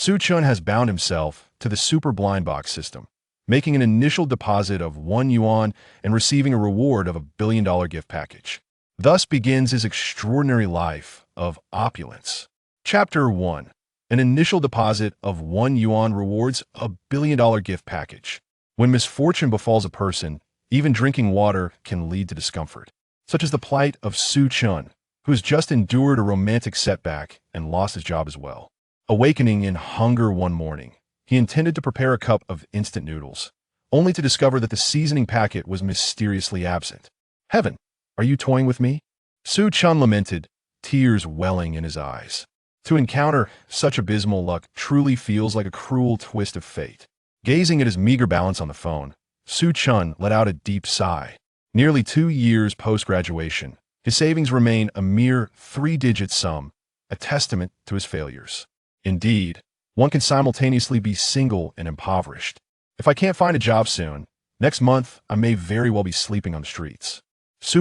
Chen has bound himself to the super blind box system, making an initial deposit of 1 yuan and receiving a reward of $1 billion gift package. Thus begins his extraordinary life of opulence. Chapter 1. An initial deposit of 1 yuan rewards a $1 billion gift package. When misfortune befalls a person, even drinking water can lead to discomfort, such as the plight of Chen, who has just endured a romantic setback and lost his job as well. Awakening in hunger one morning, he intended to prepare a cup of instant noodles, only to discover that the seasoning packet was mysteriously absent. Heaven, are you toying with me? Chen lamented, tears welling in his eyes. To encounter such abysmal luck truly feels like a cruel twist of fate. Gazing at his meager balance on the phone, Chen let out a deep sigh. Nearly 2 years post-graduation, his savings remain a mere 3-digit sum, a testament to his failures. Indeed, one can simultaneously be single and impoverished. If I can't find a job soon, next month I may very well be sleeping on the streets.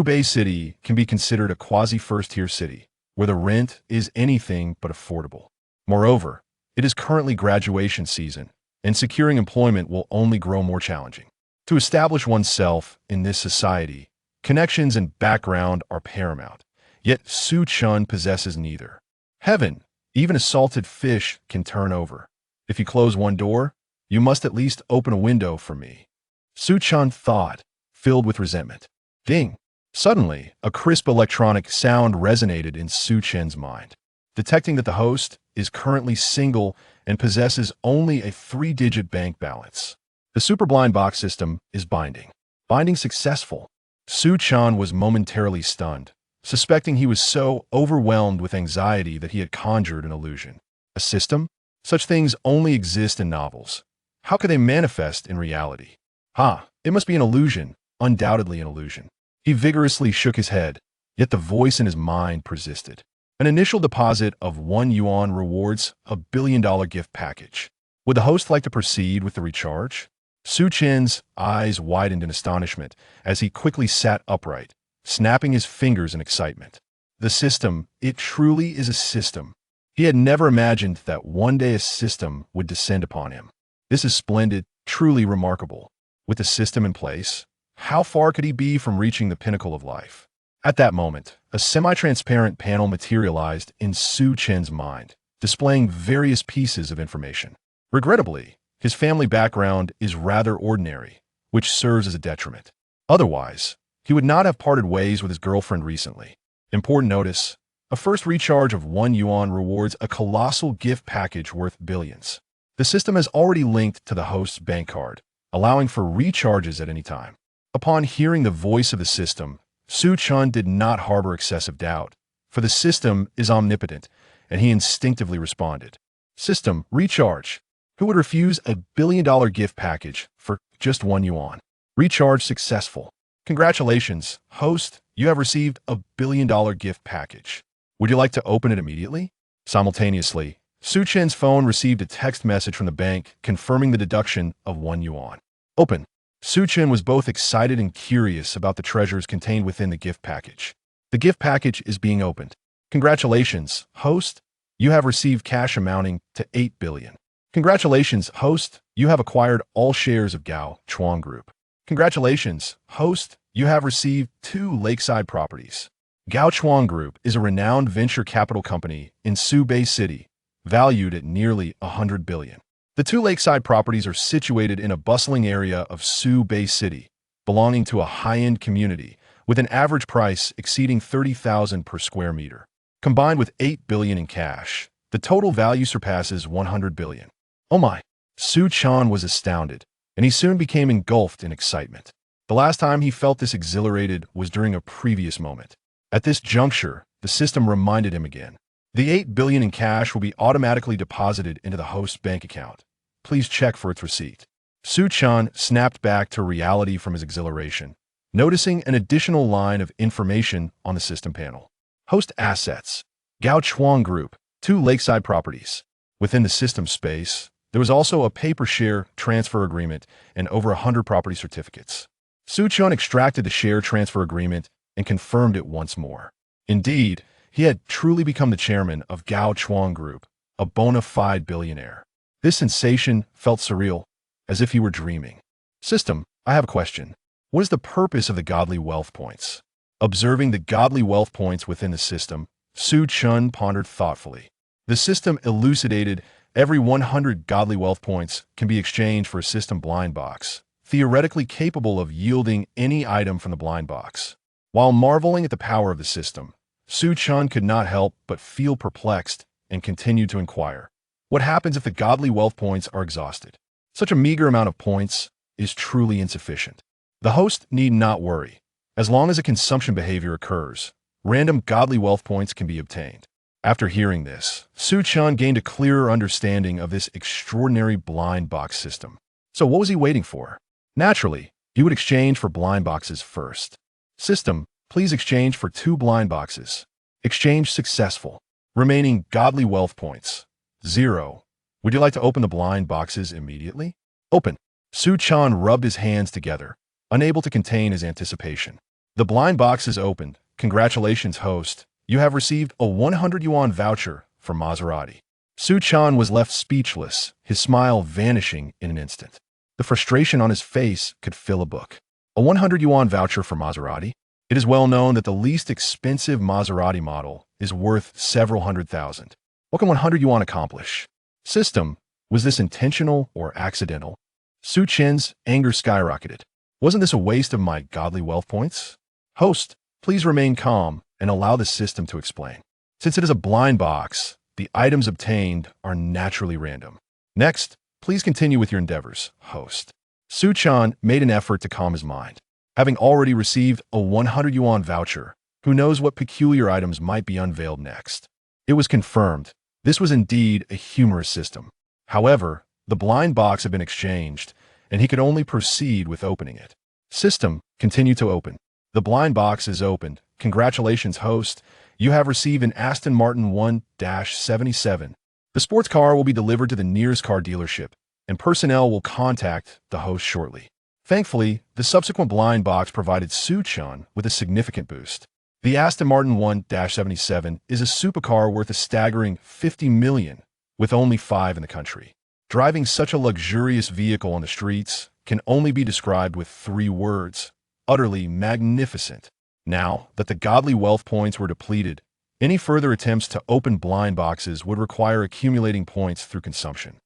Bay City can be considered a quasi-first-tier city, where the rent is anything but affordable. Moreover, it is currently graduation season, and securing employment will only grow more challenging. To establish oneself in this society, connections and background are paramount, yet Chen possesses neither. Heaven, even a salted fish can turn over. If you close one door, you must at least open a window for me. Chen thought, filled with resentment. Ding! Suddenly, a crisp electronic sound resonated in Chen's mind. Detecting that the host is currently single and possesses only a 3-digit bank balance. The super blind box system is binding. Binding successful. Chen was momentarily stunned, suspecting he was so overwhelmed with anxiety that he had conjured an illusion. A system? Such things only exist in novels. How could they manifest in reality? It must be an illusion, undoubtedly an illusion. He vigorously shook his head, yet the voice in his mind persisted. An initial deposit of 1 yuan rewards a $1 billion gift package. Would the host like to proceed with the recharge? Chen's eyes widened in astonishment as he quickly sat upright, snapping his fingers in excitement. The system, it truly is a system. He had never imagined that one day a system would descend upon him. This is splendid, truly remarkable. With the system in place, how far could he be from reaching the pinnacle of life? At that moment, a semi-transparent panel materialized in Chen's mind, displaying various pieces of information. Regrettably, his family background is rather ordinary, which serves as a detriment. Otherwise, he would not have parted ways with his girlfriend recently. Important notice, a first recharge of 1 yuan rewards a colossal gift package worth billions. The system has already linked to the host's bank card, allowing for recharges at any time. Upon hearing the voice of the system, Chen did not harbor excessive doubt, for the system is omnipotent, and he instinctively responded. System, recharge. Who would refuse a $1 billion gift package for just 1 yuan? Recharge successful. Congratulations, host, you have received a $1 billion gift package. Would you like to open it immediately? Simultaneously, Chen's phone received a text message from the bank confirming the deduction of 1 yuan. Open. Chen was both excited and curious about the treasures contained within the gift package. The gift package is being opened. Congratulations, host, you have received cash amounting to 8 billion. Congratulations, host, you have acquired all shares of Gao Chuang Group. Congratulations, host, you have received 2 lakeside properties. Gao Chuang Group is a renowned venture capital company in Bay City, valued at nearly 100 billion. The 2 lakeside properties are situated in a bustling area of Bay City, belonging to a high-end community with an average price exceeding 30,000 per square meter. Combined with 8 billion in cash, the total value surpasses 100 billion. Oh my! Chen was astounded, and he soon became engulfed in excitement. The last time he felt this exhilarated was during a previous moment. At this juncture, the system reminded him again. The 8 billion in cash will be automatically deposited into the host's bank account. Please check for its receipt. Chen snapped back to reality from his exhilaration, noticing an additional line of information on the system panel. Host assets. Gao Chuang Group, 2 lakeside properties. Within the system space, there was also a paper share transfer agreement and over 100 property certificates. Chen extracted the share transfer agreement and confirmed it once more. Indeed, he had truly become the chairman of Gao Chuang Group, a bona fide billionaire. This sensation felt surreal, as if he were dreaming. System, I have a question. What is the purpose of the godly wealth points? Observing the godly wealth points within the system, Chen pondered thoughtfully. The system elucidated every 100 godly wealth points can be exchanged for a system blind box, theoretically capable of yielding any item from the blind box. While marveling at the power of the system, Chen could not help but feel perplexed and continued to inquire. What happens if the godly wealth points are exhausted? Such a meager amount of points is truly insufficient. The host need not worry. As long as a consumption behavior occurs, random godly wealth points can be obtained. After hearing this, Chen gained a clearer understanding of this extraordinary blind box system. So what was he waiting for? Naturally, he would exchange for blind boxes first. System, please exchange for 2 blind boxes. Exchange successful. Remaining godly wealth points, 0. Would you like to open the blind boxes immediately? Open. Chen rubbed his hands together, unable to contain his anticipation. The blind box is opened. Congratulations, host. You have received a 100 yuan voucher from Maserati. Chen was left speechless, his smile vanishing in an instant. The frustration on his face could fill a book. A 100 yuan voucher for Maserati? It is well known that the least expensive Maserati model is worth several hundred thousand. What can 100 yuan accomplish? System, was this intentional or accidental? Chen's anger skyrocketed. Wasn't this a waste of my godly wealth points? Host, please remain calm and allow the system to explain. Since it is a blind box, the items obtained are naturally random. Next, please continue with your endeavors, host. Chen made an effort to calm his mind. Having already received a 100 yuan voucher, who knows what peculiar items might be unveiled next? It was confirmed. This was indeed a humorous system. However, the blind box had been exchanged, and he could only proceed with opening it. System, continue to open. The blind box is opened. Congratulations, host. You have received an Aston Martin 1-77. The sports car will be delivered to the nearest car dealership, and personnel will contact the host shortly. Thankfully, the subsequent blind box provided Chen with a significant boost. The Aston Martin 1-77 is a supercar worth a staggering 50 million, with only 5 in the country. Driving such a luxurious vehicle on the streets can only be described with 3 words: utterly magnificent. Now that the godly wealth points were depleted, any further attempts to open blind boxes would require accumulating points through consumption.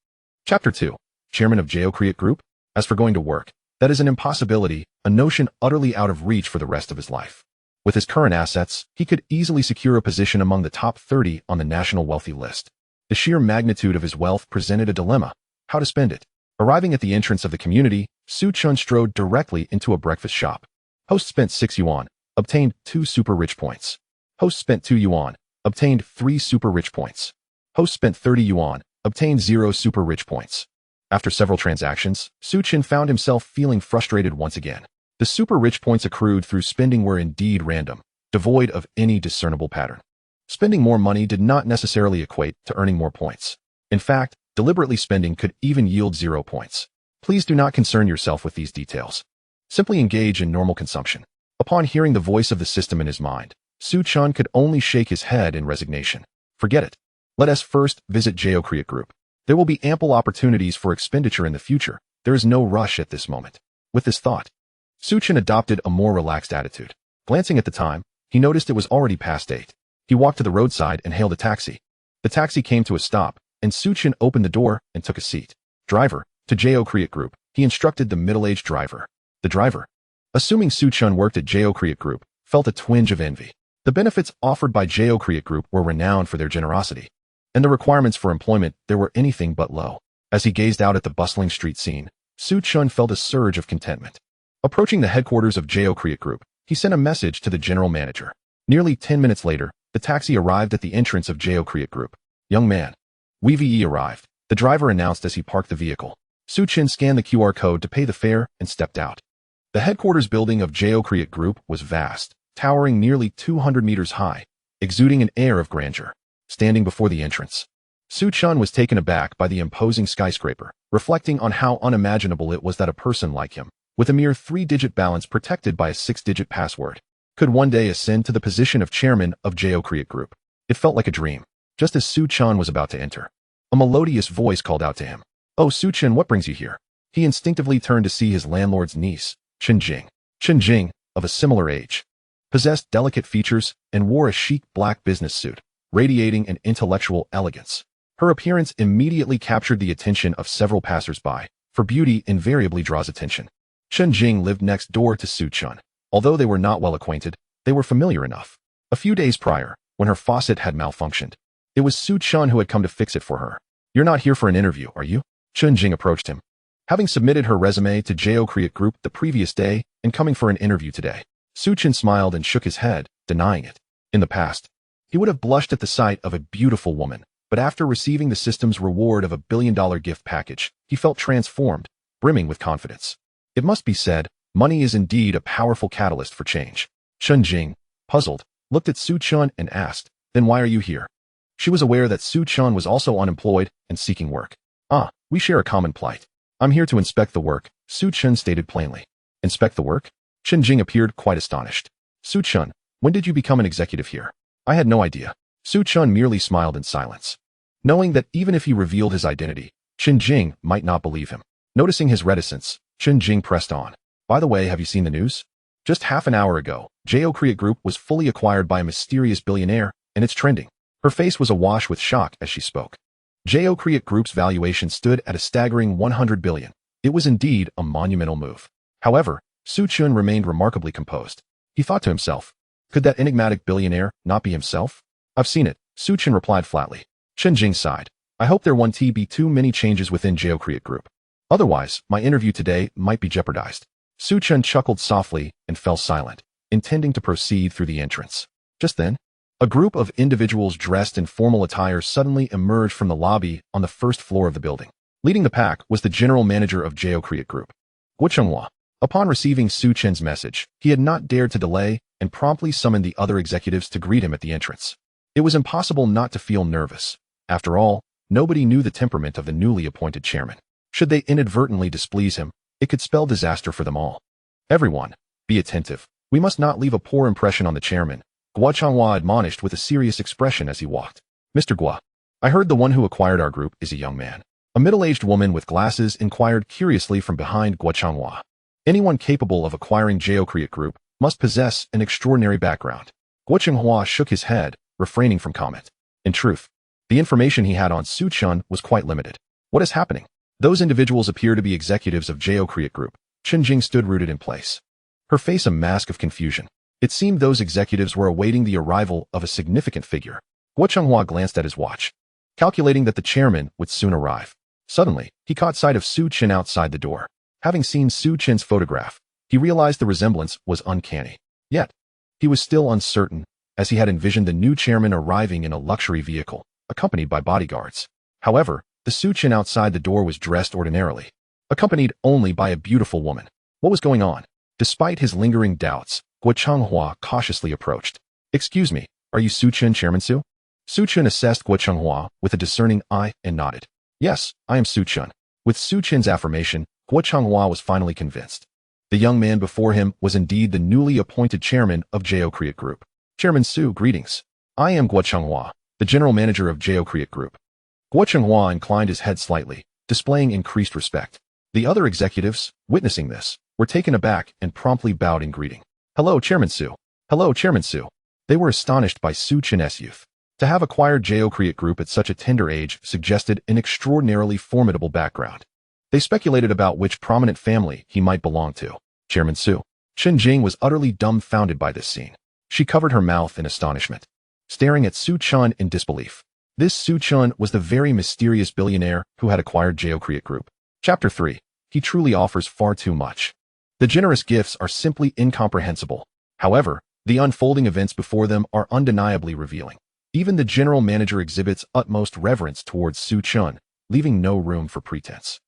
Chapter 2. Chairman of Create Group. As for going to work, that is an impossibility, a notion utterly out of reach for the rest of his life. With his current assets, he could easily secure a position among the top 30 on the national wealthy list. The sheer magnitude of his wealth presented a dilemma: how to spend it. Arriving at the entrance of the community, Chen strode directly into a breakfast shop. Host spent 6 yuan, obtained 2 super rich points. Host spent 2 yuan, obtained 3 super rich points. Host spent 30 yuan, obtained 0 super rich points. After several transactions, Chen found himself feeling frustrated once again. The super rich points accrued through spending were indeed random, devoid of any discernible pattern. Spending more money did not necessarily equate to earning more points. In fact, deliberately spending could even yield 0 points. Please do not concern yourself with these details. Simply engage in normal consumption. Upon hearing the voice of the system in his mind, Chen could only shake his head in resignation. Forget it. Let us first visit Create Group. There will be ample opportunities for expenditure in the future. There is no rush at this moment. With this thought, Chen adopted a more relaxed attitude. Glancing at the time, he noticed it was already past 8. He walked to the roadside and hailed a taxi. The taxi came to a stop, and Chen opened the door and took a seat. Driver, to Create Group, he instructed the middle-aged driver. The driver, assuming Chen worked at Create Group, felt a twinge of envy. The benefits offered by Create Group were renowned for their generosity, and the requirements for employment there were anything but low. As he gazed out at the bustling street scene, Chen felt a surge of contentment. Approaching the headquarters of Create Group, he sent a message to the general manager. Nearly 10 minutes later, the taxi arrived at the entrance of Create Group. Young man, we arrived, the driver announced as he parked the vehicle. Chen scanned the QR code to pay the fare and stepped out. The headquarters building of Create Group was vast, towering nearly 200 meters high, exuding an air of grandeur. Standing before the entrance, Chen was taken aback by the imposing skyscraper, reflecting on how unimaginable it was that a person like him, with a mere 3-digit balance protected by a 6-digit password, could one day ascend to the position of chairman of Create Group. It felt like a dream. Just as Chen was about to enter, A melodious voice called out to him. "Oh, Su Chen, what brings you here?" He instinctively turned to see his landlord's niece, Chen Jing. Chen Jing, of a similar age, possessed delicate features and wore a chic black business suit, radiating an intellectual elegance. Her appearance immediately captured the attention of several passers-by, for beauty invariably draws attention. Chen Jing lived next door to Su Chen. Although they were not well acquainted, they were familiar enough. A few days prior, when her faucet had malfunctioned, it was Su Chen who had come to fix it for her. "You're not here for an interview, are you?" Chen Jing approached him. Having submitted her resume to Jo Create Group the previous day and coming for an interview today, Su Chen smiled and shook his head, denying it. In the past, he would have blushed at the sight of a beautiful woman, but after receiving the system's reward of a billion-dollar gift package, he felt transformed, brimming with confidence. It must be said, money is indeed a powerful catalyst for change. Chen Jing, puzzled, looked at Su Chen and asked, "Then why are you here?" She was aware that Su Chen was also unemployed and seeking work. "Ah, we share a common plight. I'm here to inspect the work," Su Chen stated plainly. "Inspect the work?" Chen Jing appeared quite astonished. "Su Chen, when did you become an executive here?" "I had no idea." Su Chen merely smiled in silence, knowing that even if he revealed his identity, Chen Jing might not believe him. Noticing his reticence, Chen Jing pressed on. "By the way, have you seen the news? Just half an hour ago, Jo Create Group was fully acquired by a mysterious billionaire, and it's trending." Her face was awash with shock as she spoke. Jo Create Group's valuation stood at a staggering 100 billion. It was indeed a monumental move. However, Su Chen remained remarkably composed. He thought to himself, could that enigmatic billionaire not be himself? "I've seen it," Su Chen replied flatly. Chen Jing sighed. "I hope there won't be too many changes within Jo Create Group. Otherwise, my interview today might be jeopardized." Su Chen chuckled softly and fell silent, intending to proceed through the entrance. Just then, a group of individuals dressed in formal attire suddenly emerged from the lobby on the first floor of the building. Leading the pack was the general manager of Jo Create Group, Guo Chenghua. Upon receiving Su Chen's message, he had not dared to delay and promptly summoned the other executives to greet him at the entrance. It was impossible not to feel nervous. After all, nobody knew the temperament of the newly appointed chairman. Should they inadvertently displease him, it could spell disaster for them all. "Everyone, be attentive. We must not leave a poor impression on the chairman," Guo Chenghua admonished with a serious expression as he walked. "Mr. Guo, I heard the one who acquired our group is a young man." A middle-aged woman with glasses inquired curiously from behind Guo Chenghua. Anyone capable of acquiring Jo Create Group must possess an extraordinary background. Guo Chenghua shook his head, refraining from comment. In truth, the information he had on Su Chen was quite limited. "What is happening?" "Those individuals appear to be executives of Jo Create Group." Chen Jing stood rooted in place, her face a mask of confusion. It seemed those executives were awaiting the arrival of a significant figure. Guo Chenghua glanced at his watch, calculating that the chairman would soon arrive. Suddenly, he caught sight of Su Chen outside the door. Having seen Su Chen's photograph, he realized the resemblance was uncanny. Yet, he was still uncertain, as he had envisioned the new chairman arriving in a luxury vehicle, accompanied by bodyguards. However, the Su Chen outside the door was dressed ordinarily, accompanied only by a beautiful woman. What was going on? Despite his lingering doubts, Guo Chenghua cautiously approached. "Excuse me, are you Su Chen, Chairman Su?" Su Chen assessed Guo Chenghua with a discerning eye and nodded. "Yes, I am Su Chen." With Su Chen's affirmation, Guo Chenghua was finally convinced. The young man before him was indeed the newly appointed chairman of Jo Create Group. "Chairman Su, greetings. I am Guo Chenghua, the general manager of Jo Create Group." Guo Chenghua inclined his head slightly, displaying increased respect. The other executives, witnessing this, were taken aback and promptly bowed in greeting. "Hello, Chairman Su." "Hello, Chairman Su." They were astonished by Su Chen's youth. To have acquired Jo Create Group at such a tender age suggested an extraordinarily formidable background. They speculated about which prominent family he might belong to. "Chairman Su." Chen Jing was utterly dumbfounded by this scene. She covered her mouth in astonishment, staring at Su Chen in disbelief. This Su Chen was the very mysterious billionaire who had acquired Jo Create Group. Chapter 3. He truly offers far too much. The generous gifts are simply incomprehensible. However, the unfolding events before them are undeniably revealing. Even the general manager exhibits utmost reverence towards Su Chen, leaving no room for pretense.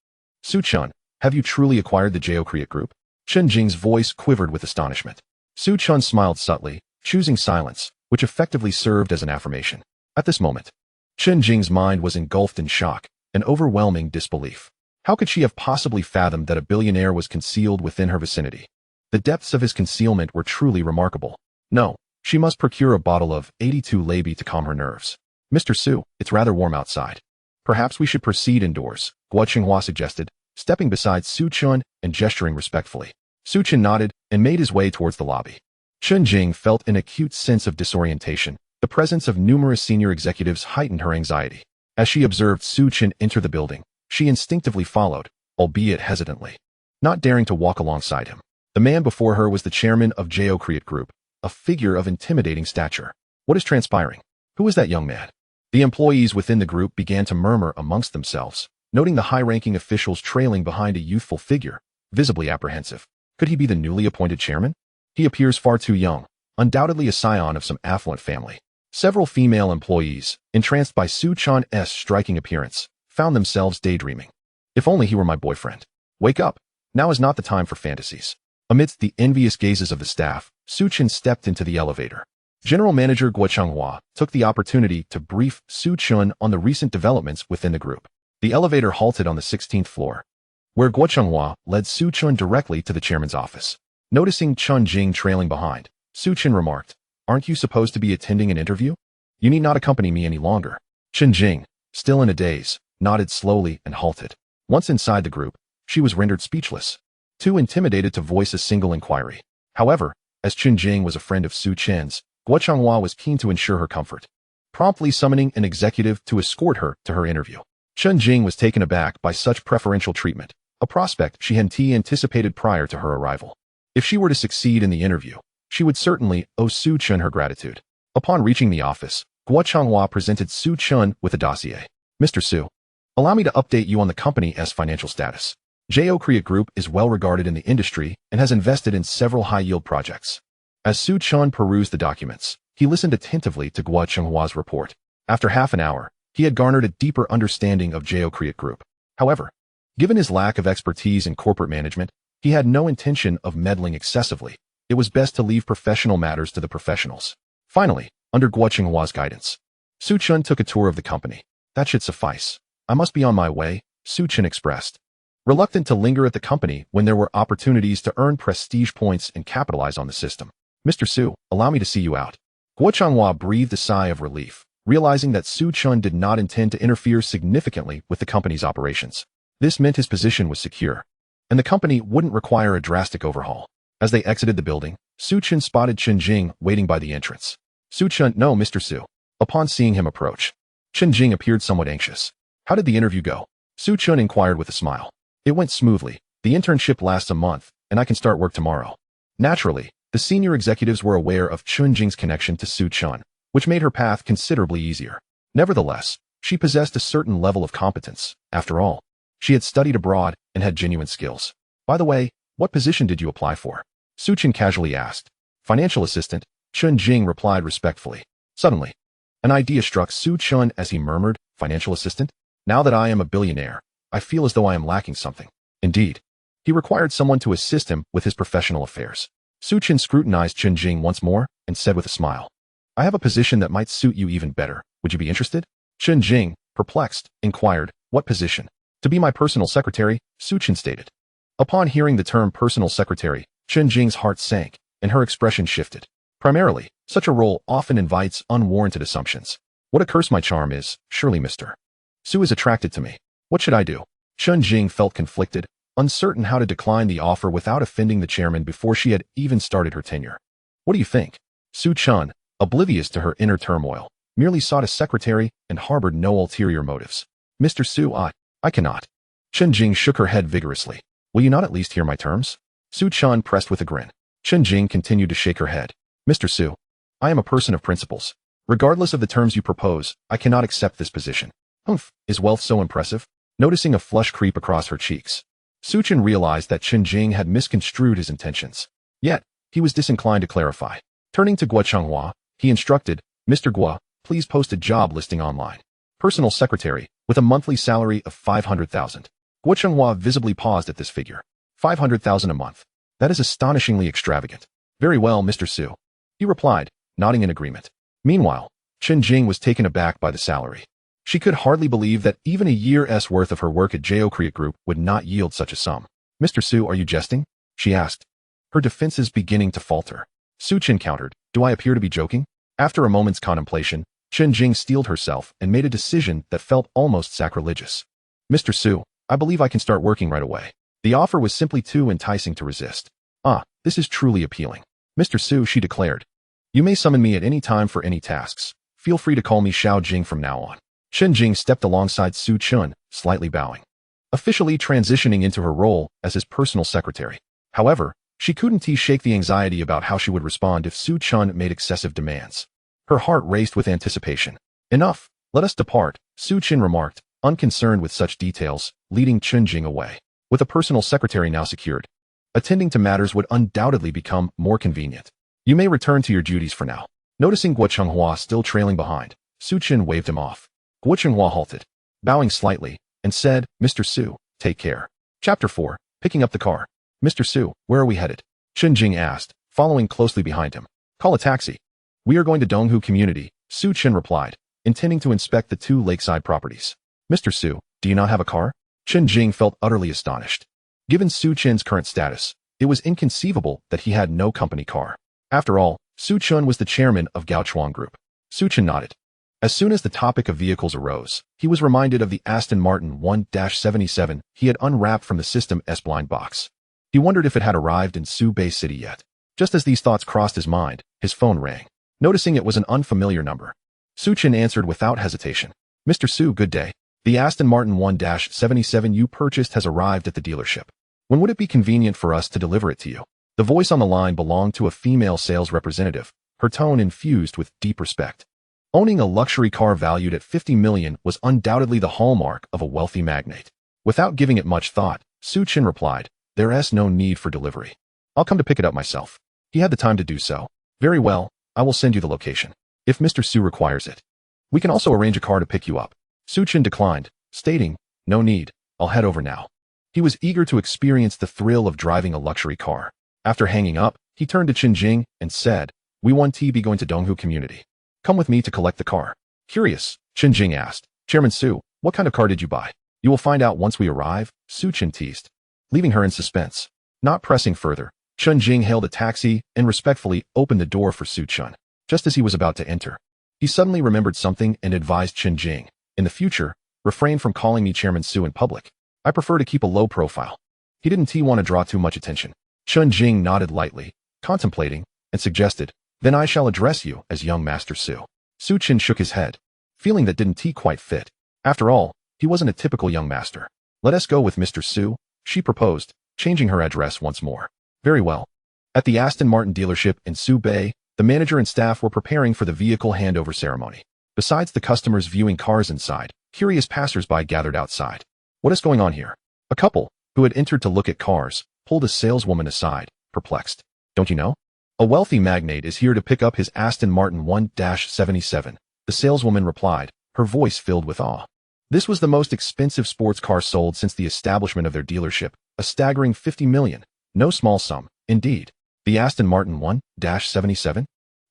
"Su Chen, have you truly acquired the Jo Create Group?" Chen Jing's voice quivered with astonishment. Su Chen smiled subtly, choosing silence, which effectively served as an affirmation. At this moment, Chen Jing's mind was engulfed in shock and overwhelming disbelief. How could she have possibly fathomed that a billionaire was concealed within her vicinity? The depths of his concealment were truly remarkable. No, she must procure a bottle of 82 Labi to calm her nerves. "Mr. Su, it's rather warm outside. Perhaps we should proceed indoors, Guo Chenghua suggested, stepping beside Su Chen and gesturing respectfully. Su Chen nodded and made his way towards the lobby. Chen Jing felt an acute sense of disorientation. The presence of numerous senior executives heightened her anxiety. As she observed Su Chen enter the building, she instinctively followed, albeit hesitantly, not daring to walk alongside him. The man before her was the chairman of Jo Create Group, a figure of intimidating stature. What is transpiring? Who is that young man? The employees within the group began to murmur amongst themselves, noting the high-ranking officials trailing behind a youthful figure, visibly apprehensive. Could he be the newly appointed chairman? He appears far too young, undoubtedly a scion of some affluent family. Several female employees, entranced by Su Chan's striking appearance, found themselves daydreaming. If only he were my boyfriend. Wake up. Now is not the time for fantasies. Amidst the envious gazes of the staff, Su Chen stepped into the elevator. General Manager Guo Chenghua took the opportunity to brief Su Chen on the recent developments within the group. The elevator halted on the 16th floor, where Guo Chenghua led Su Chen directly to the chairman's office. Noticing Chen Jing trailing behind, Su Chen remarked, "Aren't you supposed to be attending an interview? You need not accompany me any longer." Chen Jing, still in a daze, nodded slowly and halted. Once inside the group, she was rendered speechless, too intimidated to voice a single inquiry. However, as Chen Jing was a friend of Su Chen's, Guo Chenghua was keen to ensure her comfort, promptly summoning an executive to escort her to her interview. Chen Jing was taken aback by such preferential treatment, a prospect she hadn't anticipated prior to her arrival. If she were to succeed in the interview, she would certainly owe Su Chen her gratitude. Upon reaching the office, Guo Chenghua presented Su Chen with a dossier. "Mr. Su, allow me to update you on the company's financial status. Jo Create Group is well regarded in the industry and has invested in several high-yield projects." As Su Chen perused the documents, he listened attentively to Guo Chenghua's report. After half an hour, he had garnered a deeper understanding of Jo Create Group. However, given his lack of expertise in corporate management, he had no intention of meddling excessively. It was best to leave professional matters to the professionals. Finally, under Guo Chenghua's guidance, Su Chen took a tour of the company. "That should suffice. I must be on my way," Su Chen expressed, reluctant to linger at the company when there were opportunities to earn prestige points and capitalize on the system. "Mr. Su, allow me to see you out." Guo Chenghua breathed a sigh of relief, realizing that Su Chen did not intend to interfere significantly with the company's operations. This meant his position was secure, and the company wouldn't require a drastic overhaul. As they exited the building, Su Chen spotted Chen Jing waiting by the entrance. Su Chen, "No, Mr. Su." Upon seeing him approach, Chen Jing appeared somewhat anxious. "How did the interview go?" Su Chen inquired with a smile. "It went smoothly. The internship lasts a month, and I can start work tomorrow." Naturally, the senior executives were aware of Chen Jing's connection to Su Chen, which made her path considerably easier. Nevertheless, she possessed a certain level of competence. After all, she had studied abroad and had genuine skills. "By the way, what position did you apply for?" Su Chen casually asked. "Financial assistant," Chen Jing replied respectfully. Suddenly, an idea struck Su Chen as he murmured, "Financial assistant? Now that I am a billionaire, I feel as though I am lacking something." Indeed, he required someone to assist him with his professional affairs. Su Chen scrutinized Chen Jing once more and said with a smile, "I have a position that might suit you even better. Would you be interested?" Chen Jing, perplexed, inquired, "What position?" "To be my personal secretary," Su Chen stated. Upon hearing the term personal secretary, Chen Jing's heart sank, and her expression shifted. Primarily, such a role often invites unwarranted assumptions. "What a curse my charm is, surely Mr. Su is attracted to me. What should I do?" Chen Jing felt conflicted, uncertain how to decline the offer without offending the chairman before she had even started her tenure. "What do you think?" Su Chen, oblivious to her inner turmoil, merely sought a secretary and harbored no ulterior motives. "Mr. Su, I cannot." Chen Jing shook her head vigorously. "Will you not at least hear my terms?" Su Chen pressed with a grin. Chen Jing continued to shake her head. "Mr. Su, I am a person of principles. Regardless of the terms you propose, I cannot accept this position." "Humph, is wealth so impressive?" Noticing a flush creep across her cheeks, Su Chen realized that Chen Jing had misconstrued his intentions. Yet, he was disinclined to clarify. Turning to Guo Chenghua, he instructed, "Mr. Guo, please post a job listing online. Personal secretary, with a monthly salary of 500,000. Guo Chenghua visibly paused at this figure. 500,000 a month. That is astonishingly extravagant. "Very well, Mr. Su," he replied, nodding in agreement. Meanwhile, Chen Jing was taken aback by the salary. She could hardly believe that even a year's worth of her work at Jo Create Group would not yield such a sum. "Mr. Su, are you jesting?" she asked, her defenses beginning to falter. Su Chen countered, "Do I appear to be joking?" After a moment's contemplation, Chen Jing steeled herself and made a decision that felt almost sacrilegious. Mr. Su, I believe I can start working right away. The offer was simply too enticing to resist. Ah, this is truly appealing. Mr. Su, she declared. You may summon me at any time for any tasks. Feel free to call me Xiao Jing from now on. Chen Jing stepped alongside Su Chun, slightly bowing, officially transitioning into her role as his personal secretary. However, she couldn't shake the anxiety about how she would respond if Su Chun made excessive demands. Her heart raced with anticipation. Enough, let us depart, Su Chin remarked, unconcerned with such details, leading Chen Jing away. With a personal secretary now secured, attending to matters would undoubtedly become more convenient. You may return to your duties for now. Noticing Guo Chenghua still trailing behind, Su Chin waved him off. Guo Chenghua halted, bowing slightly, and said, Mr. Su, take care. Chapter 4, Picking Up the Car. Mr. Su, where are we headed? Chen Jing asked, following closely behind him. Call a taxi. We are going to Donghu Community, Su Chen replied, intending to inspect the 2 lakeside properties. Mr. Su, do you not have a car? Chen Jing felt utterly astonished. Given Su Chen's current status, it was inconceivable that he had no company car. After all, Su Chun was the chairman of Gaochuan Group. Su Chen nodded. As soon as the topic of vehicles arose, he was reminded of the Aston Martin 1-77 he had unwrapped from the System S blind box. He wondered if it had arrived in Subei City yet. Just as these thoughts crossed his mind, his phone rang. Noticing it was an unfamiliar number, Su Chen answered without hesitation. Mr. Su, good day. The Aston Martin 1-77 you purchased has arrived at the dealership. When would it be convenient for us to deliver it to you? The voice on the line belonged to a female sales representative, her tone infused with deep respect. Owning a luxury car valued at 50 million was undoubtedly the hallmark of a wealthy magnate. Without giving it much thought, Su Chen replied, there is no need for delivery. I'll come to pick it up myself. He had the time to do so. Very well, I will send you the location, if Mr. Su requires it. We can also arrange a car to pick you up. Su Chen declined, stating, no need, I'll head over now. He was eager to experience the thrill of driving a luxury car. After hanging up, he turned to Chen Jing and said, we want to be going to Donghu Community. Come with me to collect the car. Curious, Chen Jing asked, Chairman Su, what kind of car did you buy? You will find out once we arrive, Su Chen teased, leaving her in suspense. Not pressing further, Chen Jing hailed a taxi and respectfully opened the door for Su Chen. Just as he was about to enter, he suddenly remembered something and advised Chen Jing, in the future, refrain from calling me Chairman Su in public. I prefer to keep a low profile. He didn't want to draw too much attention. Chen Jing nodded lightly, contemplating, and suggested, then I shall address you as young Master Su. Su Chen shook his head, feeling that didn't quite fit. After all, he wasn't a typical young master. Let us go with Mr. Su, she proposed, changing her address once more. Very well. At the Aston Martin dealership in Subei, the manager and staff were preparing for the vehicle handover ceremony. Besides the customers viewing cars inside, curious passers-by gathered outside. What is going on here? A couple, who had entered to look at cars, pulled a saleswoman aside, perplexed. Don't you know? A wealthy magnate is here to pick up his Aston Martin 1-77, the saleswoman replied, her voice filled with awe. This was the most expensive sports car sold since the establishment of their dealership, a staggering 50 million. No small sum, indeed. The Aston Martin 1-77?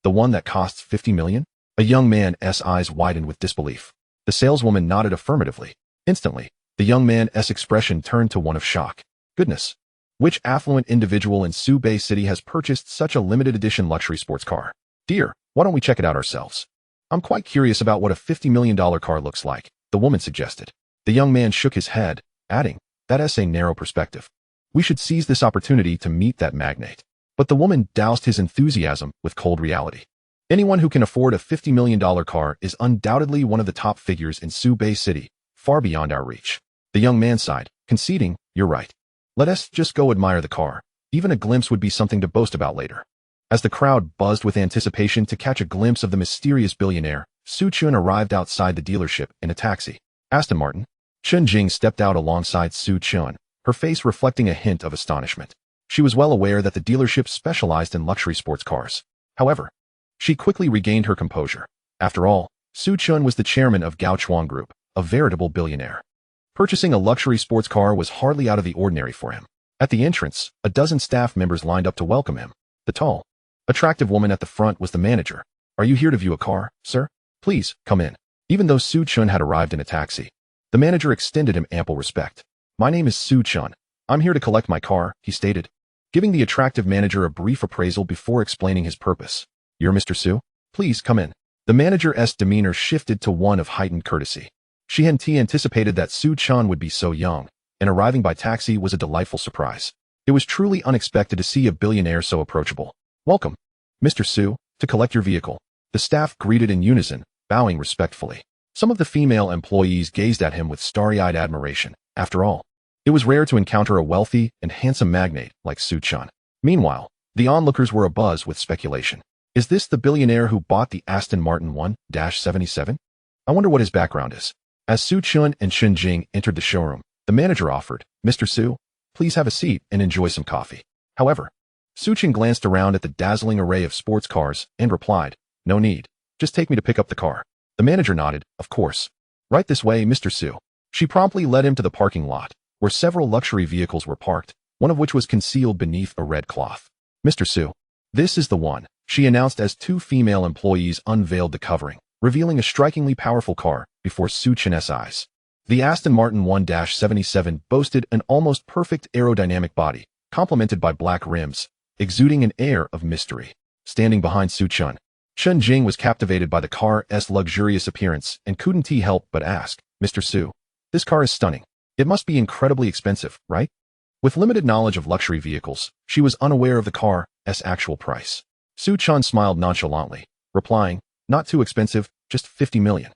The one that costs 50 million? A young man's eyes widened with disbelief. The saleswoman nodded affirmatively. Instantly, the young man's expression turned to one of shock. Goodness! Which affluent individual in Subei City has purchased such a limited edition luxury sports car? Dear, why don't we check it out ourselves? I'm quite curious about what a $50 million car looks like, the woman suggested. The young man shook his head, adding, that's a narrow perspective. We should seize this opportunity to meet that magnate. But the woman doused his enthusiasm with cold reality. Anyone who can afford a $50 million car is undoubtedly one of the top figures in Subei City, far beyond our reach. The young man sighed, conceding, you're right. Let us just go admire the car. Even a glimpse would be something to boast about later. As the crowd buzzed with anticipation to catch a glimpse of the mysterious billionaire, Su Chun arrived outside the dealership in a taxi. Aston Martin. Chen Jing stepped out alongside Su Chun, her face reflecting a hint of astonishment. She was well aware that the dealership specialized in luxury sports cars. However, she quickly regained her composure. After all, Su Chun was the chairman of Gaochuan Group, a veritable billionaire. Purchasing a luxury sports car was hardly out of the ordinary for him. At the entrance, a dozen staff members lined up to welcome him. The tall, attractive woman at the front was the manager. Are you here to view a car, sir? Please, come in. Even though Su Chun had arrived in a taxi, the manager extended him ample respect. My name is Su Chun. I'm here to collect my car, he stated, giving the attractive manager a brief appraisal before explaining his purpose. You're Mr. Su? Please come in. The manager's demeanor shifted to one of heightened courtesy. She hadn't anticipated that Su Chen would be so young, and arriving by taxi was a delightful surprise. It was truly unexpected to see a billionaire so approachable. "Welcome, Mr. Su, to collect your vehicle." The staff greeted in unison, bowing respectfully. Some of the female employees gazed at him with starry-eyed admiration. After all, it was rare to encounter a wealthy and handsome magnate like Su Chen. Meanwhile, the onlookers were abuzz with speculation. Is this the billionaire who bought the Aston Martin 1-77? I wonder what his background is. As Su Chen and Chen Jing entered the showroom, the manager offered, "Mr. Su, please have a seat and enjoy some coffee." However, Su Chen glanced around at the dazzling array of sports cars and replied, "No need. Just take me to pick up the car." The manager nodded, "Of course. Right this way, Mr. Su." She promptly led him to the parking lot, where several luxury vehicles were parked, one of which was concealed beneath a red cloth. "Mr. Su, this is the one," she announced as two female employees unveiled the covering, revealing a strikingly powerful car before Su Chen's eyes. The Aston Martin 1-77 boasted an almost perfect aerodynamic body, complemented by black rims, exuding an air of mystery. Standing behind Su Chen, Chen Jing was captivated by the car's luxurious appearance and couldn't help but ask, "Mr. Su, this car is stunning. It must be incredibly expensive, right?" With limited knowledge of luxury vehicles, she was unaware of the car's actual price. Su Chen smiled nonchalantly, replying, "Not too expensive, just 50 million.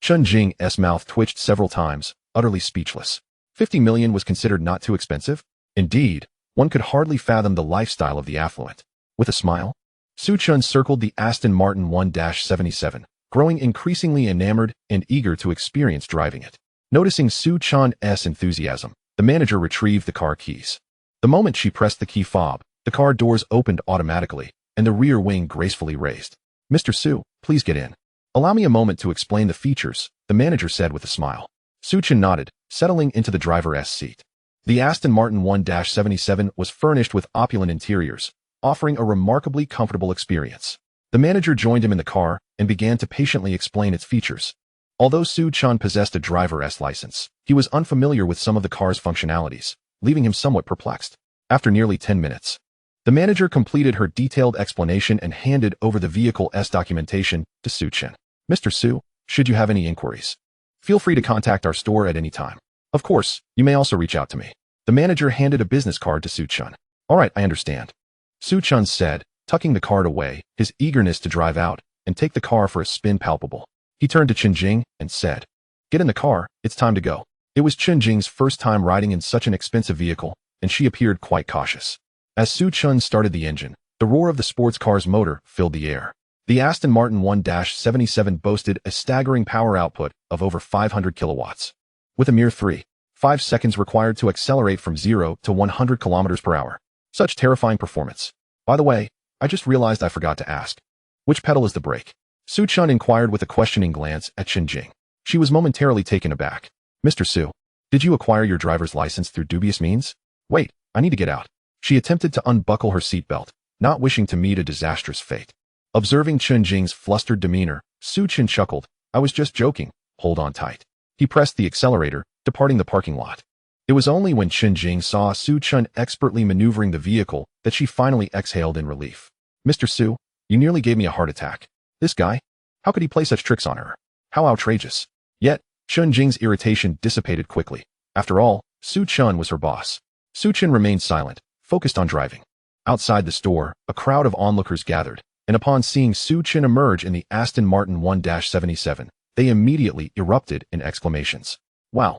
Chen Jing's mouth twitched several times, utterly speechless. 50 million was considered not too expensive? Indeed, one could hardly fathom the lifestyle of the affluent. With a smile, Su Chen circled the Aston Martin 1-77, growing increasingly enamored and eager to experience driving it. Noticing Su Chen's enthusiasm, the manager retrieved the car keys. The moment she pressed the key fob, the car doors opened automatically, and the rear wing gracefully raised. "Mr. Su, please get in. Allow me a moment to explain the features," the manager said with a smile. Su Chen nodded, settling into the driver's seat. The Aston Martin 1-77 was furnished with opulent interiors, offering a remarkably comfortable experience. The manager joined him in the car and began to patiently explain its features. Although Su Chen possessed a driver's license, he was unfamiliar with some of the car's functionalities, leaving him somewhat perplexed. After nearly 10 minutes, the manager completed her detailed explanation and handed over the vehicle's documentation to Su Chen. "Mr. Su, should you have any inquiries, feel free to contact our store at any time. Of course, you may also reach out to me." The manager handed a business card to Su Chen. "All right, I understand," Su Chen said, tucking the card away, his eagerness to drive out and take the car for a spin palpable. He turned to Chen Jing and said, "Get in the car, it's time to go." It was Chen Jing's first time riding in such an expensive vehicle, and she appeared quite cautious. As Su Chen started the engine, the roar of the sports car's motor filled the air. The Aston Martin 1-77 boasted a staggering power output of over 500 kilowatts. With a mere 3.5 seconds required to accelerate from 0 to 100 kilometers per hour. Such terrifying performance. By the way, I just realized I forgot to ask. Which pedal is the brake? Su Chen inquired with a questioning glance at Chen Jing. She was momentarily taken aback. "Mr. Su, did you acquire your driver's license through dubious means? Wait, I need to get out." She attempted to unbuckle her seatbelt, not wishing to meet a disastrous fate. Observing Chen Jing's flustered demeanor, Su Chen chuckled. "I was just joking, hold on tight." He pressed the accelerator, departing the parking lot. It was only when Chen Jing saw Su Chen expertly maneuvering the vehicle that she finally exhaled in relief. "Mr. Su, you nearly gave me a heart attack. This guy? How could he play such tricks on her? How outrageous." Yet, Chen Jing's irritation dissipated quickly. After all, Su Chen was her boss. Su Chen remained silent, focused on driving. Outside the store, a crowd of onlookers gathered, and upon seeing Su Chen emerge in the Aston Martin 1-77, they immediately erupted in exclamations. "Wow!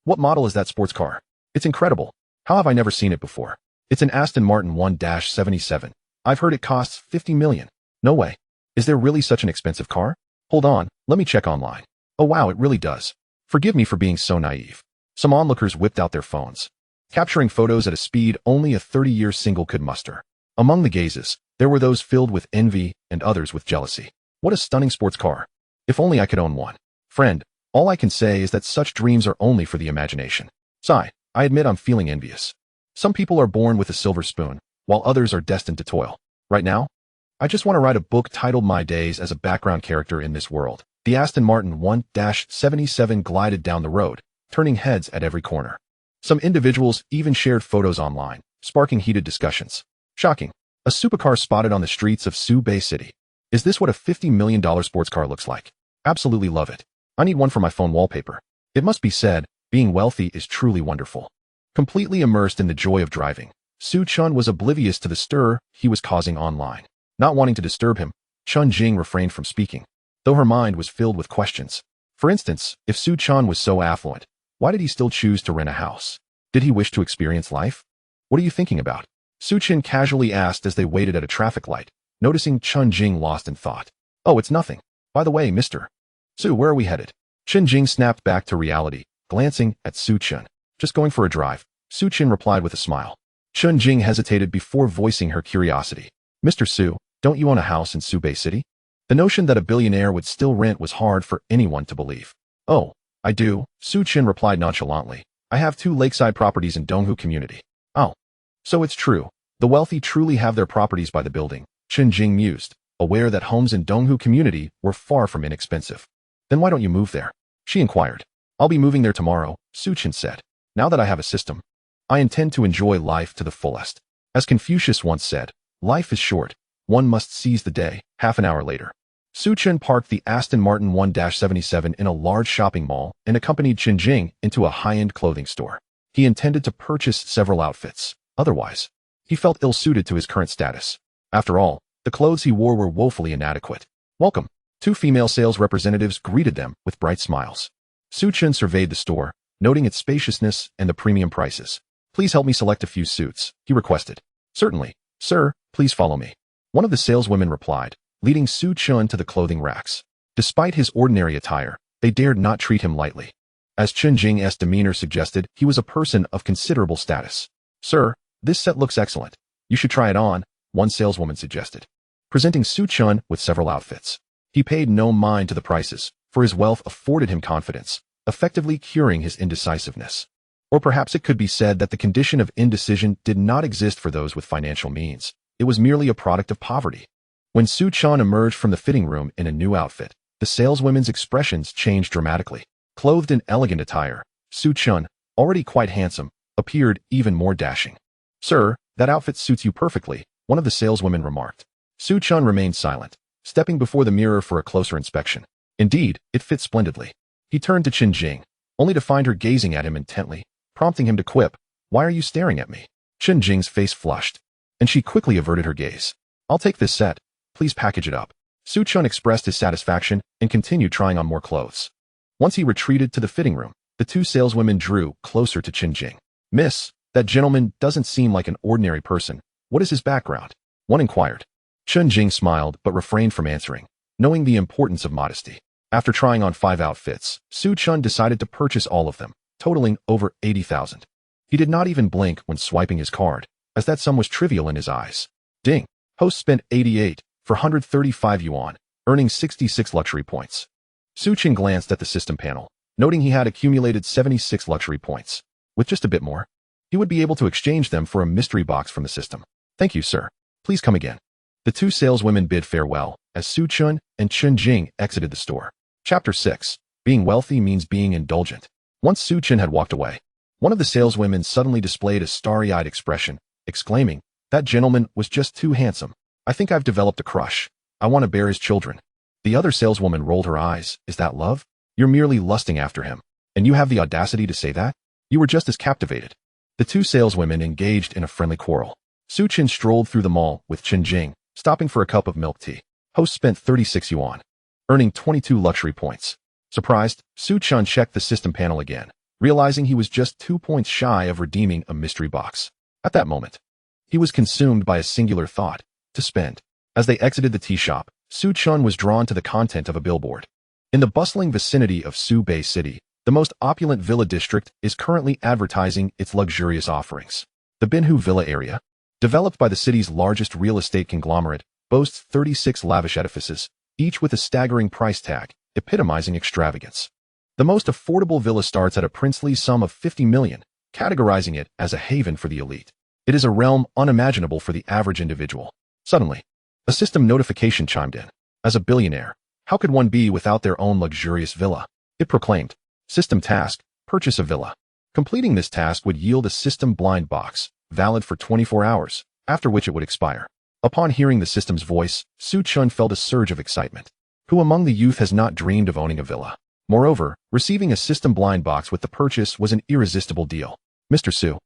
What model is that sports car? It's incredible. How have I never seen it before? It's an Aston Martin 1-77. I've heard it costs 50 million. No way. Is there really such an expensive car? Hold on, let me check online. Oh wow, it really does. Forgive me for being so naive." Some onlookers whipped out their phones, capturing photos at a speed only a 30-year single could muster. Among the gazes, there were those filled with envy and others with jealousy. What a stunning sports car. If only I could own one. Friend, all I can say is that such dreams are only for the imagination. Sigh, I admit I'm feeling envious. Some people are born with a silver spoon, while others are destined to toil. Right now, I just want to write a book titled My Days as a Background Character in This World. The Aston Martin 1-77 glided down the road, turning heads at every corner. Some individuals even shared photos online, sparking heated discussions. Shocking. A supercar spotted on the streets of Subei City. Is this what a $50 million sports car looks like? Absolutely love it. I need one for my phone wallpaper. It must be said, being wealthy is truly wonderful. Completely immersed in the joy of driving, Chen was oblivious to the stir he was causing online. Not wanting to disturb him, Chen Jing refrained from speaking, though her mind was filled with questions. For instance, if Chen was so affluent, why did he still choose to rent a house? Did he wish to experience life? What are you thinking about? Chen casually asked as they waited at a traffic light, noticing Chen Jing lost in thought. Oh, it's nothing. By the way, Mr. Su, where are we headed? Chen Jing snapped back to reality, glancing at Chen. Just going for a drive, Chen replied with a smile. Chen Jing hesitated before voicing her curiosity. Mr. Su, don't you own a house in Subei City? The notion that a billionaire would still rent was hard for anyone to believe. Oh, I do, Chen replied nonchalantly. I have 2 lakeside properties in Donghu community. Oh. So it's true. The wealthy truly have their properties by the building, Chen Jing mused, aware that homes in Donghu community were far from inexpensive. Then why don't you move there? She inquired. I'll be moving there tomorrow, Chen said. Now that I have a system, I intend to enjoy life to the fullest. As Confucius once said, life is short. One must seize the day. Half an hour later, Chen parked the Aston Martin 1-77 in a large shopping mall and accompanied Chen Jing into a high-end clothing store. He intended to purchase several outfits. Otherwise, he felt ill-suited to his current status. After all, the clothes he wore were woefully inadequate. Welcome. 2 female sales representatives greeted them with bright smiles. Chen surveyed the store, noting its spaciousness and the premium prices. Please help me select a few suits, he requested. Certainly, sir, please follow me. One of the saleswomen replied, leading Chen to the clothing racks. Despite his ordinary attire, they dared not treat him lightly. As Chen Jing's demeanor suggested, he was a person of considerable status. Sir, this set looks excellent. You should try it on, one saleswoman suggested, presenting Chen with several outfits. He paid no mind to the prices, for his wealth afforded him confidence, effectively curing his indecisiveness. Or perhaps it could be said that the condition of indecision did not exist for those with financial means. It was merely a product of poverty. When Chen emerged from the fitting room in a new outfit, the saleswomen's expressions changed dramatically. Clothed in elegant attire, Chen, already quite handsome, appeared even more dashing. Sir, that outfit suits you perfectly, one of the saleswomen remarked. Chen remained silent, stepping before the mirror for a closer inspection. Indeed, it fit splendidly. He turned to Chen Jing, only to find her gazing at him intently, prompting him to quip, "Why are you staring at me?" Chen Jing's face flushed, and she quickly averted her gaze. "I'll take this set. Please package it up." Chen expressed his satisfaction and continued trying on more clothes. Once he retreated to the fitting room, the 2 saleswomen drew closer to Chen Jing. "Miss, that gentleman doesn't seem like an ordinary person. What is his background?" one inquired. Chen Jing smiled but refrained from answering, knowing the importance of modesty. After trying on 5 outfits, Chen decided to purchase all of them, totaling over 80,000. He did not even blink when swiping his card, as that sum was trivial in his eyes. Ding! Host spent 88 for 135 yuan, earning 66 luxury points. Chen glanced at the system panel, noting he had accumulated 76 luxury points. With just a bit more, he would be able to exchange them for a mystery box from the system. "Thank you, sir. Please come again." The 2 saleswomen bid farewell as Chen and Chen Jing exited the store. Chapter 6. Being wealthy means being indulgent. Once Chen had walked away, one of the saleswomen suddenly displayed a starry-eyed expression, exclaiming, "That gentleman was just too handsome. I think I've developed a crush. I want to bear his children." The other saleswoman rolled her eyes. "Is that love? You're merely lusting after him. And you have the audacity to say that? You were just as captivated." The 2 saleswomen engaged in a friendly quarrel. Chen strolled through the mall with Chen Jing, stopping for a cup of milk tea. Host spent 36 yuan, earning 22 luxury points. Surprised, Chen checked the system panel again, realizing he was just 2 points shy of redeeming a mystery box. At that moment, he was consumed by a singular thought: to spend. As they exited the tea shop, Chen was drawn to the content of a billboard. In the bustling vicinity of Subei City, the most opulent villa district is currently advertising its luxurious offerings. The Binhu Villa area, developed by the city's largest real estate conglomerate, boasts 36 lavish edifices, each with a staggering price tag, epitomizing extravagance. The most affordable villa starts at a princely sum of 50 million, categorizing it as a haven for the elite. It is a realm unimaginable for the average individual. Suddenly, a system notification chimed in. As a billionaire, how could one be without their own luxurious villa? It proclaimed, "System task, purchase a villa." Completing this task would yield a system blind box, valid for 24 hours, after which it would expire. Upon hearing the system's voice, Su Chun felt a surge of excitement. Who among the youth has not dreamed of owning a villa? Moreover, receiving a system blind box with the purchase was an irresistible deal. Mr. Su,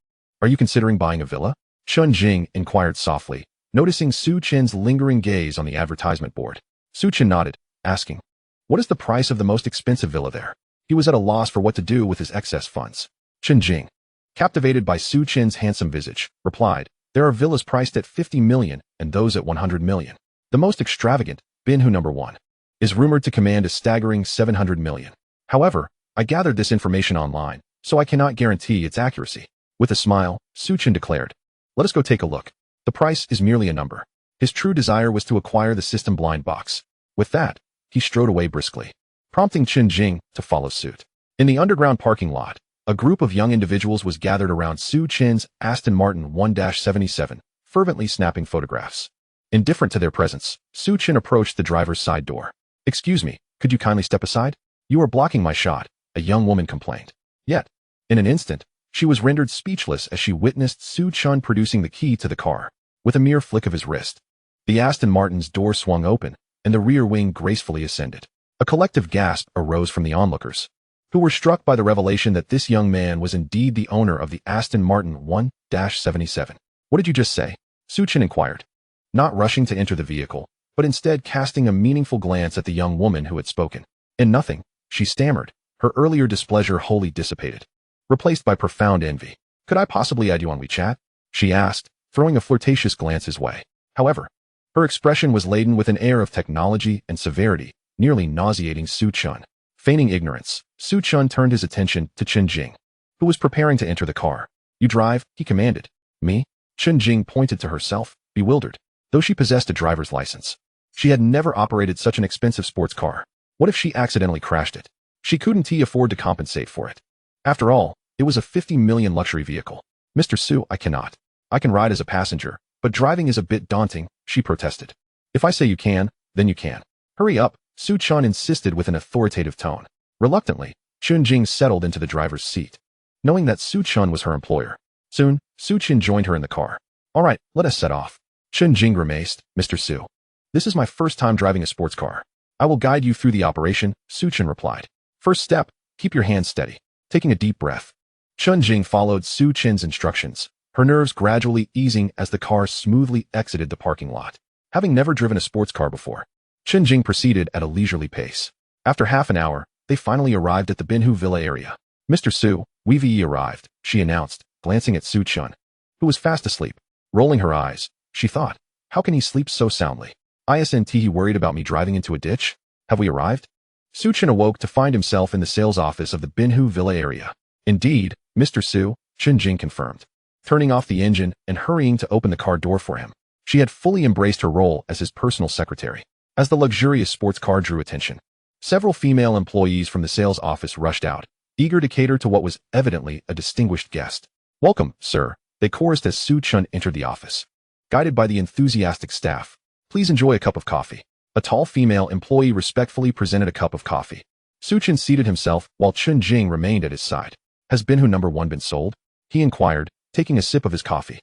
are you considering buying a villa? Chun Jing inquired softly, noticing Su Chen's lingering gaze on the advertisement board. Su Chen nodded, asking, "What is the price of the most expensive villa there?" He was at a loss for what to do with his excess funds. Chen Jing, captivated by Su Chen's handsome visage, replied, "There are villas priced at 50 million and those at 100 million. The most extravagant, Binhu No. 1, is rumored to command a staggering 700 million. However, I gathered this information online, so I cannot guarantee its accuracy." With a smile, Su Chen declared, "Let us go take a look. The price is merely a number." His true desire was to acquire the system blind box. With that, he strode away briskly, prompting Chen Jing to follow suit. In the underground parking lot, a group of young individuals was gathered around Su Chen's Aston Martin 1-77, fervently snapping photographs. Indifferent to their presence, Su Chen approached the driver's side door. "Excuse me, could you kindly step aside? You are blocking my shot," a young woman complained. Yet, in an instant, she was rendered speechless as she witnessed Su Chun producing the key to the car. With a mere flick of his wrist, the Aston Martin's door swung open, and the rear wing gracefully ascended. A collective gasp arose from the onlookers, who were struck by the revelation that this young man was indeed the owner of the Aston Martin 1-77. "What did you just say?" Su Chen inquired, not rushing to enter the vehicle, but instead casting a meaningful glance at the young woman who had spoken. "In nothing," she stammered, her earlier displeasure wholly dissipated, replaced by profound envy. "Could I possibly add you on WeChat?" she asked, throwing a flirtatious glance his way. However, her expression was laden with an air of technology and severity, nearly nauseating Su Chun. Feigning ignorance, Su Chun turned his attention to Chen Jing, who was preparing to enter the car. "You drive," he commanded. "Me?" Chen Jing pointed to herself, bewildered. Though she possessed a driver's license, she had never operated such an expensive sports car. What if she accidentally crashed it? She couldn't afford to compensate for it. After all, it was a 50 million luxury vehicle. "Mr. Su, I cannot. I can ride as a passenger, but driving is a bit daunting," she protested. "If I say you can, then you can. Hurry up," Su Chun insisted with an authoritative tone. Reluctantly, Chen Jing settled into the driver's seat, knowing that Su Chun was her employer. Soon, Su Chen joined her in the car. "All right, let us set off." Chen Jing grimaced, "Mr. Su, this is my first time driving a sports car. I will guide you through the operation," Su Chen replied. "First step, keep your hands steady." Taking a deep breath, Chen Jing followed Su Chen's instructions, her nerves gradually easing as the car smoothly exited the parking lot. Having never driven a sports car before, Chen Jing proceeded at a leisurely pace. After half an hour, they finally arrived at the Binhu Villa area. "Mr. Su, we've arrived," she announced, glancing at Su Chun, who was fast asleep. Rolling her eyes, she thought, "How can he sleep so soundly? Isn't he worried about me driving into a ditch? Have we arrived?" Su Chen awoke to find himself in the sales office of the Binhu Villa area. "Indeed, Mr. Su," Chen Jing confirmed, turning off the engine and hurrying to open the car door for him. She had fully embraced her role as his personal secretary. As the luxurious sports car drew attention, several female employees from the sales office rushed out, eager to cater to what was evidently a distinguished guest. "Welcome, sir," they chorused as Su Chun entered the office. Guided by the enthusiastic staff, "Please enjoy a cup of coffee." A tall female employee respectfully presented a cup of coffee. Su Chen seated himself while Chen Jing remained at his side. "Has Binhu No. 1 been sold?" he inquired, taking a sip of his coffee.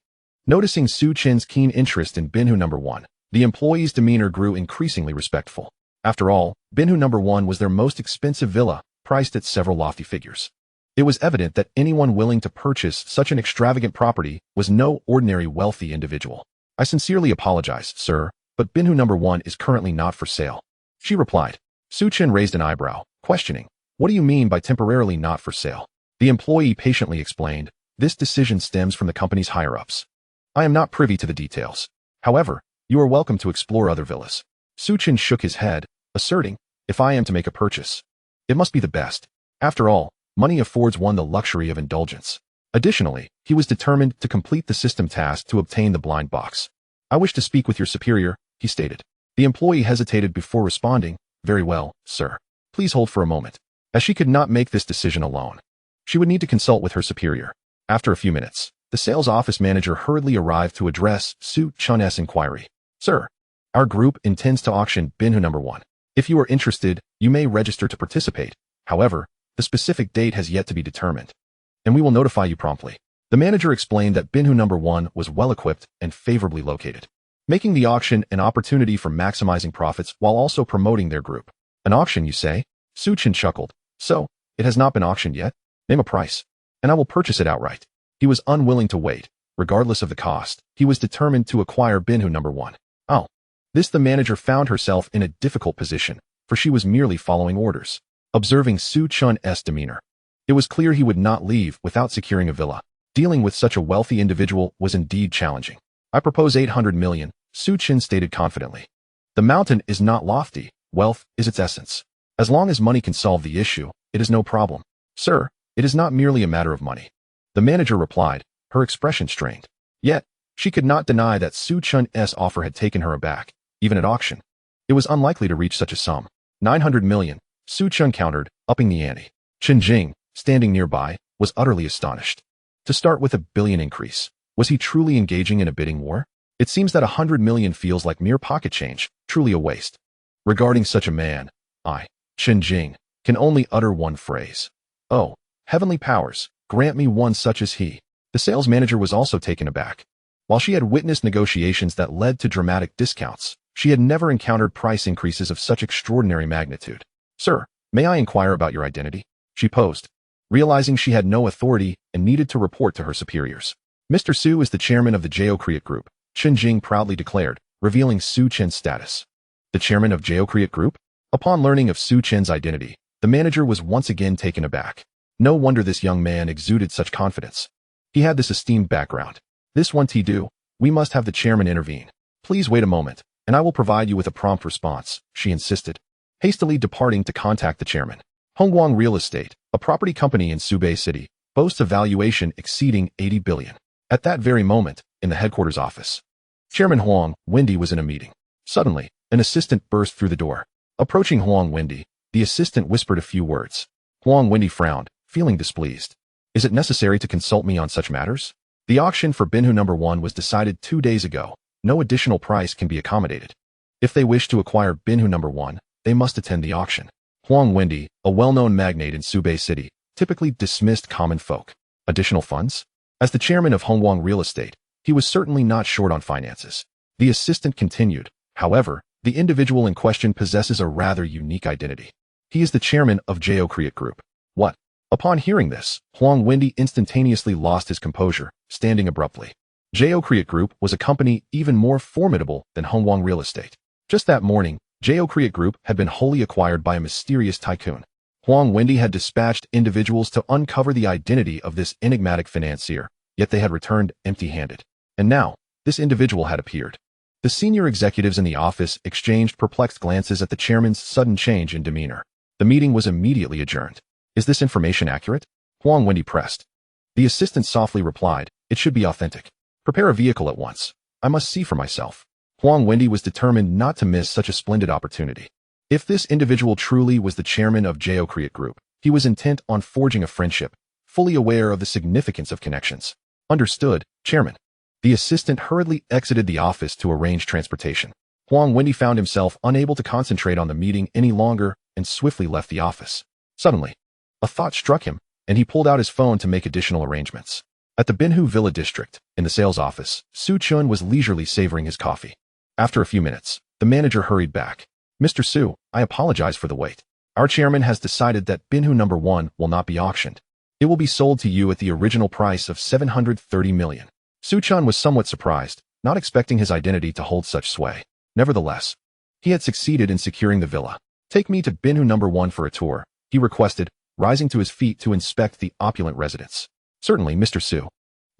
Noticing Su Chen's keen interest in Binhu No. 1, the employee's demeanor grew increasingly respectful. After all, Binhu No. 1 was their most expensive villa, priced at several lofty figures. It was evident that anyone willing to purchase such an extravagant property was no ordinary wealthy individual. "I sincerely apologize, sir, but Binhu No. 1 is currently not for sale," she replied. Su Chen raised an eyebrow, questioning, "What do you mean by temporarily not for sale?" The employee patiently explained, "This decision stems from the company's higher-ups. I am not privy to the details. However, you are welcome to explore other villas." Su Chen shook his head, asserting, "If I am to make a purchase, it must be the best. After all, money affords one the luxury of indulgence." Additionally, he was determined to complete the system task to obtain the blind box. "I wish to speak with your superior," he stated. The employee hesitated before responding, "Very well, sir. Please hold for a moment." As she could not make this decision alone, she would need to consult with her superior. After a few minutes, the sales office manager hurriedly arrived to address Su Chun's inquiry. "Sir, our group intends to auction Binhu No. 1. If you are interested, you may register to participate. However, the specific date has yet to be determined, and we will notify you promptly." The manager explained that Binhu No. 1 was well-equipped and favorably located, making the auction an opportunity for maximizing profits while also promoting their group. An auction, you say? Chen chuckled. So, it has not been auctioned yet? Name a price, and I will purchase it outright. He was unwilling to wait. Regardless of the cost, he was determined to acquire Binhu number 1. Oh. The manager found herself in a difficult position, for she was merely following orders. Observing Chun's demeanor, it was clear he would not leave without securing a villa. Dealing with such a wealthy individual was indeed challenging. I propose 800 million, Chen stated confidently. The mountain is not lofty, wealth is its essence. As long as money can solve the issue, it is no problem. Sir, it is not merely a matter of money. The manager replied, her expression strained. Yet, she could not deny that Chun's offer had taken her aback, even at auction. It was unlikely to reach such a sum. 900 million, Chen countered, upping the ante. Chen Jing, standing nearby, was utterly astonished. To start with a billion increase, was he truly engaging in a bidding war? It seems that 100 million feels like mere pocket change, truly a waste. Regarding such a man, I, Chen Jing, can only utter one phrase. Oh, heavenly powers, grant me one such as he. The sales manager was also taken aback. While she had witnessed negotiations that led to dramatic discounts, she had never encountered price increases of such extraordinary magnitude. Sir, may I inquire about your identity? She posed, realizing she had no authority and needed to report to her superiors. Mr. Su is the chairman of the Geocreate Group, Chen Jing proudly declared, revealing Chen's status. The chairman of Geocreate Group? Upon learning of Chen's identity, the manager was once again taken aback. No wonder this young man exuded such confidence. He had this esteemed background. This won't do, we must have the chairman intervene. Please wait a moment, and I will provide you with a prompt response, she insisted, hastily departing to contact the chairman. Hongguang Real Estate, a property company in Subei City, boasts a valuation exceeding 80 billion. At that very moment, in the headquarters office, Chairman Huang Wendy was in a meeting. Suddenly, an assistant burst through the door. Approaching Huang Wendy, the assistant whispered a few words. Huang Wendy frowned, feeling displeased. Is it necessary to consult me on such matters? The auction for Binhu number 1 was decided 2 days ago. No additional price can be accommodated. If they wish to acquire Binhu number 1, they must attend the auction. Huang Wendy, a well-known magnate in Subei City, typically dismissed common folk. Additional funds? As the chairman of Hongguang Real Estate, he was certainly not short on finances. The assistant continued. However, the individual in question possesses a rather unique identity. He is the chairman of Geocreate Group. What? Upon hearing this, Huang Wendy instantaneously lost his composure, standing abruptly. Geocreate Group was a company even more formidable than Hongguang Real Estate. Just that morning, Geocreate Group had been wholly acquired by a mysterious tycoon. Huang Wendy had dispatched individuals to uncover the identity of this enigmatic financier, yet they had returned empty-handed. And now, this individual had appeared. The senior executives in the office exchanged perplexed glances at the chairman's sudden change in demeanor. The meeting was immediately adjourned. Is this information accurate? Huang Wendy pressed. The assistant softly replied, it should be authentic. Prepare a vehicle at once. I must see for myself. Huang Wendy was determined not to miss such a splendid opportunity. If this individual truly was the chairman of Geocreate Group, he was intent on forging a friendship, fully aware of the significance of connections. Understood, Chairman. The assistant hurriedly exited the office to arrange transportation. Huang Wendy found himself unable to concentrate on the meeting any longer and swiftly left the office. Suddenly, a thought struck him, and he pulled out his phone to make additional arrangements. At the Binhu Villa district, in the sales office, Chen was leisurely savoring his coffee. After a few minutes, the manager hurried back. Mr. Su, I apologize for the wait. Our chairman has decided that Binhu number 1 will not be auctioned. It will be sold to you at the original price of 730 million. Chen was somewhat surprised, not expecting his identity to hold such sway. Nevertheless, he had succeeded in securing the villa. Take me to Binhu number 1 for a tour, he requested, rising to his feet to inspect the opulent residence. Certainly, Mr. Su.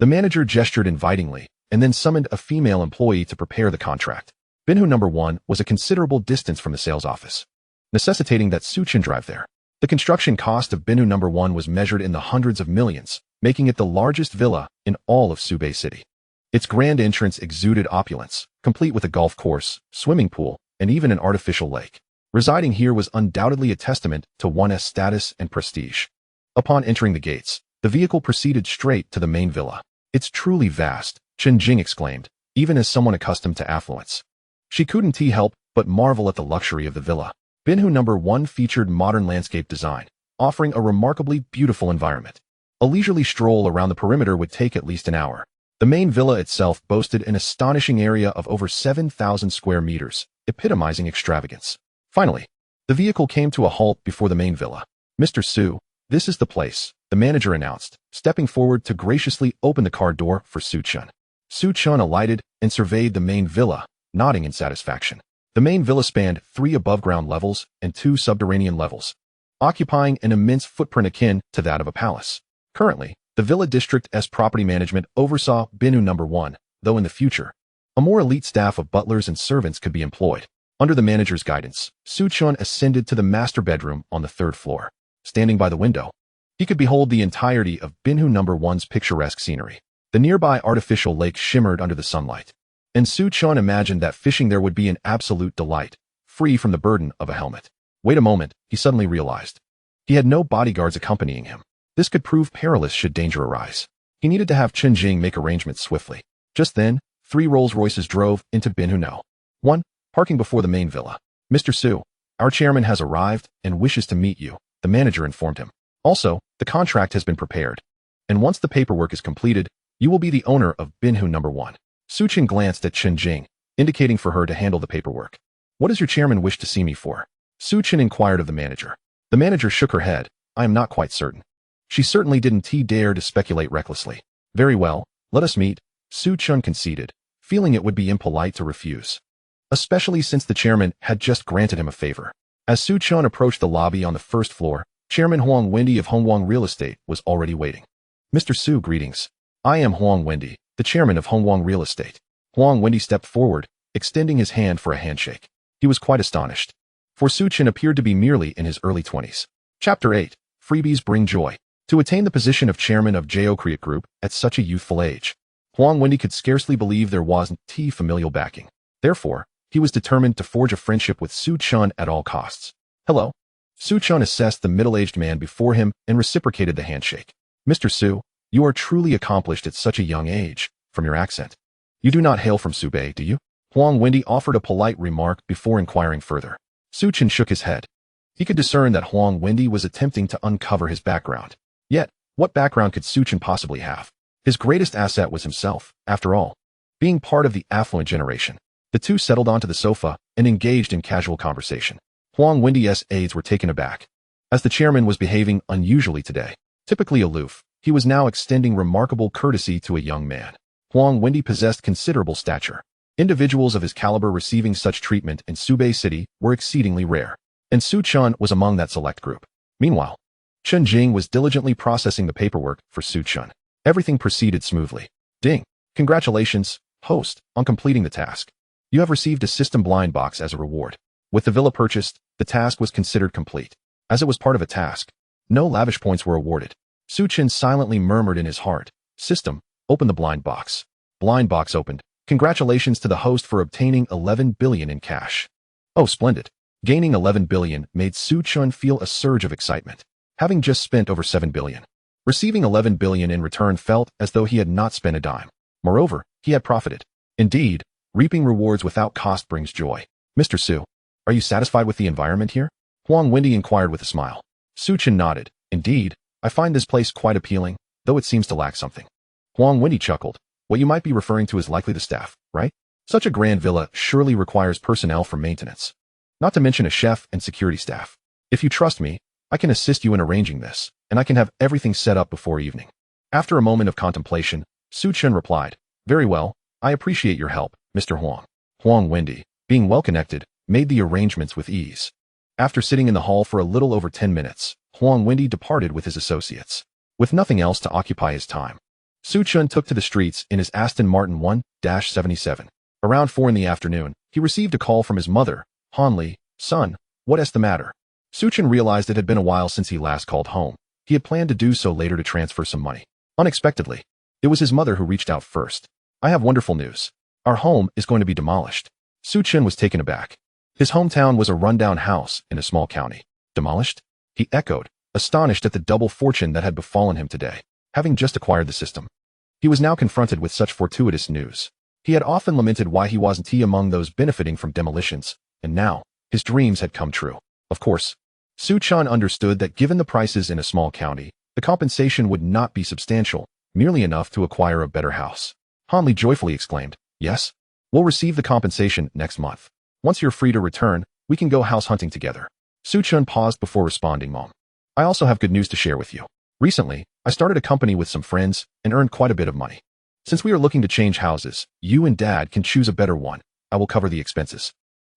The manager gestured invitingly, and then summoned a female employee to prepare the contract. Binhu number 1 was a considerable distance from the sales office, necessitating that Chen drive there. The construction cost of Binhu number 1 was measured in the hundreds of millions, making it the largest villa in all of Subei City. Its grand entrance exuded opulence, complete with a golf course, swimming pool, and even an artificial lake. Residing here was undoubtedly a testament to one's status and prestige. Upon entering the gates, the vehicle proceeded straight to the main villa. It's truly vast, Chen Jing exclaimed, even as someone accustomed to affluence. She couldn't help but marvel at the luxury of the villa. Binhu number 1 featured modern landscape design, offering a remarkably beautiful environment. A leisurely stroll around the perimeter would take at least an hour. The main villa itself boasted an astonishing area of over 7,000 square meters, epitomizing extravagance. Finally, the vehicle came to a halt before the main villa. "Mr. Su, this is the place," the manager announced, stepping forward to graciously open the car door for Su Chen. Su Chen alighted and surveyed the main villa, nodding in satisfaction. The main villa spanned 3 above-ground levels and 2 subterranean levels, occupying an immense footprint akin to that of a palace. Currently, the Villa District's property management oversaw Binu No. 1, though in the future, a more elite staff of butlers and servants could be employed. Under the manager's guidance, Su Chen ascended to the master bedroom on the 3rd floor. Standing by the window, he could behold the entirety of Binu No. 1's picturesque scenery. The nearby artificial lake shimmered under the sunlight, and Su Chen imagined that fishing there would be an absolute delight, free from the burden of a helmet. Wait a moment, he suddenly realized. He had no bodyguards accompanying him. This could prove perilous should danger arise. He needed to have Chen Jing make arrangements swiftly. Just then, 3 Rolls-Royces drove into Binu No. 1, parking before the main villa. "Mr. Su, our chairman has arrived and wishes to meet you," the manager informed him. "Also, the contract has been prepared, and once the paperwork is completed, you will be the owner of Binu No. 1. Su Chen glanced at Chen Jing, indicating for her to handle the paperwork. "What does your chairman wish to see me for?" Su Chen inquired of the manager. The manager shook her head. "I am not quite certain." She certainly didn't dare to speculate recklessly. "Very well, let us meet," Su Chen conceded, feeling it would be impolite to refuse, especially since the chairman had just granted him a favor. As Su Chen approached the lobby on the 1st floor, Chairman Huang Wendy of Hongguang Real Estate was already waiting. "Mr. Su, greetings. I am Huang Wendy, the chairman of Hongguang Real Estate." Huang Wendy stepped forward, extending his hand for a handshake. He was quite astonished, for Su Chen appeared to be merely in his early 20s. Chapter 8. Freebies Bring Joy. To attain the position of chairman of Jo Create Group at such a youthful age, Huang Wendy could scarcely believe there wasn't familial backing. Therefore, he was determined to forge a friendship with Su Chen at all costs. "Hello." Su Chen assessed the middle-aged man before him and reciprocated the handshake. "Mr. Su, you are truly accomplished at such a young age, from your accent. You do not hail from Subei, do you?" Huang Wendy offered a polite remark before inquiring further. Su Chen shook his head. He could discern that Huang Wendy was attempting to uncover his background. Yet, what background could Su Chen possibly have? His greatest asset was himself, after all. Being part of the affluent generation, the two settled onto the sofa and engaged in casual conversation. Huang Wendy's aides were taken aback. As the chairman was behaving unusually today, typically aloof, he was now extending remarkable courtesy to a young man. Huang Wendy possessed considerable stature. Individuals of his caliber receiving such treatment in Subei City were exceedingly rare, and Su Chen was among that select group. Meanwhile, Chen Jing was diligently processing the paperwork for Su Chen. Everything proceeded smoothly. "Ding! Congratulations, host, on completing the task. You have received a system blind box as a reward." With the villa purchased, the task was considered complete. As it was part of a task, no lavish points were awarded. Su Chen silently murmured in his heart, "System, open the blind box." Blind box opened. Congratulations to the host for obtaining 11 billion in cash. Oh, splendid. Gaining 11 billion made Su Chen feel a surge of excitement. Having just spent over 7 billion. Receiving 11 billion in return felt as though he had not spent a dime. Moreover, he had profited. Indeed, reaping rewards without cost brings joy. "Mr. Su, are you satisfied with the environment here?" Huang Wendy inquired with a smile. Su Chen nodded. "Indeed, I find this place quite appealing, though it seems to lack something." Huang Wendy chuckled. "What you might be referring to is likely the staff, right? Such a grand villa surely requires personnel for maintenance. Not to mention a chef and security staff. If you trust me, I can assist you in arranging this, and I can have everything set up before evening." After a moment of contemplation, Su Chen replied, "Very well, I appreciate your help, Mr. Huang." Huang Wendy, being well connected, made the arrangements with ease. After sitting in the hall for a little over 10 minutes, Huang Wendy departed with his associates. With nothing else to occupy his time, Su Chen took to the streets in his Aston Martin 1-77. Around 4 in the afternoon, he received a call from his mother. "Han Li, son, what's the matter?" Su Chen realized it had been a while since he last called home. He had planned to do so later to transfer some money. Unexpectedly, it was his mother who reached out first. "I have wonderful news. Our home is going to be demolished." Su Chen was taken aback. His hometown was a rundown house in a small county. "Demolished?" he echoed, astonished at the double fortune that had befallen him today. Having just acquired the system, he was now confronted with such fortuitous news. He had often lamented why he wasn't among those benefiting from demolitions, and now, his dreams had come true. Of course, Su Chen understood that given the prices in a small county, the compensation would not be substantial, merely enough to acquire a better house. Han joyfully exclaimed. Yes? We'll receive the compensation next month. Once you're free to return, we can go house hunting together. Chen paused before responding, Mom. I also have good news to share with you. Recently, I started a company with some friends and earned quite a bit of money. Since we are looking to change houses, you and Dad can choose a better one. I will cover the expenses.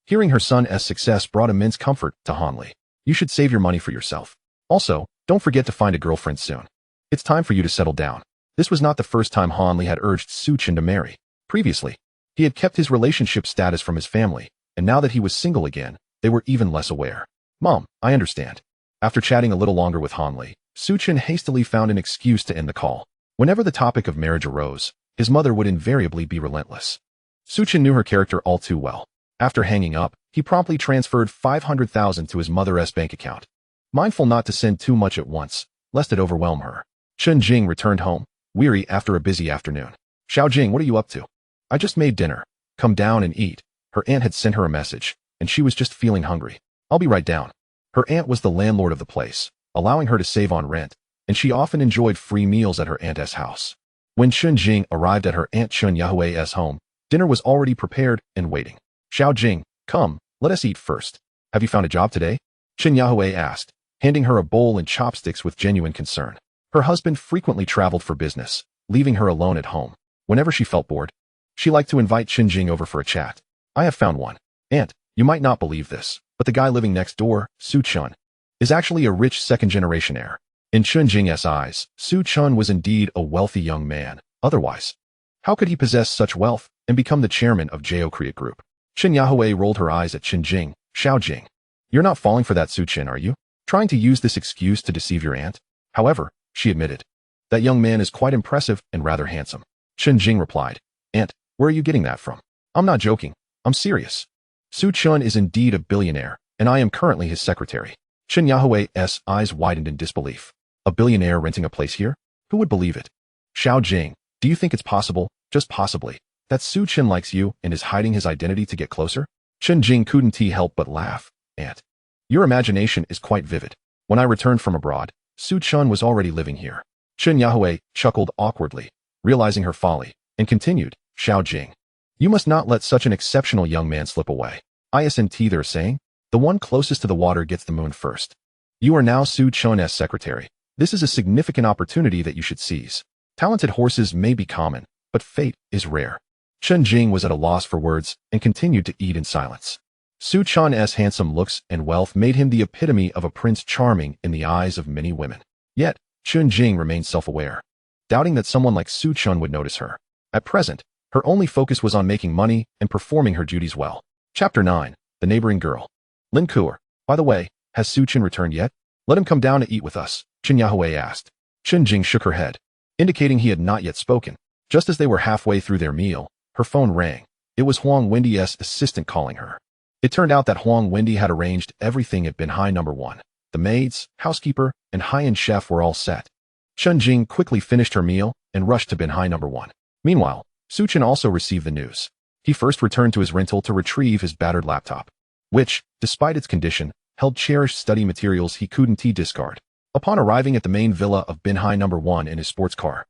Hearing her son's success brought immense comfort to Han. You should save your money for yourself. Also, don't forget to find a girlfriend soon. It's time for you to settle down. This was not the first time Han had urged Chen to marry. Previously, he had kept his relationship status from his family, and now that he was single again, they were even less aware. Mom, I understand. After chatting a little longer with Han, Chen hastily found an excuse to end the call. Whenever the topic of marriage arose, his mother would invariably be relentless. Chen knew her character all too well. After hanging up, he promptly transferred 500,000 to his mother's bank account. Mindful not to send too much at once, lest it overwhelm her, Chen Jing returned home, weary after a busy afternoon. Xiao Jing, what are you up to? I just made dinner. Come down and eat. Her aunt had sent her a message, and she was just feeling hungry. I'll be right down. Her aunt was the landlord of the place, allowing her to save on rent, and she often enjoyed free meals at her aunt's house. When Chen Jing arrived at her aunt Chen Yahui's home, dinner was already prepared and waiting. Xiao Jing, come, let us eat first. Have you found a job today? Chen Yahui asked, handing her a bowl and chopsticks with genuine concern. Her husband frequently traveled for business, leaving her alone at home. Whenever she felt bored, she liked to invite Chen Jing over for a chat. I have found one. Aunt, you might not believe this, but the guy living next door, Chen, is actually a rich second-generation heir. In Chen Jing's eyes, Chen was indeed a wealthy young man. Otherwise, how could he possess such wealth and become the chairman of Jo Create Group? Chen Yahui rolled her eyes at Chen Jing. Xiao Jing, you're not falling for that Chen, are you? Trying to use this excuse to deceive your aunt? However, she admitted, that young man is quite impressive and rather handsome. Chen Jing replied, Aunt, where are you getting that from? I'm not joking. I'm serious. Chen is indeed a billionaire, and I am currently his secretary. Chen Yahui's eyes widened in disbelief. A billionaire renting a place here? Who would believe it? Xiao Jing, do you think it's possible, just possibly, that Chen likes you and is hiding his identity to get closer? Chen Jing couldn't help but laugh. Aunt, your imagination is quite vivid. When I returned from abroad, Chen was already living here. Chen Yahui chuckled awkwardly, realizing her folly, and continued, Xiao Jing, you must not let such an exceptional young man slip away. Isn't they're saying, the one closest to the water gets the moon first. You are now Chen's secretary. This is a significant opportunity that you should seize. Talented horses may be common, but fate is rare. Chen Jing was at a loss for words and continued to eat in silence. Chen's handsome looks and wealth made him the epitome of a prince charming in the eyes of many women. Yet, Chen Jing remained self-aware, doubting that someone like Chen would notice her. At present, her only focus was on making money and performing her duties well. Chapter 9, The Neighboring Girl. Lin Kuer, by the way, has Chen returned yet? Let him come down to eat with us, Chen Yahui asked. Chen Jing shook her head, indicating he had not yet spoken. Just as they were halfway through their meal, her phone rang. It was Huang Wendy's assistant calling her. It turned out that Huang Wendy had arranged everything at Binhai No. 1. The maids, housekeeper, and high-end chef were all set. Chen Jing quickly finished her meal and rushed to Binhai No. 1. Meanwhile, Chen also received the news. He first returned to his rental to retrieve his battered laptop, which, despite its condition, held cherished study materials he couldn't discard. Upon arriving at the main villa of Binhai No. 1 in his sports car,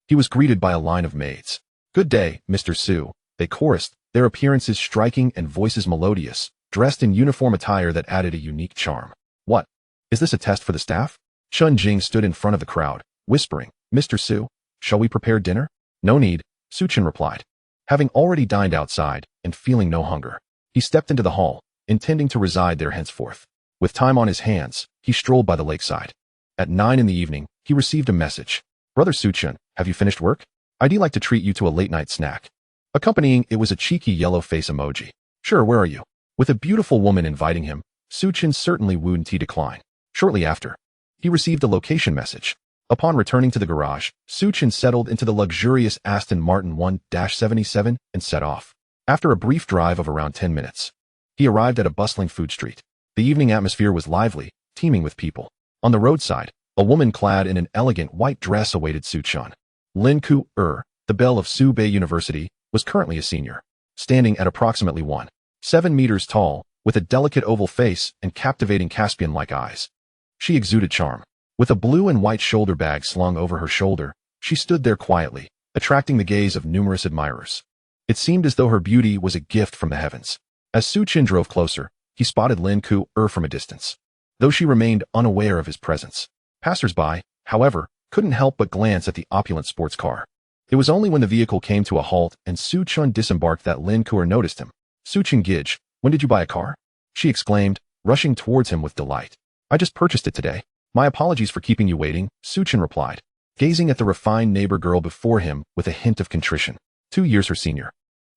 he was greeted by a line of maids. Good day, Mr. Su, they chorused, their appearances striking and voices melodious, dressed in uniform attire that added a unique charm. What? Is this a test for the staff? Chen Jing stood in front of the crowd, whispering, Mr. Su, shall we prepare dinner? No need, Chen replied. Having already dined outside and feeling no hunger, he stepped into the hall, intending to reside there henceforth. With time on his hands, he strolled by the lakeside. At 9 in the evening, he received a message. Brother Chen, have you finished work? I'd like to treat you to a late-night snack. Accompanying it was a cheeky yellow face emoji. Sure, where are you? With a beautiful woman inviting him, Chen certainly wouldn't decline. Shortly after, he received a location message. Upon returning to the garage, Chen settled into the luxurious Aston Martin 1-77 and set off. After a brief drive of around 10 minutes, he arrived at a bustling food street. The evening atmosphere was lively, teeming with people. On the roadside, a woman clad in an elegant white dress awaited Chen. Lin Kuer, the belle of Subei University, was currently a senior, standing at approximately 1.7 meters tall, with a delicate oval face and captivating Caspian-like eyes. She exuded charm. With a blue and white shoulder bag slung over her shoulder, she stood there quietly, attracting the gaze of numerous admirers. It seemed as though her beauty was a gift from the heavens. As Su Chen drove closer, he spotted Lin Kuo from a distance, though she remained unaware of his presence. Passers-by, however, couldn't help but glance at the opulent sports car. It was only when the vehicle came to a halt and Su Chen disembarked that Lin Kuo noticed him. "Su Chen Gij, when did you buy a car?" she exclaimed, rushing towards him with delight. "I just purchased it today. My apologies for keeping you waiting," Su Chen replied, gazing at the refined neighbor girl before him with a hint of contrition. 2 years her senior.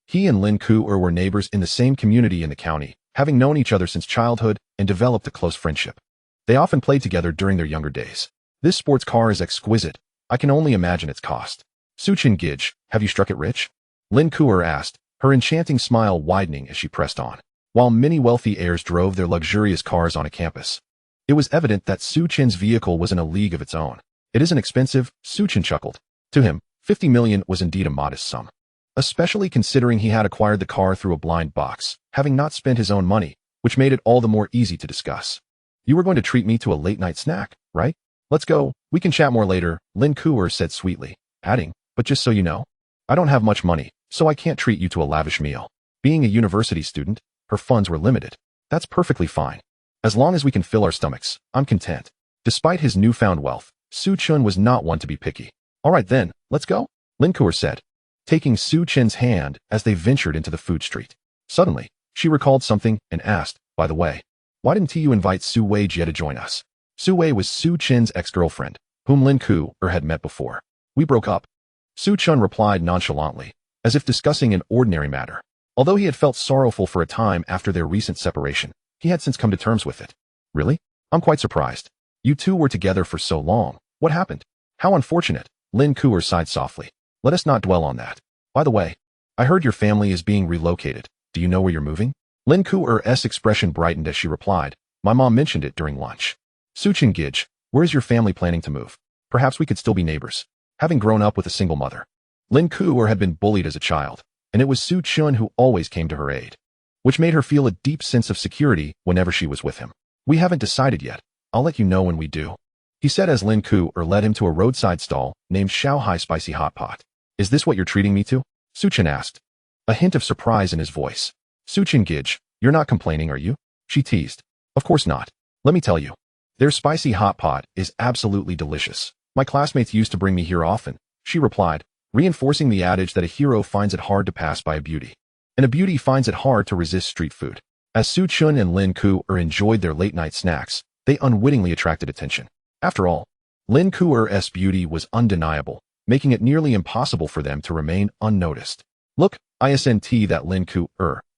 He and Lin Kuo were neighbors in the same community in the county, having known each other since childhood and developed a close friendship. They often played together during their younger days. "This sports car is exquisite. I can only imagine its cost." "Su Chen Gij, have you struck it rich?" Lin Kuo asked, her enchanting smile widening as she pressed on. While many wealthy heirs drove their luxurious cars on a campus, it was evident that Su Chen's vehicle was in a league of its own. "It isn't expensive," Su Chen chuckled. To him, 50 million was indeed a modest sum, especially considering he had acquired the car through a blind box, having not spent his own money, which made it all the more easy to discuss. "You were going to treat me to a late-night snack, right? Let's go. We can chat more later," Lin Kuo said sweetly, adding, "But just so you know, I don't have much money, so I can't treat you to a lavish meal." Being a university student, her funds were limited. "That's perfectly fine. As long as we can fill our stomachs, I'm content." Despite his newfound wealth, Su Chen was not one to be picky. "All right then, let's go," Lin Kuo said, taking Su Chen's hand as they ventured into the food street. Suddenly, she recalled something and asked, "By the way, why didn't you invite Su Weijie to join us?" Su Wei was Su Chen's ex-girlfriend, whom Lin Kuo had met before. "We broke up," Su Chen replied nonchalantly, as if discussing an ordinary matter. Although he had felt sorrowful for a time after their recent separation, he had since come to terms with it. "Really? I'm quite surprised. You two were together for so long. What happened?" "How unfortunate," Lin Kuo sighed softly. "Let us not dwell on that. By the way, I heard your family is being relocated. Do you know where you're moving?" Lin Kuo's expression brightened as she replied, "My mom mentioned it during lunch." "Su Chen Gij, where is your family planning to move? Perhaps we could still be neighbors." Having grown up with a single mother, Lin Kuo had been bullied as a child, and it was Su Chen who always came to her aid, which made her feel a deep sense of security whenever she was with him. "We haven't decided yet. I'll let you know when we do," he said as Lin Kuo led him to a roadside stall named Shanghai Spicy Hot Pot. "Is this what you're treating me to?" Su Chen asked, a hint of surprise in his voice. "Su Chen Gij, you're not complaining, are you?" she teased. "Of course not. Let me tell you. Their spicy hot pot is absolutely delicious. My classmates used to bring me here often," she replied, reinforcing the adage that a hero finds it hard to pass by a beauty, and a beauty finds it hard to resist street food. As Su Chen and Lin Kuo enjoyed their late-night snacks, they unwittingly attracted attention. After all, Lin Kuo's beauty was undeniable, making it nearly impossible for them to remain unnoticed. "Look, isn't that Lin Kuo,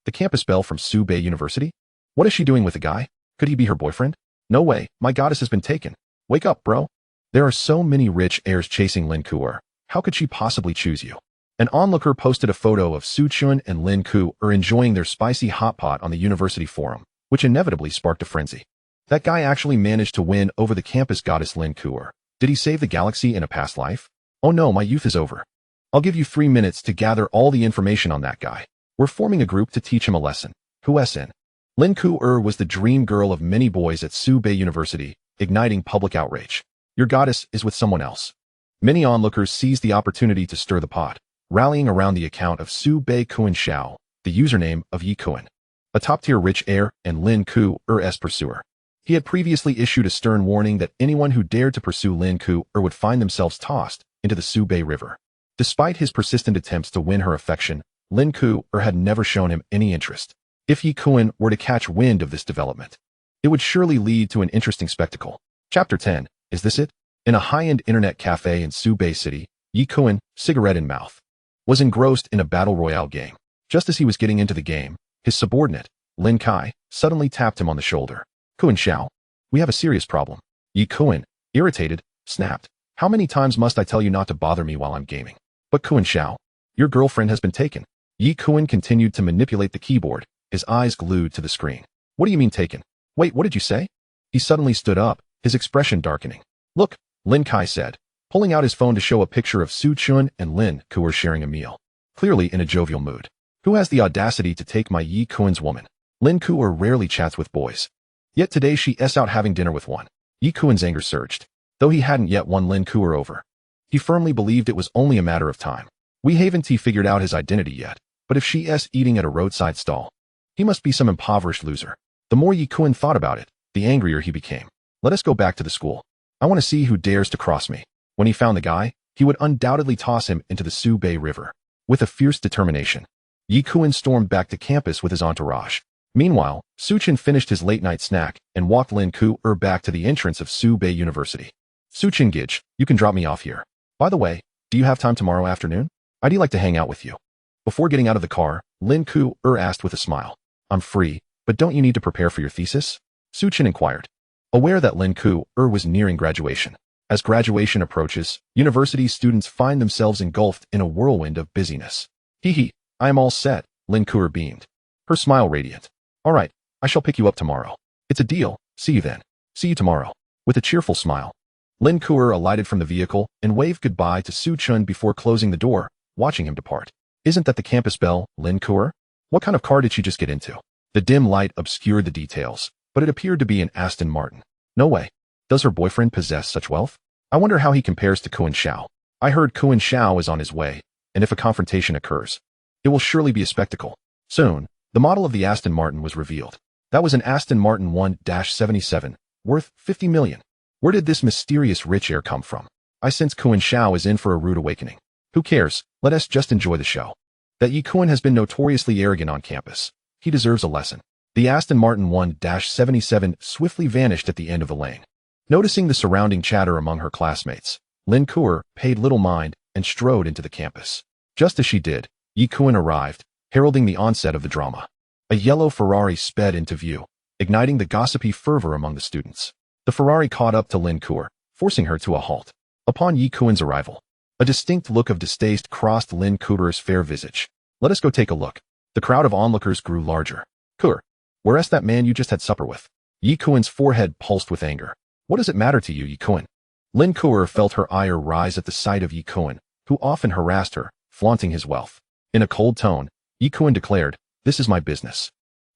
the campus belle from Su Bei University? What is she doing with a guy? Could he be her boyfriend? No way, my goddess has been taken. Wake up, bro. There are so many rich heirs chasing Lin Kuo. How could she possibly choose you?" An onlooker posted a photo of Su Chen and Lin Kuo enjoying their spicy hot pot on the university forum, which inevitably sparked a frenzy. That guy actually managed to win over the campus goddess Lin Kuo. Did he save the galaxy in a past life? "Oh no, my youth is over. I'll give you 3 minutes to gather all the information on that guy. We're forming a group to teach him a lesson." Who-SN? Lin Kuo was the dream girl of many boys at Su Bei University, igniting public outrage. "Your goddess is with someone else." Many onlookers seized the opportunity to stir the pot, rallying around the account of Su Bei Kuan Xiao, the username of Yi Kuan, a top-tier rich heir and Lin Kuo's pursuer. He had previously issued a stern warning that anyone who dared to pursue Lin Kuo would find themselves tossed into the Su Bei River. Despite his persistent attempts to win her affection, Lin Kuo had never shown him any interest. If Yi Kuan were to catch wind of this development, it would surely lead to an interesting spectacle. Chapter 10. Is this it? In a high-end internet cafe in Su Bei City, Yi Kuan, cigarette in mouth, was engrossed in a battle royale game. Just as he was getting into the game, his subordinate, Lin Kai, suddenly tapped him on the shoulder. "Kuan Xiao, we have a serious problem." Yi Kuan, irritated, snapped, "How many times must I tell you not to bother me while I'm gaming?" "But Kuan Xiao, your girlfriend has been taken." Yi Kuan continued to manipulate the keyboard, his eyes glued to the screen. "What do you mean taken? Wait, what did you say?" He suddenly stood up, his expression darkening. "Look," Lin Kai said, pulling out his phone to show a picture of Su Chen and Lin Kuo sharing a meal, clearly in a jovial mood. "Who has the audacity to take my Yi Kuan's woman?" Lin Kuo rarely chats with boys, yet today she's out having dinner with one. Yi Kuan's anger surged, though he hadn't yet won Lin Kuo over. He firmly believed it was only a matter of time. We haven't figured out his identity yet, but if she's eating at a roadside stall, he must be some impoverished loser. The more Tycoon thought about it, the angrier he became. Let us go back to the school. I want to see who dares to cross me. When he found the guy, he would undoubtedly toss him into the Su Bay River. With a fierce determination, Tycoon stormed back to campus with his entourage. Meanwhile, Chen finished his late-night snack and walked Lin Kuo back to the entrance of Su Bay University. Chen Gage, you can drop me off here. By the way, do you have time tomorrow afternoon? I'd like to hang out with you. Before getting out of the car, Lin Kuo asked with a smile. I'm free, but don't you need to prepare for your thesis? Chen inquired. Aware that Lin Kuo was nearing graduation. As graduation approaches, university students find themselves engulfed in a whirlwind of busyness. Hee, I am all set, Lin Kuo beamed. Her smile radiant. All right, I shall pick you up tomorrow. It's a deal, see you then. See you tomorrow. With a cheerful smile, Lin Kuo alighted from the vehicle and waved goodbye to Chen before closing the door, watching him depart. Isn't that the campus bell, Lin Kuo? What kind of car did she just get into? The dim light obscured the details, but it appeared to be an Aston Martin. No way. Does her boyfriend possess such wealth? I wonder how he compares to Kuan Xiao. I heard Kuan Xiao is on his way, and if a confrontation occurs, it will surely be a spectacle. Soon, the model of the Aston Martin was revealed. That was an Aston Martin 1-77, worth 50 million. Where did this mysterious rich heir come from? I sense Kuan Xiao is in for a rude awakening. Who cares? Let us just enjoy the show. That Tycoon has been notoriously arrogant on campus. He deserves a lesson. The Aston Martin 1-77 swiftly vanished at the end of the lane. Noticing the surrounding chatter among her classmates, Lin Kuo paid little mind and strode into the campus. Just as she did, Tycoon arrived, heralding the onset of the drama. A yellow Ferrari sped into view, igniting the gossipy fervor among the students. The Ferrari caught up to Lin Kuo, forcing her to a halt. Upon Tycoon's arrival, a distinct look of distaste crossed Lin Kuo's fair visage. Let us go take a look. The crowd of onlookers grew larger. Kuo, where's that man you just had supper with? Tycoon's forehead pulsed with anger. What does it matter to you, Tycoon? Lin Kuo felt her ire rise at the sight of Tycoon, who often harassed her, flaunting his wealth. In a cold tone, Tycoon declared, this is my business.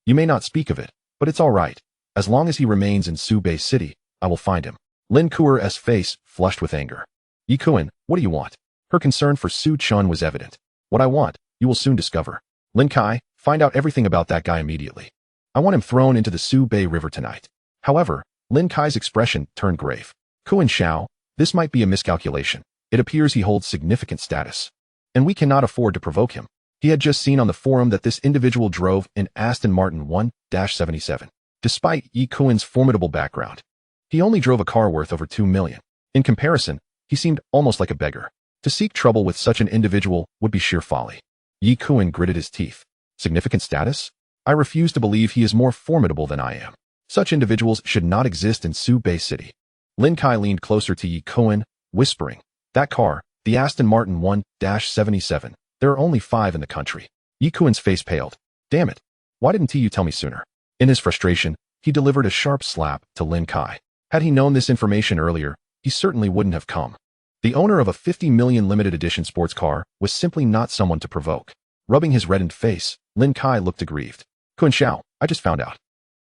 You may not speak of it, but it's all right. As long as he remains in Su Bay City, I will find him. Lin Kuo's face flushed with anger. Tycoon, what do you want? Her concern for Chen was evident. What I want, you will soon discover. Lin Kai, find out everything about that guy immediately. I want him thrown into the Su Bay River tonight. However, Lin Kai's expression turned grave. Kuan Xiao, this might be a miscalculation. It appears he holds significant status. And we cannot afford to provoke him. He had just seen on the forum that this individual drove an Aston Martin 1-77. Despite Tycoon's formidable background, he only drove a car worth over 2 million. In comparison, he seemed almost like a beggar. To seek trouble with such an individual would be sheer folly. Tycoon gritted his teeth. Significant status? I refuse to believe he is more formidable than I am. Such individuals should not exist in Su Bay City. Lin Kai leaned closer to Tycoon, whispering, that car, the Aston Martin 1-77, there are only 5 in the country. Tycoon's face paled. Damn it. Why didn't you tell me sooner? In his frustration, he delivered a sharp slap to Lin Kai. Had he known this information earlier, he certainly wouldn't have come. The owner of a 50 million limited edition sports car was simply not someone to provoke. Rubbing his reddened face, Lin Kai looked aggrieved. Kuan Xiao, I just found out.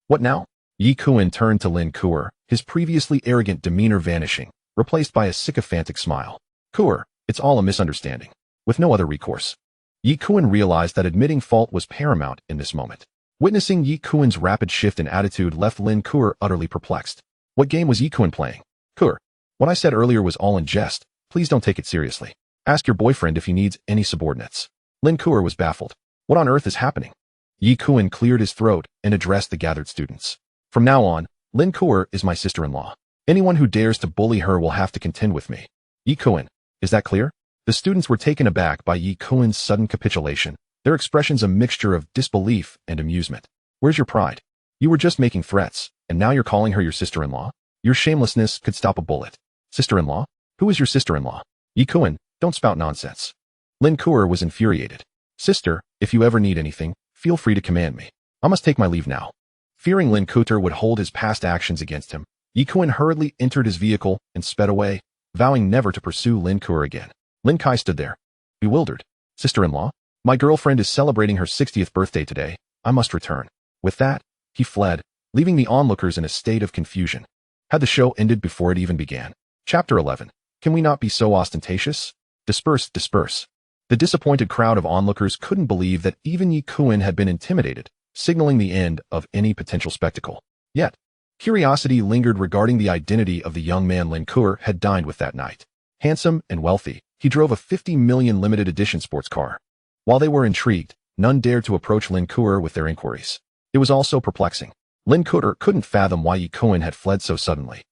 What now? Tycoon turned to Lin Kuo, his previously arrogant demeanor vanishing, replaced by a sycophantic smile. Kuo, it's all a misunderstanding. With no other recourse. Tycoon realized that admitting fault was paramount in this moment. Witnessing Tycoon's rapid shift in attitude left Lin Kuo utterly perplexed. What game was Tycoon playing? Kuo, what I said earlier was all in jest. Please don't take it seriously. Ask your boyfriend if he needs any subordinates. Lin Kuo was baffled. What on earth is happening? Tycoon cleared his throat and addressed the gathered students. From now on, Lin Kuo is my sister-in-law. Anyone who dares to bully her will have to contend with me. Tycoon, is that clear? The students were taken aback by Tycoon's sudden capitulation, their expressions a mixture of disbelief and amusement. Where's your pride? You were just making threats, and now you're calling her your sister-in-law? Your shamelessness could stop a bullet. Sister-in-law? Who is your sister-in-law? Tycoon, don't spout nonsense. Lin Kuo was infuriated. Sister, if you ever need anything, feel free to command me. I must take my leave now. Fearing Lin Kuo would hold his past actions against him, Tycoon hurriedly entered his vehicle and sped away, vowing never to pursue Lin Kuo again. Lin Kai stood there, bewildered. Sister-in-law? My girlfriend is celebrating her 60th birthday today. I must return. With that, he fled, leaving the onlookers in a state of confusion. Had the show ended before it even began? Chapter 11. Can we not be so ostentatious? Disperse, disperse. The disappointed crowd of onlookers couldn't believe that even Yi Kuan had been intimidated, signaling the end of any potential spectacle. Yet, curiosity lingered regarding the identity of the young man Lin Kuo had dined with that night. Handsome and wealthy, he drove a 50 million limited edition sports car. While they were intrigued, none dared to approach Lin Kuo with their inquiries. It was also perplexing. Lin Kuo couldn't fathom why Yi Kuan had fled so suddenly,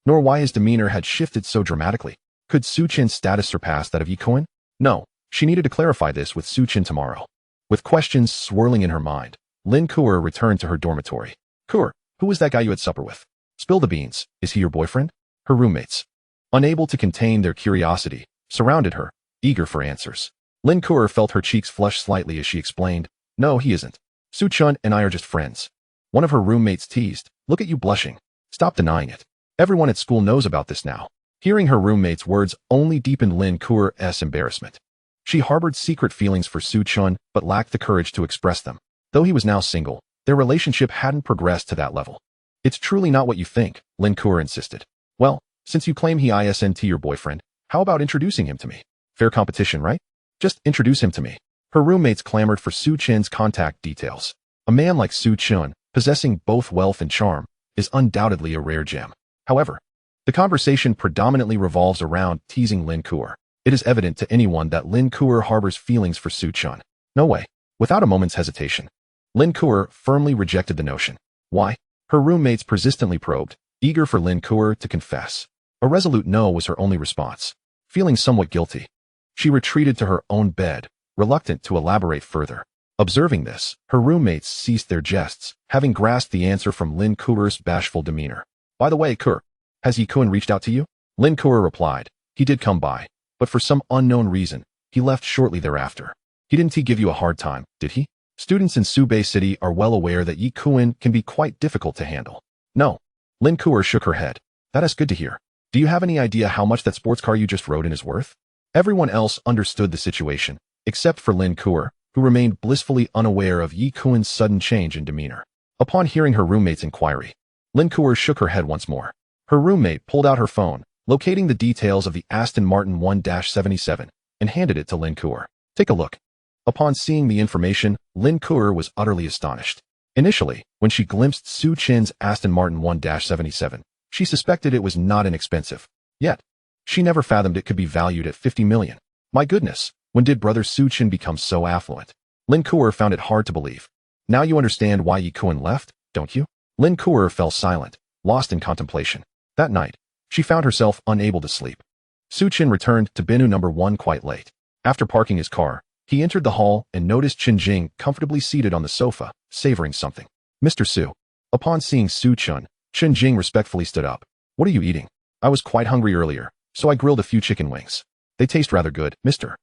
nor why his demeanor had shifted so dramatically. Could Su Chen's status surpass that of Yi Kuan? No, she needed to clarify this with Su Chen tomorrow. With questions swirling in her mind, Lin Kuo returned to her dormitory. Kuo, who was that guy you had supper with? Spill the beans. Is he your boyfriend? Her roommates, unable to contain their curiosity, surrounded her, eager for answers. Lin Kuo felt her cheeks flush slightly as she explained, No, he isn't. Su Chen and I are just friends. One of her roommates teased, Look at you blushing. Stop denying it. Everyone at school knows about this now. Hearing her roommate's words only deepened Lin Kuo's embarrassment. She harbored secret feelings for Su Chen but lacked the courage to express them. Though he was now single, their relationship hadn't progressed to that level. It's truly not what you think, Lin Kuo insisted. Well, since you claim he isn't your boyfriend, how about introducing him to me? Fair competition, right? Just introduce him to me. Her roommates clamored for Su Chen's contact details. A man like Su Chen, possessing both wealth and charm, is undoubtedly a rare gem. However, the conversation predominantly revolves around teasing Lin Kuo. It is evident to anyone that Lin Kuo harbors feelings for Su Chen. No way. Without a moment's hesitation, Lin Kuo firmly rejected the notion. Why? Her roommates persistently probed, eager for Lin Kuo to confess. A resolute no was her only response. Feeling somewhat guilty, she retreated to her own bed, reluctant to elaborate further. Observing this, her roommates ceased their jests, having grasped the answer from Lin Kuo's bashful demeanor. By the way, Kuo, has Yi Kuan reached out to you? Lin Kuo replied, He did come by, but for some unknown reason, he left shortly thereafter. Didn't he give you a hard time, did he? Students in Subei City are well aware that Yi Kuan can be quite difficult to handle. No. Lin Kuo shook her head. That is good to hear. Do you have any idea how much that sports car you just rode in is worth? Everyone else understood the situation, except for Lin Kuo, who remained blissfully unaware of Yi Kuan's sudden change in demeanor. Upon hearing her roommate's inquiry, Lin Kuo shook her head once more. Her roommate pulled out her phone, locating the details of the Aston Martin 1-77, and handed it to Lin Kuo. Take a look. Upon seeing the information, Lin Kuo was utterly astonished. Initially, when she glimpsed Su Chen's Aston Martin 1-77, she suspected it was not inexpensive. Yet, she never fathomed it could be valued at 50 million. My goodness, when did brother Su Chen become so affluent? Lin Kuo found it hard to believe. Now you understand why Yi Kuan left, don't you? Lin Kuo fell silent, lost in contemplation. That night, she found herself unable to sleep. Su Chen returned to Binu number 1 quite late. After parking his car, he entered the hall and noticed Chen Jing comfortably seated on the sofa, savoring something. Mr. Su. Upon seeing Su Chen, Chen Jing respectfully stood up. What are you eating? I was quite hungry earlier, so I grilled a few chicken wings. They taste rather good, Mr.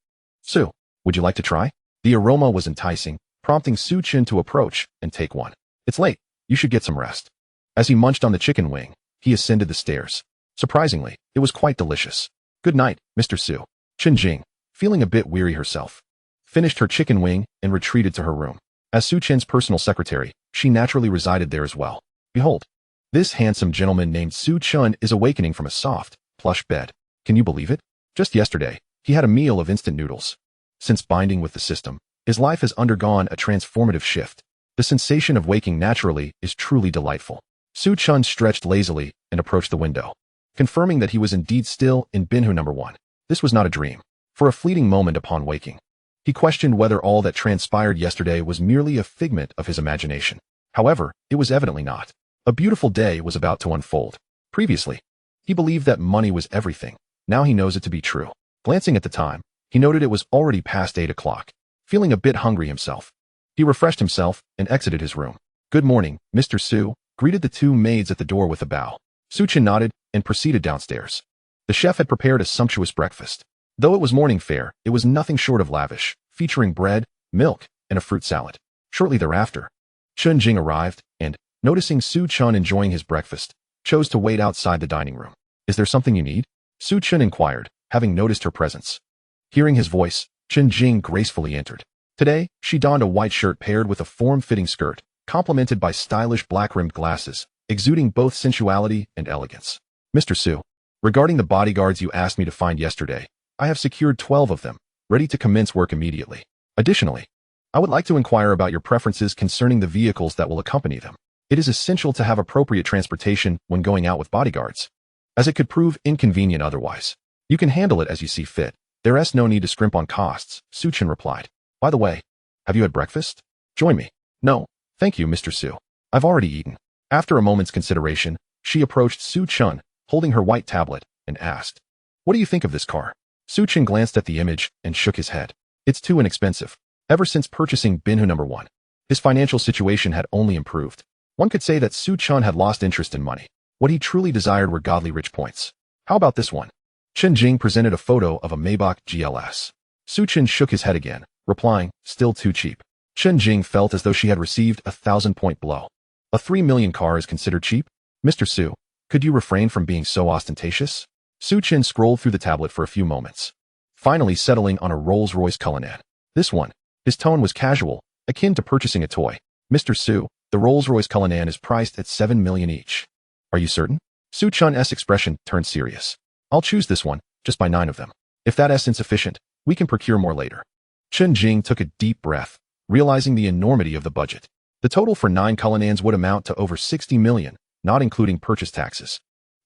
Su. Would you like to try? The aroma was enticing, prompting Su Chen to approach and take one. It's late. You should get some rest. As he munched on the chicken wing, he ascended the stairs. Surprisingly, it was quite delicious. Good night, Mr. Su. Chen Jing, feeling a bit weary herself, finished her chicken wing and retreated to her room. As Su Chen's personal secretary, she naturally resided there as well. Behold, this handsome gentleman named Su Chen is awakening from a soft, plush bed. Can you believe it? Just yesterday, he had a meal of instant noodles. Since binding with the system, his life has undergone a transformative shift. The sensation of waking naturally is truly delightful. Su Chen stretched lazily and approached the window, confirming that he was indeed still in Binhu number 1. This was not a dream. For a fleeting moment upon waking, he questioned whether all that transpired yesterday was merely a figment of his imagination. However, it was evidently not. A beautiful day was about to unfold. Previously, he believed that money was everything. Now he knows it to be true. Glancing at the time, he noted it was already past 8 o'clock. Feeling a bit hungry himself, he refreshed himself and exited his room. Good morning, Mr. Su, greeted the two maids at the door with a bow. Su Chen nodded and proceeded downstairs. The chef had prepared a sumptuous breakfast. Though it was morning fare, it was nothing short of lavish, featuring bread, milk, and a fruit salad. Shortly thereafter, Chen Jing arrived and, noticing Su Chen enjoying his breakfast, chose to wait outside the dining room. Is there something you need? Su Chen inquired, having noticed her presence. Hearing his voice, Chen Jing gracefully entered. Today, she donned a white shirt paired with a form-fitting skirt, complemented by stylish black-rimmed glasses, exuding both sensuality and elegance. Mr. Su. Regarding the bodyguards you asked me to find yesterday, I have secured 12 of them, ready to commence work immediately. Additionally, I would like to inquire about your preferences concerning the vehicles that will accompany them. It is essential to have appropriate transportation when going out with bodyguards, as it could prove inconvenient otherwise. You can handle it as you see fit. There's no need to scrimp on costs, Chen replied. By the way, have you had breakfast? Join me. No, thank you, Mr. Su. I've already eaten. After a moment's consideration, she approached Chen, holding her white tablet, and asked, "What do you think of this car?" Chen glanced at the image and shook his head. It's too inexpensive. Ever since purchasing Binhu No. 1, his financial situation had only improved. One could say that Chen had lost interest in money. What he truly desired were godly rich points. How about this one? Chen Jing presented a photo of a Maybach GLS. Chen shook his head again, replying, still too cheap. Chen Jing felt as though she had received a 1,000-point blow. A 3 million car is considered cheap? Mr. Su, could you refrain from being so ostentatious? Chen scrolled through the tablet for a few moments, finally settling on a Rolls-Royce Cullinan. This one. His tone was casual, akin to purchasing a toy. Mr. Su, the Rolls-Royce Cullinan is priced at 7 million each. Are you certain? Chen's expression turned serious. I'll choose this one, just by 9 of them. If that's insufficient, we can procure more later. Chen Jing took a deep breath, realizing the enormity of the budget. The total for 9 Cullinans would amount to over 60 million, not including purchase taxes.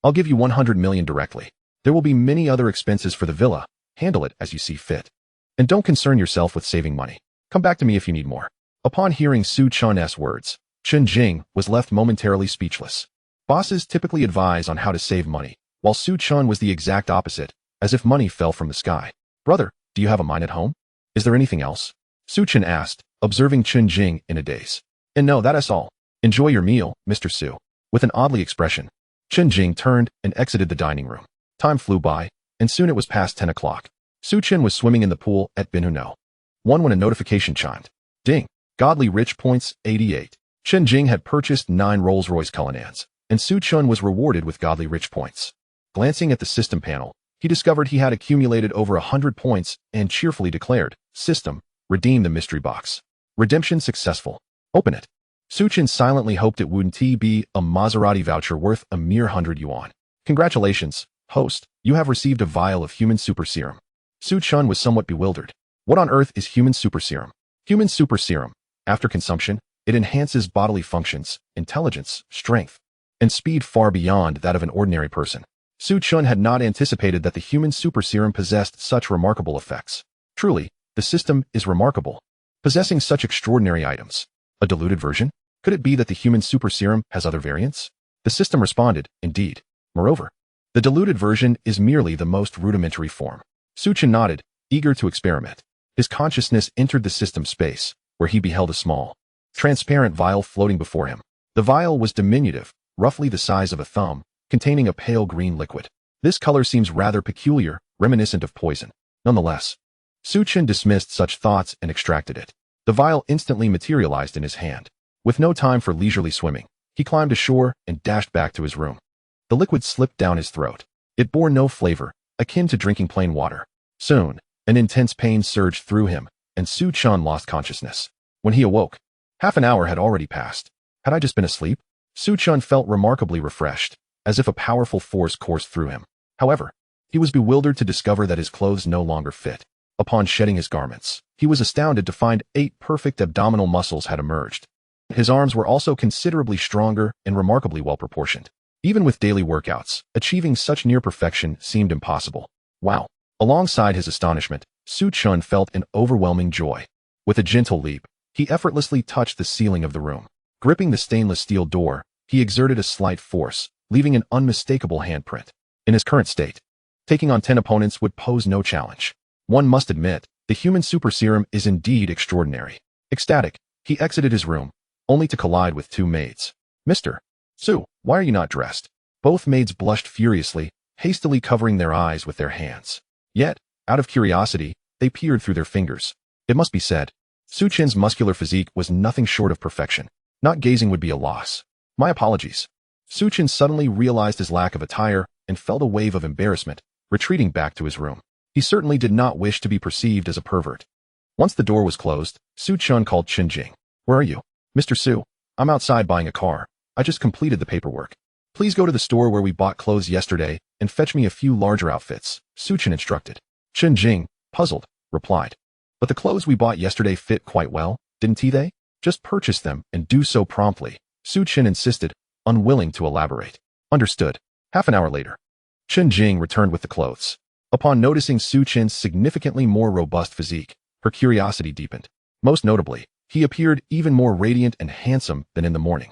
I'll give you 100 million directly. There will be many other expenses for the villa. Handle it as you see fit. And don't concern yourself with saving money. Come back to me if you need more. Upon hearing Chen's words, Chen Jing was left momentarily speechless. Bosses typically advise on how to save money, while Chen was the exact opposite, as if money fell from the sky. Brother, do you have a mine at home? Is there anything else? Chen asked, observing Chen Jing in a daze. And no, that's all. Enjoy your meal, Mr. Su. With an oddly expression, Chen Jing turned and exited the dining room. Time flew by, and soon it was past 10 o'clock. Chen was swimming in the pool at Binhu No. 1 when a notification chimed. Ding! Godly rich points, 88. Chen Jing had purchased 9 Rolls-Royce Cullinans, and Chen was rewarded with godly rich points. Glancing at the system panel, he discovered he had accumulated over 100 points and cheerfully declared, System, redeem the mystery box. Redemption successful. Open it. Chen silently hoped it wouldn't be a Maserati voucher worth a mere 100 yuan. Congratulations, host, you have received a vial of human super serum. Chen was somewhat bewildered. What on earth is human super serum? Human super serum. After consumption, it enhances bodily functions, intelligence, strength, and speed far beyond that of an ordinary person. Chen had not anticipated that the human super serum possessed such remarkable effects. Truly, the system is remarkable, possessing such extraordinary items. A diluted version? Could it be that the human super serum has other variants? The system responded, indeed. Moreover, the diluted version is merely the most rudimentary form. Chen nodded, eager to experiment. His consciousness entered the system space, where he beheld a small, transparent vial floating before him. The vial was diminutive, roughly the size of a thumb, containing a pale green liquid. This color seems rather peculiar, reminiscent of poison. Nonetheless, Chen dismissed such thoughts and extracted it. The vial instantly materialized in his hand. With no time for leisurely swimming, he climbed ashore and dashed back to his room. The liquid slipped down his throat. It bore no flavor, akin to drinking plain water. Soon, an intense pain surged through him, and Chen lost consciousness. When he awoke, half an hour had already passed. Had I just been asleep? Chen felt remarkably refreshed, as if a powerful force coursed through him. However, he was bewildered to discover that his clothes no longer fit. Upon shedding his garments, he was astounded to find 8 perfect abdominal muscles had emerged. His arms were also considerably stronger and remarkably well proportioned. Even with daily workouts, achieving such near perfection seemed impossible. Wow! Alongside his astonishment, Chen felt an overwhelming joy. With a gentle leap, he effortlessly touched the ceiling of the room. Gripping the stainless steel door, he exerted a slight force, leaving an unmistakable handprint. In his current state, taking on 10 opponents would pose no challenge. One must admit, the human super serum is indeed extraordinary. Ecstatic, he exited his room, only to collide with 2 maids. Mr. Su, why are you not dressed? Both maids blushed furiously, hastily covering their eyes with their hands. Yet, out of curiosity, they peered through their fingers. It must be said, Chen's muscular physique was nothing short of perfection. Not gazing would be a loss. My apologies. Chen suddenly realized his lack of attire and felt a wave of embarrassment, retreating back to his room. He certainly did not wish to be perceived as a pervert. Once the door was closed, Chen called Chen Jing. Where are you? Mr. Su, I'm outside buying a car. I just completed the paperwork. Please go to the store where we bought clothes yesterday and fetch me a few larger outfits, Su Chen instructed. Chen Jing, puzzled, replied. But the clothes we bought yesterday fit quite well, didn't they? Just purchase them and do so promptly, Su Chen insisted, unwilling to elaborate. Understood. Half an hour later, Chen Jing returned with the clothes. Upon noticing Su Chen's significantly more robust physique, her curiosity deepened. Most notably, he appeared even more radiant and handsome than in the morning.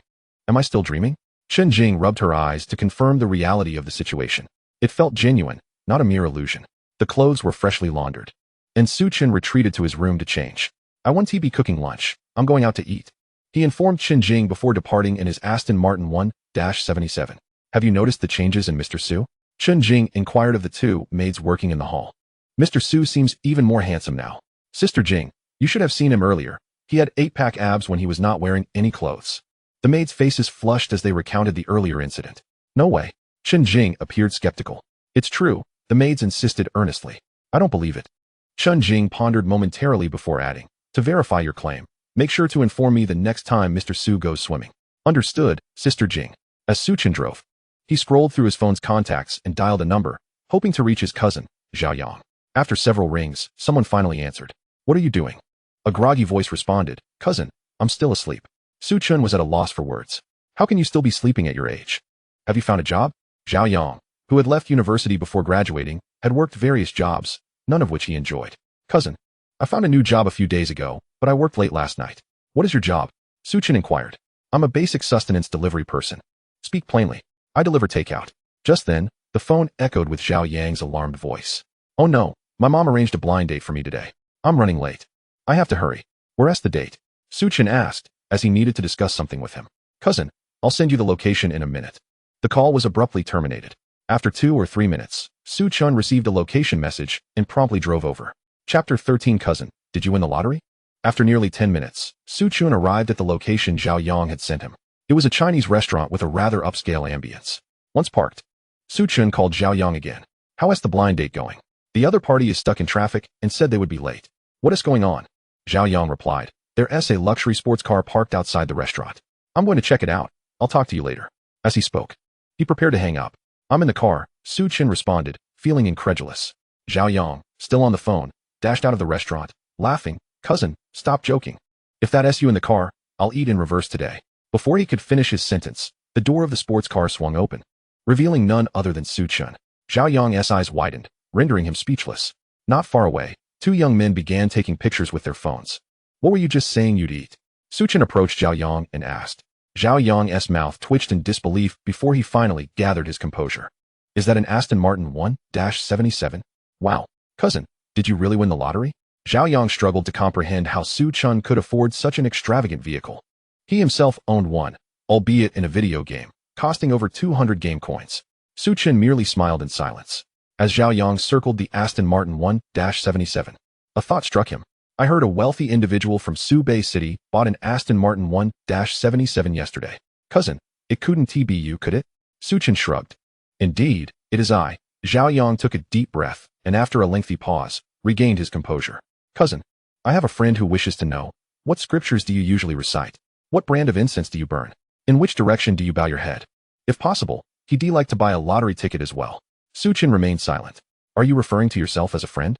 Am I still dreaming? Chen Jing rubbed her eyes to confirm the reality of the situation. It felt genuine, not a mere illusion. The clothes were freshly laundered, and Su Chen retreated to his room to change. I won't be cooking lunch. I'm going out to eat, he informed Chen Jing before departing in his Aston Martin 1-77. Have you noticed the changes in Mr. Su? Chen Jing inquired of the two maids working in the hall. Mr. Su seems even more handsome now. Sister Jing, you should have seen him earlier. He had 8-pack abs when he was not wearing any clothes. The maids' faces flushed as they recounted the earlier incident. No way. Chen Jing appeared skeptical. It's true, the maids insisted earnestly. I don't believe it. Chen Jing pondered momentarily before adding, to verify your claim, make sure to inform me the next time Mr. Su goes swimming. Understood, Sister Jing. As Su Chen drove, he scrolled through his phone's contacts and dialed a number, hoping to reach his cousin, Zhao Yang. After several rings, someone finally answered. What are you doing? A groggy voice responded, Cousin, I'm still asleep. Su Chen was at a loss for words. How can you still be sleeping at your age? Have you found a job? Zhao Yang, who had left university before graduating, had worked various jobs, none of which he enjoyed. Cousin, I found a new job a few days ago, but I worked late last night. What is your job? Su Chen inquired. I'm a basic sustenance delivery person. Speak plainly. I deliver takeout. Just then, the phone echoed with Zhao Yang's alarmed voice. Oh no, my mom arranged a blind date for me today. I'm running late. I have to hurry. Where's the date? Su Chen asked, as he needed to discuss something with him. Cousin, I'll send you the location in a minute. The call was abruptly terminated. After 2 or 3 minutes, Su Chen received a location message and promptly drove over. Chapter 13 Cousin, did you win the lottery? After nearly 10 minutes, Su Chen arrived at the location Zhao Yang had sent him. It was a Chinese restaurant with a rather upscale ambience. Once parked, Su Chen called Zhao Yang again. How is the blind date going? The other party is stuck in traffic and said they would be late. What is going on? Zhao Yang replied. There's a luxury sports car parked outside the restaurant. I'm going to check it out. I'll talk to you later. As he spoke, he prepared to hang up. I'm in the car, Su Chen responded, feeling incredulous. Zhao Yang, still on the phone, dashed out of the restaurant, laughing. Cousin, stop joking. If that's you in the car, I'll eat in reverse today. Before he could finish his sentence, the door of the sports car swung open, revealing none other than Su Chen. Zhao Yang's eyes widened, rendering him speechless. Not far away, 2 young men began taking pictures with their phones. What were you just saying you'd eat? Su Chen approached Zhao Yang and asked. Zhao Yang's mouth twitched in disbelief before he finally gathered his composure. Is that an Aston Martin 1-77? Wow. Cousin, did you really win the lottery? Zhao Yang struggled to comprehend how Su Chen could afford such an extravagant vehicle. He himself owned one, albeit in a video game, costing over 200 game coins. Su Chen merely smiled in silence. As Zhao Yang circled the Aston Martin 1-77, a thought struck him. I heard a wealthy individual from Subei City bought an Aston Martin 1-77 yesterday. Cousin, it couldn't be you, could it? Su Chen shrugged. Indeed, it is I. Zhao Yang took a deep breath, and after a lengthy pause, regained his composure. Cousin, I have a friend who wishes to know, what scriptures do you usually recite? What brand of incense do you burn? In which direction do you bow your head? If possible, he'd like to buy a lottery ticket as well. Su Chen remained silent. Are you referring to yourself as a friend?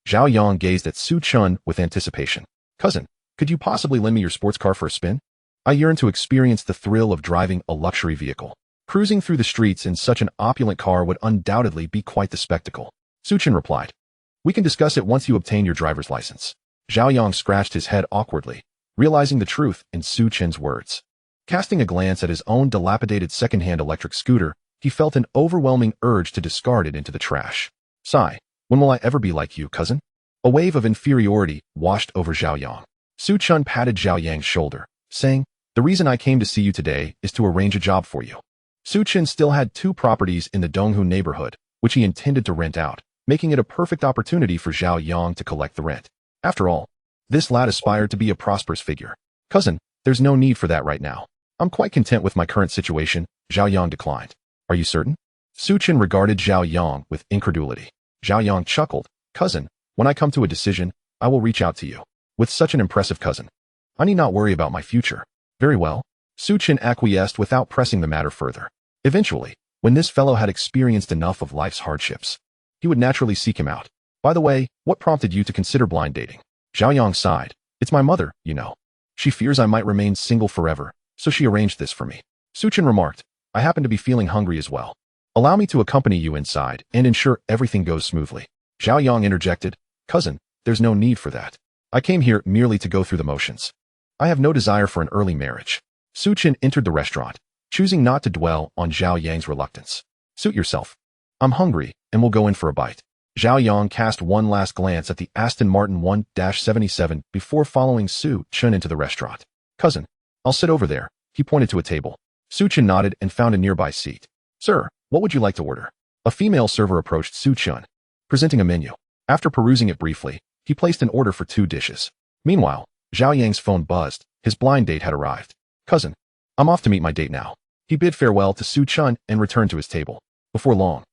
Zhao Yang gazed at Su Chen with anticipation. Cousin, could you possibly lend me your sports car for a spin? I yearn to experience the thrill of driving a luxury vehicle. Cruising through the streets in such an opulent car would undoubtedly be quite the spectacle. Su Chen replied. We can discuss it once you obtain your driver's license. Zhao Yang scratched his head awkwardly, realizing the truth in Su Chen's words. Casting a glance at his own dilapidated second-hand electric scooter, he felt an overwhelming urge to discard it into the trash. Sigh, when will I ever be like you, cousin? A wave of inferiority washed over Zhao Yang. Su Chen patted Zhao Yang's shoulder, saying, the reason I came to see you today is to arrange a job for you. Su Chen still had 2 properties in the Donghu neighborhood, which he intended to rent out, making it a perfect opportunity for Zhao Yang to collect the rent. After all, this lad aspired to be a prosperous figure. Cousin, there's no need for that right now. I'm quite content with my current situation, Zhao Yang declined. Are you certain? Su Chen regarded Zhao Yang with incredulity. Zhao Yang chuckled. Cousin, when I come to a decision, I will reach out to you. With such an impressive cousin, I need not worry about my future. Very well. Su Chen acquiesced without pressing the matter further. Eventually, when this fellow had experienced enough of life's hardships, he would naturally seek him out. By the way, what prompted you to consider blind dating? Zhao Yang sighed. It's my mother, you know. She fears I might remain single forever, so she arranged this for me. Su Chen remarked, I happen to be feeling hungry as well. Allow me to accompany you inside and ensure everything goes smoothly. Zhao Yang interjected, Cousin, there's no need for that. I came here merely to go through the motions. I have no desire for an early marriage. Su Chen entered the restaurant, choosing not to dwell on Zhao Yang's reluctance. Suit yourself. I'm hungry, and we'll go in for a bite. Zhao Yang cast one last glance at the Aston Martin 1-77 before following Su Chen into the restaurant. Cousin, I'll sit over there. He pointed to a table. Su Chen nodded and found a nearby seat. Sir, what would you like to order? A female server approached Su Chen, presenting a menu. After perusing it briefly, he placed an order for 2 dishes. Meanwhile, Zhao Yang's phone buzzed. His blind date had arrived. Cousin, I'm off to meet my date now. He bid farewell to Su Chen and returned to his table. Before long,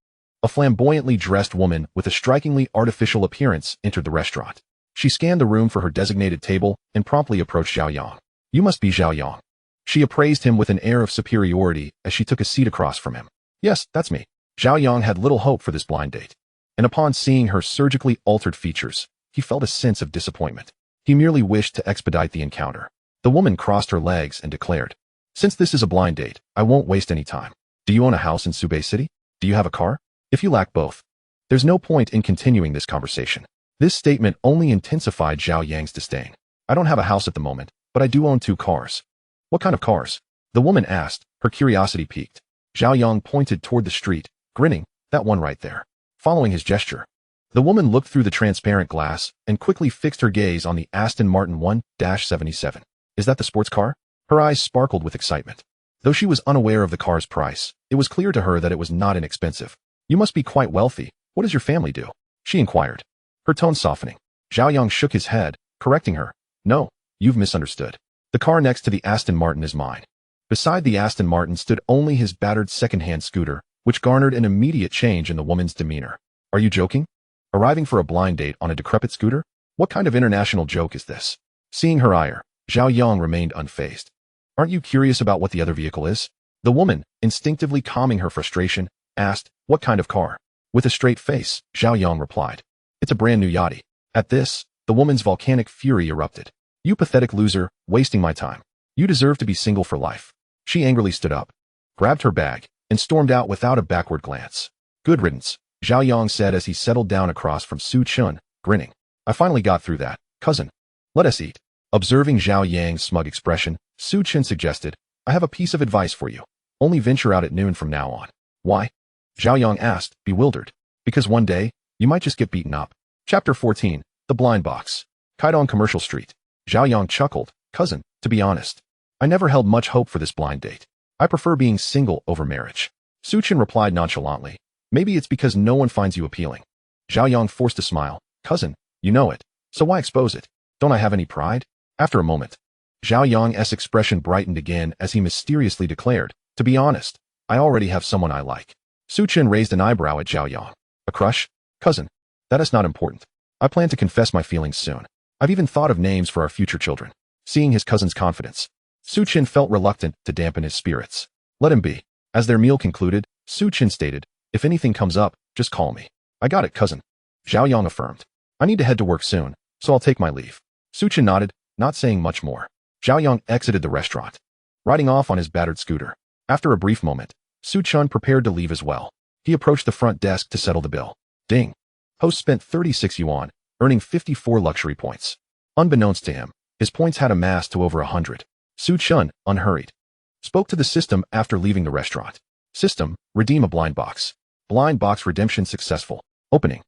a flamboyantly dressed woman with a strikingly artificial appearance entered the restaurant. She scanned the room for her designated table and promptly approached Zhao Yang. You must be Zhao Yang. She appraised him with an air of superiority as she took a seat across from him. Yes, that's me. Zhao Yang had little hope for this blind date, and upon seeing her surgically altered features, he felt a sense of disappointment. He merely wished to expedite the encounter. The woman crossed her legs and declared, Since this is a blind date, I won't waste any time. Do you own a house in Subei City? Do you have a car? If you lack both, there's no point in continuing this conversation. This statement only intensified Zhao Yang's disdain. I don't have a house at the moment, but I do own 2 cars. What kind of cars? The woman asked, her curiosity piqued. Zhao Yang pointed toward the street, grinning, that one right there. Following his gesture, the woman looked through the transparent glass and quickly fixed her gaze on the Aston Martin 1-77. Is that the sports car? Her eyes sparkled with excitement. Though she was unaware of the car's price, it was clear to her that it was not inexpensive. You must be quite wealthy. What does your family do? She inquired, her tone softening. Zhao Yang shook his head, correcting her. No, you've misunderstood. The car next to the Aston Martin is mine. Beside the Aston Martin stood only his battered second-hand scooter, which garnered an immediate change in the woman's demeanor. Are you joking? Arriving for a blind date on a decrepit scooter? What kind of international joke is this? Seeing her ire, Zhao Yang remained unfazed. Aren't you curious about what the other vehicle is? The woman, instinctively calming her frustration, asked, What kind of car? With a straight face, Zhao Yang replied, It's a brand new Yachty. At this, the woman's volcanic fury erupted. You pathetic loser, wasting my time. You deserve to be single for life. She angrily stood up, grabbed her bag, and stormed out without a backward glance. Good riddance, Zhao Yang said as he settled down across from Su Chen, grinning. I finally got through that, cousin. Let us eat. Observing Zhao Yang's smug expression, Su Chen suggested, I have a piece of advice for you. Only venture out at noon from now on. Why? Zhao Yang asked, bewildered. Because one day, you might just get beaten up. Chapter 14, The Blind Box. Kaidong Commercial Street. Zhao Yang chuckled, cousin, to be honest, I never held much hope for this blind date. I prefer being single over marriage. Su Chen replied nonchalantly, maybe it's because no one finds you appealing. Zhao Yang forced a smile, cousin, you know it, so why expose it? Don't I have any pride? After a moment, Zhao Yang's expression brightened again as he mysteriously declared, to be honest, I already have someone I like. Su Chen raised an eyebrow at Zhao Yang. A crush? Cousin, that is not important. I plan to confess my feelings soon. I've even thought of names for our future children. Seeing his cousin's confidence, Su Chen felt reluctant to dampen his spirits. Let him be. As their meal concluded, Su Chen stated, if anything comes up, just call me. I got it, cousin. Zhao Yang affirmed. I need to head to work soon, so I'll take my leave. Su Chen nodded, not saying much more. Zhao Yang exited the restaurant, riding off on his battered scooter. After a brief moment, Su Chen prepared to leave as well. He approached the front desk to settle the bill. Ding. Host spent 36 yuan, earning 54 luxury points. Unbeknownst to him, his points had amassed to over 100. Su Chen, unhurried, spoke to the system after leaving the restaurant. System, redeem a blind box. Blind box redemption successful. Opening.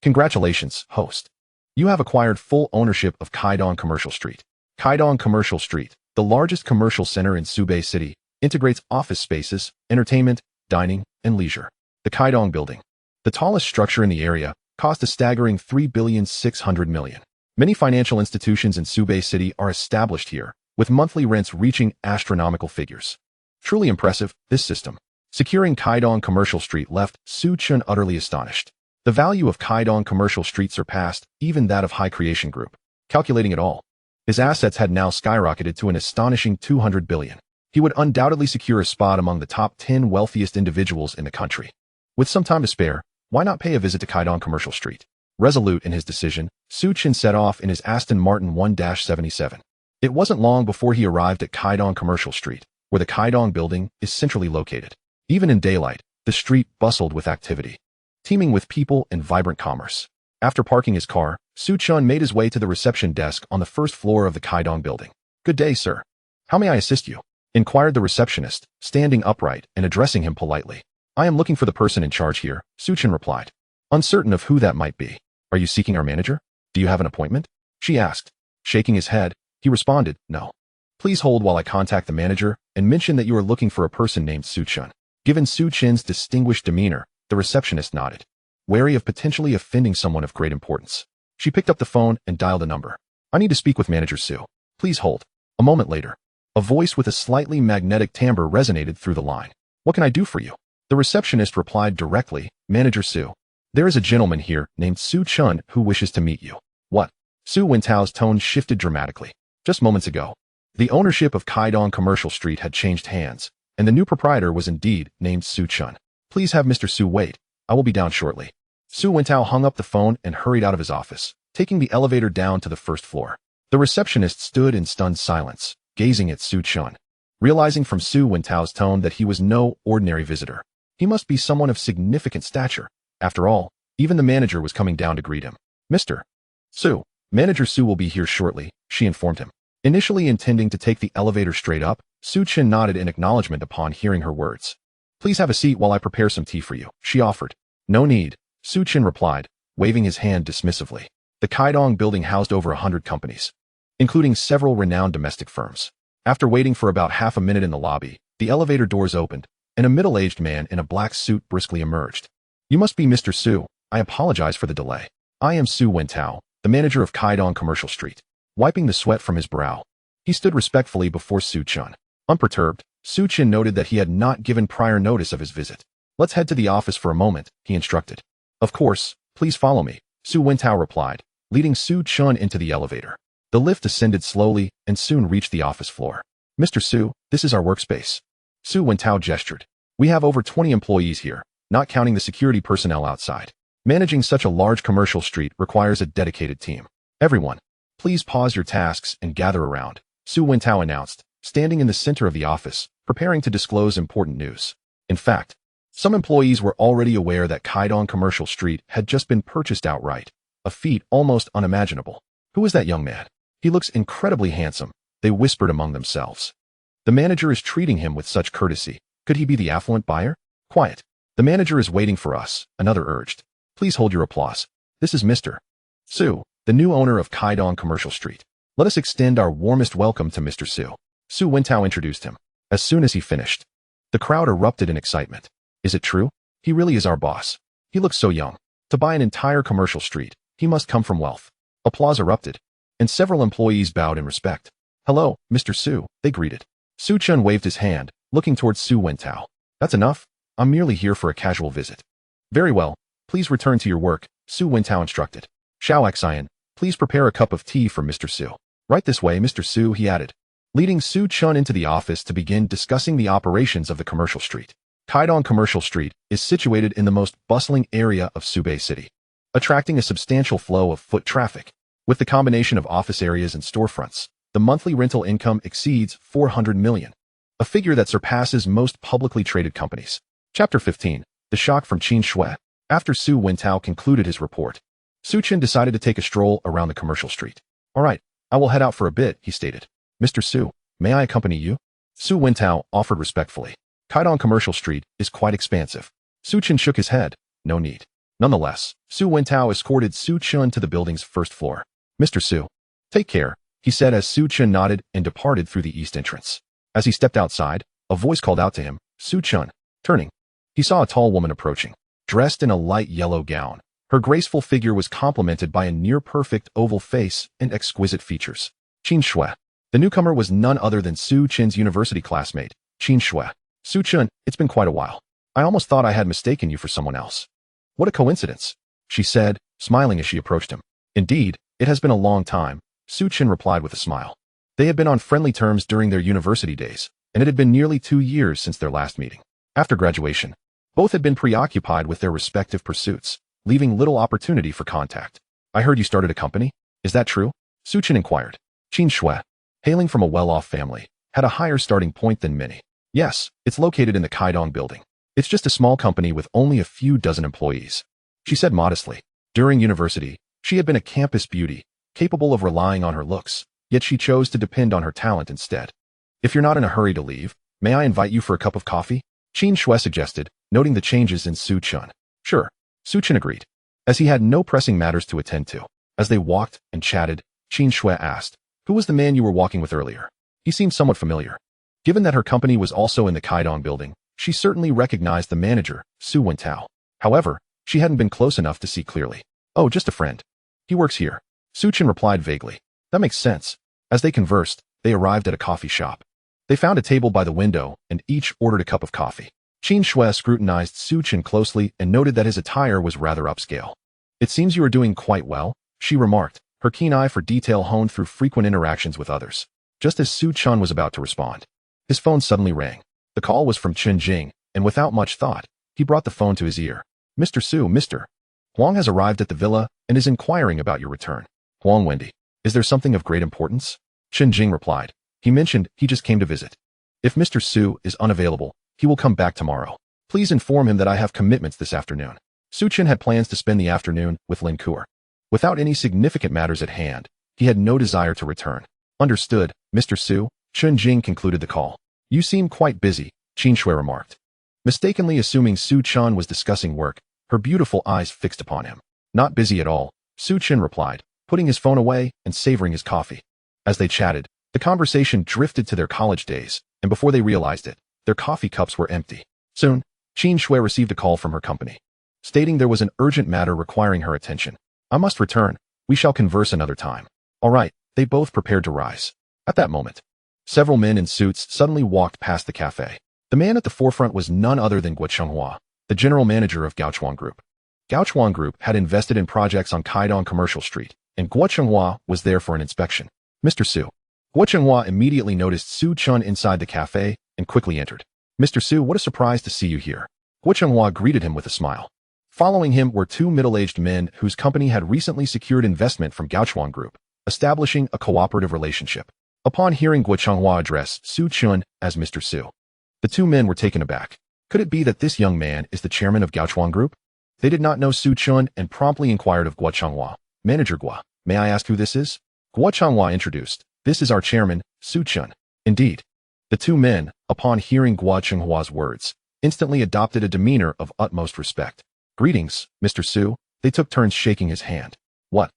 Congratulations, host. You have acquired full ownership of Kaidong Commercial Street. Kaidong Commercial Street, the largest commercial center in Subei City, integrates office spaces, entertainment, dining, and leisure. The Kaidong Building, the tallest structure in the area, cost a staggering 3,600,000,000. Many financial institutions in Subei City are established here, with monthly rents reaching astronomical figures. Truly impressive, this system. Securing Kaidong Commercial Street left Su Chen utterly astonished. The value of Kaidong Commercial Street surpassed even that of High Creation Group. Calculating it all, his assets had now skyrocketed to an astonishing 200 billion. He would undoubtedly secure a spot among the top 10 wealthiest individuals in the country. With some time to spare, why not pay a visit to Kaidong Commercial Street? Resolute in his decision, Chen set off in his Aston Martin 1-77. It wasn't long before he arrived at Kaidong Commercial Street, where the Kaidong building is centrally located. Even in daylight, the street bustled with activity, teeming with people and vibrant commerce. After parking his car, Chen made his way to the reception desk on the first floor of the Kaidong building. "Good day, sir. How may I assist you?" inquired the receptionist, standing upright and addressing him politely. "I am looking for the person in charge here," Chen replied, uncertain of who that might be. "Are you seeking our manager? Do you have an appointment?" she asked. Shaking his head, he responded, "No. Please hold while I contact the manager and mention that you are looking for a person named Chen." Given Chen's distinguished demeanor, the receptionist nodded, wary of potentially offending someone of great importance. She picked up the phone and dialed a number. "I need to speak with Manager Su. Please hold." A moment later, a voice with a slightly magnetic timbre resonated through the line. "What can I do for you?" The receptionist replied directly, "Manager Su. There is a gentleman here named Chen who wishes to meet you." "What?" Su Wentao's tone shifted dramatically. Just moments ago, the ownership of Kaidong Commercial Street had changed hands, and the new proprietor was indeed named Chen. "Please have Mr. Su wait. I will be down shortly." Su Wentao hung up the phone and hurried out of his office, taking the elevator down to the first floor. The receptionist stood in stunned silence, gazing at Chen. Realizing from Su Wentao's tone that he was no ordinary visitor, he must be someone of significant stature. After all, even the manager was coming down to greet him. "Mr. Su, Manager Su will be here shortly," she informed him. Initially intending to take the elevator straight up, Chen nodded in acknowledgement upon hearing her words. "Please have a seat while I prepare some tea for you," she offered. "No need," Chen replied, waving his hand dismissively. The Kaidong building housed over 100 companies, including several renowned domestic firms. After waiting for about half a minute in the lobby, the elevator doors opened, and a middle-aged man in a black suit briskly emerged. "You must be Mr. Su. I apologize for the delay. I am Su Wentao, the manager of Kaidong Commercial Street." Wiping the sweat from his brow, he stood respectfully before Chen. Unperturbed, Chen noted that he had not given prior notice of his visit. "Let's head to the office for a moment," he instructed. "Of course, please follow me," Su Wentao replied, leading Chen into the elevator. The lift ascended slowly and soon reached the office floor. "Mr. Su, this is our workspace." Su Wentao gestured. "We have over 20 employees here, not counting the security personnel outside. Managing such a large commercial street requires a dedicated team. Everyone, please pause your tasks and gather around," Su Wentao announced, standing in the center of the office, preparing to disclose important news. In fact, some employees were already aware that Kaidong Commercial Street had just been purchased outright, a feat almost unimaginable. "Who is that young man? He looks incredibly handsome," they whispered among themselves. "The manager is treating him with such courtesy. Could he be the affluent buyer?" "Quiet. The manager is waiting for us," another urged. "Please hold your applause. This is Mr. Su, the new owner of Kaidong Commercial Street. Let us extend our warmest welcome to Mr. Su." Su Wentao introduced him. As soon as he finished, the crowd erupted in excitement. "Is it true? He really is our boss. He looks so young. To buy an entire commercial street, he must come from wealth." Applause erupted, and several employees bowed in respect. "Hello, Mr. Su," they greeted. Chen waved his hand, looking towards Su Wentao. "That's enough. I'm merely here for a casual visit." "Very well. Please return to your work," Su Wentao instructed. "Xiao Xian, please prepare a cup of tea for Mr. Su." "Right this way, Mr. Su," he added, leading Chen into the office to begin discussing the operations of the commercial street. Kaidong Commercial Street is situated in the most bustling area of Subei City, attracting a substantial flow of foot traffic. With the combination of office areas and storefronts, the monthly rental income exceeds 400 million, a figure that surpasses most publicly traded companies. Chapter 15. The Shock from Qin Shui. After Su Wentao concluded his report, Chen decided to take a stroll around the commercial street. "All right, I will head out for a bit," he stated. "Mr. Su, may I accompany you?" Su Wentao offered respectfully. Kaidong Commercial Street is quite expansive. Chen shook his head. "No need." Nonetheless, Su Wentao escorted Chen to the building's first floor. "Mr. Su, take care," he said as Chen nodded and departed through the east entrance. As he stepped outside, a voice called out to him, Chen. Turning, he saw a tall woman approaching, dressed in a light yellow gown. Her graceful figure was complemented by a near-perfect oval face and exquisite features. Qin Shui. The newcomer was none other than Chen's university classmate, Qin Shui. "Chen, it's been quite a while. I almost thought I had mistaken you for someone else." "What a coincidence," she said, smiling as she approached him. "Indeed, it has been a long time," Chen replied with a smile. They had been on friendly terms during their university days, and it had been nearly 2 years since their last meeting. After graduation, both had been preoccupied with their respective pursuits, leaving little opportunity for contact. I heard you started a company? Is that true? Chen inquired. Qin Shui, hailing from a well-off family, had a higher starting point than many. Yes, it's located in the Kaidong building. It's just a small company with only a few dozen employees, she said modestly. During university, she had been a campus beauty, capable of relying on her looks, yet she chose to depend on her talent instead. If you're not in a hurry to leave, may I invite you for a cup of coffee? Qin Shui suggested, noting the changes in Chen. Sure, Chen agreed, as he had no pressing matters to attend to. As they walked and chatted, Qin Shui asked, who was the man you were walking with earlier? He seemed somewhat familiar. Given that her company was also in the Kaidong building, she certainly recognized the manager, Su Wentao. However, she hadn't been close enough to see clearly. Oh, just a friend. He works here. Chen replied vaguely. That makes sense. As they conversed, they arrived at a coffee shop. They found a table by the window and each ordered a cup of coffee. Qin Shui scrutinized Chen closely and noted that his attire was rather upscale. It seems you are doing quite well, she remarked, her keen eye for detail honed through frequent interactions with others. Just as Chen was about to respond, his phone suddenly rang. The call was from Chen Jing, and without much thought, he brought the phone to his ear. Mr. Huang has arrived at the villa and is inquiring about your return. Huang Wendy, is there something of great importance? Chen Jing replied. He mentioned he just came to visit. If Mr. Su is unavailable, he will come back tomorrow. Please inform him that I have commitments this afternoon. Chen had plans to spend the afternoon with Lin Kuo. Without any significant matters at hand, he had no desire to return. Understood, Mr. Su, Chen Jing concluded the call. You seem quite busy, Qin Shui remarked. Mistakenly assuming Chen was discussing work, her beautiful eyes fixed upon him. Not busy at all, Chen replied, putting his phone away and savoring his coffee. As they chatted, the conversation drifted to their college days, and before they realized it, their coffee cups were empty. Soon, Qin Shui received a call from her company, stating there was an urgent matter requiring her attention. I must return. We shall converse another time. All right, they both prepared to rise. At that moment, several men in suits suddenly walked past the cafe. The man at the forefront was none other than Guo Chenghua, the general manager of Gaochuan Group. Gaochuan Group had invested in projects on Kaidong Commercial Street, and Guo Chenghua was there for an inspection. Mr. Su. Guo Chenghua immediately noticed Chen inside the cafe and quickly entered. Mr. Su, what a surprise to see you here. Guo Chenghua greeted him with a smile. Following him were two middle-aged men whose company had recently secured investment from Gaochuan Group, establishing a cooperative relationship. Upon hearing Guo Chenghua address Chen as Mr. Su, the two men were taken aback. Could it be that this young man is the chairman of Gaochuan Group? They did not know Chen and promptly inquired of Guo Chenghua. Manager Guo, may I ask who this is? Guo Chenghua introduced. This is our chairman, Chen. Indeed. The two men, upon hearing Guo Chenghua's words, instantly adopted a demeanor of utmost respect. Greetings, Mr. Su. They took turns shaking his hand. What?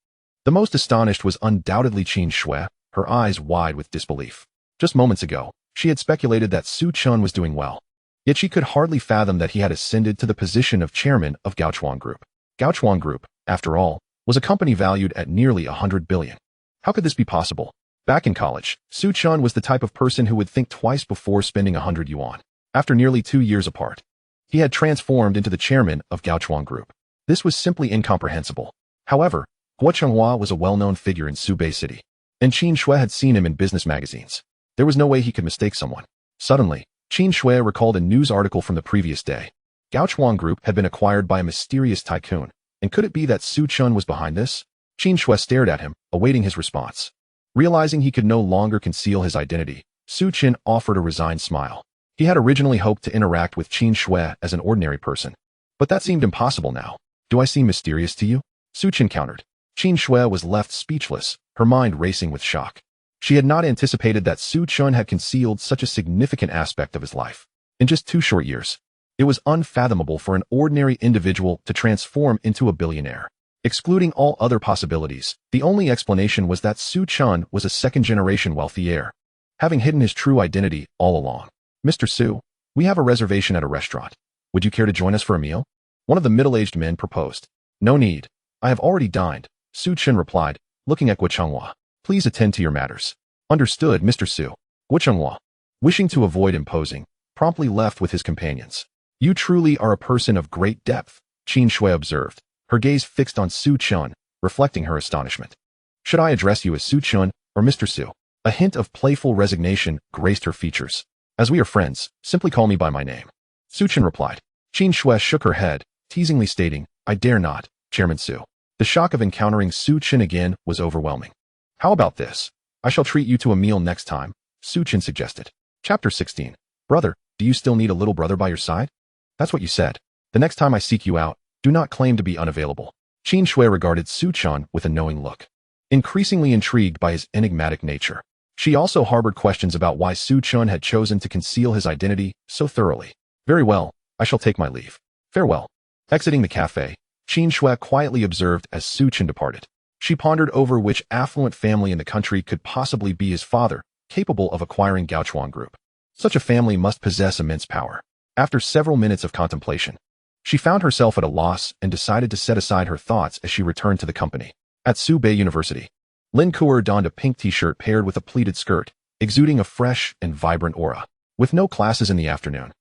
The most astonished was undoubtedly Qin Shui, her eyes wide with disbelief. Just moments ago, she had speculated that Chen was doing well. Yet she could hardly fathom that he had ascended to the position of chairman of Gaochuan Group. Gaochuan Group, after all, was a company valued at nearly 100 billion. How could this be possible? Back in college, Chen was the type of person who would think twice before spending 100 yuan. After nearly 2 years apart, he had transformed into the chairman of Gaochuan Group. This was simply incomprehensible. However, Guo Chenghua was a well-known figure in Subei City, and Qin Shui had seen him in business magazines. There was no way he could mistake someone. Suddenly, Qin Shui recalled a news article from the previous day. Gaochuan Group had been acquired by a mysterious tycoon, and could it be that Chen was behind this? Qin Shui stared at him, awaiting his response. Realizing he could no longer conceal his identity, Chen offered a resigned smile. He had originally hoped to interact with Qin Shui as an ordinary person, but that seemed impossible now. Do I seem mysterious to you? Chen countered. Qin Shui was left speechless, her mind racing with shock. She had not anticipated that Chen had concealed such a significant aspect of his life. In just 2 short years, it was unfathomable for an ordinary individual to transform into a billionaire. Excluding all other possibilities, the only explanation was that Chen was a second-generation wealthy heir, having hidden his true identity all along. Mr. Su, we have a reservation at a restaurant. Would you care to join us for a meal? One of the middle-aged men proposed. No need. I have already dined, Chen replied, looking at Guo Chenghua. Please attend to your matters. Understood, Mr. Su. Guo Chenghua, wishing to avoid imposing, promptly left with his companions. You truly are a person of great depth, Qin Shui observed, her gaze fixed on Chen, reflecting her astonishment. Should I address you as Chen or Mr. Su? A hint of playful resignation graced her features. As we are friends, simply call me by my name. Su Chen replied. Qin Shui shook her head, teasingly stating, I dare not, Chairman Su. The shock of encountering Su Chen again was overwhelming. How about this? I shall treat you to a meal next time, Su Chen suggested. Chapter 16. Brother, do you still need a little brother by your side? That's what you said. The next time I seek you out, do not claim to be unavailable. Qin Shui regarded Su Chen with a knowing look. Increasingly intrigued by his enigmatic nature, she also harbored questions about why Su Chen had chosen to conceal his identity so thoroughly. Very well, I shall take my leave. Farewell. Exiting the cafe, Qin Shui quietly observed as Su Chen departed. She pondered over which affluent family in the country could possibly be his father, capable of acquiring Gaochuan Group. Such a family must possess immense power. After several minutes of contemplation, she found herself at a loss and decided to set aside her thoughts as she returned to the company. At Subei University, Lin Kuer donned a pink t-shirt paired with a pleated skirt, exuding a fresh and vibrant aura. With no classes in the afternoon,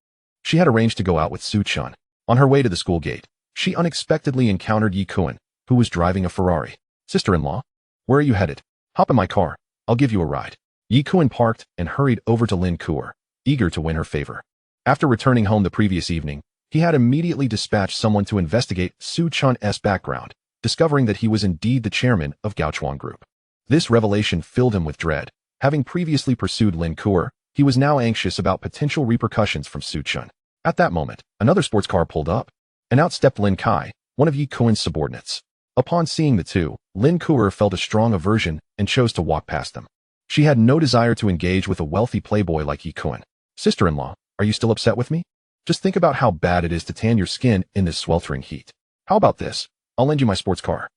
she had arranged to go out with Su Chen. On her way to the school gate, she unexpectedly encountered Yi Kuan, who was driving a Ferrari. Sister-in-law, where are you headed? Hop in my car, I'll give you a ride. Yi Kuan parked and hurried over to Lin Kuer, eager to win her favor. After returning home the previous evening, he had immediately dispatched someone to investigate Su Chen's background, discovering that he was indeed the chairman of Gaochuan Group. This revelation filled him with dread. Having previously pursued Lin Kuer, he was now anxious about potential repercussions from Su Chen. At that moment, another sports car pulled up, and out stepped Lin Kai, one of Yi Kuan's subordinates. Upon seeing the two, Lin Kuer felt a strong aversion and chose to walk past them. She had no desire to engage with a wealthy playboy like Yi Kuan. Sister-in-law, are you still upset with me? Just think about how bad it is to tan your skin in this sweltering heat. How about this? I'll lend you my sports car.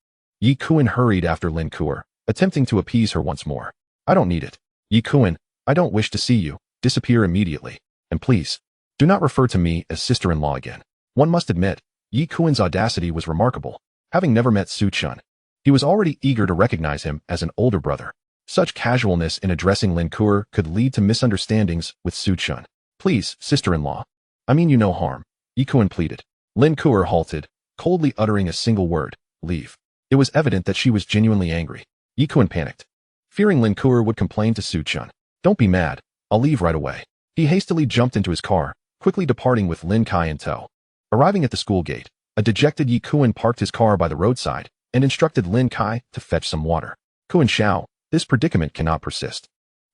Yi Kuan hurried after Lin Kuer, attempting to appease her once more. I don't need it. Yi Kuan, I don't wish to see you. Disappear immediately. And please, do not refer to me as sister-in-law again. One must admit, Yi Kuan's audacity was remarkable. Having never met Su Chen, he was already eager to recognize him as an older brother. Such casualness in addressing Lin Kuer could lead to misunderstandings with Su Chen. Please, sister-in-law. I mean you no harm, Yi Kuan pleaded. Lin Kuer halted, coldly uttering a single word, leave. It was evident that she was genuinely angry. Yi Kuan panicked, fearing Lin Kuer would complain to Su Chen. Don't be mad, I'll leave right away. He hastily jumped into his car, quickly departing with Lin Kai in tow. Arriving at the school gate, a dejected Yi Kuan parked his car by the roadside and instructed Lin Kai to fetch some water. Kuan Xiao, this predicament cannot persist.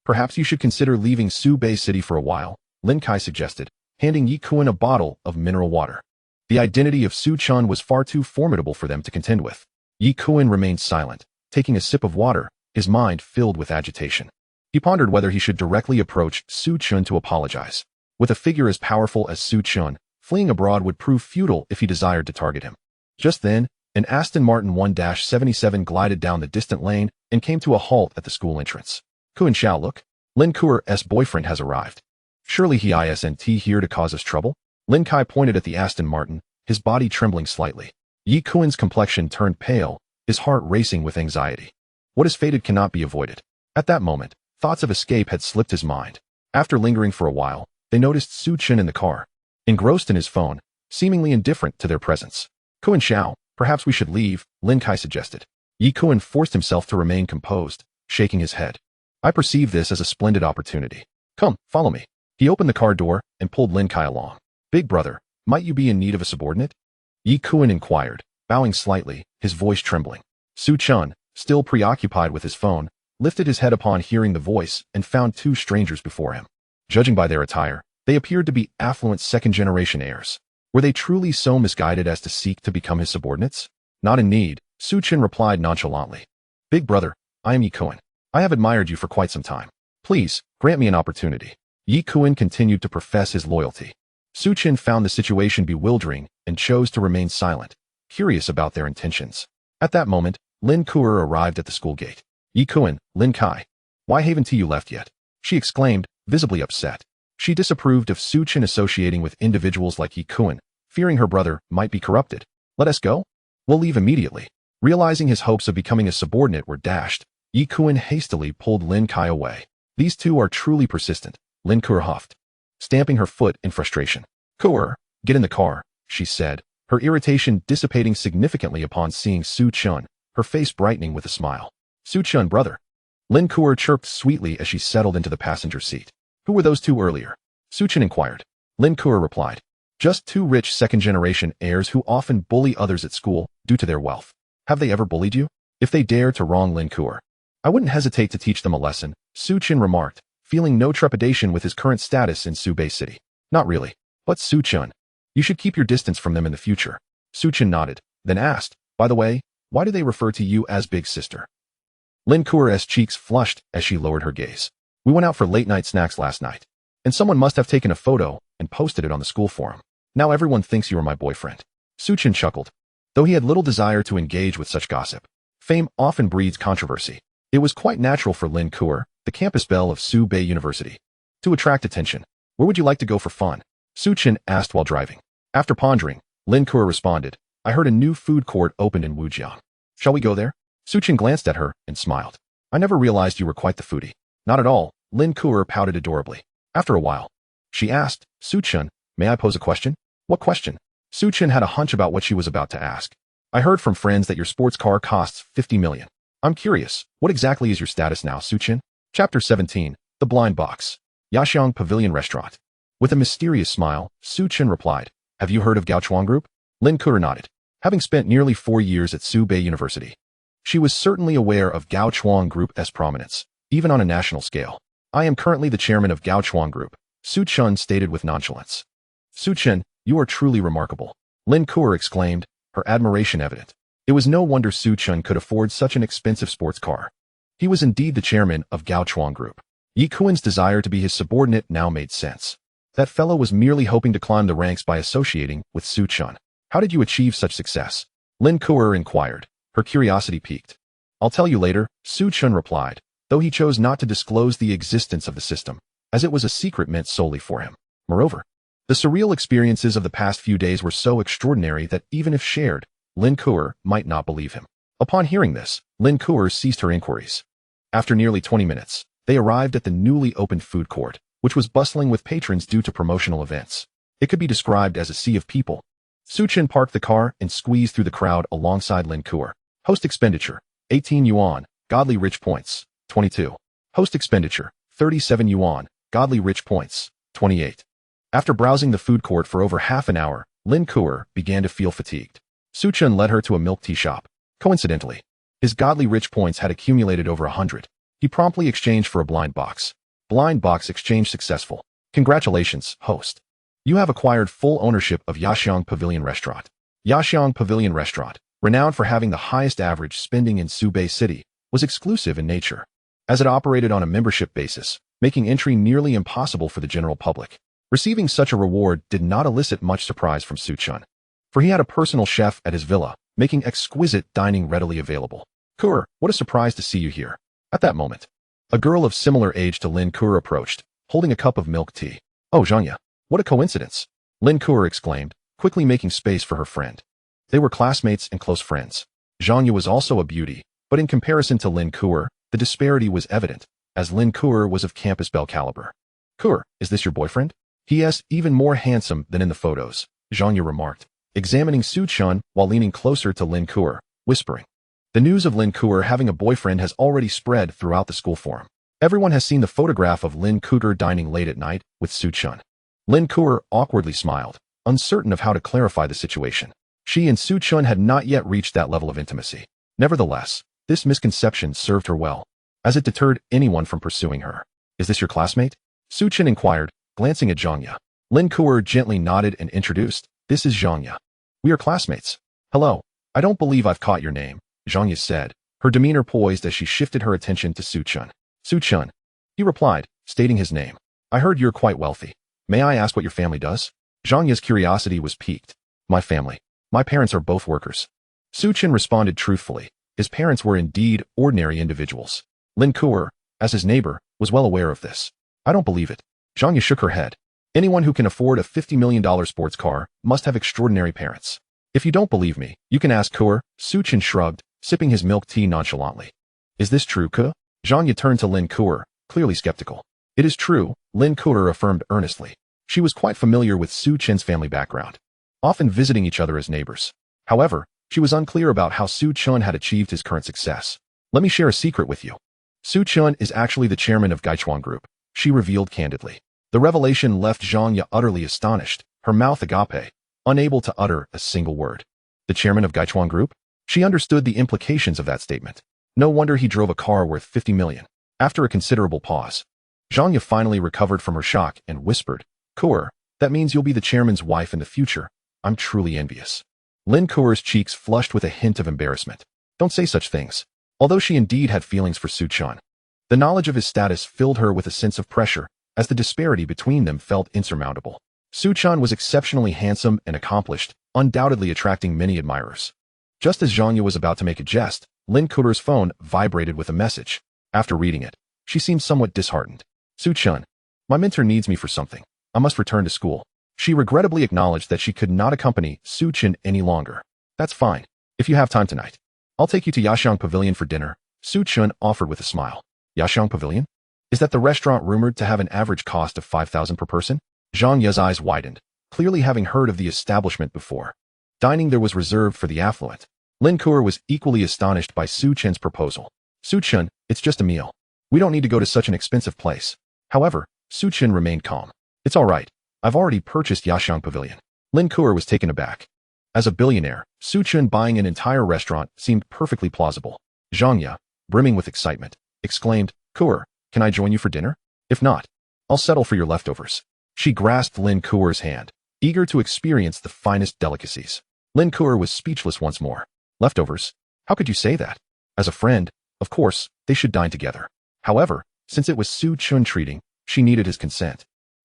Perhaps you should consider leaving Subei City for a while, Lin Kai suggested, handing Yi Kuan a bottle of mineral water. The identity of Su Chen was far too formidable for them to contend with. Yi Kuan remained silent, taking a sip of water, his mind filled with agitation. He pondered whether he should directly approach Su Chen to apologize. With a figure as powerful as Su Chen, fleeing abroad would prove futile if he desired to target him. Just then, an Aston Martin 1-77 glided down the distant lane and came to a halt at the school entrance. Kuan Xiao, look. Lin Kuer's boyfriend has arrived. Surely he isn't here to cause us trouble? Lin Kai pointed at the Aston Martin, his body trembling slightly. Yi Kuan's complexion turned pale, his heart racing with anxiety. What is fated cannot be avoided. At that moment, thoughts of escape had slipped his mind. After lingering for a while, they noticed Su Chen in the car, engrossed in his phone, seemingly indifferent to their presence. Kuan Xiao, perhaps we should leave, Lin Kai suggested. Yi Kuan forced himself to remain composed, shaking his head. I perceive this as a splendid opportunity. Come, follow me. He opened the car door and pulled Lin Kai along. Big brother, might you be in need of a subordinate? Yi Kuan inquired, bowing slightly, his voice trembling. Su Chen, still preoccupied with his phone, lifted his head upon hearing the voice and found two strangers before him. Judging by their attire, they appeared to be affluent second-generation heirs. Were they truly so misguided as to seek to become his subordinates? Not in need, Su Chen replied nonchalantly. Big brother, I am Yi Kuan. I have admired you for quite some time. Please, grant me an opportunity. Yi Kuan continued to profess his loyalty. Su Chen found the situation bewildering and chose to remain silent, curious about their intentions. At that moment, Lin Kuer arrived at the school gate. Yi Kuan, Lin Kai. Why haven't you left yet? She exclaimed, visibly upset. She disapproved of Su Chen associating with individuals like Yi Kuan, fearing her brother might be corrupted. Let us go? We'll leave immediately. Realizing his hopes of becoming a subordinate were dashed, Yi Kuan hastily pulled Lin Kai away. These two are truly persistent, Lin Kuer huffed, stamping her foot in frustration. Kuer, get in the car, she said, her irritation dissipating significantly upon seeing Su Chen, her face brightening with a smile. Su Chen, brother. Lin Kuer chirped sweetly as she settled into the passenger seat. Who were those two earlier? Su Chen inquired. Lin Kuo replied. Just two rich second-generation heirs who often bully others at school due to their wealth. Have they ever bullied you? If they dare to wrong Lin Kuo, I wouldn't hesitate to teach them a lesson, Su Chen remarked, feeling no trepidation with his current status in Su Bei City. Not really. But Su Chen, you should keep your distance from them in the future. Su Chen nodded, then asked, by the way, why do they refer to you as Big Sister? Lin Kuo's cheeks flushed as she lowered her gaze. We went out for late-night snacks last night, and someone must have taken a photo and posted it on the school forum. Now everyone thinks you are my boyfriend. Su Chen chuckled. Though he had little desire to engage with such gossip, fame often breeds controversy. It was quite natural for Lin Kuo, the campus belle of Su Bei University, to attract attention. Where would you like to go for fun? Su Chen asked while driving. After pondering, Lin Kuo responded, I heard a new food court opened in Wujiang. Shall we go there? Su Chen glanced at her and smiled. I never realized you were quite the foodie. Not at all, Lin Kuo pouted adorably. After a while, she asked, Su Chen, may I pose a question? What question? Su Chen had a hunch about what she was about to ask. I heard from friends that your sports car costs 50 million. I'm curious, what exactly is your status now, Su Chen? Chapter 17, The Blind Box. Yaxiang Pavilion Restaurant. With a mysterious smile, Su Chen replied, have you heard of Gaochuan Group? Lin Kuo nodded. Having spent nearly 4 years at Su Bei University, she was certainly aware of Gaochuan Group's prominence, even on a national scale. I am currently the chairman of Gaochuan Group, Su Chen stated with nonchalance. Su Chen, you are truly remarkable. Lin Kuo exclaimed, her admiration evident. It was no wonder Su Chen could afford such an expensive sports car. He was indeed the chairman of Gaochuan Group. Yi Kuan's desire to be his subordinate now made sense. That fellow was merely hoping to climb the ranks by associating with Su Chen. How did you achieve such success? Lin Kuo inquired, her curiosity piqued. I'll tell you later, Su Chen replied, though he chose not to disclose the existence of the system, as it was a secret meant solely for him. Moreover, the surreal experiences of the past few days were so extraordinary that even if shared, Lin Kuo might not believe him. Upon hearing this, Lin Kuo ceased her inquiries. After nearly 20 minutes, they arrived at the newly opened food court, which was bustling with patrons due to promotional events. It could be described as a sea of people. Su Chen parked the car and squeezed through the crowd alongside Lin Kuo. Host expenditure, 18 yuan, godly rich points, 22. Host expenditure, 37 yuan, godly rich points, 28. After browsing the food court for over half an hour, Lin Kuo began to feel fatigued. Su Chen led her to a milk tea shop. Coincidentally, his godly rich points had accumulated over 100. He promptly exchanged for a blind box. Blind box exchange successful. Congratulations, host. You have acquired full ownership of Yaxiang Pavilion Restaurant. Yaxiang Pavilion Restaurant, renowned for having the highest average spending in Su Bei City, was exclusive in nature, as it operated on a membership basis, making entry nearly impossible for the general public. Receiving such a reward did not elicit much surprise from Su Chen, for he had a personal chef at his villa, making exquisite dining readily available. Kuo, what a surprise to see you here. At that moment, a girl of similar age to Lin Kuo approached, holding a cup of milk tea. Oh, Zhanya, what a coincidence, Lin Kuo exclaimed, quickly making space for her friend. They were classmates and close friends. Zhanya was also a beauty, but in comparison to Lin Kuo, the disparity was evident, as Lin Kuo was of campus belle caliber. Kuo, is this your boyfriend? He is even more handsome than in the photos, Zhanya remarked, examining Su Chen while leaning closer to Lin Kuo, whispering. The news of Lin Kuo having a boyfriend has already spread throughout the school forum. Everyone has seen the photograph of Lin Kuo dining late at night with Su Chen. Lin Kuo awkwardly smiled, uncertain of how to clarify the situation. She and Su Chen had not yet reached that level of intimacy. Nevertheless, this misconception served her well, as it deterred anyone from pursuing her. Is this your classmate? Su Chen inquired, glancing at Zhanya. Lin Kuo gently nodded and introduced, this is Zhanya. We are classmates. Hello, I don't believe I've caught your name, Zhanya said, her demeanor poised as she shifted her attention to Su Chen. Su Chen, he replied, stating his name. I heard you're quite wealthy. May I ask what your family does? Zhanya's curiosity was piqued. My family. My parents are both workers. Su Chen responded truthfully. His parents were indeed ordinary individuals. Lin Kuo, as his neighbor, was well aware of this. I don't believe it. Zhanya shook her head. Anyone who can afford a $50 million sports car must have extraordinary parents. If you don't believe me, you can ask Kuo. Su Chen shrugged, sipping his milk tea nonchalantly. Is this true, Kuo? Zhanya turned to Lin Kuo, clearly skeptical. It is true, Lin Kuo affirmed earnestly. She was quite familiar with Su Chen's family background, often visiting each other as neighbors. However, she was unclear about how Su Chen had achieved his current success. Let me share a secret with you. Su Chen is actually the chairman of Gaochuan Group, she revealed candidly. The revelation left Zhang utterly astonished, her mouth agape, unable to utter a single word. The chairman of Gaichuan Group? She understood the implications of that statement. No wonder he drove a car worth 50 million. After a considerable pause, Zhang finally recovered from her shock and whispered, Kuer, that means you'll be the chairman's wife in the future. I'm truly envious. Lin Kuer's cheeks flushed with a hint of embarrassment. Don't say such things. Although she indeed had feelings for Su Chen, the knowledge of his status filled her with a sense of pressure, as the disparity between them felt insurmountable. Su Chen was exceptionally handsome and accomplished, undoubtedly attracting many admirers. Just as Zhang was about to make a jest, Lin Kuer's phone vibrated with a message. After reading it, she seemed somewhat disheartened. Su Chen, my mentor needs me for something. I must return to school. She regrettably acknowledged that she could not accompany Su Chen any longer. That's fine. If you have time tonight, I'll take you to Yaxiang Pavilion for dinner, Su Chen offered with a smile. Yaxiang Pavilion? Is that the restaurant rumored to have an average cost of 5,000 per person? Zhang Ye's eyes widened, clearly having heard of the establishment before. Dining there was reserved for the affluent. Lin Kuer was equally astonished by Su Chen's proposal. Su Chen, it's just a meal. We don't need to go to such an expensive place. However, Su Chen remained calm. It's all right. I've already purchased Yaxiang Pavilion. Lin Kuer was taken aback. As a billionaire, Su Chen buying an entire restaurant seemed perfectly plausible. Zhang Ye, brimming with excitement, exclaimed, Kuer, can I join you for dinner? If not, I'll settle for your leftovers. She grasped Lin Kuer's hand, eager to experience the finest delicacies. Lin Kuer was speechless once more. Leftovers? How could you say that? As a friend, of course, they should dine together. However, since it was Su Chen treating, she needed his consent.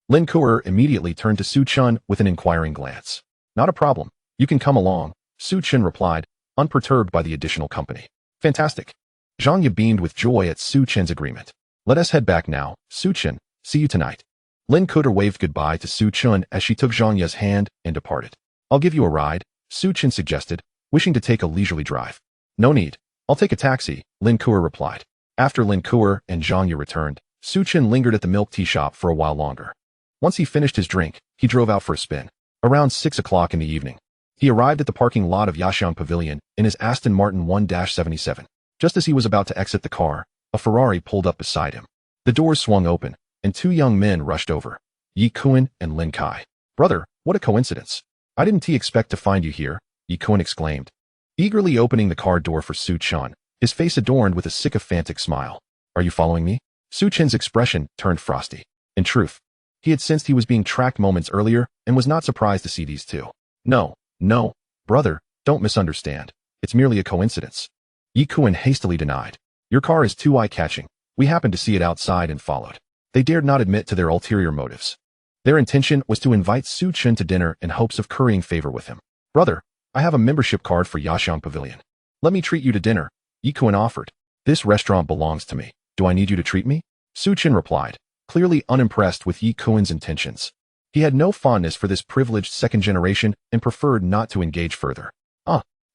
Lin Kuer immediately turned to Su Chen with an inquiring glance. Not a problem. You can come along, Su Chen replied, unperturbed by the additional company. Fantastic. Zhang Ye beamed with joy at Su Chen's agreement. Let us head back now, Su Chen. See you tonight. Lin Kuer waved goodbye to Su Chen as she took Zhang Ye's hand and departed. I'll give you a ride, Su Chen suggested, wishing to take a leisurely drive. No need. I'll take a taxi, Lin Kuer replied. After Lin Kuer and Zhang Ye returned, Su Chen lingered at the milk tea shop for a while longer. Once he finished his drink, he drove out for a spin. Around 6 o'clock in the evening, he arrived at the parking lot of Yaxiang Pavilion in his Aston Martin 1-77. Just as he was about to exit the car, a Ferrari pulled up beside him. The doors swung open, and two young men rushed over, Yi Kuan and Lin Kai. Brother, what a coincidence. I didn't expect to find you here, Yi Kuan exclaimed, eagerly opening the car door for Su Chen, his face adorned with a sycophantic smile. Are you following me? Su Chen's expression turned frosty. In truth, he had sensed he was being tracked moments earlier and was not surprised to see these two. No, brother, don't misunderstand. It's merely a coincidence. Yi Kuan hastily denied. Your car is too eye-catching. We happened to see it outside and followed. They dared not admit to their ulterior motives. Their intention was to invite Su Chen to dinner in hopes of currying favor with him. Brother, I have a membership card for Yaxiang Pavilion. Let me treat you to dinner, Yi Kuan offered. This restaurant belongs to me. Do I need you to treat me? Su Chen replied, clearly unimpressed with Yi Kuan's intentions. He had no fondness for this privileged second generation and preferred not to engage further.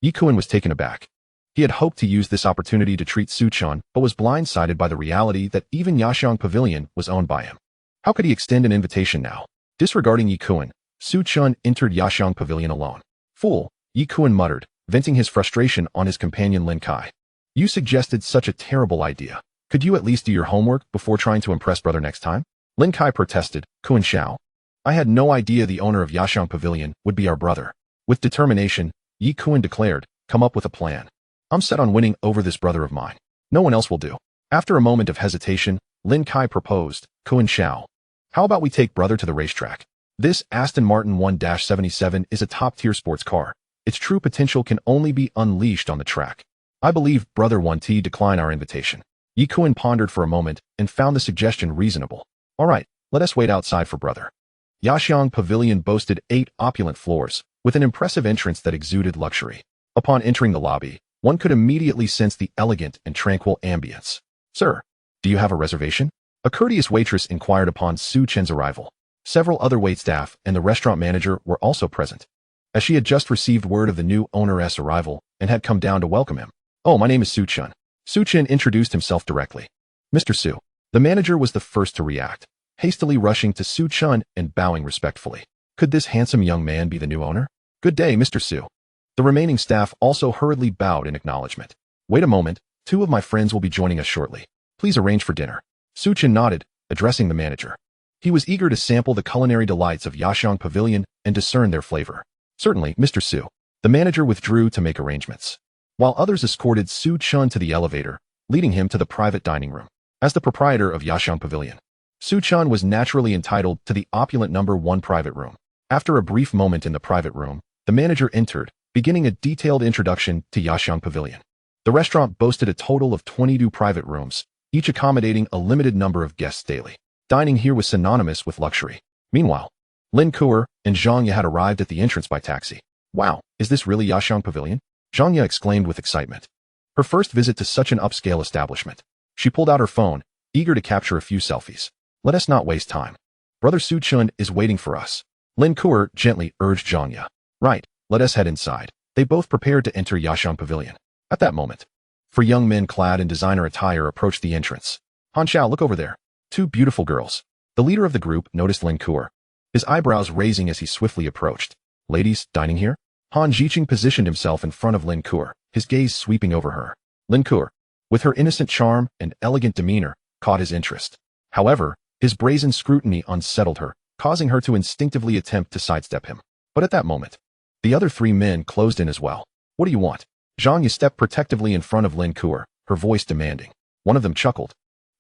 Yi Kuan was taken aback. He had hoped to use this opportunity to treat Su Chen, but was blindsided by the reality that even Yaxiang Pavilion was owned by him. How could he extend an invitation now? Disregarding Yi Kuan, Su Chen entered Yaxiang Pavilion alone. Fool, Yi Kuan muttered, venting his frustration on his companion Lin Kai. You suggested such a terrible idea. Could you at least do your homework before trying to impress brother next time? Lin Kai protested, Kuan Xiao. I had no idea the owner of Yaxiang Pavilion would be our brother. With determination, Yi Kuan declared, come up with a plan. I'm set on winning over this brother of mine. No one else will do. After a moment of hesitation, Lin Kai proposed, Kuan Xiao. How about we take brother to the racetrack? This Aston Martin 1-77 is a top-tier sports car. Its true potential can only be unleashed on the track. I believe brother 1T decline our invitation. Yi Kuan pondered for a moment and found the suggestion reasonable. All right, let us wait outside for brother. Yaxiang Pavilion boasted 8 opulent floors, with an impressive entrance that exuded luxury. Upon entering the lobby, one could immediately sense the elegant and tranquil ambience. Sir, do you have a reservation? A courteous waitress inquired upon Su Chen's arrival. Several other waitstaff and the restaurant manager were also present, as she had just received word of the new owner's arrival and had come down to welcome him. Oh, my name is Su Chen. Su Chen introduced himself directly. Mr. Su. The manager was the first to react, hastily rushing to Su Chen and bowing respectfully. Could this handsome young man be the new owner? Good day, Mr. Su. The remaining staff also hurriedly bowed in acknowledgement. Wait a moment, 2 of my friends will be joining us shortly. Please arrange for dinner. Su Chen nodded, addressing the manager. He was eager to sample the culinary delights of Yashang Pavilion and discern their flavor. Certainly, Mr. Su. The manager withdrew to make arrangements, while others escorted Su Chen to the elevator, leading him to the private dining room. As the proprietor of Yashang Pavilion, Su Chen was naturally entitled to the opulent number 1 private room. After a brief moment in the private room, the manager entered, beginning a detailed introduction to Yashang Pavilion. The restaurant boasted a total of 22 private rooms, each accommodating a limited number of guests daily. Dining here was synonymous with luxury. Meanwhile, Lin Kuo and Zhang Ye had arrived at the entrance by taxi. Wow, is this really Yashang Pavilion? Zhang Ye exclaimed with excitement. Her first visit to such an upscale establishment. She pulled out her phone, eager to capture a few selfies. Let us not waste time. Brother Su Chun is waiting for us. Lin Kuo gently urged Zhang Ye. Right, let us head inside. They both prepared to enter Yashang Pavilion. At that moment, 4 young men clad in designer attire approached the entrance. Han Xiao, look over there. 2 beautiful girls. The leader of the group noticed Lin Kuo, his eyebrows raising as he swiftly approached. Ladies, dining here? Han Jiqing positioned himself in front of Lin Kuo, his gaze sweeping over her. Lin Kuo, with her innocent charm and elegant demeanor, caught his interest. However, his brazen scrutiny unsettled her, causing her to instinctively attempt to sidestep him. But at that moment, the other 3 men closed in as well. What do you want? Zhang Ye stepped protectively in front of Lin Kuo, her voice demanding. One of them chuckled.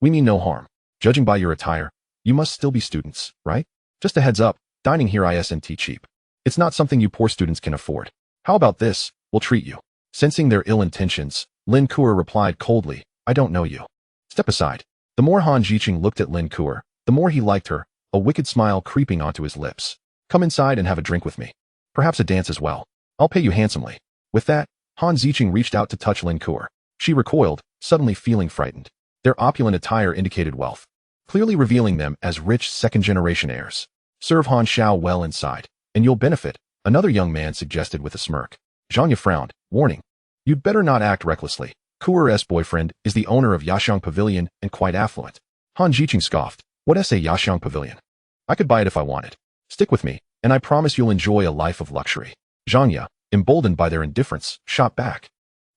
We mean no harm. Judging by your attire, you must still be students, right? Just a heads up, dining here isn't cheap. It's not something you poor students can afford. How about this? We'll treat you. Sensing their ill intentions, Lin Kuo replied coldly, I don't know you. Step aside. The more Han Jiqing looked at Lin Kuo, the more he liked her, a wicked smile creeping onto his lips. Come inside and have a drink with me. Perhaps a dance as well. I'll pay you handsomely. With that, Han Jiqing reached out to touch Lin Kuo. She recoiled, suddenly feeling frightened. Their opulent attire indicated wealth, clearly revealing them as rich second-generation heirs. Serve Han Xiao well inside, and you'll benefit, another young man suggested with a smirk. Zhang Ye frowned, warning. You'd better not act recklessly. Kuo's boyfriend is the owner of Yashang Pavilion and quite affluent. Han Jiqing scoffed. What a Yashang Pavilion? I could buy it if I wanted. Stick with me, and I promise you'll enjoy a life of luxury. Zhang Ye, emboldened by their indifference, shot back.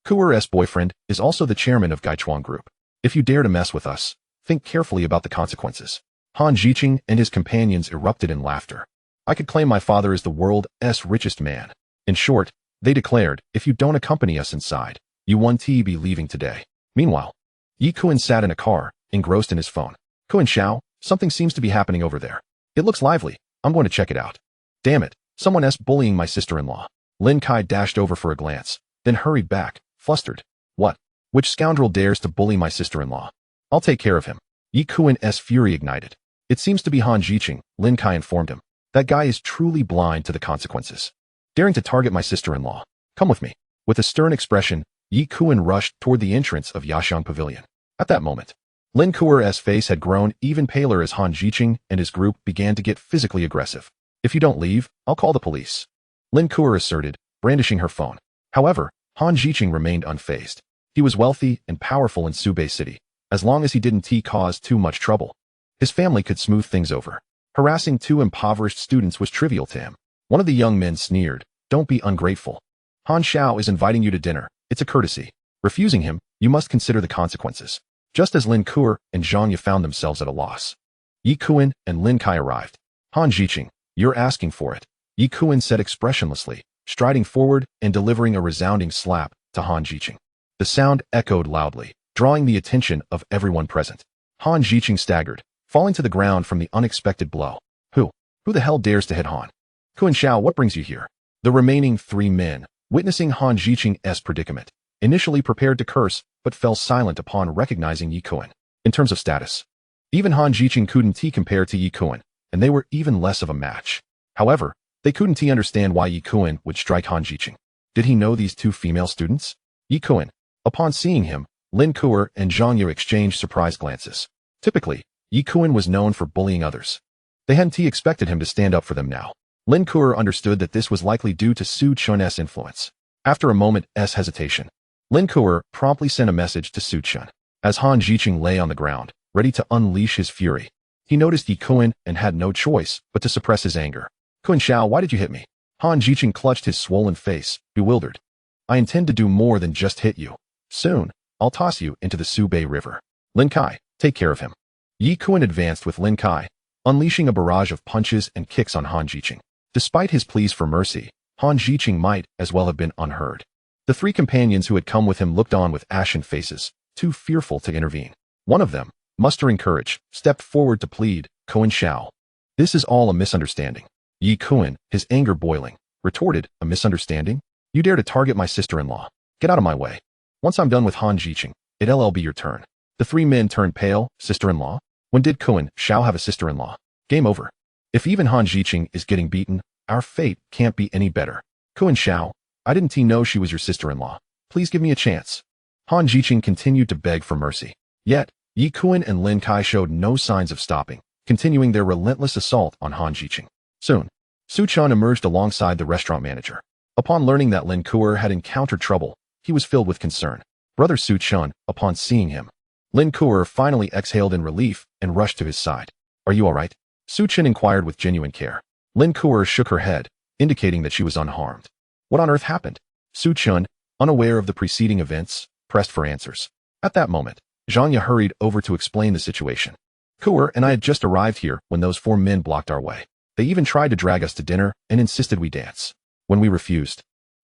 Kuo's boyfriend is also the chairman of Gaichuan Group. If you dare to mess with us, think carefully about the consequences. Han Jiqing and his companions erupted in laughter. I could claim my father is the world's richest man. In short, they declared, if you don't accompany us inside, you won't be leaving today. Meanwhile, Yi Kuan sat in a car, engrossed in his phone. Kuan Xiao, something seems to be happening over there. It looks lively. I'm going to check it out. Damn it, someone's bullying my sister-in-law. Lin Kai dashed over for a glance, then hurried back, flustered. What? Which scoundrel dares to bully my sister-in-law? I'll take care of him. Yi Kuan's fury ignited. It seems to be Han Jiqing, Lin Kai informed him. That guy is truly blind to the consequences. Daring to target my sister-in-law. Come with me. With a stern expression, Yi Kuan rushed toward the entrance of Yashang Pavilion. At that moment, Lin Kuo's face had grown even paler as Han Jiqing and his group began to get physically aggressive. If you don't leave, I'll call the police. Lin Kuo asserted, brandishing her phone. However, Han Jiqing remained unfazed. He was wealthy and powerful in Subei City. As long as he didn't cause too much trouble, his family could smooth things over. Harassing 2 impoverished students was trivial to him. One of the young men sneered, don't be ungrateful. Han Xiao is inviting you to dinner. It's a courtesy. Refusing him, you must consider the consequences. Just as Lin Kuo and Zhang Ye found themselves at a loss, Yi Kuan and Lin Kai arrived. Han Jiqing, you're asking for it. Yi Kuan said expressionlessly, striding forward and delivering a resounding slap to Han Jiqing. The sound echoed loudly, drawing the attention of everyone present. Han Jiqing staggered, falling to the ground from the unexpected blow. Who the hell dares to hit Han? Kuan Xiao, what brings you here? The remaining 3 men, witnessing Han Jiqing's predicament, initially prepared to curse, but fell silent upon recognizing Yi Kuan. In terms of status, even Han Jiqing couldn't compare to Yi Kuan, and they were even less of a match. However, they couldn't understand why Yi Kuan would strike Han Jiqing. Did he know these 2 female students? Yi Kuan. Upon seeing him, Lin Kuo and Zhang Ye exchanged surprised glances. Typically, Yi Kuan was known for bullying others. They hadn't expected him to stand up for them now. Lin Kuo understood that this was likely due to Su Chun's influence. After a moment's hesitation, Lin Kuo promptly sent a message to Su Chen. As Han Jiqing lay on the ground, ready to unleash his fury, he noticed Yi Kuan and had no choice but to suppress his anger. Kuan Xiao, why did you hit me? Han Jiqing clutched his swollen face, bewildered. I intend to do more than just hit you. Soon, I'll toss you into the Subei River. Lin Kai, take care of him. Yi Kuan advanced with Lin Kai, unleashing a barrage of punches and kicks on Han Jiqing. Despite his pleas for mercy, Han Jiqing might as well have been unheard. The three companions who had come with him looked on with ashen faces, too fearful to intervene. One of them, mustering courage, stepped forward to plead, Kuan Shao. This is all a misunderstanding. Yi Kuan, his anger boiling, retorted, a misunderstanding? You dare to target my sister-in-law. Get out of my way. Once I'm done with Han Jiqing, it'll be your turn. The three men turned pale. Sister-in-law? When did Kuan Shao have a sister-in-law? Game over. If even Han Jiqing is getting beaten, our fate can't be any better. Kuan Shao, I didn't know she was your sister-in-law. Please give me a chance. Han Jiqing continued to beg for mercy. Yet, Yi Kuan and Lin Kai showed no signs of stopping, continuing their relentless assault on Han Jiqing. Soon, Su Chen emerged alongside the restaurant manager. Upon learning that Lin Kuer had encountered trouble, he was filled with concern. Brother Su Chen, upon seeing him, Lin Kuer finally exhaled in relief and rushed to his side. Are you all right? Su Chen inquired with genuine care. Lin Kuer shook her head, indicating that she was unharmed. What on earth happened? Su Chen, unaware of the preceding events, pressed for answers. At that moment, Zhanya hurried over to explain the situation. Kuer and I had just arrived here when those four men blocked our way. They even tried to drag us to dinner and insisted we dance. When we refused,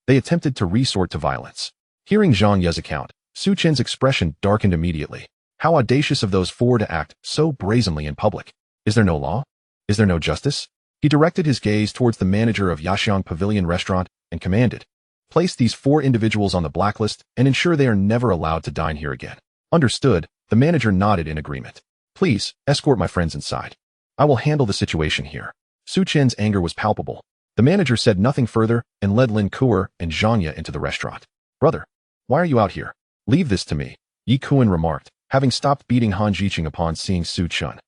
they attempted to resort to violence. Hearing Zhanya's account, Su Chen's expression darkened immediately. How audacious of those four to act so brazenly in public. Is there no law? Is there no justice? He directed his gaze towards the manager of Yaxiang Pavilion Restaurant and commanded, place these four individuals on the blacklist and ensure they are never allowed to dine here again. Understood, the manager nodded in agreement. Please, escort my friends inside. I will handle the situation here. Su Chen's anger was palpable. The manager said nothing further and led Lin Kuer and Zhanya into the restaurant. Brother, why are you out here? Leave this to me, Yi Kuan remarked, having stopped beating Han Jiqing upon seeing Su Chen.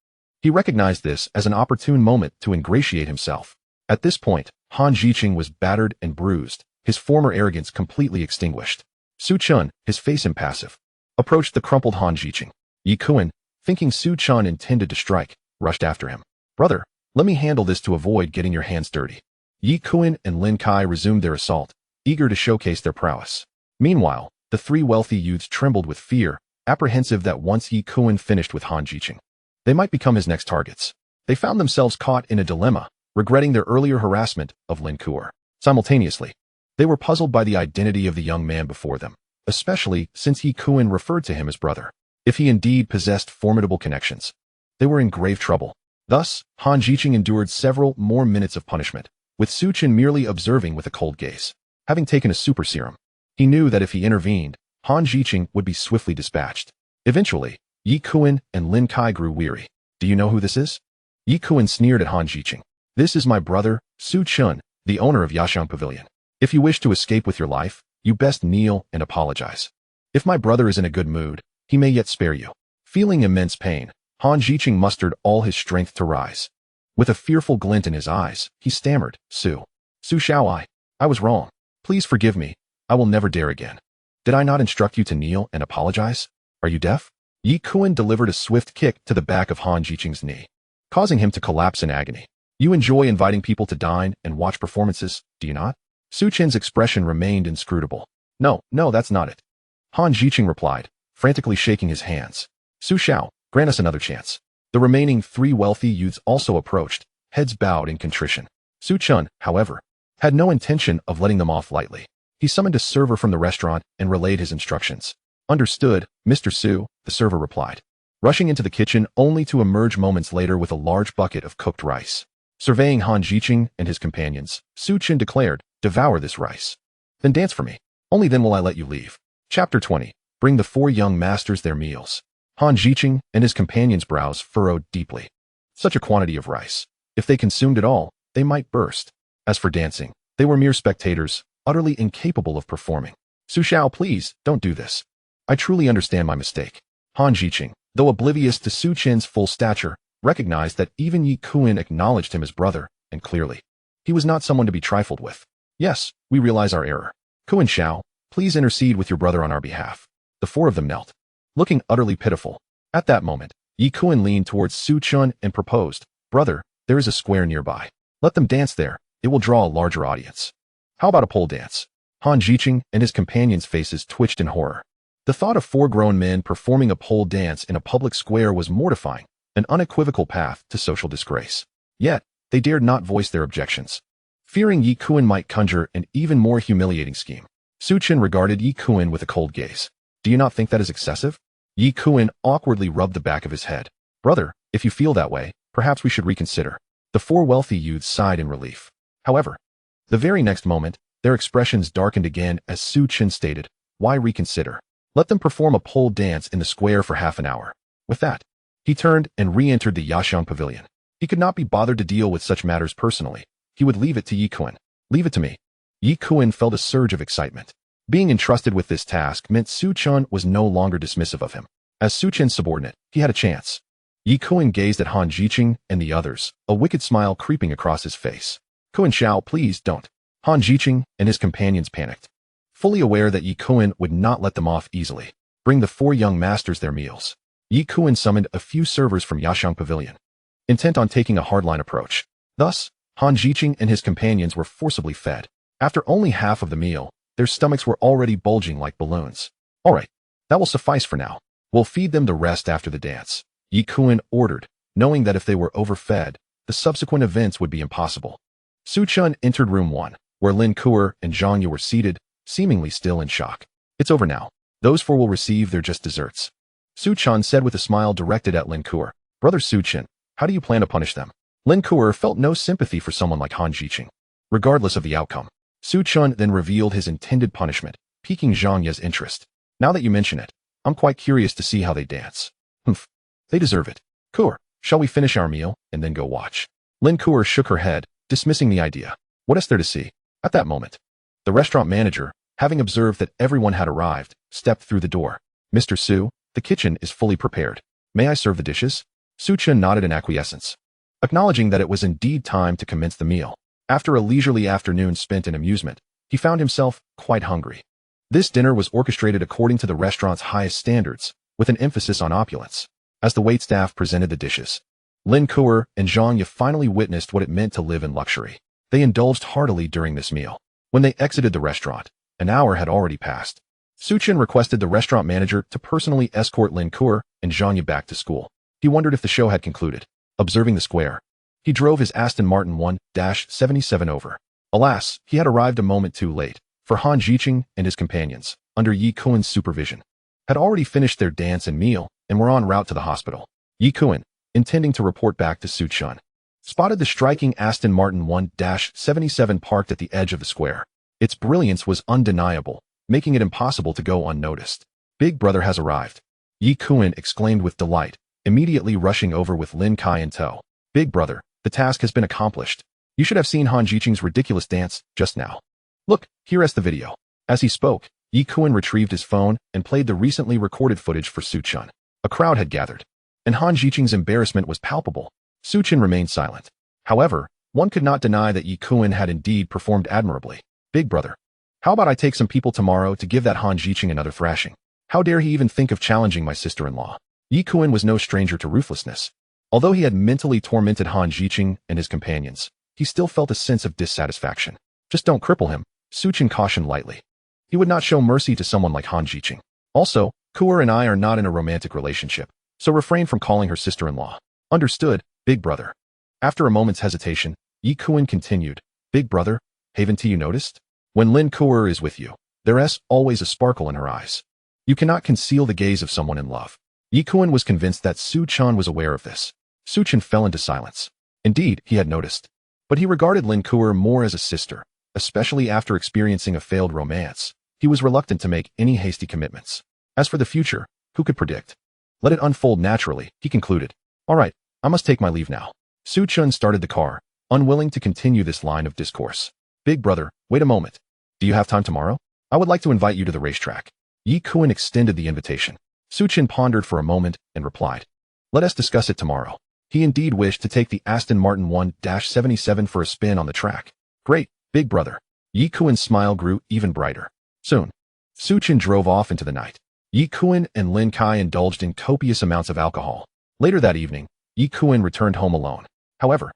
He recognized this as an opportune moment to ingratiate himself. At this point, Han Jiqing was battered and bruised, his former arrogance completely extinguished. Su Chen, his face impassive, approached the crumpled Han Jiqing. Yi Kuan, thinking Su Chen intended to strike, rushed after him. Brother, let me handle this to avoid getting your hands dirty. Yi Kuan and Lin Kai resumed their assault, eager to showcase their prowess. Meanwhile, the three wealthy youths trembled with fear, apprehensive that once Yi Kuan finished with Han Jiqing, they might become his next targets. They found themselves caught in a dilemma, regretting their earlier harassment of Lin Kuer. Simultaneously, they were puzzled by the identity of the young man before them, especially since Yi Kuan referred to him as brother. If he indeed possessed formidable connections, they were in grave trouble. Thus, Han Jiqing endured several more minutes of punishment, with Su Chen merely observing with a cold gaze. Having taken a super serum, he knew that if he intervened, Han Jiqing would be swiftly dispatched. Eventually, Yi Kuan and Lin Kai grew weary. Do you know who this is? Yi Kuan sneered at Han Jiqing. This is my brother, Su Chen, the owner of Yaxiang Pavilion. If you wish to escape with your life, you best kneel and apologize. If my brother is in a good mood, he may yet spare you. Feeling immense pain, Han Jiqing mustered all his strength to rise. With a fearful glint in his eyes, he stammered, Su Shao, I was wrong. Please forgive me. I will never dare again. Did I not instruct you to kneel and apologize? Are you deaf? Yi Kuan delivered a swift kick to the back of Han Jiqing's knee, causing him to collapse in agony. You enjoy inviting people to dine and watch performances, do you not? Su Chen's expression remained inscrutable. No, that's not it. Han Jiqing replied, frantically shaking his hands. Su Shao, grant us another chance. The remaining three wealthy youths also approached, heads bowed in contrition. Su Chen, however, had no intention of letting them off lightly. He summoned a server from the restaurant and relayed his instructions. Understood, Mr. Su, the server replied, rushing into the kitchen only to emerge moments later with a large bucket of cooked rice. Surveying Han Jiqing and his companions, Su Chen declared, devour this rice. Then dance for me. Only then will I let you leave. Chapter 20. Bring the four young masters their meals. Han Jiqing and his companions' brows furrowed deeply. Such a quantity of rice. If they consumed it all, they might burst. As for dancing, they were mere spectators, utterly incapable of performing. Su Shao, please, don't do this. I truly understand my mistake. Han Jiqing, though oblivious to Su Chen's full stature, recognized that even Yi Kuan acknowledged him as brother, and clearly, he was not someone to be trifled with. Yes, we realize our error. Kuan Shao, please intercede with your brother on our behalf. The four of them knelt, looking utterly pitiful. At that moment, Yi Kuan leaned towards Su Chen and proposed, brother, there is a square nearby. Let them dance there. It will draw a larger audience. How about a pole dance? Han Jiqing and his companions' faces twitched in horror. The thought of four grown men performing a pole dance in a public square was mortifying, an unequivocal path to social disgrace. Yet, they dared not voice their objections, fearing Yi Kuan might conjure an even more humiliating scheme. Su Chen regarded Yi Kuan with a cold gaze. Do you not think that is excessive? Yi Kuan awkwardly rubbed the back of his head. Brother, if you feel that way, perhaps we should reconsider. The four wealthy youths sighed in relief. However, the very next moment, their expressions darkened again as Su Chen stated, why reconsider? Let them perform a pole dance in the square for half an hour. With that, he turned and re-entered the Yashang Pavilion. He could not be bothered to deal with such matters personally. He would leave it to Yi Kuan. Leave it to me. Yi Kuan felt a surge of excitement. Being entrusted with this task meant Su Chen was no longer dismissive of him. As Su Chen's subordinate, he had a chance. Yi Kuan gazed at Han Jiqing and the others, a wicked smile creeping across his face. Kuan Shao, please don't. Han Jiqing and his companions panicked, fully aware that Yi Kuan would not let them off easily. Bring the four young masters their meals. Yi Kuan summoned a few servers from Yashang Pavilion, intent on taking a hardline approach. Thus, Han Jiqing and his companions were forcibly fed. After only half of the meal, their stomachs were already bulging like balloons. All right, that will suffice for now. We'll feed them the rest after the dance, Yi Kuan ordered, knowing that if they were overfed, the subsequent events would be impossible. Su Chen entered room 1, where Lin Kuo and Zhang Yu were seated, seemingly still in shock. It's over now. Those four will receive their just desserts. Su Chen said with a smile directed at Lin Kuo. Brother Su Chen, how do you plan to punish them? Lin Kuo felt no sympathy for someone like Han Jiqing. Regardless of the outcome, Su Chen then revealed his intended punishment, piquing Zhang Yu's interest. Now that you mention it, I'm quite curious to see how they dance. Humph. They deserve it. Kuo, shall we finish our meal and then go watch? Lin Kuo shook her head, dismissing the idea. What is there to see? At that moment, the restaurant manager, having observed that everyone had arrived, stepped through the door. Mr. Su, the kitchen is fully prepared. May I serve the dishes? Su Chen nodded in acquiescence, acknowledging that it was indeed time to commence the meal. After a leisurely afternoon spent in amusement, he found himself quite hungry. This dinner was orchestrated according to the restaurant's highest standards, with an emphasis on opulence. As the waitstaff presented the dishes, Lin Kuo and Zhang Yu finally witnessed what it meant to live in luxury. They indulged heartily during this meal. When they exited the restaurant, an hour had already passed. Su Chen requested the restaurant manager to personally escort Lin Kuo and Zhang Yu back to school. He wondered if the show had concluded. Observing the square, he drove his Aston Martin 1-77 over. Alas, he had arrived a moment too late, for Han Jiqing and his companions, under Yi Kuan's supervision, had already finished their dance and meal and were en route to the hospital. Yi Kuan, intending to report back to Su Chen, spotted the striking Aston Martin 1-77 parked at the edge of the square. Its brilliance was undeniable, making it impossible to go unnoticed. Big brother has arrived, Yi Kuan exclaimed with delight, immediately rushing over with Lin Kai in tow. Big brother, the task has been accomplished. You should have seen Han Jiqing's ridiculous dance just now. Look, here is the video. As he spoke, Yi Kuan retrieved his phone and played the recently recorded footage for Su Chen. A crowd had gathered, and Han Jiqing's embarrassment was palpable. Su Chen remained silent. However, one could not deny that Yi Kuan had indeed performed admirably. Big brother, how about I take some people tomorrow to give that Han Jiqing another thrashing? How dare he even think of challenging my sister-in-law? Yi Kuan was no stranger to ruthlessness. Although he had mentally tormented Han Jiqing and his companions, he still felt a sense of dissatisfaction. Just don't cripple him, Su Chen cautioned lightly. He would not show mercy to someone like Han Jiqing. Also, Kuo and I are not in a romantic relationship, so refrain from calling her sister-in-law. Understood, big brother. After a moment's hesitation, Yi Kuan continued, Big brother, haven't you noticed? When Lin Kuo is with you, there's always a sparkle in her eyes. You cannot conceal the gaze of someone in love. Yi Kuan was convinced that Su Chen was aware of this. Su Chen fell into silence. Indeed, he had noticed. But he regarded Lin Kuo more as a sister, especially after experiencing a failed romance. He was reluctant to make any hasty commitments. As for the future, who could predict? Let it unfold naturally, he concluded. All right, I must take my leave now. Su Chen started the car, unwilling to continue this line of discourse. Big brother, wait a moment. Do you have time tomorrow? I would like to invite you to the racetrack. Yi Kuan extended the invitation. Su Chen pondered for a moment and replied, Let us discuss it tomorrow. He indeed wished to take the Aston Martin 1-77 for a spin on the track. Great, big brother. Yi Kuan's smile grew even brighter. Soon, Su Chen drove off into the night. Yi Kuan and Lin Kai indulged in copious amounts of alcohol. Later that evening, Yi Kuan returned home alone. However,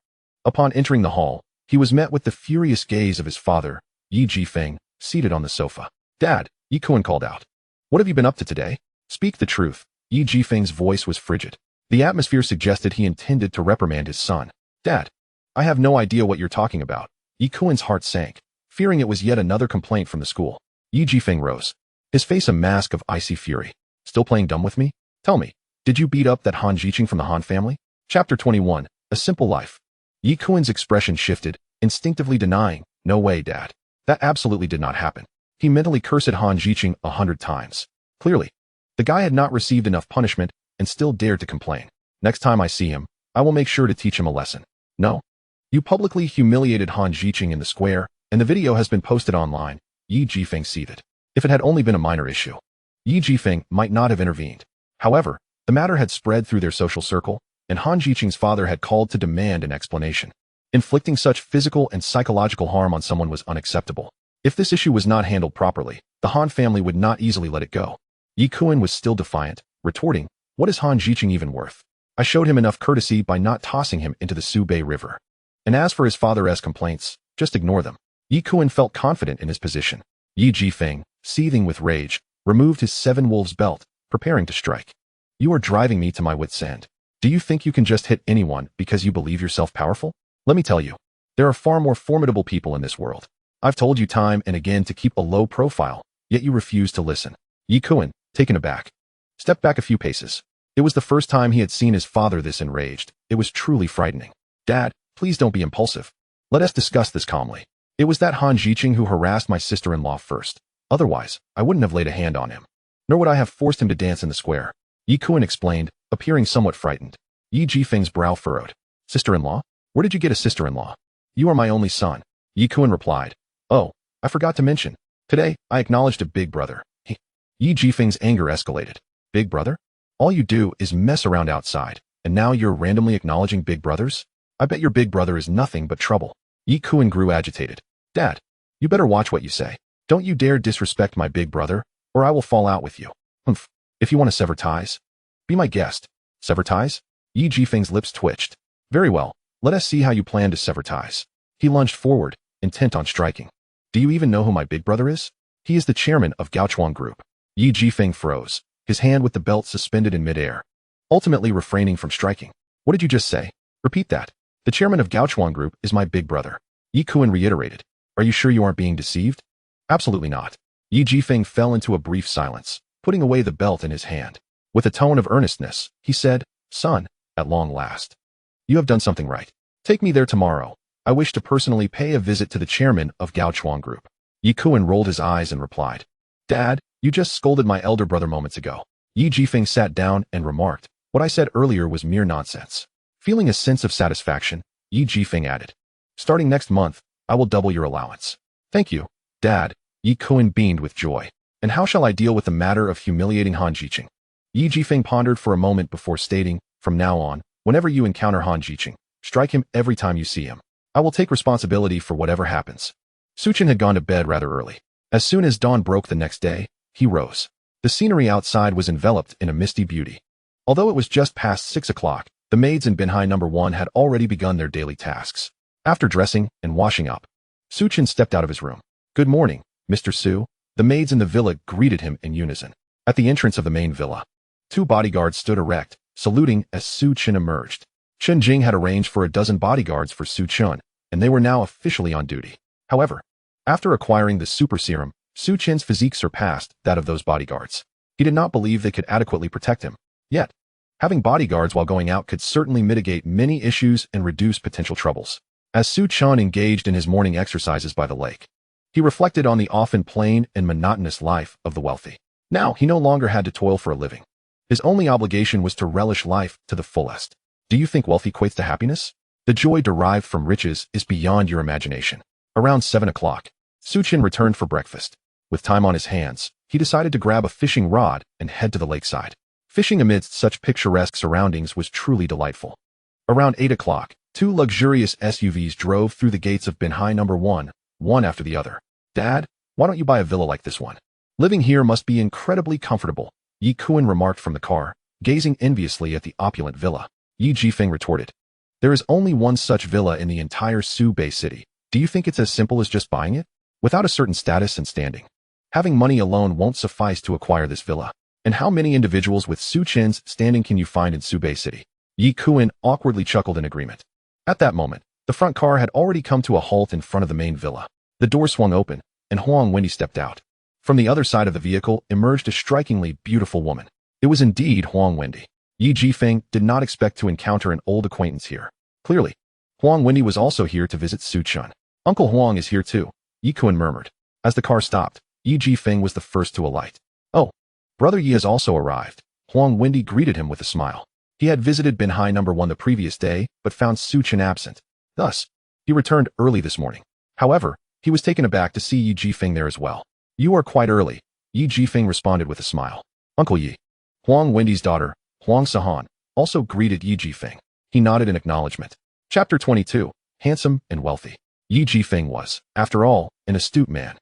upon entering the hall, he was met with the furious gaze of his father, Yi Jifeng, seated on the sofa. Dad, Yi Kuan called out. What have you been up to today? Speak the truth. Yi Jifeng's voice was frigid. The atmosphere suggested he intended to reprimand his son. Dad, I have no idea what you're talking about. Yi Kuan's heart sank, fearing it was yet another complaint from the school. Yi Jifeng rose, his face a mask of icy fury. Still playing dumb with me? Tell me, did you beat up that Han Jiqing from the Han family? Chapter 21, A Simple Life. Yi Kuan's expression shifted, instinctively denying, no way, Dad. That absolutely did not happen. He mentally cursed Han Jiqing 100 times. Clearly, the guy had not received enough punishment and still dared to complain. Next time I see him, I will make sure to teach him a lesson. No. You publicly humiliated Han Jiqing in the square, and the video has been posted online. Yi Jifeng seethed. If it had only been a minor issue, Yi Jifeng might not have intervened. However, the matter had spread through their social circle, and Han Jiqing's father had called to demand an explanation. Inflicting such physical and psychological harm on someone was unacceptable. If this issue was not handled properly, the Han family would not easily let it go. Yi Kuan was still defiant, retorting, what is Han Jiqing even worth? I showed him enough courtesy by not tossing him into the Subei River. And as for his father's complaints, just ignore them. Yi Kuan felt confident in his position. Yi Jifeng, seething with rage, removed his 7 wolves belt, preparing to strike. You are driving me to my wit's end. Do you think you can just hit anyone because you believe yourself powerful? Let me tell you, there are far more formidable people in this world. I've told you time and again to keep a low profile, yet you refuse to listen. Yi Kuan, taken aback, stepped back a few paces. It was the first time he had seen his father this enraged. It was truly frightening. Dad, please don't be impulsive. Let us discuss this calmly. It was that Han Jiqing who harassed my sister-in-law first. Otherwise, I wouldn't have laid a hand on him. Nor would I have forced him to dance in the square. Yi Kuan explained, appearing somewhat frightened. Yi Jifeng's brow furrowed. Sister-in-law? Where did you get a sister-in-law? You are my only son. Yi Kuan replied. Oh, I forgot to mention. Today, I acknowledged a big brother. Yi Jifeng's anger escalated. Big brother? All you do is mess around outside, and now you're randomly acknowledging big brothers? I bet your big brother is nothing but trouble. Yi Kuan grew agitated. Dad, you better watch what you say. Don't you dare disrespect my big brother, or I will fall out with you. Humph. If you want to sever ties, be my guest. Sever ties? Yi Jifeng's lips twitched. Very well, let us see how you plan to sever ties. He lunged forward, intent on striking. Do you even know who my big brother is? He is the chairman of Gaochuan Group. Yi Jifeng froze, his hand with the belt suspended in midair, ultimately refraining from striking. What did you just say? Repeat that. The chairman of Gaochuan Group is my big brother. Yi Kuan reiterated. Are you sure you aren't being deceived? Absolutely not. Yi Jifeng fell into a brief silence, putting away the belt in his hand. With a tone of earnestness, he said, Son, at long last, you have done something right. Take me there tomorrow. I wish to personally pay a visit to the chairman of Gaochuan Group. Yi Kuan rolled his eyes and replied, Dad, you just scolded my elder brother moments ago. Yi Jifeng sat down and remarked, what I said earlier was mere nonsense. Feeling a sense of satisfaction, Yi Jifeng added, starting next month, I will double your allowance. Thank you, Dad. Yi Kuan beamed with joy. And how shall I deal with the matter of humiliating Han Jiqing? Yi Jifeng pondered for a moment before stating, from now on, whenever you encounter Han Jiqing, strike him every time you see him. I will take responsibility for whatever happens. Chen had gone to bed rather early. As soon as dawn broke the next day, he rose. The scenery outside was enveloped in a misty beauty. Although it was just past 6 o'clock, the maids in Binhai No. 1 had already begun their daily tasks. After dressing and washing up, Chen stepped out of his room. Good morning, Mr. Su. The maids in the villa greeted him in unison. At the entrance of the main villa, 2 bodyguards stood erect, saluting as Chen emerged. Chen Jing had arranged for a dozen bodyguards for Chen, and they were now officially on duty. However, after acquiring the super serum, Chen's physique surpassed that of those bodyguards. He did not believe they could adequately protect him. Yet, having bodyguards while going out could certainly mitigate many issues and reduce potential troubles. As Chen engaged in his morning exercises by the lake, he reflected on the often plain and monotonous life of the wealthy. Now, he no longer had to toil for a living. His only obligation was to relish life to the fullest. Do you think wealth equates to happiness? The joy derived from riches is beyond your imagination. Around 7 o'clock, Chen returned for breakfast. With time on his hands, he decided to grab a fishing rod and head to the lakeside. Fishing amidst such picturesque surroundings was truly delightful. Around 8 o'clock, 2 luxurious SUVs drove through the gates of Binhai No. 1, one after the other. Dad, why don't you buy a villa like this one? Living here must be incredibly comfortable, Yi Kuan remarked from the car, gazing enviously at the opulent villa. Yi Jifeng retorted. There is only one such villa in the entire Subei city. Do you think it's as simple as just buying it? Without a certain status and standing, having money alone won't suffice to acquire this villa. And how many individuals with Su Chen's standing can you find in Subei City? Yi Kuan awkwardly chuckled in agreement. At that moment, the front car had already come to a halt in front of the main villa. The door swung open, and Huang Wendy stepped out. From the other side of the vehicle emerged a strikingly beautiful woman. It was indeed Huang Wendy. Yi Jifeng did not expect to encounter an old acquaintance here. Clearly, Huang Wendy was also here to visit Su Chun. Uncle Huang is here too, Yi Kuan murmured. As the car stopped, Yi Jifeng was the first to alight. Oh, Brother Yi has also arrived. Huang Wendy greeted him with a smile. He had visited Binhai No. 1 the previous day, but found Su Chen absent. Thus, he returned early this morning. However, he was taken aback to see Yi Jifeng there as well. You are quite early, Yi Jifeng responded with a smile. Uncle Yi. Huang Wendy's daughter, Huang Sahan, also greeted Yi Jifeng. He nodded in acknowledgement. Chapter 22, Handsome and Wealthy. Yi Jifeng was, after all, an astute man.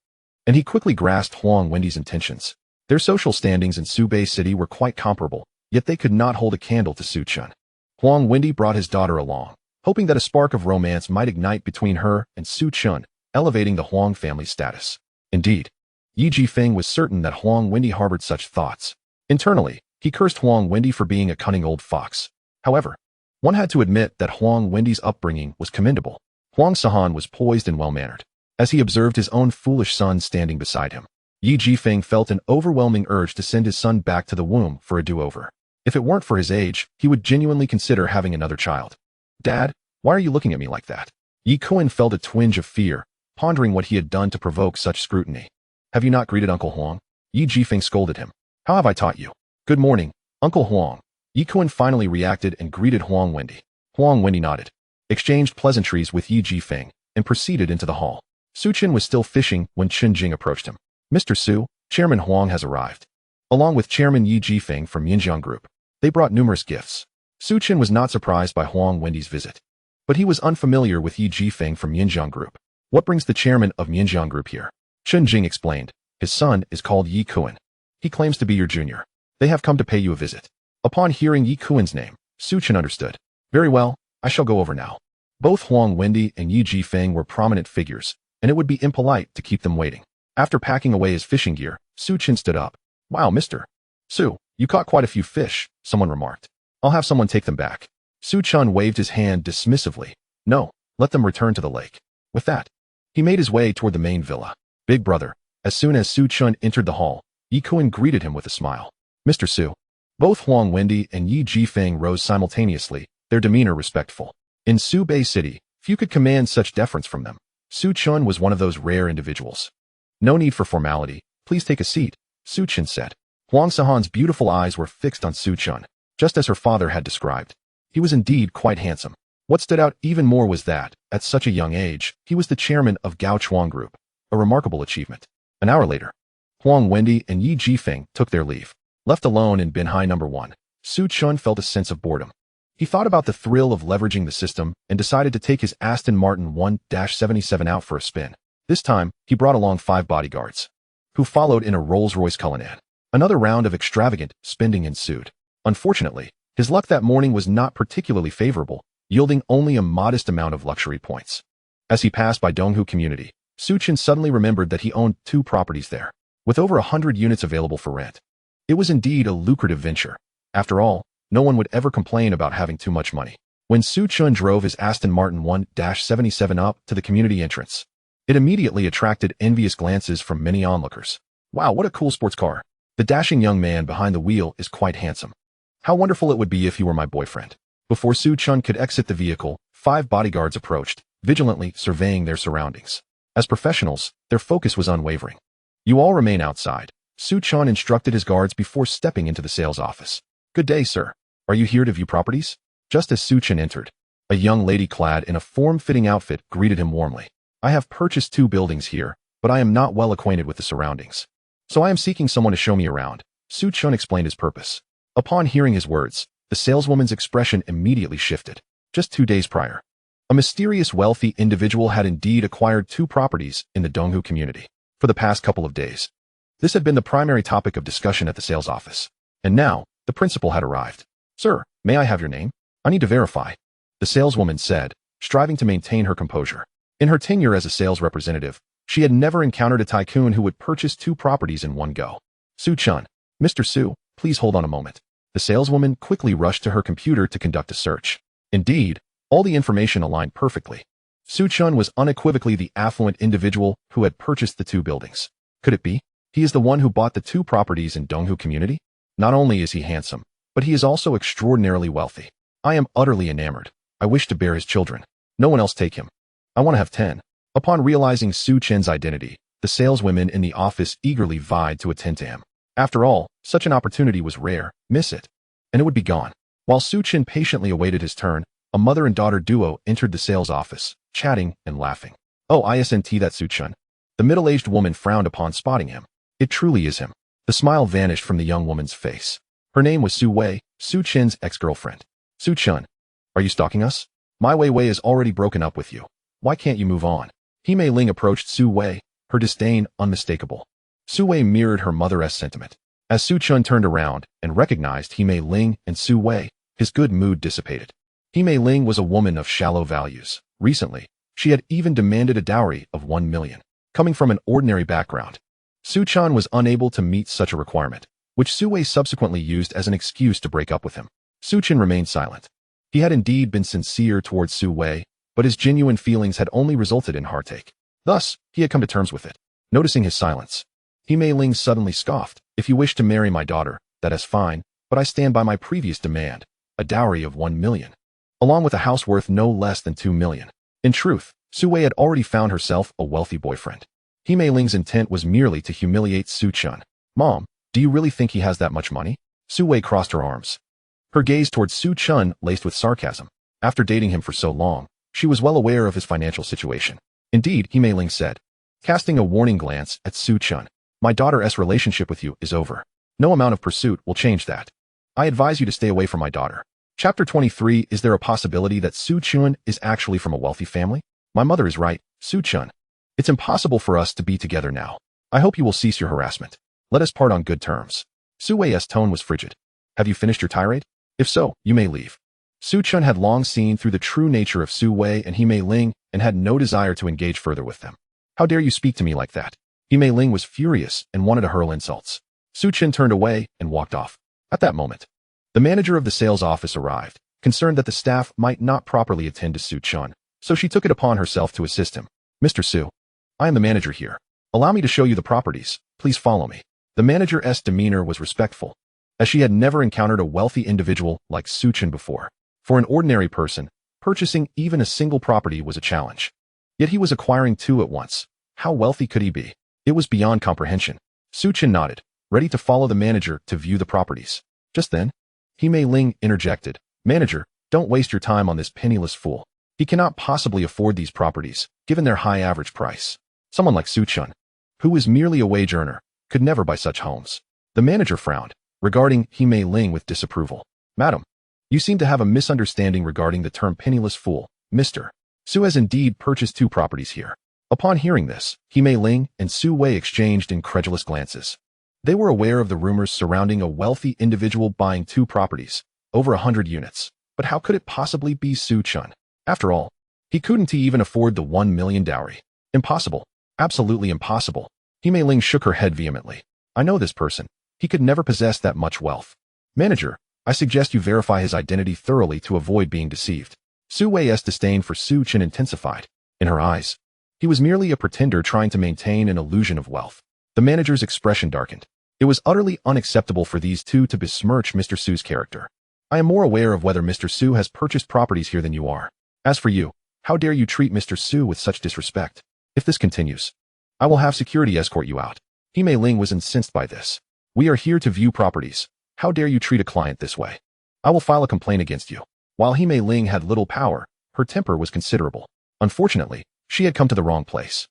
And he quickly grasped Huang Wendy's intentions. Their social standings in Subei City were quite comparable, yet they could not hold a candle to Su Chun. Huang Wendy brought his daughter along, hoping that a spark of romance might ignite between her and Su Chun, elevating the Huang family's status. Indeed, Yi Jifeng was certain that Huang Wendy harbored such thoughts. Internally, he cursed Huang Wendy for being a cunning old fox. However, one had to admit that Huang Wendy's upbringing was commendable. Huang Sahan was poised and well-mannered. As he observed his own foolish son standing beside him, Yi Jifeng felt an overwhelming urge to send his son back to the womb for a do-over. If it weren't for his age, he would genuinely consider having another child. Dad, why are you looking at me like that? Yi Kuan felt a twinge of fear, pondering what he had done to provoke such scrutiny. Have you not greeted Uncle Huang? Yi Jifeng scolded him. How have I taught you? Good morning, Uncle Huang. Yi Kuan finally reacted and greeted Huang Wendy. Huang Wendy nodded, exchanged pleasantries with Yi Jifeng, and proceeded into the hall. Su Chen was still fishing when Chen Jing approached him. Mr. Su, Chairman Huang has arrived. Along with Chairman Yi Jifeng from Yinjiang Group, they brought numerous gifts. Su Chen was not surprised by Huang Wendy's visit, but he was unfamiliar with Yi Jifeng from Yinjiang Group. What brings the chairman of Yinjiang Group here? Chen Jing explained. His son is called Yi Kuan. He claims to be your junior. They have come to pay you a visit. Upon hearing Yi Kuan's name, Su Chen understood. Very well, I shall go over now. Both Huang Wendy and Yi Jifeng were prominent figures, and it would be impolite to keep them waiting. After packing away his fishing gear, Su Chen stood up. Wow, Mr. Su, you caught quite a few fish, someone remarked. I'll have someone take them back. Su Chen waved his hand dismissively. No, let them return to the lake. With that, he made his way toward the main villa. Big brother. As soon as Su Chen entered the hall, Yi Kuan greeted him with a smile. Mr. Su. Both Huang Wendy and Yi Jifeng rose simultaneously, their demeanor respectful. In Subei City, few could command such deference from them. Su Chen was one of those rare individuals. No need for formality, please take a seat, Su Chen said. Huang Sahan's beautiful eyes were fixed on Su Chen, just as her father had described. He was indeed quite handsome. What stood out even more was that, at such a young age, he was the chairman of Gao Chuang Group, a remarkable achievement. An hour later, Huang Wendy and Yi Jifeng took their leave. Left alone in Binhai No. 1, Su Chen felt a sense of boredom. He thought about the thrill of leveraging the system and decided to take his Aston Martin 1-77 out for a spin. This time, he brought along 5 bodyguards, who followed in a Rolls-Royce Cullinan. Another round of extravagant spending ensued. Unfortunately, his luck that morning was not particularly favorable, yielding only a modest amount of luxury points. As he passed by Donghu Community, Su Chen suddenly remembered that he owned 2 properties there, with over 100 units available for rent. It was indeed a lucrative venture. After all, no one would ever complain about having too much money. When Su Chen drove his Aston Martin 1-77 up to the community entrance, it immediately attracted envious glances from many onlookers. Wow, what a cool sports car. The dashing young man behind the wheel is quite handsome. How wonderful it would be if he were my boyfriend. Before Su Chen could exit the vehicle, 5 bodyguards approached, vigilantly surveying their surroundings. As professionals, their focus was unwavering. You all remain outside, Su Chen instructed his guards before stepping into the sales office. Good day, sir. Are you here to view properties? Just as Su Chen entered, a young lady clad in a form-fitting outfit greeted him warmly. I have purchased 2 buildings here, but I am not well acquainted with the surroundings. So I am seeking someone to show me around. Su Chen explained his purpose. Upon hearing his words, the saleswoman's expression immediately shifted. Just 2 days prior, a mysterious wealthy individual had indeed acquired 2 properties in the Donghu community. For the past couple of days, this had been the primary topic of discussion at the sales office. And now, the principal had arrived. Sir, may I have your name? I need to verify, the saleswoman said, striving to maintain her composure. In her tenure as a sales representative, she had never encountered a tycoon who would purchase 2 properties in one go. Su Chen. Mr. Su, please hold on a moment. The saleswoman quickly rushed to her computer to conduct a search. Indeed, all the information aligned perfectly. Su Chen was unequivocally the affluent individual who had purchased the 2 buildings. Could it be? He is the one who bought the 2 properties in Donghu community? Not only is he handsome, but he is also extraordinarily wealthy. I am utterly enamored. I wish to bear his children. No one else take him. I want to have 10. Upon realizing Su Chen's identity, the saleswomen in the office eagerly vied to attend to him. After all, such an opportunity was rare. Miss it, and it would be gone. While Su Chen patiently awaited his turn, a mother and daughter duo entered the sales office, chatting and laughing. Oh, isn't that Su Chen? The middle-aged woman frowned upon spotting him. It truly is him. The smile vanished from the young woman's face. Her name was Su Wei, Su Chen's ex-girlfriend. Su Chen, are you stalking us? My Wei is already broken up with you. Why can't you move on? He Mei Ling approached Su Wei, her disdain unmistakable. Su Wei mirrored her mother's sentiment. As Su Chen turned around and recognized He Mei Ling and Su Wei, his good mood dissipated. He Mei Ling was a woman of shallow values. Recently, she had even demanded a dowry of 1 million. Coming from an ordinary background, Su Chen was unable to meet such a requirement, which Su Wei subsequently used as an excuse to break up with him. Su Chen remained silent. He had indeed been sincere towards Su Wei, but his genuine feelings had only resulted in heartache. Thus, he had come to terms with it. Noticing his silence, He Mei Ling suddenly scoffed. If you wish to marry my daughter, that is fine, but I stand by my previous demand, a dowry of 1 million, along with a house worth no less than 2 million. In truth, Su Wei had already found herself a wealthy boyfriend. He Mei Ling's intent was merely to humiliate Su Chen. Mom, do you really think he has that much money? Su Wei crossed her arms. Her gaze towards Su Chen laced with sarcasm. After dating him for so long, she was well aware of his financial situation. Indeed, He Mei Ling said, casting a warning glance at Su Chen. My daughter's relationship with you is over. No amount of pursuit will change that. I advise you to stay away from my daughter. Chapter 23. Is there a possibility that Su Chen is actually from a wealthy family? My mother is right, Su Chen. It's impossible for us to be together now. I hope you will cease your harassment. Let us part on good terms. Su Wei's tone was frigid. Have you finished your tirade? If so, you may leave. Su Chen had long seen through the true nature of Su Wei and He Mei Ling and had no desire to engage further with them. How dare you speak to me like that? He Mei Ling was furious and wanted to hurl insults. Su Chen turned away and walked off. At that moment, the manager of the sales office arrived, concerned that the staff might not properly attend to Su Chen, so she took it upon herself to assist him. Mr. Su, I am the manager here. Allow me to show you the properties. Please follow me. The manager's demeanor was respectful, as she had never encountered a wealthy individual like Su Chen before. For an ordinary person, purchasing even a single property was a challenge. Yet he was acquiring 2 at once. How wealthy could he be? It was beyond comprehension. Su Chen nodded, ready to follow the manager to view the properties. Just then, He Mei Ling interjected, Manager, don't waste your time on this penniless fool. He cannot possibly afford these properties, given their high average price. Someone like Su Chen, who is merely a wage earner, could never buy such homes. The manager frowned, regarding He Mei Ling with disapproval. Madam, you seem to have a misunderstanding regarding the term penniless fool, Mr. Su has indeed purchased 2 properties here. Upon hearing this, He Mei Ling and Su Wei exchanged incredulous glances. They were aware of the rumors surrounding a wealthy individual buying 2 properties, over 100 units. But how could it possibly be Su Chen? After all, he couldn't even afford the 1 million dowry. Impossible. Absolutely impossible. He Mei Ling shook her head vehemently. I know this person. He could never possess that much wealth. Manager, I suggest you verify his identity thoroughly to avoid being deceived. Su Wei's disdain for Su Chen intensified. In her eyes, he was merely a pretender trying to maintain an illusion of wealth. The manager's expression darkened. It was utterly unacceptable for these 2 to besmirch Mr. Su's character. I am more aware of whether Mr. Su has purchased properties here than you are. As for you, how dare you treat Mr. Su with such disrespect? If this continues, I will have security escort you out. He Mei Ling was incensed by this. We are here to view properties. How dare you treat a client this way? I will file a complaint against you. While He Mei Ling had little power, her temper was considerable. Unfortunately, she had come to the wrong place.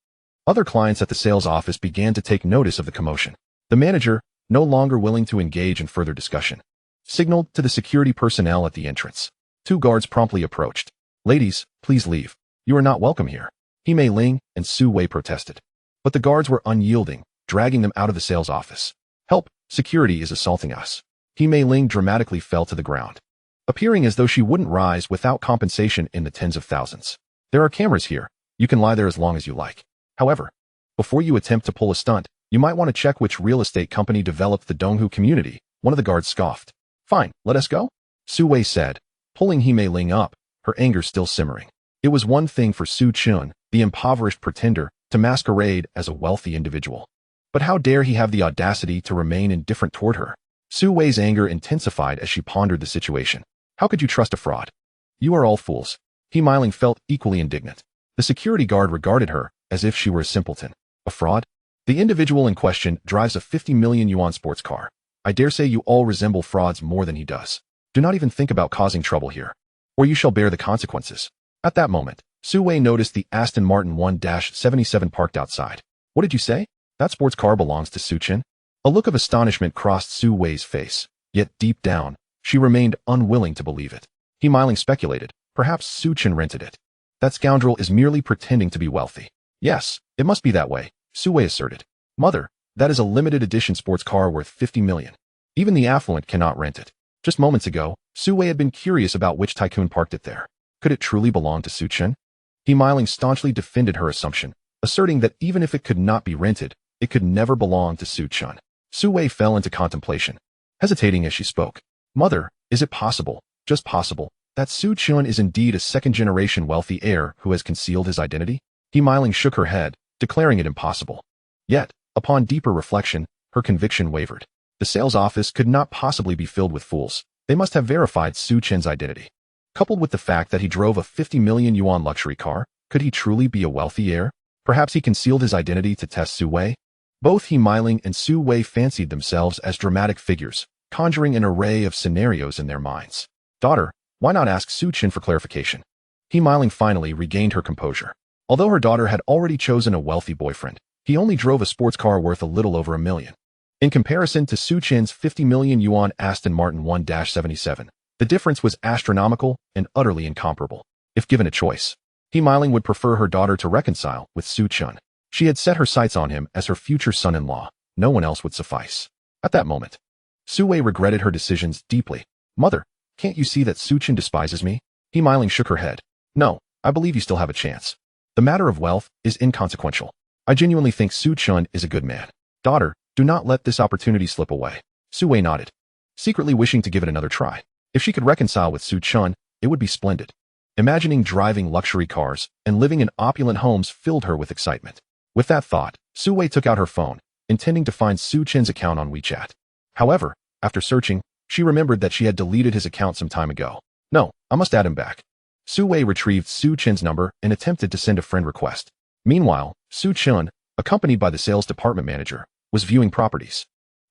Other clients at the sales office began to take notice of the commotion. The manager, no longer willing to engage in further discussion, signaled to the security personnel at the entrance. 2 guards promptly approached. Ladies, please leave. You are not welcome here. He Mei Ling and Su Wei protested. But the guards were unyielding, dragging them out of the sales office. Help, security is assaulting us. He Mei Ling dramatically fell to the ground, appearing as though she wouldn't rise without compensation in the tens of thousands. There are cameras here. You can lie there as long as you like. However, before you attempt to pull a stunt, you might want to check which real estate company developed the Donghu community, One of the guards scoffed. Fine, let us go, Su Wei said, pulling He Mei Ling up, her anger still simmering. It was one thing for Su Chen, the impoverished pretender, to masquerade as a wealthy individual. But how dare he have the audacity to remain indifferent toward her? Su Wei's anger intensified as she pondered the situation. How could you trust a fraud? You are all fools. He Mei Ling felt equally indignant. The security guard regarded her as if she were a simpleton. A fraud? The individual in question drives a 50 million yuan sports car. I dare say you all resemble frauds more than he does. Do not even think about causing trouble here, or you shall bear the consequences. At that moment, Su Wei noticed the Aston Martin 1-77 parked outside. What did you say? That sports car belongs to Su Chen? A look of astonishment crossed Su Wei's face, yet deep down, she remained unwilling to believe it. He Mei Ling speculated, perhaps Su Chen rented it. That scoundrel is merely pretending to be wealthy. Yes, it must be that way, Su Wei asserted. Mother, that is a limited edition sports car worth 50 million. Even the affluent cannot rent it. Just moments ago, Su Wei had been curious about which tycoon parked it there. Could it truly belong to Su Chen? He Mei Ling staunchly defended her assumption, asserting that even if it could not be rented, it could never belong to Su Chen. Su Wei fell into contemplation, hesitating as she spoke. Mother, is it possible, just possible, that Su Chen is indeed a second-generation wealthy heir who has concealed his identity? He Mei Ling shook her head, declaring it impossible. Yet, upon deeper reflection, her conviction wavered. The sales office could not possibly be filled with fools. They must have verified Su Chen's identity. Coupled with the fact that he drove a 50 million yuan luxury car, could he truly be a wealthy heir? Perhaps he concealed his identity to test Su Wei? Both He Mei Ling and Su Wei fancied themselves as dramatic figures, conjuring an array of scenarios in their minds. Daughter, why not ask Su Chen for clarification? He Mei Ling finally regained her composure. Although her daughter had already chosen a wealthy boyfriend, he only drove a sports car worth a little over $1 million. In comparison to Su Chen's 50 million yuan Aston Martin 1-77, the difference was astronomical and utterly incomparable. If given a choice, He Mei Ling would prefer her daughter to reconcile with Su Chen. She had set her sights on him as her future son-in-law. No one else would suffice. At that moment, Su Wei regretted her decisions deeply. Mother, can't you see that Su Chen despises me? He Mei Ling shook her head. No, I believe you still have a chance. The matter of wealth is inconsequential. I genuinely think Su Chen is a good man. Daughter, do not let this opportunity slip away. Su Wei nodded, secretly wishing to give it another try. If she could reconcile with Su Chen, it would be splendid. Imagining driving luxury cars and living in opulent homes filled her with excitement. With that thought, Su Wei took out her phone, intending to find Su Chen's account on WeChat. However, after searching, she remembered that she had deleted his account some time ago. No, I must add him back. Su Wei retrieved Su Chen's number and attempted to send a friend request. Meanwhile, Su Chen, accompanied by the sales department manager, was viewing properties.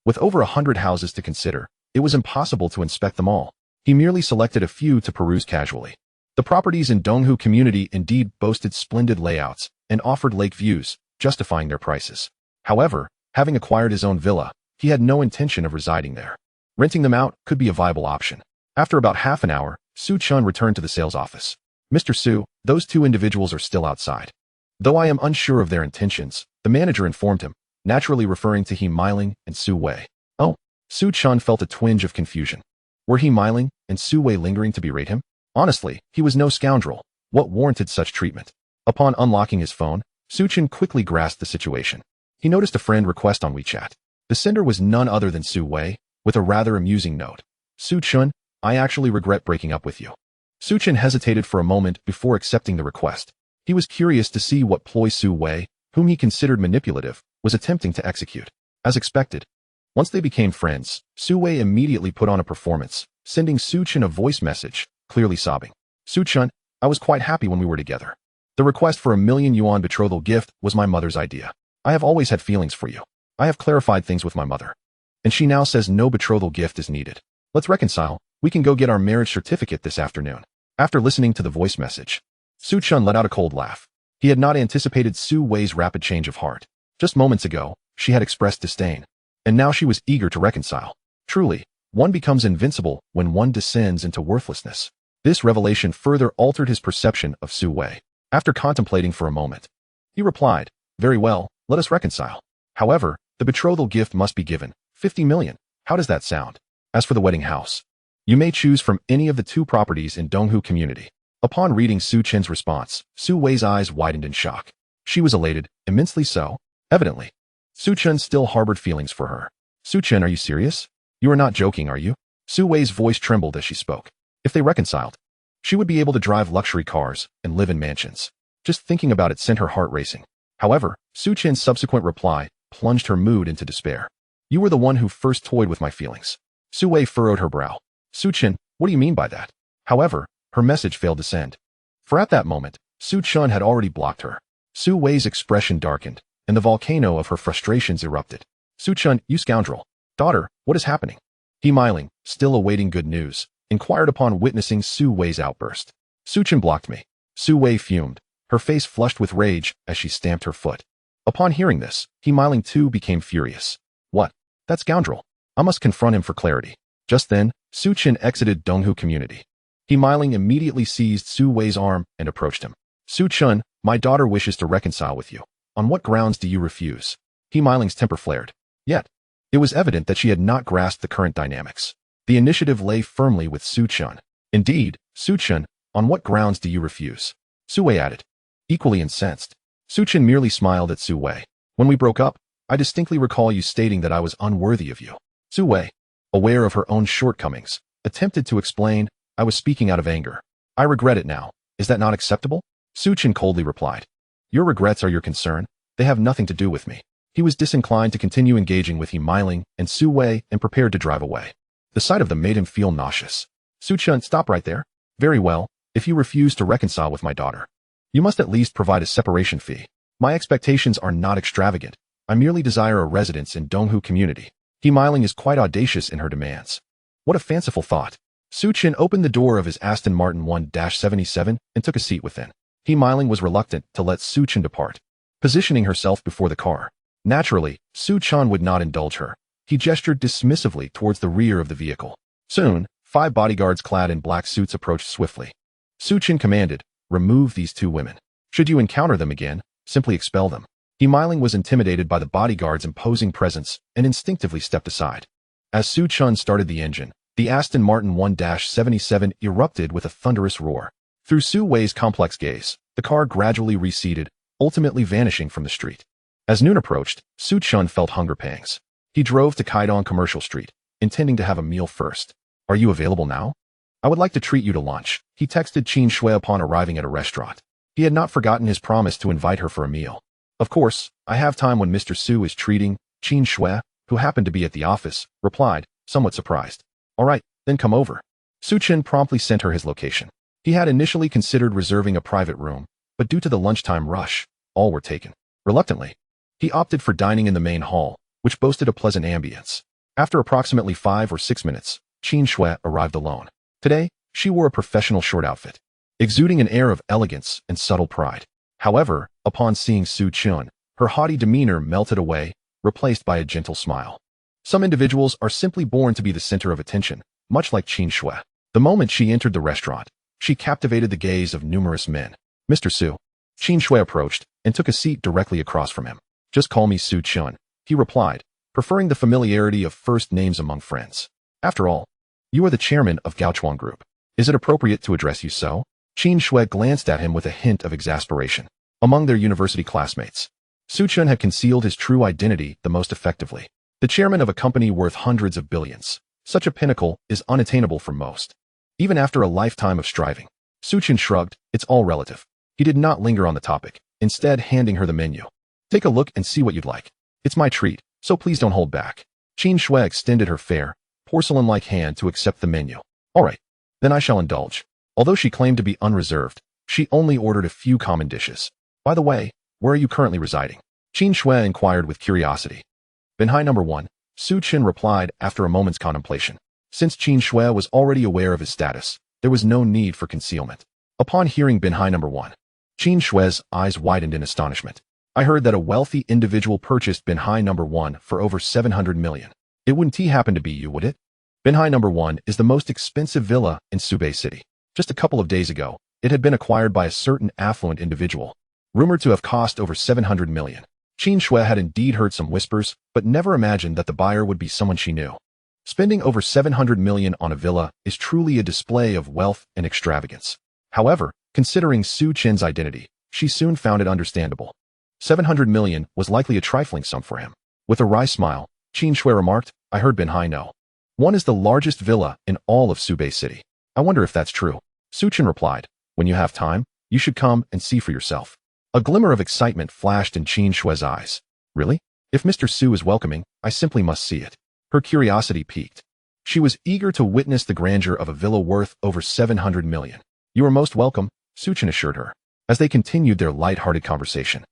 With over 100 houses to consider, it was impossible to inspect them all. He merely selected a few to peruse casually. The properties in Donghu community indeed boasted splendid layouts and offered lake views, justifying their prices. However, having acquired his own villa, he had no intention of residing there. Renting them out could be a viable option. After about half an hour, Su Chen returned to the sales office. Mr. Su, those two individuals are still outside. Though I am unsure of their intentions, the manager informed him, naturally referring to He Mei Ling and Su Wei. Oh, Su Chen felt a twinge of confusion. Were He Mei Ling and Su Wei lingering to berate him? Honestly, he was no scoundrel. What warranted such treatment? Upon unlocking his phone, Su Chen quickly grasped the situation. He noticed a friend request on WeChat. The sender was none other than Su Wei, with a rather amusing note. Su Chen, I actually regret breaking up with you. Su Chen hesitated for a moment before accepting the request. He was curious to see what ploy Su Wei, whom he considered manipulative, was attempting to execute. As expected, once they became friends, Su Wei immediately put on a performance, sending Su Chen a voice message, clearly sobbing. Su Chen, I was quite happy when we were together. The request for a 1 million yuan betrothal gift was my mother's idea. I have always had feelings for you. I have clarified things with my mother. And she now says no betrothal gift is needed. Let's reconcile. We can go get our marriage certificate this afternoon. After listening to the voice message, Su Chen let out a cold laugh. He had not anticipated Su Wei's rapid change of heart. Just moments ago, she had expressed disdain. And now she was eager to reconcile. Truly, one becomes invincible when one descends into worthlessness. This revelation further altered his perception of Su Wei. After contemplating for a moment, he replied, very well, let us reconcile. However, the betrothal gift must be given, 50 million. How does that sound? As for the wedding house, you may choose from any of the 2 properties in Donghu community. Upon reading Su Chen's response, Su Wei's eyes widened in shock. She was elated, immensely so. Evidently, Su Chen still harbored feelings for her. Su Chen, are you serious? You are not joking, are you? Su Wei's voice trembled as she spoke. If they reconciled, she would be able to drive luxury cars and live in mansions. Just thinking about it sent her heart racing. However, Su Chen's subsequent reply plunged her mood into despair. You were the one who first toyed with my feelings. Su Wei furrowed her brow. Su Chen, what do you mean by that? However, her message failed to send. For at that moment, Su Chen had already blocked her. Su Wei's expression darkened, and the volcano of her frustrations erupted. Su Chen, you scoundrel. Daughter, what is happening? He Miling, still awaiting good news, inquired upon witnessing Su Wei's outburst. Su Chen blocked me. Su Wei fumed, her face flushed with rage as she stamped her foot. Upon hearing this, He Miling too became furious. What? That scoundrel. I must confront him for clarity. Just then, Su Chen exited Donghu community. He Miling immediately seized Su Wei's arm and approached him. Su Chen, my daughter wishes to reconcile with you. On what grounds do you refuse? He Miling's temper flared. Yet, it was evident that she had not grasped the current dynamics. The initiative lay firmly with Su Chen. Indeed, Su Chen, on what grounds do you refuse? Su Wei added. Equally incensed. Su Chen merely smiled at Su Wei. When we broke up, I distinctly recall you stating that I was unworthy of you. Su Wei, aware of her own shortcomings, attempted to explain, I was speaking out of anger. I regret it now. Is that not acceptable? Su Chen coldly replied. Your regrets are your concern. They have nothing to do with me. He was disinclined to continue engaging with He Miling and Su Wei and prepared to drive away. The sight of them made him feel nauseous. Su Chen, stop right there. Very well, if you refuse to reconcile with my daughter, you must at least provide a separation fee. My expectations are not extravagant. I merely desire a residence in Donghu community. He Miling is quite audacious in her demands. What a fanciful thought. Su Chen opened the door of his Aston Martin 1-77 and took a seat within. He Miling was reluctant to let Su Chen depart, positioning herself before the car. Naturally, Su Chen would not indulge her. He gestured dismissively towards the rear of the vehicle. Soon, 5 bodyguards clad in black suits approached swiftly. Su Chen commanded, remove these 2 women. Should you encounter them again, simply expel them. He Miling was intimidated by the bodyguard's imposing presence and instinctively stepped aside. As Su Chen started the engine, the Aston Martin 1-77 erupted with a thunderous roar. Through Su Wei's complex gaze, the car gradually receded, ultimately vanishing from the street. As noon approached, Su Chen felt hunger pangs. He drove to Kaidong Commercial Street, intending to have a meal first. Are you available now? I would like to treat you to lunch, he texted Qin Shui upon arriving at a restaurant. He had not forgotten his promise to invite her for a meal. Of course, I have time when Mr. Su is treating, Qin Shui, who happened to be at the office, replied, somewhat surprised. All right, then come over. Su Chen promptly sent her his location. He had initially considered reserving a private room, but due to the lunchtime rush, all were taken. Reluctantly, he opted for dining in the main hall, which boasted a pleasant ambience. After approximately 5 or 6 minutes, Qin Shui arrived alone. Today, she wore a professional short outfit, exuding an air of elegance and subtle pride. However, upon seeing Su Chen, her haughty demeanor melted away, replaced by a gentle smile. Some individuals are simply born to be the center of attention, much like Qin Shui. The moment she entered the restaurant, she captivated the gaze of numerous men. Mr. Su. Qin Shui approached and took a seat directly across from him. Just call me Su Chen, he replied, preferring the familiarity of first names among friends. After all, you are the chairman of Gaochuan Group. Is it appropriate to address you so? Qin Shui glanced at him with a hint of exasperation. Among their university classmates, Su Chen had concealed his true identity the most effectively. The chairman of a company worth hundreds of billions. Such a pinnacle is unattainable for most. Even after a lifetime of striving, Su Chen shrugged, it's all relative. He did not linger on the topic, instead handing her the menu. Take a look and see what you'd like. It's my treat, so please don't hold back. Qin Shui extended her fair, porcelain-like hand to accept the menu. All right, then I shall indulge. Although she claimed to be unreserved, she only ordered a few common dishes. By the way, where are you currently residing? Qin Shui inquired with curiosity. Binhai number 1, Su Chen replied after a moment's contemplation. Since Qin Shui was already aware of his status, there was no need for concealment. Upon hearing Binhai number 1, Qin Shui's eyes widened in astonishment. I heard that a wealthy individual purchased Binhai number 1 for over 700 million. It wouldn't happen to be you, would it? Binhai number 1 is the most expensive villa in Subei City. Just a couple of days ago, it had been acquired by a certain affluent individual, rumored to have cost over 700 million. Qin Shui had indeed heard some whispers, but never imagined that the buyer would be someone she knew. Spending over 700 million on a villa is truly a display of wealth and extravagance. However, considering Su Chen's identity, she soon found it understandable. 700 million was likely a trifling sum for him. With a wry smile, Qin Shui remarked, I heard Binhai know. One is the largest villa in all of Subei City. I wonder if that's true. Su Chen replied, when you have time, you should come and see for yourself. A glimmer of excitement flashed in Qin Shue's eyes. Really? If Mr. Su is welcoming, I simply must see it. Her curiosity piqued. She was eager to witness the grandeur of a villa worth over 700 million. You are most welcome, Su Chen assured her. As they continued their light-hearted conversation,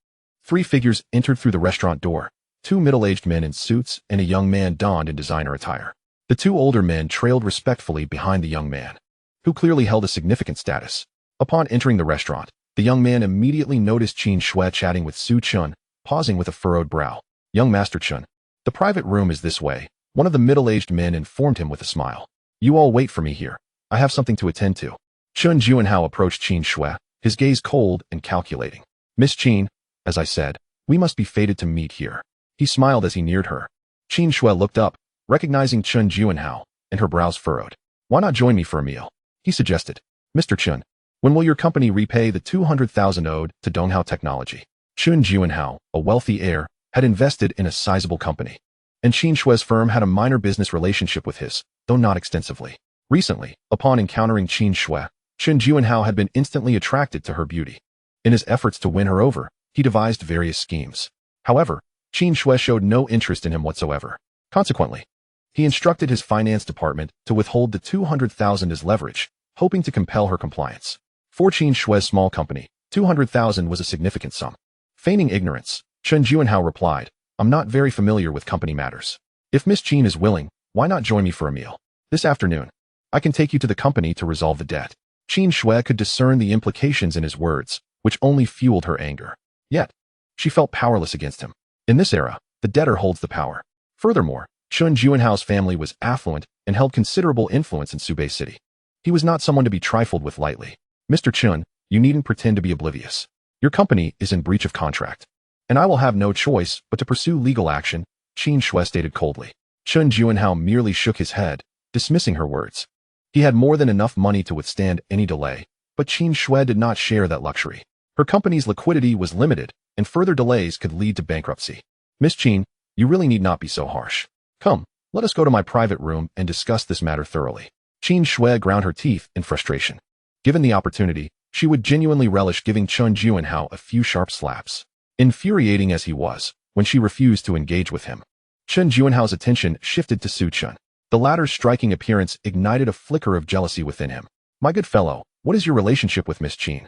3 figures entered through the restaurant door, 2 middle-aged men in suits and a young man donned in designer attire. The 2 older men trailed respectfully behind the young man, who clearly held a significant status. Upon entering the restaurant, the young man immediately noticed Qin Shue chatting with Su Chen, pausing with a furrowed brow. Young Master Chen, the private room is this way, one of the middle-aged men informed him with a smile. You all wait for me here. I have something to attend to. Chen Juanhao approached Qin Shue, his gaze cold and calculating. Miss Qin, as I said, we must be fated to meet here. He smiled as he neared her. Qin Shue looked up, recognizing Chen Juanhao, and her brows furrowed. Why not join me for a meal? He suggested. Mr. Chen, when will your company repay the 200,000 owed to Donghao Technology? Chen Juanhao, a wealthy heir, had invested in a sizable company, and Qin Shue's firm had a minor business relationship with his, though not extensively. Recently, upon encountering Qin Shue, Chen Juanhao had been instantly attracted to her beauty. In his efforts to win her over, he devised various schemes. However, Qin Shue showed no interest in him whatsoever. Consequently, he instructed his finance department to withhold the 200,000 as leverage, hoping to compel her compliance. For Qin Shue's small company, 200,000 was a significant sum. Feigning ignorance, Chen Juanhao replied, I'm not very familiar with company matters. If Miss Qin is willing, why not join me for a meal? This afternoon, I can take you to the company to resolve the debt. Qin Shue could discern the implications in his words, which only fueled her anger. Yet, she felt powerless against him. In this era, the debtor holds the power. Furthermore, Chen Juanhao's family was affluent and held considerable influence in Subei City. He was not someone to be trifled with lightly. Mr. Chen, you needn't pretend to be oblivious. Your company is in breach of contract, and I will have no choice but to pursue legal action, Qin Shue stated coldly. Chen Juanhao merely shook his head, dismissing her words. He had more than enough money to withstand any delay, but Qin Shue did not share that luxury. Her company's liquidity was limited, and further delays could lead to bankruptcy. Miss Qin, you really need not be so harsh. Come, let us go to my private room and discuss this matter thoroughly. Qin Shue ground her teeth in frustration. Given the opportunity, she would genuinely relish giving Chen Juanhao a few sharp slaps. Infuriating as he was, when she refused to engage with him. Chen Juanhao's attention shifted to Su Chen. The latter's striking appearance ignited a flicker of jealousy within him. My good fellow, what is your relationship with Miss Qin?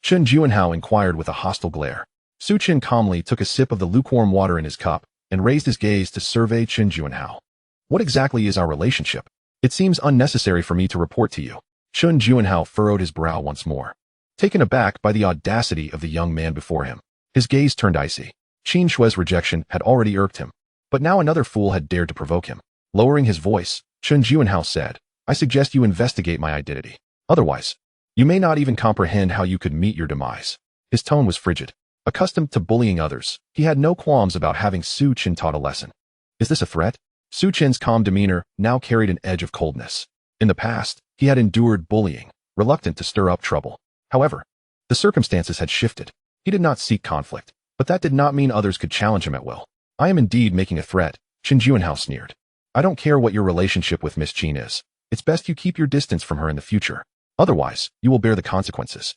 Chen Juanhao inquired with a hostile glare. Su Chen calmly took a sip of the lukewarm water in his cup and raised his gaze to survey Chen Juanhao. What exactly is our relationship? It seems unnecessary for me to report to you. Chen Juanhao furrowed his brow once more, taken aback by the audacity of the young man before him. His gaze turned icy. Qin Shue's rejection had already irked him, but now another fool had dared to provoke him. Lowering his voice, Chen Juanhao said, I suggest you investigate my identity. Otherwise, you may not even comprehend how you could meet your demise. His tone was frigid. Accustomed to bullying others, he had no qualms about having Su Chen taught a lesson. Is this a threat? Su Chen's calm demeanor now carried an edge of coldness. In the past, he had endured bullying, reluctant to stir up trouble. However, the circumstances had shifted. He did not seek conflict, but that did not mean others could challenge him at will. I am indeed making a threat, Chen Juanhao sneered. I don't care what your relationship with Miss Qin is. It's best you keep your distance from her in the future. Otherwise, you will bear the consequences.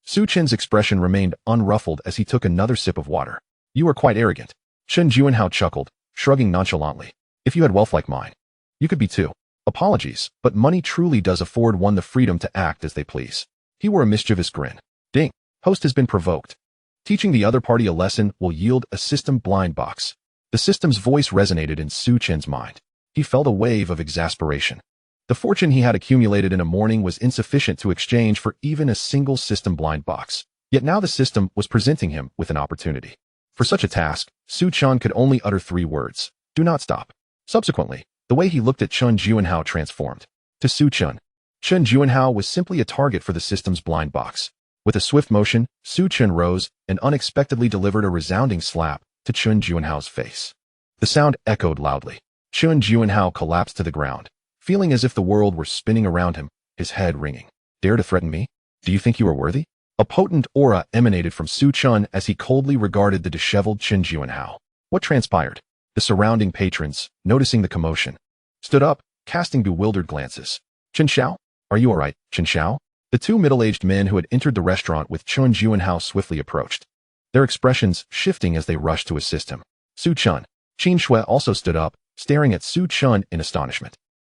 Su Chen's expression remained unruffled as he took another sip of water. You are quite arrogant. Chen Juanhao chuckled, shrugging nonchalantly. If you had wealth like mine, you could be too. Apologies, but money truly does afford one the freedom to act as they please. He wore a mischievous grin. Ding. Host has been provoked. Teaching the other party a lesson will yield a system blind box. The system's voice resonated in Su Chen's mind. He felt a wave of exasperation. The fortune he had accumulated in a morning was insufficient to exchange for even a single system blind box. Yet now the system was presenting him with an opportunity. For such a task, Su Chen could only utter 3 words. Do not stop. Subsequently, the way he looked at Chen Juanhao transformed. To Su Chen, Chen Juanhao was simply a target for the system's blind box. With a swift motion, Su Chen rose and unexpectedly delivered a resounding slap to Chen Juanhao's face. The sound echoed loudly. Chen Juanhao collapsed to the ground, feeling as if the world were spinning around him, his head ringing. Dare to threaten me? Do you think you are worthy? A potent aura emanated from Su Chen as he coldly regarded the disheveled Chen Juanhao. What transpired? The surrounding patrons, noticing the commotion, stood up, casting bewildered glances. Chen Xiao? Are you alright, Chen Xiao? The two middle-aged men who had entered the restaurant with Chen Juanhao swiftly approached, their expressions shifting as they rushed to assist him. Su Chun. Qin Shui also stood up, staring at Su Chun in astonishment.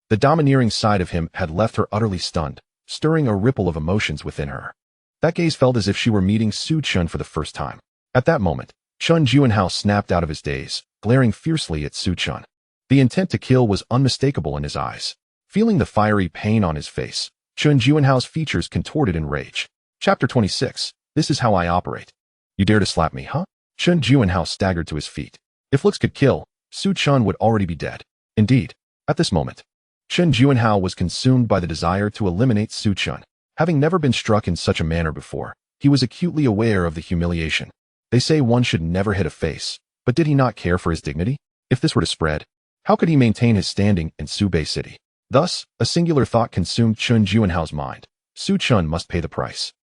The domineering side of him had left her utterly stunned, stirring a ripple of emotions within her. That gaze felt as if she were meeting Su Chun for the first time. At that moment, Chen Juanhao snapped out of his daze, glaring fiercely at Su Chun. The intent to kill was unmistakable in his eyes. Feeling the fiery pain on his face, Chen Juanhao's features contorted in rage. Chapter 26. This is how I operate. You dare to slap me, huh? Chen Juanhao staggered to his feet. If looks could kill, Su Chun would already be dead. Indeed, at this moment, Chen Juanhao was consumed by the desire to eliminate Su Chun. Having never been struck in such a manner before, he was acutely aware of the humiliation. They say one should never hit a face, but did he not care for his dignity? If this were to spread, how could he maintain his standing in Subei City? Thus, a singular thought consumed Chen Juanhao's mind. Su Chun must pay the price.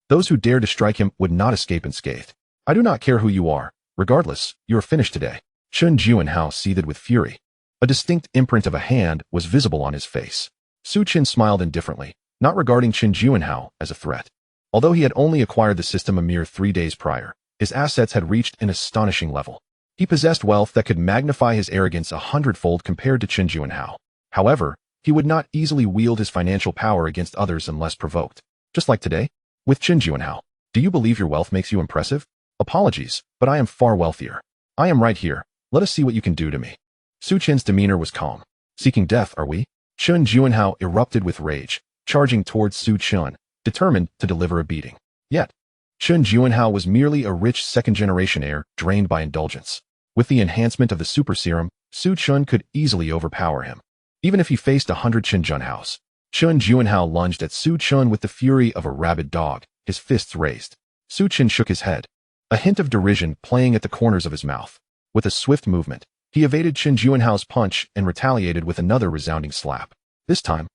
Those who dared to strike him would not escape unscathed. I do not care who you are. Regardless, you are finished today. Chen Juanhao seethed with fury. A distinct imprint of a hand was visible on his face. Su Chen smiled indifferently, not regarding Chen Juanhao as a threat. Although he had only acquired the system a mere 3 days prior, his assets had reached an astonishing level. He possessed wealth that could magnify his arrogance 100-fold compared to Chen Juanhao. However, he would not easily wield his financial power against others unless provoked. Just like today, with Chen Juanhao. Do you believe your wealth makes you impressive? Apologies, but I am far wealthier. I am right here. Let us see what you can do to me. Su Chen's demeanor was calm. Seeking death, are we? Chen Juanhao erupted with rage, charging towards Su Chun, determined to deliver a beating. Yet, Chen Juanhao was merely a rich second-generation heir drained by indulgence. With the enhancement of the super serum, Su Chun could easily overpower him. Even if he faced 100 Chen Junhaos, Chen Juanhao lunged at Su Chun with the fury of a rabid dog, his fists raised. Su Chun shook his head, a hint of derision playing at the corners of his mouth. With a swift movement, he evaded Chen Juanhao's punch and retaliated with another resounding slap. This time,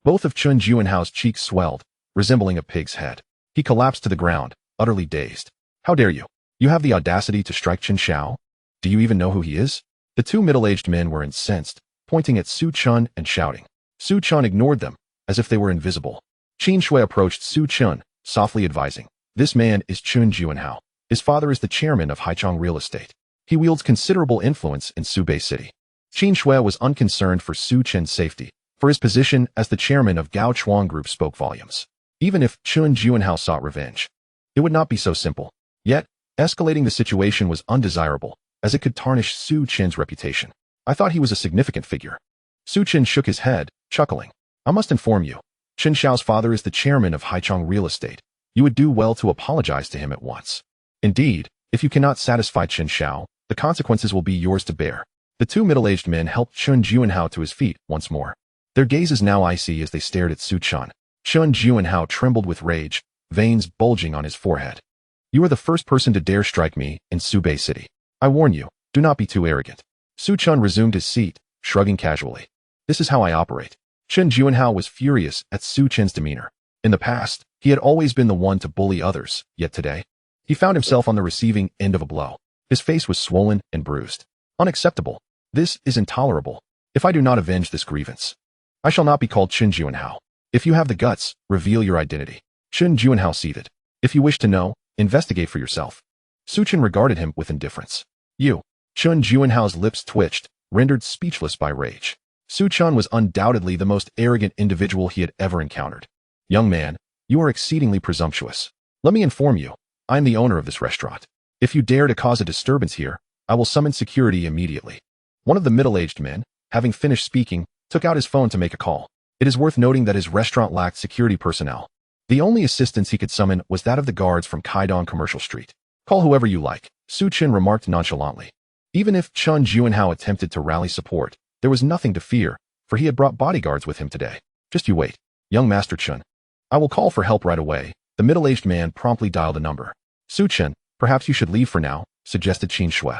both of Chen Juanhao's cheeks swelled, resembling a pig's head. He collapsed to the ground, utterly dazed. How dare you? You have the audacity to strike Chen Xiao? Do you even know who he is? The two middle-aged men were incensed, pointing at Su Chun and shouting. Su Chun ignored them, as if they were invisible. Qin Shui approached Su Chun, softly advising. This man is Chen Juanhao. His father is the chairman of Haichang Real Estate. He wields considerable influence in Subei City. Qin Shui was unconcerned for Su Chen's safety, for his position as the chairman of Gao Chuang Group spoke volumes. Even if Chen Juanhao sought revenge, it would not be so simple. Yet, escalating the situation was undesirable, as it could tarnish Su Chen's reputation. I thought he was a significant figure. Su Chen shook his head, chuckling. I must inform you, Chen Xiao's father is the chairman of Haichang Real Estate. You would do well to apologize to him at once. Indeed, if you cannot satisfy Chen Xiao, the consequences will be yours to bear. The two middle-aged men helped Chen Juanhao to his feet once more. Their gazes now icy as they stared at Su Chun. Chen Juanhao trembled with rage, veins bulging on his forehead. You are the first person to dare strike me in Subei City. I warn you, do not be too arrogant. Su Chun resumed his seat, shrugging casually. This is how I operate. Chen Juanhao was furious at Su Chen's demeanor. In the past, he had always been the one to bully others, yet today, he found himself on the receiving end of a blow. His face was swollen and bruised. Unacceptable. This is intolerable. If I do not avenge this grievance, I shall not be called Chen Juanhao. If you have the guts, reveal your identity. Chen Juanhao seethed. If you wish to know, investigate for yourself. Su Chen regarded him with indifference. You. Chen Juanhao's lips twitched, rendered speechless by rage. Su Chen was undoubtedly the most arrogant individual he had ever encountered. Young man, you are exceedingly presumptuous. Let me inform you, I am the owner of this restaurant. If you dare to cause a disturbance here, I will summon security immediately. One of the middle-aged men, having finished speaking, took out his phone to make a call. It is worth noting that his restaurant lacked security personnel. The only assistance he could summon was that of the guards from Kaidong Commercial Street. Call whoever you like, Su Chen remarked nonchalantly. Even if Chen Juanhao attempted to rally support, there was nothing to fear, for he had brought bodyguards with him today. Just you wait, young Master Chen. I will call for help right away. The middle-aged man promptly dialed a number. Su Chen, perhaps you should leave for now, suggested Qin Shui,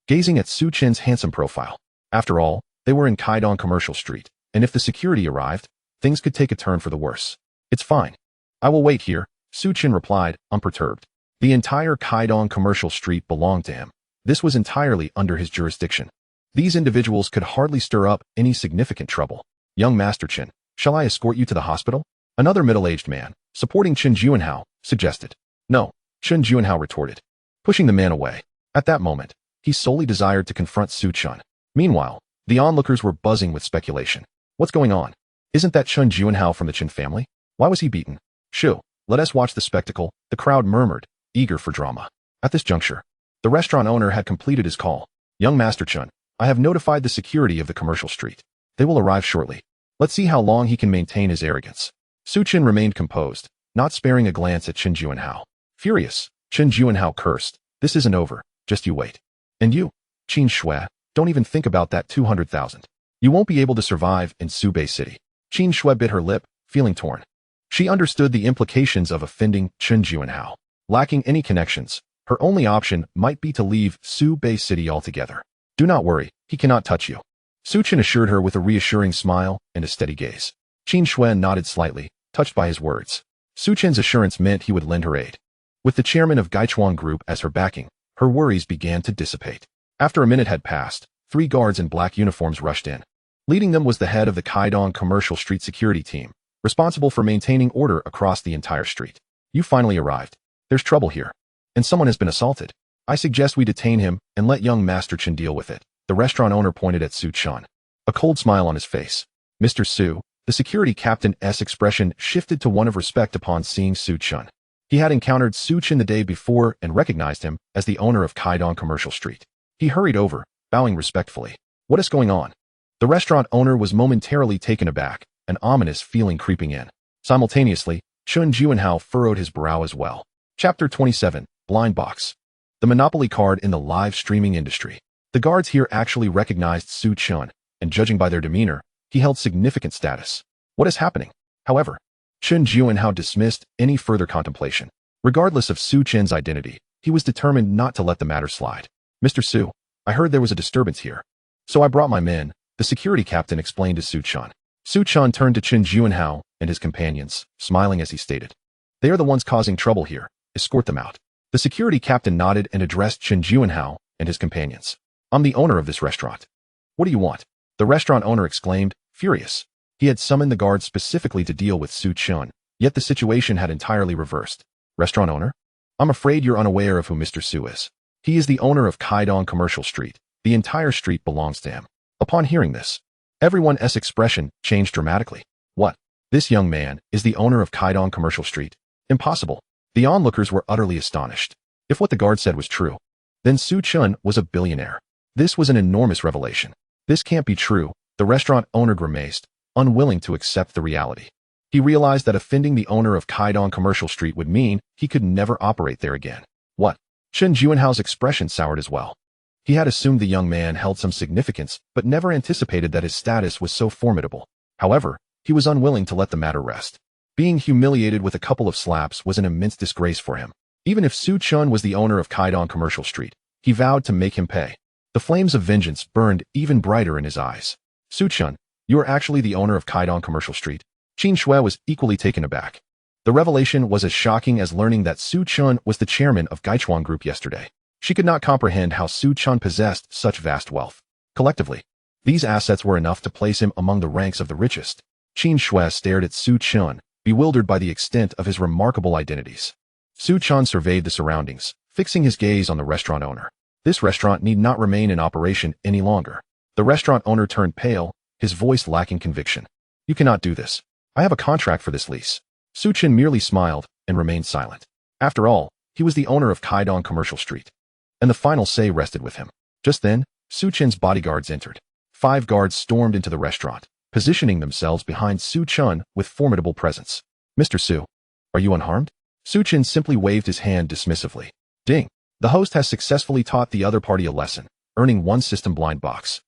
gazing at Su Chen's handsome profile. After all, they were in Kaidong Commercial Street, and if the security arrived, things could take a turn for the worse. It's fine. I will wait here, Su Chen replied, unperturbed. The entire Kaidong Commercial Street belonged to him. This was entirely under his jurisdiction. These individuals could hardly stir up any significant trouble. Young Master Chen, shall I escort you to the hospital? Another middle-aged man, supporting Chen Juanhao, suggested. No, Chen Juanhao retorted, pushing the man away. At that moment, he solely desired to confront Su Chen. Meanwhile, the onlookers were buzzing with speculation. What's going on? Isn't that Chen Juanhao from the Chen family? Why was he beaten? Shoo, let us watch the spectacle, the crowd murmured, eager for drama. At this juncture, the restaurant owner had completed his call. Young Master Chen, I have notified the security of the commercial street. They will arrive shortly. Let's see how long he can maintain his arrogance. Su Chen remained composed, not sparing a glance at Chen Juanhao. Furious, Chen Juanhao cursed. This isn't over, just you wait. And you, Qin Shui, don't even think about that 200,000. You won't be able to survive in Subei City. Qin Shui bit her lip, feeling torn. She understood the implications of offending Chen Juanhao. Lacking any connections, her only option might be to leave Subei City altogether. Do not worry, he cannot touch you. Su Chen assured her with a reassuring smile and a steady gaze. Qin Shui nodded slightly, touched by his words. Su Chen's assurance meant he would lend her aid. With the chairman of Gaichuan Group as her backing, her worries began to dissipate. After a minute had passed, 3 guards in black uniforms rushed in. Leading them was the head of the Kaidong Commercial Street Security Team, responsible for maintaining order across the entire street. You finally arrived. There's trouble here. And someone has been assaulted. I suggest we detain him and let young Master Chen deal with it. The restaurant owner pointed at Su Chen. A cold smile on his face. Mr. Su, the security captain's expression shifted to one of respect upon seeing Su Chen. He had encountered Su Chen the day before and recognized him as the owner of Kaidong Commercial Street. He hurried over, bowing respectfully. What is going on? The restaurant owner was momentarily taken aback, an ominous feeling creeping in. Simultaneously, Chen Juanhao furrowed his brow as well. Chapter 27, Blind Box. The monopoly card in the live streaming industry. The guards here actually recognized Su Chen, and judging by their demeanor, he held significant status. What is happening? However, Chen Juanhao dismissed any further contemplation. Regardless of Su Chen's identity, he was determined not to let the matter slide. Mr. Su, I heard there was a disturbance here. So I brought my men, the security captain explained to Su Chen. Su Chen turned to Chen Juanhao and his companions, smiling as he stated. They are the ones causing trouble here. Escort them out. The security captain nodded and addressed Chen Juanhao and his companions. I'm the owner of this restaurant. What do you want? The restaurant owner exclaimed, furious. He had summoned the guards specifically to deal with Su Chen, yet the situation had entirely reversed. Restaurant owner? I'm afraid you're unaware of who Mr. Su is. He is the owner of Kaidong Commercial Street. The entire street belongs to him. Upon hearing this, everyone's expression changed dramatically. What? This young man is the owner of Kaidong Commercial Street? Impossible. The onlookers were utterly astonished. If what the guard said was true, then Su Chen was a billionaire. This was an enormous revelation. This can't be true, the restaurant owner grimaced, unwilling to accept the reality. He realized that offending the owner of Kaidong Commercial Street would mean he could never operate there again. What? Chen Juanhao's expression soured as well. He had assumed the young man held some significance, but never anticipated that his status was so formidable. However, he was unwilling to let the matter rest. Being humiliated with a couple of slaps was an immense disgrace for him. Even if Su Chen was the owner of Kaidong Commercial Street, he vowed to make him pay. The flames of vengeance burned even brighter in his eyes. Su Chen, you are actually the owner of Kaidong Commercial Street? Qin Shui was equally taken aback. The revelation was as shocking as learning that Su Chen was the chairman of Gaichuan Group yesterday. She could not comprehend how Su Chen possessed such vast wealth. Collectively, these assets were enough to place him among the ranks of the richest. Qin Shui stared at Su Chen, bewildered by the extent of his remarkable identities. Su Chen surveyed the surroundings, fixing his gaze on the restaurant owner. This restaurant need not remain in operation any longer. The restaurant owner turned pale, his voice lacking conviction. You cannot do this. I have a contract for this lease. Su Chen merely smiled and remained silent. After all, he was the owner of Kaidong Commercial Street, and the final say rested with him. Just then, Su Chen's bodyguards entered. 5 guards stormed into the restaurant, positioning themselves behind Su Chen with formidable presence. Mr. Su, are you unharmed? Su Chen simply waved his hand dismissively. Ding! The host has successfully taught the other party a lesson, earning 1 system blind box.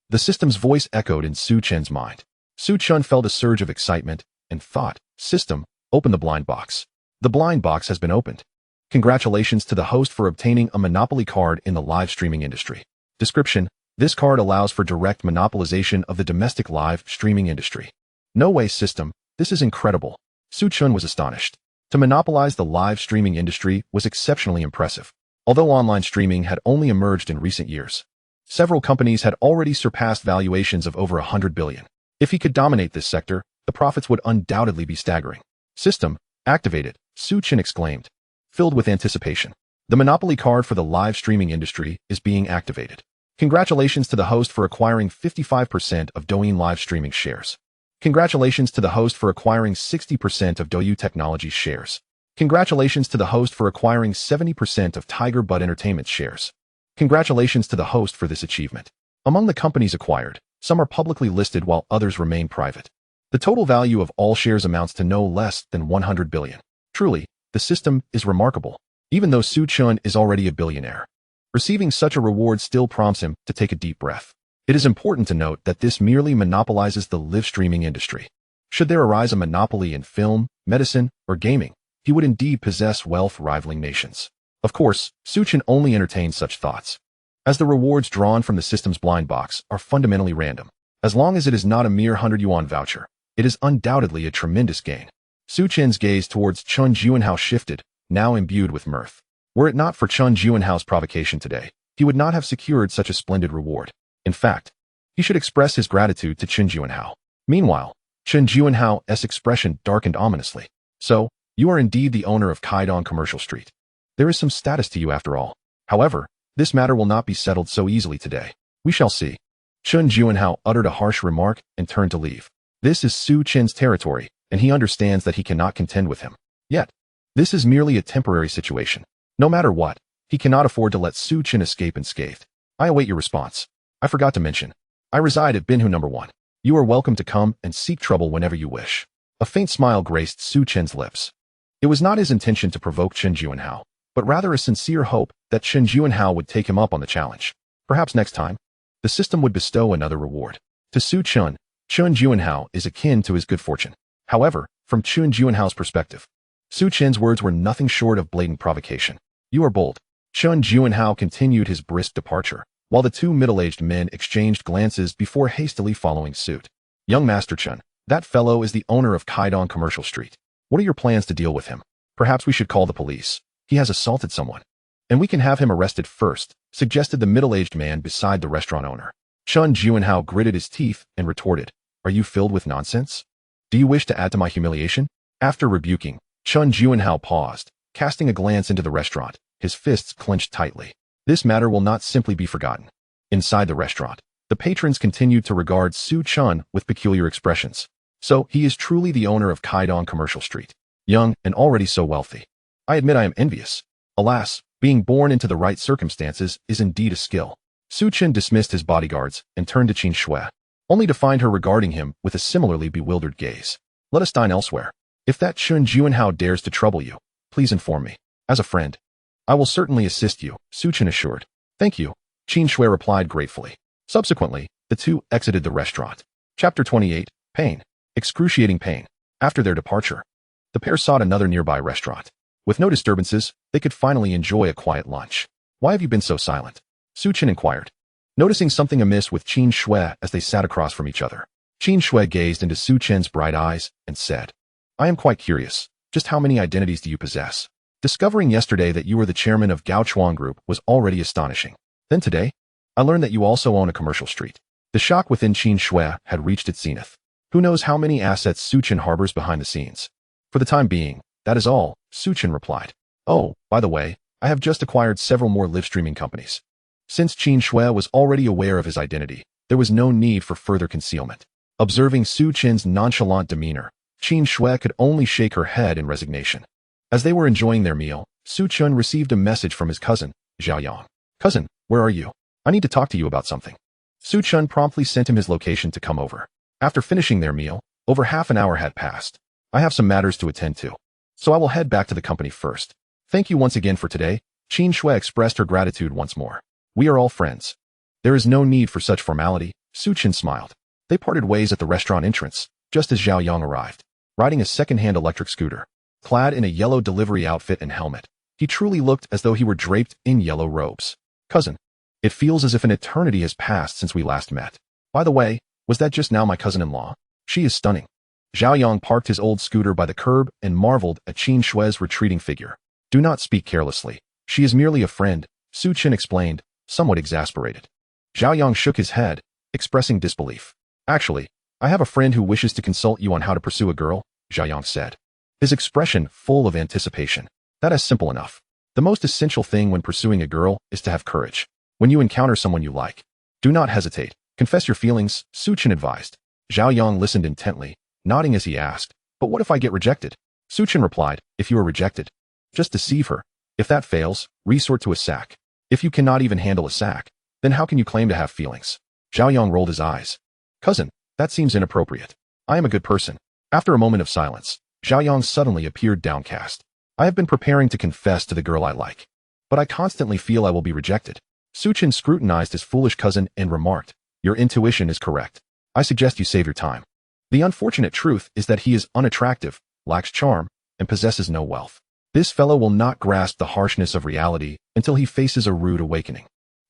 The system's voice echoed in Su Chen's mind. Su Chen felt a surge of excitement and thought, system, open the blind box. The blind box has been opened. Congratulations to the host for obtaining a monopoly card in the live streaming industry. Description: this card allows for direct monopolization of the domestic live streaming industry. No way, system, this is incredible. Su Chen was astonished. To monopolize the live streaming industry was exceptionally impressive. Although online streaming had only emerged in recent years, several companies had already surpassed valuations of over 100 billion. If he could dominate this sector, the profits would undoubtedly be staggering. System activated, Su Chen exclaimed, filled with anticipation. The monopoly card for the live streaming industry is being activated. Congratulations to the host for acquiring 55% of Douyin live streaming shares. Congratulations to the host for acquiring 60% of Douyu Technologies shares. Congratulations to the host for acquiring 70% of Tiger Bud Entertainment shares. Congratulations to the host for this achievement. Among the companies acquired, some are publicly listed while others remain private. The total value of all shares amounts to no less than 100 billion. Truly, the system is remarkable. Even though Su Chen is already a billionaire, receiving such a reward still prompts him to take a deep breath. It is important to note that this merely monopolizes the live streaming industry. Should there arise a monopoly in film, medicine, or gaming, he would indeed possess wealth rivaling nations. Of course, Su Chen only entertains such thoughts, as the rewards drawn from the system's blind box are fundamentally random. As long as it is not a mere 100 yuan voucher, it is undoubtedly a tremendous gain. Su Chen's gaze towards Chen Juanhao shifted, now imbued with mirth. Were it not for Chen Juanhao's provocation today, he would not have secured such a splendid reward. In fact, he should express his gratitude to Chen Juanhao. Meanwhile, Chen Juanhao's expression darkened ominously. So, you are indeed the owner of Kaidong Commercial Street. There is some status to you after all. However, this matter will not be settled so easily today. We shall see. Chen Juanhao uttered a harsh remark and turned to leave. This is Su Chen's territory, and he understands that he cannot contend with him. Yet, this is merely a temporary situation. No matter what, he cannot afford to let Su Chen escape unscathed. I await your response. I forgot to mention, I reside at Binhu number 1. You are welcome to come and seek trouble whenever you wish. A faint smile graced Su Chen's lips. It was not his intention to provoke Chen Juanhao, but rather a sincere hope that Chen Juanhao would take him up on the challenge. Perhaps next time, the system would bestow another reward. To Su Chen, Chen Juanhao is akin to his good fortune. However, from Chen Juanhao's perspective, Su Chen's words were nothing short of blatant provocation. You are bold. Chen Juanhao continued his brisk departure, while the two middle-aged men exchanged glances before hastily following suit. Young Master Chen, that fellow is the owner of Kaidong Commercial Street. What are your plans to deal with him? Perhaps we should call the police. He has assaulted someone. And we can have him arrested first, suggested the middle-aged man beside the restaurant owner. Chen Juanhao gritted his teeth and retorted, Are you filled with nonsense? Do you wish to add to my humiliation? After rebuking, Chen Juanhao paused, casting a glance into the restaurant, his fists clenched tightly. This matter will not simply be forgotten. Inside the restaurant, the patrons continued to regard Su Chen with peculiar expressions. So, he is truly the owner of Kaidong Commercial Street. Young and already so wealthy. I admit I am envious. Alas, being born into the right circumstances is indeed a skill. Su Chen dismissed his bodyguards and turned to Qin Shui, only to find her regarding him with a similarly bewildered gaze. Let us dine elsewhere. If that Chen Juanhao dares to trouble you, please inform me. As a friend, I will certainly assist you, Su Chen assured. Thank you, Qin Shui replied gratefully. Subsequently, the two exited the restaurant. Chapter 28, Pain. Excruciating pain. After their departure, the pair sought another nearby restaurant. With no disturbances, they could finally enjoy a quiet lunch. Why have you been so silent? Su Chen inquired, noticing something amiss with Qin Shui as they sat across from each other. Qin Shui gazed into Su Chen's bright eyes and said, I am quite curious. Just how many identities do you possess? Discovering yesterday that you were the chairman of Gao Chuang Group was already astonishing. Then today, I learned that you also own a commercial street. The shock within Qin Shui had reached its zenith. Who knows how many assets Su Chen harbors behind the scenes? For the time being, that is all, Su Chen replied. Oh, by the way, I have just acquired several more live streaming companies. Since Qin Shui was already aware of his identity, there was no need for further concealment. Observing Su Chen's nonchalant demeanor, Qin Shui could only shake her head in resignation. As they were enjoying their meal, Su Chen received a message from his cousin, Zhao Yang. Cousin, where are you? I need to talk to you about something. Su Chen promptly sent him his location to come over. After finishing their meal, over half an hour had passed. I have some matters to attend to, so I will head back to the company first. Thank you once again for today. Qin Shui expressed her gratitude once more. We are all friends. There is no need for such formality, Su Chen smiled. They parted ways at the restaurant entrance, just as Zhao Yang arrived, riding a second-hand electric scooter. Clad in a yellow delivery outfit and helmet, he truly looked as though he were draped in yellow robes. Cousin, it feels as if an eternity has passed since we last met. By the way, was that just now my cousin-in-law? She is stunning. Zhao Yang parked his old scooter by the curb and marveled at Qin Shui's retreating figure. Do not speak carelessly. She is merely a friend, Su Chen explained, somewhat exasperated. Zhao Yang shook his head, expressing disbelief. Actually, I have a friend who wishes to consult you on how to pursue a girl, Zhao Yang said, his expression full of anticipation. That is simple enough. The most essential thing when pursuing a girl is to have courage. When you encounter someone you like, do not hesitate. Confess your feelings, Su Chen advised. Zhao Yang listened intently, nodding as he asked, but what if I get rejected? Su Chen replied, if you are rejected, just deceive her. If that fails, resort to a sack. If you cannot even handle a sack, then how can you claim to have feelings? Zhao Yang rolled his eyes. Cousin, that seems inappropriate. I am a good person. After a moment of silence, Zhao Yang suddenly appeared downcast. I have been preparing to confess to the girl I like, but I constantly feel I will be rejected. Su Chen scrutinized his foolish cousin and remarked, your intuition is correct. I suggest you save your time. The unfortunate truth is that he is unattractive, lacks charm, and possesses no wealth. This fellow will not grasp the harshness of reality until he faces a rude awakening.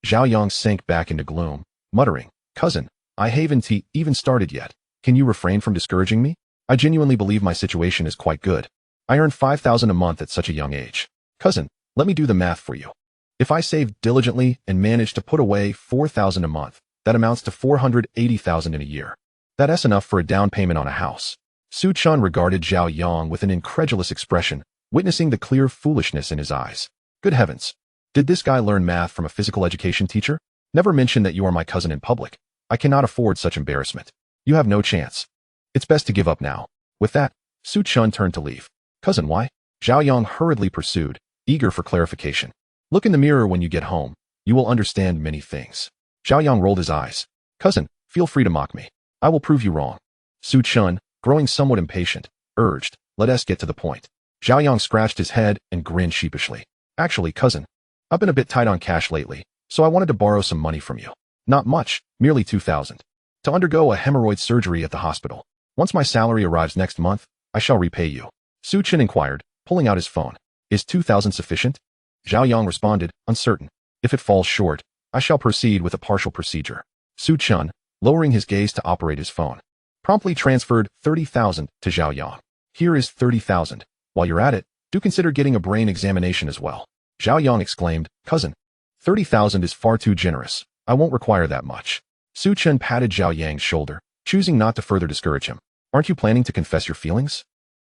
Zhao Yang sank back into gloom, muttering, cousin, I haven't even started yet. Can you refrain from discouraging me? I genuinely believe my situation is quite good. I earn 5,000 a month at such a young age. Cousin, let me do the math for you. If I save diligently and manage to put away 4,000 a month, that amounts to 480,000 in a year. That's enough for a down payment on a house. Su Chen regarded Zhao Yang with an incredulous expression, witnessing the clear foolishness in his eyes. Good heavens. Did this guy learn math from a physical education teacher? Never mention that you are my cousin in public. I cannot afford such embarrassment. You have no chance. It's best to give up now. With that, Su Chen turned to leave. Cousin, why? Zhao Yang hurriedly pursued, eager for clarification. Look in the mirror when you get home. You will understand many things. Zhao Yang rolled his eyes. Cousin, feel free to mock me. I will prove you wrong. Su Chen, growing somewhat impatient, urged, let us get to the point. Zhao Yang scratched his head and grinned sheepishly. Actually, cousin, I've been a bit tight on cash lately, so I wanted to borrow some money from you. Not much, merely 2,000. To undergo a hemorrhoid surgery at the hospital. Once my salary arrives next month, I shall repay you. Su Chen inquired, pulling out his phone. Is 2,000 sufficient? Zhao Yang responded, uncertain. If it falls short, I shall proceed with a partial procedure. Su Chen, lowering his gaze to operate his phone, promptly transferred 30,000 to Zhao Yang. Here is 30,000. While you're at it, do consider getting a brain examination as well. Zhao Yang exclaimed, cousin, 30,000 is far too generous. I won't require that much. Su Chen patted Zhao Yang's shoulder, choosing not to further discourage him. Aren't you planning to confess your feelings?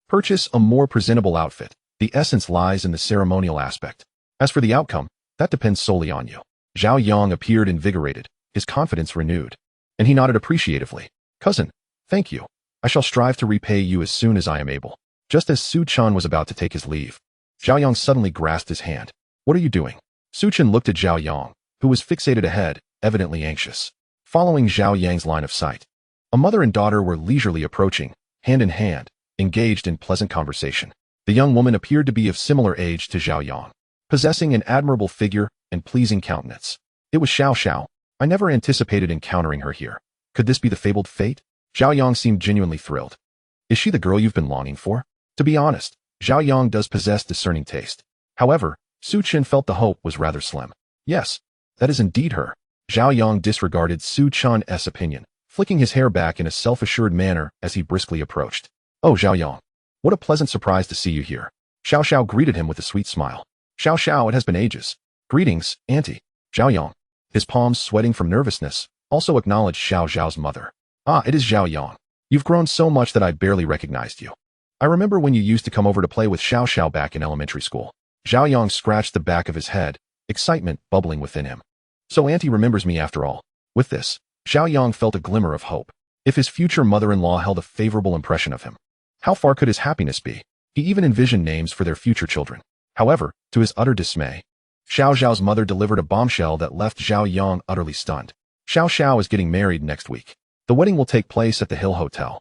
Purchase a more presentable outfit. The essence lies in the ceremonial aspect. As for the outcome, that depends solely on you. Zhao Yang appeared invigorated, his confidence renewed, and he nodded appreciatively. Cousin, thank you. I shall strive to repay you as soon as I am able. Just as Su Chen was about to take his leave, Zhao Yang suddenly grasped his hand. What are you doing? Su Chen looked at Zhao Yang, who was fixated ahead, evidently anxious. Following Zhao Yang's line of sight, a mother and daughter were leisurely approaching, hand in hand, engaged in pleasant conversation. The young woman appeared to be of similar age to Zhao Yang, possessing an admirable figure and pleasing countenance. It was Xiao Xiao. I never anticipated encountering her here. Could this be the fabled fate? Zhao Yang seemed genuinely thrilled. Is she the girl you've been longing for? To be honest, Zhao Yang does possess discerning taste. However, Su Chen felt the hope was rather slim. Yes, that is indeed her. Zhao Yang disregarded Su Chen's opinion, flicking his hair back in a self-assured manner as he briskly approached. Oh, Zhao Yang. What a pleasant surprise to see you here. Xiao Xiao greeted him with a sweet smile. Xiao Xiao, it has been ages. Greetings, Auntie. Zhao Yang, his palms sweating from nervousness, also acknowledged Xiao Xiao's mother. Ah, it is Zhao Yang. You've grown so much that I barely recognized you. I remember when you used to come over to play with Xiao Xiao back in elementary school. Zhao Yang scratched the back of his head, excitement bubbling within him. So Auntie remembers me after all. With this, Zhao Yang felt a glimmer of hope. If his future mother-in-law held a favorable impression of him, how far could his happiness be? He even envisioned names for their future children. However, to his utter dismay, Xiao Xiao's mother delivered a bombshell that left Zhao Yang utterly stunned. Xiao Xiao is getting married next week. The wedding will take place at the Hill Hotel.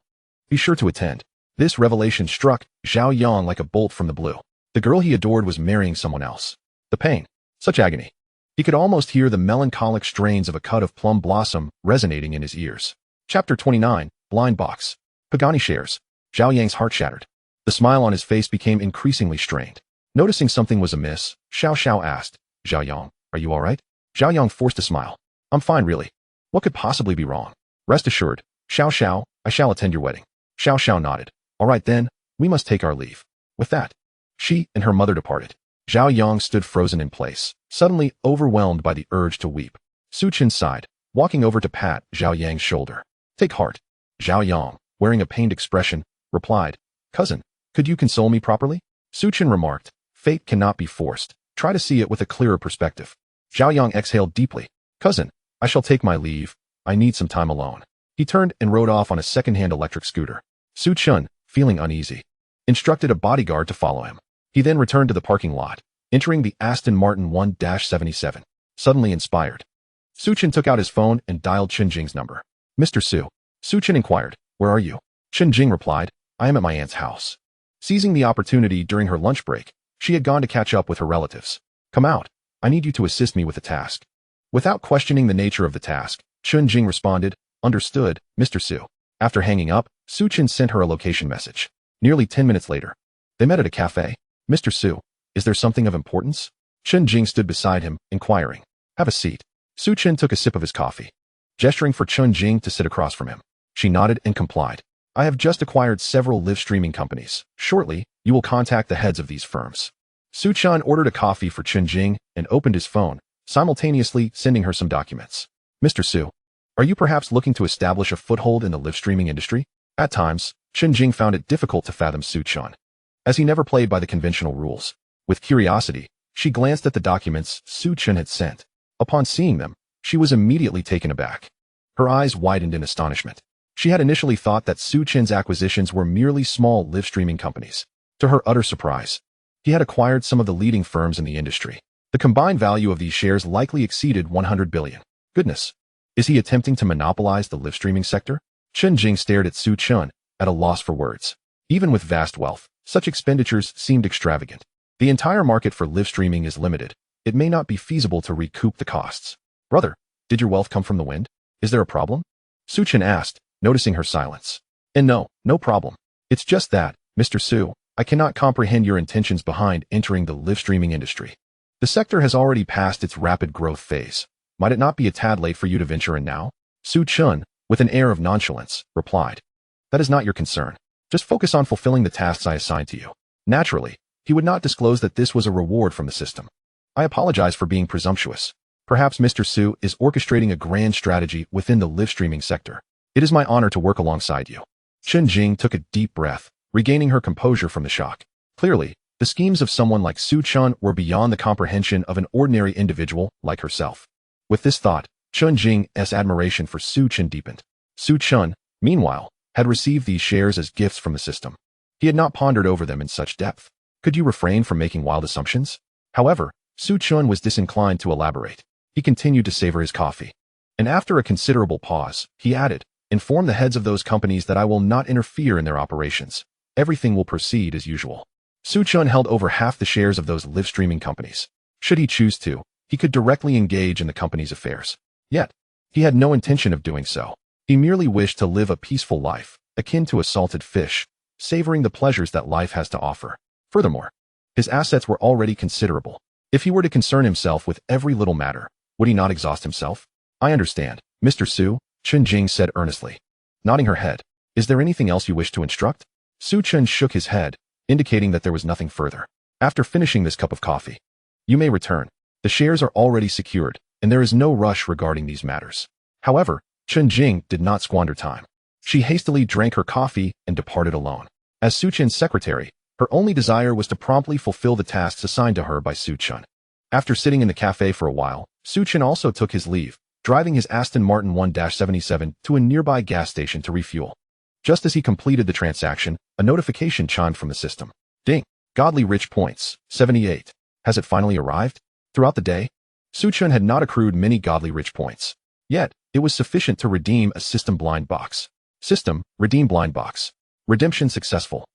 Be sure to attend. This revelation struck Zhao Yang like a bolt from the blue. The girl he adored was marrying someone else. The pain. Such agony. He could almost hear the melancholic strains of a cud of plum blossom resonating in his ears. Chapter 29, Blind Box. Pagani shares. Zhao Yang's heart shattered. The smile on his face became increasingly strained. Noticing something was amiss, Xiao Xiao asked, Zhao Yang, are you all right? Zhao Yang forced a smile. I'm fine, really. What could possibly be wrong? Rest assured, Xiao Xiao, I shall attend your wedding. Xiao Xiao nodded. All right then, we must take our leave. With that, she and her mother departed. Zhao Yang stood frozen in place, suddenly overwhelmed by the urge to weep. Su Chen sighed, walking over to pat Zhao Yang's shoulder. Take heart. Zhao Yang, wearing a pained expression, replied, "Cousin, could you console me properly?" Su Chen remarked, "Fate cannot be forced. Try to see it with a clearer perspective." Zhao Yang exhaled deeply. "Cousin, I shall take my leave. I need some time alone." He turned and rode off on a second-hand electric scooter. Su Chen, feeling uneasy, instructed a bodyguard to follow him. He then returned to the parking lot, entering the Aston Martin 1-77. Suddenly inspired, Su Chen took out his phone and dialed Chen Jing's number. "Mr. Su." Su Chen inquired, "Where are you?" Chen Jing replied, "I am at my aunt's house." Seizing the opportunity during her lunch break, she had gone to catch up with her relatives. "Come out. I need you to assist me with a task." Without questioning the nature of the task, Chen Jing responded, "Understood, Mr. Su." After hanging up, Su Chen sent her a location message. Nearly 10 minutes later, they met at a cafe. "Mr. Su, is there something of importance?" Chen Jing stood beside him, inquiring. "Have a seat." Su Chen took a sip of his coffee, gesturing for Chen Jing to sit across from him. She nodded and complied. "I have just acquired several live streaming companies. Shortly, you will contact the heads of these firms." Su Chen ordered a coffee for Chen Jing and opened his phone, simultaneously sending her some documents. "Mr. Su, are you perhaps looking to establish a foothold in the live streaming industry?" At times, Chen Jing found it difficult to fathom Su Chen, as he never played by the conventional rules. With curiosity, she glanced at the documents Su Chen had sent. Upon seeing them, she was immediately taken aback. Her eyes widened in astonishment. She had initially thought that Su Chen's acquisitions were merely small live streaming companies. To her utter surprise, he had acquired some of the leading firms in the industry. The combined value of these shares likely exceeded 100 billion. Goodness, is he attempting to monopolize the live streaming sector? Chen Jing stared at Su Chen, at a loss for words. Even with vast wealth, such expenditures seemed extravagant. The entire market for live streaming is limited. It may not be feasible to recoup the costs. "Brother, did your wealth come from the wind? Is there a problem?" Su Chen asked, noticing her silence. "And no problem. It's just that, Mr. Su, I cannot comprehend your intentions behind entering the live streaming industry. The sector has already passed its rapid growth phase. Might it not be a tad late for you to venture in now?" Su Chen, with an air of nonchalance, replied, "That is not your concern. Just focus on fulfilling the tasks I assigned to you." Naturally, he would not disclose that this was a reward from the system. "I apologize for being presumptuous. Perhaps Mr. Su is orchestrating a grand strategy within the live streaming sector. It is my honor to work alongside you." Chen Jing took a deep breath, regaining her composure from the shock. Clearly, the schemes of someone like Su Chen were beyond the comprehension of an ordinary individual like herself. With this thought, Chen Jing's admiration for Su Chen deepened. Su Chen, meanwhile, had received these shares as gifts from the system. He had not pondered over them in such depth. Could you refrain from making wild assumptions? However, Su Chen was disinclined to elaborate. He continued to savor his coffee. And after a considerable pause, he added, "Inform the heads of those companies that I will not interfere in their operations. Everything will proceed as usual." Su Chen held over half the shares of those live streaming companies. Should he choose to, he could directly engage in the company's affairs. Yet, he had no intention of doing so. He merely wished to live a peaceful life, akin to a salted fish, savoring the pleasures that life has to offer. Furthermore, his assets were already considerable. If he were to concern himself with every little matter, would he not exhaust himself? "I understand, Mr. Su," Chen Jing said earnestly, nodding her head. "Is there anything else you wish to instruct?" Su Chen shook his head, indicating that there was nothing further. After finishing this cup of coffee, "You may return. The shares are already secured, and there is no rush regarding these matters." However, Chen Jing did not squander time. She hastily drank her coffee and departed alone. As Su Chen's secretary, her only desire was to promptly fulfill the tasks assigned to her by Su Chen. After sitting in the cafe for a while, Su Chen also took his leave, driving his Aston Martin 1-77 to a nearby gas station to refuel. Just as he completed the transaction, a notification chimed from the system. "Ding! Godly rich points, 78. Has it finally arrived?" Throughout the day, Su Chen had not accrued many godly rich points. Yet, it was sufficient to redeem a system blind box. System, redeem blind box. Redemption successful.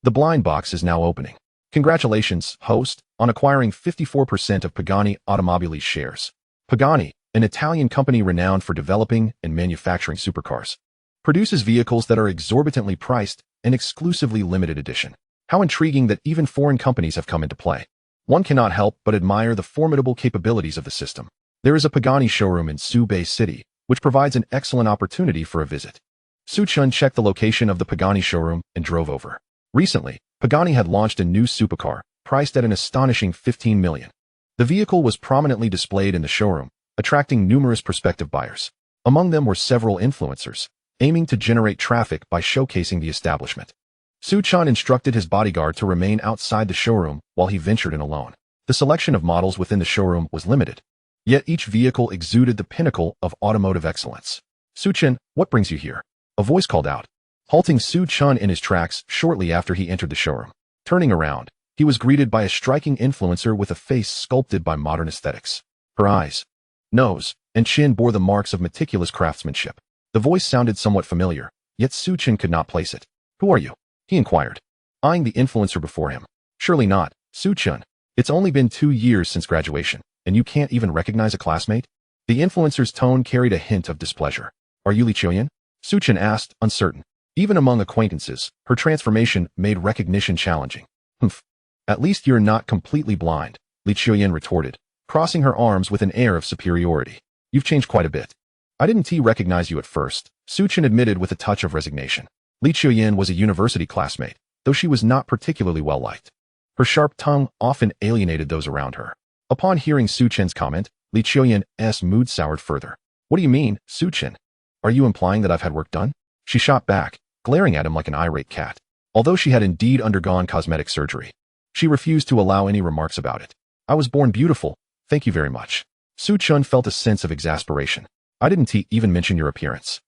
The blind box is now opening. Congratulations, host, on acquiring 54% of Pagani Automobile's shares. Pagani, an Italian company renowned for developing and manufacturing supercars, produces vehicles that are exorbitantly priced and exclusively limited edition. How intriguing that even foreign companies have come into play. One cannot help but admire the formidable capabilities of the system. There is a Pagani showroom in Subei City, which provides an excellent opportunity for a visit. Su Chen checked the location of the Pagani showroom and drove over. Recently, Pagani had launched a new supercar, priced at an astonishing 15 million. The vehicle was prominently displayed in the showroom, attracting numerous prospective buyers. Among them were several influencers, aiming to generate traffic by showcasing the establishment. Su Chen instructed his bodyguard to remain outside the showroom while he ventured in alone. The selection of models within the showroom was limited, yet each vehicle exuded the pinnacle of automotive excellence. Su Chen, what brings you here? A voice called out, halting Su Chen in his tracks shortly after he entered the showroom. Turning around, he was greeted by a striking influencer with a face sculpted by modern aesthetics. Her eyes, nose, and chin bore the marks of meticulous craftsmanship. The voice sounded somewhat familiar, yet Su Chen could not place it. Who are you? He inquired, eyeing the influencer before him. Surely not, Su Chen. It's only been 2 years since graduation, and you can't even recognize a classmate? The influencer's tone carried a hint of displeasure. Are you Li Qiuyan? Su Chen asked, uncertain. Even among acquaintances, her transformation made recognition challenging. Humph. At least you're not completely blind, Li Qiuyan retorted, crossing her arms with an air of superiority. You've changed quite a bit. I didn't recognize you at first, Su Chen admitted with a touch of resignation. Li Qiuyan was a university classmate, though she was not particularly well-liked. Her sharp tongue often alienated those around her. Upon hearing Su Chen's comment, Li Qiuyan's mood soured further. What do you mean, Su Chen? Are you implying that I've had work done? She shot back, glaring at him like an irate cat. Although she had indeed undergone cosmetic surgery, she refused to allow any remarks about it. I was born beautiful, thank you very much. Su Chen felt a sense of exasperation. I didn't even mention your appearance.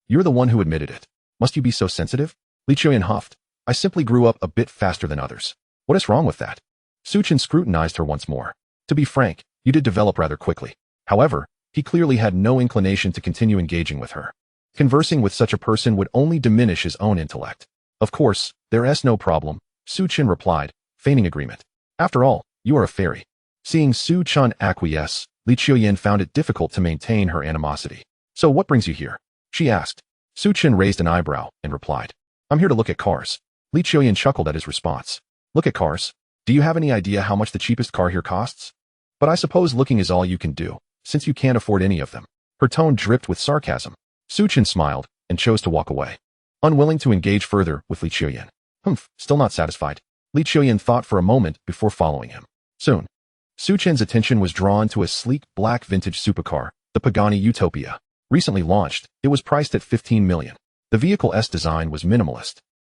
You're the one who admitted it. Must you be so sensitive? Li Qiuyan huffed. I simply grew up a bit faster than others. What is wrong with that? Su Chen scrutinized her once more. To be frank, you did develop rather quickly. However, he clearly had no inclination to continue engaging with her. Conversing with such a person would only diminish his own intellect. Of course, there's no problem, Su Chen replied, feigning agreement. After all, you are a fairy. Seeing Su Chen acquiesce, Li Qiuyan found it difficult to maintain her animosity. So what brings you here? She asked. Su Chen raised an eyebrow and replied, I'm here to look at cars. Li Qiuyan chuckled at his response. Look at cars? Do you have any idea how much the cheapest car here costs? But I suppose looking is all you can do, since you can't afford any of them. Her tone dripped with sarcasm. Su Chen smiled and chose to walk away, unwilling to engage further with Li Qiuyan. Still not satisfied. Li Qiuyan thought for a moment before following him. Soon, Su Chen's attention was drawn to a sleek black vintage supercar, the Pagani Utopia. Recently launched, it was priced at 15 million. The vehicle's design was minimalist,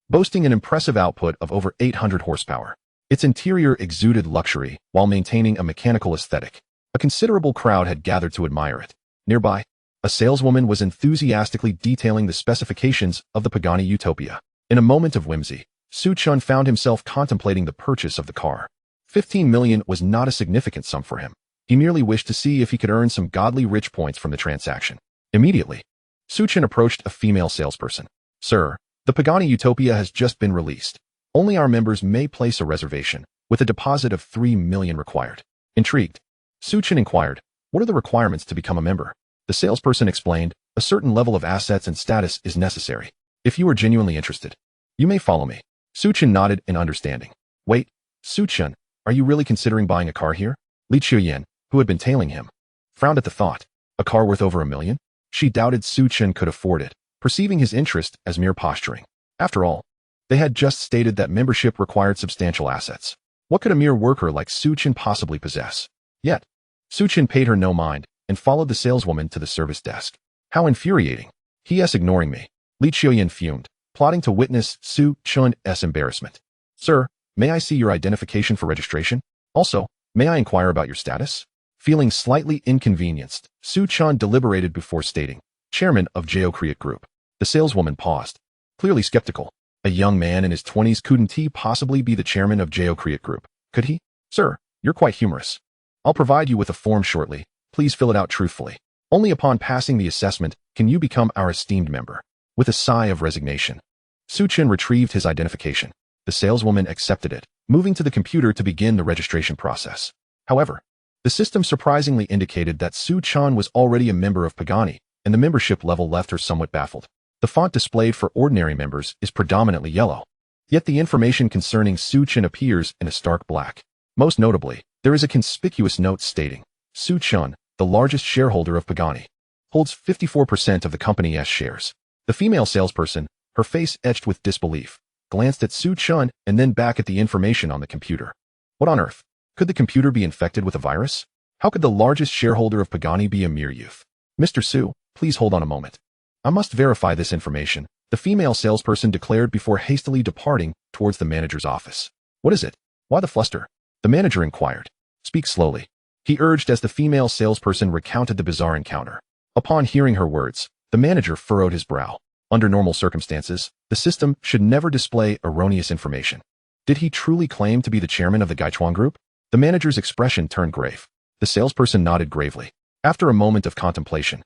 boasting an impressive output of over 800 horsepower. Its interior exuded luxury while maintaining a mechanical aesthetic. A considerable crowd had gathered to admire it. Nearby, a saleswoman was enthusiastically detailing the specifications of the Pagani Utopia. In a moment of whimsy, Su Chen found himself contemplating the purchase of the car. 15 million was not a significant sum for him. He merely wished to see if he could earn some godly rich points from the transaction. Immediately, Su Chen approached a female salesperson. Sir, the Pagani Utopia has just been released. Only our members may place a reservation, with a deposit of 3 million required. Intrigued, Su Chen inquired, what are the requirements to become a member? The salesperson explained, a certain level of assets and status is necessary. If you are genuinely interested, you may follow me. Su Chen nodded in understanding. Wait, Su Chen, are you really considering buying a car here? Li Qiuyan, who had been tailing him, frowned at the thought. A car worth over 1 million? She doubted Su Chen could afford it, perceiving his interest as mere posturing. After all, they had just stated that membership required substantial assets. What could a mere worker like Su Chen possibly possess? Yet, Su Chen paid her no mind and followed the saleswoman to the service desk. How infuriating. He.s. ignoring me. Li Qiuyan fumed, plotting to witness Su Chen's embarrassment. Sir, may I see your identification for registration? Also, may I inquire about your status? Feeling slightly inconvenienced, Su Chen deliberated before stating, Chairman of Create Group. The saleswoman paused, clearly skeptical. A young man in his 20s couldn't he possibly be the chairman of Create Group, could he? Sir, you're quite humorous. I'll provide you with a form shortly. Please fill it out truthfully. Only upon passing the assessment can you become our esteemed member. With a sigh of resignation, Su Chen retrieved his identification. The saleswoman accepted it, moving to the computer to begin the registration process. However, the system surprisingly indicated that Su Chen was already a member of Pagani, and the membership level left her somewhat baffled. The font displayed for ordinary members is predominantly yellow, yet the information concerning Su Chen appears in a stark black. Most notably, there is a conspicuous note stating, Su Chen, the largest shareholder of Pagani, holds 54% of the company's shares. The female salesperson, her face etched with disbelief, glanced at Su Chen and then back at the information on the computer. What on earth? Could the computer be infected with a virus? How could the largest shareholder of Pagani be a mere youth? Mr. Su, please hold on a moment. I must verify this information, the female salesperson declared before hastily departing towards the manager's office. What is it? Why the fluster? The manager inquired. Speak slowly, he urged as the female salesperson recounted the bizarre encounter. Upon hearing her words, the manager furrowed his brow. Under normal circumstances, the system should never display erroneous information. Did he truly claim to be the chairman of the Gaichuan Group? The manager's expression turned grave. The salesperson nodded gravely. After a moment of contemplation,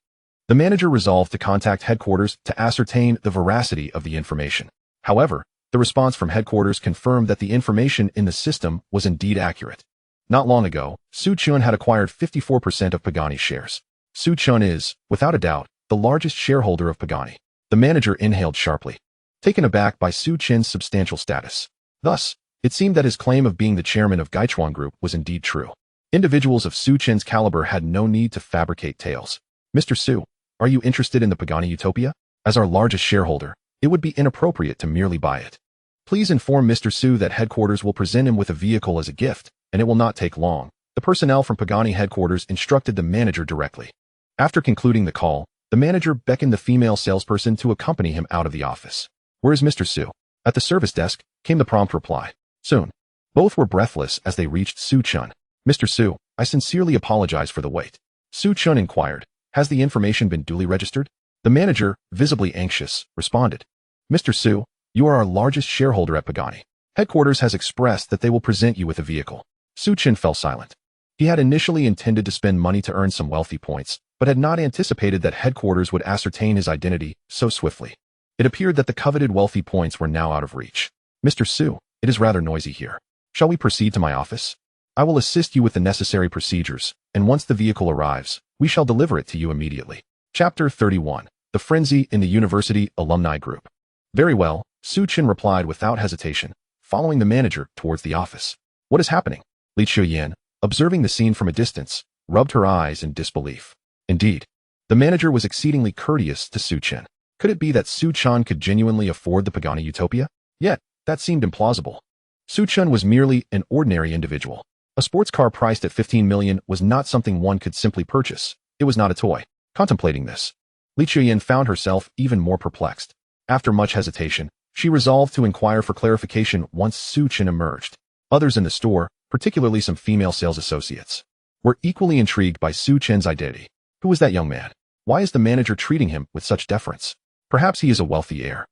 the manager resolved to contact headquarters to ascertain the veracity of the information. However, the response from headquarters confirmed that the information in the system was indeed accurate. Not long ago, Su Chen had acquired 54% of Pagani's shares. Su Chen is, without a doubt, the largest shareholder of Pagani. The manager inhaled sharply, taken aback by Su Chen's substantial status. Thus, it seemed that his claim of being the chairman of Gaichuan Group was indeed true. Individuals of Su Chen's caliber had no need to fabricate tales. Mr. Su, are you interested in the Pagani Utopia? As our largest shareholder, it would be inappropriate to merely buy it. Please inform Mr. Su that headquarters will present him with a vehicle as a gift, and it will not take long. The personnel from Pagani headquarters instructed the manager directly. After concluding the call, the manager beckoned the female salesperson to accompany him out of the office. Where is Mr. Su? At the service desk, came the prompt reply. Soon. Both were breathless as they reached Su Chen. Mr. Su, I sincerely apologize for the wait. Su Chen inquired. Has the information been duly registered? The manager, visibly anxious, responded. Mr. Su, you are our largest shareholder at Pagani. Headquarters has expressed that they will present you with a vehicle. Su Chen fell silent. He had initially intended to spend money to earn some wealthy points, but had not anticipated that headquarters would ascertain his identity so swiftly. It appeared that the coveted wealthy points were now out of reach. Mr. Su, it is rather noisy here. Shall we proceed to my office? I will assist you with the necessary procedures, and once the vehicle arrives, we shall deliver it to you immediately. Chapter 31. The Frenzy in the University Alumni Group. Very well, Su Chen replied without hesitation, following the manager towards the office. What is happening? Li Chuyan, observing the scene from a distance, rubbed her eyes in disbelief. Indeed, the manager was exceedingly courteous to Su Chen. Could it be that Su Chen could genuinely afford the Pagani Utopia? Yet, that seemed implausible. Su Chen was merely an ordinary individual. A sports car priced at 15 million was not something one could simply purchase. It was not a toy. Contemplating this, Li Chuyan found herself even more perplexed. After much hesitation, she resolved to inquire for clarification once Su Chen emerged. Others in the store, particularly some female sales associates, were equally intrigued by Su Chen's identity. Who is that young man? Why is the manager treating him with such deference? Perhaps he is a wealthy heir.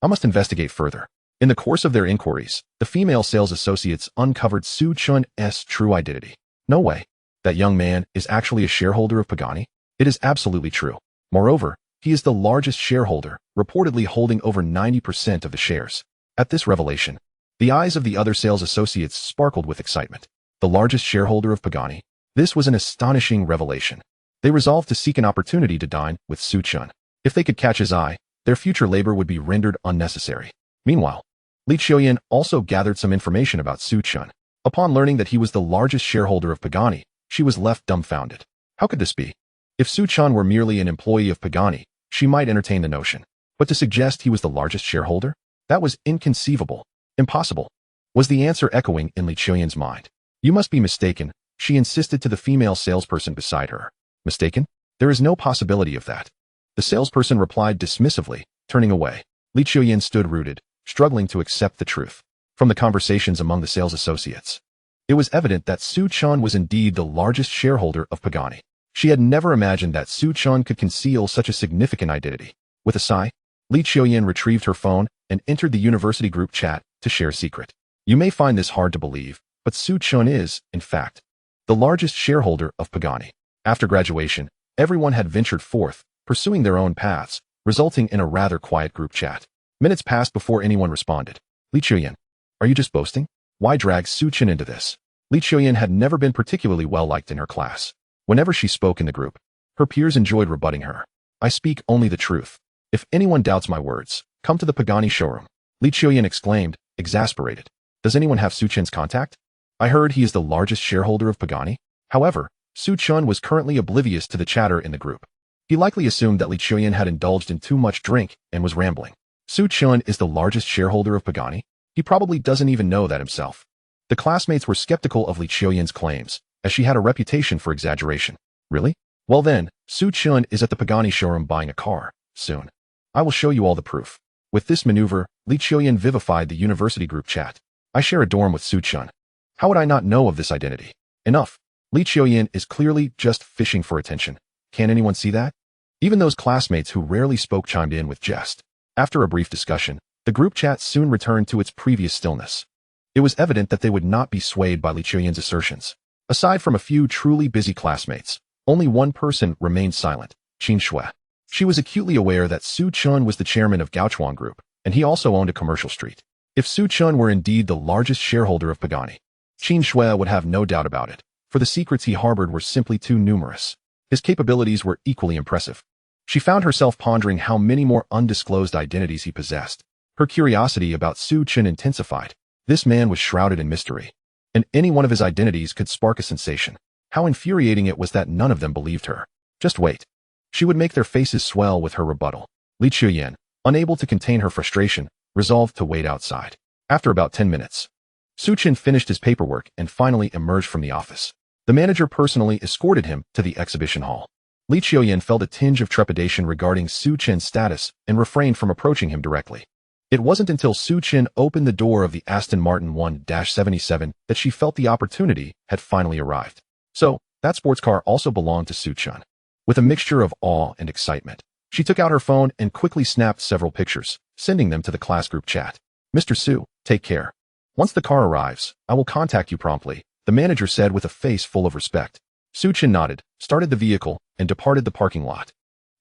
I must investigate further. In the course of their inquiries, the female sales associates uncovered Su Chen's true identity. No way. That young man is actually a shareholder of Pagani? It is absolutely true. Moreover, he is the largest shareholder, reportedly holding over 90% of the shares. At this revelation, the eyes of the other sales associates sparkled with excitement. The largest shareholder of Pagani? This was an astonishing revelation. They resolved to seek an opportunity to dine with Su Chen. If they could catch his eye, their future labor would be rendered unnecessary. Meanwhile, Li Chuyan also gathered some information about Su Chen. Upon learning that he was the largest shareholder of Pagani, she was left dumbfounded. How could this be? If Su Chen were merely an employee of Pagani, she might entertain the notion. But to suggest he was the largest shareholder? That was inconceivable. Impossible. Was the answer echoing in Li Chuyan's mind? You must be mistaken, she insisted to the female salesperson beside her. Mistaken? There is no possibility of that. The salesperson replied dismissively, turning away. Li Chuyan stood rooted, struggling to accept the truth. From the conversations among the sales associates, it was evident that Su Chen was indeed the largest shareholder of Pagani. She had never imagined that Su Chen could conceal such a significant identity. With a sigh, Li Chuyan retrieved her phone and entered the university group chat to share a secret. You may find this hard to believe, but Su Chen is, in fact, the largest shareholder of Pagani. After graduation, everyone had ventured forth, pursuing their own paths, resulting in a rather quiet group chat. Minutes passed before anyone responded. Li Chuyan, are you just boasting? Why drag Su Chen into this? Li Chuyan had never been particularly well liked in her class. Whenever she spoke in the group, her peers enjoyed rebutting her. I speak only the truth. If anyone doubts my words, come to the Pagani showroom. Li Chuyan exclaimed, exasperated. Does anyone have Su Chen's contact? I heard he is the largest shareholder of Pagani. However, Su Chen was currently oblivious to the chatter in the group. He likely assumed that Li Chuyan had indulged in too much drink and was rambling. Su Chen is the largest shareholder of Pagani? He probably doesn't even know that himself. The classmates were skeptical of Li Chuyan's claims, as she had a reputation for exaggeration. Really? Well then, Su Chen is at the Pagani showroom buying a car. soon. I will show you all the proof. With this maneuver, Li Qiuyan vivified the university group chat. I share a dorm with Su Chen. How would I not know of this identity? Enough. Li Qiuyan is clearly just fishing for attention. Can anyone see that? Even those classmates who rarely spoke chimed in with jest. After a brief discussion, the group chat soon returned to its previous stillness. It was evident that they would not be swayed by Li Qiuyan's assertions. Aside from a few truly busy classmates, only one person remained silent, Qin Shui. She was acutely aware that Su Chen was the chairman of Gaochuan Group, and he also owned a commercial street. If Su Chen were indeed the largest shareholder of Pagani, Qin Shui would have no doubt about it, for the secrets he harbored were simply too numerous. His capabilities were equally impressive. She found herself pondering how many more undisclosed identities he possessed. Her curiosity about Su Chen intensified. This man was shrouded in mystery, and any one of his identities could spark a sensation. How infuriating it was that none of them believed her. Just wait. She would make their faces swell with her rebuttal. Li Qiuyan, unable to contain her frustration, resolved to wait outside. After about 10 minutes, Su Chen finished his paperwork and finally emerged from the office. The manager personally escorted him to the exhibition hall. Li Qiuyan felt a tinge of trepidation regarding Su Chen's status and refrained from approaching him directly. It wasn't until Su Chen opened the door of the Aston Martin 1-77 that she felt the opportunity had finally arrived. So, that sports car also belonged to Su Chen. With a mixture of awe and excitement, she took out her phone and quickly snapped several pictures, sending them to the class group chat. Mr. Su, take care. Once the car arrives, I will contact you promptly, the manager said with a face full of respect. Su Chen nodded, started the vehicle, and departed the parking lot.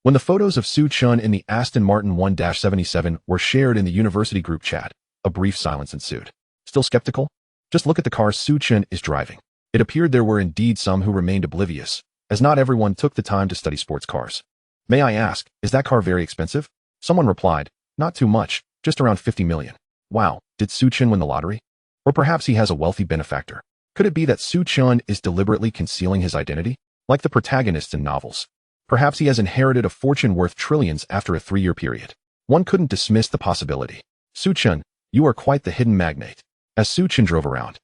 When the photos of Su Chen in the Aston Martin 1-77 were shared in the university group chat, a brief silence ensued. Still skeptical? Just look at the car Su Chen is driving. It appeared there were indeed some who remained oblivious, as not everyone took the time to study sports cars. May I ask, is that car very expensive? Someone replied, not too much, just around 50 million. Wow, did Su Chen win the lottery? Or perhaps he has a wealthy benefactor. Could it be that Su Chen is deliberately concealing his identity? Like the protagonists in novels. Perhaps he has inherited a fortune worth trillions after a 3-year period. One couldn't dismiss the possibility. Su Chen, you are quite the hidden magnate. As Su Chen drove around,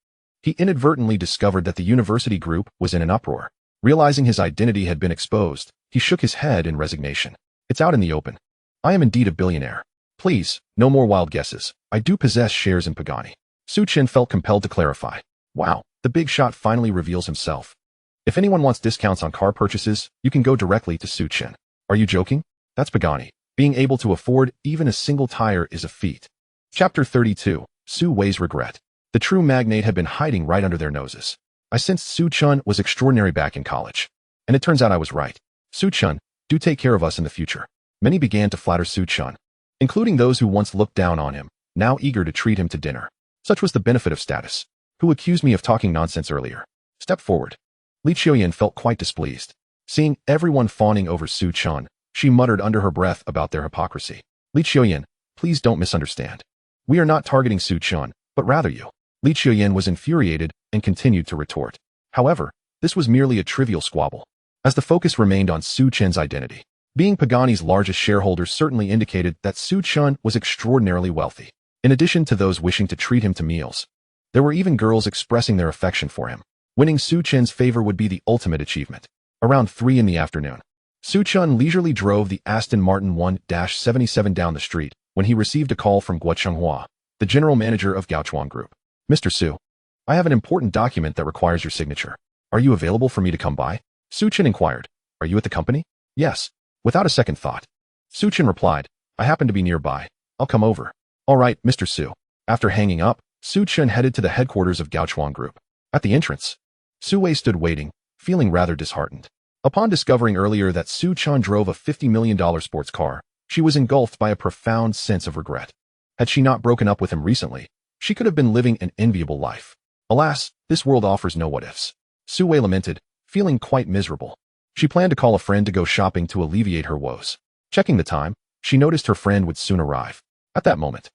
he inadvertently discovered that the university group was in an uproar. Realizing his identity had been exposed, he shook his head in resignation. It's out in the open. I am indeed a billionaire. Please, no more wild guesses. I do possess shares in Pagani. Su Chen felt compelled to clarify. Wow, the big shot finally reveals himself. If anyone wants discounts on car purchases, you can go directly to Su Chen. Are you joking? That's Pagani. Being able to afford even a single tire is a feat. Chapter 32, Su Wei's Regret. The true magnate had been hiding right under their noses. I sensed Su Chen was extraordinary back in college. And it turns out I was right. Su Chen, do take care of us in the future. Many began to flatter Su Chen, including those who once looked down on him, now eager to treat him to dinner. Such was the benefit of status. Who accused me of talking nonsense earlier? Step forward. Li Qiuyan felt quite displeased. Seeing everyone fawning over Su Chen, she muttered under her breath about their hypocrisy. Li Qiuyan, please don't misunderstand. We are not targeting Su Chen, but rather you. Li Qiuyan was infuriated and continued to retort. However, this was merely a trivial squabble, as the focus remained on Su Chen's identity. Being Pagani's largest shareholder certainly indicated that Su Chen was extraordinarily wealthy. In addition to those wishing to treat him to meals, there were even girls expressing their affection for him. Winning Su Chen's favor would be the ultimate achievement. Around 3 in the afternoon, Su Chen leisurely drove the Aston Martin 1-77 down the street when he received a call from Guo Chenghua, the general manager of Gaochuan Group. Mr. Su, I have an important document that requires your signature. Are you available for me to come by? Su Chen inquired. Are you at the company? Yes. Without a second thought, Su Chen replied, I happen to be nearby. I'll come over. All right, Mr. Su. After hanging up, Su Chen headed to the headquarters of Gaochuan Group. At the entrance, Su Wei stood waiting, feeling rather disheartened. Upon discovering earlier that Su Chen drove a $50 million sports car, she was engulfed by a profound sense of regret. Had she not broken up with him recently, she could have been living an enviable life. Alas, this world offers no what-ifs. Su Wei lamented, feeling quite miserable. She planned to call a friend to go shopping to alleviate her woes. Checking the time, she noticed her friend would soon arrive. At that moment,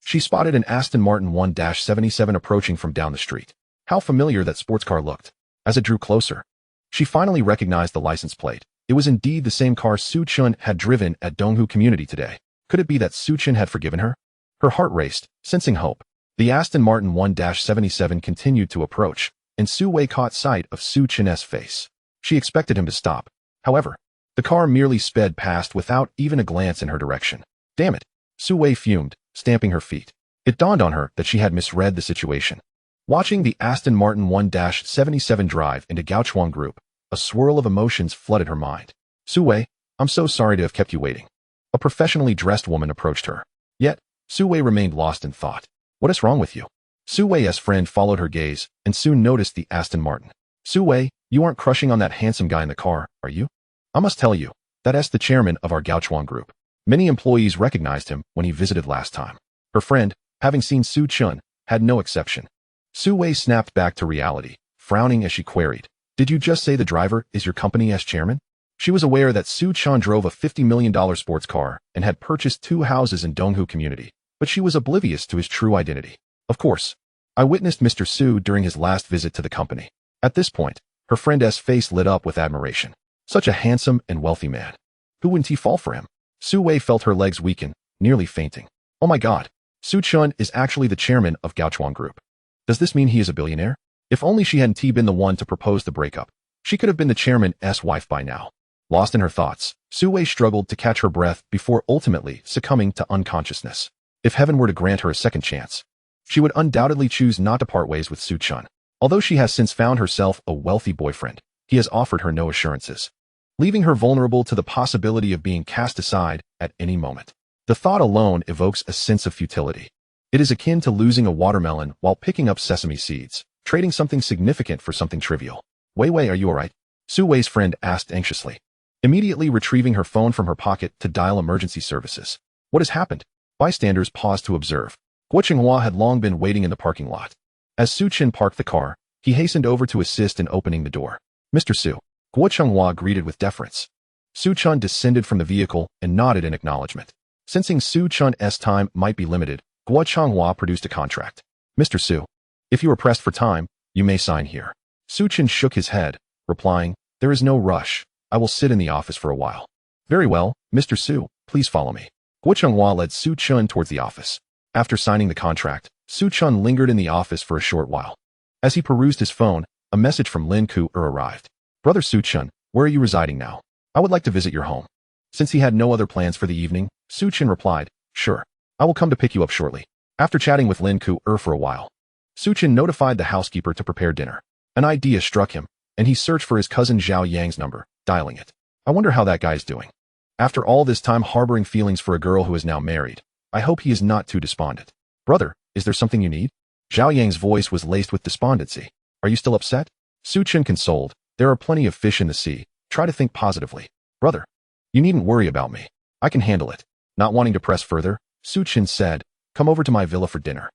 she spotted an Aston Martin 1-77 approaching from down the street. How familiar that sports car looked. As it drew closer, she finally recognized the license plate. It was indeed the same car Su Chen had driven at Donghu Community today. Could it be that Su Chen had forgiven her? Her heart raced, sensing hope. The Aston Martin 1-77 continued to approach, and Su Wei caught sight of Su Chen's face. She expected him to stop. However, the The car merely sped past without even a glance in her direction. Damn it. Su Wei fumed, stamping her feet. It dawned on her that she had misread the situation. Watching the Aston Martin 1-77 drive into Gauchuan Group, a swirl of emotions flooded her mind. Su Wei, I'm so sorry to have kept you waiting. A professionally dressed woman approached her. Yet, Su Wei remained lost in thought. What is wrong with you? Su Wei's friend followed her gaze and soon noticed the Aston Martin. Su Wei, you aren't crushing on that handsome guy in the car, are you? I must tell you, that's the chairman of our Gauchuan Group. Many employees recognized him when he visited last time. Her friend, having seen Su Chen, had no exception. Su Wei snapped back to reality, frowning as she queried, Did you just say the driver is your company's chairman? She was aware that Su Chen drove a $50 million sports car and had purchased 2 houses in Donghu community, but she was oblivious to his true identity. Of course, I witnessed Mr. Su during his last visit to the company. At this point, her friend's face lit up with admiration. Such a handsome and wealthy man. Who wouldn't he fall for him? Su Wei felt her legs weaken, nearly fainting. Oh my god, Su Chen is actually the chairman of Gauchuan Group. Does this mean he is a billionaire? If only she hadn't been the one to propose the breakup. She could have been the chairman's wife by now. Lost in her thoughts, Su Wei struggled to catch her breath before ultimately succumbing to unconsciousness. If heaven were to grant her a second chance, she would undoubtedly choose not to part ways with Su Chen. Although she has since found herself a wealthy boyfriend, he has offered her no assurances, leaving her vulnerable to the possibility of being cast aside at any moment. The thought alone evokes a sense of futility. It is akin to losing a watermelon while picking up sesame seeds, trading something significant for something trivial. Wei, are you alright? Su Wei's friend asked anxiously, immediately retrieving her phone from her pocket to dial emergency services. What has happened? Bystanders paused to observe. Guo Chenghua had long been waiting in the parking lot. As Su Chen parked the car, he hastened over to assist in opening the door. Mr. Su, Guo Chenghua greeted with deference. Su Chen descended from the vehicle and nodded in acknowledgement. Sensing Su Chen's time might be limited, Guo Chenghua produced a contract. Mr. Su, if you are pressed for time, you may sign here. Su Chen shook his head, replying, There is no rush. I will sit in the office for a while. Very well, Mr. Su, please follow me. Guo Chenghua led Su Chen towards the office. After signing the contract, Su Chen lingered in the office for a short while. As he perused his phone, a message from Lin Ku arrived. Brother Su Chen, where are you residing now? I would like to visit your home. Since he had no other plans for the evening, Su Chen replied, Sure. I will come to pick you up shortly. After chatting with Lin Ku for a while, Su Chen notified the housekeeper to prepare dinner. An idea struck him, and he searched for his cousin Zhao Yang's number, dialing it. I wonder how that guy's doing. After all this time harboring feelings for a girl who is now married, I hope he is not too despondent. Brother, is there something you need? Zhao Yang's voice was laced with despondency. Are you still upset? Su Chen consoled. There are plenty of fish in the sea. Try to think positively. Brother, you needn't worry about me. I can handle it. Not wanting to press further, Su Chen said, Come over to my villa for dinner.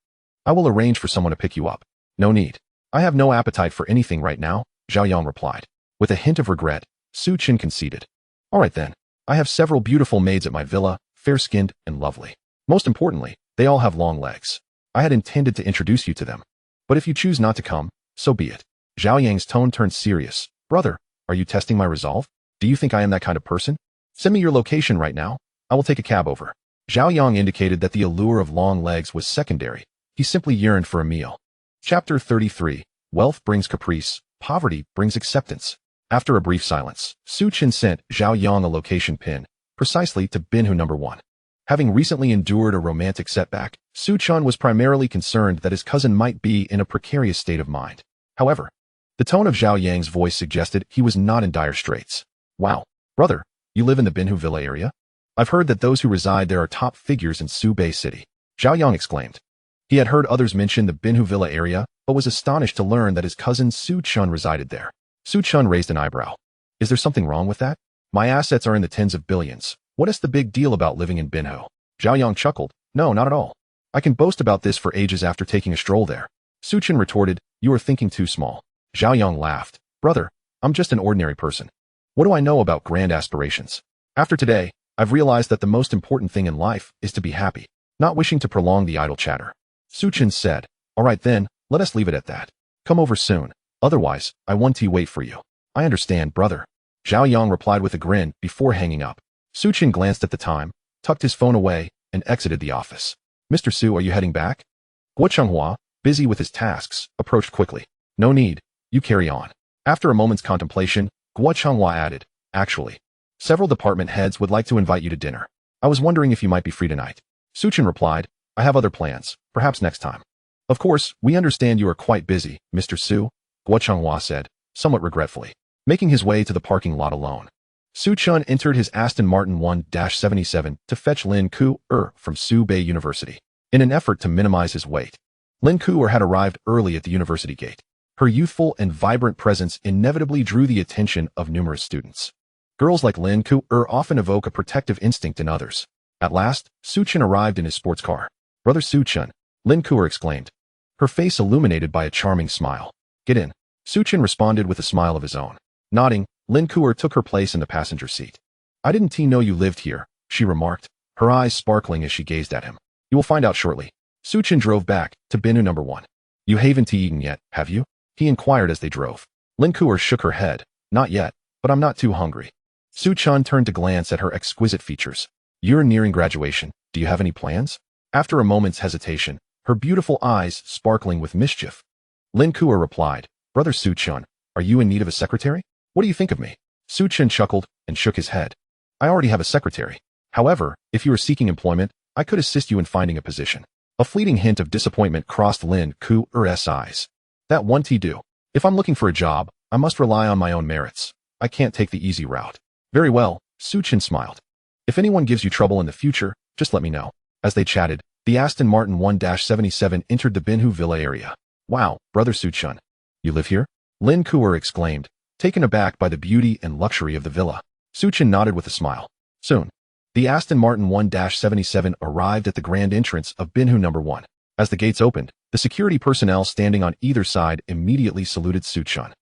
I will arrange for someone to pick you up. No need. I have no appetite for anything right now, Zhao Yang replied. With a hint of regret, Su Chen conceded. All right then. I have several beautiful maids at my villa, fair-skinned and lovely. Most importantly, they all have long legs. I had intended to introduce you to them. But if you choose not to come, so be it. Zhao Yang's tone turned serious. Brother, are you testing my resolve? Do you think I am that kind of person? Send me your location right now. I will take a cab over. Zhao Yang indicated that the allure of long legs was secondary. He simply yearned for a meal. Chapter 33. Wealth brings caprice. Poverty brings acceptance. After a brief silence, Su Chen sent Zhao Yang a location pin, precisely to Binhu number 1. Having recently endured a romantic setback, Su Chen was primarily concerned that his cousin might be in a precarious state of mind. However, the tone of Zhao Yang's voice suggested he was not in dire straits. Wow, brother, you live in the Binhu Villa area? I've heard that those who reside there are top figures in Subei City. Zhao Yang exclaimed. He had heard others mention the Binhu Villa area, but was astonished to learn that his cousin Su Chen resided there. Su Chen raised an eyebrow. Is there something wrong with that? My assets are in the tens of billions. What is the big deal about living in Binhu? Zhao Yang chuckled. No, not at all. I can boast about this for ages after taking a stroll there. Su Chen retorted, You are thinking too small. Zhao Yang laughed. Brother, I'm just an ordinary person. What do I know about grand aspirations? After today, I've realized that the most important thing in life is to be happy. Not wishing to prolong the idle chatter, Su Chen said, All right then, let us leave it at that. Come over soon. Otherwise, I want to wait for you. I understand, brother. Zhao Yang replied with a grin before hanging up. Su Chen glanced at the time, tucked his phone away, and exited the office. Mr. Su, are you heading back? Guo Chenghua, busy with his tasks, approached quickly. No need. You carry on. After a moment's contemplation, Guo Chenghua added, Actually, Several department heads would like to invite you to dinner. I was wondering if you might be free tonight. Su Chen replied, I have other plans, perhaps next time. Of course, we understand you are quite busy, Mr. Su, Guo Changhua said, somewhat regretfully, making his way to the parking lot alone. Su Chen entered his Aston Martin 1-77 to fetch Lin Ku-er from Su Bei University. In an effort to minimize his weight, Lin Ku-er had arrived early at the university gate. Her youthful and vibrant presence inevitably drew the attention of numerous students. Girls like Lin Ku-er often evoke a protective instinct in others. At last, Su Chen arrived in his sports car. Brother Su Chen, Lin Ku-er exclaimed, her face illuminated by a charming smile. Get in. Su Chen responded with a smile of his own. Nodding, Lin Ku-er took her place in the passenger seat. I didn't know you lived here, she remarked, her eyes sparkling as she gazed at him. You will find out shortly. Su Chen drove back to Binu number 1. You haven't eaten yet, have you? He inquired as they drove. Lin Ku-er shook her head. Not yet, but I'm not too hungry. Su Chen turned to glance at her exquisite features. You're nearing graduation. Do you have any plans? After a moment's hesitation, her beautiful eyes sparkling with mischief, Lin Ku-er replied, Brother Su Chen, are you in need of a secretary? What do you think of me? Su Chen chuckled and shook his head. I already have a secretary. However, if you are seeking employment, I could assist you in finding a position. A fleeting hint of disappointment crossed Lin Ku-er's eyes. That won't do. If I'm looking for a job, I must rely on my own merits. I can't take the easy route. Very well, Su Chen smiled. If anyone gives you trouble in the future, just let me know. As they chatted, the Aston Martin 1-77 entered the Binhu Villa area. Wow, Brother Su Chen. You live here? Lin Ku-er exclaimed, taken aback by the beauty and luxury of the villa. Su Chen nodded with a smile. Soon, the Aston Martin 1-77 arrived at the grand entrance of Binhu number 1. As the gates opened, the security personnel standing on either side immediately saluted Su Chen.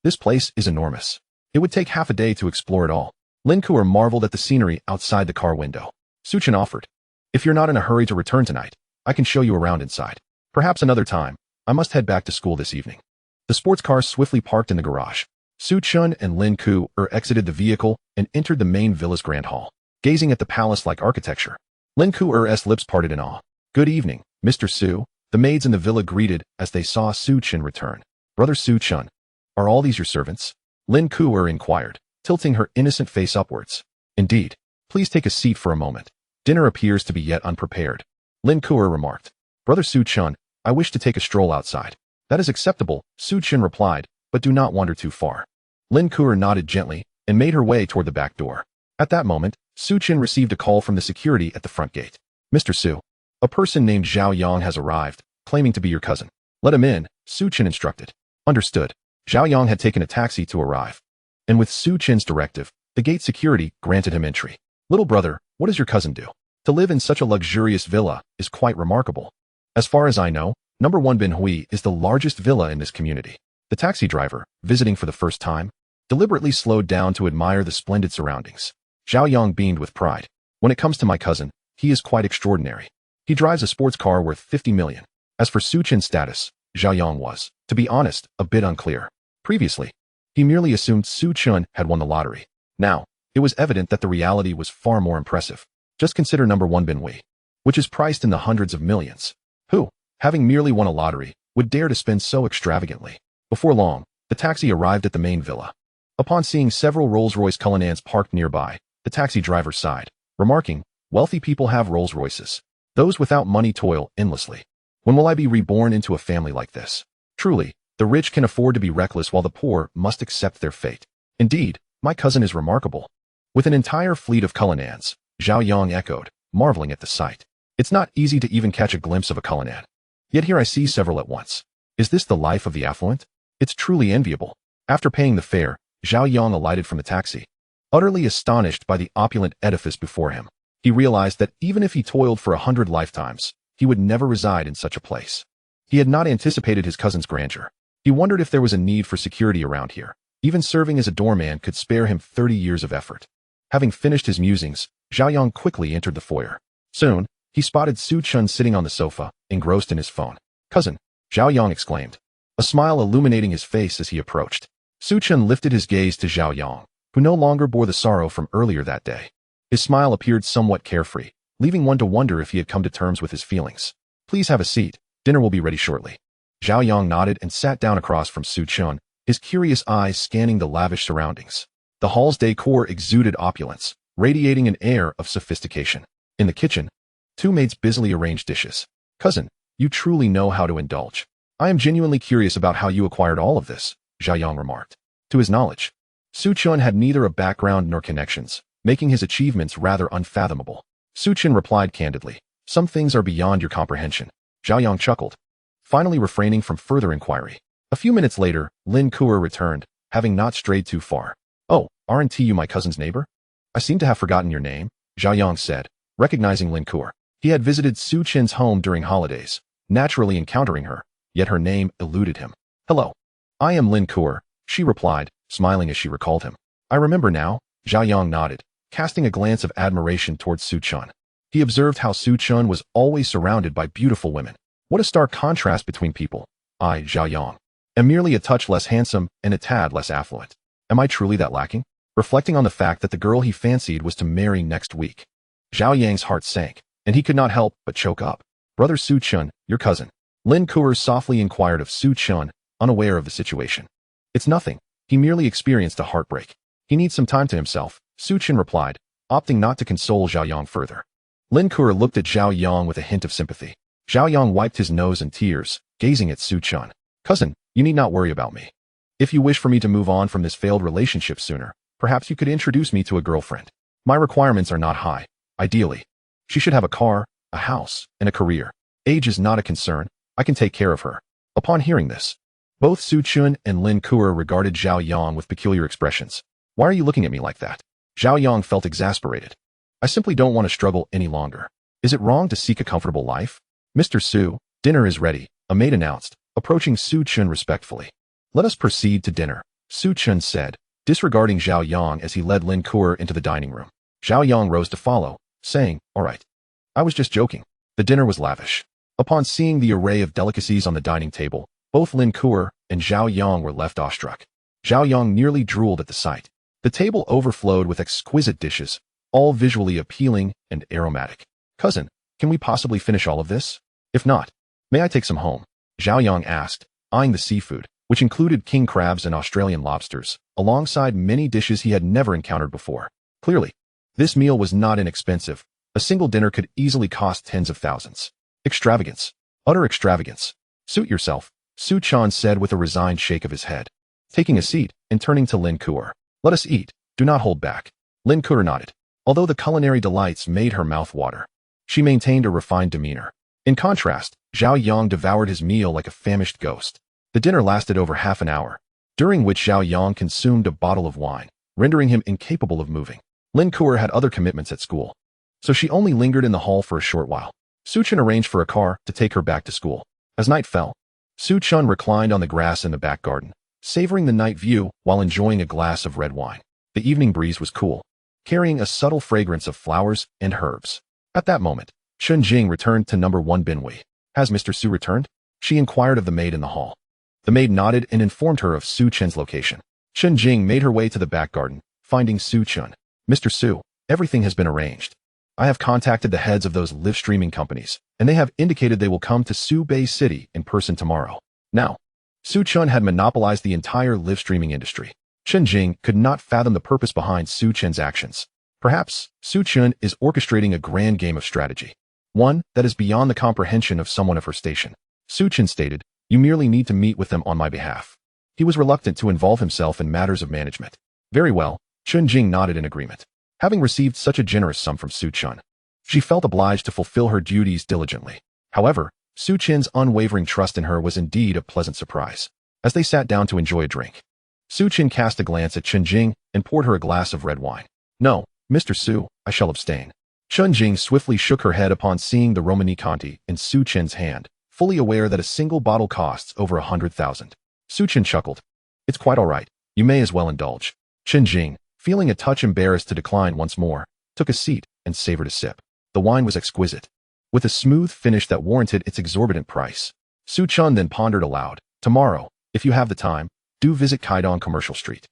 This place is enormous. It would take half a day to explore it all. Lin Ku-er marveled at the scenery outside the car window. Su Chen offered, if you're not in a hurry to return tonight, I can show you around inside. Perhaps another time. I must head back to school this evening. The sports car swiftly parked in the garage. Su Chen and Lin Ku-er exited the vehicle and entered the main villa's grand hall. Gazing at the palace-like architecture, Lin Ku-er's lips parted in awe. Good evening, Mr. Su, the maids in the villa greeted as they saw Su Chen return. Brother Su Chen, are all these your servants? Lin Ku-er inquired, tilting her innocent face upwards. Indeed. Please take a seat for a moment. Dinner appears to be yet unprepared. Lin Ku-er remarked. Brother Su Chen, I wish to take a stroll outside. That is acceptable, Su Chen replied, but do not wander too far. Lin Ku-er nodded gently and made her way toward the back door. At that moment, Su Chen received a call from the security at the front gate. Mr. Su, a person named Zhao Yang has arrived, claiming to be your cousin. Let him in, Su Chen instructed. Understood. Zhao Yang had taken a taxi to arrive. And with Su Chen's directive, the gate security granted him entry. Little brother, what does your cousin do? To live in such a luxurious villa is quite remarkable. As far as I know, number 1 Bin Hui is the largest villa in this community. The taxi driver, visiting for the first time, deliberately slowed down to admire the splendid surroundings. Zhao Yang beamed with pride. When it comes to my cousin, he is quite extraordinary. He drives a sports car worth 50 million. As for Su Chen's status, Zhao Yang was, to be honest, a bit unclear. Previously, he merely assumed Su Chen had won the lottery. Now, it was evident that the reality was far more impressive. Just consider number 1 Bin Hui, which is priced in the hundreds of millions. Who, having merely won a lottery, would dare to spend so extravagantly? Before long, the taxi arrived at the main villa. Upon seeing several Rolls-Royce Cullinans parked nearby, the taxi driver sighed, remarking, wealthy people have Rolls-Royces. Those without money toil endlessly. When will I be reborn into a family like this? Truly, the rich can afford to be reckless while the poor must accept their fate. Indeed, my cousin is remarkable. With an entire fleet of Cullinans, Zhao Yang echoed, marveling at the sight. It's not easy to even catch a glimpse of a Cullinan. Yet here I see several at once. Is this the life of the affluent? It's truly enviable. After paying the fare, Zhao Yang alighted from the taxi. Utterly astonished by the opulent edifice before him, he realized that even if he toiled for 100 lifetimes, he would never reside in such a place. He had not anticipated his cousin's grandeur. He wondered if there was a need for security around here. Even serving as a doorman could spare him 30 years of effort. Having finished his musings, Zhao Yang quickly entered the foyer. Soon, he spotted Su Chen sitting on the sofa, engrossed in his phone. Cousin, Zhao Yang exclaimed, a smile illuminating his face as he approached. Su Chen lifted his gaze to Zhao Yang, who no longer bore the sorrow from earlier that day. His smile appeared somewhat carefree, leaving one to wonder if he had come to terms with his feelings. Please have a seat. Dinner will be ready shortly. Zhao Yang nodded and sat down across from Su Chen, his curious eyes scanning the lavish surroundings. The hall's decor exuded opulence, radiating an air of sophistication. In the kitchen, two maids busily arranged dishes. "Cousin, you truly know how to indulge. I am genuinely curious about how you acquired all of this," Zhao Yang remarked. To his knowledge, Su Chen had neither a background nor connections, making his achievements rather unfathomable. Su Chen replied candidly, "Some things are beyond your comprehension." Zhao Yang chuckled, finally refraining from further inquiry. A few minutes later, Lin Kuo returned, having not strayed too far. "Oh, aren't you my cousin's neighbor? I seem to have forgotten your name," Zhao Yang said, recognizing Lin Kuo. He had visited Su Chen's home during holidays, naturally encountering her, yet her name eluded him. "Hello. I am Lin Kuo," she replied, smiling as she recalled him. "I remember now," Zhao Yang nodded, casting a glance of admiration towards Su Chen. He observed how Su Chen was always surrounded by beautiful women. What a stark contrast between people. I, Zhao Yang, am merely a touch less handsome and a tad less affluent. Am I truly that lacking? Reflecting on the fact that the girl he fancied was to marry next week, Zhao Yang's heart sank, and he could not help but choke up. "Brother Su Chen, your cousin." Lin Kuo softly inquired of Su Chen, unaware of the situation. "It's nothing. He merely experienced a heartbreak. He needs some time to himself," Su Chen replied, opting not to console Zhao Yang further. Lin Kuo looked at Zhao Yang with a hint of sympathy. Zhao Yang wiped his nose in tears, gazing at Su Chen. "Cousin, you need not worry about me. If you wish for me to move on from this failed relationship sooner, perhaps you could introduce me to a girlfriend. My requirements are not high. Ideally, she should have a car, a house, and a career. Age is not a concern. I can take care of her." Upon hearing this, both Su Chen and Lin Kuo regarded Zhao Yang with peculiar expressions. "Why are you looking at me like that?" Zhao Yang felt exasperated. "I simply don't want to struggle any longer. Is it wrong to seek a comfortable life?" "Mr. Su, dinner is ready," a maid announced, approaching Su Chen respectfully. "Let us proceed to dinner," Su Chen said, disregarding Zhao Yang as he led Lin Kuo into the dining room. Zhao Yang rose to follow, saying, "All right. I was just joking." The dinner was lavish. Upon seeing the array of delicacies on the dining table, both Lin Kuo and Zhao Yang were left awestruck. Zhao Yang nearly drooled at the sight. The table overflowed with exquisite dishes, all visually appealing and aromatic. "Cousin, can we possibly finish all of this? If not, may I take some home?" Zhao Yang asked, eyeing the seafood, which included king crabs and Australian lobsters, alongside many dishes he had never encountered before. Clearly, this meal was not inexpensive. A single dinner could easily cost tens of thousands. Extravagance. Utter extravagance. "Suit yourself," Su Chen said with a resigned shake of his head. Taking a seat and turning to Lin Kuo. "Let us eat. Do not hold back." Lin Kuo nodded. Although the culinary delights made her mouth water, she maintained a refined demeanor. In contrast, Zhao Yang devoured his meal like a famished ghost. The dinner lasted over half an hour, during which Zhao Yang consumed a bottle of wine, rendering him incapable of moving. Lin Kuo had other commitments at school, so she only lingered in the hall for a short while. Su Chen arranged for a car to take her back to school. As night fell, Su Chen reclined on the grass in the back garden, savoring the night view while enjoying a glass of red wine. The evening breeze was cool, carrying a subtle fragrance of flowers and herbs. At that moment, Chen Jing returned to number 1 Binwei. "Has Mr. Su returned?" she inquired of the maid in the hall. The maid nodded and informed her of Su Chen's location. Chen Jing made her way to the back garden, finding Su Chen. "Mr. Su, everything has been arranged. I have contacted the heads of those live streaming companies, and they have indicated they will come to Su Bay City in person tomorrow." Now, Su Chen had monopolized the entire live streaming industry. Chen Jing could not fathom the purpose behind Su Chen's actions. Perhaps Su Chen is orchestrating a grand game of strategy, one that is beyond the comprehension of someone of her station. Su Chen stated, "You merely need to meet with them on my behalf." He was reluctant to involve himself in matters of management. Very well, Chen Jing nodded in agreement. Having received such a generous sum from Su Chen, she felt obliged to fulfill her duties diligently. However, Su Chen's unwavering trust in her was indeed a pleasant surprise. As they sat down to enjoy a drink, Su Chen cast a glance at Chen Jing and poured her a glass of red wine. "No, Mr. Su, I shall abstain." Chen Jing swiftly shook her head upon seeing the Romani Conti in Su Chen's hand, fully aware that a single bottle costs over 100,000. Su Chen chuckled. "It's quite all right. You may as well indulge." Chen Jing, feeling a touch embarrassed to decline once more, took a seat and savored a sip. The wine was exquisite, with a smooth finish that warranted its exorbitant price. Su Chen then pondered aloud, "Tomorrow, if you have the time, do visit Kaidong Commercial Street.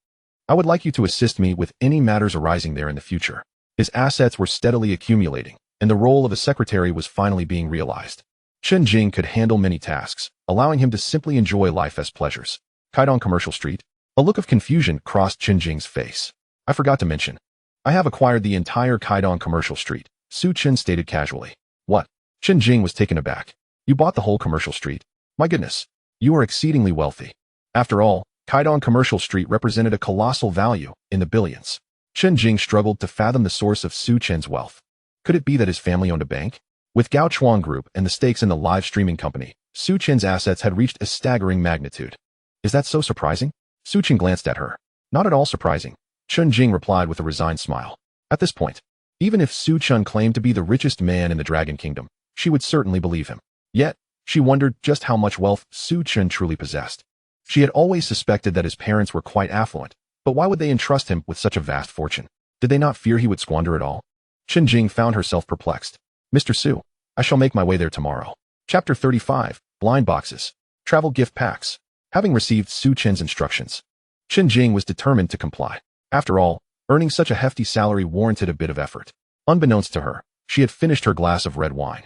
I would like you to assist me with any matters arising there in the future." His assets were steadily accumulating, and the role of a secretary was finally being realized. Chen Jing could handle many tasks, allowing him to simply enjoy life as pleasures. Kaidong Commercial Street. A look of confusion crossed Chen Jing's face. I forgot to mention. I have acquired the entire Kaidong commercial street, Su Chen stated casually. What? Chen Jing was taken aback. You bought the whole commercial street? My goodness. You are exceedingly wealthy. After all, Kaidong commercial street represented a colossal value in the billions. Chen Jing struggled to fathom the source of Su Chen's wealth. Could it be that his family owned a bank? With Gao Chuang Group and the stakes in the live streaming company, Su Chen's assets had reached a staggering magnitude. Is that so surprising? Su Chen glanced at her. Not at all surprising. Chen Jing replied with a resigned smile. At this point, even if Su Chen claimed to be the richest man in the Dragon Kingdom, she would certainly believe him. Yet, she wondered just how much wealth Su Chen truly possessed. She had always suspected that his parents were quite affluent, but why would they entrust him with such a vast fortune? Did they not fear he would squander it all? Chen Jing found herself perplexed. Mr. Su, I shall make my way there tomorrow. Chapter 35, Blind Boxes. Travel Gift Packs. Having received Su Chen's instructions, Chen Jing was determined to comply. After all, earning such a hefty salary warranted a bit of effort. Unbeknownst to her, she had finished her glass of red wine.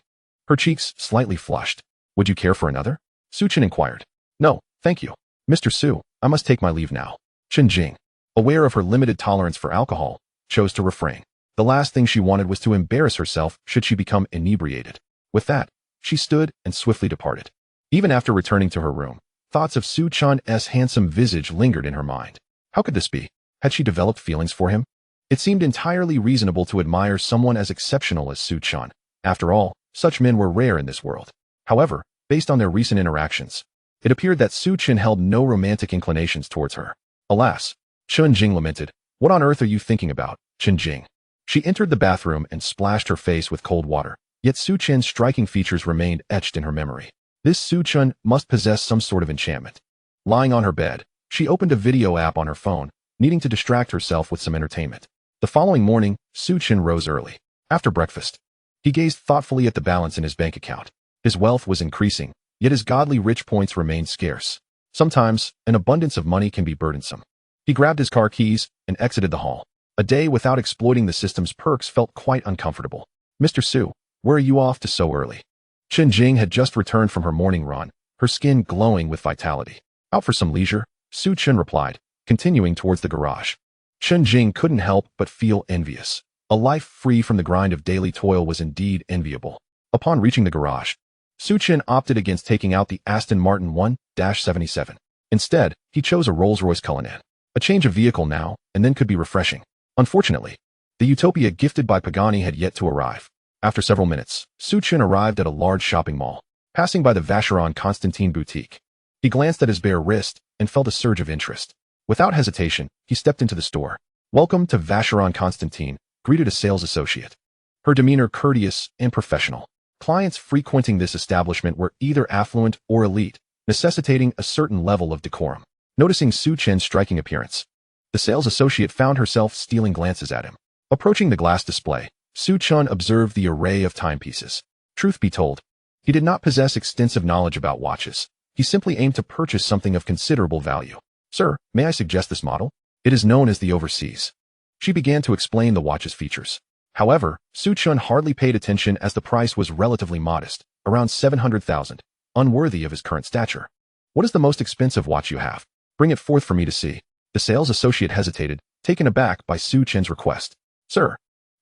Her cheeks slightly flushed. Would you care for another? Su Chen inquired. No, thank you. Mr. Su, I must take my leave now. Chen Jing, aware of her limited tolerance for alcohol, chose to refrain. The last thing she wanted was to embarrass herself should she become inebriated. With that, she stood and swiftly departed. Even after returning to her room, thoughts of Su Chen's handsome visage lingered in her mind. How could this be? Had she developed feelings for him? It seemed entirely reasonable to admire someone as exceptional as Su Chen. After all, such men were rare in this world. However, based on their recent interactions, it appeared that Su Chen held no romantic inclinations towards her. Alas, Chen Jing lamented. What on earth are you thinking about, Chen Jing? She entered the bathroom and splashed her face with cold water, yet Su Chen's striking features remained etched in her memory. This Su Chen must possess some sort of enchantment. Lying on her bed, she opened a video app on her phone, needing to distract herself with some entertainment. The following morning, Su Chen rose early. After breakfast, he gazed thoughtfully at the balance in his bank account. His wealth was increasing, yet his godly rich points remained scarce. Sometimes, an abundance of money can be burdensome. He grabbed his car keys and exited the hall. A day without exploiting the system's perks felt quite uncomfortable. Mr. Su, where are you off to so early? Chen Jing had just returned from her morning run, her skin glowing with vitality. Out for some leisure, Su Chen replied, continuing towards the garage. Chen Jing couldn't help but feel envious. A life free from the grind of daily toil was indeed enviable. Upon reaching the garage, Su Chen opted against taking out the Aston Martin 1-77. Instead, he chose a Rolls-Royce Cullinan. A change of vehicle now, and then could be refreshing. Unfortunately, the utopia gifted by Pagani had yet to arrive. After several minutes, Su Chen arrived at a large shopping mall, passing by the Vacheron Constantin boutique. He glanced at his bare wrist and felt a surge of interest. Without hesitation, he stepped into the store. Welcome to Vacheron Constantin, greeted a sales associate. Her demeanor courteous and professional. Clients frequenting this establishment were either affluent or elite, necessitating a certain level of decorum. Noticing Su Chen's striking appearance, the sales associate found herself stealing glances at him. Approaching the glass display, Su Chen observed the array of timepieces. Truth be told, he did not possess extensive knowledge about watches. He simply aimed to purchase something of considerable value. Sir, may I suggest this model? It is known as the Overseas. She began to explain the watch's features. However, Su Chen hardly paid attention as the price was relatively modest, around 700,000, unworthy of his current stature. What is the most expensive watch you have? Bring it forth for me to see. The sales associate hesitated, taken aback by Su Chen's request. Sir,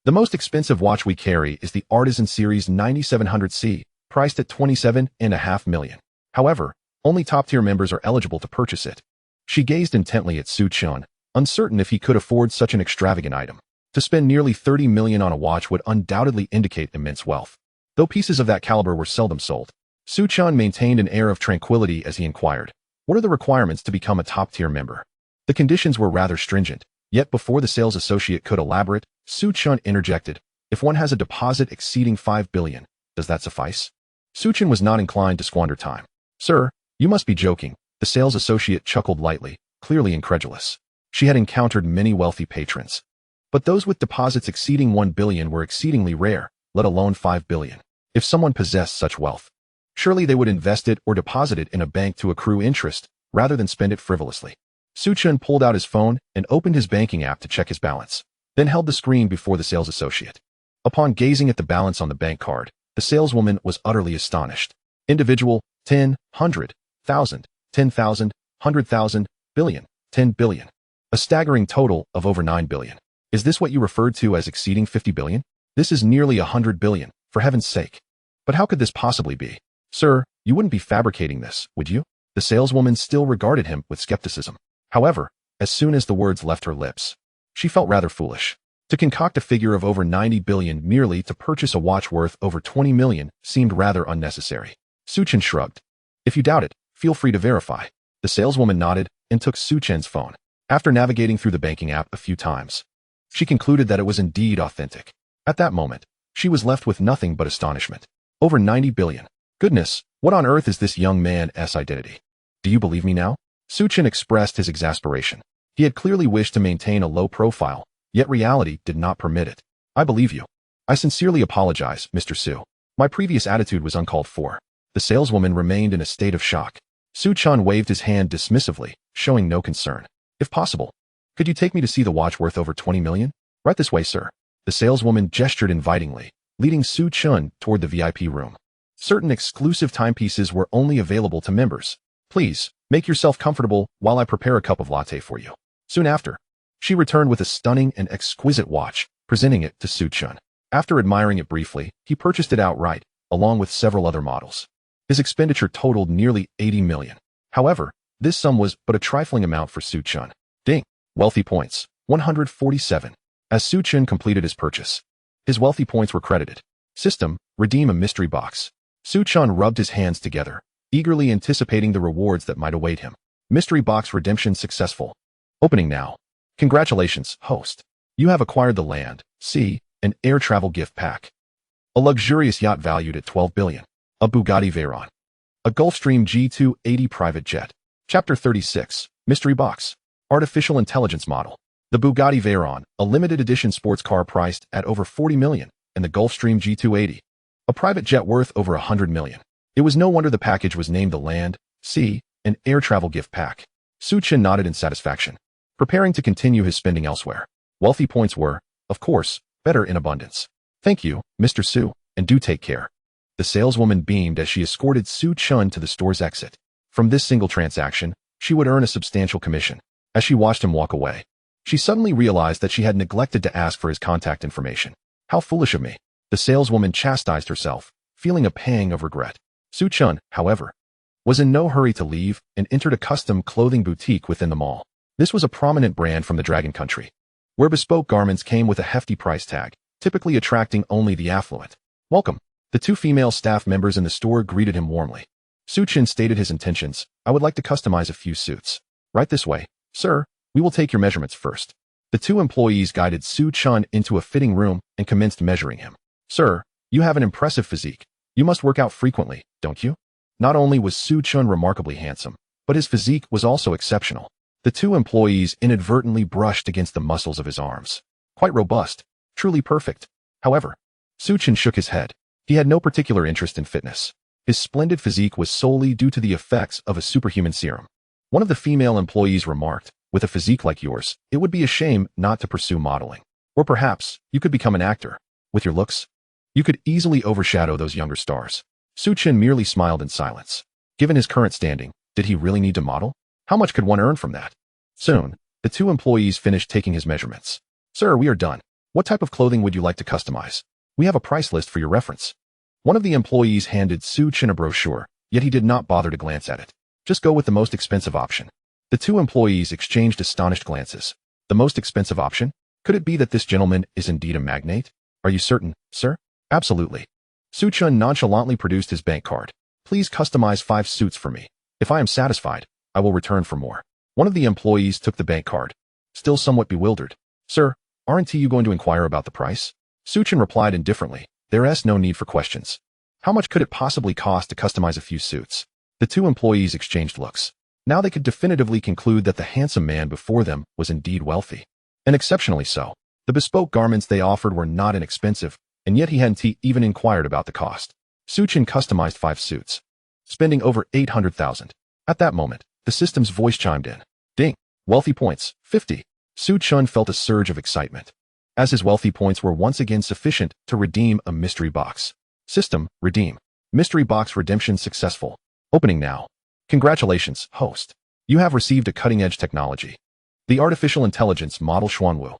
the most expensive watch we carry is the Artisan Series 9700C, priced at $27.5 million. However, only top-tier members are eligible to purchase it. She gazed intently at Su Chen, uncertain if he could afford such an extravagant item. To spend nearly $30 million on a watch would undoubtedly indicate immense wealth. Though pieces of that caliber were seldom sold, Su Chen maintained an air of tranquility as he inquired, what are the requirements to become a top-tier member? The conditions were rather stringent, yet before the sales associate could elaborate, Su Chen interjected, if one has a deposit exceeding $5 billion, does that suffice? Su Chen was not inclined to squander time. Sir, you must be joking. The sales associate chuckled lightly, clearly incredulous. She had encountered many wealthy patrons, but those with deposits exceeding $1 billion were exceedingly rare, let alone $5 billion. If someone possessed such wealth, surely they would invest it or deposit it in a bank to accrue interest, rather than spend it frivolously. Su Chen pulled out his phone and opened his banking app to check his balance, then held the screen before the sales associate. Upon gazing at the balance on the bank card, the saleswoman was utterly astonished. Individual, 10, 100, 1,000, 10,000, 100,000, billion, 10 billion. A staggering total of over 9 billion. Is this what you referred to as exceeding 50 billion? This is nearly 100 billion, for heaven's sake. But how could this possibly be? Sir, you wouldn't be fabricating this, would you? The saleswoman still regarded him with skepticism. However, as soon as the words left her lips, she felt rather foolish. To concoct a figure of over 90 billion merely to purchase a watch worth over 20 million seemed rather unnecessary. Chen shrugged. If you doubt it, feel free to verify. The saleswoman nodded and took Chen's phone. After navigating through the banking app a few times, she concluded that it was indeed authentic. At that moment, she was left with nothing but astonishment. Over 90 billion. Goodness, what on earth is this young man's identity? Do you believe me now? Chen expressed his exasperation. He had clearly wished to maintain a low profile, yet reality did not permit it. I believe you. I sincerely apologize, Mr. Su. My previous attitude was uncalled for. The saleswoman remained in a state of shock. Chen waved his hand dismissively, showing no concern. If possible, could you take me to see the watch worth over 20 million? Right this way, sir. The saleswoman gestured invitingly, leading Chen toward the VIP room. Certain exclusive timepieces were only available to members. Please, make yourself comfortable while I prepare a cup of latte for you. Soon after, she returned with a stunning and exquisite watch, presenting it to Chen. After admiring it briefly, he purchased it outright, along with several other models. His expenditure totaled nearly 80 million. However, this sum was but a trifling amount for Chen. Ding! Wealthy points, 147. As Chen completed his purchase, his wealthy points were credited. System, redeem a mystery box. Chen rubbed his hands together, eagerly anticipating the rewards that might await him. Mystery box redemption successful. Opening now. Congratulations, host. You have acquired the land, sea, and air travel gift pack. A luxurious yacht valued at 12 billion. A Bugatti Veyron. A Gulfstream G280 private jet. Chapter 36, Mystery Box. Artificial Intelligence Model. The Bugatti Veyron, a limited edition sports car priced at over 40 million, and the Gulfstream G280. A private jet worth over 100 million. It was no wonder the package was named the Land, Sea, and Air Travel Gift Pack. Chen nodded in satisfaction, preparing to continue his spending elsewhere. Wealthy points were, of course, better in abundance. Thank you, Mr. Su, and do take care. The saleswoman beamed as she escorted Chen to the store's exit. From this single transaction, she would earn a substantial commission. As she watched him walk away, she suddenly realized that she had neglected to ask for his contact information. How foolish of me. The saleswoman chastised herself, feeling a pang of regret. Chen, however, was in no hurry to leave and entered a custom clothing boutique within the mall. This was a prominent brand from the Dragon Country, where bespoke garments came with a hefty price tag, typically attracting only the affluent. Welcome. The two female staff members in the store greeted him warmly. Chen stated his intentions. I would like to customize a few suits. Right this way. Sir, we will take your measurements first. The two employees guided Chen into a fitting room and commenced measuring him. Sir, you have an impressive physique. You must work out frequently, don't you? Not only was Chen remarkably handsome, but his physique was also exceptional. The two employees inadvertently brushed against the muscles of his arms. Quite robust, truly perfect. However, Chen shook his head. He had no particular interest in fitness. His splendid physique was solely due to the effects of a superhuman serum. One of the female employees remarked, with a physique like yours, it would be a shame not to pursue modeling. Or perhaps, you could become an actor. With your looks, you could easily overshadow those younger stars. Chen merely smiled in silence. Given his current standing, did he really need to model? How much could one earn from that? Soon, the two employees finished taking his measurements. Sir, we are done. What type of clothing would you like to customize? We have a price list for your reference. One of the employees handed Chen a brochure, yet he did not bother to glance at it. Just go with the most expensive option. The two employees exchanged astonished glances. The most expensive option? Could it be that this gentleman is indeed a magnate? Are you certain, sir? Absolutely. Chen nonchalantly produced his bank card. Please customize 5 suits for me. If I am satisfied, I will return for more. One of the employees took the bank card, still somewhat bewildered. Sir, aren't you going to inquire about the price? Chen replied indifferently. There's no need for questions. How much could it possibly cost to customize a few suits? The two employees exchanged looks. Now they could definitively conclude that the handsome man before them was indeed wealthy. And exceptionally so. The bespoke garments they offered were not inexpensive, and yet he hadn't even inquired about the cost. Chen customized 5 suits, spending over 800,000. At that moment, the system's voice chimed in. Ding! Wealthy points, 50. Chen felt a surge of excitement, as his wealthy points were once again sufficient to redeem a mystery box. System, redeem. Mystery box redemption successful. Opening now. Congratulations, host. You have received a cutting-edge technology. The artificial intelligence model Xuanwu.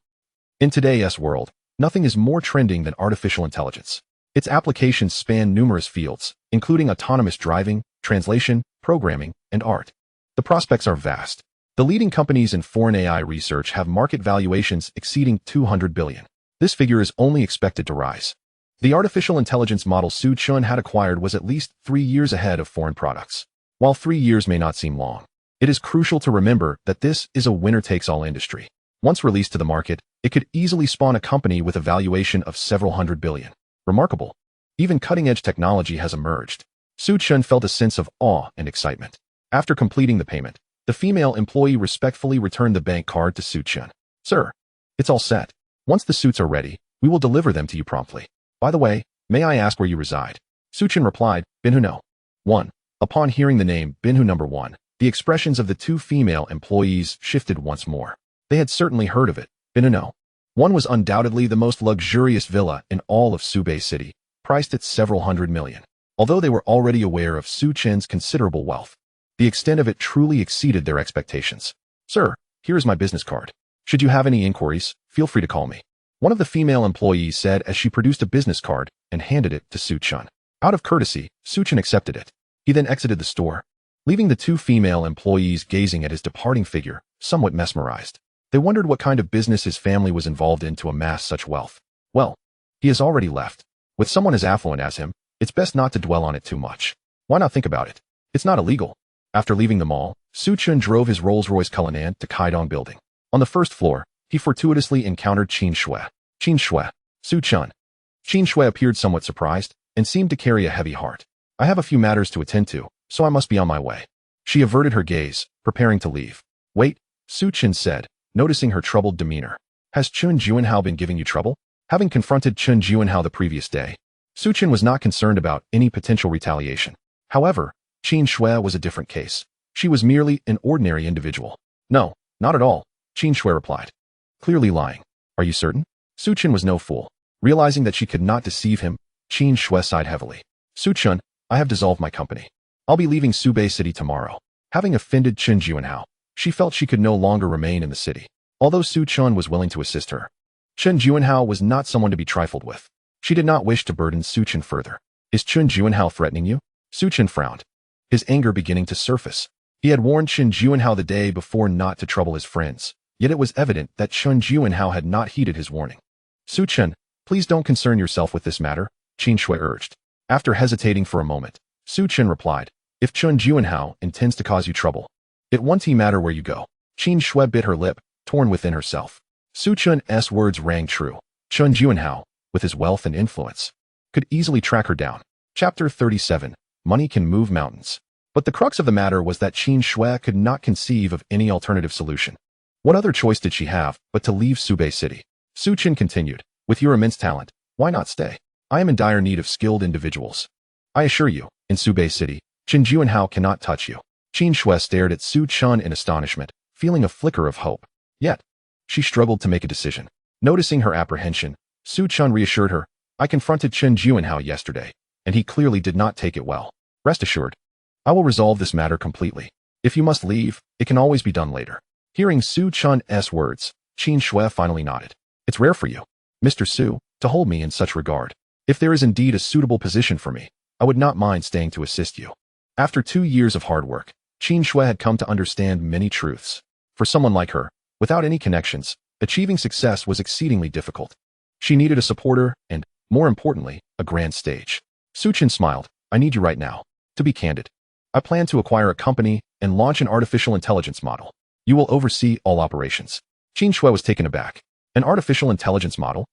In today's world, nothing is more trending than artificial intelligence. Its applications span numerous fields, including autonomous driving, translation, programming, and art. The prospects are vast. The leading companies in foreign AI research have market valuations exceeding 200 billion. This figure is only expected to rise. The artificial intelligence model Chen had acquired was at least 3 years ahead of foreign products. While 3 years may not seem long, it is crucial to remember that this is a winner-takes-all industry. Once released to the market, it could easily spawn a company with a valuation of several hundred billion. Remarkable. Even cutting-edge technology has emerged. Chen felt a sense of awe and excitement. After completing the payment, the female employee respectfully returned the bank card to Chen. Sir, it's all set. Once the suits are ready, we will deliver them to you promptly. By the way, may I ask where you reside? Chen replied, Binhu No. 1. Upon hearing the name Binhu No. 1, the expressions of the two female employees shifted once more. They had certainly heard of it. Binhu No. 1 was undoubtedly the most luxurious villa in all of Subei City, priced at several hundred million. Although they were already aware of Chen's considerable wealth, the extent of it truly exceeded their expectations. Sir, here is my business card. Should you have any inquiries, feel free to call me. One of the female employees said as she produced a business card and handed it to Chen. Out of courtesy, Chen accepted it. He then exited the store, leaving the two female employees gazing at his departing figure, somewhat mesmerized. They wondered what kind of business his family was involved in to amass such wealth. Well, he has already left. With someone as affluent as him, it's best not to dwell on it too much. Why not think about it? It's not illegal. After leaving the mall, Chen drove his Rolls-Royce Cullinan to Kaidong building. On the first floor, he fortuitously encountered Qin Shui. Qin Shui, Chen. Qin Shui appeared somewhat surprised and seemed to carry a heavy heart. I have a few matters to attend to, so I must be on my way. She averted her gaze, preparing to leave. Wait, Chen said, noticing her troubled demeanor. Has Chen Juanhao been giving you trouble? Having confronted Chen Juanhao the previous day, Chen was not concerned about any potential retaliation. However, Qin Shui was a different case. She was merely an ordinary individual. No, not at all, Qin Shui replied. Clearly lying. Are you certain? Chen was no fool. Realizing that she could not deceive him, Qin Shui sighed heavily. Chen, I have dissolved my company. I'll be leaving Subei City tomorrow. Having offended Chen Juanhao, she felt she could no longer remain in the city. Although Chen was willing to assist her, Chen Juanhao was not someone to be trifled with. She did not wish to burden Chen further. Is Chen Juanhao threatening you? Chen frowned, his anger beginning to surface. He had warned Chen Juanhao the day before not to trouble his friends, yet it was evident that Chen Juanhao had not heeded his warning. Chen, please don't concern yourself with this matter, Qin Shui urged. After hesitating for a moment, Chen replied, if Chen Juanhao intends to cause you trouble, it won't matter where you go. Qin Shui bit her lip, torn within herself. Chen's words rang true. Chen Juanhao, with his wealth and influence, could easily track her down. Chapter 37. Money can move mountains. But the crux of the matter was that Qin Shui could not conceive of any alternative solution. What other choice did she have but to leave Subei City? Chen continued, with your immense talent, why not stay? I am in dire need of skilled individuals. I assure you, in Subei City, Chen Juanhao cannot touch you. Qin Shui stared at Chen in astonishment, feeling a flicker of hope. Yet, she struggled to make a decision. Noticing her apprehension, Chen reassured her, I confronted Chen Juanhao yesterday, and he clearly did not take it well. Rest assured, I will resolve this matter completely. If you must leave, it can always be done later. Hearing Chen's words, Qin Shui finally nodded. It's rare for you, Mr. Su, to hold me in such regard. If there is indeed a suitable position for me, I would not mind staying to assist you. After 2 years of hard work, Qin Shui had come to understand many truths. For someone like her, without any connections, achieving success was exceedingly difficult. She needed a supporter and, more importantly, a grand stage. Chen smiled. I need you right now. To be candid, I plan to acquire a company and launch an artificial intelligence model. You will oversee all operations. Qin Shui was taken aback. An artificial intelligence model?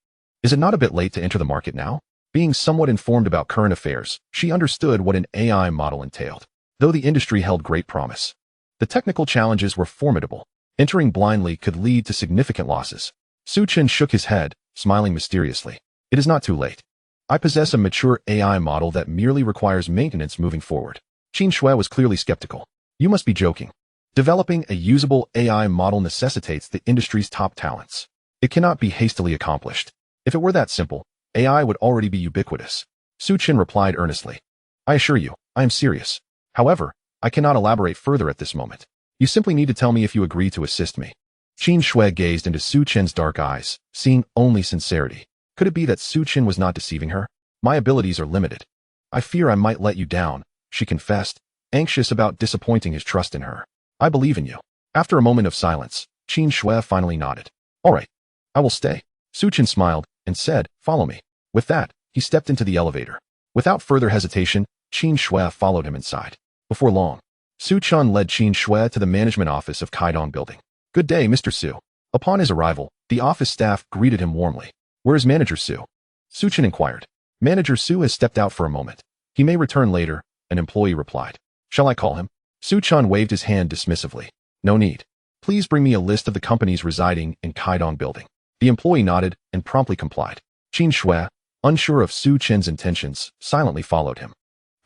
Is it not a bit late to enter the market now? Being somewhat informed about current affairs, she understood what an AI model entailed. Though the industry held great promise, the technical challenges were formidable. Entering blindly could lead to significant losses. Chen shook his head, smiling mysteriously. It is not too late. I possess a mature AI model that merely requires maintenance moving forward. Qin Shui was clearly skeptical. You must be joking. Developing a usable AI model necessitates the industry's top talents. It cannot be hastily accomplished. If it were that simple, AI would already be ubiquitous. Chen replied earnestly. I assure you, I am serious. However, I cannot elaborate further at this moment. You simply need to tell me if you agree to assist me. Qin Shui gazed into Su Chen's dark eyes, seeing only sincerity. Could it be that Su Chen was not deceiving her? My abilities are limited. I fear I might let you down, she confessed, anxious about disappointing his trust in her. I believe in you. After a moment of silence, Qin Shui finally nodded. All right, I will stay. Su Chen smiled and said, follow me. With that, he stepped into the elevator. Without further hesitation, Qin Shui followed him inside. Before long, Su Chen led Qin Shui to the management office of Kaidong Building. Good day, Mr. Su. Upon his arrival, the office staff greeted him warmly. Where is Manager Su? Su Chen inquired. Manager Su has stepped out for a moment. He may return later, an employee replied. Shall I call him? Su Chen waved his hand dismissively. No need. Please bring me a list of the companies residing in Kaidong Building. The employee nodded and promptly complied. Qin Shui, unsure of Su Chen's intentions, silently followed him.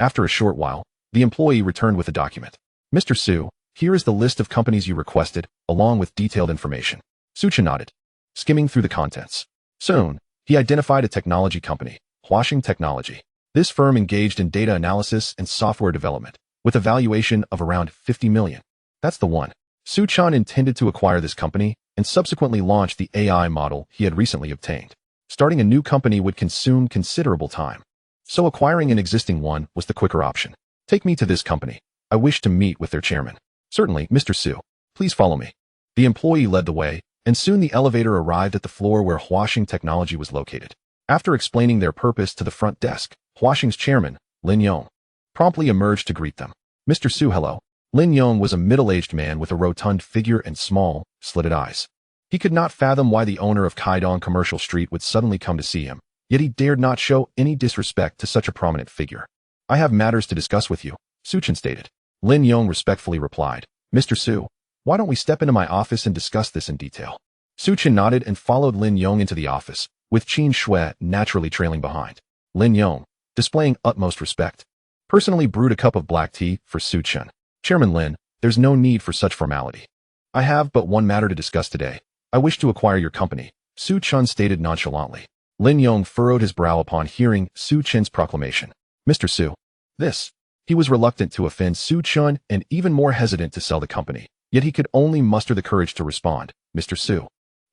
After a short while, the employee returned with a document. Mr. Su, here is the list of companies you requested, along with detailed information. Su Chen nodded, skimming through the contents. Soon, he identified a technology company, Huaxing Technology. This firm engaged in data analysis and software development, with a valuation of around 50 million. That's the one. Su Chen intended to acquire this company and subsequently launch the AI model he had recently obtained. Starting a new company would consume considerable time, so acquiring an existing one was the quicker option. Take me to this company. I wish to meet with their chairman. Certainly, Mr. Su. Please follow me. The employee led the way, and soon the elevator arrived at the floor where Huaxing Technology was located. After explaining their purpose to the front desk, Huaxing's chairman, Lin Yong, promptly emerged to greet them. Mr. Su, hello. Lin Yong was a middle-aged man with a rotund figure and small, slitted eyes. He could not fathom why the owner of Kaidong Commercial Street would suddenly come to see him, yet he dared not show any disrespect to such a prominent figure. I have matters to discuss with you, Su Chen stated. Lin Yong respectfully replied, Mr. Su, why don't we step into my office and discuss this in detail? Su Chen nodded and followed Lin Yong into the office, with Qin Shui naturally trailing behind. Lin Yong, displaying utmost respect, personally brewed a cup of black tea for Su Chen. Chairman Lin, there's no need for such formality. I have but one matter to discuss today. I wish to acquire your company, Su Chen stated nonchalantly. Lin Yong furrowed his brow upon hearing Su Chen's proclamation. Mr. Su. This. He was reluctant to offend Su Chen and even more hesitant to sell the company, yet he could only muster the courage to respond. Mr. Su.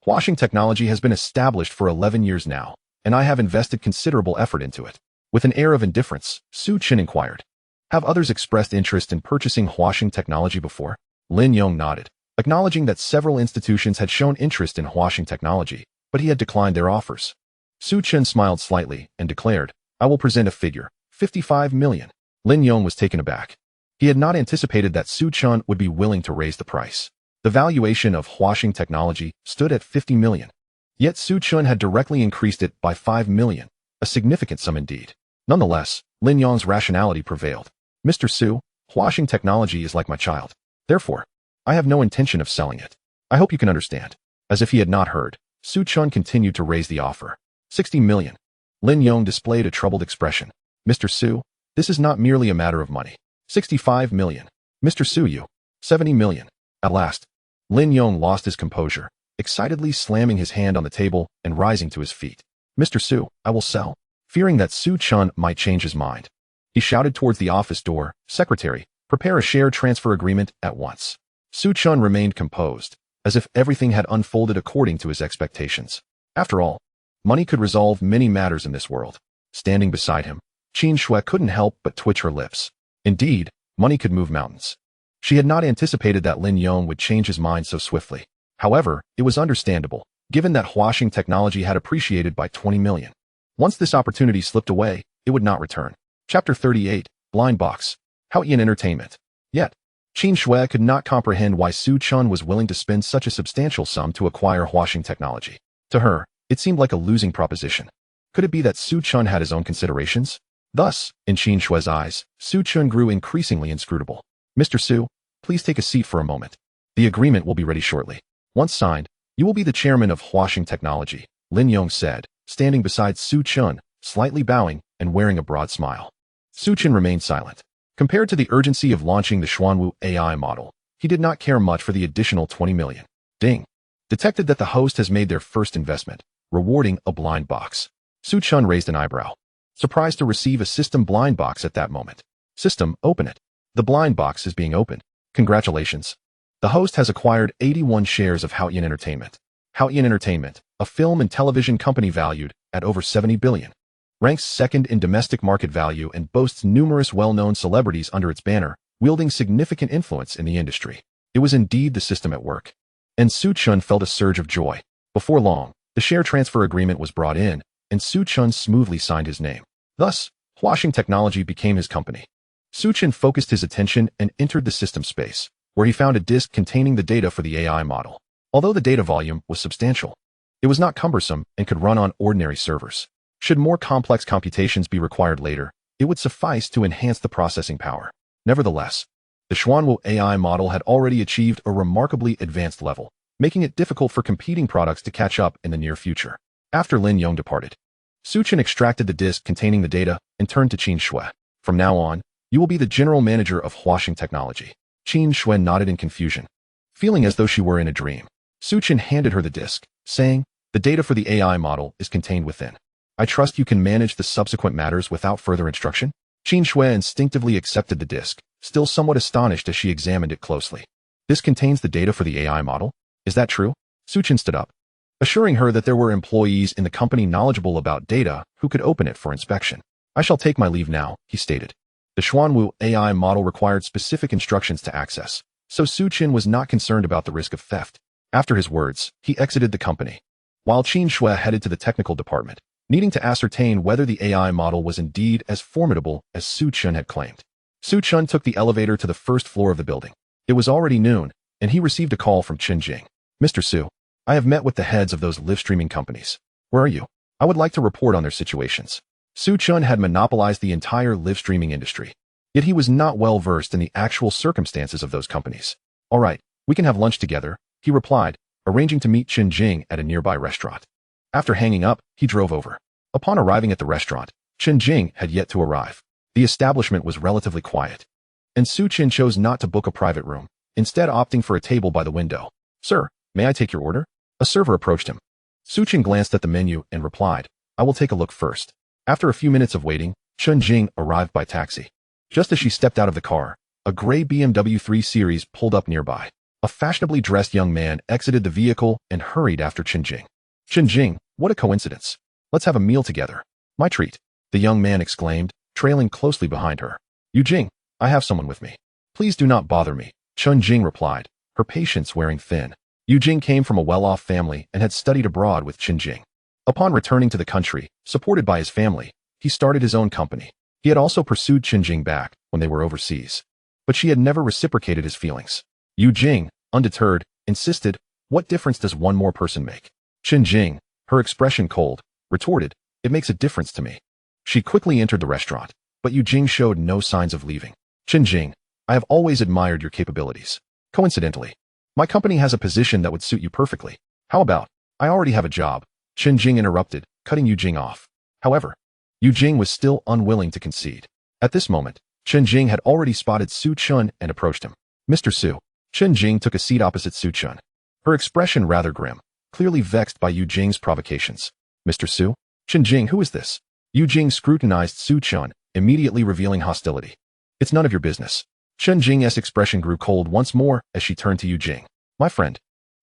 Huaxing Technology has been established for 11 years now, and I have invested considerable effort into it. With an air of indifference, Su Chen inquired. Have others expressed interest in purchasing Huaxing Technology before? Lin Yong nodded, acknowledging that several institutions had shown interest in Huaxing Technology, but he had declined their offers. Su Chen smiled slightly and declared, I will present a figure, 55 million. Lin Yong was taken aback. He had not anticipated that Su Chen would be willing to raise the price. The valuation of Huaxing Technology stood at 50 million. Yet Su Chen had directly increased it by 5 million, a significant sum indeed. Nonetheless, Lin Yong's rationality prevailed. Mr. Su, Huaxing Technology is like my child. Therefore, I have no intention of selling it. I hope you can understand. As if he had not heard, Su Chen continued to raise the offer. 60 million. Lin Yong displayed a troubled expression. Mr. Su, this is not merely a matter of money. 65 million. Mr. Su, you. 70 million. At last, Lin Yong lost his composure, excitedly slamming his hand on the table and rising to his feet. Mr. Su, I will sell. Fearing that Su Chen might change his mind, he shouted towards the office door, Secretary, prepare a share transfer agreement at once. Su Chen remained composed, as if everything had unfolded according to his expectations. After all, money could resolve many matters in this world. Standing beside him, Qin Shui couldn't help but twitch her lips. Indeed, money could move mountains. She had not anticipated that Lin Yong would change his mind so swiftly. However, it was understandable, given that Huaxing Technology had appreciated by 20 million. Once this opportunity slipped away, it would not return. Chapter 38, Blind Box. Haoyan Entertainment. Yet, Qin Shui could not comprehend why Su Chen was willing to spend such a substantial sum to acquire Huaxing Technology. To her, it seemed like a losing proposition. Could it be that Su Chen had his own considerations? Thus, in Qin Shui's eyes, Su Chen grew increasingly inscrutable. Mr. Su, please take a seat for a moment. The agreement will be ready shortly. Once signed, you will be the chairman of Huaxing Technology, Lin Yong said, standing beside Su Chen, slightly bowing and wearing a broad smile. Su Chen remained silent. Compared to the urgency of launching the Xuanwu AI model, he did not care much for the additional 20 million. Ding. Detected that the host has made their first investment, rewarding a blind box. Su Chen raised an eyebrow, surprised to receive a system blind box at that moment. System, open it. The blind box is being opened. Congratulations. The host has acquired 81 shares of Haotian Entertainment. Haotian Entertainment, a film and television company valued at over 70 billion, ranks second in domestic market value and boasts numerous well-known celebrities under its banner, wielding significant influence in the industry. It was indeed the system at work. And Su Chen felt a surge of joy. Before long, the share transfer agreement was brought in, and Su Chen smoothly signed his name. Thus, Huaxing Technology became his company. Su Chen focused his attention and entered the system space, where he found a disk containing the data for the AI model. Although the data volume was substantial, it was not cumbersome and could run on ordinary servers. Should more complex computations be required later, it would suffice to enhance the processing power. Nevertheless, the Xuanwu AI model had already achieved a remarkably advanced level, making it difficult for competing products to catch up in the near future. After Lin Yong departed, Su Chen extracted the disk containing the data and turned to Qin Shui. From now on, you will be the general manager of Huaxing Technology. Qin Shui nodded in confusion, feeling as though she were in a dream. Su Chen handed her the disk, saying, "The data for the AI model is contained within. I trust you can manage the subsequent matters without further instruction." Qin Shui instinctively accepted the disk, still somewhat astonished as she examined it closely. "This contains the data for the AI model? Is that true?" Su Chen stood up, assuring her that there were employees in the company knowledgeable about data who could open it for inspection. "I shall take my leave now," he stated. The Xuanwu AI model required specific instructions to access, so Su Chen was not concerned about the risk of theft. After his words, he exited the company, while Qin Shui headed to the technical department, needing to ascertain whether the AI model was indeed as formidable as Su Chen had claimed. Su Chen took the elevator to the first floor of the building. It was already noon, and he received a call from Chen Jing. "Mr. Su, I have met with the heads of those live streaming companies. Where are you? I would like to report on their situations." Su Chen had monopolized the entire live streaming industry, yet he was not well versed in the actual circumstances of those companies. "All right, we can have lunch together," he replied, arranging to meet Chen Jing at a nearby restaurant. After hanging up, he drove over. Upon arriving at the restaurant, Chen Jing had yet to arrive. The establishment was relatively quiet, and Su Chen chose not to book a private room, instead opting for a table by the window. "Sir, may I take your order?" A server approached him. Su Chen glanced at the menu and replied, "I will take a look first." After a few minutes of waiting, Chen Jing arrived by taxi. Just as she stepped out of the car, a gray BMW 3 Series pulled up nearby. A fashionably dressed young man exited the vehicle and hurried after Chen Jing. "Chen Jing, what a coincidence. Let's have a meal together." "My treat," the young man exclaimed, trailing closely behind her. "Yu Jing, I have someone with me. Please do not bother me," Chen Jing replied, her patience wearing thin. Yu Jing came from a well-off family and had studied abroad with Chen Jing. Upon returning to the country, supported by his family, he started his own company. He had also pursued Chen Jing back when they were overseas, but she had never reciprocated his feelings. Yu Jing, undeterred, insisted, "What difference does one more person make?" Chen Jing, her expression cold, retorted, "It makes a difference to me." She quickly entered the restaurant, but Yu Jing showed no signs of leaving. "Chen Jing, I have always admired your capabilities. Coincidentally, my company has a position that would suit you perfectly. How about, I already have a job." Chen Jing interrupted, cutting Yu Jing off. However, Yu Jing was still unwilling to concede. At this moment, Chen Jing had already spotted Su Chen and approached him. "Mr. Su." Chen Jing took a seat opposite Su Chen, her expression rather grim, clearly vexed by Yu Jing's provocations. "Mr. Su?" "Chen Jing, who is this?" Yu Jing scrutinized Su Chen, immediately revealing hostility. "It's none of your business." Chen Jing's expression grew cold once more as she turned to Yu Jing. "My friend,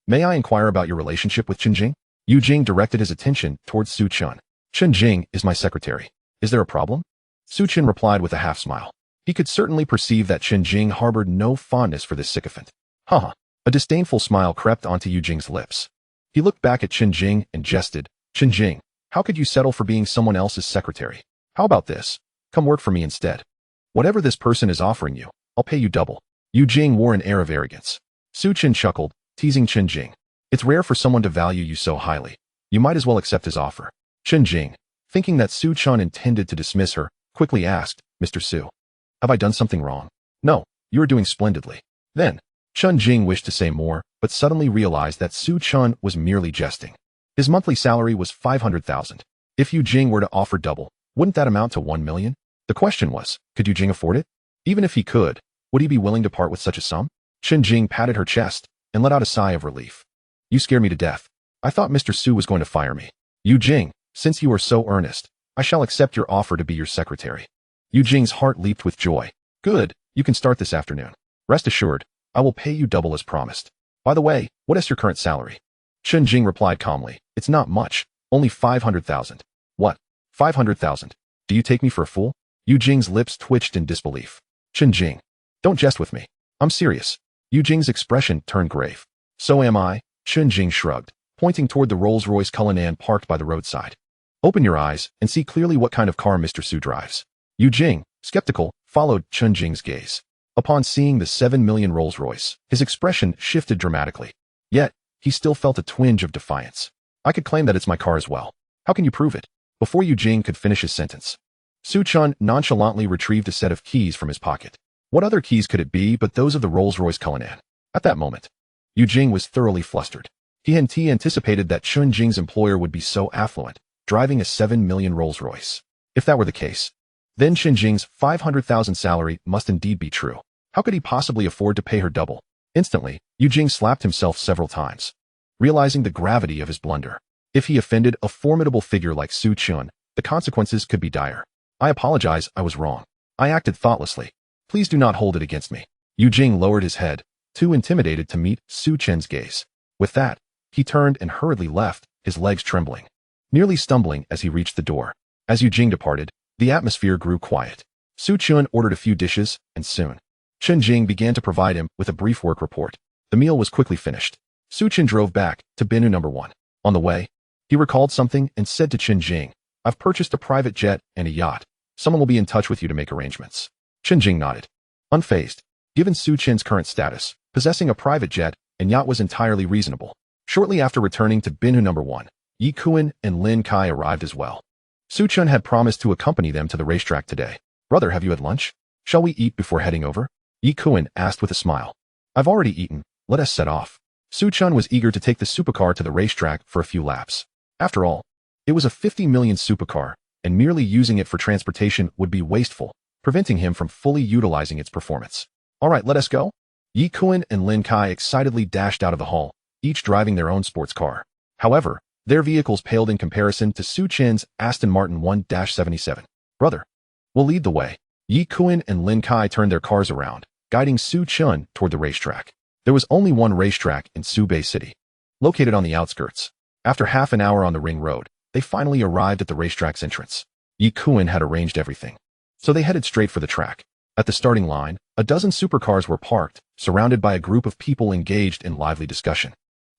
may I inquire about your relationship with Chen Jing?" Yu Jing directed his attention towards Su Chen. "Chen Jing is my secretary. Is there a problem?" Su Chen replied with a half-smile. He could certainly perceive that Chen Jing harbored no fondness for this sycophant. Haha. A disdainful smile crept onto Yu Jing's lips. He looked back at Chen Jing and jested. "Chen Jing, how could you settle for being someone else's secretary? How about this? Come work for me instead. Whatever this person is offering you, I'll pay you double." Yu Jing wore an air of arrogance. Su Chen chuckled, teasing Chen Jing. "It's rare for someone to value you so highly. You might as well accept his offer." Chen Jing, thinking that Su Chen intended to dismiss her, quickly asked, "Mr. Su, have I done something wrong?" "No, you are doing splendidly." Then, Chen Jing wished to say more, but suddenly realized that Su Chen was merely jesting. His monthly salary was 500,000. If Yu Jing were to offer double, wouldn't that amount to 1 million? The question was, could Yu Jing afford it? Even if he could, would he be willing to part with such a sum? Chen Jing patted her chest and let out a sigh of relief. "You scare me to death. I thought Mr. Su was going to fire me. Yu Jing, since you are so earnest, I shall accept your offer to be your secretary." Yu Jing's heart leaped with joy. "Good, you can start this afternoon. Rest assured, I will pay you double as promised. By the way, what is your current salary? Chen Jing replied calmly, it's not much, only 500,000. What? 500,000? Do you take me for a fool? Yu Jing's lips twitched in disbelief. Chen Jing, don't jest with me. I'm serious. Yu Jing's expression turned grave. So am I, Chen Jing shrugged, pointing toward the Rolls-Royce Cullinan parked by the roadside. Open your eyes and see clearly what kind of car Mr. Su drives. Yu Jing, skeptical, followed Chen Jing's gaze. Upon seeing the 7 million Rolls-Royce, his expression shifted dramatically. Yet, he still felt a twinge of defiance. I could claim that it's my car as well. How can you prove it? Before Yu Jing could finish his sentence, Su Chun nonchalantly retrieved a set of keys from his pocket. What other keys could it be but those of the Rolls-Royce Cullinan? At that moment, Yu Jing was thoroughly flustered. He hadn't anticipated that Chen Jing's employer would be so affluent, driving a 7 million Rolls-Royce. If that were the case, then Chen Jing's 500,000 salary must indeed be true. How could he possibly afford to pay her double? Instantly, Yu Jing slapped himself several times, realizing the gravity of his blunder. If he offended a formidable figure like Su Chun, the consequences could be dire. I apologize, I was wrong. I acted thoughtlessly. Please do not hold it against me. Yu Jing lowered his head, too intimidated to meet Su Chen's gaze. With that, he turned and hurriedly left, his legs trembling, nearly stumbling as he reached the door. As Yu Jing departed, the atmosphere grew quiet. Su Chun ordered a few dishes, and soon, Chen Jing began to provide him with a brief work report. The meal was quickly finished. Su Chen drove back to Binu No. 1. On the way, he recalled something and said to Chen Jing, I've purchased a private jet and a yacht. Someone will be in touch with you to make arrangements. Chen Jing nodded. Unfazed, given Su Chen's current status, possessing a private jet and yacht was entirely reasonable. Shortly after returning to Binu No. 1, Yi Kuan and Lin Kai arrived as well. Su Chun had promised to accompany them to the racetrack today. Brother, have you had lunch? Shall we eat before heading over? Yi Kuan asked with a smile. I've already eaten. Let us set off. Su Chun was eager to take the supercar to the racetrack for a few laps. After all, it was a 50 million supercar, and merely using it for transportation would be wasteful, preventing him from fully utilizing its performance. All right, let us go. Yi Kuan and Lin Kai excitedly dashed out of the hall, each driving their own sports car. However, their vehicles paled in comparison to Su Chen's Aston Martin 1-77. Brother, we'll lead the way. Yi Kuan and Lin Kai turned their cars around, guiding Su Chun toward the racetrack. There was only one racetrack in Subei City, located on the outskirts. After half an hour on the ring road, they finally arrived at the racetrack's entrance. Yi Kuan had arranged everything, so they headed straight for the track. At the starting line, a dozen supercars were parked, surrounded by a group of people engaged in lively discussion.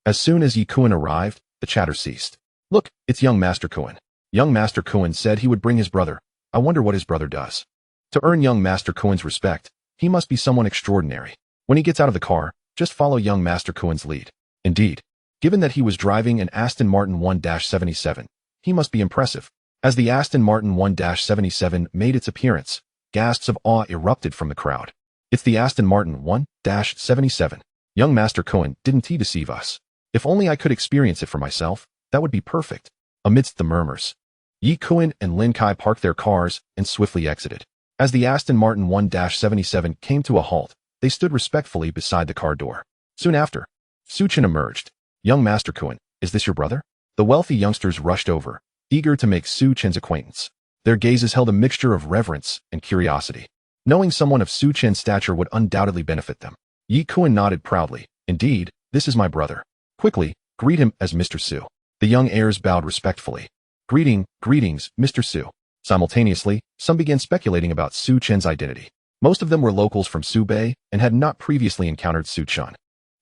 As soon as Yi Kuan arrived, the chatter ceased. Look, it's young Master Kuan. Young Master Kuan said he would bring his brother. I wonder what his brother does. To earn young Master Kuan's respect, he must be someone extraordinary. When he gets out of the car, just follow young Master Kuan's lead. Indeed, given that he was driving an Aston Martin 1-77, he must be impressive. As the Aston Martin 1-77 made its appearance, gasps of awe erupted from the crowd. It's the Aston Martin 1-77. Young Master Kuan didn't he deceive us? If only I could experience it for myself, that would be perfect. Amidst the murmurs, Yi Kuan and Lin Kai parked their cars and swiftly exited. As the Aston Martin 1-77 came to a halt, they stood respectfully beside the car door. Soon after, Su Chen emerged. Young Master Kuan, is this your brother? The wealthy youngsters rushed over, eager to make Su Chen's acquaintance. Their gazes held a mixture of reverence and curiosity. Knowing someone of Su Chen's stature would undoubtedly benefit them. Yi Kuan nodded proudly. Indeed, this is my brother. Quickly, greet him as Mr. Su. The young heirs bowed respectfully. Greetings, Mr. Su. Simultaneously, some began speculating about Su Chen's identity. Most of them were locals from Subei and had not previously encountered Su Chun.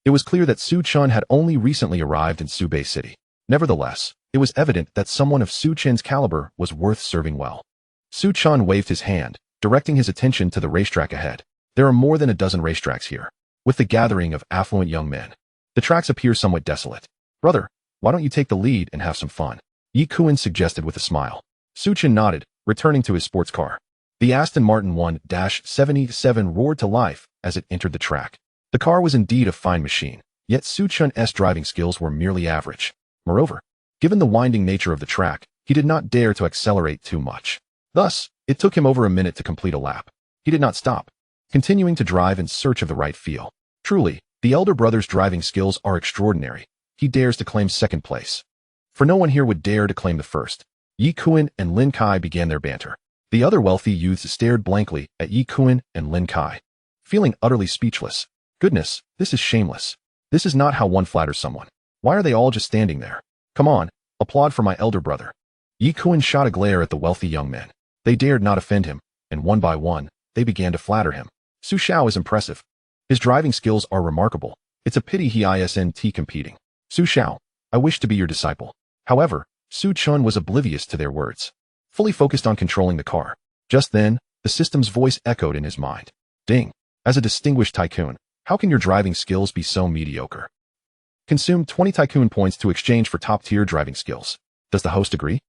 It was clear that Su Chun had only recently arrived in Subei City. Nevertheless, it was evident that someone of Su Chen's caliber was worth serving well. Su Chun waved his hand, directing his attention to the racetrack ahead. There are more than a dozen racetracks here, with the gathering of affluent young men. The tracks appear somewhat desolate. Brother, why don't you take the lead and have some fun? Yi Kuan suggested with a smile. Su Chen nodded, returning to his sports car. The Aston Martin 1-77 roared to life as it entered the track. The car was indeed a fine machine, yet Su Chun's driving skills were merely average. Moreover, given the winding nature of the track, he did not dare to accelerate too much. Thus, it took him over a minute to complete a lap. He did not stop, continuing to drive in search of the right feel. Truly, the elder brother's driving skills are extraordinary. He dares to claim second place, for no one here would dare to claim the first. Yi Kuan and Lin Kai began their banter. The other wealthy youths stared blankly at Yi Kuan and Lin Kai, feeling utterly speechless. Goodness, this is shameless. This is not how one flatters someone. Why are they all just standing there? Come on, applaud for my elder brother. Tycoon shot a glare at the wealthy young men. They dared not offend him, and one by one, they began to flatter him. Su Xiao is impressive. His driving skills are remarkable. It's a pity he isn't competing. Su Xiao, I wish to be your disciple. However, Su Chen was oblivious to their words, fully focused on controlling the car. Just then, the system's voice echoed in his mind. Ding. As a distinguished tycoon, how can your driving skills be so mediocre? Consume 20 tycoon points to exchange for top-tier driving skills. Does the host agree?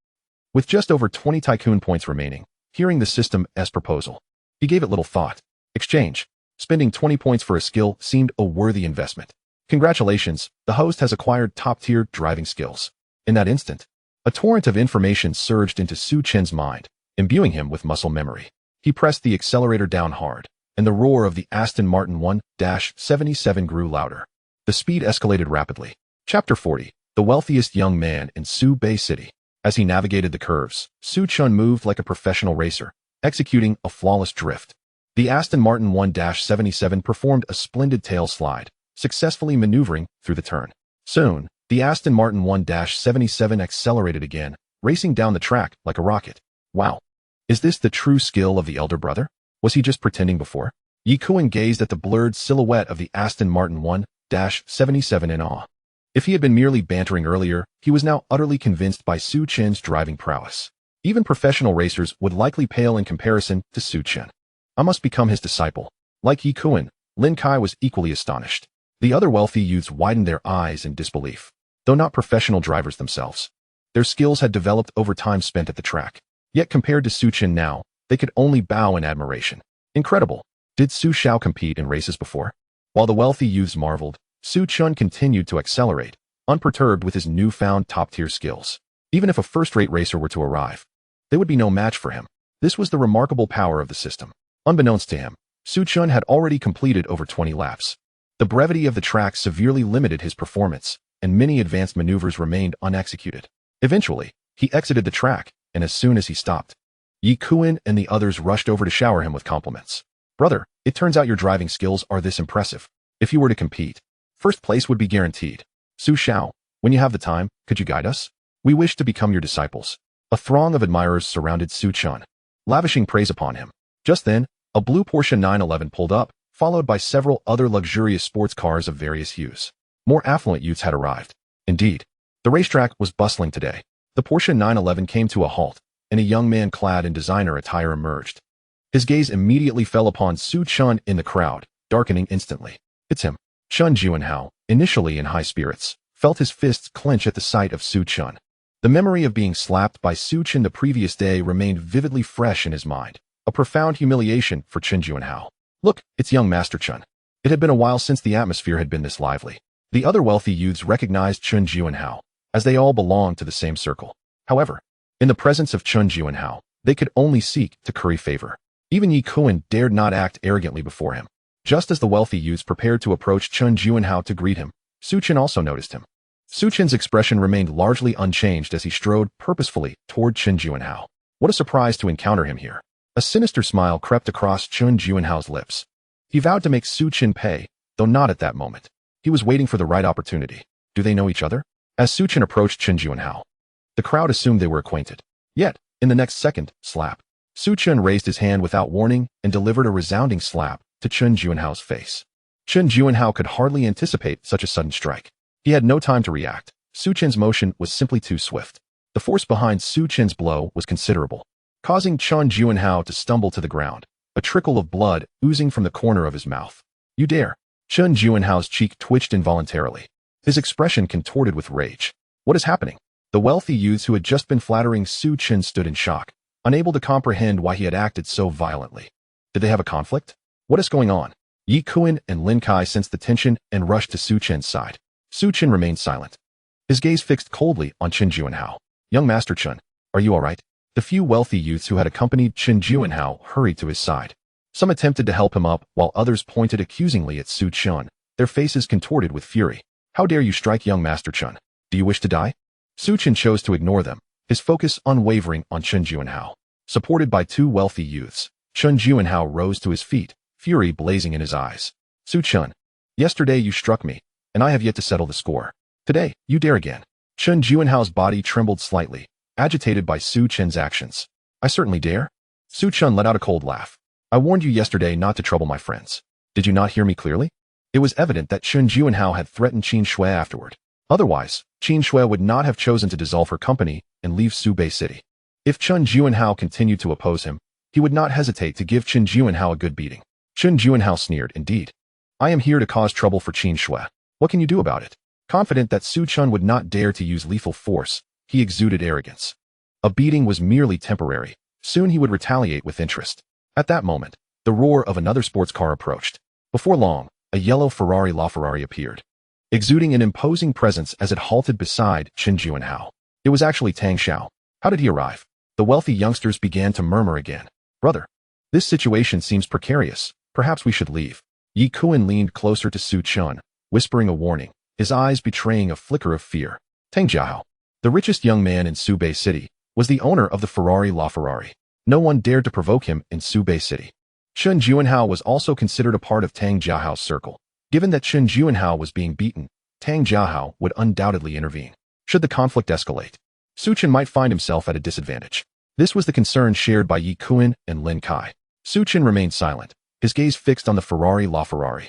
With just over 20 tycoon points remaining, hearing the system's proposal, he gave it little thought. Exchange. Spending 20 points for a skill seemed a worthy investment. Congratulations, the host has acquired top-tier driving skills. In that instant, a torrent of information surged into Su Chen's mind, imbuing him with muscle memory. He pressed the accelerator down hard, and the roar of the Aston Martin 1-77 grew louder. The speed escalated rapidly. Chapter 40, The Wealthiest Young Man in Su Bay City. As he navigated the curves, Su Chen moved like a professional racer, executing a flawless drift. The Aston Martin 1-77 performed a splendid tail slide, successfully maneuvering through the turn. Soon, the Aston Martin 1-77 accelerated again, racing down the track like a rocket. Wow. Is this the true skill of the elder brother? Was he just pretending before? Tycoon gazed at the blurred silhouette of the Aston Martin 1-77 in awe. If he had been merely bantering earlier, he was now utterly convinced by Su Chen's driving prowess. Even professional racers would likely pale in comparison to Su Chen. I must become his disciple. Like Tycoon, Lin Kai was equally astonished. The other wealthy youths widened their eyes in disbelief. Though not professional drivers themselves, their skills had developed over time spent at the track. Yet compared to Su Chen now, they could only bow in admiration. Incredible. Did Su Xiao compete in races before? While the wealthy youths marveled, Su Chen continued to accelerate, unperturbed with his newfound top-tier skills. Even if a first-rate racer were to arrive, they would be no match for him. This was the remarkable power of the system. Unbeknownst to him, Su Chen had already completed over 20 laps. The brevity of the track severely limited his performance, and many advanced maneuvers remained unexecuted. Eventually, he exited the track, and as soon as he stopped, Tycoon and the others rushed over to shower him with compliments. Brother, it turns out your driving skills are this impressive. If you were to compete, first place would be guaranteed. Su Xiao, when you have the time, could you guide us? We wish to become your disciples. A throng of admirers surrounded Su Chen, lavishing praise upon him. Just then, a blue Porsche 911 pulled up, followed by several other luxurious sports cars of various hues. More affluent youths had arrived. Indeed, the racetrack was bustling today. The Porsche 911 came to a halt, and a young man clad in designer attire emerged. His gaze immediately fell upon Su Chen in the crowd, darkening instantly. It's him. Chen Juanhao, initially in high spirits, felt his fists clench at the sight of Su Chen. The memory of being slapped by Su Chen the previous day remained vividly fresh in his mind. A profound humiliation for Chen Juanhao. Look, it's young Master Chen. It had been a while since the atmosphere had been this lively. The other wealthy youths recognized Chen Juanhao, as they all belonged to the same circle. However, in the presence of Chen Juanhao, they could only seek to curry favor. Even Tycoon dared not act arrogantly before him. Just as the wealthy youths prepared to approach Chen Juanhao to greet him, Su Chen also noticed him. Su Chen's expression remained largely unchanged as he strode purposefully toward Chen Juanhao. What a surprise to encounter him here. A sinister smile crept across Chen Juanhao's lips. He vowed to make Su Chen pay, though not at that moment. He was waiting for the right opportunity. Do they know each other? As Su Chen approached Chen Juanhao, the crowd assumed they were acquainted. Yet, in the next second, slap. Su Chen raised his hand without warning and delivered a resounding slap to Chen Juanhao's face. Chen Juanhao could hardly anticipate such a sudden strike. He had no time to react. Su Chen's motion was simply too swift. The force behind Su Chen's blow was considerable, causing Chen Juanhao to stumble to the ground, a trickle of blood oozing from the corner of his mouth. You dare! Chen Juanhao's cheek twitched involuntarily. His expression contorted with rage. What is happening? The wealthy youths who had just been flattering Su Chen stood in shock, unable to comprehend why he had acted so violently. Did they have a conflict? What is going on? Tycoon and Lin Kai sensed the tension and rushed to Su Chen's side. Su Chen remained silent, his gaze fixed coldly on Chen Juanhao. Young Master Chen, are you all right? The few wealthy youths who had accompanied Chen Juanhao hurried to his side. Some attempted to help him up, while others pointed accusingly at Su Chen, their faces contorted with fury. How dare you strike young Master Chen? Do you wish to die? Su Chen chose to ignore them, his focus unwavering on Chen Juanhao. Supported by two wealthy youths, Chen Juanhao rose to his feet, fury blazing in his eyes. Su Chen, Yesterday you struck me, and I have yet to settle the score. Today, you dare again. Chen Juanhao's body trembled slightly, agitated by Su Chen's actions. I certainly dare. Su Chen let out a cold laugh. I warned you yesterday not to trouble my friends. Did you not hear me clearly? It was evident that Chen Juanhao had threatened Qin Shui afterward. Otherwise, Qin Shui would not have chosen to dissolve her company and leave Subei City. If Chen Juanhao continued to oppose him, he would not hesitate to give Chen Juanhao a good beating. Chen Juanhao sneered, indeed. I am here to cause trouble for Qin Shui. What can you do about it? Confident that Su Chen would not dare to use lethal force, he exuded arrogance. A beating was merely temporary. Soon he would retaliate with interest. At that moment, the roar of another sports car approached. Before long, a yellow Ferrari LaFerrari appeared, exuding an imposing presence as it halted beside Chen Juanhao. It was actually Tang Xiao. How did he arrive? The wealthy youngsters began to murmur again. Brother, this situation seems precarious. Perhaps we should leave. Yi Kuan leaned closer to Su Chen, whispering a warning, his eyes betraying a flicker of fear. Tang Jiahao, the richest young man in Subei City, was the owner of the Ferrari LaFerrari. No one dared to provoke him in Subei City. Chen Juanhao was also considered a part of Tang Jiahao's circle. Given that Chen Juanhao was being beaten, Tang Jiahao would undoubtedly intervene. Should the conflict escalate, Su Chen might find himself at a disadvantage. This was the concern shared by Yi Kuan and Lin Kai. Su Chen remained silent, his gaze fixed on the Ferrari LaFerrari.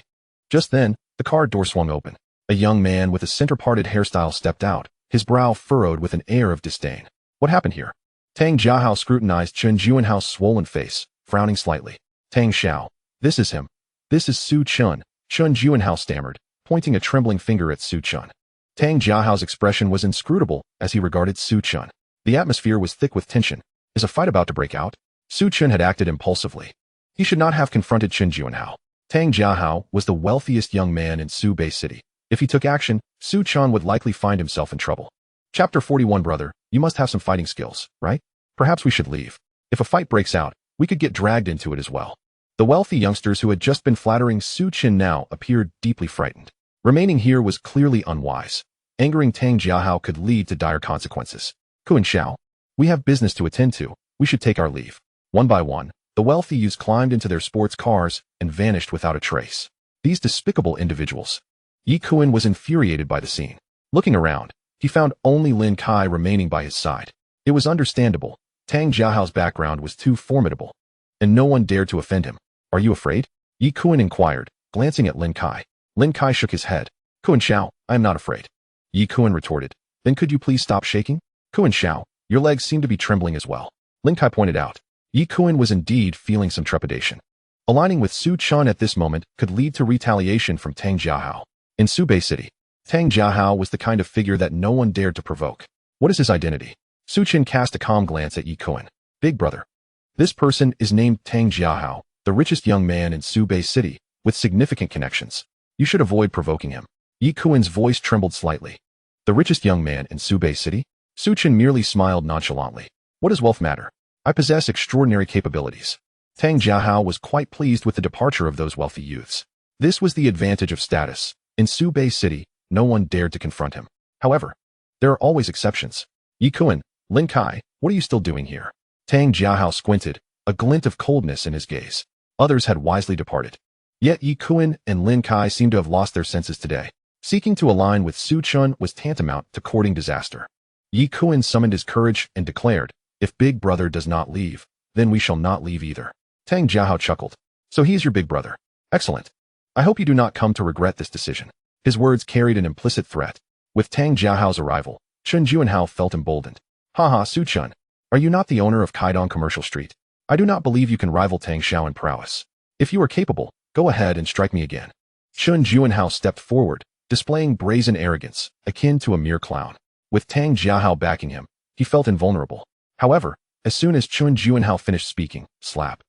Just then, the car door swung open. A young man with a center-parted hairstyle stepped out, his brow furrowed with an air of disdain. What happened here? Tang Jiahao scrutinized Chen Juanhao's swollen face, frowning slightly. Tang Xiao, this is him. This is Su Chen, Chen Juanhao stammered, pointing a trembling finger at Su Chen. Tang Jiahao's expression was inscrutable as he regarded Su Chen. The atmosphere was thick with tension. Is a fight about to break out? Su Chen had acted impulsively. He should not have confronted Chen Juanhao. Tang Jiahao was the wealthiest young man in Subei City. If he took action, Su Chen would likely find himself in trouble. Chapter 41 Brother, you must have some fighting skills, right? Perhaps we should leave. If a fight breaks out, we could get dragged into it as well. The wealthy youngsters who had just been flattering Su Chen now appeared deeply frightened. Remaining here was clearly unwise. Angering Tang Jiahao could lead to dire consequences. Kuan Xiao, we have business to attend to. We should take our leave. One by one, the wealthy youths climbed into their sports cars and vanished without a trace. These despicable individuals. Yi Kuan was infuriated by the scene. Looking around, he found only Lin Kai remaining by his side. It was understandable. Tang Jiahao's background was too formidable, and no one dared to offend him. Are you afraid? Yi Kuan inquired, glancing at Lin Kai. Lin Kai shook his head. Kuan Xiao, I am not afraid. Yi Kuan retorted. Then could you please stop shaking? Kuan Xiao, your legs seem to be trembling as well. Lin Kai pointed out. Yi Kuan was indeed feeling some trepidation. Aligning with Su Chen at this moment could lead to retaliation from Tang Jiahao. In Subei City, Tang Jiahao was the kind of figure that no one dared to provoke. What is his identity? Su Chen cast a calm glance at Yi Kuan. Big brother. This person is named Tang Jiahao, the richest young man in Subei City, with significant connections. You should avoid provoking him. Yi Kuan's voice trembled slightly. The richest young man in Subei City? Su Chen merely smiled nonchalantly. What does wealth matter? I possess extraordinary capabilities. Tang Jiahao was quite pleased with the departure of those wealthy youths. This was the advantage of status. In Subei City, no one dared to confront him. However, there are always exceptions. Yi Kuan, Lin Kai, what are you still doing here? Tang Jiahao squinted, a glint of coldness in his gaze. Others had wisely departed. Yet Yi Kuan and Lin Kai seemed to have lost their senses today. Seeking to align with Su Chen was tantamount to courting disaster. Yi Kuan summoned his courage and declared, if Big Brother does not leave, then we shall not leave either. Tang Jiahao chuckled. So he is your big brother. Excellent. I hope you do not come to regret this decision. His words carried an implicit threat. With Tang Jiahao's arrival, Chen Juanhao felt emboldened. Haha, Su Chen. Are you not the owner of Kaidong Commercial Street? I do not believe you can rival Tang Xiao in prowess. If you are capable, go ahead and strike me again. Chen Juanhao stepped forward, displaying brazen arrogance, akin to a mere clown. With Tang Jiahao backing him, he felt invulnerable. However, as soon as Chen Juanhao finished speaking, slap.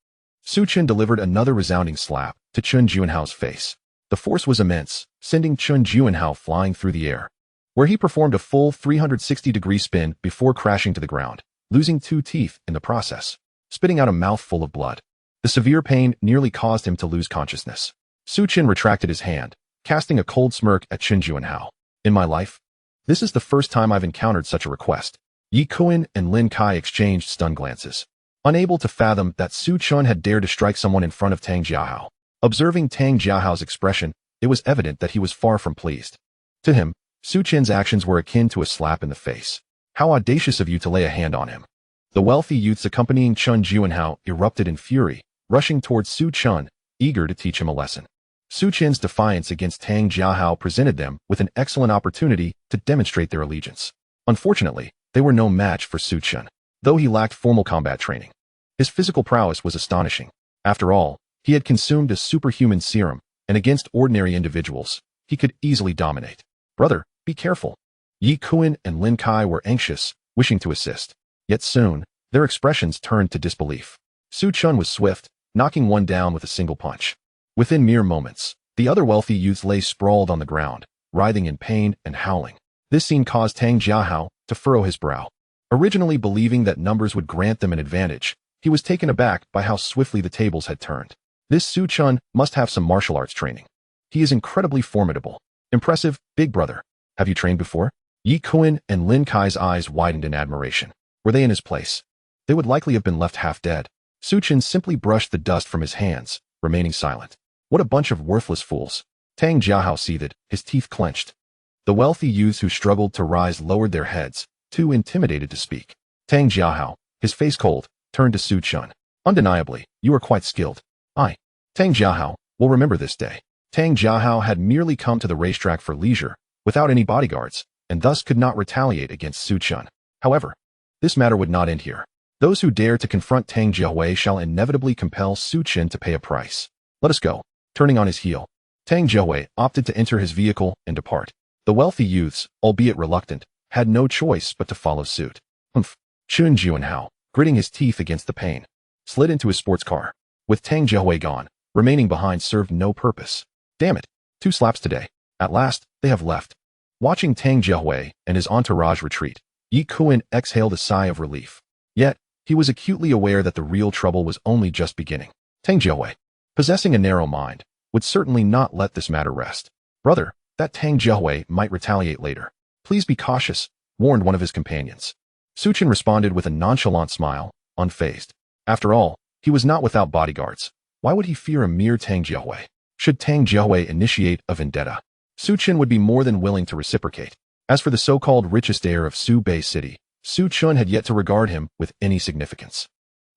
Su Chen delivered another resounding slap to Chen Juanhao's face. The force was immense, sending Chen Juanhao flying through the air, where he performed a full 360-degree spin before crashing to the ground, losing 2 teeth in the process, spitting out a mouthful of blood. The severe pain nearly caused him to lose consciousness. Su Chen retracted his hand, casting a cold smirk at Chen Juanhao. In my life, this is the first time I've encountered such a request. Yi Kuan and Lin Kai exchanged stunned glances, unable to fathom that Su Chen had dared to strike someone in front of Tang Jiahao. Observing Tang Jiahao's expression, it was evident that he was far from pleased. To him, Su Chen's actions were akin to a slap in the face. How audacious of you to lay a hand on him. The wealthy youths accompanying Chen Juanhao erupted in fury, rushing towards Su Chen, eager to teach him a lesson. Su Chen's defiance against Tang Jiahao presented them with an excellent opportunity to demonstrate their allegiance. Unfortunately, they were no match for Su Chen, though he lacked formal combat training. His physical prowess was astonishing. After all, he had consumed a superhuman serum, and against ordinary individuals, he could easily dominate. Brother, be careful. Yi Kuan and Lin Kai were anxious, wishing to assist. Yet soon, their expressions turned to disbelief. Su Chen was swift, knocking one down with a single punch. Within mere moments, the other wealthy youths lay sprawled on the ground, writhing in pain and howling. This scene caused Tang Jiahao to furrow his brow. Originally believing that numbers would grant them an advantage, he was taken aback by how swiftly the tables had turned. This Su Chen must have some martial arts training. He is incredibly formidable. Impressive, big brother. Have you trained before? Yi Kuan and Lin Kai's eyes widened in admiration. Were they in his place? They would likely have been left half dead. Su Chen simply brushed the dust from his hands, remaining silent. What a bunch of worthless fools. Tang Jiahao seethed, his teeth clenched. The wealthy youths who struggled to rise lowered their heads, too intimidated to speak. Tang Jiahao, his face cold, turned to Su Chen. Undeniably, you are quite skilled. Tang Jiahao, will remember this day. Tang Jiahao had merely come to the racetrack for leisure, without any bodyguards, and thus could not retaliate against Su Chen. However, this matter would not end here. Those who dare to confront Tang Jiahui shall inevitably compel Su Chen to pay a price. Let us go. Turning on his heel, Tang Jiahui opted to enter his vehicle and depart. The wealthy youths, albeit reluctant, had no choice but to follow suit. Chen Juanhao, gritting his teeth against the pain, slid into his sports car. With Tang Jiahui gone, remaining behind served no purpose. Damn it, 2 slaps today. At last, they have left. Watching Tang Jiahui and his entourage retreat, Yi Kuan exhaled a sigh of relief. Yet, he was acutely aware that the real trouble was only just beginning. Tang Jiahui, possessing a narrow mind, would certainly not let this matter rest. Brother, that Tang Jiahui might retaliate later. Please be cautious, warned one of his companions. Su Chen responded with a nonchalant smile, unfazed. After all, he was not without bodyguards. Why would he fear a mere Tang Jiahui? Should Tang Jiahui initiate a vendetta, Su Chen would be more than willing to reciprocate. As for the so-called richest heir of Su Bei City, Su Chen had yet to regard him with any significance.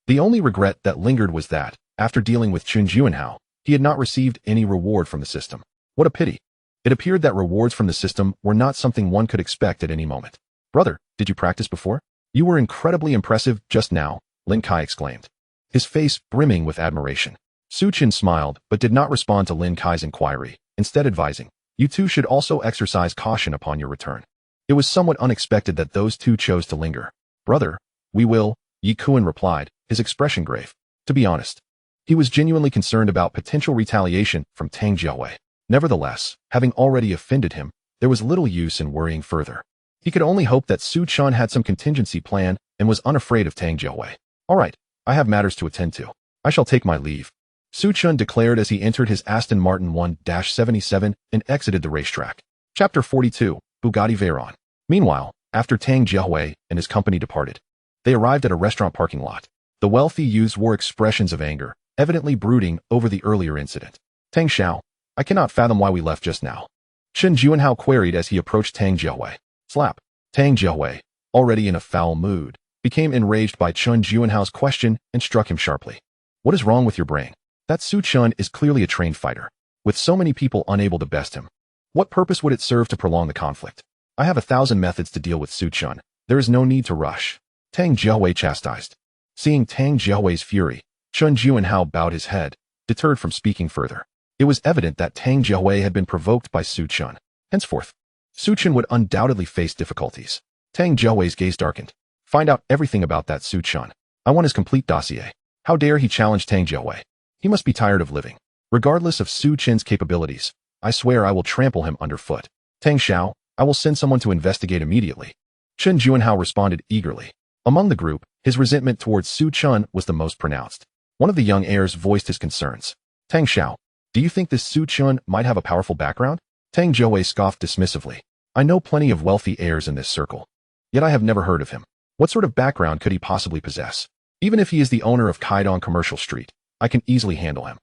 The only regret that lingered was that, after dealing with Chen Juanhao, he had not received any reward from the system. What a pity. It appeared that rewards from the system were not something one could expect at any moment. Brother, did you practice before? You were incredibly impressive just now, Lin Kai exclaimed, his face brimming with admiration. Su Chen smiled but did not respond to Lin Kai's inquiry, instead advising, you two should also exercise caution upon your return. It was somewhat unexpected that those two chose to linger. Brother, we will, Yi Kuan replied, his expression grave. To be honest, he was genuinely concerned about potential retaliation from Tang Jiahui. Nevertheless, having already offended him, there was little use in worrying further. He could only hope that Su Chen had some contingency plan and was unafraid of Tang Jiahui. All right, I have matters to attend to. I shall take my leave, Su Chen declared as he entered his Aston Martin 1-77 and exited the racetrack. Chapter 42, Bugatti Veyron. Meanwhile, after Tang Jiahui and his company departed, they arrived at a restaurant parking lot. The wealthy youths wore expressions of anger, evidently brooding over the earlier incident. Tang Xiao, I cannot fathom why we left just now, Chen Juanhao queried as he approached Tang Jiahui. Slap. Tang Jiahui, already in a foul mood, became enraged by Chen Juanhao's question and struck him sharply. What is wrong with your brain? That Su Chen is clearly a trained fighter, with so many people unable to best him. What purpose would it serve to prolong the conflict? I have 1,000 methods to deal with Su Chen. There is no need to rush, Tang Jiahui chastised. Seeing Tang Jiahui's fury, Chen Juanhao bowed his head, deterred from speaking further. It was evident that Tang Jiahui had been provoked by Su Chen. Henceforth, Su Chen would undoubtedly face difficulties. Tang Jiahui's gaze darkened. Find out everything about that Su Chen. I want his complete dossier. How dare he challenge Tang Jiahui? He must be tired of living. Regardless of Su Chen's capabilities, I swear I will trample him underfoot. Tang Xiao, I will send someone to investigate immediately. Chen Juanhao responded eagerly. Among the group, his resentment towards Su Chen was the most pronounced. One of the young heirs voiced his concerns. Tang Xiao, do you think this Su Chen might have a powerful background? Tang Jiahui scoffed dismissively. I know plenty of wealthy heirs in this circle. Yet I have never heard of him. What sort of background could he possibly possess? Even if he is the owner of Kaidong Commercial Street, I can easily handle him.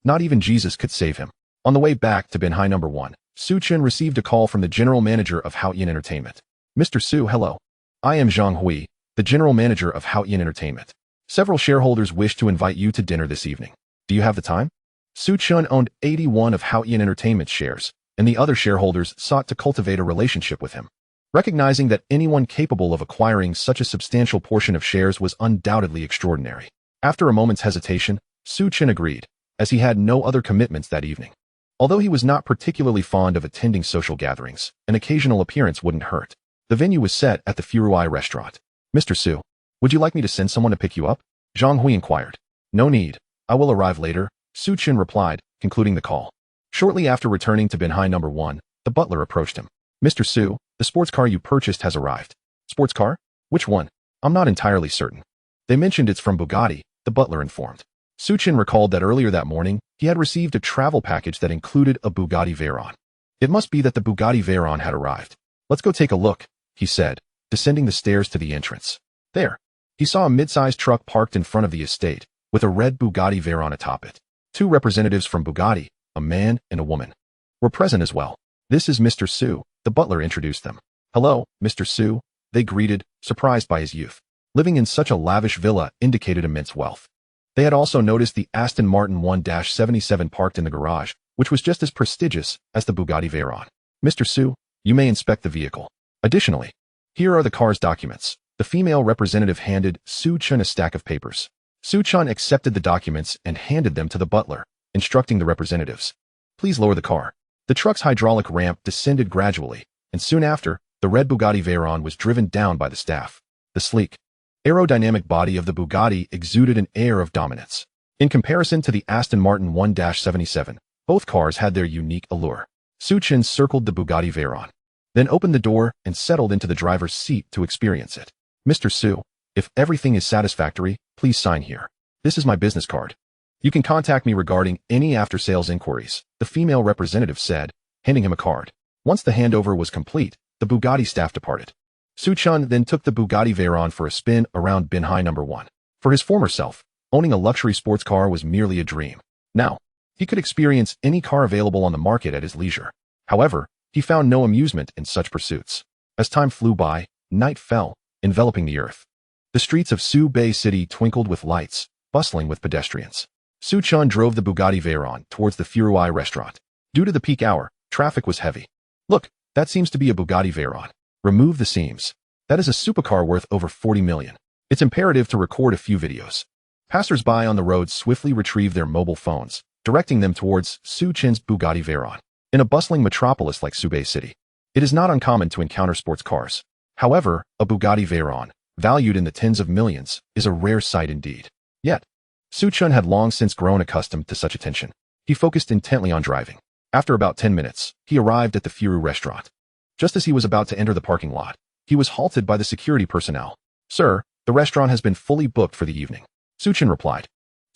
Not even Jesus could save him. On the way back to Binhai number 1, Su Chen received a call from the general manager of Haoyan Entertainment. Mr. Su, hello. I am Zhang Hui, the general manager of Haoyan Entertainment. Several shareholders wish to invite you to dinner this evening. Do you have the time? Su Chen owned 81 of Haoyan Entertainment's shares, and the other shareholders sought to cultivate a relationship with him. Recognizing that anyone capable of acquiring such a substantial portion of shares was undoubtedly extraordinary. After a moment's hesitation, Su Chen agreed, as he had no other commitments that evening. Although he was not particularly fond of attending social gatherings, an occasional appearance wouldn't hurt. The venue was set at the Furuai restaurant. Mr. Su, would you like me to send someone to pick you up? Zhang Hui inquired. No need. I will arrive later, Su Chen replied, concluding the call. Shortly after returning to Binhai number 1, the butler approached him. Mr. Su, the sports car you purchased has arrived. Sports car? Which one? I'm not entirely certain. They mentioned it's from Bugatti, the butler informed. Su Chen recalled that earlier that morning, he had received a travel package that included a Bugatti Veyron. It must be that the Bugatti Veyron had arrived. Let's go take a look, he said, descending the stairs to the entrance. There, he saw a mid-sized truck parked in front of the estate, with a red Bugatti Veyron atop it. 2 representatives from Bugatti, a man and a woman, were present as well. This is Mr. Su, the butler introduced them. Hello, Mr. Su, they greeted, surprised by his youth. Living in such a lavish villa indicated immense wealth. They had also noticed the Aston Martin 1-77 parked in the garage, which was just as prestigious as the Bugatti Veyron. Mr. Su, you may inspect the vehicle. Additionally, here are the car's documents. The female representative handed Su Chen a stack of papers. Su Chen accepted the documents and handed them to the butler, instructing the representatives. Please lower the car. The truck's hydraulic ramp descended gradually, and soon after, the red Bugatti Veyron was driven down by the staff. The sleek, aerodynamic body of the Bugatti exuded an air of dominance. In comparison to the Aston Martin 1-77, both cars had their unique allure. Su Chen circled the Bugatti Veyron, then opened the door and settled into the driver's seat to experience it. Mr. Su, if everything is satisfactory, please sign here. This is my business card. You can contact me regarding any after-sales inquiries, the female representative said, handing him a card. Once the handover was complete, the Bugatti staff departed. Su Chen then took the Bugatti Veyron for a spin around Binhai number 1. For his former self, owning a luxury sports car was merely a dream. Now, he could experience any car available on the market at his leisure. However, he found no amusement in such pursuits. As time flew by, night fell, enveloping the earth. The streets of Su Bay City twinkled with lights, bustling with pedestrians. Su Chen drove the Bugatti Veyron towards the Furuai restaurant. Due to the peak hour, traffic was heavy. Look, that seems to be a Bugatti Veyron. Remove the seams. That is a supercar worth over 40 million. It's imperative to record a few videos. Passers-by on the road swiftly retrieved their mobile phones, directing them towards Su Chen's Bugatti Veyron. In a bustling metropolis like Su Bay City, it is not uncommon to encounter sports cars. However, a Bugatti Veyron, valued in the tens of millions, is a rare sight indeed. Yet, Su Chen had long since grown accustomed to such attention. He focused intently on driving. After about 10 minutes, he arrived at the Furu restaurant. Just as he was about to enter the parking lot, he was halted by the security personnel. Sir, the restaurant has been fully booked for the evening. Su Chen replied.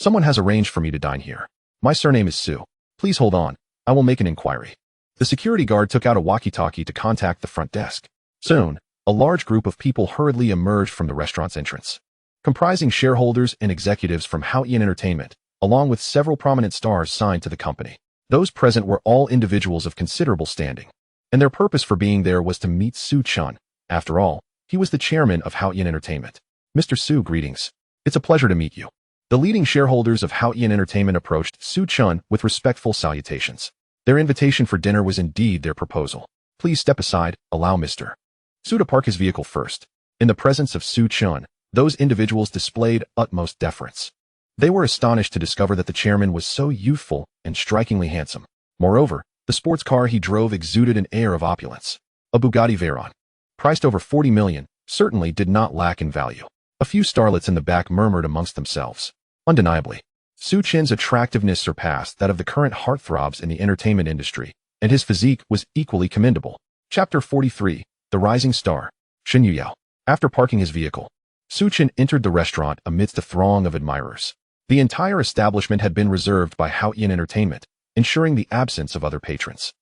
Someone has arranged for me to dine here. My surname is Su. Please hold on. I will make an inquiry. The security guard took out a walkie-talkie to contact the front desk. Soon, a large group of people hurriedly emerged from the restaurant's entrance, comprising shareholders and executives from Haoyan Entertainment, along with several prominent stars signed to the company. Those present were all individuals of considerable standing, and their purpose for being there was to meet Su Chen. After all, he was the chairman of Haoyan Entertainment. Mr. Su, greetings. It's a pleasure to meet you. The leading shareholders of Haoyan Entertainment approached Su Chen with respectful salutations. Their invitation for dinner was indeed their proposal. Please step aside, allow Mr. Su to park his vehicle first. In the presence of Su Chen, those individuals displayed utmost deference. They were astonished to discover that the chairman was so youthful and strikingly handsome. Moreover, the sports car he drove exuded an air of opulence. A Bugatti Veyron, priced over 40 million, certainly did not lack in value. A few starlets in the back murmured amongst themselves. Undeniably, Su Chen's attractiveness surpassed that of the current heartthrobs in the entertainment industry, and his physique was equally commendable. Chapter 43, The Rising Star, Shen Yuyao. After parking his vehicle, Su Chen entered the restaurant amidst a throng of admirers. The entire establishment had been reserved by Haoyan Entertainment, ensuring the absence of other patrons.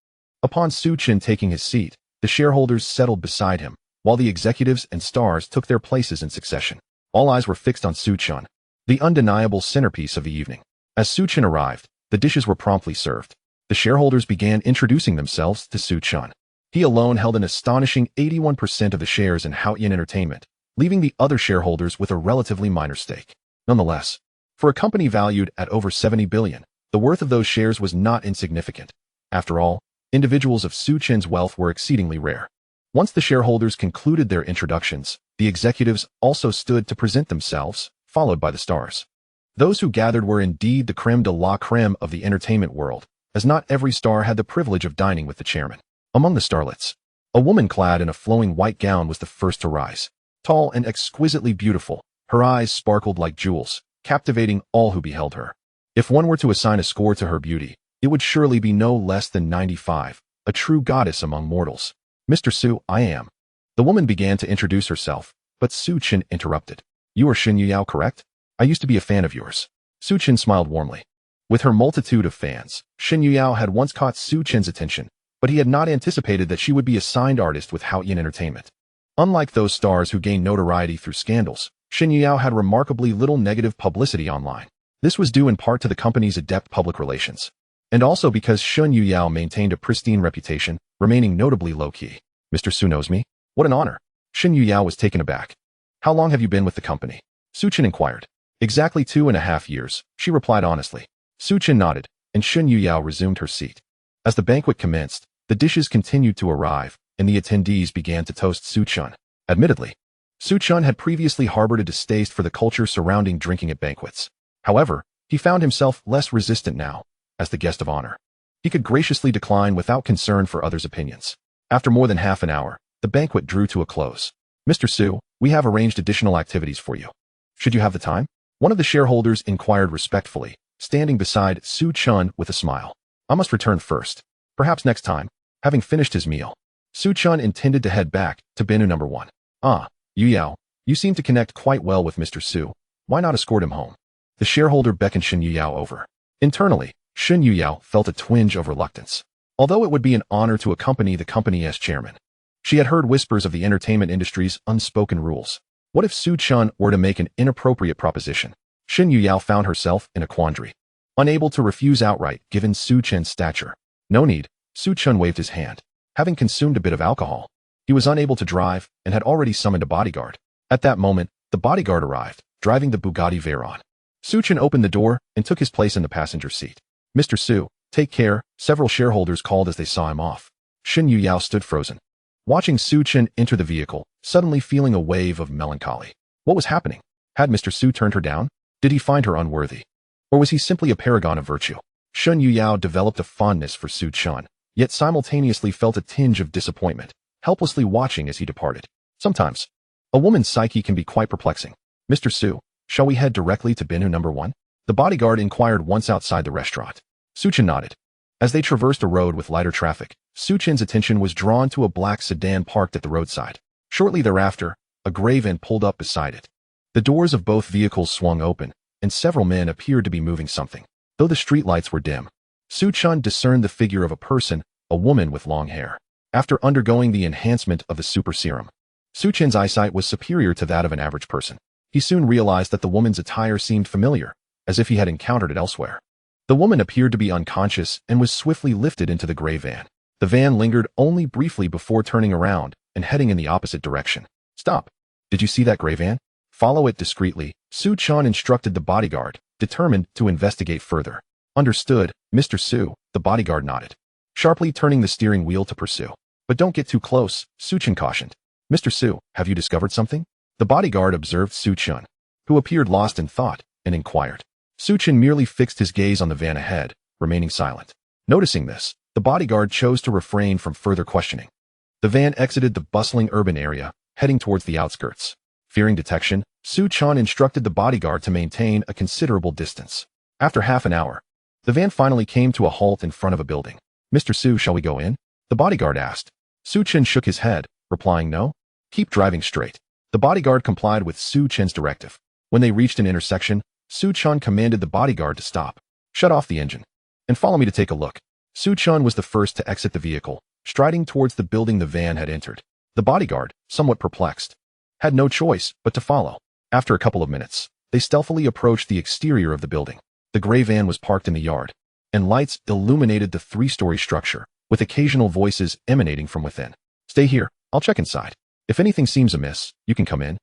Upon Su Chen taking his seat, the shareholders settled beside him, while the executives and stars took their places in succession. All eyes were fixed on Su Chen, the undeniable centerpiece of the evening. As Su Chen arrived, the dishes were promptly served. The shareholders began introducing themselves to Su Chen. He alone held an astonishing 81% of the shares in Haoyan Entertainment, leaving the other shareholders with a relatively minor stake. Nonetheless, for a company valued at over 70 billion, the worth of those shares was not insignificant. After all, individuals of Su Chen's wealth were exceedingly rare. Once the shareholders concluded their introductions, the executives also stood to present themselves, followed by the stars. Those who gathered were indeed the creme de la creme of the entertainment world, as not every star had the privilege of dining with the chairman. Among the starlets, a woman clad in a flowing white gown was the first to rise. Tall and exquisitely beautiful, her eyes sparkled like jewels, captivating all who beheld her. If one were to assign a score to her beauty, it would surely be no less than 95, a true goddess among mortals. Mr. Su, I am. The woman began to introduce herself, but Su Chen interrupted. You are Shen Yuyao, correct? I used to be a fan of yours. Su Chen smiled warmly. With her multitude of fans, Shen Yuyao had once caught Su Chen's attention, but he had not anticipated that she would be a signed artist with Haoyan Entertainment. Unlike those stars who gain notoriety through scandals, Shen Yuyao had remarkably little negative publicity online. This was due in part to the company's adept public relations, and also because Shen Yuyao maintained a pristine reputation, remaining notably low-key. Mr. Su knows me? What an honor. Shen Yuyao was taken aback. How long have you been with the company? Su Chen inquired. Exactly 2.5 years, she replied honestly. Su Chen nodded, and Shen Yuyao resumed her seat. As the banquet commenced, the dishes continued to arrive, and the attendees began to toast Su Chen. Admittedly, Su Chen had previously harbored a distaste for the culture surrounding drinking at banquets. However, he found himself less resistant now, as the guest of honor. He could graciously decline without concern for others' opinions. After more than half an hour, the banquet drew to a close. Mr. Su, we have arranged additional activities for you. Should you have the time? One of the shareholders inquired respectfully, standing beside Su Chen with a smile. I must return first. Perhaps next time. Having finished his meal, Su Chen intended to head back to Binu number 1. Ah, Yuyao, you seem to connect quite well with Mr. Su. Why not escort him home? The shareholder beckoned Shen Yuyao over. Internally, Shen Yuyao felt a twinge of reluctance. Although it would be an honor to accompany the company as chairman, she had heard whispers of the entertainment industry's unspoken rules. What if Su Chen were to make an inappropriate proposition? Shen Yuyao found herself in a quandary, unable to refuse outright given Su Chen's stature. No need, Su Chen waved his hand. Having consumed a bit of alcohol, he was unable to drive and had already summoned a bodyguard. At that moment, the bodyguard arrived, driving the Bugatti Veyron. Su Chen opened the door and took his place in the passenger seat. Mr. Su, take care, several shareholders called as they saw him off. Shen Yuyao stood frozen, watching Su Chen enter the vehicle, suddenly feeling a wave of melancholy. What was happening? Had Mr. Su turned her down? Did he find her unworthy? Or was he simply a paragon of virtue? Shen Yuyao developed a fondness for Su Chen, yet simultaneously felt a tinge of disappointment, helplessly watching as he departed. Sometimes, a woman's psyche can be quite perplexing. Mr. Su, shall we head directly to Binu number 1? The bodyguard inquired once outside the restaurant. Su Chen nodded. As they traversed a road with lighter traffic, Su Chen's attention was drawn to a black sedan parked at the roadside. Shortly thereafter, a gray van pulled up beside it. The doors of both vehicles swung open, and several men appeared to be moving something. Though the streetlights were dim, Su Chen discerned the figure of a person, a woman with long hair. After undergoing the enhancement of the super serum, Su Chen's eyesight was superior to that of an average person. He soon realized that the woman's attire seemed familiar, as if he had encountered it elsewhere. The woman appeared to be unconscious and was swiftly lifted into the gray van. The van lingered only briefly before turning around and heading in the opposite direction. Stop. Did you see that gray van? Follow it discreetly, Su Chen instructed the bodyguard, determined to investigate further. Understood, Mr. Su, the bodyguard nodded, sharply turning the steering wheel to pursue. But don't get too close, Su Chen cautioned. Mr. Su, have you discovered something? The bodyguard observed Su Chen, who appeared lost in thought, and inquired. Su Chen merely fixed his gaze on the van ahead, remaining silent. Noticing this, the bodyguard chose to refrain from further questioning. The van exited the bustling urban area, heading towards the outskirts. Fearing detection, Su Chen instructed the bodyguard to maintain a considerable distance. After half an hour, the van finally came to a halt in front of a building. Mr. Su, shall we go in? The bodyguard asked. Su Chen shook his head, replying no. Keep driving straight. The bodyguard complied with Su Chen's directive. When they reached an intersection, Su Chen commanded the bodyguard to stop. Shut off the engine, and follow me to take a look. Su Chen was the first to exit the vehicle, striding towards the building the van had entered. The bodyguard, somewhat perplexed, had no choice but to follow. After a couple of minutes, they stealthily approached the exterior of the building. The gray van was parked in the yard. and lights illuminated the three-story structure, with occasional voices emanating from within. "Stay here, I'll check inside. If anything seems amiss, you can come in,"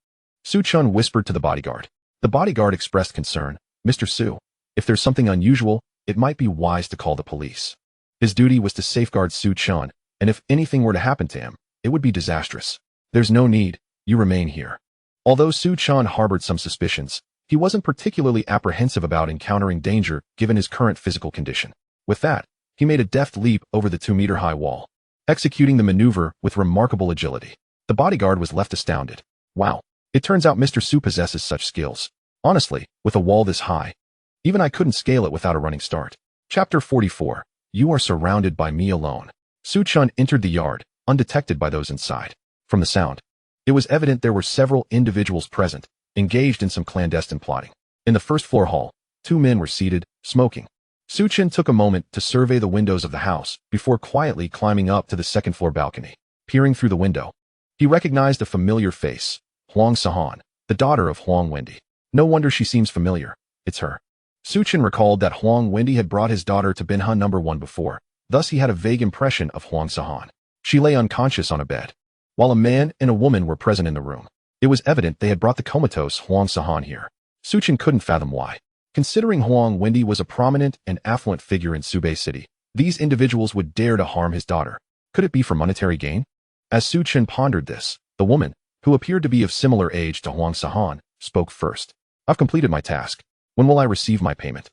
Su Chen whispered to the bodyguard. The bodyguard expressed concern. "Mr. Su, if there's something unusual, it might be wise to call the police." His duty was to safeguard Su Chen, and if anything were to happen to him, it would be disastrous. "There's no need, you remain here." Although Su Chen harbored some suspicions, he wasn't particularly apprehensive about encountering danger given his current physical condition. With that, he made a deft leap over the 2-meter-high wall, executing the maneuver with remarkable agility. The bodyguard was left astounded. Wow, it turns out Mr. Su possesses such skills. Honestly, with a wall this high, even I couldn't scale it without a running start. Chapter 44. You are surrounded by me alone. Su Chen entered the yard, undetected by those inside. From the sound, it was evident there were several individuals present, engaged in some clandestine plotting. In the first-floor hall, 2 men were seated, smoking. Su Chen took a moment to survey the windows of the house before quietly climbing up to the second-floor balcony. Peering through the window, he recognized a familiar face, Huang Sahan, the daughter of Huang Wendy. No wonder she seems familiar. It's her. Su Chen recalled that Huang Wendy had brought his daughter to Binhan No. 1 before, thus he had a vague impression of Huang Sahan. She lay unconscious on a bed, while a man and a woman were present in the room. It was evident they had brought the comatose Huang Sahan here. Su Chen couldn't fathom why. Considering Huang Wendy was a prominent and affluent figure in Subei City, these individuals would dare to harm his daughter. Could it be for monetary gain? As Su Chen pondered this, the woman, who appeared to be of similar age to Huang Sahan, spoke first. "I've completed my task. When will I receive my payment?"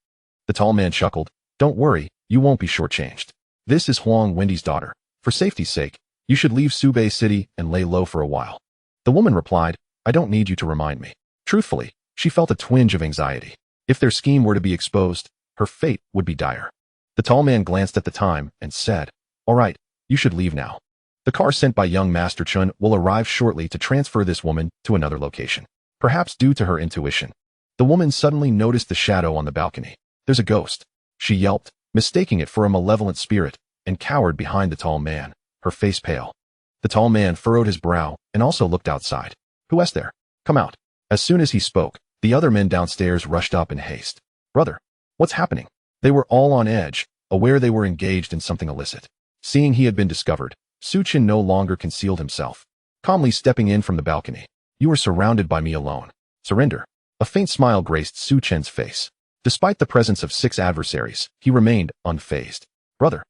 The tall man chuckled. "Don't worry, you won't be shortchanged. This is Huang Wendy's daughter. For safety's sake, you should leave Subei City and lay low for a while." The woman replied, "I don't need you to remind me." Truthfully, she felt a twinge of anxiety. If their scheme were to be exposed, her fate would be dire. The tall man glanced at the time and said, "All right, you should leave now. The car sent by young Master Chen will arrive shortly to transfer this woman to another location." Perhaps due to her intuition, the woman suddenly noticed the shadow on the balcony. "There's a ghost," she yelped, mistaking it for a malevolent spirit, and cowered behind the tall man, her face pale. The tall man furrowed his brow and also looked outside. "Who is there? Come out." As soon as he spoke, the other men downstairs rushed up in haste. "Brother, what's happening?" They were all on edge, aware they were engaged in something illicit. Seeing he had been discovered, Su Chen no longer concealed himself, calmly stepping in from the balcony. "You are surrounded by me alone. Surrender." A faint smile graced Su Chen's face. Despite the presence of 6 adversaries, he remained unfazed. "Brother,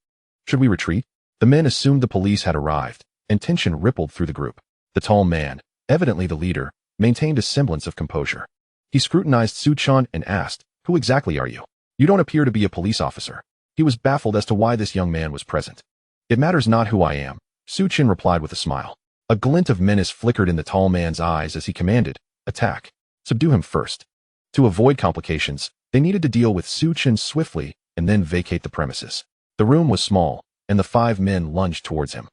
should we retreat?" The men assumed the police had arrived, and tension rippled through the group. The tall man, evidently the leader, maintained a semblance of composure. He scrutinized Su Chen and asked, "Who exactly are you? You don't appear to be a police officer." He was baffled as to why this young man was present. "It matters not who I am," Su Chen replied with a smile. A glint of menace flickered in the tall man's eyes as he commanded, "Attack. Subdue him first." To avoid complications, they needed to deal with Su Chen swiftly and then vacate the premises. The room was small, and the 5 men lunged towards him.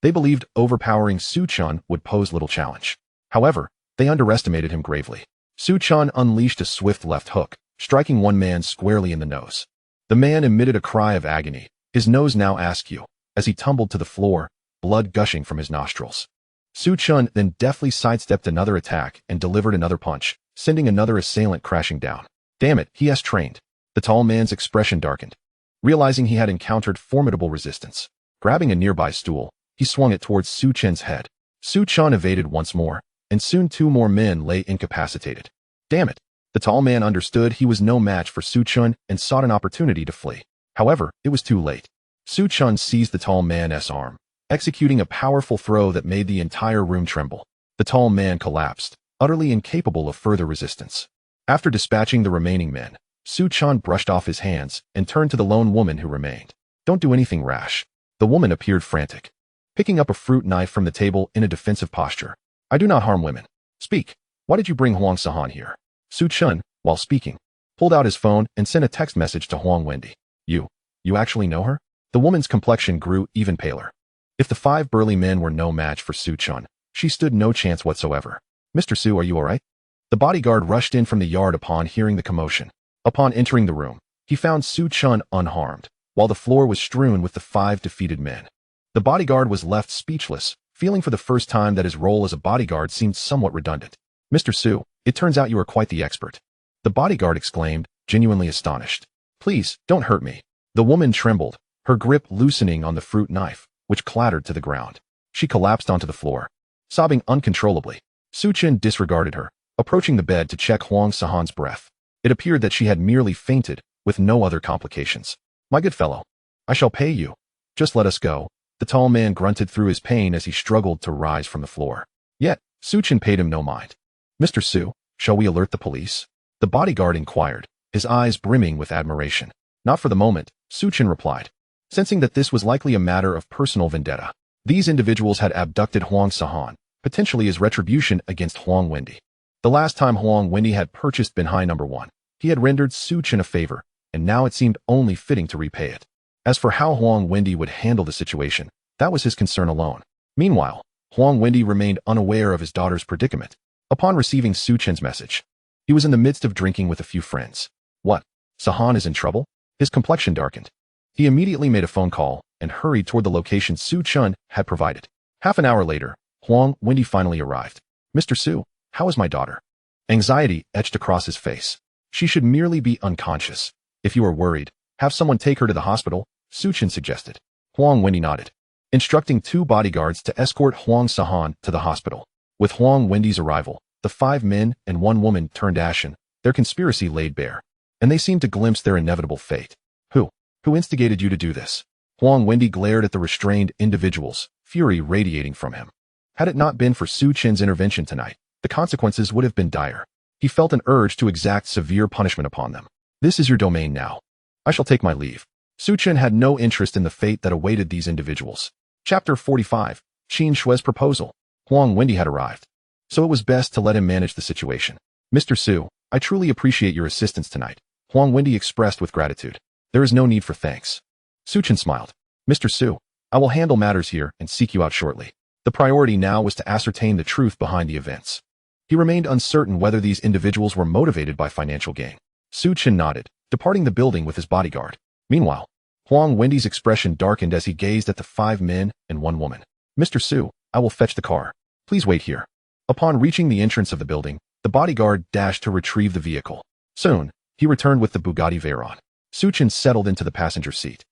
They believed overpowering Su Chen would pose little challenge. However, they underestimated him gravely. Su Chen unleashed a swift left hook, striking one man squarely in the nose. The man emitted a cry of agony, his nose now askew, as he tumbled to the floor, blood gushing from his nostrils. Su Chen then deftly sidestepped another attack and delivered another punch, sending another assailant crashing down. "Damn it, he has trained." The tall man's expression darkened, realizing he had encountered formidable resistance. Grabbing a nearby stool, he swung it towards Su Chen's head. Su Chen evaded once more, and soon 2 more men lay incapacitated. Damn it! The tall man understood he was no match for Su Chen and sought an opportunity to flee. However, it was too late. Su Chen seized the tall man's arm, executing a powerful throw that made the entire room tremble. The tall man collapsed, utterly incapable of further resistance. After dispatching the remaining men, Su Chen brushed off his hands and turned to the lone woman who remained. "Don't do anything rash." The woman appeared frantic, picking up a fruit knife from the table in a defensive posture. "I do not harm women. Speak. Why did you bring Huang Sahan here?" Su Chen, while speaking, pulled out his phone and sent a text message to Huang Wendy. You actually know her?" The woman's complexion grew even paler. If the 5 burly men were no match for Su Chen, she stood no chance whatsoever. "Mr. Su, are you all right?" The bodyguard rushed in from the yard upon hearing the commotion. Upon entering the room, he found Su Chen unharmed, while the floor was strewn with the 5 defeated men. The bodyguard was left speechless, feeling for the first time that his role as a bodyguard seemed somewhat redundant. "Mr. Su, it turns out you are quite the expert." The bodyguard exclaimed, genuinely astonished. "Please, don't hurt me. The woman trembled, her grip loosening on the fruit knife, which clattered to the ground. She collapsed onto the floor, sobbing uncontrollably. Su Chen disregarded her, approaching the bed to check Huang Sahan's breath. It appeared that she had merely fainted, with no other complications. My good fellow, I shall pay you. Just let us go. The tall man grunted through his pain as he struggled to rise from the floor. Yet, Su Chen paid him no mind. Mr. Su, shall we alert the police? The bodyguard inquired, his eyes brimming with admiration. Not for the moment, Su Chen replied, sensing that this was likely a matter of personal vendetta. These individuals had abducted Huang Sahan, potentially as retribution against Huang Wendy. The last time Huang Wendy had purchased Binhai No. 1, he had rendered Su Chen a favor, and now it seemed only fitting to repay it. As for how Huang Wendy would handle the situation, that was his concern alone. Meanwhile, Huang Wendy remained unaware of his daughter's predicament. Upon receiving Su Chen's message, he was in the midst of drinking with a few friends. What? Sahan is in trouble? His complexion darkened. He immediately made a phone call and hurried toward the location Su Chen had provided. Half an hour later, Huang Wendy finally arrived. Mr. Su, how is my daughter? Anxiety etched across his face. She should merely be unconscious. If you are worried, have someone take her to the hospital, Su Chen suggested. Huang Wendy nodded, instructing 2 bodyguards to escort Huang Sahan to the hospital. With Huang Wendy's arrival, the 5 men and 1 woman turned ashen, their conspiracy laid bare, and they seemed to glimpse their inevitable fate. Who instigated you to do this? Huang Wendy glared at the restrained individuals, fury radiating from him. Had it not been for Su Chen's intervention tonight, the consequences would have been dire. He felt an urge to exact severe punishment upon them. This is your domain now. I shall take my leave. Su Chen had no interest in the fate that awaited these individuals. Chapter 45, Qin Shui's proposal. Huang Wendy had arrived, so it was best to let him manage the situation. Mr. Su, I truly appreciate your assistance tonight, Huang Wendy expressed with gratitude. There is no need for thanks. Su Chen smiled. Mr. Su, I will handle matters here and seek you out shortly. The priority now was to ascertain the truth behind the events. He remained uncertain whether these individuals were motivated by financial gain. Su Chen nodded, departing the building with his bodyguard. Meanwhile, Huang Wendy's expression darkened as he gazed at the 5 men and 1 woman. Mr. Su, I will fetch the car. Please wait here. Upon reaching the entrance of the building, the bodyguard dashed to retrieve the vehicle. Soon, he returned with the Bugatti Veyron. Su Chen settled into the passenger seat.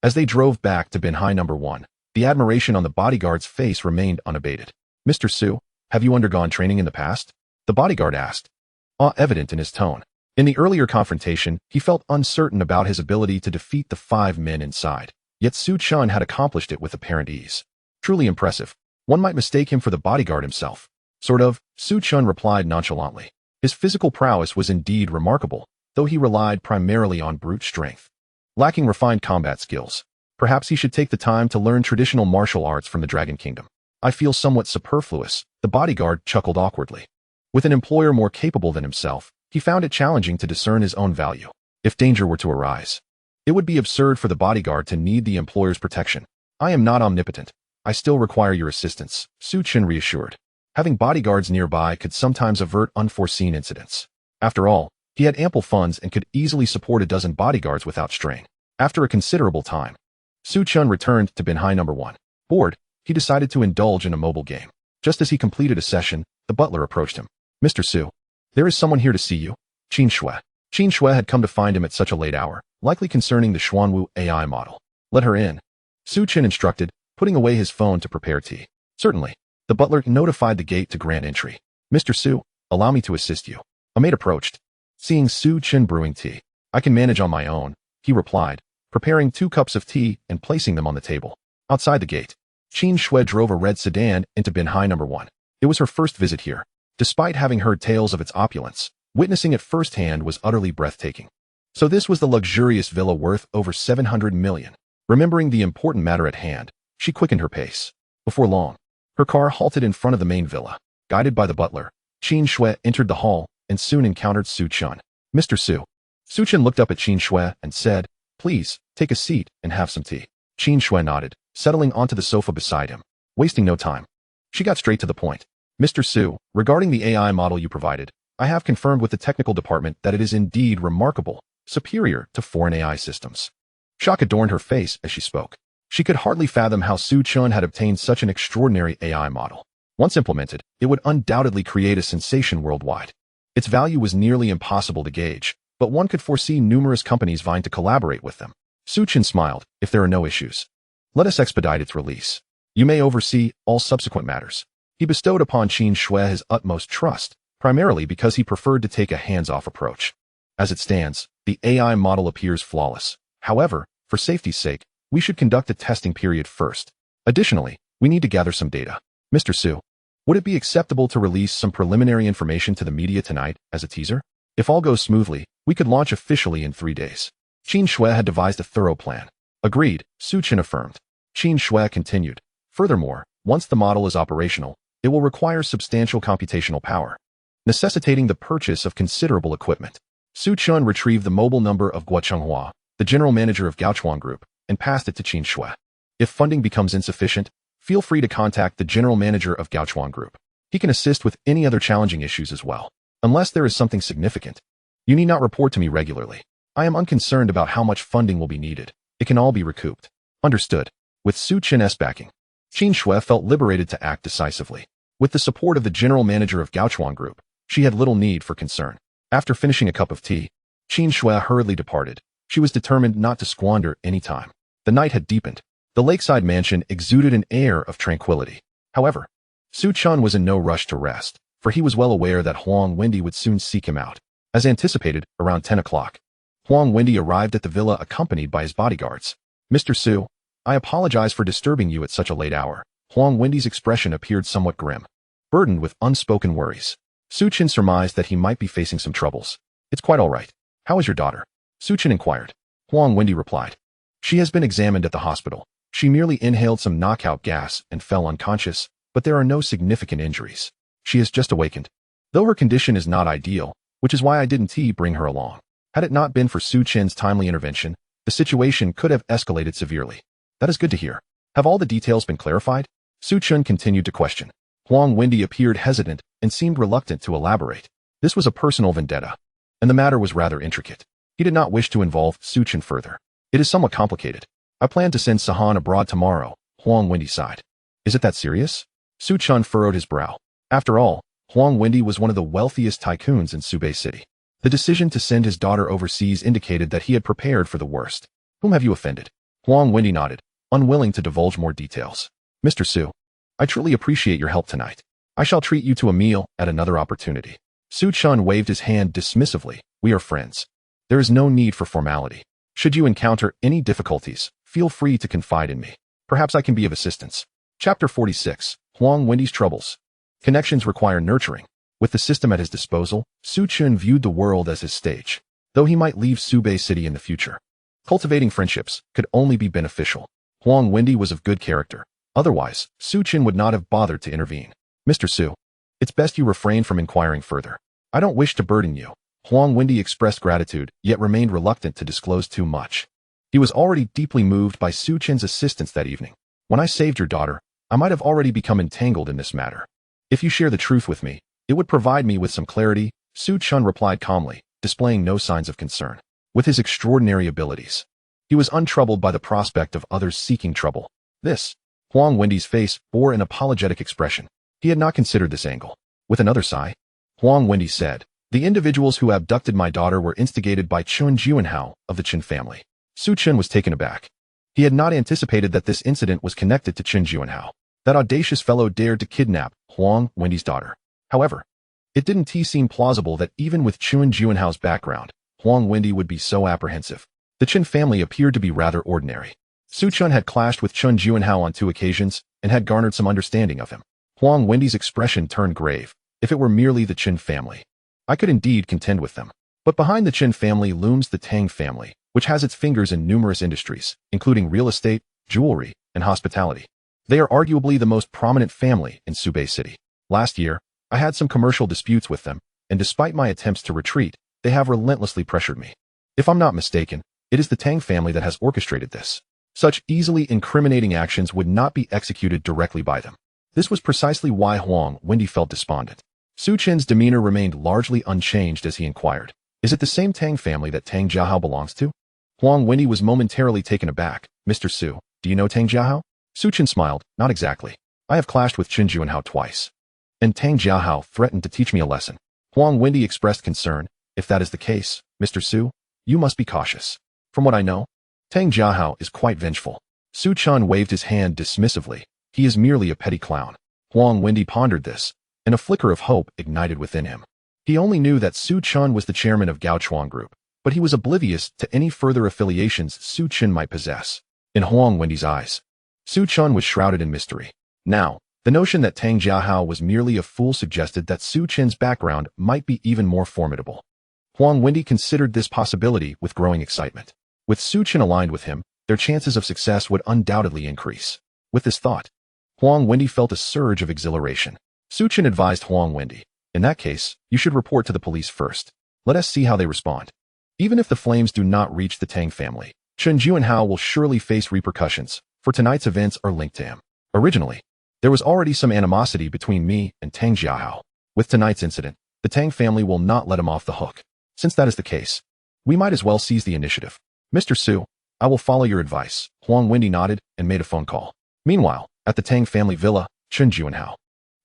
As they drove back to Binhai No. 1, the admiration on the bodyguard's face remained unabated. Mr. Su, have you undergone training in the past? The bodyguard asked, awe evident in his tone. In the earlier confrontation, he felt uncertain about his ability to defeat the 5 men inside, yet Su Chen had accomplished it with apparent ease. Truly impressive. One might mistake him for the bodyguard himself. Sort of, Su Chen replied nonchalantly. His physical prowess was indeed remarkable, though he relied primarily on brute strength. Lacking refined combat skills, perhaps he should take the time to learn traditional martial arts from the Dragon Kingdom. I feel somewhat superfluous, the bodyguard chuckled awkwardly. With an employer more capable than himself, he found it challenging to discern his own value. If danger were to arise, it would be absurd for the bodyguard to need the employer's protection. I am not omnipotent. I still require your assistance, Su Chen reassured. Having bodyguards nearby could sometimes avert unforeseen incidents. After all, he had ample funds and could easily support a dozen bodyguards without strain. After a considerable time, Su Chen returned to Binhai No. 1. Bored, he decided to indulge in a mobile game. Just as he completed a session, the butler approached him. Mr. Su, there is someone here to see you. Qin Shui. Qin Shui had come to find him at such a late hour, likely concerning the Xuanwu AI model. Let her in, Su Chen instructed, putting away his phone to prepare tea. Certainly. The butler notified the gate to grant entry. Mr. Su, allow me to assist you. A maid approached. Seeing Su Chen brewing tea, I can manage on my own, he replied, preparing 2 cups of tea and placing them on the table. Outside the gate, Qin Shui drove a red sedan into Binhai No. 1. It was her first visit here. Despite having heard tales of its opulence, witnessing it firsthand was utterly breathtaking. So this was the luxurious villa worth over 700 million. Remembering the important matter at hand, she quickened her pace. Before long, her car halted in front of the main villa. Guided by the butler, Qin Shui entered the hall and soon encountered Su Chen. Mr. Su. Su Chen looked up at Qin Shui and said, please, take a seat and have some tea. Qin Shui nodded, settling onto the sofa beside him. Wasting no time, she got straight to the point. Mr. Su, regarding the AI model you provided, I have confirmed with the technical department that it is indeed remarkable, superior to foreign AI systems. Shock adorned her face as she spoke. She could hardly fathom how Su Chen had obtained such an extraordinary AI model. Once implemented, it would undoubtedly create a sensation worldwide. Its value was nearly impossible to gauge, but one could foresee numerous companies vying to collaborate with them. Su Chen smiled. If there are no issues, let us expedite its release. You may oversee all subsequent matters. He bestowed upon Qin Shui his utmost trust, primarily because he preferred to take a hands-off approach. As it stands, the AI model appears flawless. However, for safety's sake, we should conduct a testing period first. Additionally, we need to gather some data. Mr. Su, would it be acceptable to release some preliminary information to the media tonight as a teaser? If all goes smoothly, we could launch officially in 3 days. Qin Shui had devised a thorough plan. Agreed, Su Chen affirmed. Qin Shui continued. Furthermore, once the model is operational, it will require substantial computational power, necessitating the purchase of considerable equipment. Su Chen retrieved the mobile number of Guo Chenghua, the general manager of Gaochuan Group, and passed it to Qin Shui. If funding becomes insufficient, feel free to contact the general manager of Gaochuan Group. He can assist with any other challenging issues as well. Unless there is something significant, you need not report to me regularly. I am unconcerned about how much funding will be needed. It can all be recouped. Understood. With Su Chen's backing, Qin Shui felt liberated to act decisively. With the support of the general manager of Gaochuan Group, she had little need for concern. After finishing a cup of tea, Qin Shui hurriedly departed. She was determined not to squander any time. The night had deepened. The lakeside mansion exuded an air of tranquility. However, Su Chen was in no rush to rest, for he was well aware that Huang Wendy would soon seek him out. As anticipated, around 10 o'clock, Huang Wendy arrived at the villa accompanied by his bodyguards. Mr. Su, I apologize for disturbing you at such a late hour. Huang Wendy's expression appeared somewhat grim, burdened with unspoken worries. Su Chen surmised that he might be facing some troubles. It's quite all right. How is your daughter? Su Chen inquired. Huang Wendy replied. She has been examined at the hospital. She merely inhaled some knockout gas and fell unconscious, but there are no significant injuries. She has just awakened. Though her condition is not ideal, which is why I didn't bring her along. Had it not been for Su Chen's timely intervention, the situation could have escalated severely. That is good to hear. Have all the details been clarified? Su Chen continued to question. Huang Wendy appeared hesitant and seemed reluctant to elaborate. This was a personal vendetta, and the matter was rather intricate. He did not wish to involve Su Chen further. It is somewhat complicated. I plan to send Sahan abroad tomorrow, Huang Wendy sighed. Is it that serious? Su Chen furrowed his brow. After all, Huang Wendy was one of the wealthiest tycoons in Subei City. The decision to send his daughter overseas indicated that he had prepared for the worst. Whom have you offended? Huang Wendy nodded, unwilling to divulge more details. Mr. Su, I truly appreciate your help tonight. I shall treat you to a meal at another opportunity. Su Chen waved his hand dismissively. We are friends. There is no need for formality. Should you encounter any difficulties, feel free to confide in me. Perhaps I can be of assistance. Chapter 46. Huang Wendy's Troubles. Connections require nurturing. With the system at his disposal, Su Chen viewed the world as his stage. Though he might leave Subei City in the future, cultivating friendships could only be beneficial. Huang Wendy was of good character. Otherwise, Su Chen would not have bothered to intervene. Mr. Su, it's best you refrain from inquiring further. I don't wish to burden you. Huang Wendy expressed gratitude, yet remained reluctant to disclose too much. He was already deeply moved by Su Chen's assistance that evening. When I saved your daughter, I might have already become entangled in this matter. If you share the truth with me, it would provide me with some clarity, Su Chen replied calmly, displaying no signs of concern. With his extraordinary abilities, he was untroubled by the prospect of others seeking trouble. Huang Wendy's face bore an apologetic expression. He had not considered this angle. With another sigh, Huang Wendy said, the individuals who abducted my daughter were instigated by Chen Juanhao of the Chen family. Su Chen was taken aback. He had not anticipated that this incident was connected to Chen Juanhao. That audacious fellow dared to kidnap Huang Wendy's daughter. However, it didn't seem plausible that even with Chen Juanhao's background, Huang Wendy would be so apprehensive. The Chen family appeared to be rather ordinary. Su Chen had clashed with Chen Juanhao on 2 occasions and had garnered some understanding of him. Huang Wendy's expression turned grave. If it were merely the Chen family, I could indeed contend with them. But behind the Chen family looms the Tang family, which has its fingers in numerous industries, including real estate, jewelry, and hospitality. They are arguably the most prominent family in Subei City. Last year, I had some commercial disputes with them, and despite my attempts to retreat, they have relentlessly pressured me. If I'm not mistaken, it is the Tang family that has orchestrated this. Such easily incriminating actions would not be executed directly by them. This was precisely why Huang Wendy felt despondent. Su Chen's demeanor remained largely unchanged as he inquired, is it the same Tang family that Tang Jiahao belongs to? Huang Wendy was momentarily taken aback. Mr. Su, do you know Tang Jiahao? Su Chen smiled, not exactly. I have clashed with Chen Juanhao twice, and Tang Jiahao threatened to teach me a lesson. Huang Wendy expressed concern. If that is the case, Mr. Su, you must be cautious. From what I know, Tang Jiahao is quite vengeful. Su Chen waved his hand dismissively. He is merely a petty clown. Huang Wendy pondered this, and a flicker of hope ignited within him. He only knew that Su Chen was the chairman of Gaochuan Group, but he was oblivious to any further affiliations Su Chen might possess. In Huang Wendy's eyes, Su Chen was shrouded in mystery. Now, the notion that Tang Jiahao was merely a fool suggested that Su Chen's background might be even more formidable. Huang Wendy considered this possibility with growing excitement. With Su Chen aligned with him, their chances of success would undoubtedly increase. With this thought, Huang Wendy felt a surge of exhilaration. Su Chen advised Huang Wendy, "In that case, you should report to the police first. Let us see how they respond. Even if the flames do not reach the Tang family, Chen Juanhao will surely face repercussions, for tonight's events are linked to him. Originally, there was already some animosity between me and Tang Jiahao. With tonight's incident, the Tang family will not let him off the hook. Since that is the case, we might as well seize the initiative. Mr. Su, I will follow your advice." Huang Wendy nodded and made a phone call. Meanwhile, at the Tang family villa, Chen Juanhao,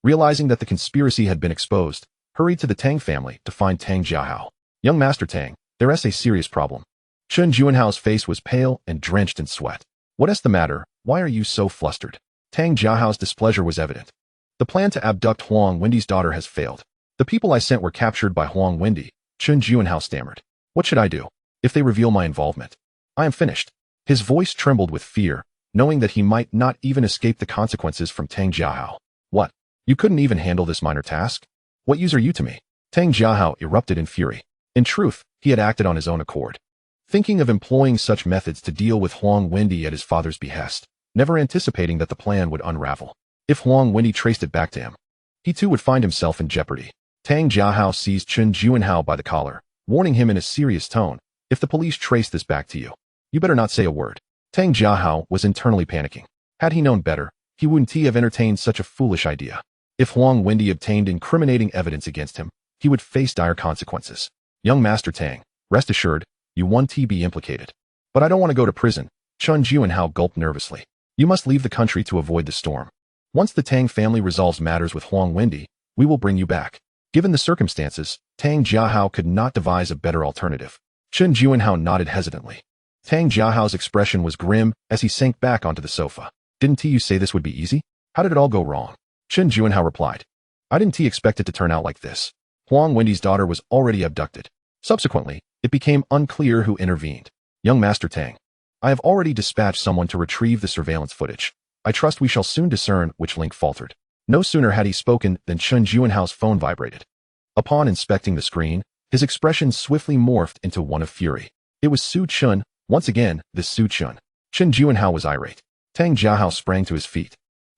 realizing that the conspiracy had been exposed, hurried to the Tang family to find Tang Jiahao. "Young Master Tang, there is a serious problem." Chen Juanhao's face was pale and drenched in sweat. "What is the matter? Why are you so flustered?" Tang Jiahao's displeasure was evident. "The plan to abduct Huang Wendy's daughter has failed. The people I sent were captured by Huang Wendy," Chen Juanhao stammered. "What should I do? If they reveal my involvement, I am finished." His voice trembled with fear, knowing that he might not even escape the consequences from Tang Jiahao. "What? You couldn't even handle this minor task? What use are you to me?" Tang Jiahao erupted in fury. In truth, he had acted on his own accord, thinking of employing such methods to deal with Huang Wendy at his father's behest, never anticipating that the plan would unravel. If Huang Wendy traced it back to him, he too would find himself in jeopardy. Tang Jiahao seized Chen Juanhao by the collar, warning him in a serious tone, "If the police trace this back to you, you better not say a word." Tang Jiahao was internally panicking. Had he known better, he wouldn't have entertained such a foolish idea. If Huang Wendy obtained incriminating evidence against him, he would face dire consequences. "Young Master Tang, rest assured, you won't be implicated." "But I don't want to go to prison." Chen Juanhao gulped nervously. "You must leave the country to avoid the storm. Once the Tang family resolves matters with Huang Wendy, we will bring you back." Given the circumstances, Tang Jiahao could not devise a better alternative. Chen Juanhao nodded hesitantly. Tang Jiahao's expression was grim as he sank back onto the sofa. "Didn't you say this would be easy? How did it all go wrong?" Chen Juanhao replied. "I didn't expect it to turn out like this. Huang Wendy's daughter was already abducted. Subsequently, it became unclear who intervened. Young Master Tang, I have already dispatched someone to retrieve the surveillance footage. I trust we shall soon discern which link faltered." No sooner had he spoken than Chen Juanhao's phone vibrated. Upon inspecting the screen, his expression swiftly morphed into one of fury. It was Su Chen. Once again, this Su Chen. Chen Juanhao was irate. Tang Jiahao sprang to his feet,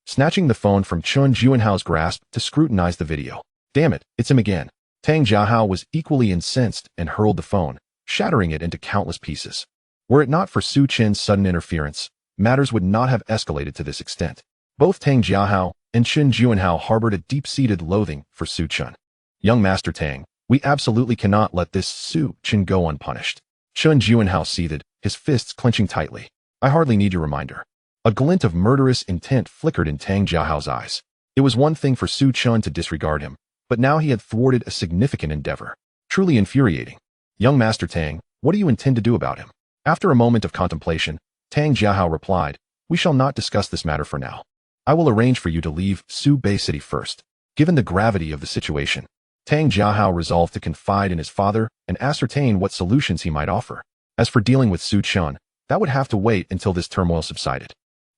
snatching the phone from Chen Juanhao's grasp to scrutinize the video. "Damn it, it's him again." Tang Jiahao was equally incensed and hurled the phone, shattering it into countless pieces. Were it not for Su Chen's sudden interference, matters would not have escalated to this extent. Both Tang Jiahao and Chen Juanhao harbored a deep-seated loathing for Su Chen. "Young Master Tang, we absolutely cannot let this Su Chen go unpunished." Chen Juanhao seethed, his fists clenching tightly. "I hardly need your reminder." A glint of murderous intent flickered in Tang Jiahao's eyes. It was one thing for Su Chen to disregard him, but now he had thwarted a significant endeavor. Truly infuriating. "Young Master Tang, what do you intend to do about him?" After a moment of contemplation, Tang Jiahao replied, "We shall not discuss this matter for now. I will arrange for you to leave Su Bay City first." Given the gravity of the situation, Tang Jiahao resolved to confide in his father and ascertain what solutions he might offer. As for dealing with Su Chen, that would have to wait until this turmoil subsided.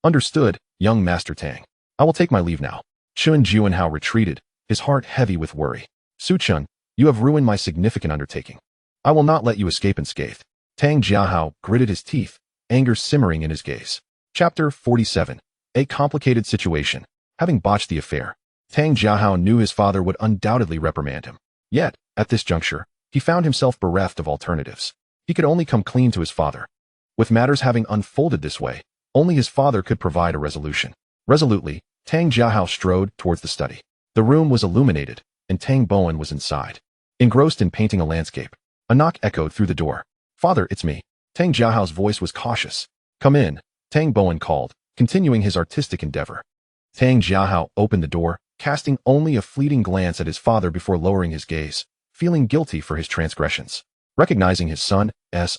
"Understood, young Master Tang. I will take my leave now." Chen Juanhao retreated, his heart heavy with worry. "Su Chen, you have ruined my significant undertaking. I will not let you escape unscathed." Tang Jiahao gritted his teeth, anger simmering in his gaze. Chapter 47. A complicated situation. Having botched the affair, Tang Jiahao knew his father would undoubtedly reprimand him. Yet, at this juncture, he found himself bereft of alternatives. He could only come clean to his father. With matters having unfolded this way, only his father could provide a resolution. Resolutely, Tang Jiahao strode towards the study. The room was illuminated, and Tang Bowen was inside, engrossed in painting a landscape. A knock echoed through the door. "Father, it's me." Tang Jiahao's voice was cautious. "Come in," Tang Bowen called, continuing his artistic endeavor. Tang Jiahao opened the door, casting only a fleeting glance at his father before lowering his gaze, feeling guilty for his transgressions. Recognizing his son's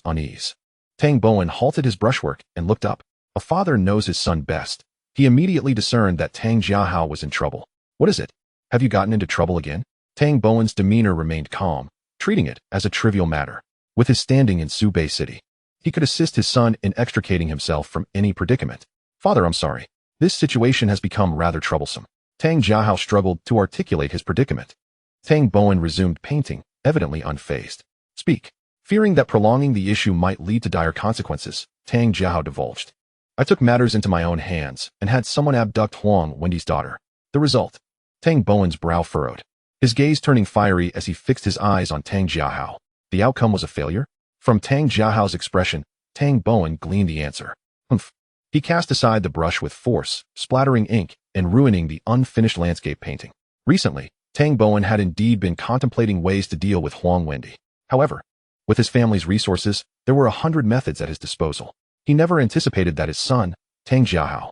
unease, Tang Bowen halted his brushwork and looked up. A father knows his son best. He immediately discerned that Tang Jiahao was in trouble. What is it? Have you gotten into trouble again? Tang Bowen's demeanor remained calm, treating it as a trivial matter. With his standing in Subei City, he could assist his son in extricating himself from any predicament. Father, I'm sorry. This situation has become rather troublesome. Tang Jiahao struggled to articulate his predicament. Tang Bowen resumed painting, evidently unfazed. Speak. Fearing that prolonging the issue might lead to dire consequences, Tang Jiahao divulged. I took matters into my own hands and had someone abduct Huang Wendy's daughter. The result? Tang Bowen's brow furrowed, his gaze turning fiery as he fixed his eyes on Tang Jiahao. The outcome was a failure? From Tang Jiahao's expression, Tang Bowen gleaned the answer. Humph. He cast aside the brush with force, splattering ink and ruining the unfinished landscape painting. Recently, Tang Bowen had indeed been contemplating ways to deal with Huang Wendy. However, with his family's resources, there were 100 methods at his disposal. He never anticipated that his son, Tang Jiahao,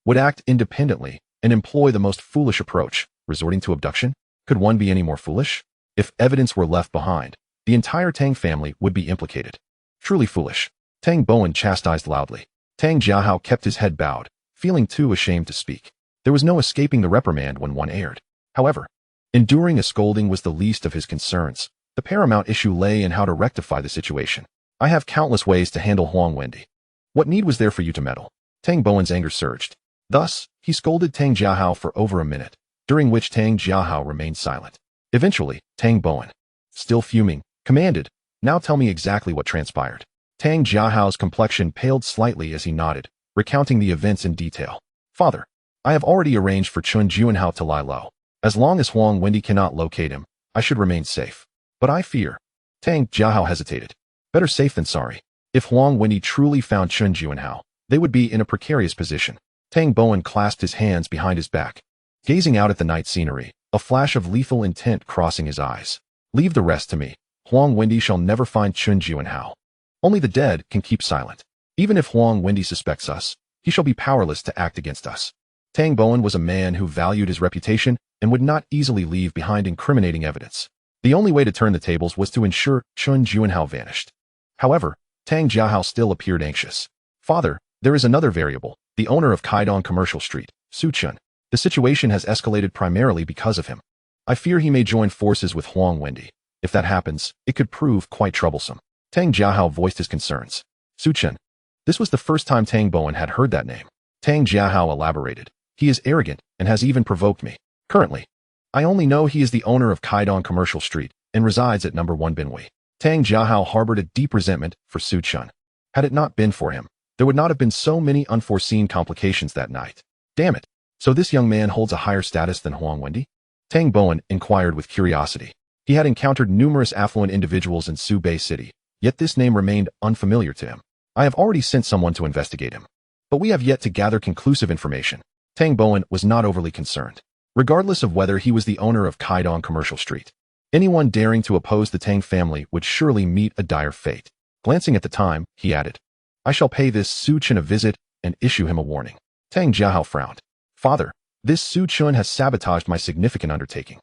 would act independently and employ the most foolish approach, resorting to abduction. Could one be any more foolish? If evidence were left behind, the entire Tang family would be implicated. Truly foolish. Tang Bowen chastised loudly. Tang Jiahao kept his head bowed, feeling too ashamed to speak. There was no escaping the reprimand when one erred. However, enduring a scolding was the least of his concerns. The paramount issue lay in how to rectify the situation. I have countless ways to handle Huang Wendy. What need was there for you to meddle? Tang Bowen's anger surged. Thus, he scolded Tang Jiahao for over a minute, during which Tang Jiahao remained silent. Eventually, Tang Bowen, still fuming, commanded, now tell me exactly what transpired. Tang Jiahao's complexion paled slightly as he nodded, recounting the events in detail. Father, I have already arranged for Chen Juanhao to lie low. As long as Huang Wendy cannot locate him, I should remain safe. But I fear. Tang Jiahao hesitated. Better safe than sorry. If Huang Wendy truly found Chen Juanhao, they would be in a precarious position. Tang Bowen clasped his hands behind his back, gazing out at the night scenery, a flash of lethal intent crossing his eyes. Leave the rest to me. Huang Wendy shall never find Chen Juanhao. Only the dead can keep silent. Even if Huang Wendy suspects us, he shall be powerless to act against us. Tang Bowen was a man who valued his reputation and would not easily leave behind incriminating evidence. The only way to turn the tables was to ensure Chen Juanhao vanished. However, Tang Jiahao still appeared anxious. Father, there is another variable, the owner of Kaidong Commercial Street, Su Chen. The situation has escalated primarily because of him. I fear he may join forces with Huang Wendy. If that happens, it could prove quite troublesome. Tang Jiahao voiced his concerns. Su Chen. This was the first time Tang Bowen had heard that name. Tang Jiahao elaborated. He is arrogant and has even provoked me. Currently, I only know he is the owner of Kaidong Commercial Street and resides at number 1 Binwei. Tang Jiahao harbored a deep resentment for Su Chen. Had it not been for him, there would not have been so many unforeseen complications that night. Damn it. So this young man holds a higher status than Huang Wendy? Tang Bowen inquired with curiosity. He had encountered numerous affluent individuals in Subei City, yet this name remained unfamiliar to him. I have already sent someone to investigate him, but we have yet to gather conclusive information. Tang Bowen was not overly concerned. Regardless of whether he was the owner of Kaidong Commercial Street, anyone daring to oppose the Tang family would surely meet a dire fate. Glancing at the time, he added, I shall pay this Su Chen a visit and issue him a warning. Tang Jiahao frowned. Father, this Su Chen has sabotaged my significant undertaking.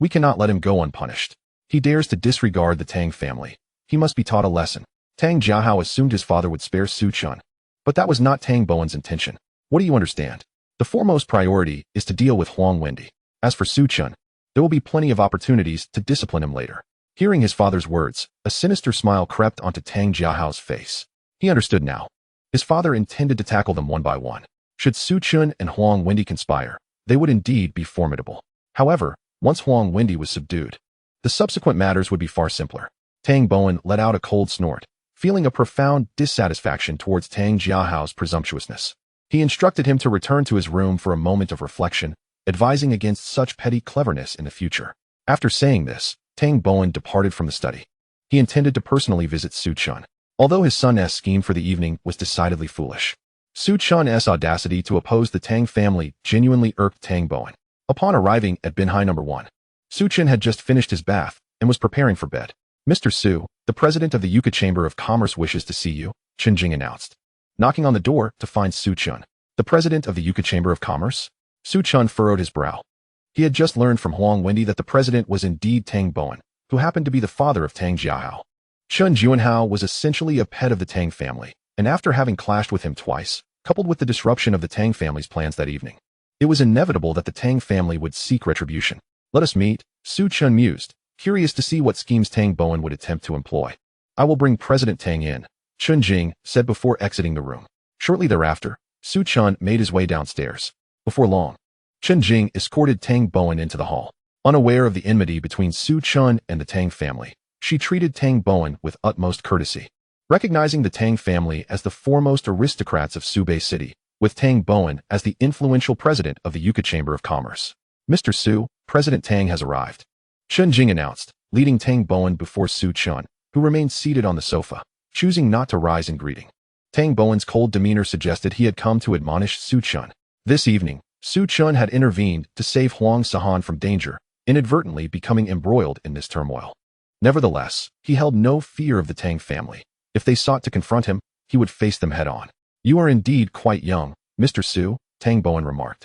We cannot let him go unpunished. He dares to disregard the Tang family. He must be taught a lesson. Tang Jiahao assumed his father would spare Su Chen, but that was not Tang Bowen's intention. What do you understand? The foremost priority is to deal with Huang Wendy. As for Su Chen, there will be plenty of opportunities to discipline him later. Hearing his father's words, a sinister smile crept onto Tang Jiahao's face. He understood now. His father intended to tackle them one by one. Should Su Chen and Huang Wendy conspire, they would indeed be formidable. However, once Huang Wendy was subdued, the subsequent matters would be far simpler. Tang Bowen let out a cold snort, feeling a profound dissatisfaction towards Tang Jiahao's presumptuousness. He instructed him to return to his room for a moment of reflection, advising against such petty cleverness in the future. After saying this, Tang Bowen departed from the study. He intended to personally visit Su Chen, although his son's scheme for the evening was decidedly foolish. Su Chen's audacity to oppose the Tang family genuinely irked Tang Bowen. Upon arriving at Binhai number 1, Su Chen had just finished his bath and was preparing for bed. Mr. Su, the president of the Yucca Chamber of Commerce wishes to see you, Chen Jing announced. Knocking on the door to find Su Chen, the president of the Yucca Chamber of Commerce? Su Chen furrowed his brow. He had just learned from Huang Wendy that the president was indeed Tang Bowen, who happened to be the father of Tang Jiahao. Chen Juanhao was essentially a pet of the Tang family, and after having clashed with him twice, coupled with the disruption of the Tang family's plans that evening, it was inevitable that the Tang family would seek retribution. Let us meet, Su Chen mused, curious to see what schemes Tang Bowen would attempt to employ. I will bring President Tang in, Chen Jing said before exiting the room. Shortly thereafter, Su Chen made his way downstairs. Before long, Chen Jing escorted Tang Bowen into the hall. Unaware of the enmity between Su Chen and the Tang family, she treated Tang Bowen with utmost courtesy. Recognizing the Tang family as the foremost aristocrats of Subei City, with Tang Bowen as the influential president of the Yucca Chamber of Commerce. Mr. Su, President Tang has arrived, Chen Jing announced, leading Tang Bowen before Su Chen, who remained seated on the sofa, choosing not to rise in greeting. Tang Bowen's cold demeanor suggested he had come to admonish Su Chen. This evening, Su Chen had intervened to save Huang Sahan from danger, inadvertently becoming embroiled in this turmoil. Nevertheless, he held no fear of the Tang family. If they sought to confront him, he would face them head-on. You are indeed quite young, Mr. Su, Tang Bowen remarked,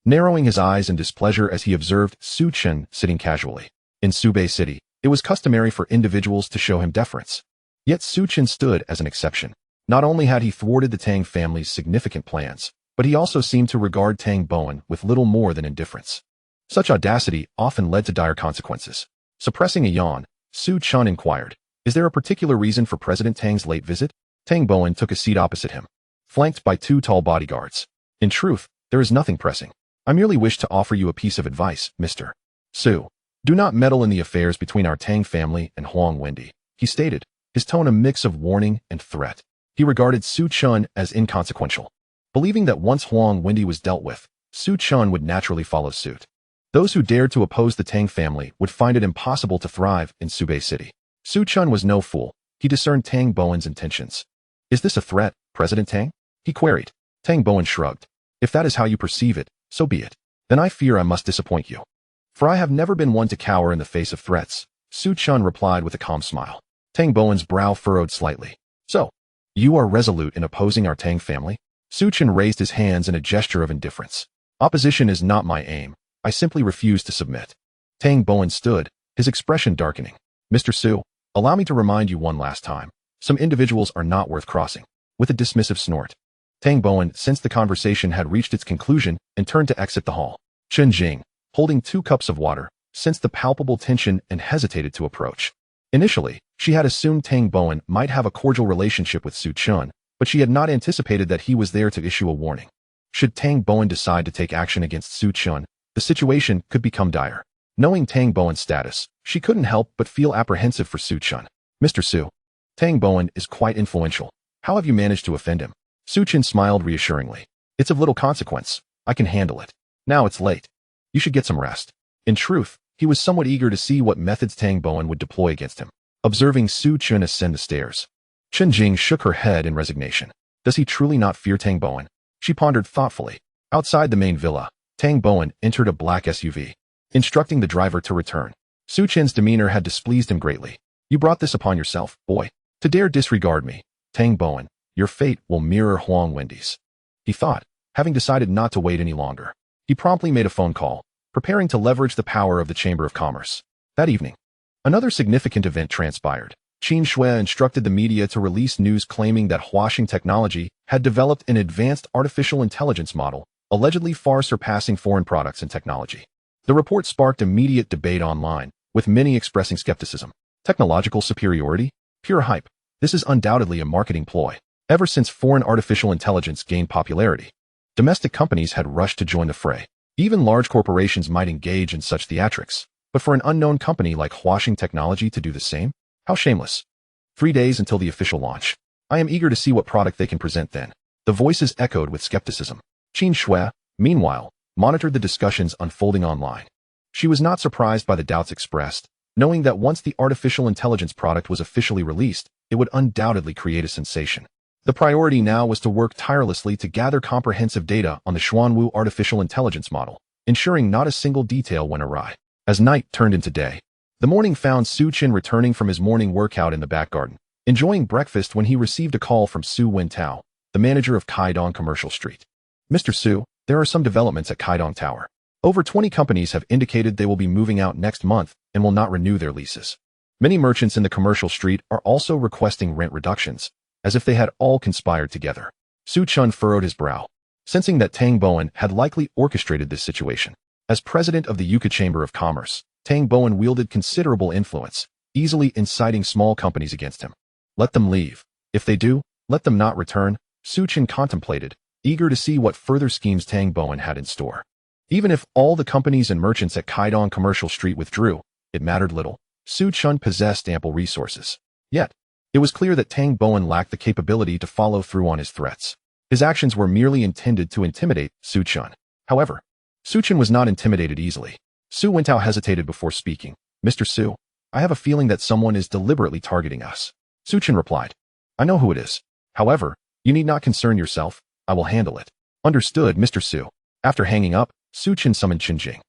narrowing his eyes in displeasure as he observed Su Chen sitting casually. In Subei City, it was customary for individuals to show him deference. Yet Su Chen stood as an exception. Not only had he thwarted the Tang family's significant plans, but he also seemed to regard Tang Bowen with little more than indifference. Such audacity often led to dire consequences. Suppressing a yawn, Su Chen inquired, is there a particular reason for President Tang's late visit? Tang Bowen took a seat opposite him, flanked by two tall bodyguards. In truth, there is nothing pressing. I merely wish to offer you a piece of advice, Mr. Su. Do not meddle in the affairs between our Tang family and Huang Wendy, he stated, his tone a mix of warning and threat. He regarded Su Chen as inconsequential, believing that once Huang Wendy was dealt with, Su Chen would naturally follow suit. Those who dared to oppose the Tang family would find it impossible to thrive in Subei City. Su Chen was no fool. He discerned Tang Bowen's intentions. Is this a threat, President Tang? He queried. Tang Bowen shrugged. If that is how you perceive it, so be it. Then I fear I must disappoint you. For I have never been one to cower in the face of threats, Su Chen replied with a calm smile. Tang Bowen's brow furrowed slightly. So, you are resolute in opposing our Tang family? Su Chen raised his hands in a gesture of indifference. Opposition is not my aim. I simply refuse to submit. Tang Bowen stood, his expression darkening. Mr. Su, allow me to remind you one last time. Some individuals are not worth crossing. With a dismissive snort, Tang Bowen sensed the conversation had reached its conclusion and turned to exit the hall. Chen Jing, holding 2 cups of water, sensed the palpable tension and hesitated to approach. Initially, she had assumed Tang Bowen might have a cordial relationship with Su Chen, but she had not anticipated that he was there to issue a warning. Should Tang Bowen decide to take action against Su Chen, the situation could become dire. Knowing Tang Bowen's status, she couldn't help but feel apprehensive for Su Chen. Mr. Su, Tang Bowen is quite influential. How have you managed to offend him? Su Chen smiled reassuringly. It's of little consequence. I can handle it. Now it's late. You should get some rest. In truth, he was somewhat eager to see what methods Tang Bowen would deploy against him. Observing Su Chen ascend the stairs, Chen Jing shook her head in resignation. Does he truly not fear Tang Bowen? She pondered thoughtfully. Outside the main villa, Tang Bowen entered a black SUV, instructing the driver to return. Su Chen's demeanor had displeased him greatly. You brought this upon yourself, boy. To dare disregard me, Tang Bowen, your fate will mirror Huang Wendy's. He thought, having decided not to wait any longer. He promptly made a phone call, preparing to leverage the power of the Chamber of Commerce. That evening, another significant event transpired. Qin Shui instructed the media to release news claiming that Huaxing Technology had developed an advanced artificial intelligence model, allegedly far surpassing foreign products and technology. The report sparked immediate debate online, with many expressing skepticism. Technological superiority? Pure hype. This is undoubtedly a marketing ploy. Ever since foreign artificial intelligence gained popularity, domestic companies had rushed to join the fray. Even large corporations might engage in such theatrics, but for an unknown company like Huaxing Technology to do the same? How shameless. 3 days until the official launch. I am eager to see what product they can present then. The voices echoed with skepticism. Qin Shui, meanwhile, monitored the discussions unfolding online. She was not surprised by the doubts expressed, knowing that once the artificial intelligence product was officially released, it would undoubtedly create a sensation. The priority now was to work tirelessly to gather comprehensive data on the Xuanwu artificial intelligence model, ensuring not a single detail went awry. As night turned into day, the morning found Su Chen returning from his morning workout in the back garden, enjoying breakfast when he received a call from Su Wentao, the manager of Kaidong Commercial Street. Mr. Su, there are some developments at Kaidong Tower. Over 20 companies have indicated they will be moving out next month and will not renew their leases. Many merchants in the commercial street are also requesting rent reductions, as if they had all conspired together. Su Chen furrowed his brow, sensing that Tang Bowen had likely orchestrated this situation. As president of the Yucca Chamber of Commerce, Tang Bowen wielded considerable influence, easily inciting small companies against him. Let them leave. If they do, let them not return, Su Chen contemplated, eager to see what further schemes Tang Bowen had in store. Even if all the companies and merchants at Kaidong Commercial Street withdrew, it mattered little. Su Chen possessed ample resources. Yet, it was clear that Tang Bowen lacked the capability to follow through on his threats. His actions were merely intended to intimidate Su Chen. However, Su Chen was not intimidated easily. Su Wentao hesitated before speaking. Mr. Su, I have a feeling that someone is deliberately targeting us. Su Chen replied. I know who it is. However, you need not concern yourself. I will handle it. Understood, Mr. Su. After hanging up, Su Chen summoned Chen Jing.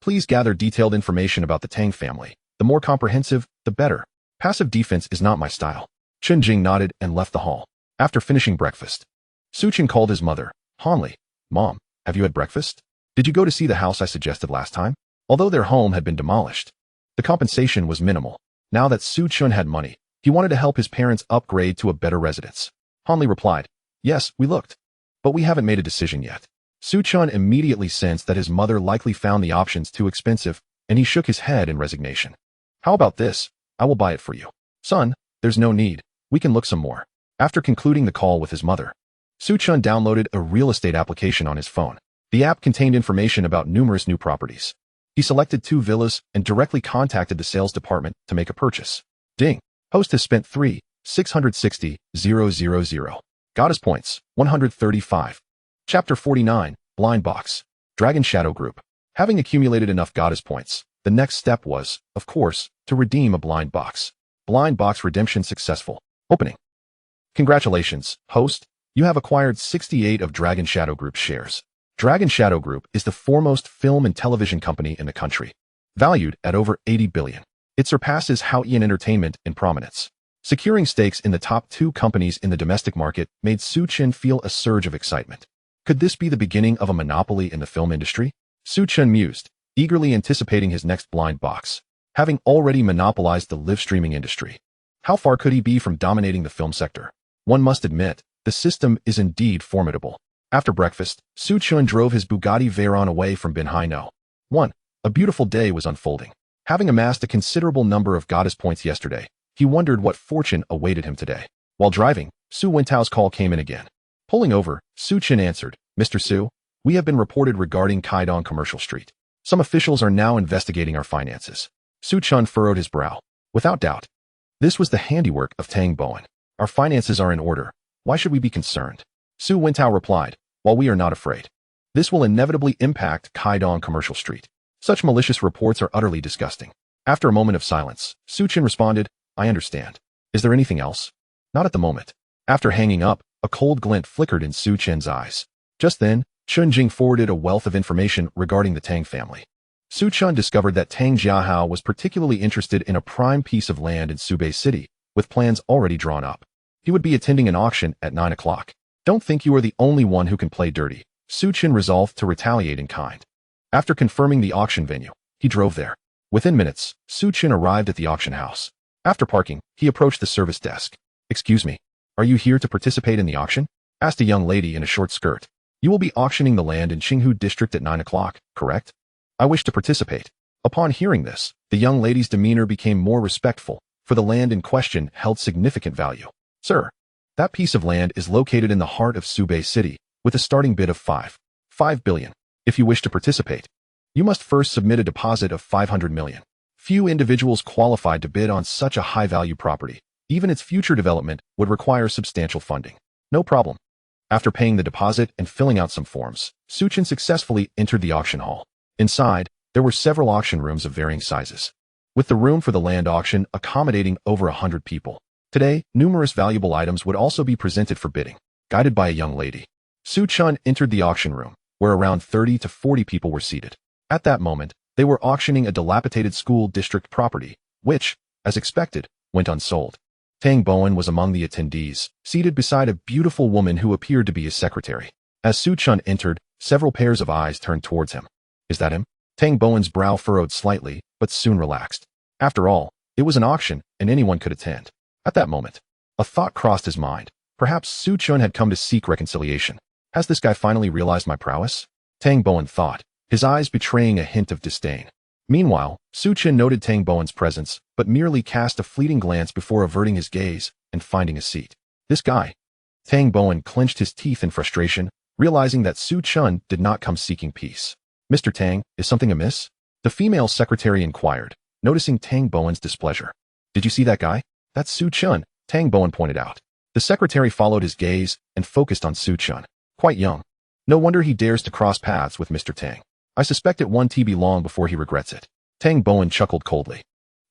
Please gather detailed information about the Tang family. The more comprehensive, the better. Passive defense is not my style. Chen Jing nodded and left the hall. After finishing breakfast, Su Chen called his mother. Hanli, Mom, have you had breakfast? Did you go to see the house I suggested last time? Although their home had been demolished, the compensation was minimal. Now that Su Chen had money, he wanted to help his parents upgrade to a better residence. Hanli replied, Yes, we looked. But we haven't made a decision yet. Su Chen immediately sensed that his mother likely found the options too expensive, and he shook his head in resignation. How about this? I will buy it for you. Son, there's no need. We can look some more. After concluding the call with his mother, Su Chen downloaded a real estate application on his phone. The app contained information about numerous new properties. He selected 2 villas and directly contacted the sales department to make a purchase. Ding. Host has spent 3,660,000. Goddess points, 135. Chapter 49, Blind Box. Dragon Shadow Group. Having accumulated enough goddess points, the next step was, of course, to redeem a blind box. Blind box redemption successful. Opening. Congratulations, host. You have acquired 68 of Dragon Shadow Group's shares. Dragon Shadow Group is the foremost film and television company in the country, valued at over 80 billion. It surpasses Haoyan Entertainment in prominence. Securing stakes in the top 2 companies in the domestic market made Su Chen feel a surge of excitement. Could this be the beginning of a monopoly in the film industry? Su Chen mused, eagerly anticipating his next blind box. Having already monopolized the live streaming industry, how far could he be from dominating the film sector? One must admit, the system is indeed formidable. After breakfast, Su Chen drove his Bugatti Veyron away from Bin Hai No. 1. A beautiful day was unfolding. Having amassed a considerable number of goddess points yesterday, he wondered what fortune awaited him today. While driving, Su Wentao's call came in again. Pulling over, Su Chen answered, Mr. Su, we have been reported regarding Kaidong Commercial Street. Some officials are now investigating our finances. Su Chen furrowed his brow. Without doubt, this was the handiwork of Tang Bowen. Our finances are in order. Why should we be concerned? Su Wentao replied, while we are not afraid. This will inevitably impact Kaidong Commercial Street. Such malicious reports are utterly disgusting. After a moment of silence, Su Chen responded, I understand. Is there anything else? Not at the moment. After hanging up, a cold glint flickered in Su Chen's eyes. Just then, Chen Jing forwarded a wealth of information regarding the Tang family. Su Chen discovered that Tang Jiahao was particularly interested in a prime piece of land in Subei City, with plans already drawn up. He would be attending an auction at 9 o'clock. Don't think you are the only one who can play dirty. Su Chen resolved to retaliate in kind. After confirming the auction venue, he drove there. Within minutes, Su Chen arrived at the auction house. After parking, he approached the service desk. Excuse me, are you here to participate in the auction? Asked a young lady in a short skirt. You will be auctioning the land in Qinghu District at 9 o'clock, correct? I wish to participate. Upon hearing this, the young lady's demeanor became more respectful, for the land in question held significant value. Sir, that piece of land is located in the heart of Subei City, with a starting bid of 5 billion. If you wish to participate, you must first submit a deposit of 500 million. Few individuals qualified to bid on such a high-value property. Even its future development would require substantial funding. No problem. After paying the deposit and filling out some forms, Su Chen successfully entered the auction hall. Inside, there were several auction rooms of varying sizes, with the room for the land auction accommodating over 100 people. Today, numerous valuable items would also be presented for bidding. Guided by a young lady, Su Chen entered the auction room, where around 30 to 40 people were seated. At that moment, they were auctioning a dilapidated school district property, which, as expected, went unsold. Tang Bowen was among the attendees, seated beside a beautiful woman who appeared to be his secretary. As Su Chen entered, several pairs of eyes turned towards him. Is that him? Tang Bowen's brow furrowed slightly, but soon relaxed. After all, It was an auction, and anyone could attend. At that moment, a thought crossed his mind. Perhaps Su Chen had come to seek reconciliation. Has this guy finally realized my prowess? Tang Bowen thought, his eyes betraying a hint of disdain. Meanwhile, Su Chen noted Tang Bowen's presence, but merely cast a fleeting glance before averting his gaze and finding a seat. This guy. Tang Bowen clenched his teeth in frustration, realizing that Su Chen did not come seeking peace. Mr. Tang, is something amiss? The female secretary inquired, noticing Tang Bowen's displeasure. Did you see that guy? That's Su Chen, Tang Bowen pointed out. The secretary followed his gaze and focused on Su Chen. Quite young. No wonder he dares to cross paths with Mr. Tang. I suspect it won't be long before he regrets it. Tang Bowen chuckled coldly,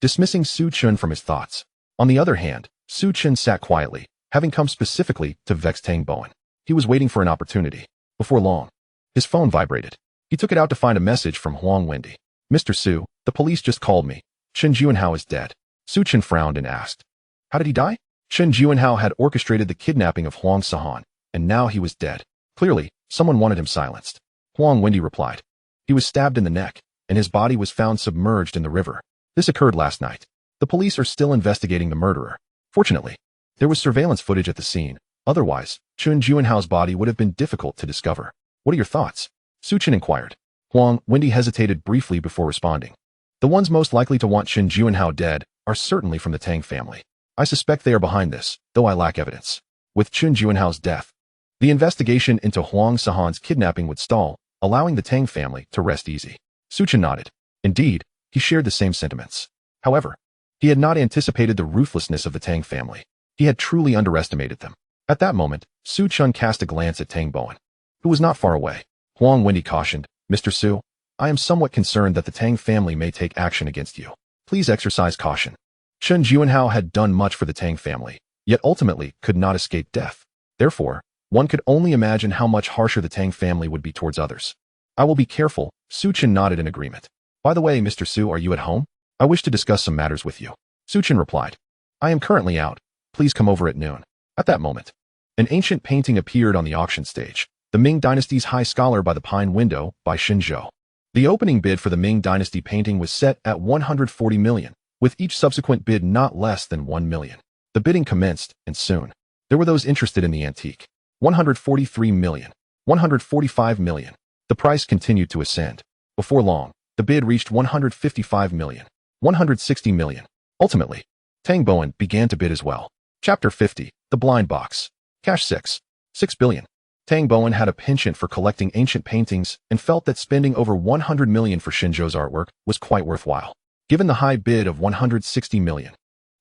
dismissing Su Chen from his thoughts. On the other hand, Su Chen sat quietly, having come specifically to vex Tang Bowen. He was waiting for an opportunity. Before long, his phone vibrated. He took it out to find a message from Huang Wendy. Mr. Su, the police just called me. Chen Juanhao is dead. Su Chen frowned and asked, how did he die? Chen Juanhao had orchestrated the kidnapping of Huang Sahan, and now he was dead. Clearly, someone wanted him silenced. Huang Wendy replied. He was stabbed in the neck, and his body was found submerged in the river. This occurred last night. The police are still investigating the murderer. Fortunately, there was surveillance footage at the scene. Otherwise, Chen Juanhao's body would have been difficult to discover. What are your thoughts? Su Chen inquired. Huang Wendy hesitated briefly before responding. The ones most likely to want Chen Juanhao dead are certainly from the Tang family. I suspect they are behind this, though I lack evidence. With Chen Juanhao's death, the investigation into Huang Sahan's kidnapping would stall, allowing the Tang family to rest easy. Su Chen nodded. Indeed, he shared the same sentiments. However, he had not anticipated the ruthlessness of the Tang family. He had truly underestimated them. At that moment, Su Chen cast a glance at Tang Bowen, who was not far away. Huang Wendy cautioned, Mr. Su, I am somewhat concerned that the Tang family may take action against you. Please exercise caution. Chen Juanhao had done much for the Tang family, yet ultimately could not escape death. Therefore, one could only imagine how much harsher the Tang family would be towards others. I will be careful. Su Chen nodded in agreement. By the way, Mr. Su, are you at home? I wish to discuss some matters with you. Su Chen replied. I am currently out. Please come over at noon. At that moment, an ancient painting appeared on the auction stage. The Ming Dynasty's High Scholar by the Pine Window by Xin Zhou. The opening bid for the Ming Dynasty painting was set at 140 million, with each subsequent bid not less than 1 million. The bidding commenced, and soon, there were those interested in the antique. 143 million. 145 million. The price continued to ascend. Before long, the bid reached 155 million. 160 million. Ultimately, Tang Bowen began to bid as well. Chapter 50, The Blind Box. Cash 6 billion. Tang Bowen had a penchant for collecting ancient paintings and felt that spending over 100 million for Xinzhou's artwork was quite worthwhile. Given the high bid of 160 million,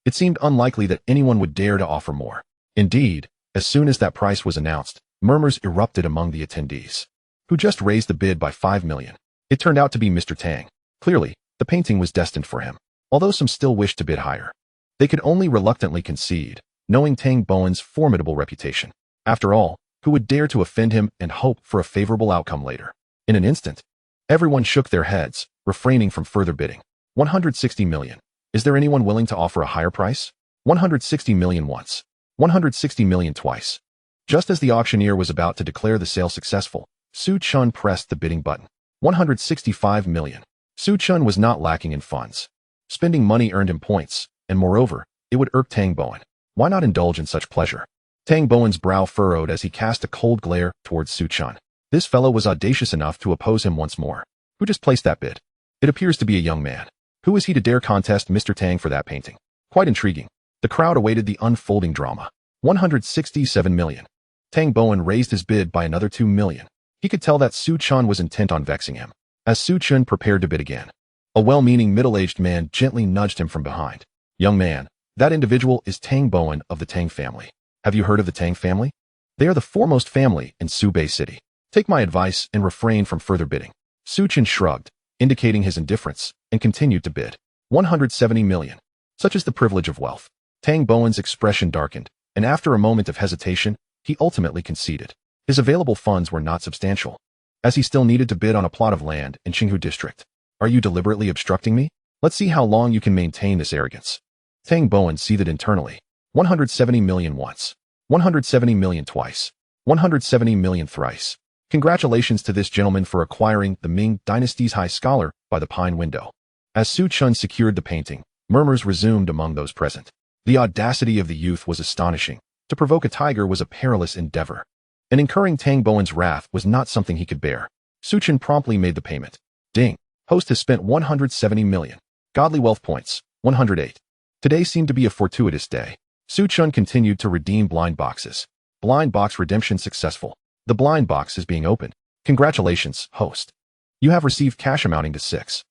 it seemed unlikely that anyone would dare to offer more. Indeed, as soon as that price was announced, murmurs erupted among the attendees, who just raised the bid by 5 million. It turned out to be Mr. Tang. Clearly, the painting was destined for him, although some still wished to bid higher. They could only reluctantly concede, knowing Tang Bowen's formidable reputation. After all, who would dare to offend him and hope for a favorable outcome later? In an instant, everyone shook their heads, refraining from further bidding. 160 million. Is there anyone willing to offer a higher price? 160 million once. 160 million twice. Just as the auctioneer was about to declare the sale successful, Su Chen pressed the bidding button. 165 million. Su Chen was not lacking in funds. Spending money earned him points, and moreover, it would irk Tang Bowen. Why not indulge in such pleasure? Tang Bowen's brow furrowed as he cast a cold glare towards Su Chen. This fellow was audacious enough to oppose him once more. Who just placed that bid? It appears to be a young man. Who is he to dare contest Mr. Tang for that painting? Quite intriguing. The crowd awaited the unfolding drama. 167 million. Tang Bowen raised his bid by another 2 million. He could tell that Su Chen was intent on vexing him. As Su Chen prepared to bid again, a well-meaning middle-aged man gently nudged him from behind. Young man, that individual is Tang Bowen of the Tang family. Have you heard of the Tang family? They are the foremost family in Subei City. Take my advice and refrain from further bidding. Su Chen shrugged, indicating his indifference, and continued to bid. 170 million. Such is the privilege of wealth. Tang Bowen's expression darkened, and after a moment of hesitation, he ultimately conceded. His available funds were not substantial, as he still needed to bid on a plot of land in Qinghu district. Are you deliberately obstructing me? Let's see how long you can maintain this arrogance. Tang Bowen seethed internally. 170 million once. 170 million twice. 170 million thrice. Congratulations to this gentleman for acquiring the Ming Dynasty's High Scholar by the Pine Window. As Su Chen secured the painting, Murmurs resumed among those present. The audacity of the youth was astonishing. To provoke a tiger was a perilous endeavor. And incurring Tang Bowen's wrath was not something he could bear. Chen promptly made the payment. Ding. Host has spent 170 million. Godly wealth points, 108. Today seemed to be a fortuitous day. Chen continued to redeem blind boxes. Blind box redemption successful. The blind box is being opened. Congratulations, host. You have received cash amounting to 6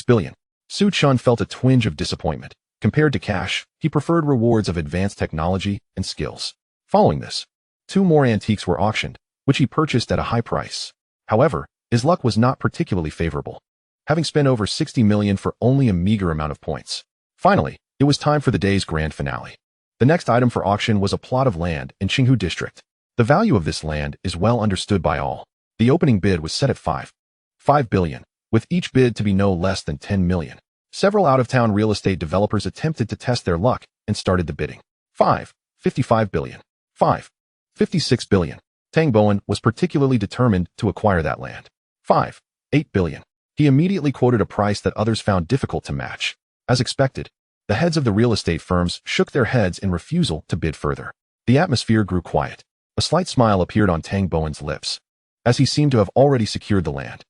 billion. Chen felt a twinge of disappointment. Compared to cash, he preferred rewards of advanced technology and skills. Following this, 2 more antiques were auctioned, which he purchased at a high price. However, his luck was not particularly favorable, having spent over 60 million for only a meager amount of points. Finally, it was time for the day's grand finale. The next item for auction was a plot of land in Qinghu district. The value of this land is well understood by all. The opening bid was set at 5 billion, with each bid to be no less than 10 million. Several out-of-town real estate developers attempted to test their luck and started the bidding. 55 billion. 56 billion. Tang Bowen was particularly determined to acquire that land. 8 billion. He immediately quoted a price that others found difficult to match. As expected, the heads of the real estate firms shook their heads in refusal to bid further. The atmosphere grew quiet. A slight smile appeared on Tang Bowen's lips, as he seemed to have already secured the land.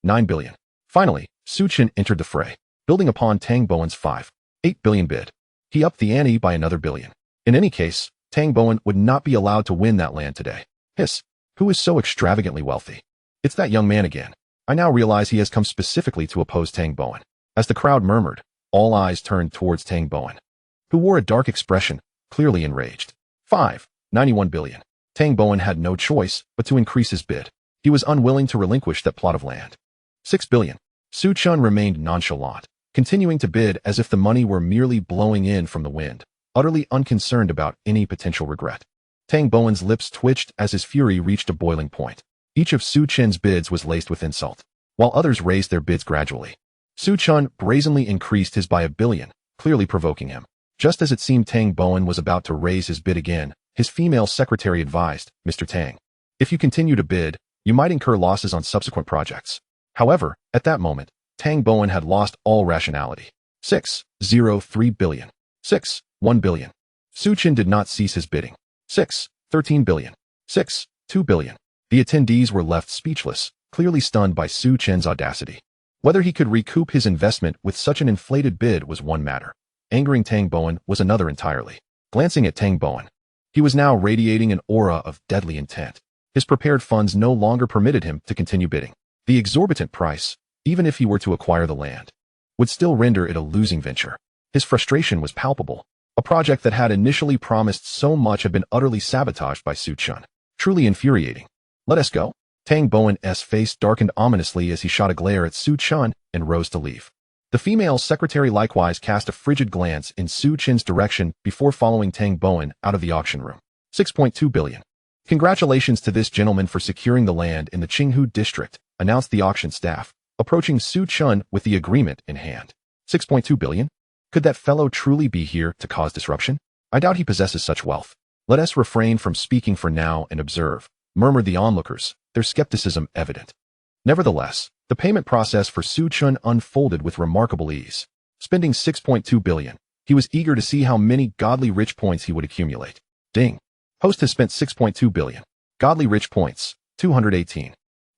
9 billion. Finally, Chen entered the fray. Building upon Tang Bowen's 8 billion bid, he upped the ante by another billion. In any case, Tang Bowen would not be allowed to win that land today. Hiss. Who is so extravagantly wealthy? It's that young man again. I now realize he has come specifically to oppose Tang Bowen. As the crowd murmured, all eyes turned towards Tang Bowen, who wore a dark expression, clearly enraged. 91 billion. Tang Bowen had no choice but to increase his bid. He was unwilling to relinquish that plot of land. 6 billion. Chen remained nonchalant, continuing to bid as if the money were merely blowing in from the wind, utterly unconcerned about any potential regret. Tang Bowen's lips twitched as his fury reached a boiling point. Each of Chen's bids was laced with insult, while others raised their bids gradually. Chen brazenly increased his by a billion, clearly provoking him. Just as it seemed Tang Bowen was about to raise his bid again, his female secretary advised, Mr. Tang, if you continue to bid, you might incur losses on subsequent projects. However, at that moment, Tang Bowen had lost all rationality. 3 billion. 1 billion. Chen did not cease his bidding. 13 billion. 2 billion. The attendees were left speechless, clearly stunned by Chen's audacity. Whether he could recoup his investment with such an inflated bid was one matter. Angering Tang Bowen was another entirely. Glancing at Tang Bowen, he was now radiating an aura of deadly intent. His prepared funds no longer permitted him to continue bidding. The exorbitant price, even if he were to acquire the land, would still render it a losing venture. His frustration was palpable. A project that had initially promised so much had been utterly sabotaged by Chen. Truly infuriating. Let us go. Tang Bowen's face darkened ominously as he shot a glare at Chen and rose to leave. The female secretary likewise cast a frigid glance in Chen's direction before following Tang Bowen out of the auction room. 6.2 billion. Congratulations to this gentleman for securing the land in the Qinghu district, announced the auction staff, approaching Chen with the agreement in hand. 6.2 billion? Could that fellow truly be here to cause disruption? I doubt he possesses such wealth. Let us refrain from speaking for now and observe, murmured the onlookers, their skepticism evident. Nevertheless, the payment process for Chen unfolded with remarkable ease. Spending 6.2 billion, he was eager to see how many godly rich points he would accumulate. Ding. Host has spent 6.2 billion. Godly rich points, 218.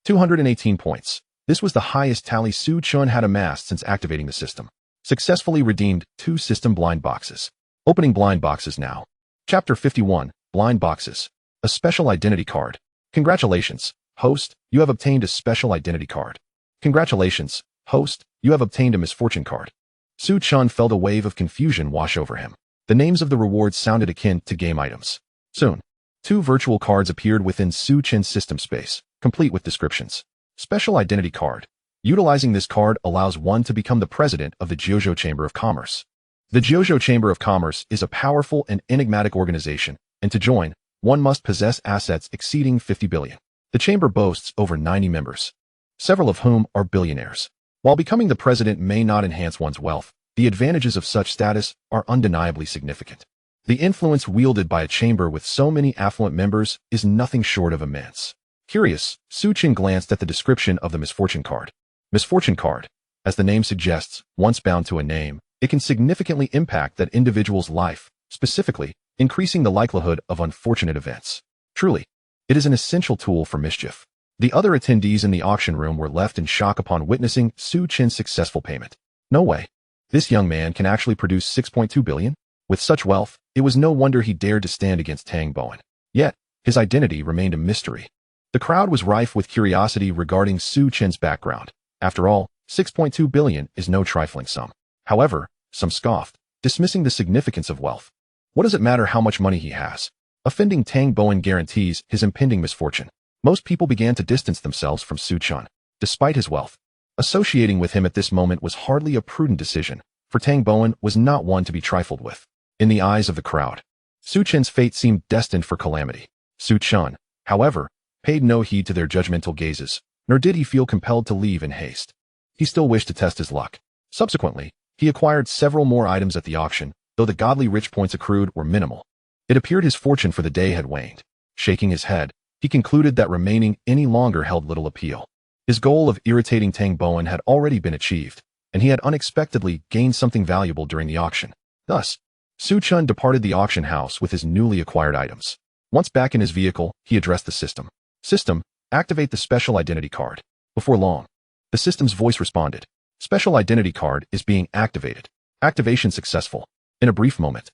218 points. This was the highest tally Chen had amassed since activating the system. Successfully redeemed 2 system blind boxes. Opening blind boxes now. Chapter 51, Blind Boxes. A special identity card. Congratulations, host, you have obtained a special identity card. Congratulations, host, you have obtained a misfortune card. Chen felt a wave of confusion wash over him. The names of the rewards sounded akin to game items. Soon, 2 virtual cards appeared within Chen's system space, complete with descriptions. Special identity card. Utilizing this card allows one to become the president of the Jiuzhou Chamber of Commerce. The Jiuzhou Chamber of Commerce is a powerful and enigmatic organization, and to join, one must possess assets exceeding 50 billion. The chamber boasts over 90 members, several of whom are billionaires. While becoming the president may not enhance one's wealth, the advantages of such status are undeniably significant. The influence wielded by a chamber with so many affluent members is nothing short of immense. Curious, Chen glanced at the description of the misfortune card. Misfortune card, as the name suggests, once bound to a name, it can significantly impact that individual's life, specifically, increasing the likelihood of unfortunate events. Truly, it is an essential tool for mischief. The other attendees in the auction room were left in shock upon witnessing Su Chen's successful payment. No way. This young man can actually produce 6.2 billion? With such wealth, it was no wonder he dared to stand against Tang Bowen. Yet, his identity remained a mystery. The crowd was rife with curiosity regarding Su Chen's background. After all, 6.2 billion is no trifling sum. However, some scoffed, dismissing the significance of wealth. What does it matter how much money he has? Offending Tang Bowen guarantees his impending misfortune. Most people began to distance themselves from Su Chen. Despite his wealth, associating with him at this moment was hardly a prudent decision, for Tang Bowen was not one to be trifled with. In the eyes of the crowd, Su Chen's fate seemed destined for calamity. Su Chen, however, paid no heed to their judgmental gazes, nor did he feel compelled to leave in haste. He still wished to test his luck. Subsequently, he acquired several more items at the auction, though the godly rich points accrued were minimal. It appeared his fortune for the day had waned. Shaking his head, he concluded that remaining any longer held little appeal. His goal of irritating Tang Bowen had already been achieved, and he had unexpectedly gained something valuable during the auction. Thus, Su Chen departed the auction house with his newly acquired items. Once back in his vehicle, he addressed the system. System, activate the special identity card. Before long, the system's voice responded. Special identity card is being activated. Activation successful. In a brief moment,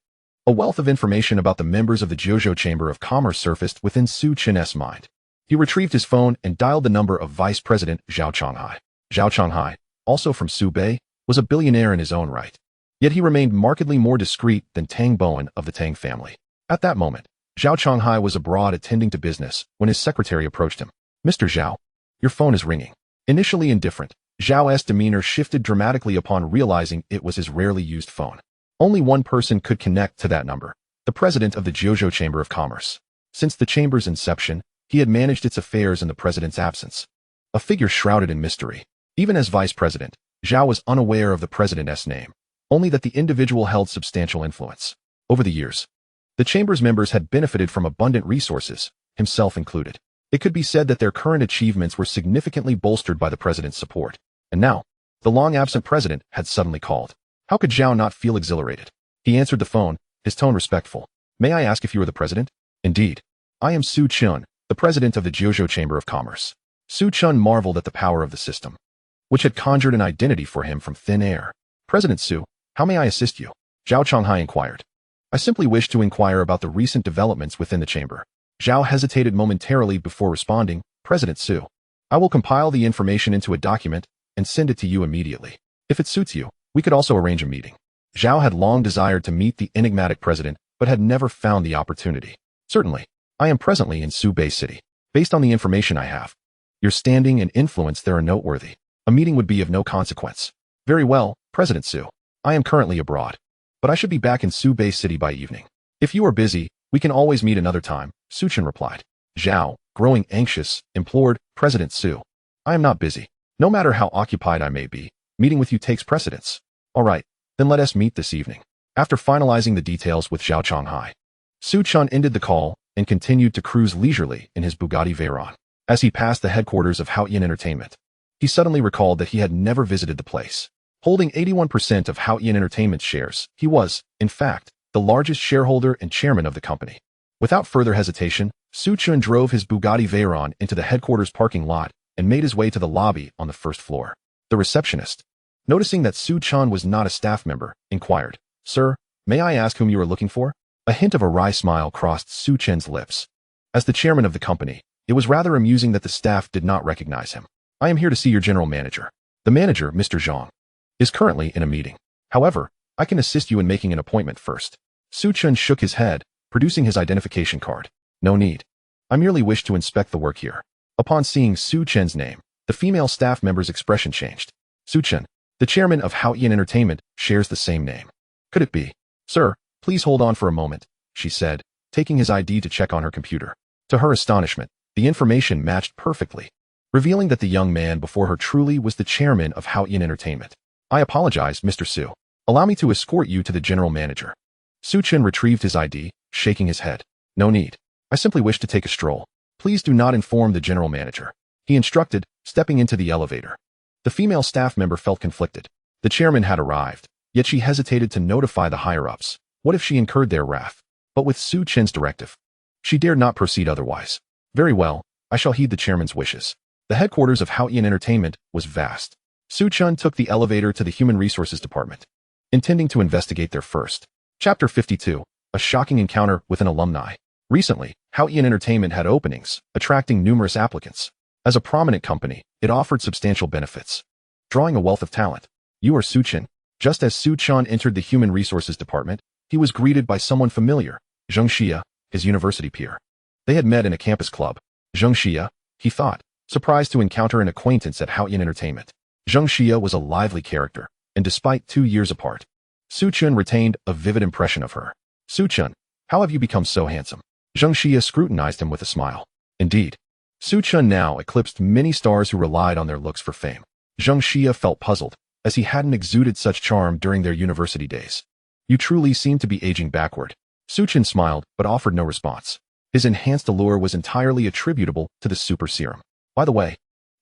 a wealth of information about the members of the Jiuzhou Chamber of Commerce surfaced within Su Chen's mind. He retrieved his phone and dialed the number of Vice President Zhao Changhai. Zhao Changhai, also from Subei, was a billionaire in his own right. Yet he remained markedly more discreet than Tang Bowen of the Tang family. At that moment, Zhao Changhai was abroad attending to business when his secretary approached him. Mr. Zhao, your phone is ringing. Initially indifferent, Zhao's demeanor shifted dramatically upon realizing it was his rarely used phone. Only one person could connect to that number, the president of the Jiuzhou Chamber of Commerce. Since the chamber's inception, he had managed its affairs in the president's absence. A figure shrouded in mystery. Even as vice president, Zhao was unaware of the president's name, only that the individual held substantial influence. Over the years, the chamber's members had benefited from abundant resources, himself included. It could be said that their current achievements were significantly bolstered by the president's support. And now, the long-absent president had suddenly called. How could Zhao not feel exhilarated? He answered the phone, his tone respectful. May I ask if you are the president? Indeed. I am Su Chen, the president of the Jiuzhou Chamber of Commerce. Su Chen marveled at the power of the system, which had conjured an identity for him from thin air. President Su, how may I assist you? Zhao Changhai inquired. I simply wish to inquire about the recent developments within the chamber. Zhao hesitated momentarily before responding. President Su, I will compile the information into a document and send it to you immediately. If it suits you, we could also arrange a meeting. Zhao had long desired to meet the enigmatic president, but had never found the opportunity. Certainly, I am presently in Subei City. Based on the information I have, your standing and influence there are noteworthy. A meeting would be of no consequence. Very well, President Su. I am currently abroad, but I should be back in Subei City by evening. If you are busy, we can always meet another time, Su Chen replied. Zhao, growing anxious, implored, President Su. I am not busy. No matter how occupied I may be, meeting with you takes precedence. All right, then let us meet this evening. After finalizing the details with Zhao Changhai, Su Chen ended the call and continued to cruise leisurely in his Bugatti Veyron. As he passed the headquarters of Haoyan Entertainment, he suddenly recalled that he had never visited the place. Holding 81% of Haoyan Entertainment's shares, he was, in fact, the largest shareholder and chairman of the company. Without further hesitation, Su Chen drove his Bugatti Veyron into the headquarters parking lot and made his way to the lobby on the first floor. The receptionist, noticing that Su Chen was not a staff member, inquired, Sir, may I ask whom you are looking for? A hint of a wry smile crossed Su Chen's lips. As the chairman of the company, it was rather amusing that the staff did not recognize him. I am here to see your general manager. The manager, Mr. Zhang, is currently in a meeting. However, I can assist you in making an appointment first. Su Chen shook his head, producing his identification card. No need. I merely wish to inspect the work here. Upon seeing Su Chen's name, the female staff member's expression changed. Su Chen, the chairman of Haoyan Entertainment, shares the same name. Could it be? Sir, please hold on for a moment, she said, taking his ID to check on her computer. To her astonishment, the information matched perfectly, revealing that the young man before her truly was the chairman of Haoyan Entertainment. I apologize, Mr. Su. Allow me to escort you to the general manager. Su Chen retrieved his ID, shaking his head. No need. I simply wish to take a stroll. Please do not inform the general manager, he instructed, stepping into the elevator. The female staff member felt conflicted. The chairman had arrived, Yet she hesitated to notify the higher-ups. What if she incurred their wrath? But with Su Chen's directive, she dared not proceed otherwise. Very well, I shall heed the chairman's wishes. The headquarters of Haoyan Entertainment was vast. Su Chen took the elevator to the Human Resources Department, intending to investigate there first. Chapter 52, a shocking encounter with an alumni. Recently, Haoyan Entertainment had openings, attracting numerous applicants. As a prominent company, it offered substantial benefits, drawing a wealth of talent. You are Su Chen. Just as Su Chen entered the Human Resources Department, he was greeted by someone familiar, Zheng Xia, his university peer. They had met in a campus club. Zheng Xia, he thought, surprised to encounter an acquaintance at Haoyan Entertainment. Zheng Xia was a lively character, and despite 2 years apart, Su Chen retained a vivid impression of her. Su Chen, how have you become so handsome? Zheng Xia scrutinized him with a smile. Indeed, Su Chen now eclipsed many stars who relied on their looks for fame. Zheng Xia felt puzzled, as he hadn't exuded such charm during their university days. You truly seem to be aging backward. Su Chen smiled, but offered no response. His enhanced allure was entirely attributable to the super serum. By the way,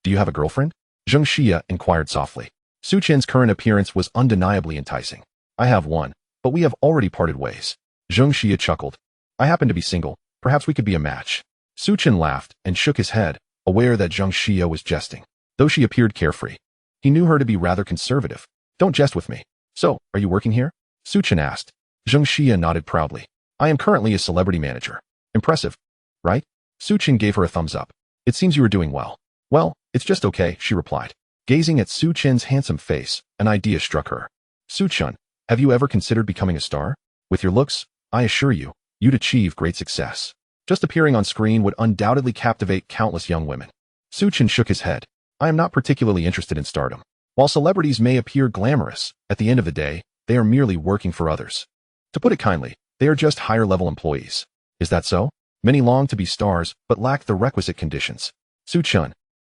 do you have a girlfriend? Zheng Xia inquired softly. Su Chen's current appearance was undeniably enticing. I have one, but we have already parted ways. Zheng Xia chuckled. I happen to be single. Perhaps we could be a match. Su Chen laughed and shook his head, aware that Zheng Xia was jesting. Though she appeared carefree, he knew her to be rather conservative. Don't jest with me. So, are you working here? Su Chen asked. Zheng Xia nodded proudly. I am currently a celebrity manager. Impressive, right? Su Chen gave her a thumbs up. It seems you are doing well. Well, it's just okay, she replied. Gazing at Su Chen's handsome face, an idea struck her. Su Chen, have you ever considered becoming a star? With your looks, I assure you, you'd achieve great success. Just appearing on screen would undoubtedly captivate countless young women. Su Chen shook his head. I am not particularly interested in stardom. While celebrities may appear glamorous, at the end of the day, they are merely working for others. To put it kindly, they are just higher-level employees. Is that so? Many long to be stars, but lack the requisite conditions. Su Chen,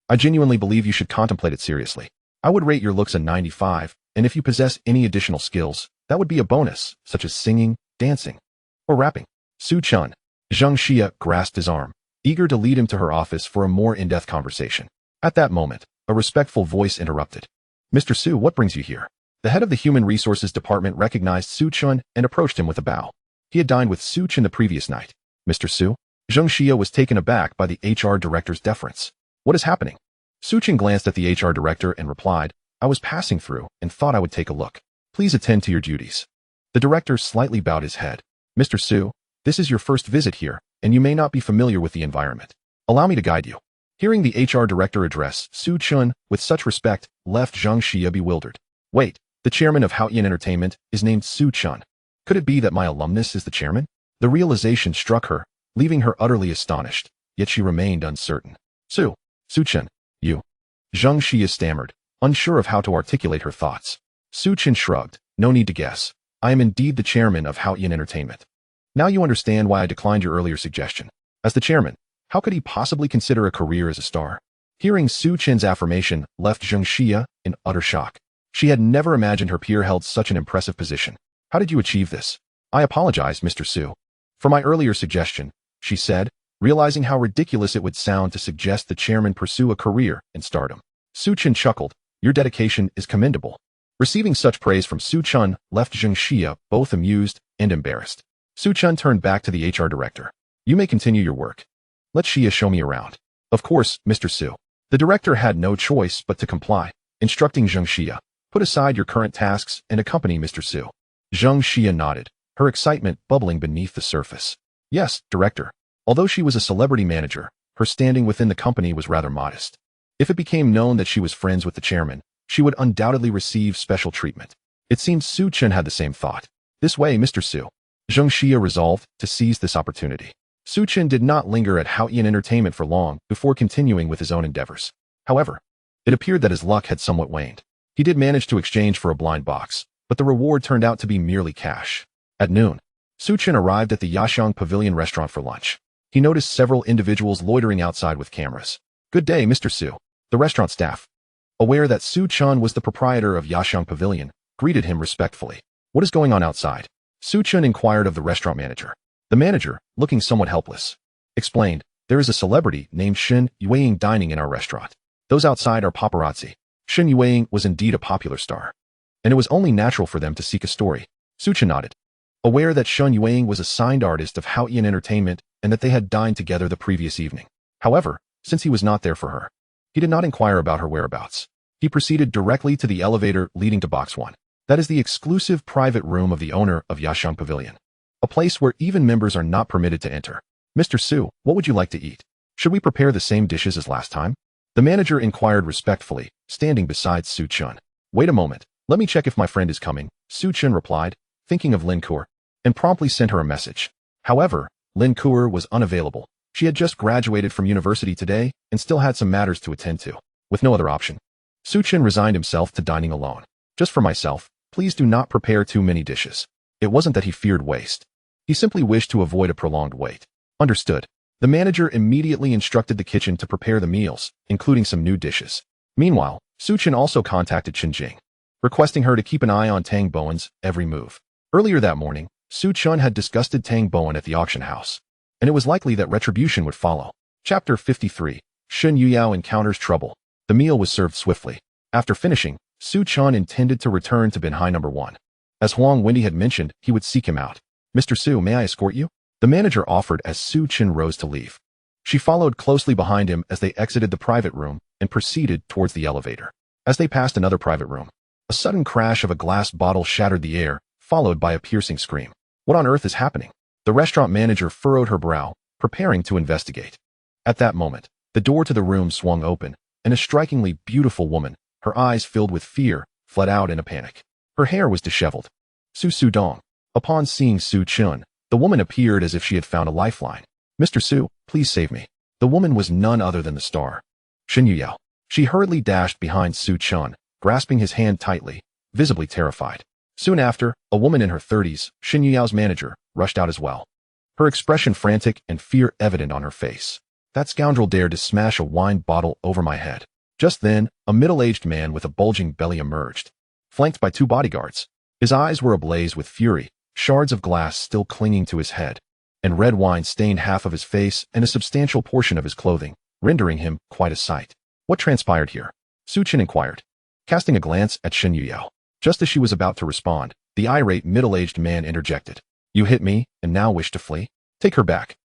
I genuinely believe you should contemplate it seriously. I would rate your looks a 95, and if you possess any additional skills, that would be a bonus, such as singing, dancing, or rapping. Su Chen. Zheng Xia grasped his arm, eager to lead him to her office for a more in-depth conversation. At that moment, a respectful voice interrupted. Mr. Su, what brings you here? The head of the Human Resources Department recognized Su Chen and approached him with a bow. He had dined with Su Chen the previous night. Mr. Su? Zheng Xia was taken aback by the HR director's deference. What is happening? Su Chen glanced at the HR director and replied, I was passing through and thought I would take a look. Please attend to your duties. The director slightly bowed his head. Mr. Su, this is your first visit here, and you may not be familiar with the environment. Allow me to guide you. Hearing the HR director address Su Chen with such respect left Zheng Xia bewildered. Wait, the chairman of Haoyan Entertainment is named Su Chen. Could it be that my alumnus is the chairman? The realization struck her, leaving her utterly astonished, yet she remained uncertain. Su Chen, you. Zheng Xia stammered, unsure of how to articulate her thoughts. Su Chen shrugged. No need to guess. I am indeed the chairman of Haoyan Entertainment. Now you understand why I declined your earlier suggestion. As the chairman, how could he possibly consider a career as a star? Hearing Su Chen's affirmation left Zheng Xia in utter shock. She had never imagined her peer held such an impressive position. How did you achieve this? I apologize, Mr. Su. For my earlier suggestion, she said, realizing how ridiculous it would sound to suggest the chairman pursue a career in stardom. Su Chen chuckled. Your dedication is commendable. Receiving such praise from Su Chen left Zheng Xia both amused and embarrassed. Su Chen turned back to the HR director. You may continue your work. Let Xia show me around. Of course, Mr. Su. The director had no choice but to comply, instructing Zheng Xia, put aside your current tasks and accompany Mr. Su. Zheng Xia nodded, her excitement bubbling beneath the surface. Yes, director. Although she was a celebrity manager, her standing within the company was rather modest. If it became known that she was friends with the chairman, she would undoubtedly receive special treatment. It seemed Su Chen had the same thought. This way, Mr. Su. Zheng Xia resolved to seize this opportunity. Su Chen did not linger at Haoyan Entertainment for long before continuing with his own endeavors. However, it appeared that his luck had somewhat waned. He did manage to exchange for a blind box, but the reward turned out to be merely cash. At noon, Su Chen arrived at the Yaxiang Pavilion restaurant for lunch. He noticed several individuals loitering outside with cameras. Good day, Mr. Su. The restaurant staff, aware that Su Chen was the proprietor of Yaxiang Pavilion, greeted him respectfully. What is going on outside? Su Chen inquired of the restaurant manager. The manager, looking somewhat helpless, explained, there is a celebrity named Shen Yueying dining in our restaurant. Those outside are paparazzi. Shen Yueying was indeed a popular star. and it was only natural for them to seek a story. Su Chen nodded, aware that Shun Yuang was a signed artist of Haoyan Entertainment and that they had dined together the previous evening. However, since he was not there for her, he did not inquire about her whereabouts. He proceeded directly to the elevator leading to Box 1. That is the exclusive private room of the owner of Yashang Pavilion, a place where even members are not permitted to enter. Mr. Su, what would you like to eat? Should we prepare the same dishes as last time? The manager inquired respectfully, standing beside Su Chen. Wait a moment, let me check if my friend is coming, Su Chen replied, thinking of Lin Kuo, and promptly sent her a message. However, Lin Kuo was unavailable. She had just graduated from university today and still had some matters to attend to. With no other option, Su Chen resigned himself to dining alone. Just for myself, please do not prepare too many dishes. It wasn't that he feared waste. He simply wished to avoid a prolonged wait. Understood. The manager immediately instructed the kitchen to prepare the meals, including some new dishes. Meanwhile, Su Chen also contacted Chen Jing, requesting her to keep an eye on Tang Bowen's every move. Earlier that morning, Su Chen had disgusted Tang Bowen at the auction house, and it was likely that retribution would follow. Chapter 53. Shen Yuyao encounters trouble. The meal was served swiftly. After finishing, Su Chen intended to return to Binhai No. 1. As Huang Wendy had mentioned, he would seek him out. Mr. Su, may I escort you? The manager offered as Su Chen rose to leave. She followed closely behind him as they exited the private room and proceeded towards the elevator. As they passed another private room, a sudden crash of a glass bottle shattered the air, followed by a piercing scream. What on earth is happening? The restaurant manager furrowed her brow, preparing to investigate. At that moment, the door to the room swung open, and a strikingly beautiful woman, her eyes filled with fear, fled out in a panic. Her hair was disheveled. Su Dong. Upon seeing Su Chen, the woman appeared as if she had found a lifeline. Mr. Su, please save me. The woman was none other than the star, Shen Yuyao. She hurriedly dashed behind Su Chen, grasping his hand tightly, visibly terrified. Soon after, a woman in her 30s, Shen Yuyao's manager, rushed out as well, her expression frantic and fear evident on her face. That scoundrel dared to smash a wine bottle over my head. Just then, a middle-aged man with a bulging belly emerged, flanked by 2 bodyguards. His eyes were ablaze with fury, shards of glass still clinging to his head, and red wine stained half of his face and a substantial portion of his clothing, rendering him quite a sight. What transpired here? Su Chen inquired, casting a glance at Shen Yuyao. Just as she was about to respond, the irate middle-aged man interjected. You hit me, and now wish to flee? Take her back.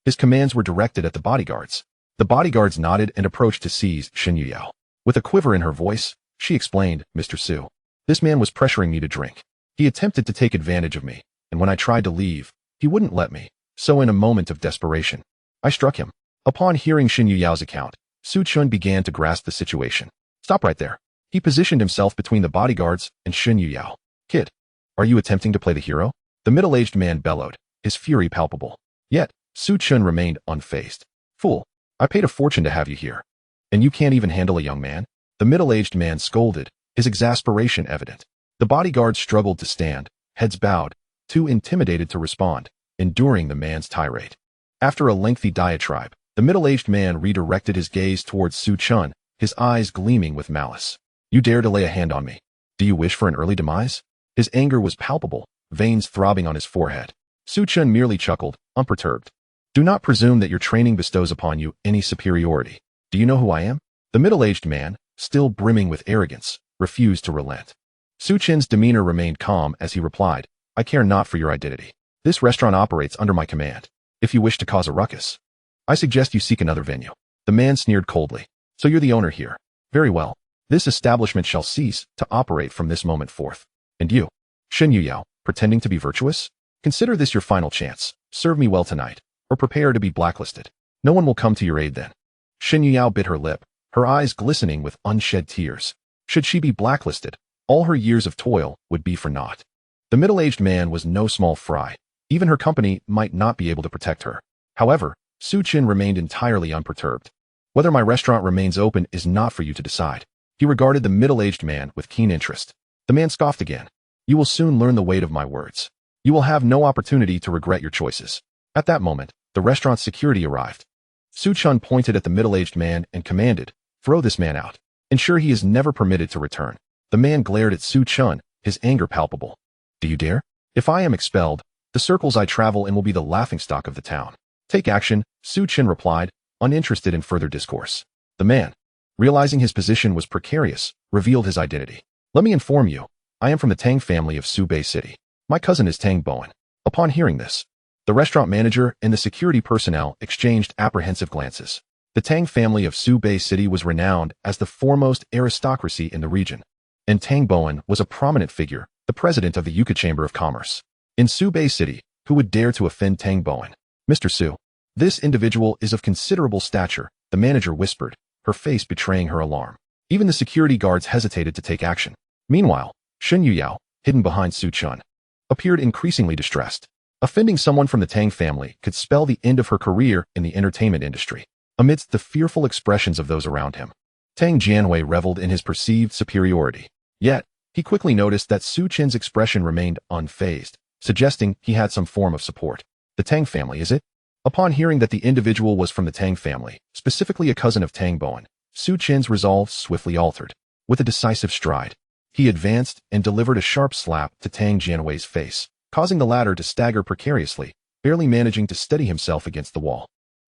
His commands were directed at the bodyguards. The bodyguards nodded and approached to seize Shen Yuyao. With a quiver in her voice, she explained, Mr. Su, this man was pressuring me to drink. He attempted to take advantage of me, and when I tried to leave, he wouldn't let me. So in a moment of desperation, I struck him. Upon hearing Shen Yuyao's account, Su Chen began to grasp the situation. Stop right there. He positioned himself between the bodyguards and Shen Yuyao. Kid, are you attempting to play the hero? The middle-aged man bellowed, his fury palpable. Yet, Su Chen remained unfazed. Fool, I paid a fortune to have you here, and you can't even handle a young man? The middle-aged man scolded, his exasperation evident. The bodyguards struggled to stand, heads bowed, too intimidated to respond, enduring the man's tirade. After a lengthy diatribe, the middle-aged man redirected his gaze towards Su Chen, his eyes gleaming with malice. You dare to lay a hand on me? Do you wish for an early demise? His anger was palpable, veins throbbing on his forehead. Su Chen merely chuckled, unperturbed. Do not presume that your training bestows upon you any superiority. Do you know who I am? The middle-aged man, still brimming with arrogance, refused to relent. Su Chen's demeanor remained calm as he replied, I care not for your identity. This restaurant operates under my command. If you wish to cause a ruckus, I suggest you seek another venue. The man sneered coldly. So you're the owner here. Very well. This establishment shall cease to operate from this moment forth. And you, Shen Yuyao, pretending to be virtuous? Consider this your final chance. Serve me well tonight, or prepare to be blacklisted. No one will come to your aid then. Shen Yuyao bit her lip, her eyes glistening with unshed tears. Should she be blacklisted, all her years of toil would be for naught. The middle-aged man was no small fry. Even her company might not be able to protect her. However, Su Chen remained entirely unperturbed. Whether my restaurant remains open is not for you to decide. He regarded the middle-aged man with keen interest. The man scoffed again. You will soon learn the weight of my words. You will have no opportunity to regret your choices. At that moment, the restaurant's security arrived. Su Chen pointed at the middle-aged man and commanded, throw this man out. Ensure he is never permitted to return. The man glared at Su Chen, his anger palpable. Do you dare? If I am expelled, the circles I travel in will be the laughingstock of the town. Take action, Su Chen replied, uninterested in further discourse. The man, realizing his position was precarious, revealed his identity. Let me inform you, I am from the Tang family of Subei City. My cousin is Tang Bowen. Upon hearing this, the restaurant manager and the security personnel exchanged apprehensive glances. The Tang family of Subei City was renowned as the foremost aristocracy in the region, and Tang Bowen was a prominent figure, the president of the Yucca Chamber of Commerce. In Subei City, who would dare to offend Tang Bowen? Mr. Su. This individual is of considerable stature, the manager whispered, her face betraying her alarm. Even the security guards hesitated to take action. Meanwhile, Shen Yuyao, hidden behind Su Chun, appeared increasingly distressed. Offending someone from the Tang family could spell the end of her career in the entertainment industry. Amidst the fearful expressions of those around him, Tang Jianwei reveled in his perceived superiority. Yet, he quickly noticed that Su Chen's expression remained unfazed, suggesting he had some form of support. The Tang family, is it? Upon hearing that the individual was from the Tang family, specifically a cousin of Tang Bowen, Su Chen's resolve swiftly altered. With a decisive stride, he advanced and delivered a sharp slap to Tang Jianwei's face, causing the latter to stagger precariously, barely managing to steady himself against the wall.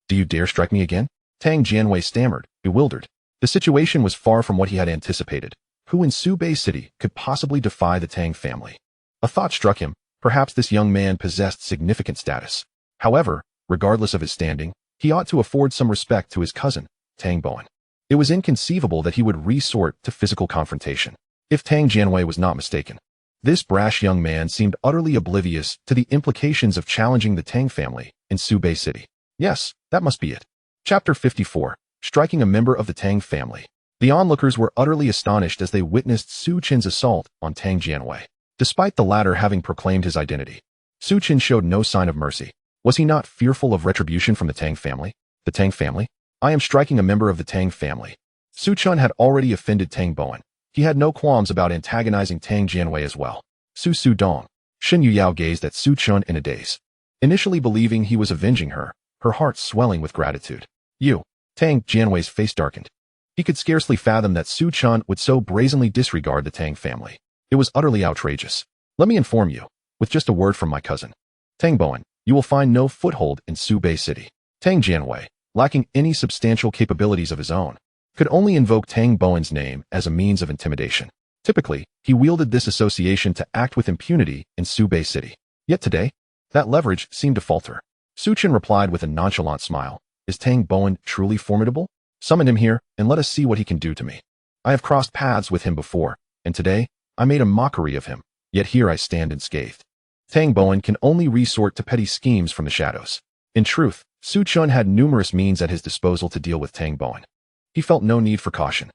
Do you dare strike me again? Tang Jianwei stammered, bewildered. The situation was far from what he had anticipated. Who in Subei City could possibly defy the Tang family? A thought struck him. Perhaps this young man possessed significant status. However, regardless of his standing, he ought to afford some respect to his cousin, Tang Bowen. It was inconceivable that he would resort to physical confrontation. If Tang Jianwei was not mistaken, this brash young man seemed utterly oblivious to the implications of challenging the Tang family in Subei City. Yes, that must be it. Chapter 54. Striking a member of the Tang family. The onlookers were utterly astonished as they witnessed Su Chen's assault on Tang Jianwei. Despite the latter having proclaimed his identity, Su Chen showed no sign of mercy. Was he not fearful of retribution from the Tang family? The Tang family? I am striking a member of the Tang family. Su Chen had already offended Tang Bowen. He had no qualms about antagonizing Tang Jianwei as well. Su Dong. Shen Yuyao gazed at Su Chen in a daze. Initially believing he was avenging her, her heart swelling with gratitude. Tang Jianwei's face darkened. He could scarcely fathom that Su Chen would so brazenly disregard the Tang family. It was utterly outrageous. Let me inform you, with just a word from my cousin, Tang Bowen, you will find no foothold in Subei City. Tang Jianwei, lacking any substantial capabilities of his own, could only invoke Tang Bowen's name as a means of intimidation. Typically, he wielded this association to act with impunity in Subei City. Yet today, that leverage seemed to falter. Su Chen replied with a nonchalant smile. Is Tang Bowen truly formidable? Summon him here, and let us see what he can do to me. I have crossed paths with him before, and today, I made a mockery of him, yet here I stand unscathed. Tang Bowen can only resort to petty schemes from the shadows. In truth, Su Chen had numerous means at his disposal to deal with Tang Bowen. He felt no need for caution.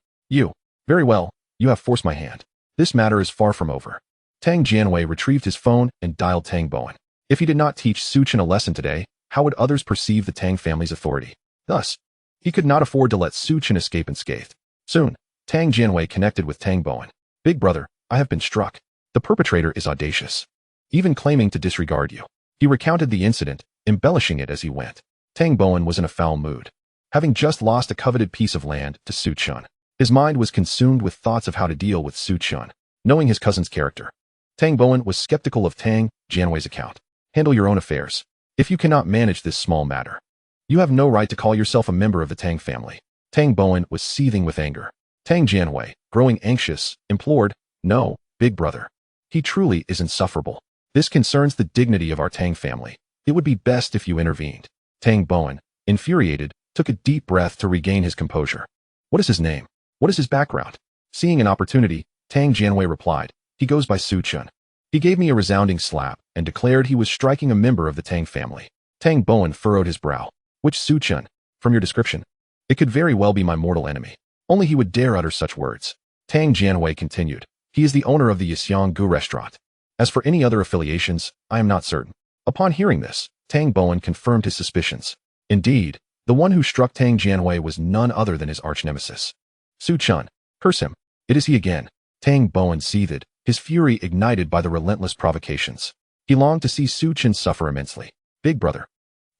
Very well, you have forced my hand. This matter is far from over. Tang Jianwei retrieved his phone and dialed Tang Bowen. If he did not teach Su Chen a lesson today, how would others perceive the Tang family's authority? Thus, he could not afford to let Su Chen escape unscathed. Soon, Tang Jianwei connected with Tang Bowen. Big brother, I have been struck. The perpetrator is audacious, even claiming to disregard you. He recounted the incident, embellishing it as he went. Tang Bowen was in a foul mood. Having just lost a coveted piece of land to Su Chen, his mind was consumed with thoughts of how to deal with Su Chen. Knowing his cousin's character, Tang Bowen was skeptical of Tang Jianwei's account. Handle your own affairs. If you cannot manage this small matter, you have no right to call yourself a member of the Tang family. Tang Bowen was seething with anger. Tang Jianwei, growing anxious, implored, No, big brother. He truly is insufferable. This concerns the dignity of our Tang family. It would be best if you intervened. Tang Bowen, infuriated, took a deep breath to regain his composure. What is his name? What is his background? Seeing an opportunity, Tang Jianwei replied, He goes by Su Chen. He gave me a resounding slap and declared he was striking a member of the Tang family. Tang Bowen furrowed his brow. Which Su Chen? From your description, it could very well be my mortal enemy. Only he would dare utter such words. Tang Jianwei continued. He is the owner of the Yixiang Gu restaurant. As for any other affiliations, I am not certain. Upon hearing this, Tang Bowen confirmed his suspicions. Indeed, the one who struck Tang Jianwei was none other than his arch-nemesis. Su Chen. Curse him. It is he again. Tang Bowen seethed, his fury ignited by the relentless provocations. He longed to see Su Chen suffer immensely. Big brother,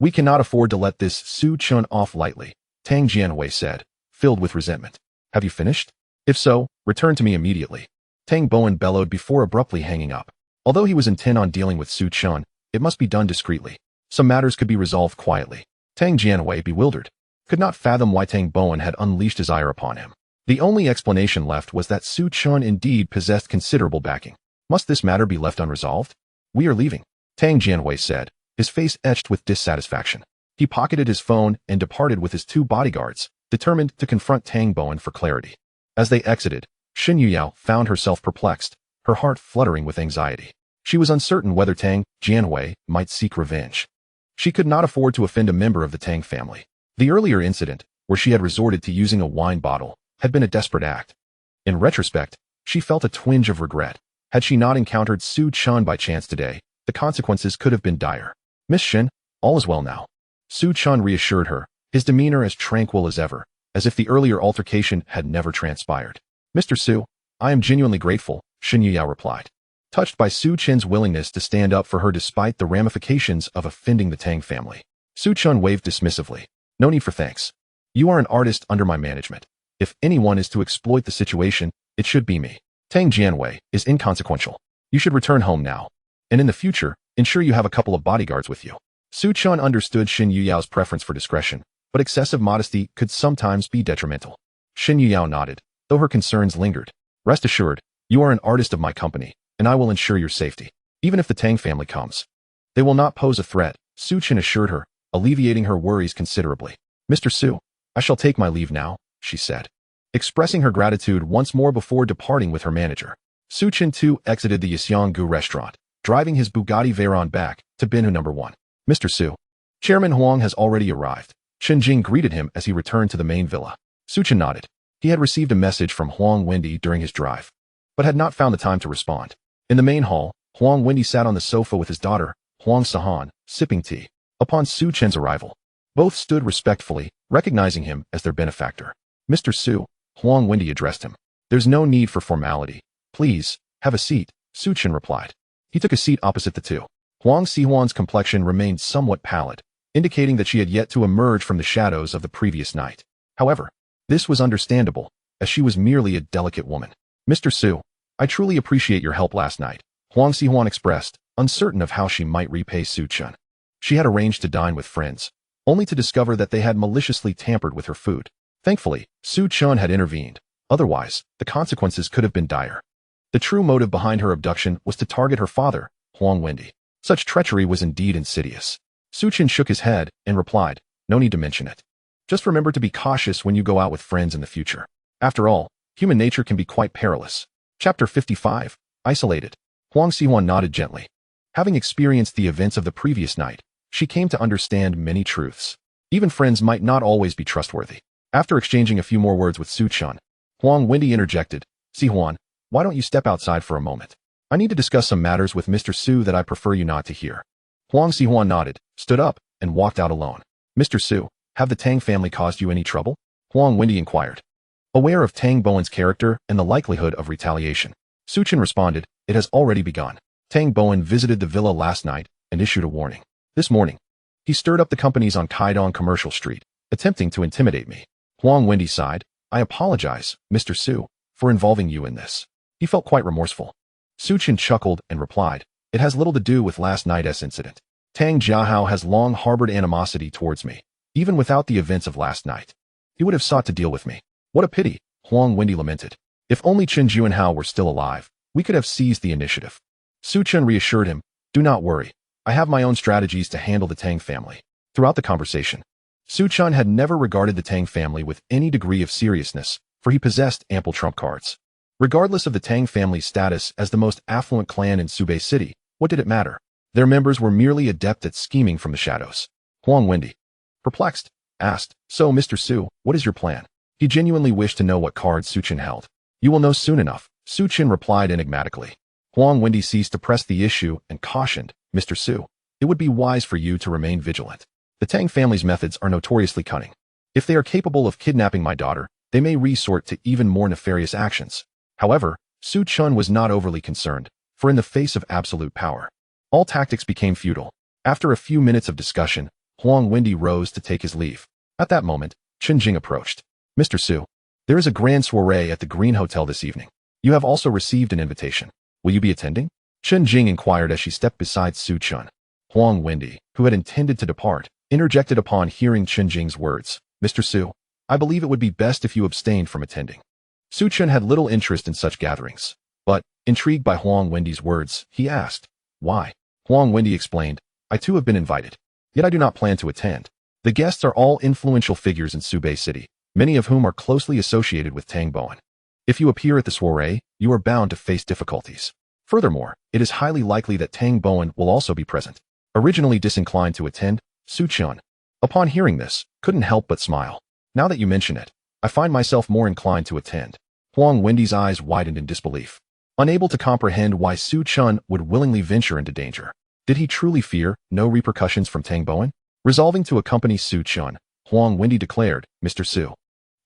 we cannot afford to let this Su Chen off lightly, Tang Jianwei said, filled with resentment. Have you finished? If so, return to me immediately. Tang Bowen bellowed before abruptly hanging up. Although he was intent on dealing with Su Chen, it must be done discreetly. Some matters could be resolved quietly. Tang Jianwei, bewildered, could not fathom why Tang Bowen had unleashed his ire upon him. The only explanation left was that Su Chen indeed possessed considerable backing. Must this matter be left unresolved? We are leaving, Tang Jianhui said, his face etched with dissatisfaction. He pocketed his phone and departed with his 2 bodyguards, determined to confront Tang Bowen for clarity. As they exited, Shen Yuyao found herself perplexed, her heart fluttering with anxiety. She was uncertain whether Tang Jianhui might seek revenge. She could not afford to offend a member of the Tang family. The earlier incident, where she had resorted to using a wine bottle, had been a desperate act. In retrospect, she felt a twinge of regret. Had she not encountered Su Chen by chance today, the consequences could have been dire. Miss Shen, all is well now. Su Chen reassured her, his demeanor as tranquil as ever, as if the earlier altercation had never transpired. Mr. Su, I am genuinely grateful, Shen Yuyao replied, touched by Su Chen's willingness to stand up for her despite the ramifications of offending the Tang family. Su Chen waved dismissively. No need for thanks. You are an artist under my management. If anyone is to exploit the situation, it should be me. Tang Jianhui is inconsequential. You should return home now. And in the future, ensure you have a couple of bodyguards with you. Su Chen understood Shen Yuyao's preference for discretion, but excessive modesty could sometimes be detrimental. Shen Yuyao nodded, though her concerns lingered. Rest assured, you are an artist of my company, and I will ensure your safety. Even if the Tang family comes, they will not pose a threat, Su Chen assured her, alleviating her worries considerably. Mr. Su, I shall take my leave now, she said, expressing her gratitude once more before departing with her manager. Su Chen too exited the Yxianggu restaurant, driving his Bugatti Veyron back to Binhu No. 1. Mr. Su, Chairman Huang has already arrived. Chen Jing greeted him as he returned to the main villa. Su Chen nodded. He had received a message from Huang Wendy during his drive, but had not found the time to respond. In the main hall, Huang Wendy sat on the sofa with his daughter, Huang Sahan, sipping tea. Upon Su Chen's arrival, both stood respectfully, recognizing him as their benefactor. Mr. Su, Huang Wendy addressed him. There's no need for formality. Please, have a seat, Su Chen replied. He took a seat opposite the two. Huang Sihuan's complexion remained somewhat pallid, indicating that she had yet to emerge from the shadows of the previous night. However, this was understandable, as she was merely a delicate woman. Mr. Su, I truly appreciate your help last night, Huang Sihuan expressed, uncertain of how she might repay Su Chen. She had arranged to dine with friends, only to discover that they had maliciously tampered with her food. Thankfully, Su Chen had intervened. Otherwise, the consequences could have been dire. The true motive behind her abduction was to target her father, Huang Wendy. Such treachery was indeed insidious. Su Chen shook his head and replied, no need to mention it. Just remember to be cautious when you go out with friends in the future. After all, human nature can be quite perilous. Chapter 55, Isolated. Huang Sihuan nodded gently. Having experienced the events of the previous night, she came to understand many truths. Even friends might not always be trustworthy. After exchanging a few more words with Su Chen, Huang Wendy interjected, Sihuan, why don't you step outside for a moment? I need to discuss some matters with Mr. Su that I prefer you not to hear. Huang Sihuan nodded, stood up, and walked out alone. Mr. Su, have the Tang family caused you any trouble? Huang Wendy inquired. Aware of Tang Bowen's character and the likelihood of retaliation, Su Chen responded, it has already begun. Tang Bowen visited the villa last night and issued a warning. This morning, he stirred up the companies on Kaidong Commercial Street, attempting to intimidate me. Huang Wendy sighed. I apologize, Mr. Su, for involving you in this. He felt quite remorseful. Su Chen chuckled and replied, it has little to do with last night's incident. Tang Jiahao has long harbored animosity towards me, even without the events of last night. He would have sought to deal with me. What a pity, Huang Wendy lamented. If only Chen Juanhao were still alive, we could have seized the initiative. Su Chen reassured him, do not worry. I have my own strategies to handle the Tang family. Throughout the conversation, Su Chen had never regarded the Tang family with any degree of seriousness, for he possessed ample trump cards. Regardless of the Tang family's status as the most affluent clan in Subei City, what did it matter? Their members were merely adept at scheming from the shadows. Huang Wendy, perplexed, asked, so Mr. Su, what is your plan? He genuinely wished to know what cards Su Chen held. You will know soon enough, Su Chen replied enigmatically. Huang Wendy ceased to press the issue and cautioned, Mr. Su, it would be wise for you to remain vigilant. The Tang family's methods are notoriously cunning. If they are capable of kidnapping my daughter, they may resort to even more nefarious actions. However, Su Chen was not overly concerned, for in the face of absolute power, all tactics became futile. After a few minutes of discussion, Huang Wendy rose to take his leave. At that moment, Chen Jing approached. Mr. Su, there is a grand soiree at the Green Hotel this evening. You have also received an invitation. Will you be attending? Chen Jing inquired as she stepped beside Su Chen. Huang Wendy, who had intended to depart, interjected upon hearing Chen Jing's words. Mr. Su, I believe it would be best if you abstained from attending. Su Chen had little interest in such gatherings, but, Intrigued by Huang Wendy's words, he asked, "Why?" Huang Wendy explained, "I too have been invited. Yet I do not plan to attend. The guests are all influential figures in Subei City, many of whom are closely associated with Tang Bowen. If you appear at the soiree, you are bound to face difficulties. Furthermore, it is highly likely that Tang Bowen will also be present." Originally disinclined to attend, Su Chun, upon hearing this, couldn't help but smile. "Now that you mention it, I find myself more inclined to attend." Huang Wendy's eyes widened in disbelief, unable to comprehend why Su Chun would willingly venture into danger. Did he truly fear no repercussions from Tang Bowen? Resolving to accompany Su Chun, Huang Wendy declared, "Mr. Su,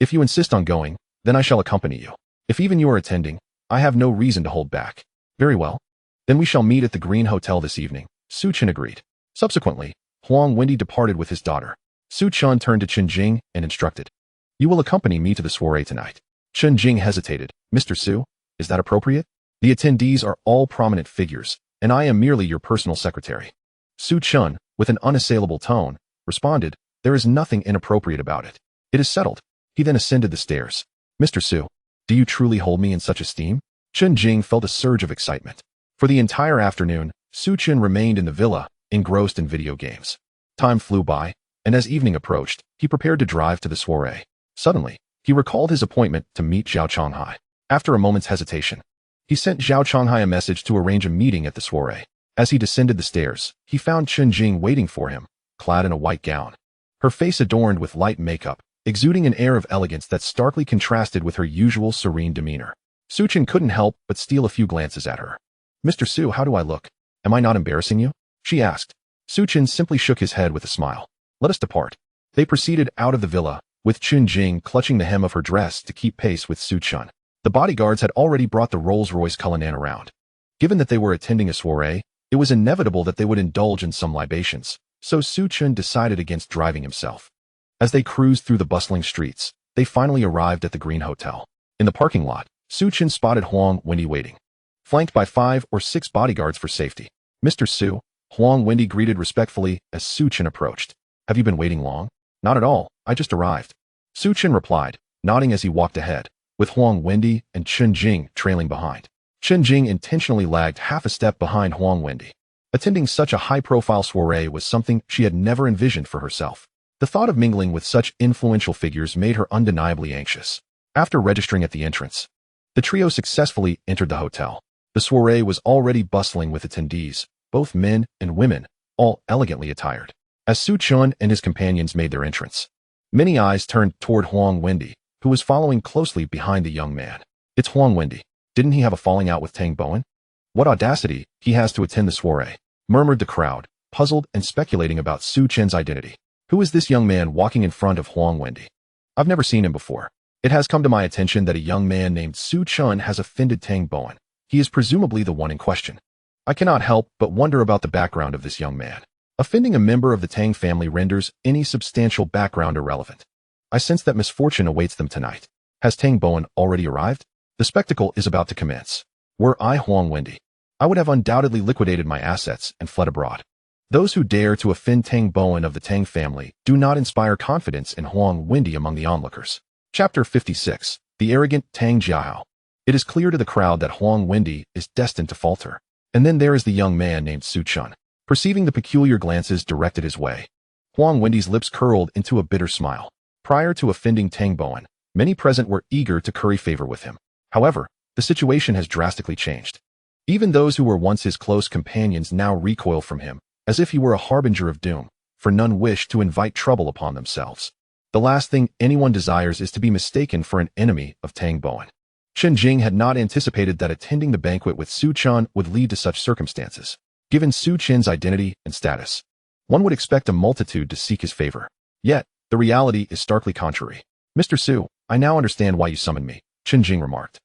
if you insist on going, then I shall accompany you. If even you are attending, I have no reason to hold back." "Very well. Then we shall meet at the Green Hotel this evening," Su Chun agreed. Subsequently, Huang Wendy departed with his daughter. Su Chun turned to Chen Jing and instructed, "You will accompany me to the soiree tonight." Chen Jing hesitated. "Mr. Su, is that appropriate? The attendees are all prominent figures, and I am merely your personal secretary." Su Chun, with an unassailable tone, responded, "There is nothing inappropriate about it. It is settled." He then ascended the stairs. "Mr. Su, do you truly hold me in such esteem?" Chen Jing felt a surge of excitement. For the entire afternoon, Su Chun remained in the villa, engrossed in video games. Time flew by, and as evening approached, he prepared to drive to the soiree. Suddenly, he recalled his appointment to meet Zhao Chonghai. After a moment's hesitation, he sent Zhao Chonghai a message to arrange a meeting at the soiree. As he descended the stairs, he found Chen Jing waiting for him, clad in a white gown. Her face adorned with light makeup, exuding an air of elegance that starkly contrasted with her usual serene demeanor. Su Chen couldn't help but steal a few glances at her. "Mr. Su, how do I look? Am I not embarrassing you?" she asked. Su Chen simply shook his head with a smile. "Let us depart." They proceeded out of the villa, with Chen Jing clutching the hem of her dress to keep pace with Su Chun. The bodyguards had already brought the Rolls-Royce Cullinan around. Given that they were attending a soiree, it was inevitable that they would indulge in some libations, so Su Chun decided against driving himself. As they cruised through the bustling streets, they finally arrived at the Green Hotel. In the parking lot, Su Chun spotted Huang Wendy waiting, flanked by 5 or 6 bodyguards for safety. "Mr. Su," Huang Wendy greeted respectfully as Su Chun approached. "Have you been waiting long?" "Not at all, I just arrived," Su Chun replied, nodding as he walked ahead, with Huang Wendy and Chen Jing trailing behind. Chen Jing intentionally lagged half a step behind Huang Wendy. Attending such a high-profile soiree was something she had never envisioned for herself. The thought of mingling with such influential figures made her undeniably anxious. After registering at the entrance, the trio successfully entered the hotel. The soiree was already bustling with attendees, both men and women, all elegantly attired. As Su Chun and his companions made their entrance, many eyes turned toward Huang Wendy, who was following closely behind the young man. "It's Huang Wendy. Didn't he have a falling out with Tang Bowen? What audacity he has to attend the soiree," murmured the crowd, puzzled and speculating about Su Chen's identity. "Who is this young man walking in front of Huang Wendy? I've never seen him before. It has come to my attention that a young man named Su Chun has offended Tang Bowen. He is presumably the one in question. I cannot help but wonder about the background of this young man. Offending a member of the Tang family renders any substantial background irrelevant. I sense that misfortune awaits them tonight. Has Tang Bowen already arrived? The spectacle is about to commence. Were I Huang Wendy, I would have undoubtedly liquidated my assets and fled abroad. Those who dare to offend Tang Bowen of the Tang family do not inspire confidence in Huang Wendy among the onlookers." Chapter 56. The Arrogant Tang Jiahao. It is clear to the crowd that Huang Wendy is destined to falter. And then there is the young man named Su Chun. Perceiving the peculiar glances directed his way, Huang Wendy's lips curled into a bitter smile. Prior to offending Tang Bowen, many present were eager to curry favor with him. However, the situation has drastically changed. Even those who were once his close companions now recoil from him, as if he were a harbinger of doom, for none wish to invite trouble upon themselves. The last thing anyone desires is to be mistaken for an enemy of Tang Bowen. Chen Jing had not anticipated that attending the banquet with Su Chun would lead to such circumstances. Given Su Chen's identity and status, one would expect a multitude to seek his favor. Yet, the reality is starkly contrary. "Mr. Su, I now understand why you summoned me," Chen Jing remarked,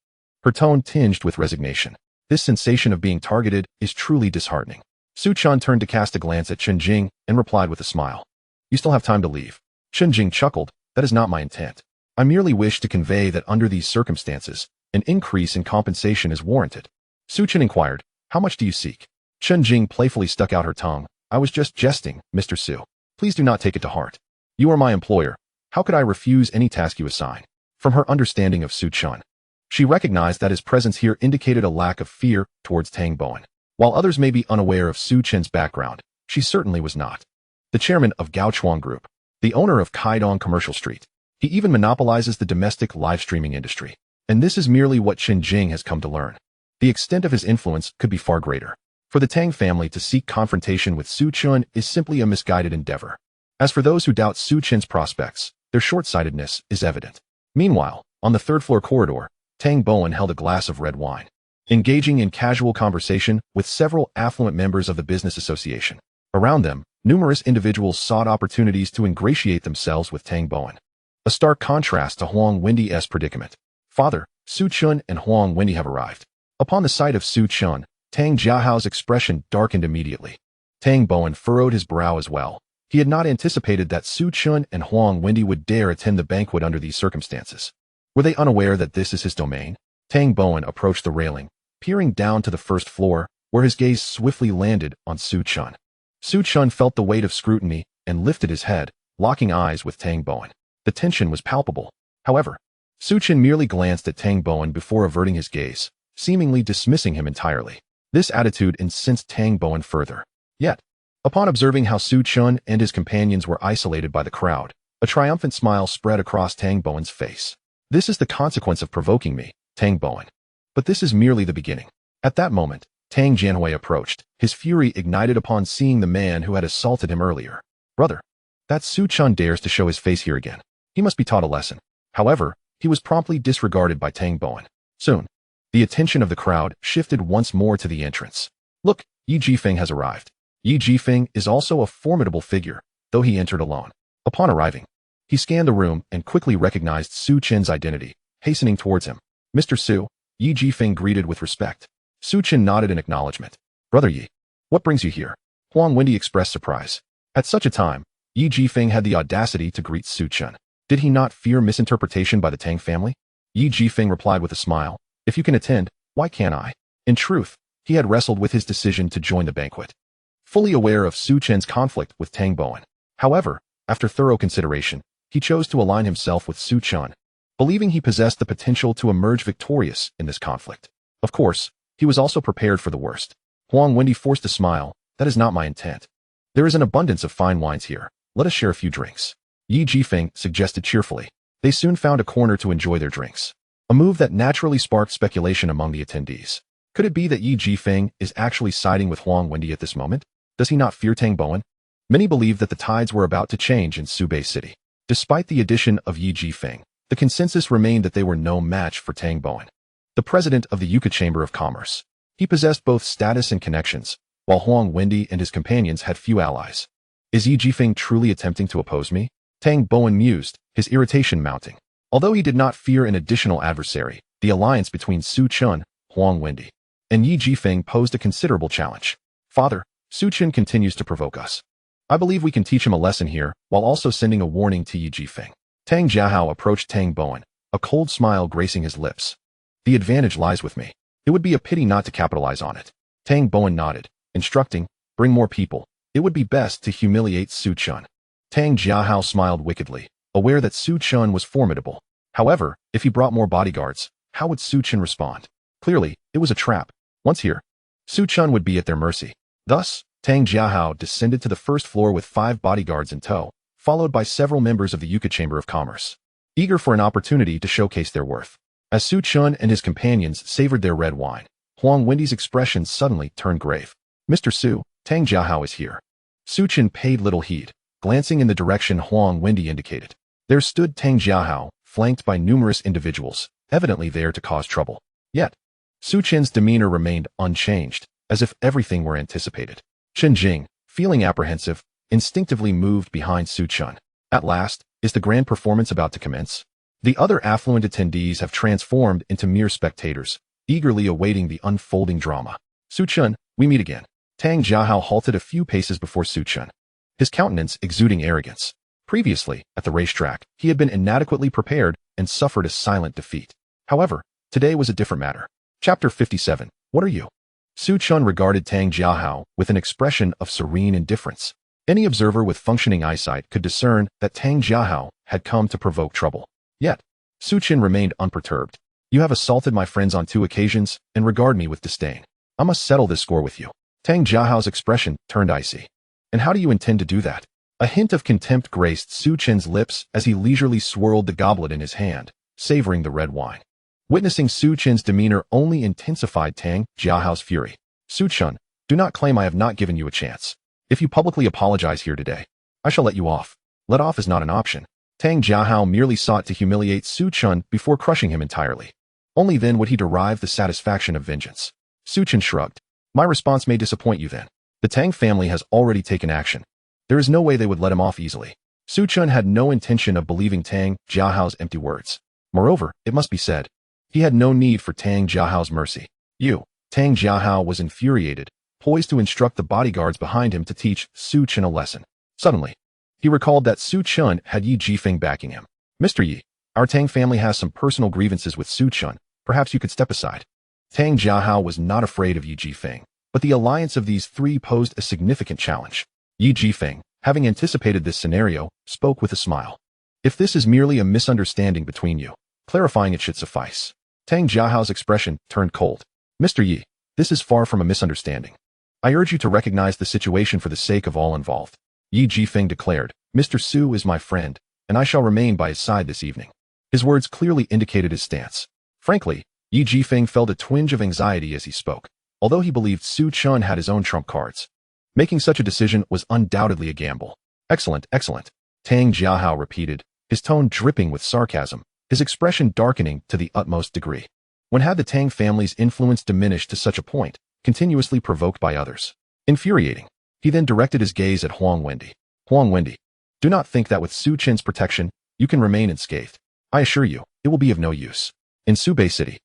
her tone tinged with resignation. This sensation of being targeted is truly disheartening. Su Chun turned to cast a glance at Chen Jing and replied with a smile. "You still have time to leave." Chen Jing chuckled. "That is not my intent. I merely wish to convey that under these circumstances, an increase in compensation is warranted." Su Chen inquired, "How much do you seek?" Chen Jing playfully stuck out her tongue. "I was just jesting, Mr. Su. Please do not take it to heart. You are my employer. How could I refuse any task you assign?" From her understanding of Su Chun, She recognized that his presence here indicated a lack of fear towards Tang Bowen. While others may be unaware of Su Chen's background, she certainly was not. The chairman of Gao Chuang Group, the owner of Kaidong Commercial Street. He even monopolizes the domestic live streaming industry. And this is merely what Chen Jing has come to learn. The extent of his influence could be far greater. For the Tang family to seek confrontation with Su Chen is simply a misguided endeavor. As for those who doubt Su Chen's prospects, their short-sightedness is evident. Meanwhile, on the third-floor corridor, Tang Bowen held a glass of red wine, engaging in casual conversation with several affluent members of the business association. Around them, numerous individuals sought opportunities to ingratiate themselves with Tang Bowen. A stark contrast to Huang Wendy's predicament. Father, Su Chen and Huang Wendy have arrived. Upon the sight of Su Chen, Tang Jiahao's expression darkened immediately. Tang Bowen furrowed his brow as well. He had not anticipated that Su Chen and Huang Wendy would dare attend the banquet under these circumstances. Were they unaware that this is his domain? Tang Bowen approached the railing, peering down to the first floor, where his gaze swiftly landed on Su Chen. Su Chen felt the weight of scrutiny and lifted his head, locking eyes with Tang Bowen. The tension was palpable. However, Su Chen merely glanced at Tang Bowen before averting his gaze, seemingly dismissing him entirely. This attitude incensed Tang Bowen further. Yet, upon observing how Su Chen and his companions were isolated by the crowd, a triumphant smile spread across Tang Bowen's face. This is the consequence of provoking me, Tang Bowen. But this is merely the beginning. At that moment, Tang Jianhui approached, his fury ignited upon seeing the man who had assaulted him earlier. Brother, that Su Chen dares to show his face here again. He must be taught a lesson. However, he was promptly disregarded by Tang Bowen. Soon, the attention of the crowd shifted once more to the entrance. Look, Yi Jifeng has arrived. Yi Jifeng is also a formidable figure, though he entered alone. Upon arriving, he scanned the room and quickly recognized Su Chen's identity, hastening towards him. Mr. Su, Yi Jifeng greeted with respect. Su Chen nodded in acknowledgement. Brother Yi, what brings you here? Huang Wendy expressed surprise. At such a time, Yi Jifeng had the audacity to greet Su Chen. Did he not fear misinterpretation by the Tang family? Yi Jifeng replied with a smile. If you can attend, why can't I? In truth, he had wrestled with his decision to join the banquet, fully aware of Su Chen's conflict with Tang Bowen. However, after thorough consideration, he chose to align himself with Su Chen, believing he possessed the potential to emerge victorious in this conflict. Of course, he was also prepared for the worst. Huang Wendy forced a smile. That is not my intent. There is an abundance of fine wines here. Let us share a few drinks. Yi Jifeng suggested cheerfully. They soon found a corner to enjoy their drinks, a move that naturally sparked speculation among the attendees. Could it be that Yi Jifeng is actually siding with Huang Wendy at this moment? Does he not fear Tang Bowen? Many believed that the tides were about to change in Subei City. Despite the addition of Yi Jifeng, the consensus remained that they were no match for Tang Bowen, the president of the Yucca Chamber of Commerce. He possessed both status and connections, while Huang Wendy and his companions had few allies. Is Yi Jifeng truly attempting to oppose me? Tang Bowen mused, his irritation mounting. Although he did not fear an additional adversary, the alliance between Su Chen, Huang Wendy, and Yi Jifeng posed a considerable challenge. Father, Su Chen continues to provoke us. I believe we can teach him a lesson here, while also sending a warning to Yi Jifeng. Tang Jiahao approached Tang Bowen, a cold smile gracing his lips. The advantage lies with me. It would be a pity not to capitalize on it. Tang Bowen nodded, instructing, bring more people. It would be best to humiliate Su Chen. Tang Jiahao smiled wickedly, aware that Su Chen was formidable. However, if he brought more bodyguards, how would Su Chen respond? Clearly, it was a trap. Once here, Su Chen would be at their mercy. Thus, Tang Jiahao descended to the first floor with 5 bodyguards in tow, followed by several members of the Yucca Chamber of Commerce, eager for an opportunity to showcase their worth. As Su Chen and his companions savored their red wine, Huang Wendy's expression suddenly turned grave. Mr. Su, Tang Jiahao is here. Su Chen paid little heed, glancing in the direction Huang Wendy indicated. There stood Tang Jiahao, flanked by numerous individuals, evidently there to cause trouble. Yet, Su Chen's demeanor remained unchanged, as if everything were anticipated. Chen Jing, feeling apprehensive, instinctively moved behind Su Chen. At last, is the grand performance about to commence? The other affluent attendees have transformed into mere spectators, eagerly awaiting the unfolding drama. Su Chen, we meet again. Tang Jiahao halted a few paces before Su Chen, his countenance exuding arrogance. Previously, at the racetrack, he had been inadequately prepared and suffered a silent defeat. However, today was a different matter. Chapter 57. What are you? Su Chen regarded Tang Jiahao with an expression of serene indifference. Any observer with functioning eyesight could discern that Tang Jiahao had come to provoke trouble. Yet, Su Chen remained unperturbed. You have assaulted my friends on 2 occasions and regard me with disdain. I must settle this score with you. Tang Jiahao's expression turned icy. And how do you intend to do that? A hint of contempt graced Su Chen's lips as he leisurely swirled the goblet in his hand, savoring the red wine. Witnessing Su Chen's demeanor only intensified Tang Jiahao's fury. Su Chen, do not claim I have not given you a chance. If you publicly apologize here today, I shall let you off. Let off is not an option. Tang Jiahao merely sought to humiliate Su Chen before crushing him entirely. Only then would he derive the satisfaction of vengeance. Su Chen shrugged. My response may disappoint you then. The Tang family has already taken action. There is no way they would let him off easily. Su Chen had no intention of believing Tang Jiahao's empty words. Moreover, it must be said, he had no need for Tang Jiahao's mercy. Tang Jiahao was infuriated, poised to instruct the bodyguards behind him to teach Su Chen a lesson. Suddenly, he recalled that Su Chen had Yi Jifeng backing him. Mr. Yi, our Tang family has some personal grievances with Su Chen. Perhaps you could step aside. Tang Jiahao was not afraid of Yi Jifeng, but the alliance of these 3 posed a significant challenge. Yi Jifeng, having anticipated this scenario, spoke with a smile. If this is merely a misunderstanding between you, clarifying it should suffice. Tang Jiahao's expression turned cold. Mr. Yi, this is far from a misunderstanding. I urge you to recognize the situation for the sake of all involved. Yi Jifeng declared, Mr. Su is my friend, and I shall remain by his side this evening. His words clearly indicated his stance. Frankly, Yi Jifeng felt a twinge of anxiety as he spoke, although he believed Su Chen had his own trump cards. Making such a decision was undoubtedly a gamble. Excellent, excellent. Tang Jiahao repeated, his tone dripping with sarcasm, his expression darkening to the utmost degree. When had the Tang family's influence diminished to such a point, continuously provoked by others? Infuriating. He then directed his gaze at Huang Wendy. Huang Wendy, do not think that with Su Chen's protection, you can remain unscathed. I assure you, it will be of no use. In Subei City,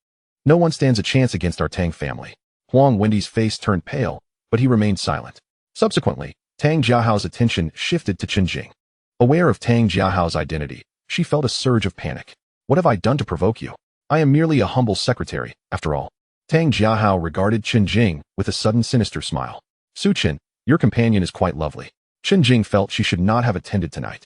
no one stands a chance against our Tang family. Huang Wendy's face turned pale, but he remained silent. Subsequently, Tang Jiahao's attention shifted to Chen Jing. Aware of Tang Jiahao's identity, she felt a surge of panic. What have I done to provoke you? I am merely a humble secretary, after all. Tang Jiahao regarded Chen Jing with a sudden sinister smile. Su Chen, your companion is quite lovely. Chen Jing felt she should not have attended tonight.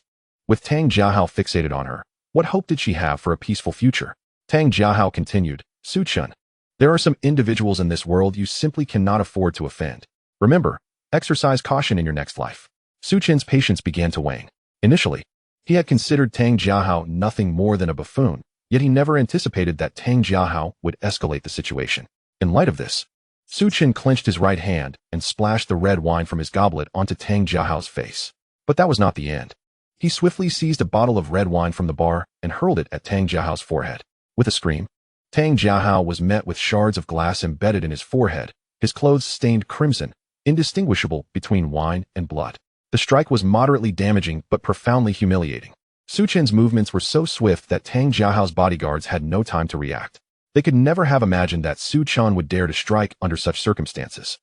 With Tang Jiahao fixated on her, what hope did she have for a peaceful future? Tang Jiahao continued, Su Chen, there are some individuals in this world you simply cannot afford to offend. Remember, exercise caution in your next life. Su Chen's patience began to wane. Initially, he had considered Tang Jiahao nothing more than a buffoon, yet he never anticipated that Tang Jiahao would escalate the situation. In light of this, Su Chen clenched his right hand and splashed the red wine from his goblet onto Tang Jiahao's face. But that was not the end. He swiftly seized a bottle of red wine from the bar and hurled it at Tang Jiahao's forehead. With a scream, Tang Jiahao was met with shards of glass embedded in his forehead, his clothes stained crimson, indistinguishable between wine and blood. The strike was moderately damaging but profoundly humiliating. Su Chen's movements were so swift that Tang Jiahao's bodyguards had no time to react. They could never have imagined that Su Chen would dare to strike under such circumstances.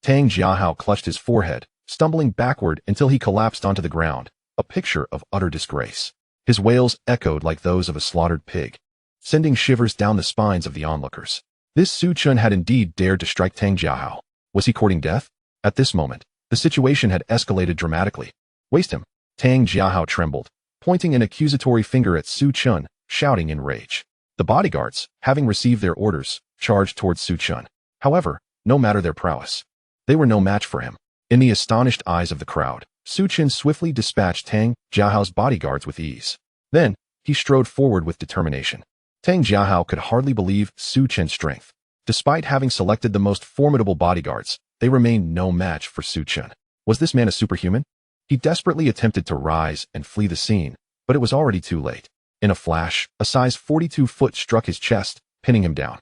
Tang Jiahao clutched his forehead, stumbling backward until he collapsed onto the ground, a picture of utter disgrace. His wails echoed like those of a slaughtered pig, sending shivers down the spines of the onlookers. This Su Chen had indeed dared to strike Tang Jiahao. Was he courting death? At this moment, the situation had escalated dramatically. Waste him. Tang Jiahao trembled, pointing an accusatory finger at Su Chen, shouting in rage. The bodyguards, having received their orders, charged towards Su Chen. However, no matter their prowess, they were no match for him. In the astonished eyes of the crowd, Su Chen swiftly dispatched Tang Jiahao's bodyguards with ease. Then, he strode forward with determination. Tang Jiahao could hardly believe Su Chen's strength. Despite having selected the most formidable bodyguards, they remained no match for Su Chen. Was this man a superhuman? He desperately attempted to rise and flee the scene, but it was already too late. In a flash, a size 42 foot struck his chest, pinning him down.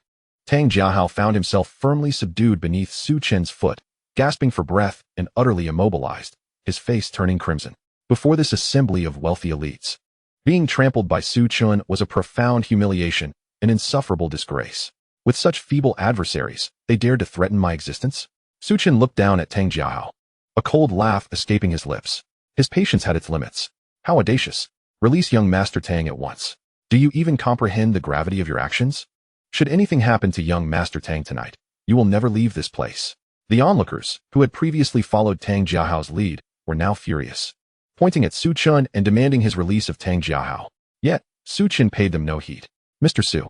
Tang Jiahao found himself firmly subdued beneath Su Chen's foot, gasping for breath and utterly immobilized, his face turning crimson. Before this assembly of wealthy elites, being trampled by Su Chen was a profound humiliation, an insufferable disgrace. With such feeble adversaries, they dared to threaten my existence? Su Chen looked down at Tang Jiahao, a cold laugh escaping his lips. His patience had its limits. How audacious. Release young Master Tang at once. Do you even comprehend the gravity of your actions? Should anything happen to young Master Tang tonight, you will never leave this place. The onlookers, who had previously followed Tang Jiahao's lead, were now furious, pointing at Su Chen and demanding his release of Tang Jiahao. Yet, Su Chen paid them no heed. Mr. Su.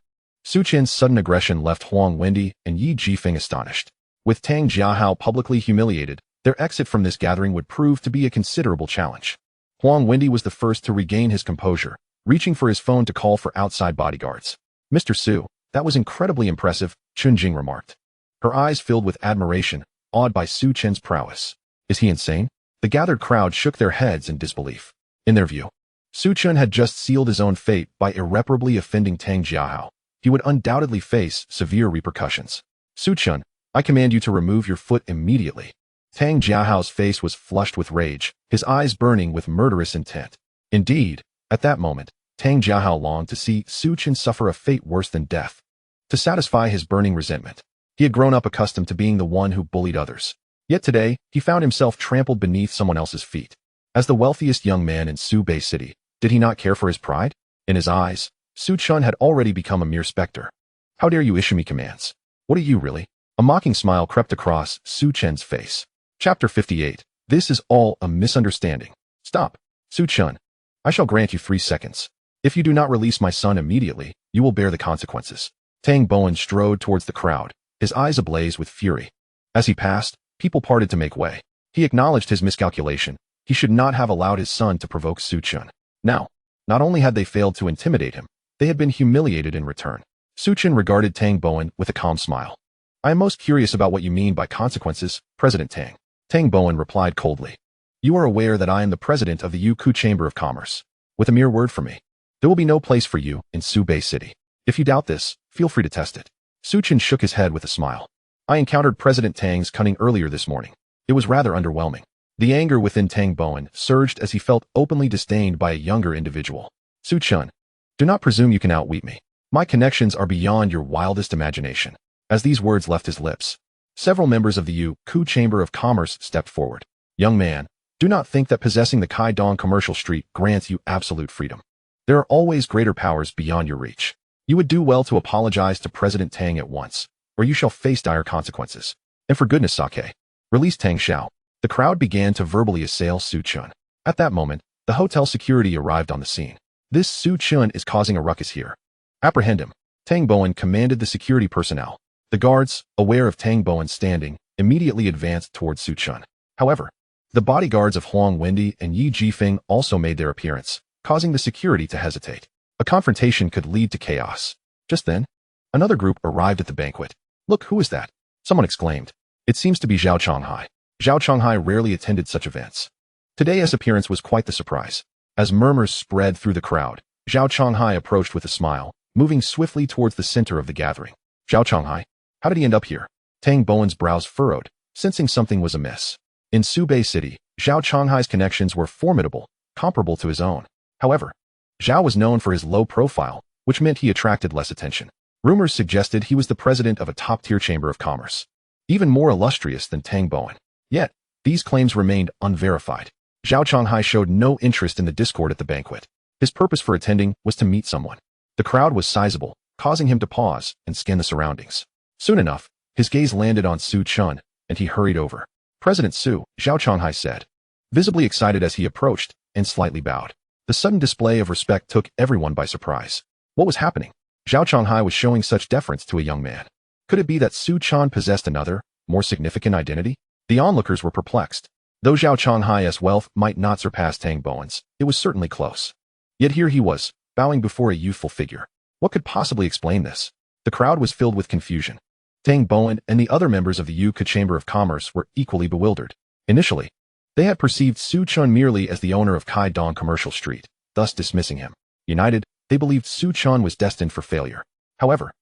Su Chen's sudden aggression left Huang Wendy and Yi Jifeng astonished. With Tang Jiahao publicly humiliated, their exit from this gathering would prove to be a considerable challenge. Huang Wendy was the first to regain his composure, reaching for his phone to call for outside bodyguards. "Mr. Su, that was incredibly impressive," Chunjing remarked. Her eyes filled with admiration, awed by Su Chen's prowess. Is he insane? The gathered crowd shook their heads in disbelief. In their view, Su Chen had just sealed his own fate by irreparably offending Tang Jiahao. He would undoubtedly face severe repercussions. "Su Chen, I command you to remove your foot immediately." Tang Jiahao's face was flushed with rage, his eyes burning with murderous intent. Indeed, at that moment, Tang Jiahao longed to see Su Chen suffer a fate worse than death. To satisfy his burning resentment, he had grown up accustomed to being the one who bullied others. Yet today, he found himself trampled beneath someone else's feet. As the wealthiest young man in Subei City, did he not care for his pride? In his eyes, Su Chen had already become a mere specter. "How dare you issue me commands? What are you really?" A mocking smile crept across Su Chen's face. Chapter 58. This is all a misunderstanding. "Stop, Su Chen. I shall grant you 3 seconds. If you do not release my son immediately, you will bear the consequences." Tang Bowen strode towards the crowd, his eyes ablaze with fury. As he passed, people parted to make way. He acknowledged his miscalculation. He should not have allowed his son to provoke Su Chen. Now, not only had they failed to intimidate him, they had been humiliated in return. Su Chen regarded Tang Bowen with a calm smile. "I am most curious about what you mean by consequences, President Tang." Tang Bowen replied coldly. "You are aware that I am the president of the Yuku Chamber of Commerce. With a mere word from me, there will be no place for you in Subei City. If you doubt this, feel free to test it." Su Chen shook his head with a smile. "I encountered President Tang's cunning earlier this morning. It was rather underwhelming." The anger within Tang Bowen surged as he felt openly disdained by a younger individual. "Su Chen, do not presume you can outwit me. My connections are beyond your wildest imagination." As these words left his lips, several members of the Yuku Chamber of Commerce stepped forward. "Young man, do not think that possessing the Kaidong commercial street grants you absolute freedom. There are always greater powers beyond your reach. You would do well to apologize to President Tang at once, or you shall face dire consequences. And for goodness sake, release Tang Xiao." The crowd began to verbally assail Su Chen. At that moment, the hotel security arrived on the scene. "This Su Chen is causing a ruckus here. Apprehend him." Tang Bowen commanded the security personnel. The guards, aware of Tang Bowen's standing, immediately advanced towards Su Chen. However, the bodyguards of Huang Wendy and Yi Jifeng also made their appearance, causing the security to hesitate. A confrontation could lead to chaos. Just then, another group arrived at the banquet. "Look, who is that?" someone exclaimed. "It seems to be Zhao Chonghai." Zhao Chonghai rarely attended such events. Today's appearance was quite the surprise. As murmurs spread through the crowd, Zhao Chonghai approached with a smile, moving swiftly towards the center of the gathering. "Zhao Chonghai, how did he end up here?" Tang Bowen's brows furrowed, sensing something was amiss. In Subei City, Zhao Chonghai's connections were formidable, comparable to his own. However, Zhao was known for his low profile, which meant he attracted less attention. Rumors suggested he was the president of a top-tier chamber of commerce, even more illustrious than Tang Bowen. Yet, these claims remained unverified. Zhao Chonghai showed no interest in the discord at the banquet. His purpose for attending was to meet someone. The crowd was sizable, causing him to pause and scan the surroundings. Soon enough, his gaze landed on Su Chen, and he hurried over. "President Su," Zhao Chonghai said, visibly excited as he approached, and slightly bowed. The sudden display of respect took everyone by surprise. What was happening? Zhao Chonghai was showing such deference to a young man. Could it be that Su Chen possessed another, more significant identity? The onlookers were perplexed. Though Zhao Chonghai's wealth might not surpass Tang Bowen's, it was certainly close. Yet here he was, bowing before a youthful figure. What could possibly explain this? The crowd was filled with confusion. Tang Bowen and the other members of the Yuku Chamber of Commerce were equally bewildered. Initially, they had perceived Su Chen merely as the owner of Kaidong Commercial Street, thus dismissing him. United, they believed Su Chen was destined for failure. However,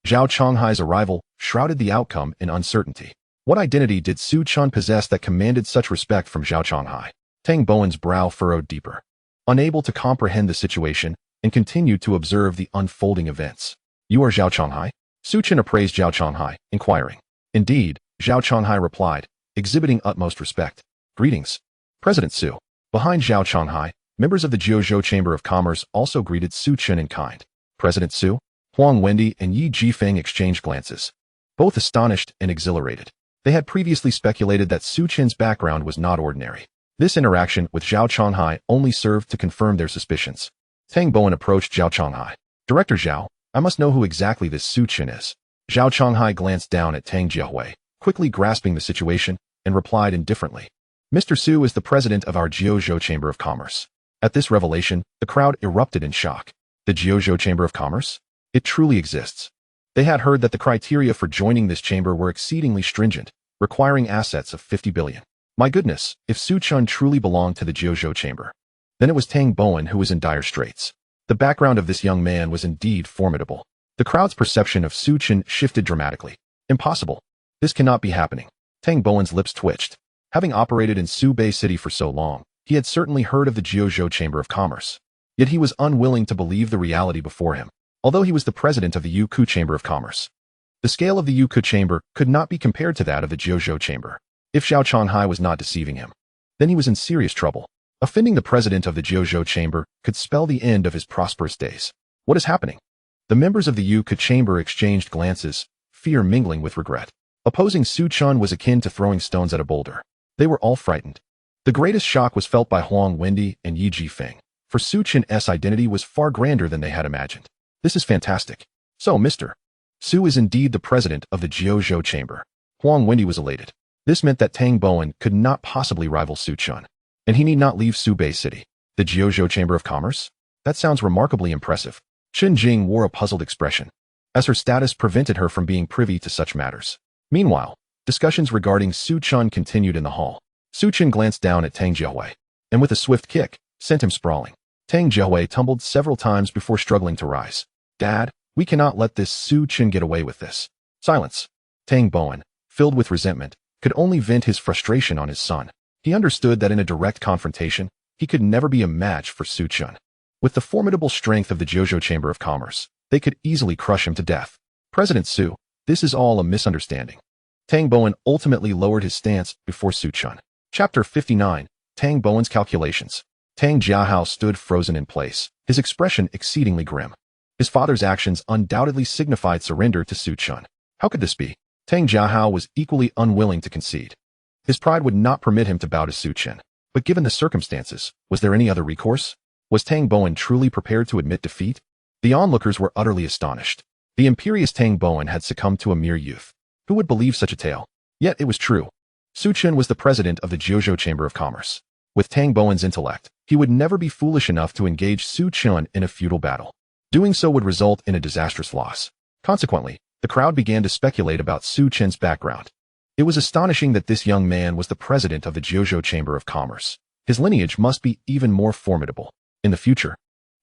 Zhao Chonghai's arrival shrouded the outcome in uncertainty. What identity did Su Chen possess that commanded such respect from Zhao Chonghai? Tang Bowen's brow furrowed deeper, unable to comprehend the situation, and continued to observe the unfolding events. "You are Zhao Chonghai?" Su Chen appraised Zhao Chonghai, inquiring. "Indeed," Zhao Chonghai replied, exhibiting utmost respect. "Greetings, President Su." Behind Zhao Chonghai, members of the Jiuzhou Chamber of Commerce also greeted Su Chen in kind. "President Su?" Huang Wendy and Yi Jifeng exchanged glances, both astonished and exhilarated. They had previously speculated that Su Chen's background was not ordinary. This interaction with Zhao Chonghai only served to confirm their suspicions. Tang Bowen approached Zhao Chonghai. "Director Zhao, I must know who exactly this Su Chen is. Zhao Chonghai glanced down at Tang Jiehui, quickly grasping the situation, and replied indifferently. Mr. Su is the president of our Jiuzhou Chamber of Commerce. At this revelation, the crowd erupted in shock. The Jiuzhou Chamber of Commerce? It truly exists. They had heard that the criteria for joining this chamber were exceedingly stringent, requiring assets of 50 billion. My goodness, if Su Chen truly belonged to the Jiuzhou Chamber, then it was Tang Bowen who was in dire straits. The background of this young man was indeed formidable. The crowd's perception of Su Chen shifted dramatically. Impossible. This cannot be happening. Tang Bowen's lips twitched. Having operated in Subei City for so long, he had certainly heard of the Jiuzhou Chamber of Commerce. Yet he was unwilling to believe the reality before him. Although he was the president of the Youku Chamber of Commerce, the scale of the Youku Chamber could not be compared to that of the Jiuzhou Chamber. If Zhao Chonghai was not deceiving him, then he was in serious trouble. Offending the president of the Jiuzhou Chamber could spell the end of his prosperous days. What is happening? The members of the Youku Chamber exchanged glances, fear mingling with regret. Opposing Su Chen was akin to throwing stones at a boulder. They were all frightened. The greatest shock was felt by Huang Wendi and Yi Jifeng, for Su Chen's identity was far grander than they had imagined. This is fantastic. So, Mr. Su is indeed the president of the Jiuzhou Chamber. Huang Wendi was elated. This meant that Tang Bowen could not possibly rival Su Chen, and he need not leave Subei City. The Jiuzhou Chamber of Commerce? That sounds remarkably impressive. Chen Jing wore a puzzled expression, as her status prevented her from being privy to such matters. Meanwhile, discussions regarding Su Chen continued in the hall. Su Chen glanced down at Tang Jiehui, and with a swift kick, sent him sprawling. Tang Jiehui tumbled several times before struggling to rise. Dad, we cannot let this Su Chen get away with this. Silence. Tang Bowen, filled with resentment, could only vent his frustration on his son. He understood that in a direct confrontation, he could never be a match for Su Chen. With the formidable strength of the Jiuzhou Chamber of Commerce, they could easily crush him to death. President Su, this is all a misunderstanding. Tang Bowen ultimately lowered his stance before Su Chen. Chapter 59, Tang Bowen's Calculations. Tang Jiahao stood frozen in place, his expression exceedingly grim. His father's actions undoubtedly signified surrender to Su Chen. How could this be? Tang Jiahao was equally unwilling to concede. His pride would not permit him to bow to Su Chen. But given the circumstances, was there any other recourse? Was Tang Bowen truly prepared to admit defeat? The onlookers were utterly astonished. The imperious Tang Bowen had succumbed to a mere youth. Who would believe such a tale? Yet it was true. Su Chen was the president of the Jiuzhou Chamber of Commerce. With Tang Bowen's intellect, he would never be foolish enough to engage Su Chen in a futile battle. Doing so would result in a disastrous loss. Consequently, the crowd began to speculate about Su Chen's background. It was astonishing that this young man was the president of the Jiuzhou Chamber of Commerce. His lineage must be even more formidable. In the future,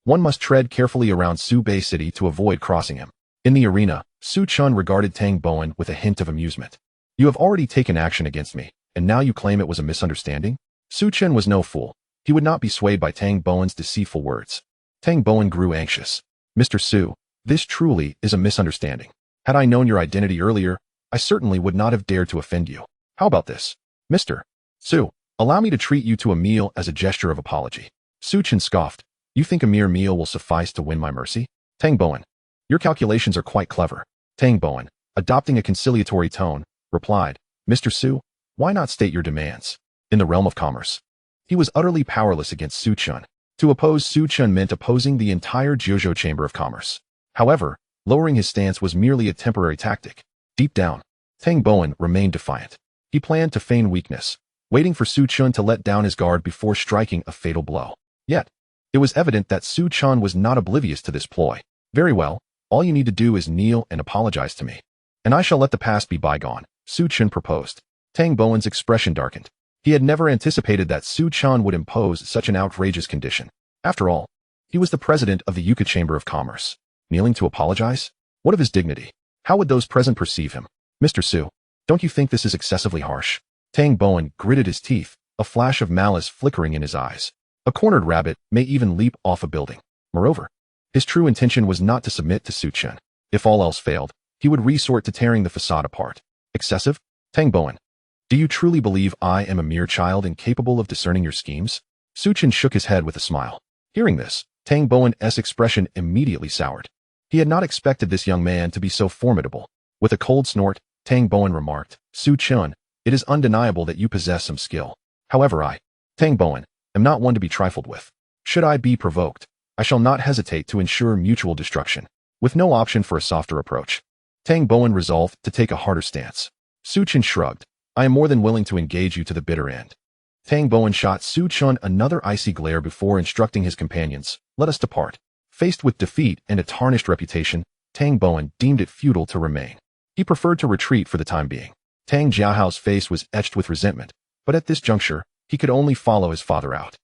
one must tread carefully around Subei City to avoid crossing him. In the arena, Su Chen regarded Tang Bowen with a hint of amusement. You have already taken action against me, and now you claim it was a misunderstanding? Su Chen was no fool. He would not be swayed by Tang Bowen's deceitful words. Tang Bowen grew anxious. Mr. Su, this truly is a misunderstanding. Had I known your identity earlier, I certainly would not have dared to offend you. How about this? Mr. Su, allow me to treat you to a meal as a gesture of apology. Su Chen scoffed. You think a mere meal will suffice to win my mercy? Tang Bowen, your calculations are quite clever. Tang Bowen, adopting a conciliatory tone, replied, Mr. Su, why not state your demands? In the realm of commerce, he was utterly powerless against Su Chen. To oppose Su Chen meant opposing the entire Jiuzhou Chamber of Commerce. However, lowering his stance was merely a temporary tactic. Deep down, Tang Bowen remained defiant. He planned to feign weakness, waiting for Su Chen to let down his guard before striking a fatal blow. Yet, it was evident that Su Chen was not oblivious to this ploy. Very well, all you need to do is kneel and apologize to me, and I shall let the past be bygone, Su Chen proposed. Tang Bowen's expression darkened. He had never anticipated that Su Chen would impose such an outrageous condition. After all, he was the president of the Youku Chamber of Commerce. Kneeling to apologize? What of his dignity? How would those present perceive him? Mr. Su, don't you think this is excessively harsh? Tang Bowen gritted his teeth, a flash of malice flickering in his eyes. A cornered rabbit may even leap off a building. Moreover, his true intention was not to submit to Su Chen. If all else failed, he would resort to tearing the facade apart. Excessive? Tang Bowen, do you truly believe I am a mere child incapable of discerning your schemes? Su Chen shook his head with a smile. Hearing this, Tang Bowen's expression immediately soured. He had not expected this young man to be so formidable. With a cold snort, Tang Bowen remarked, Su Chen, it is undeniable that you possess some skill. However, I, Tang Bowen, am not one to be trifled with. Should I be provoked, I shall not hesitate to ensure mutual destruction. with no option for a softer approach. Tang Bowen resolved to take a harder stance. Su Chen shrugged. I am more than willing to engage you to the bitter end. Tang Bowen shot Su Chen another icy glare before instructing his companions, let us depart. Faced with defeat and a tarnished reputation, Tang Bowen deemed it futile to remain. He preferred to retreat for the time being. Tang Jiahao's face was etched with resentment, but at this juncture, he could only follow his father out.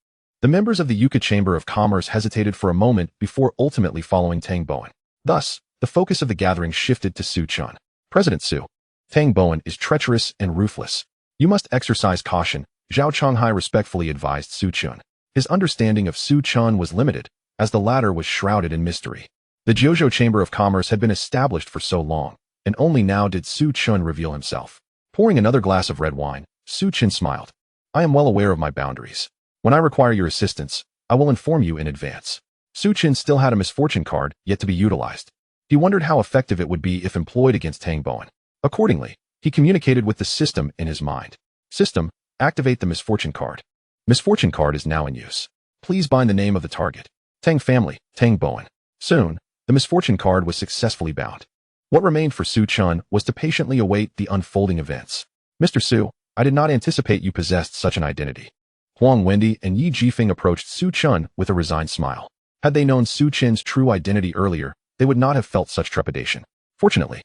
The members of the Yucca Chamber of Commerce hesitated for a moment before ultimately following Tang Bowen. Thus, the focus of the gathering shifted to Su Chen. President Su. Tang Bowen is treacherous and ruthless. You must exercise caution, Zhao Chonghai respectfully advised Su Chen. His understanding of Su Chen was limited, as the latter was shrouded in mystery. The Jiuzhou Chamber of Commerce had been established for so long, and only now did Su Chen reveal himself. Pouring another glass of red wine, Su Chen smiled. I am well aware of my boundaries. When I require your assistance, I will inform you in advance. Su Chen still had a misfortune card yet to be utilized. He wondered how effective it would be if employed against Tang Bowen. Accordingly, he communicated with the system in his mind. System, activate the misfortune card. Misfortune card is now in use. Please bind the name of the target. Tang family, Tang Bowen. Soon, the misfortune card was successfully bound. What remained for Su Chen was to patiently await the unfolding events. Mr. Su, I did not anticipate you possessed such an identity. Huang Wendy and Yi Jifeng approached Su Chen with a resigned smile. Had they known Su Chen's true identity earlier, they would not have felt such trepidation. Fortunately,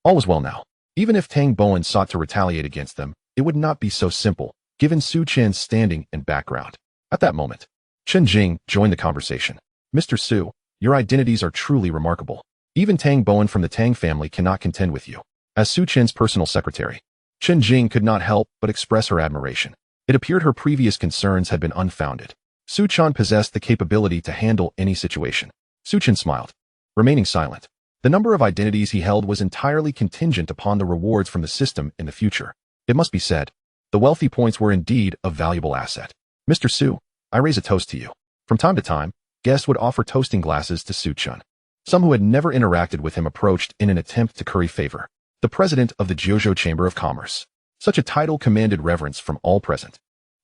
all was well now. Even if Tang Bowen sought to retaliate against them, it would not be so simple, given Su Chen's standing and background. At that moment, Chen Jing joined the conversation. Mr. Su, your identities are truly remarkable. Even Tang Bowen from the Tang family cannot contend with you. As Su Chen's personal secretary, Chen Jing could not help but express her admiration. It appeared her previous concerns had been unfounded. Su Chen possessed the capability to handle any situation. Su Chen smiled, remaining silent. The number of identities he held was entirely contingent upon the rewards from the system in the future. It must be said, the wealthy points were indeed a valuable asset. Mr. Su, I raise a toast to you. From time to time, guests would offer toasting glasses to Su Chen. Some who had never interacted with him approached in an attempt to curry favor. The president of the Jiuzhou Chamber of Commerce. Such a title commanded reverence from all present.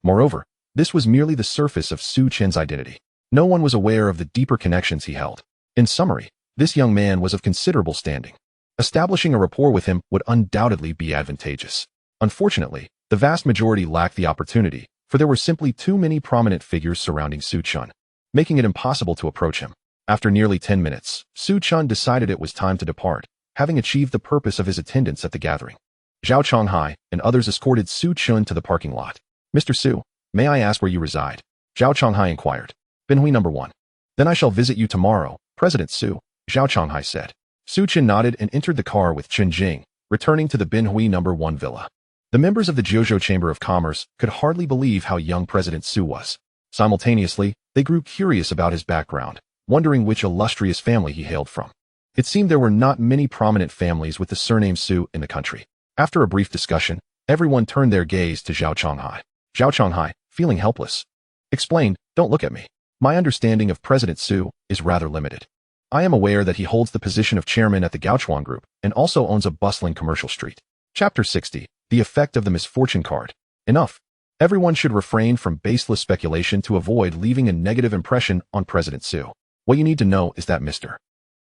Moreover, this was merely the surface of Su Chen's identity. No one was aware of the deeper connections he held. In summary, this young man was of considerable standing. Establishing a rapport with him would undoubtedly be advantageous. Unfortunately, the vast majority lacked the opportunity, for there were simply too many prominent figures surrounding Su Chen, making it impossible to approach him. After nearly 10 minutes, Su Chen decided it was time to depart, having achieved the purpose of his attendance at the gathering. Zhao Chonghai and others escorted Su Chen to the parking lot. Mr. Su, may I ask where you reside? Zhao Chonghai inquired. Binhui number 1. Then I shall visit you tomorrow, President Su, Zhao Chonghai said. Su Chen nodded and entered the car with Chen Jing, returning to the Binhui number 1 villa. The members of the Jiuzhou Chamber of Commerce could hardly believe how young President Su was. Simultaneously, they grew curious about his background, wondering which illustrious family he hailed from. It seemed there were not many prominent families with the surname Su in the country. After a brief discussion, everyone turned their gaze to Zhao Chonghai. Zhao Chonghai, feeling helpless, explained, don't look at me. My understanding of President Su is rather limited. I am aware that he holds the position of chairman at the Gaochuan Group and also owns a bustling commercial street. Chapter 60. The effect of the misfortune card. Enough. Everyone should refrain from baseless speculation to avoid leaving a negative impression on President Su. What you need to know is that Mr.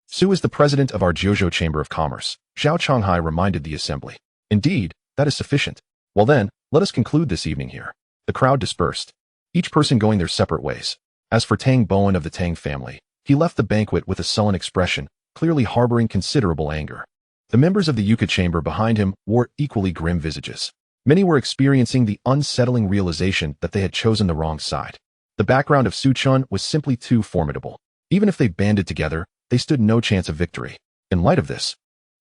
Su is the president of our Jiuzhou Chamber of Commerce, Zhao Chonghai reminded the assembly. Indeed, that is sufficient. Well then, let us conclude this evening here. The crowd dispersed, each person going their separate ways. As for Tang Bowen of the Tang family, he left the banquet with a sullen expression, clearly harboring considerable anger. The members of the Yucca Chamber behind him wore equally grim visages. Many were experiencing the unsettling realization that they had chosen the wrong side. The background of Su Chen was simply too formidable. Even if they banded together, they stood no chance of victory. In light of this,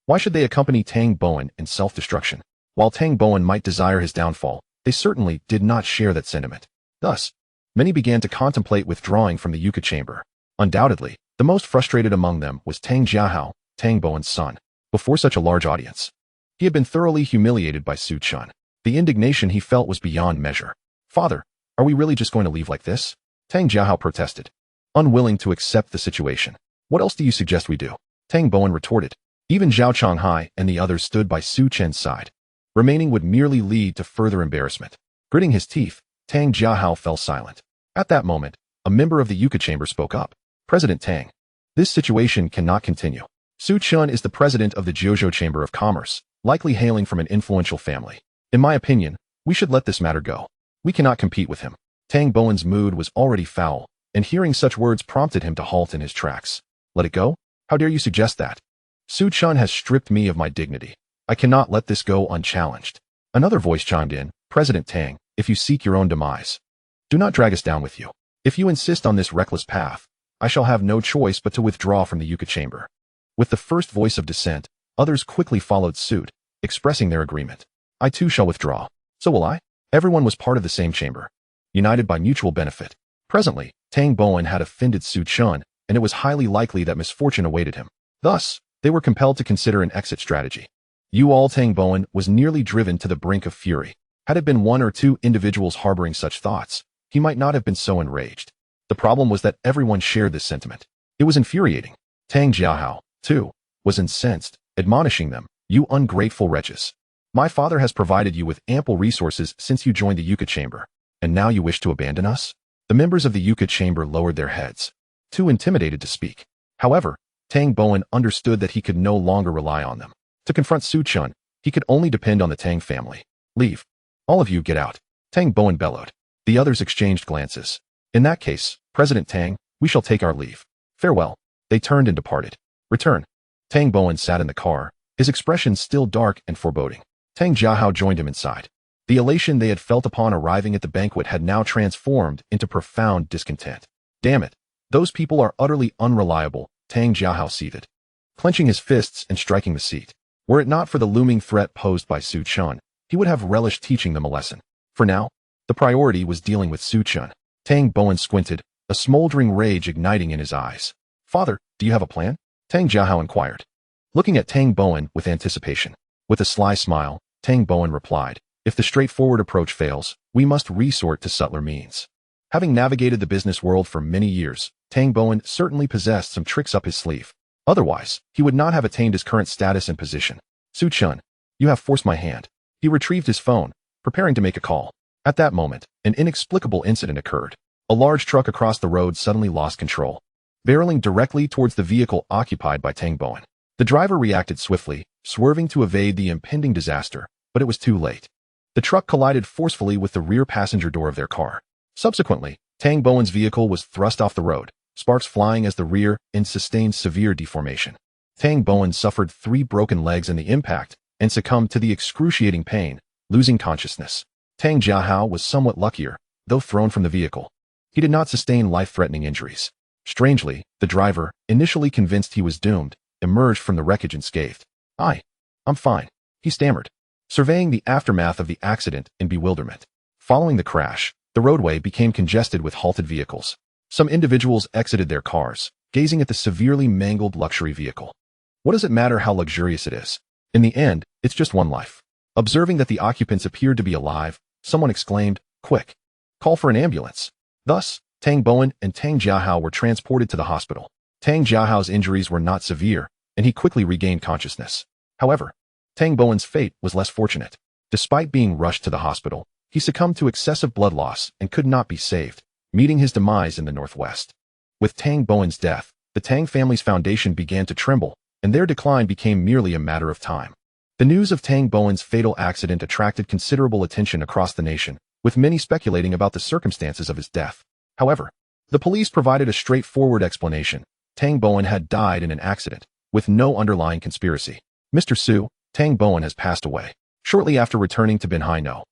why should they accompany Tang Bowen in self-destruction? While Tang Bowen might desire his downfall, they certainly did not share that sentiment. Thus, many began to contemplate withdrawing from the Yucca Chamber. Undoubtedly, the most frustrated among them was Tang Jiahao, Tang Bowen's son. Before such a large audience, he had been thoroughly humiliated by Su Chen. The indignation he felt was beyond measure. Father, are we really just going to leave like this? Tang Jiahao protested, unwilling to accept the situation. What else do you suggest we do? Tang Bowen retorted. Even Zhao Chonghai and the others stood by Su Chen's side. Remaining would merely lead to further embarrassment. Gritting his teeth, Tang Jiahao fell silent. At that moment, a member of the Yucca Chamber spoke up. President Tang, this situation cannot continue. Su Chen is the president of the Jiuzhou Chamber of Commerce, likely hailing from an influential family. In my opinion, we should let this matter go. We cannot compete with him. Tang Bowen's mood was already foul, and hearing such words prompted him to halt in his tracks. Let it go? How dare you suggest that? Su Chen has stripped me of my dignity. I cannot let this go unchallenged. Another voice chimed in, President Tang, if you seek your own demise, do not drag us down with you. If you insist on this reckless path, I shall have no choice but to withdraw from the Yucca chamber. With the first voice of dissent, others quickly followed suit, expressing their agreement. I too shall withdraw. So will I. Everyone was part of the same chamber, united by mutual benefit. Presently, Tang Bowen had offended Su Chen, and it was highly likely that misfortune awaited him. Thus, they were compelled to consider an exit strategy. Tang Bowen was nearly driven to the brink of fury. Had it been one or two individuals harboring such thoughts, he might not have been so enraged. The problem was that everyone shared this sentiment. It was infuriating. Tang Jiahao, too, was incensed, admonishing them, you ungrateful wretches. My father has provided you with ample resources since you joined the Yucca chamber, and now you wish to abandon us? The members of the Yucca chamber lowered their heads, too intimidated to speak. However, Tang Bowen understood that he could no longer rely on them. To confront Su Chen, he could only depend on the Tang family. Leave. All of you get out. Tang Bowen bellowed. The others exchanged glances. In that case, President Tang, we shall take our leave. Farewell. They turned and departed. Return. Tang Bowen sat in the car, his expression still dark and foreboding. Tang Jiahao joined him inside. The elation they had felt upon arriving at the banquet had now transformed into profound discontent. Damn it. Those people are utterly unreliable, Tang Jiahao seethed, clenching his fists and striking the seat. Were it not for the looming threat posed by Su Chen, he would have relished teaching them a lesson. For now, the priority was dealing with Su Chen. Tang Bowen squinted, a smoldering rage igniting in his eyes. Father, do you have a plan? Tang Jiahao inquired, looking at Tang Bowen with anticipation. With a sly smile, Tang Bowen replied, if the straightforward approach fails, we must resort to subtler means. Having navigated the business world for many years, Tang Bowen certainly possessed some tricks up his sleeve. Otherwise, he would not have attained his current status and position. Su Chen, you have forced my hand. He retrieved his phone, preparing to make a call. At that moment, an inexplicable incident occurred. A large truck across the road suddenly lost control, barreling directly towards the vehicle occupied by Tang Bowen. The driver reacted swiftly, swerving to evade the impending disaster, but it was too late. The truck collided forcefully with the rear passenger door of their car. Subsequently, Tang Bowen's vehicle was thrust off the road, sparks flying as the rear end sustained severe deformation. Tang Bowen suffered 3 broken legs in the impact and succumbed to the excruciating pain, losing consciousness. Tang Jiahao was somewhat luckier, though thrown from the vehicle. He did not sustain life-threatening injuries. Strangely, the driver, initially convinced he was doomed, emerged from the wreckage unscathed. I'm fine, he stammered, surveying the aftermath of the accident in bewilderment. Following the crash, the roadway became congested with halted vehicles. Some individuals exited their cars, gazing at the severely mangled luxury vehicle. What does it matter how luxurious it is? In the end, it's just one life. Observing that the occupants appeared to be alive, someone exclaimed, quick, call for an ambulance. Thus, Tang Bowen and Tang Jiahao were transported to the hospital. Tang Jiahao's injuries were not severe, and he quickly regained consciousness. However, Tang Bowen's fate was less fortunate. Despite being rushed to the hospital, he succumbed to excessive blood loss and could not be saved, meeting his demise in the northwest. With Tang Bowen's death, the Tang family's foundation began to tremble, and their decline became merely a matter of time. The news of Tang Bowen's fatal accident attracted considerable attention across the nation, with many speculating about the circumstances of his death. However, the police provided a straightforward explanation. Tang Bowen had died in an accident, with no underlying conspiracy. Mr. Su, Tang Bowen has passed away. Shortly after returning to Binhaino,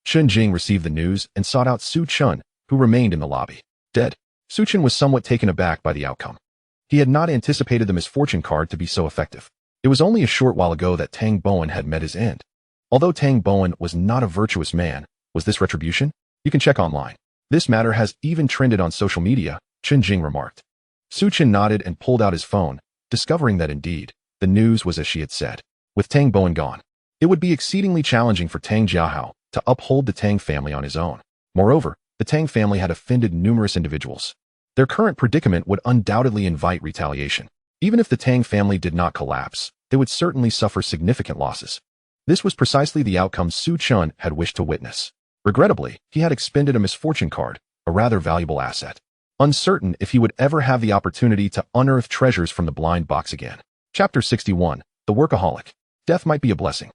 Chen Jing received the news and sought out Su Chen, who remained in the lobby. Dead. Su Chen was somewhat taken aback by the outcome. He had not anticipated the misfortune card to be so effective. It was only a short while ago that Tang Bowen had met his end. Although Tang Bowen was not a virtuous man, was this retribution? You can check online. This matter has even trended on social media, Chen Jing remarked. Su Chen nodded and pulled out his phone, discovering that indeed, the news was as she had said. With Tang Bowen gone, it would be exceedingly challenging for Tang Jiahao to uphold the Tang family on his own. Moreover, the Tang family had offended numerous individuals. Their current predicament would undoubtedly invite retaliation. Even if the Tang family did not collapse, they would certainly suffer significant losses. This was precisely the outcome Su Chen had wished to witness. Regrettably, he had expended a misfortune card, a rather valuable asset. Uncertain if he would ever have the opportunity to unearth treasures from the blind box again. Chapter 61. The Workaholic. Death might be a blessing.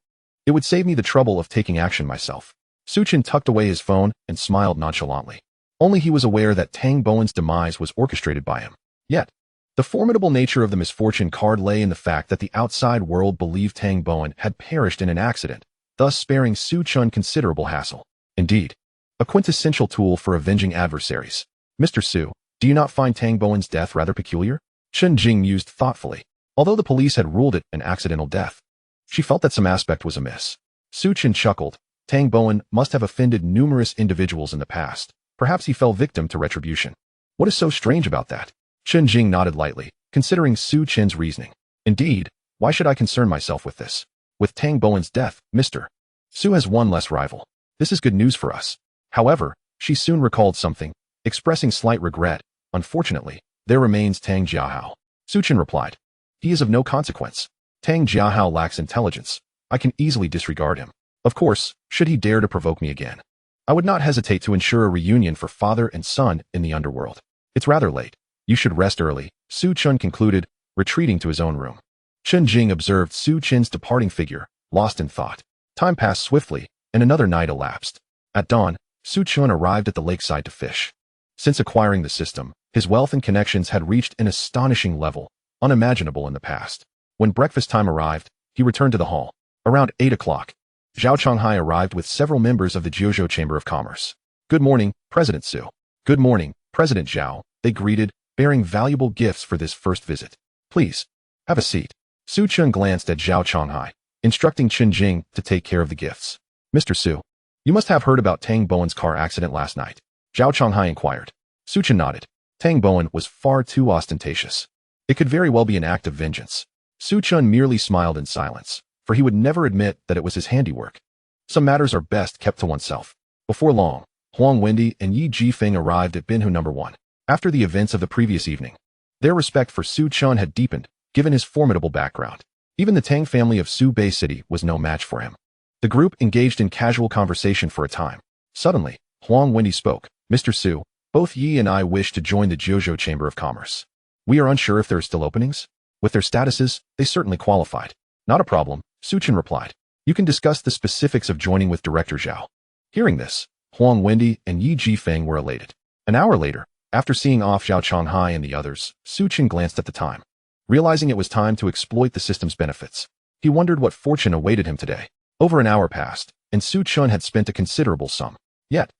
It would save me the trouble of taking action myself. Su Chen tucked away his phone and smiled nonchalantly. Only he was aware that Tang Bowen's demise was orchestrated by him. Yet, the formidable nature of the misfortune card lay in the fact that the outside world believed Tang Bowen had perished in an accident, thus sparing Su Chen considerable hassle. Indeed, a quintessential tool for avenging adversaries. Mr. Su, do you not find Tang Bowen's death rather peculiar? Chen Jing mused thoughtfully. Although the police had ruled it an accidental death, she felt that some aspect was amiss. Su Chen chuckled. Tang Bowen must have offended numerous individuals in the past. Perhaps he fell victim to retribution. What is so strange about that? Chen Jing nodded lightly, considering Su Chen's reasoning. Indeed, why should I concern myself with this? With Tang Bowen's death, Mr. Su has one less rival. This is good news for us. However, she soon recalled something, expressing slight regret. Unfortunately, there remains Tang Jiahao. Su Chen replied. He is of no consequence. Tang Jiahao lacks intelligence. I can easily disregard him. Of course, should he dare to provoke me again, I would not hesitate to ensure a reunion for father and son in the underworld. It's rather late. You should rest early, Su Chen concluded, retreating to his own room. Chen Jing observed Su Chen's departing figure, lost in thought. Time passed swiftly, and another night elapsed. At dawn, Su Chen arrived at the lakeside to fish. Since acquiring the system, his wealth and connections had reached an astonishing level, unimaginable in the past. When breakfast time arrived, he returned to the hall. Around 8 o'clock, Zhao Chonghai arrived with several members of the Jiuzhou Chamber of Commerce. Good morning, President Su. Good morning, President Zhao, they greeted, bearing valuable gifts for this first visit. Please, have a seat. Su Chen glanced at Zhao Chonghai, instructing Chen Jing to take care of the gifts. Mr. Su, you must have heard about Tang Bowen's car accident last night. Zhao Chonghai inquired. Su Chen nodded. Tang Bowen was far too ostentatious. It could very well be an act of vengeance. Su Chen merely smiled in silence, for he would never admit that it was his handiwork. Some matters are best kept to oneself. Before long, Huang Wendy and Yi Jifeng arrived at Binhu No. 1. After the events of the previous evening, their respect for Su Chen had deepened, given his formidable background. Even the Tang family of Su Bei City was no match for him. The group engaged in casual conversation for a time. Suddenly, Huang Wendy spoke. Mr. Su, both Yi and I wish to join the Jiuzhou Chamber of Commerce. We are unsure if there are still openings. With their statuses, they certainly qualified. Not a problem, Su Chen replied. You can discuss the specifics of joining with Director Zhao. Hearing this, Huang Wendy and Yi Jifeng were elated. An hour later, after seeing off Zhao Chonghai and the others, Su Chen glanced at the time. Realizing it was time to exploit the system's benefits, he wondered what fortune awaited him today. Over an hour passed, and Su Chen had spent a considerable sum. Yet,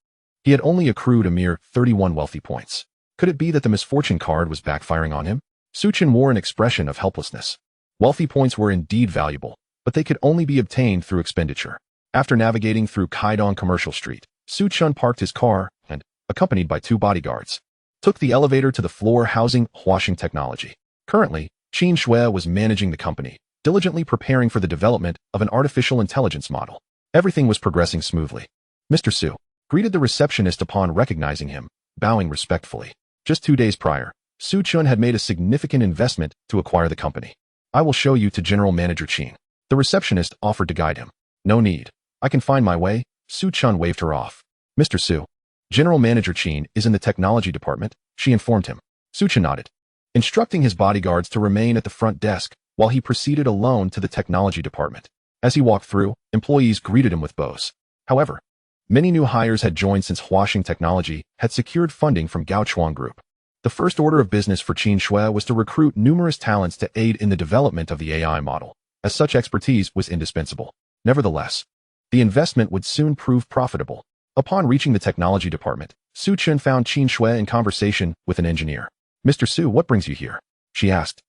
he had only accrued a mere 31 wealthy points. Could it be that the misfortune card was backfiring on him? Su Chen wore an expression of helplessness. Wealthy points were indeed valuable, but they could only be obtained through expenditure. After navigating through Kaidong Commercial Street, Su Chen parked his car and, accompanied by 2 bodyguards, took the elevator to the floor housing Huashing Technology. Currently, Qin Shui was managing the company, diligently preparing for the development of an artificial intelligence model. Everything was progressing smoothly. Mr. Su greeted the receptionist upon recognizing him, bowing respectfully. Just 2 days prior, Su Chen had made a significant investment to acquire the company. I will show you to General Manager Qin. The receptionist offered to guide him. No need. I can find my way. Su Chen waved her off. Mr. Su, General Manager Qin is in the technology department, she informed him. Su Chen nodded, instructing his bodyguards to remain at the front desk while he proceeded alone to the technology department. As he walked through, employees greeted him with bows. However, many new hires had joined since Huashing Technology had secured funding from Gaochuan Group. The first order of business for Qin Shui was to recruit numerous talents to aid in the development of the AI model, as such expertise was indispensable. Nevertheless, the investment would soon prove profitable. Upon reaching the technology department, Su Chen found Qin Shui in conversation with an engineer. Mr. Su, what brings you here? She asked,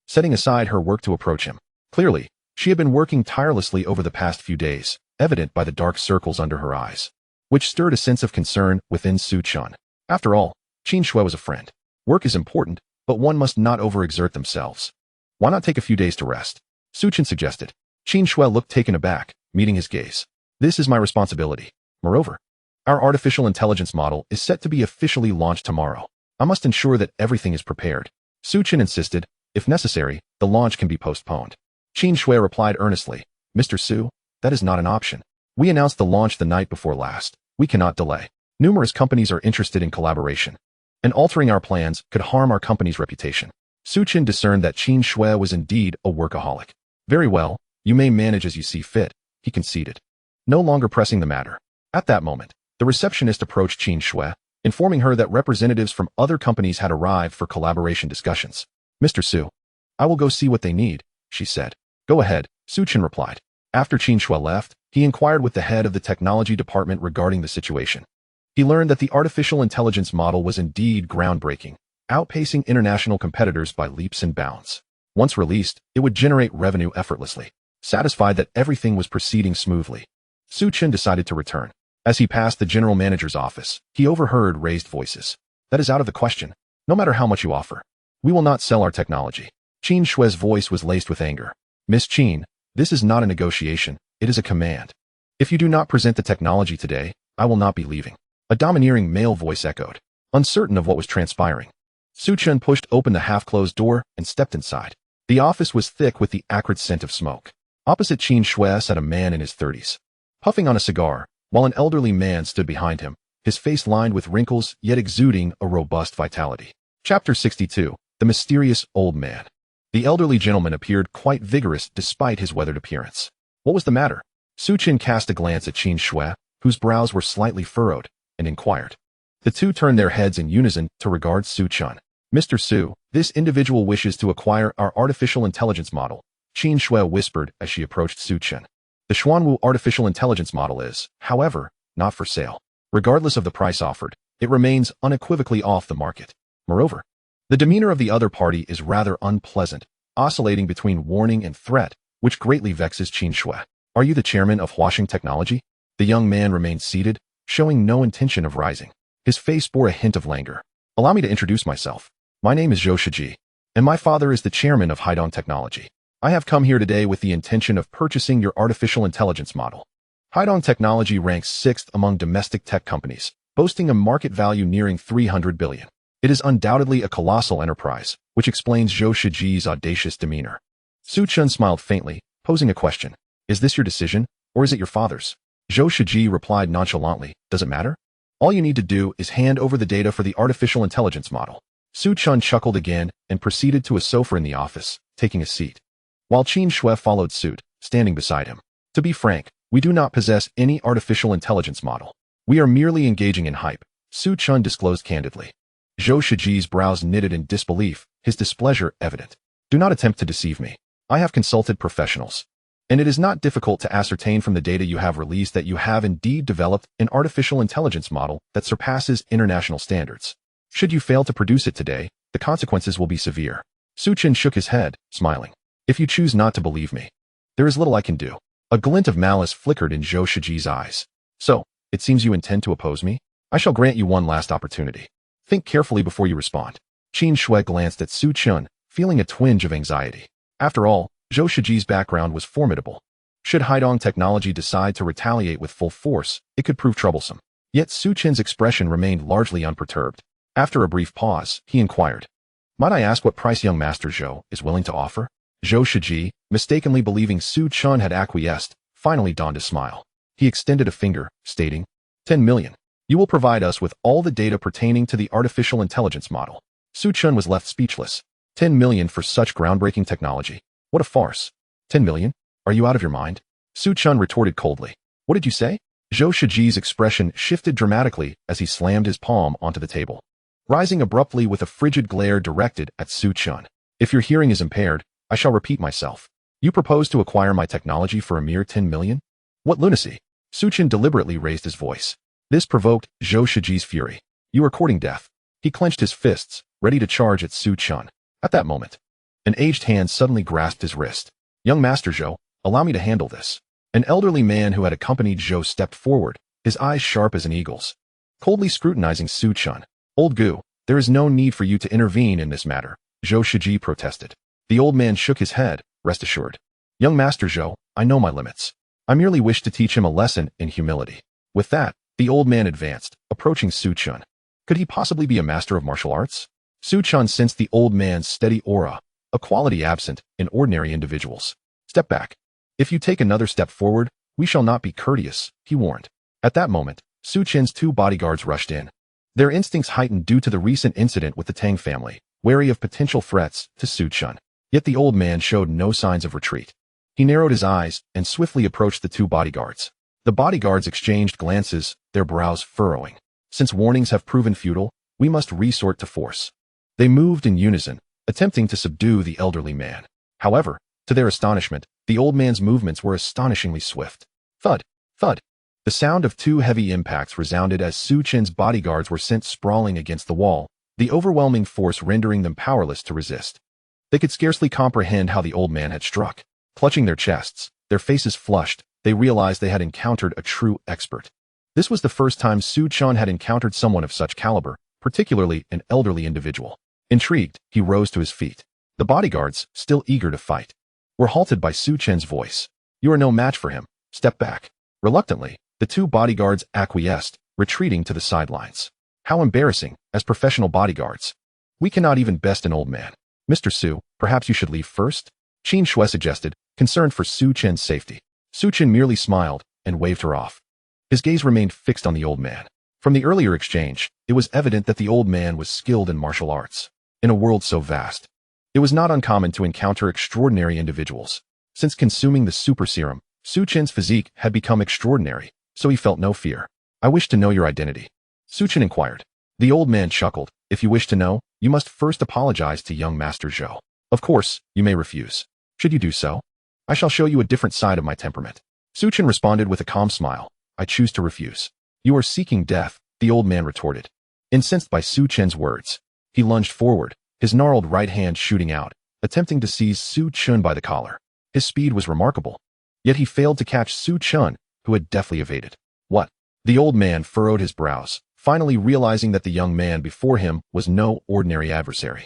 setting aside her work to approach him. Clearly, she had been working tirelessly over the past few days, evident by the dark circles under her eyes, which stirred a sense of concern within Su Chen. After all, Qin Shui was a friend. Work is important, but one must not overexert themselves. Why not take a few days to rest? Su Chen suggested. Qin Shui looked taken aback, meeting his gaze. This is my responsibility. Moreover, our artificial intelligence model is set to be officially launched tomorrow. I must ensure that everything is prepared. Su Chen insisted. If necessary, the launch can be postponed. Qin Shui replied earnestly. Mr. Su, that is not an option. We announced the launch the night before last. We cannot delay. Numerous companies are interested in collaboration, and altering our plans could harm our company's reputation. Su Chen discerned that Qin Shui was indeed a workaholic. Very well, you may manage as you see fit, he conceded, no longer pressing the matter. At that moment, the receptionist approached Qin Shui, informing her that representatives from other companies had arrived for collaboration discussions. Mr. Su, I will go see what they need, she said. Go ahead, Su Chen replied. After Qin Shui left, he inquired with the head of the technology department regarding the situation. He learned that the artificial intelligence model was indeed groundbreaking, outpacing international competitors by leaps and bounds. Once released, it would generate revenue effortlessly. Satisfied that everything was proceeding smoothly, Su Chen decided to return. As he passed the general manager's office, he overheard raised voices. That is out of the question, no matter how much you offer. We will not sell our technology. Qin Shui's voice was laced with anger. Miss Qin, this is not a negotiation, it is a command. If you do not present the technology today, I will not be leaving. A domineering male voice echoed, uncertain of what was transpiring. Su Chen pushed open the half-closed door and stepped inside. The office was thick with the acrid scent of smoke. Opposite Qin Shui sat a man in his 30s, puffing on a cigar, while an elderly man stood behind him, his face lined with wrinkles yet exuding a robust vitality. Chapter 62, The Mysterious Old Man. The elderly gentleman appeared quite vigorous despite his weathered appearance. What was the matter? Su Chen cast a glance at Qin Shui, whose brows were slightly furrowed, and inquired. The two turned their heads in unison to regard Su Chen. Mr. Su, this individual wishes to acquire our artificial intelligence model, Qin Shui whispered as she approached Su Chen. The Xuanwu artificial intelligence model is, however, not for sale. Regardless of the price offered, it remains unequivocally off the market. Moreover, the demeanor of the other party is rather unpleasant, oscillating between warning and threat, which greatly vexes Qin Shui. Are you the chairman of Huaxing Technology? The young man remained seated, showing no intention of rising. His face bore a hint of languor. Allow me to introduce myself. My name is Zhou Shiji, and my father is the chairman of Haidong Technology. I have come here today with the intention of purchasing your artificial intelligence model. Haidong Technology ranks 6th among domestic tech companies, boasting a market value nearing 300 billion. It is undoubtedly a colossal enterprise, which explains Zhou Shiji's audacious demeanor. Su Chen smiled faintly, posing a question. Is this your decision, or is it your father's? Zhou Shiji replied nonchalantly, does it matter? All you need to do is hand over the data for the artificial intelligence model. Su Chen chuckled again and proceeded to a sofa in the office, taking a seat, while Qin Shui followed suit, standing beside him. To be frank, we do not possess any artificial intelligence model. We are merely engaging in hype, Su Chen disclosed candidly. Zhou Shiji's brows knitted in disbelief, his displeasure evident. Do not attempt to deceive me. I have consulted professionals, and it is not difficult to ascertain from the data you have released that you have indeed developed an artificial intelligence model that surpasses international standards. Should you fail to produce it today, the consequences will be severe. Su Chen shook his head, smiling. If you choose not to believe me, there is little I can do. A glint of malice flickered in Zhou Shiji's eyes. So, it seems you intend to oppose me? I shall grant you one last opportunity. Think carefully before you respond. Qin Shui glanced at Su Chen, feeling a twinge of anxiety. After all, Zhou Shiji's background was formidable. Should Haidong Technology decide to retaliate with full force, it could prove troublesome. Yet Su Chen's expression remained largely unperturbed. After a brief pause, he inquired, might I ask what price young Master Zhou is willing to offer? Zhou Shiji, mistakenly believing Su Chen had acquiesced, finally donned a smile. He extended a finger, stating, 10 million. You will provide us with all the data pertaining to the artificial intelligence model. Su Chen was left speechless. 10 million for such groundbreaking technology. What a farce. 10 million? Are you out of your mind? Su Chen retorted coldly. What did you say? Zhou Shiji's expression shifted dramatically as he slammed his palm onto the table, rising abruptly with a frigid glare directed at Su Chen. If your hearing is impaired, I shall repeat myself. You propose to acquire my technology for a mere 10 million? What lunacy! Su Chen deliberately raised his voice. This provoked Zhou Shiji's fury. You are courting death. He clenched his fists, ready to charge at Su Chen. At that moment, an aged hand suddenly grasped his wrist. Young Master Zhou, allow me to handle this. An elderly man who had accompanied Zhou stepped forward, his eyes sharp as an eagle's, coldly scrutinizing Su Chen. Old Gu, there is no need for you to intervene in this matter, Zhou Shiji protested. The old man shook his head, rest assured. Young Master Zhou, I know my limits. I merely wish to teach him a lesson in humility. With that, the old man advanced, approaching Su Chen. Could he possibly be a master of martial arts? Su Chen sensed the old man's steady aura, a quality absent in ordinary individuals. Step back. If you take another step forward, we shall not be courteous, he warned. At that moment, Su Chen's two bodyguards rushed in. Their instincts heightened due to the recent incident with the Tang family, wary of potential threats to Su Chen. Yet the old man showed no signs of retreat. He narrowed his eyes and swiftly approached the two bodyguards. The bodyguards exchanged glances, their brows furrowing. Since warnings have proven futile, we must resort to force. They moved in unison, attempting to subdue the elderly man. However, to their astonishment, the old man's movements were astonishingly swift. Thud, thud. The sound of two heavy impacts resounded as Su Chen's bodyguards were sent sprawling against the wall, the overwhelming force rendering them powerless to resist. They could scarcely comprehend how the old man had struck. Clutching their chests, their faces flushed, they realized they had encountered a true expert. This was the first time Su Chen had encountered someone of such caliber, particularly an elderly individual. Intrigued, he rose to his feet. The bodyguards, still eager to fight, were halted by Su Chen's voice. You are no match for him. Step back. Reluctantly, the two bodyguards acquiesced, retreating to the sidelines. How embarrassing, as professional bodyguards. We cannot even best an old man. Mr. Su, perhaps you should leave first? Qin Shui suggested, concerned for Su Chen's safety. Su Chen merely smiled and waved her off. His gaze remained fixed on the old man. From the earlier exchange, it was evident that the old man was skilled in martial arts. In a world so vast, it was not uncommon to encounter extraordinary individuals. Since consuming the super serum, Su Chen's physique had become extraordinary, so he felt no fear. I wish to know your identity. Su Chen inquired. The old man chuckled. If you wish to know, you must first apologize to young Master Zhou. Of course, you may refuse. Should you do so, I shall show you a different side of my temperament. Su Chen responded with a calm smile. I choose to refuse. You are seeking death, the old man retorted. Incensed by Su Chen's words, he lunged forward, his gnarled right hand shooting out, attempting to seize Su Chen by the collar. His speed was remarkable. Yet he failed to catch Su Chen, who had deftly evaded. What? The old man furrowed his brows, finally realizing that the young man before him was no ordinary adversary.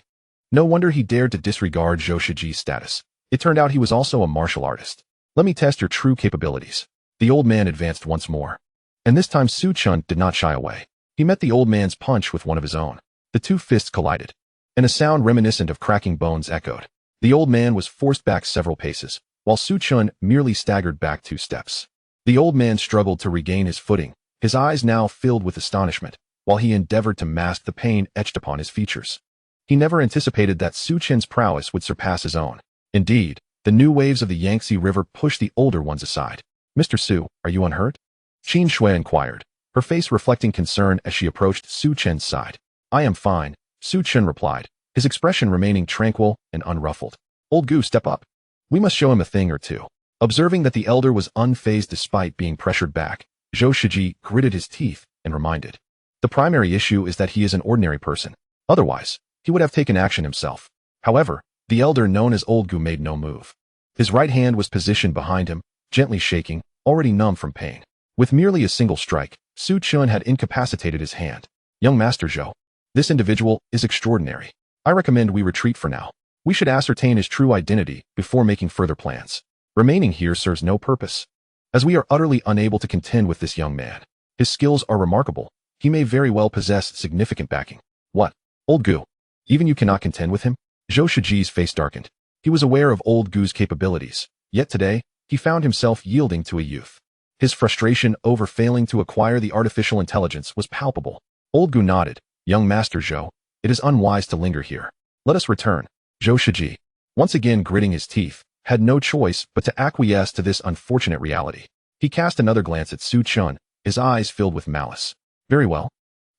No wonder he dared to disregard Zhou Shiji's status. It turned out he was also a martial artist. Let me test your true capabilities. The old man advanced once more. And this time Su Chen did not shy away. He met the old man's punch with one of his own. The two fists collided, and a sound reminiscent of cracking bones echoed. The old man was forced back several paces, while Su Chen merely staggered back 2 steps. The old man struggled to regain his footing, his eyes now filled with astonishment, while he endeavored to mask the pain etched upon his features. He never anticipated that Su Chen's prowess would surpass his own. Indeed, the new waves of the Yangtze River pushed the older ones aside. Mr. Su, are you unhurt? Qin Shui inquired, her face reflecting concern as she approached Su Chen's side. I am fine, Su Chen replied, his expression remaining tranquil and unruffled. Old Gu, step up. We must show him a thing or two. Observing that the elder was unfazed despite being pressured back, Zhou Shiji gritted his teeth and reminded. The primary issue is that he is an ordinary person. Otherwise, he would have taken action himself. However, the elder known as Old Gu made no move. His right hand was positioned behind him, gently shaking, already numb from pain. With merely a single strike, Su Chen had incapacitated his hand. Young Master Zhou, this individual is extraordinary. I recommend we retreat for now. We should ascertain his true identity before making further plans. Remaining here serves no purpose, as we are utterly unable to contend with this young man. His skills are remarkable. He may very well possess significant backing. What? Old Gu? Even you cannot contend with him? Zhou Shiji's face darkened. He was aware of Old Gu's capabilities, yet today, he found himself yielding to a youth. His frustration over failing to acquire the artificial intelligence was palpable. Old Gu nodded. Young Master Zhou, it is unwise to linger here. Let us return. Zhou Shiji, once again gritting his teeth, had no choice but to acquiesce to this unfortunate reality. He cast another glance at Su Chen, his eyes filled with malice. Very well.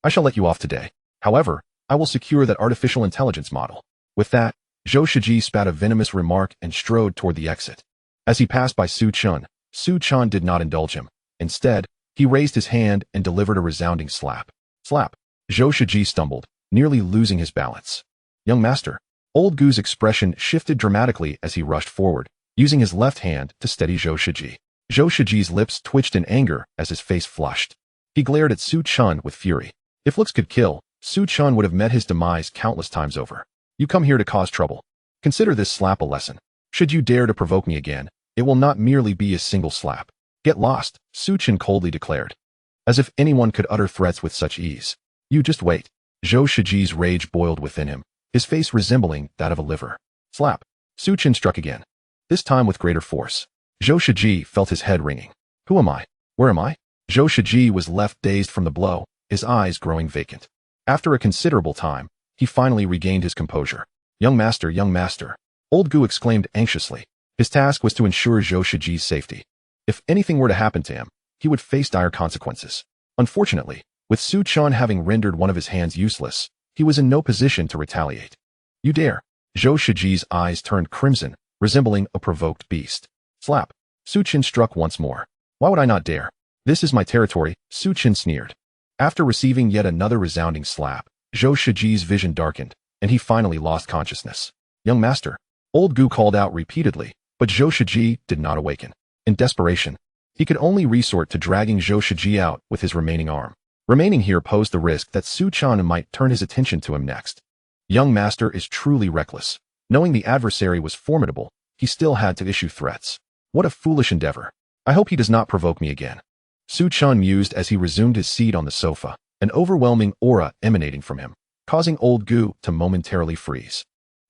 I shall let you off today. However, I will secure that artificial intelligence model. With that, Zhou Shiji spat a venomous remark and strode toward the exit. As he passed by Su Chen did not indulge him. Instead, he raised his hand and delivered a resounding slap. Slap. Zhou Shiji stumbled, nearly losing his balance. Young master. Old Gu's expression shifted dramatically as he rushed forward, using his left hand to steady Zhou Shiji. Zhou Shiji's lips twitched in anger as his face flushed. He glared at Su Chen with fury. If looks could kill, Su Chen would have met his demise countless times over. You come here to cause trouble. Consider this slap a lesson. Should you dare to provoke me again, it will not merely be a single slap. Get lost, Su Chen coldly declared. As if anyone could utter threats with such ease. You just wait. Zhou Shiji's rage boiled within him, his face resembling that of a liver. Slap. Su Chen struck again, this time with greater force. Zhou Shiji felt his head ringing. Who am I? Where am I? Zhou Shiji was left dazed from the blow, his eyes growing vacant. After a considerable time, he finally regained his composure. Young master, old Gu exclaimed anxiously. His task was to ensure Zhou Shiji's safety. If anything were to happen to him, he would face dire consequences. Unfortunately, with Su Chen having rendered one of his hands useless, he was in no position to retaliate. You dare! Zhou Shiji's eyes turned crimson, resembling a provoked beast. Slap! Su Chen struck once more. Why would I not dare? This is my territory, Su Chen sneered. After receiving yet another resounding slap, Zhou Shiji's vision darkened, and he finally lost consciousness. Young master, old Gu called out repeatedly, but Zhou Shiji did not awaken. In desperation, he could only resort to dragging Zhou Shiji out with his remaining arm. Remaining here posed the risk that Su Chen might turn his attention to him next. Young master is truly reckless. Knowing the adversary was formidable, he still had to issue threats. What a foolish endeavor. I hope he does not provoke me again. Su Chen mused as he resumed his seat on the sofa, an overwhelming aura emanating from him, causing old Gu to momentarily freeze.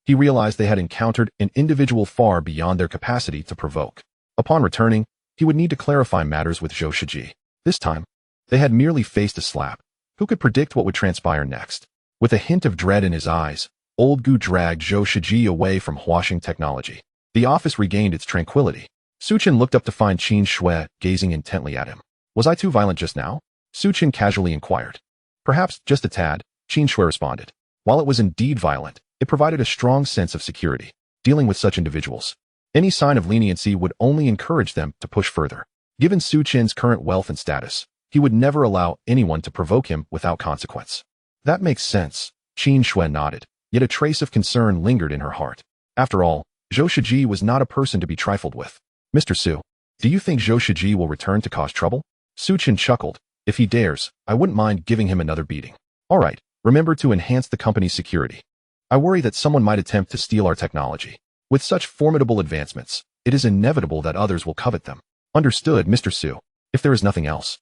He realized they had encountered an individual far beyond their capacity to provoke. Upon returning, he would need to clarify matters with Zhou Shiji. This time, they had merely faced a slap. Who could predict what would transpire next? With a hint of dread in his eyes, old Gu dragged Zhou Shiji away from Huaxing Technology. The office regained its tranquility. Su Chen looked up to find Qin Shui gazing intently at him. Was I too violent just now? Su Chen casually inquired. Perhaps just a tad, Qin Shui responded. While it was indeed violent, it provided a strong sense of security. Dealing with such individuals, any sign of leniency would only encourage them to push further. Given Su Chen's current wealth and status, he would never allow anyone to provoke him without consequence. That makes sense, Qin Shui nodded, yet a trace of concern lingered in her heart. After all, Zhou Shiji was not a person to be trifled with. Mr. Su, do you think Zhou Shiji will return to cause trouble? Su Chen chuckled. If he dares, I wouldn't mind giving him another beating. All right, remember to enhance the company's security. I worry that someone might attempt to steal our technology. With such formidable advancements, it is inevitable that others will covet them. Understood, Mr. Su. If there is nothing else,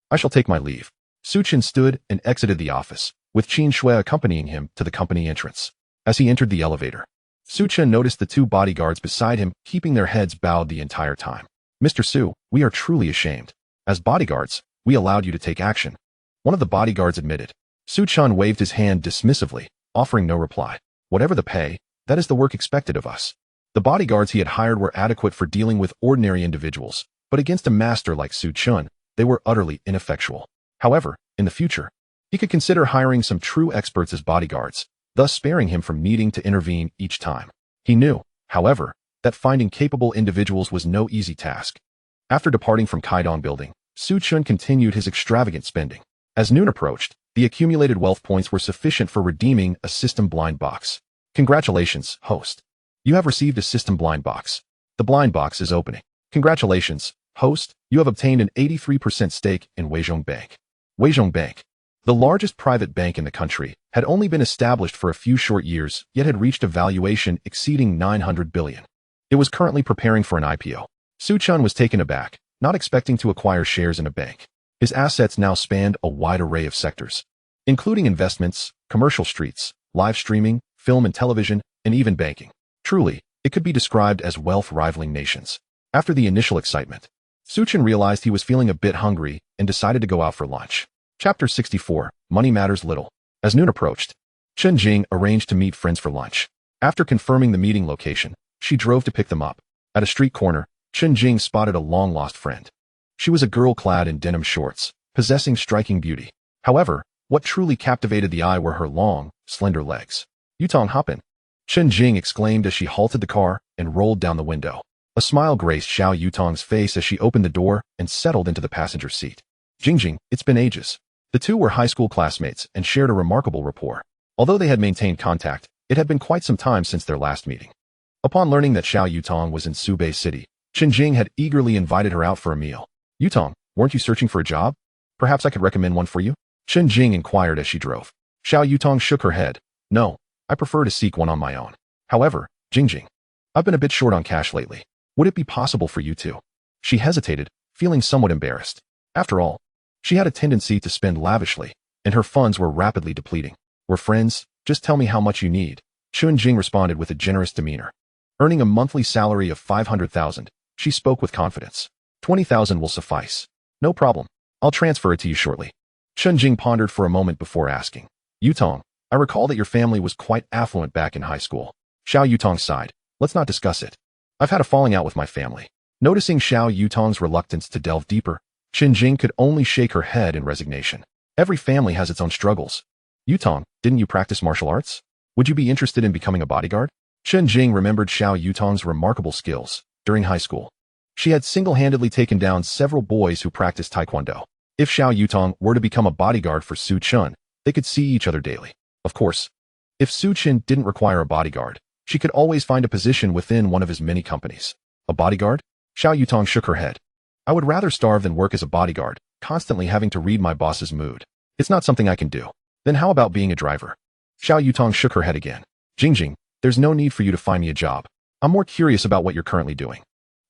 I shall take my leave. Su Chen stood and exited the office, with Qin Shui accompanying him to the company entrance. As he entered the elevator, Su Chen noticed the two bodyguards beside him keeping their heads bowed the entire time. Mr. Su, we are truly ashamed. As bodyguards, we allowed you to take action. One of the bodyguards admitted. Su Chen waved his hand dismissively, offering no reply. Whatever the pay, that is the work expected of us. The bodyguards he had hired were adequate for dealing with ordinary individuals, but against a master like Su Chen, they were utterly ineffectual. However, in the future, he could consider hiring some true experts as bodyguards, thus sparing him from needing to intervene each time. He knew, however, that finding capable individuals was no easy task. After departing from Kaidong Building, Su Chen continued his extravagant spending. As noon approached, the accumulated wealth points were sufficient for redeeming a system blind box. Congratulations, host. You have received a system blind box. The blind box is opening. Congratulations, host. You have obtained an 83% stake in Weizhong Bank. Weizhong Bank, the largest private bank in the country, had only been established for a few short years, yet had reached a valuation exceeding 900 billion. It was currently preparing for an IPO. Su Chen was taken aback, not expecting to acquire shares in a bank. His assets now spanned a wide array of sectors, including investments, commercial streets, live streaming, film and television, and even banking. Truly, it could be described as wealth rivaling nations. After the initial excitement, Su Chen realized he was feeling a bit hungry and decided to go out for lunch. Chapter 64, Money Matters Little. As noon approached, Chen Jing arranged to meet friends for lunch. After confirming the meeting location, she drove to pick them up. At a street corner, Chen Jing spotted a long-lost friend. She was a girl clad in denim shorts, possessing striking beauty. However, what truly captivated the eye were her long, slender legs. Yutong Hopin, Chen Jing exclaimed as she halted the car and rolled down the window. A smile graced Xiao Yutong's face as she opened the door and settled into the passenger seat. Jingjing, it's been ages. The two were high school classmates and shared a remarkable rapport. Although they had maintained contact, it had been quite some time since their last meeting. Upon learning that Xiao Yutong was in Subei City, Chen Jing had eagerly invited her out for a meal. Yutong, weren't you searching for a job? Perhaps I could recommend one for you? Chen Jing inquired as she drove. Xiao Yutong shook her head. No, I prefer to seek one on my own. However, Jingjing, I've been a bit short on cash lately. Would it be possible for you to? She hesitated, feeling somewhat embarrassed. After all, she had a tendency to spend lavishly, and her funds were rapidly depleting. We're friends, just tell me how much you need. Chen Jing responded with a generous demeanor. Earning a monthly salary of 500,000, she spoke with confidence. 20,000 will suffice. No problem. I'll transfer it to you shortly. Chen Jing pondered for a moment before asking. Yutong, I recall that your family was quite affluent back in high school. Xiao Yutong sighed. Let's not discuss it. I've had a falling out with my family. Noticing Xiao Yutong's reluctance to delve deeper, Chen Jing could only shake her head in resignation. Every family has its own struggles. Yutong, didn't you practice martial arts? Would you be interested in becoming a bodyguard? Chen Jing remembered Xiao Yutong's remarkable skills during high school. She had single-handedly taken down several boys who practiced taekwondo. If Xiao Yutong were to become a bodyguard for Su Chen, they could see each other daily. Of course, if Su Chen didn't require a bodyguard, she could always find a position within one of his many companies. A bodyguard? Xiao Yutong shook her head. I would rather starve than work as a bodyguard, constantly having to read my boss's mood. It's not something I can do. Then how about being a driver? Xiao Yutong shook her head again. Jingjing, there's no need for you to find me a job. I'm more curious about what you're currently doing.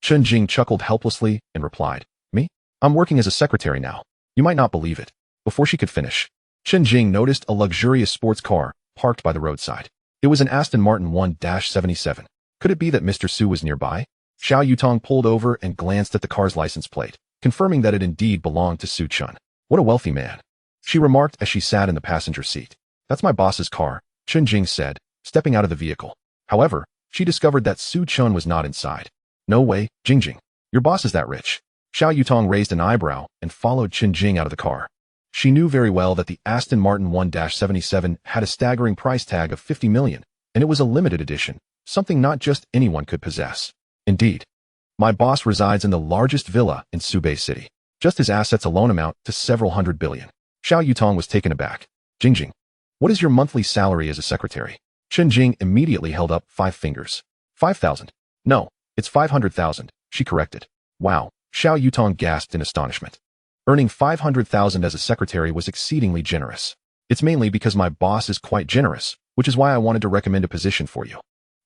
Chen Jing chuckled helplessly and replied, Me? I'm working as a secretary now. You might not believe it. Before she could finish, Chen Jing noticed a luxurious sports car parked by the roadside. It was an Aston Martin 1-77. Could it be that Mr. Su was nearby? Xiao Yutong pulled over and glanced at the car's license plate, confirming that it indeed belonged to Su Chen. What a wealthy man, she remarked as she sat in the passenger seat. That's my boss's car, Chen Jing said, stepping out of the vehicle. However, she discovered that Su Chen was not inside. No way, Jingjing. Your boss is that rich. Xiao Yutong raised an eyebrow and followed Chen Jing out of the car. She knew very well that the Aston Martin 1-77 had a staggering price tag of 50 million, and it was a limited edition, something not just anyone could possess. Indeed, my boss resides in the largest villa in Subei City. Just his assets alone amount to several hundred billion. Xiao Yutong was taken aback. Jingjing, what is your monthly salary as a secretary? Chen Jing immediately held up 5 fingers. 5,000. No, it's 500,000, she corrected. Wow, Xiao Yutong gasped in astonishment. Earning 500,000 as a secretary was exceedingly generous. It's mainly because my boss is quite generous, which is why I wanted to recommend a position for you.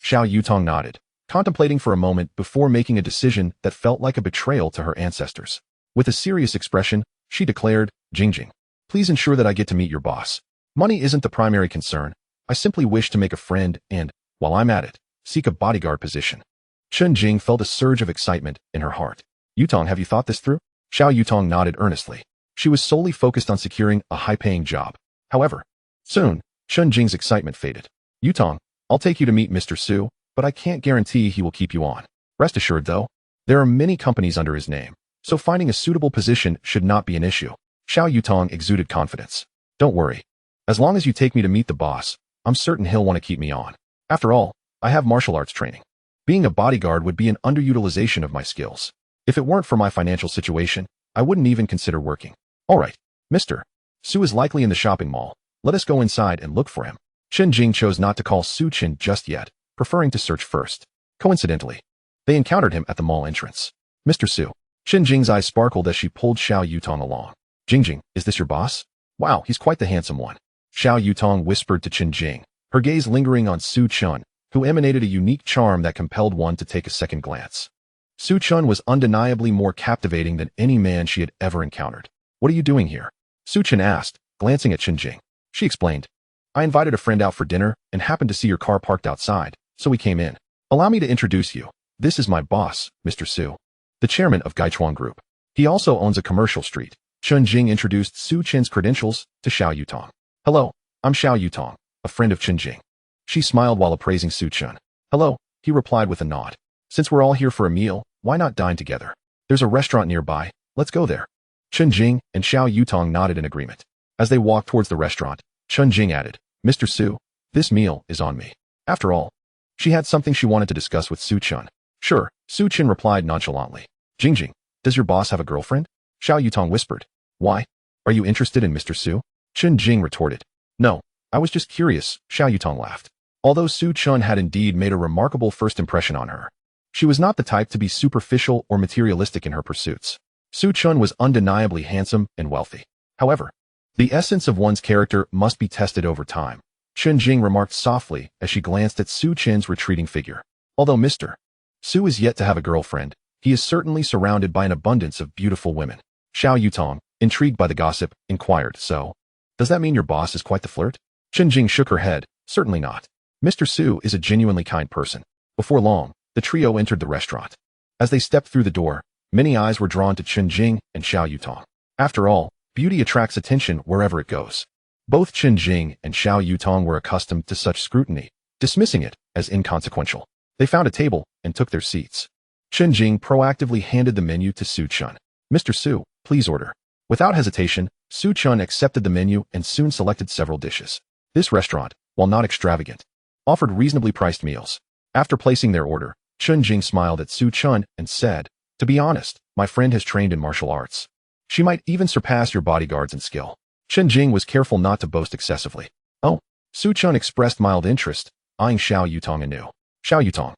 Xiao Yutong nodded, contemplating for a moment before making a decision that felt like a betrayal to her ancestors. With a serious expression, she declared, Jingjing, please ensure that I get to meet your boss. Money isn't the primary concern. I simply wish to make a friend and, while I'm at it, seek a bodyguard position. Chen Jing felt a surge of excitement in her heart. Yutong, have you thought this through? Xiao Yutong nodded earnestly. She was solely focused on securing a high-paying job. However, soon, Chen Jing's excitement faded. Yutong, I'll take you to meet Mr. Su, but I can't guarantee he will keep you on. Rest assured, though, there are many companies under his name, so finding a suitable position should not be an issue. Xiao Yutong exuded confidence. Don't worry. As long as you take me to meet the boss, I'm certain he'll want to keep me on. After all, I have martial arts training. Being a bodyguard would be an underutilization of my skills. If it weren't for my financial situation, I wouldn't even consider working. All right, Mr. Su is likely in the shopping mall. Let us go inside and look for him. Chen Jing chose not to call Su Chen just yet, preferring to search first. Coincidentally, they encountered him at the mall entrance. Mr. Su. Chen Jing's eyes sparkled as she pulled Xiao Yutong along. Jingjing, is this your boss? Wow, he's quite the handsome one. Xiao Yutong whispered to Chen Jing, her gaze lingering on Su Chen, who emanated a unique charm that compelled one to take a second glance. Su Chen was undeniably more captivating than any man she had ever encountered. What are you doing here? Su Chen asked, glancing at Chen Jing. She explained, I invited a friend out for dinner and happened to see your car parked outside, so we came in. Allow me to introduce you. This is my boss, Mr. Su, the chairman of Gaichuan Group. He also owns a commercial street. Chen Jing introduced Su Chen's credentials to Xiao Yutong. Hello, I'm Xiao Yutong, a friend of Chen Jing. She smiled while appraising Su Chen. Hello, he replied with a nod. Since we're all here for a meal, why not dine together? There's a restaurant nearby, let's go there. Chen Jing and Xiao Yutong nodded in agreement. As they walked towards the restaurant, Chen Jing added, Mr. Su, this meal is on me. After all, she had something she wanted to discuss with Su Chen. Sure, Su Chen replied nonchalantly. Jingjing, does your boss have a girlfriend? Xiao Yutong whispered. Why? Are you interested in Mr. Su? Chen Jing retorted. No, I was just curious, Xiao Yutong laughed. Although Su Chen had indeed made a remarkable first impression on her, she was not the type to be superficial or materialistic in her pursuits. Su Chen was undeniably handsome and wealthy. However, the essence of one's character must be tested over time, Chen Jing remarked softly as she glanced at Su Chen's retreating figure. Although Mr. Su is yet to have a girlfriend, he is certainly surrounded by an abundance of beautiful women. Xiao Yutong, intrigued by the gossip, inquired, so, does that mean your boss is quite the flirt? Chen Jing shook her head, certainly not. Mr. Su is a genuinely kind person. Before long, the trio entered the restaurant. As they stepped through the door, many eyes were drawn to Chen Jing and Xiao Yutong. After all, beauty attracts attention wherever it goes. Both Chen Jing and Xiao Yutong were accustomed to such scrutiny, dismissing it as inconsequential. They found a table and took their seats. Chen Jing proactively handed the menu to Su Chun. "Mr. Su, please order." Without hesitation, Su Chun accepted the menu and soon selected several dishes. This restaurant, while not extravagant, offered reasonably priced meals. After placing their order, Chen Jing smiled at Su Chun and said, "To be honest, my friend has trained in martial arts. She might even surpass your bodyguards in skill." Chen Jing was careful not to boast excessively. "Oh." Su Chun expressed mild interest, eyeing Xiao Yutong anew. Xiao Yutong,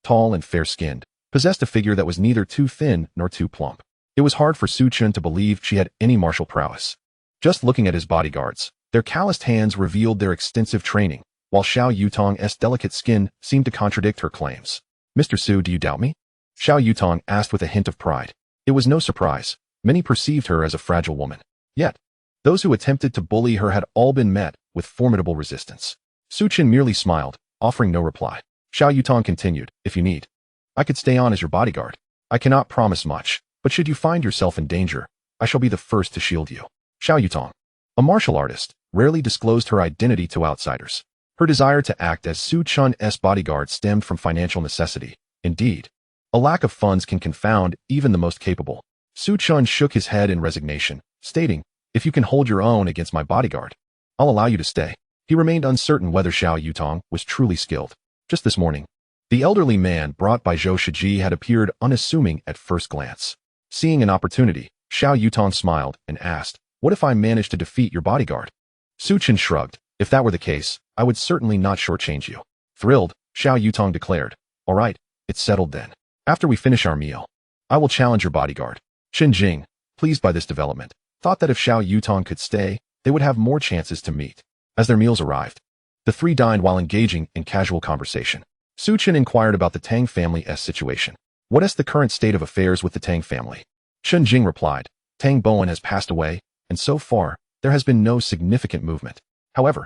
tall and fair-skinned, possessed a figure that was neither too thin nor too plump. It was hard for Su Chun to believe she had any martial prowess. Just looking at his bodyguards, their calloused hands revealed their extensive training, while Xiao Yutong's delicate skin seemed to contradict her claims. "Mr. Su, do you doubt me?" Xiao Yutong asked with a hint of pride. It was no surprise. Many perceived her as a fragile woman. Yet, those who attempted to bully her had all been met with formidable resistance. Su Chun merely smiled, offering no reply. Xiao Yutong continued, "If you need, I could stay on as your bodyguard. I cannot promise much, but should you find yourself in danger, I shall be the first to shield you." Xiao Yutong, a martial artist, rarely disclosed her identity to outsiders. Her desire to act as Su Chun's bodyguard stemmed from financial necessity. Indeed, a lack of funds can confound even the most capable. Su Chun shook his head in resignation, stating, "If you can hold your own against my bodyguard, I'll allow you to stay." He remained uncertain whether Xiao Yutong was truly skilled. Just this morning, the elderly man brought by Zhou Shiji had appeared unassuming at first glance. Seeing an opportunity, Xiao Yutong smiled and asked, "What if I manage to defeat your bodyguard?" Su Chun shrugged. "If that were the case, I would certainly not shortchange you." Thrilled, Xiao Yutong declared, "All right, it's settled then. After we finish our meal, I will challenge your bodyguard." Chen Jing, pleased by this development, thought that if Xiao Yutong could stay, they would have more chances to meet. As their meals arrived, the three dined while engaging in casual conversation. Su Chen inquired about the Tang family's situation. "What is the current state of affairs with the Tang family?" Chen Jing replied, "Tang Bowen has passed away, and so far, there has been no significant movement. However,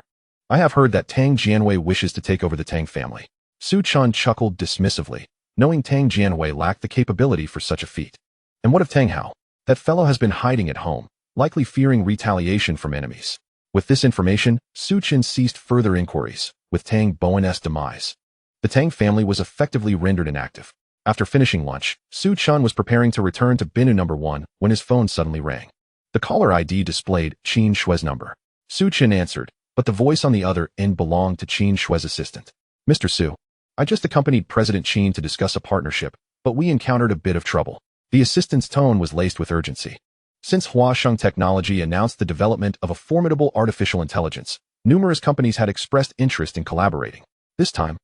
I have heard that Tang Jianwei wishes to take over the Tang family." Su Chun chuckled dismissively, knowing Tang Jianwei lacked the capability for such a feat. "And what of Tang Hao? That fellow has been hiding at home, likely fearing retaliation from enemies." With this information, Su Chun ceased further inquiries. With Tang Bowen's demise, the Tang family was effectively rendered inactive. After finishing lunch, Su Chun was preparing to return to Binu number 1 when his phone suddenly rang. The caller ID displayed Qin Shue's number. Su Chun answered, but the voice on the other end belonged to Qin Shue's assistant. "Mr. Su, I just accompanied President Qin to discuss a partnership, but we encountered a bit of trouble." The assistant's tone was laced with urgency. Since Huasheng Technology announced the development of a formidable artificial intelligence, numerous companies had expressed interest in collaborating. This time,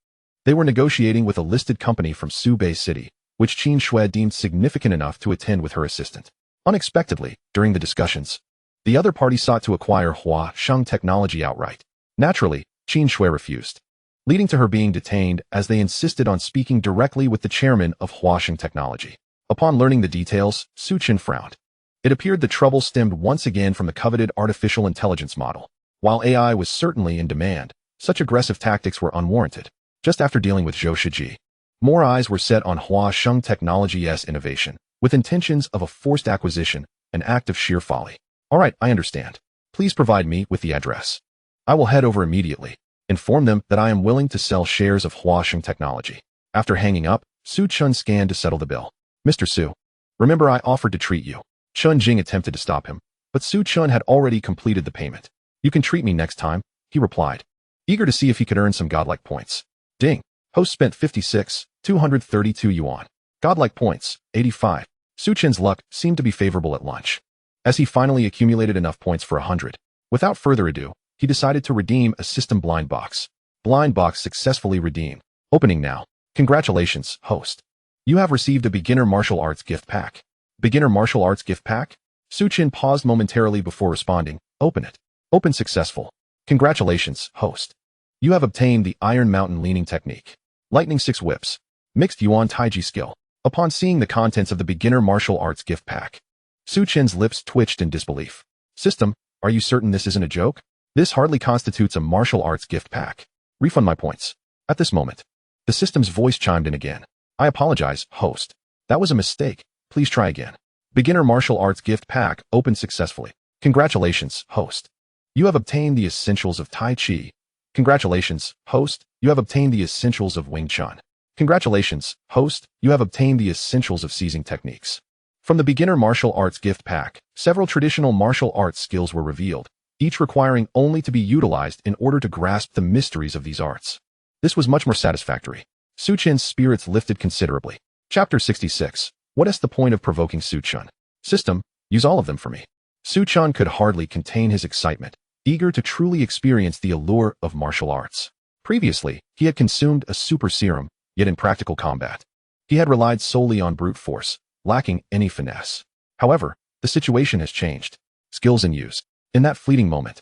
they were negotiating with a listed company from Subei City, which Qin Shue deemed significant enough to attend with her assistant. Unexpectedly, during the discussions, the other party sought to acquire Huasheng Technology outright. Naturally, Qin Shue refused, leading to her being detained as they insisted on speaking directly with the chairman of Huasheng Technology. Upon learning the details, Su Chun frowned. It appeared the trouble stemmed once again from the coveted artificial intelligence model. While AI was certainly in demand, such aggressive tactics were unwarranted. Just after dealing with Zhou Shiji, more eyes were set on Huasheng Technology's innovation, with intentions of a forced acquisition, an act of sheer folly. "All right, I understand. Please provide me with the address. I will head over immediately. Inform them that I am willing to sell shares of Huasheng Technology." After hanging up, Su Chun scanned to settle the bill. "Mr. Su, remember I offered to treat you." Chen Jing attempted to stop him, but Su Chun had already completed the payment. "You can treat me next time," he replied, eager to see if he could earn some godlike points. Ding. Host spent 56,232 yuan. Godlike points, 85. Su Chen's luck seemed to be favorable at lunch, as he finally accumulated enough points for 100. Without further ado, he decided to redeem a system blind box. Blind box successfully redeemed. Opening now. Congratulations, host. You have received a beginner martial arts gift pack. Beginner martial arts gift pack? Su Chen paused momentarily before responding. Open it. Open successful. Congratulations, host. You have obtained the Iron Mountain Leaning Technique. Lightning 6 whips. Mixed Yuan Taiji skill. Upon seeing the contents of the beginner martial arts gift pack, Su Chen's lips twitched in disbelief. System, are you certain this isn't a joke? This hardly constitutes a martial arts gift pack. Refund my points. At this moment, the system's voice chimed in again. I apologize, host. That was a mistake. Please try again. Beginner martial arts gift pack opened successfully. Congratulations, host. You have obtained the essentials of Tai Chi. Congratulations, host, you have obtained the essentials of Wing Chun. Congratulations, host, you have obtained the essentials of seizing techniques. From the beginner martial arts gift pack, several traditional martial arts skills were revealed, each requiring only to be utilized in order to grasp the mysteries of these arts. This was much more satisfactory. Su Chen's spirits lifted considerably. Chapter 66. What is the point of provoking Su Chen? System, use all of them for me. Su Chen could hardly contain his excitement, eager to truly experience the allure of martial arts. Previously, he had consumed a super serum, yet in practical combat, he had relied solely on brute force, lacking any finesse. However, the situation has changed. Skills in use. In that fleeting moment,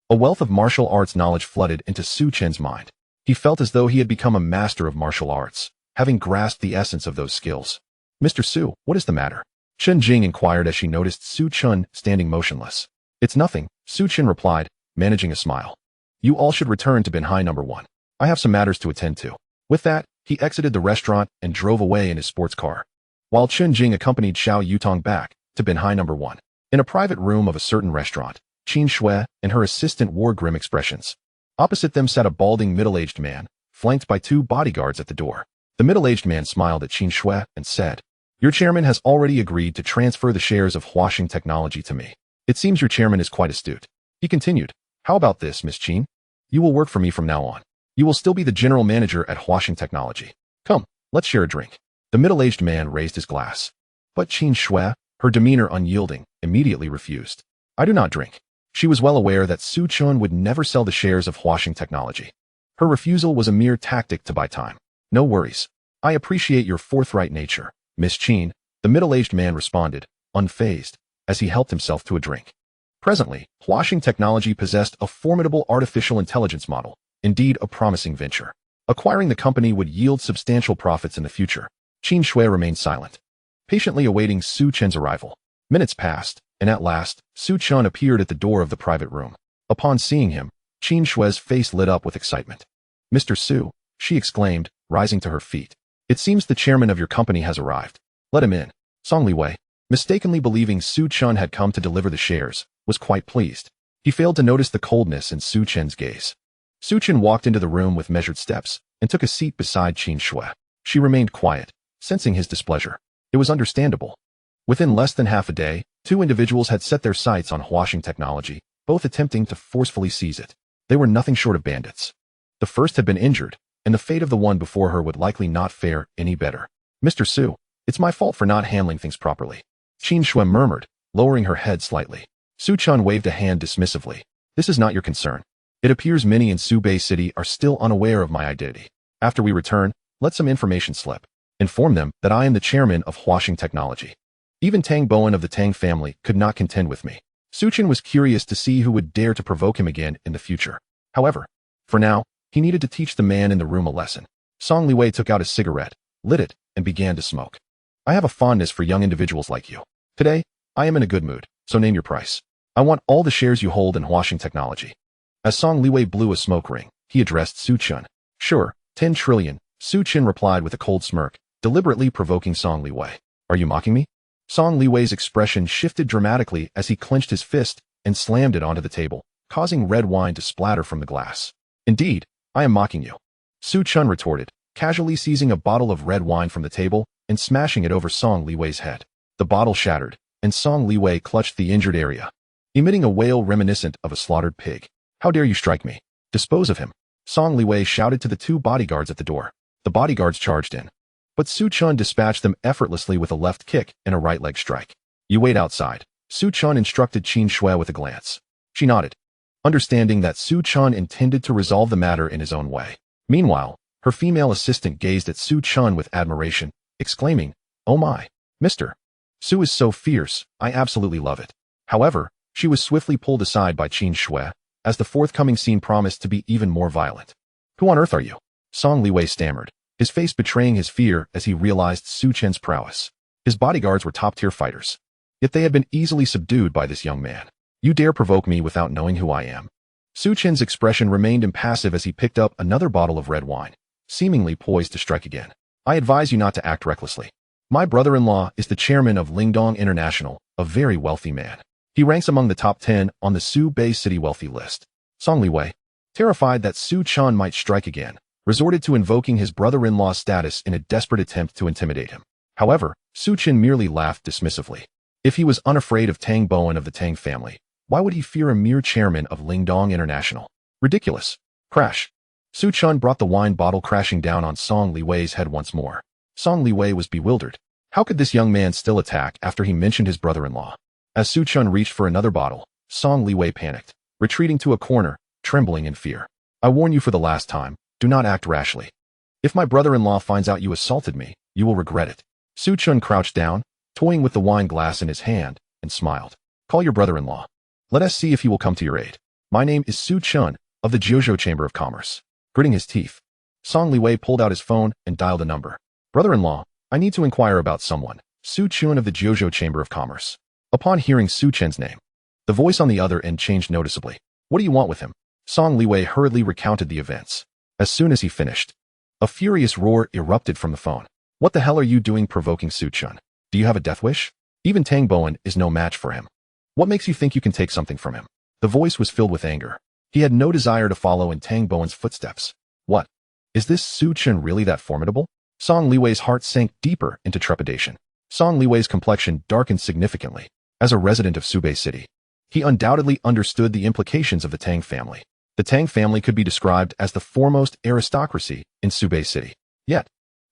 a wealth of martial arts knowledge flooded into Su Chen's mind. He felt as though he had become a master of martial arts, having grasped the essence of those skills. Mr. Su, what is the matter? Chen Jing inquired as she noticed Su Chen standing motionless. It's nothing, Su Chen replied, managing a smile. You all should return to Binhai number 1. I have some matters to attend to. With that, he exited the restaurant and drove away in his sports car, while Chen Jing accompanied Xiao Yutong back to Binhai number 1. In a private room of a certain restaurant, Qin Shui and her assistant wore grim expressions. Opposite them sat a balding middle-aged man, flanked by 2 bodyguards at the door. The middle-aged man smiled at Qin Shui and said, Your chairman has already agreed to transfer the shares of Huaxing Technology to me. It seems your chairman is quite astute. He continued, How about this, Miss Qin? You will work for me from now on. You will still be the general manager at Huaxing Technology. Come, let's share a drink. The middle-aged man raised his glass. But Qin Shui, her demeanor unyielding, immediately refused. I do not drink. She was well aware that Su Chen would never sell the shares of Huaxing Technology. Her refusal was a mere tactic to buy time. No worries. I appreciate your forthright nature, Miss Qin, the middle-aged man responded, unfazed, as he helped himself to a drink. Presently, Huaxing Technology possessed a formidable artificial intelligence model, indeed a promising venture. Acquiring the company would yield substantial profits in the future. Qin Shui remained silent, patiently awaiting Su Chen's arrival. Minutes passed, and at last, Su Chen appeared at the door of the private room. Upon seeing him, Qin Shui's face lit up with excitement. Mr. Su, she exclaimed, rising to her feet. It seems the chairman of your company has arrived. Let him in. Song Liwei, mistakenly believing Su Chen had come to deliver the shares, was quite pleased. He failed to notice the coldness in Su Chen's gaze. Su Chen walked into the room with measured steps and took a seat beside Qin Shui. She remained quiet, sensing his displeasure. It was understandable. Within less than half a day, 2 individuals had set their sights on Huaxing Technology, both attempting to forcefully seize it. They were nothing short of bandits. The first had been injured, and the fate of the one before her would likely not fare any better. Mr. Su, it's my fault for not handling things properly. Qin Shui murmured, lowering her head slightly. Su Chen waved a hand dismissively. This is not your concern. It appears many in Subei City are still unaware of my identity. After we return, let some information slip. Inform them that I am the chairman of Huaxing Technology. Even Tang Bowen of the Tang family could not contend with me. Su Chen was curious to see who would dare to provoke him again in the future. However, for now, he needed to teach the man in the room a lesson. Song Liwei took out a cigarette, lit it, and began to smoke. I have a fondness for young individuals like you. Today, I am in a good mood, so name your price. I want all the shares you hold in Huaxing Technology. As Song Liwei blew a smoke ring, he addressed Su Chen. Sure, 10 trillion, Su Chen replied with a cold smirk, deliberately provoking Song Liwei. Are you mocking me? Song Liwei's expression shifted dramatically as he clenched his fist and slammed it onto the table, causing red wine to splatter from the glass. Indeed, I am mocking you. Su Chen retorted, casually seizing a bottle of red wine from the table and smashing it over Song Liwei's head. The bottle shattered, and Song Liwei clutched the injured area, emitting a wail reminiscent of a slaughtered pig. How dare you strike me? Dispose of him. Song Liwei shouted to the 2 bodyguards at the door. The bodyguards charged in, but Su Chen dispatched them effortlessly with a left kick and a right leg strike. You wait outside, Su Chen instructed Qin Shui with a glance. She nodded, understanding that Su Chen intended to resolve the matter in his own way. Meanwhile, her female assistant gazed at Su Chen with admiration, exclaiming, Oh my, Mr. Su is so fierce, I absolutely love it. However, she was swiftly pulled aside by Qin Shui, as the forthcoming scene promised to be even more violent. Who on earth are you? Song Liwei stammered, his face betraying his fear as he realized Su Chen's prowess. His bodyguards were top-tier fighters, yet they had been easily subdued by this young man. You dare provoke me without knowing who I am? Su Chen's expression remained impassive as he picked up another bottle of red wine, seemingly poised to strike again. I advise you not to act recklessly. My brother-in-law is the chairman of Lingdong International, a very wealthy man. He ranks among the top 10 on the Subei City wealthy list. Song Liwei, terrified that Su Chen might strike again, resorted to invoking his brother-in-law's status in a desperate attempt to intimidate him. However, Su Chen merely laughed dismissively. If he was unafraid of Tang Bowen of the Tang family, why would he fear a mere chairman of Lingdong International? Ridiculous. Crash. Su Chen brought the wine bottle crashing down on Song Liwei's head once more. Song Liwei was bewildered. How could this young man still attack after he mentioned his brother-in-law? As Su Chen reached for another bottle, Song Liwei panicked, retreating to a corner, trembling in fear. I warn you for the last time, do not act rashly. If my brother-in-law finds out you assaulted me, you will regret it. Su Chen crouched down, toying with the wine glass in his hand, and smiled. Call your brother-in-law. Let us see if he will come to your aid. My name is Su Chen, of the Jiuzhou Chamber of Commerce. Gritting his teeth, Song Liwei pulled out his phone and dialed a number. Brother-in-law, I need to inquire about someone. Su Chen of the Jiuzhou Chamber of Commerce. Upon hearing Su Chen's name, the voice on the other end changed noticeably. What do you want with him? Song Liwei hurriedly recounted the events. As soon as he finished, a furious roar erupted from the phone. What the hell are you doing provoking Su Chen? Do you have a death wish? Even Tang Bowen is no match for him. What makes you think you can take something from him? The voice was filled with anger. He had no desire to follow in Tang Bowen's footsteps. What? Is this Su Chen really that formidable? Song Liwei's heart sank deeper into trepidation. Song Liwei's complexion darkened significantly. As a resident of Subei City, he undoubtedly understood the implications of the Tang family. The Tang family could be described as the foremost aristocracy in Subei City. Yet,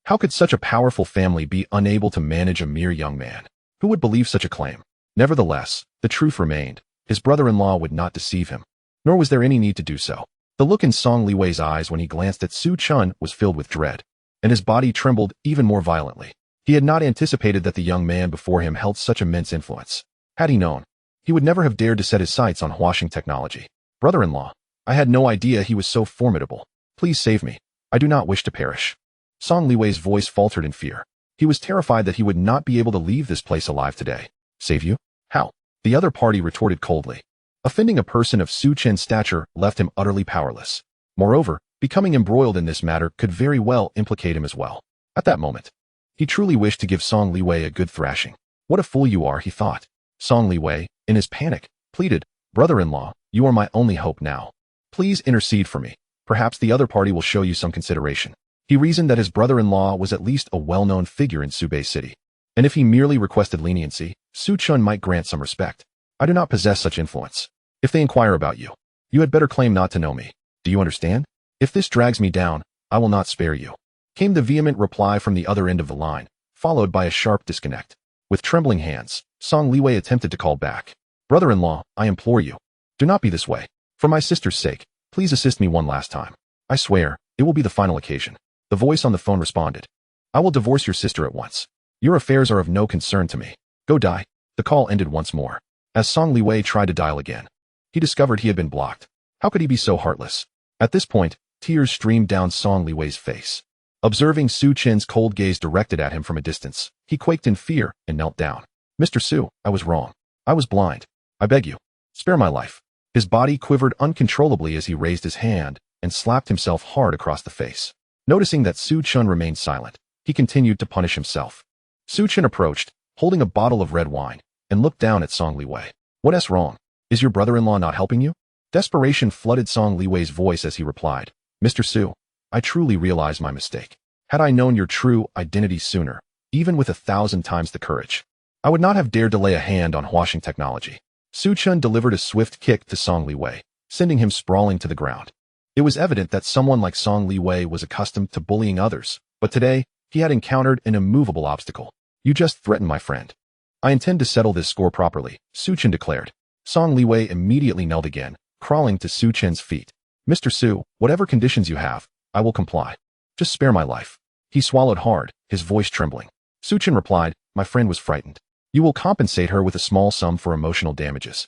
how could such a powerful family be unable to manage a mere young man? Who would believe such a claim? Nevertheless, the truth remained. His brother-in-law would not deceive him. Nor was there any need to do so. The look in Song Liwei's eyes when he glanced at Su Chen was filled with dread, and his body trembled even more violently. He had not anticipated that the young man before him held such immense influence. Had he known, he would never have dared to set his sights on Huashing technology. Brother-in-law, I had no idea he was so formidable. Please save me. I do not wish to perish. Song Liwei's voice faltered in fear. He was terrified that he would not be able to leave this place alive today. Save you? How? The other party retorted coldly. Offending a person of Su Chen's stature left him utterly powerless. Moreover, becoming embroiled in this matter could very well implicate him as well. At that moment, he truly wished to give Song Liwei a good thrashing. What a fool you are, he thought. Song Liwei, in his panic, pleaded, Brother-in-law, you are my only hope now. Please intercede for me. Perhaps the other party will show you some consideration. He reasoned that his brother-in-law was at least a well-known figure in Subei City, and if he merely requested leniency, Su Chen might grant some respect. I do not possess such influence. If they inquire about you, you had better claim not to know me. Do you understand? If this drags me down, I will not spare you. Came the vehement reply from the other end of the line, followed by a sharp disconnect. With trembling hands, Song Liwei attempted to call back. Brother-in-law, I implore you. Do not be this way. For my sister's sake, please assist me one last time. I swear, it will be the final occasion. The voice on the phone responded. I will divorce your sister at once. Your affairs are of no concern to me. Go die. The call ended once more. As Song Liwei tried to dial again, he discovered he had been blocked. How could he be so heartless? At this point, tears streamed down Song Liwei's face. Observing Su Chen's cold gaze directed at him from a distance, he quaked in fear and knelt down. Mr. Su, I was wrong. I was blind. I beg you, spare my life. His body quivered uncontrollably as he raised his hand and slapped himself hard across the face. Noticing that Su Chen remained silent, he continued to punish himself. Su Chen approached, holding a bottle of red wine, and looked down at Song Liwei. What's wrong? Is your brother-in-law not helping you? Desperation flooded Song Liwei's voice as he replied, Mr. Su, I truly realize my mistake. Had I known your true identity sooner, even with 1,000 times the courage, I would not have dared to lay a hand on Huashing technology. Su Chen delivered a swift kick to Song Liwei, sending him sprawling to the ground. It was evident that someone like Song Liwei was accustomed to bullying others, but today, he had encountered an immovable obstacle. You just threatened my friend. I intend to settle this score properly, Su Chen declared. Song Liwei immediately knelt again, crawling to Su Chen's feet. Mr. Su, whatever conditions you have, I will comply. Just spare my life. He swallowed hard, his voice trembling. Su Chen replied, my friend was frightened. You will compensate her with a small sum for emotional damages.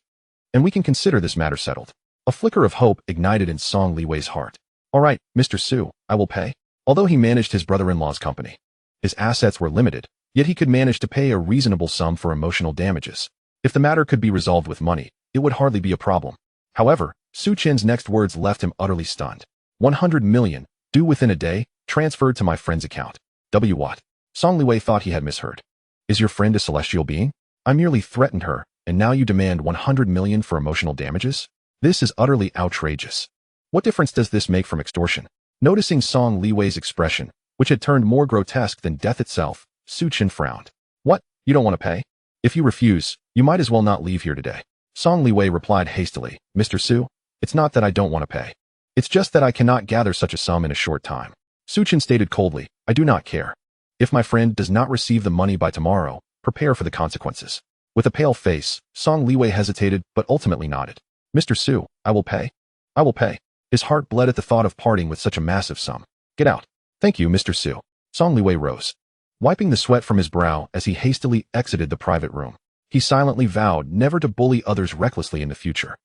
And we can consider this matter settled. A flicker of hope ignited in Song Liwei's heart. All right, Mr. Su, I will pay. Although he managed his brother-in-law's company, his assets were limited, yet he could manage to pay a reasonable sum for emotional damages. If the matter could be resolved with money, it would hardly be a problem. However, Su Chen's next words left him utterly stunned. 100 million, due within a day, transferred to my friend's account. What? Song Liwei thought he had misheard. Is your friend a celestial being? I merely threatened her, and now you demand 100 million for emotional damages? This is utterly outrageous. What difference does this make from extortion? Noticing Song Liwei's expression, which had turned more grotesque than death itself, Su Chen frowned. What? You don't want to pay? If you refuse, you might as well not leave here today. Song Liwei replied hastily, Mr. Su, it's not that I don't want to pay. It's just that I cannot gather such a sum in a short time. Su Chen stated coldly, I do not care. If my friend does not receive the money by tomorrow, prepare for the consequences. With a pale face, Song Liwei hesitated but ultimately nodded. Mr. Su, I will pay. I will pay. His heart bled at the thought of parting with such a massive sum. Get out. Thank you, Mr. Su. Song Liwei rose, wiping the sweat from his brow as he hastily exited the private room. He silently vowed never to bully others recklessly in the future,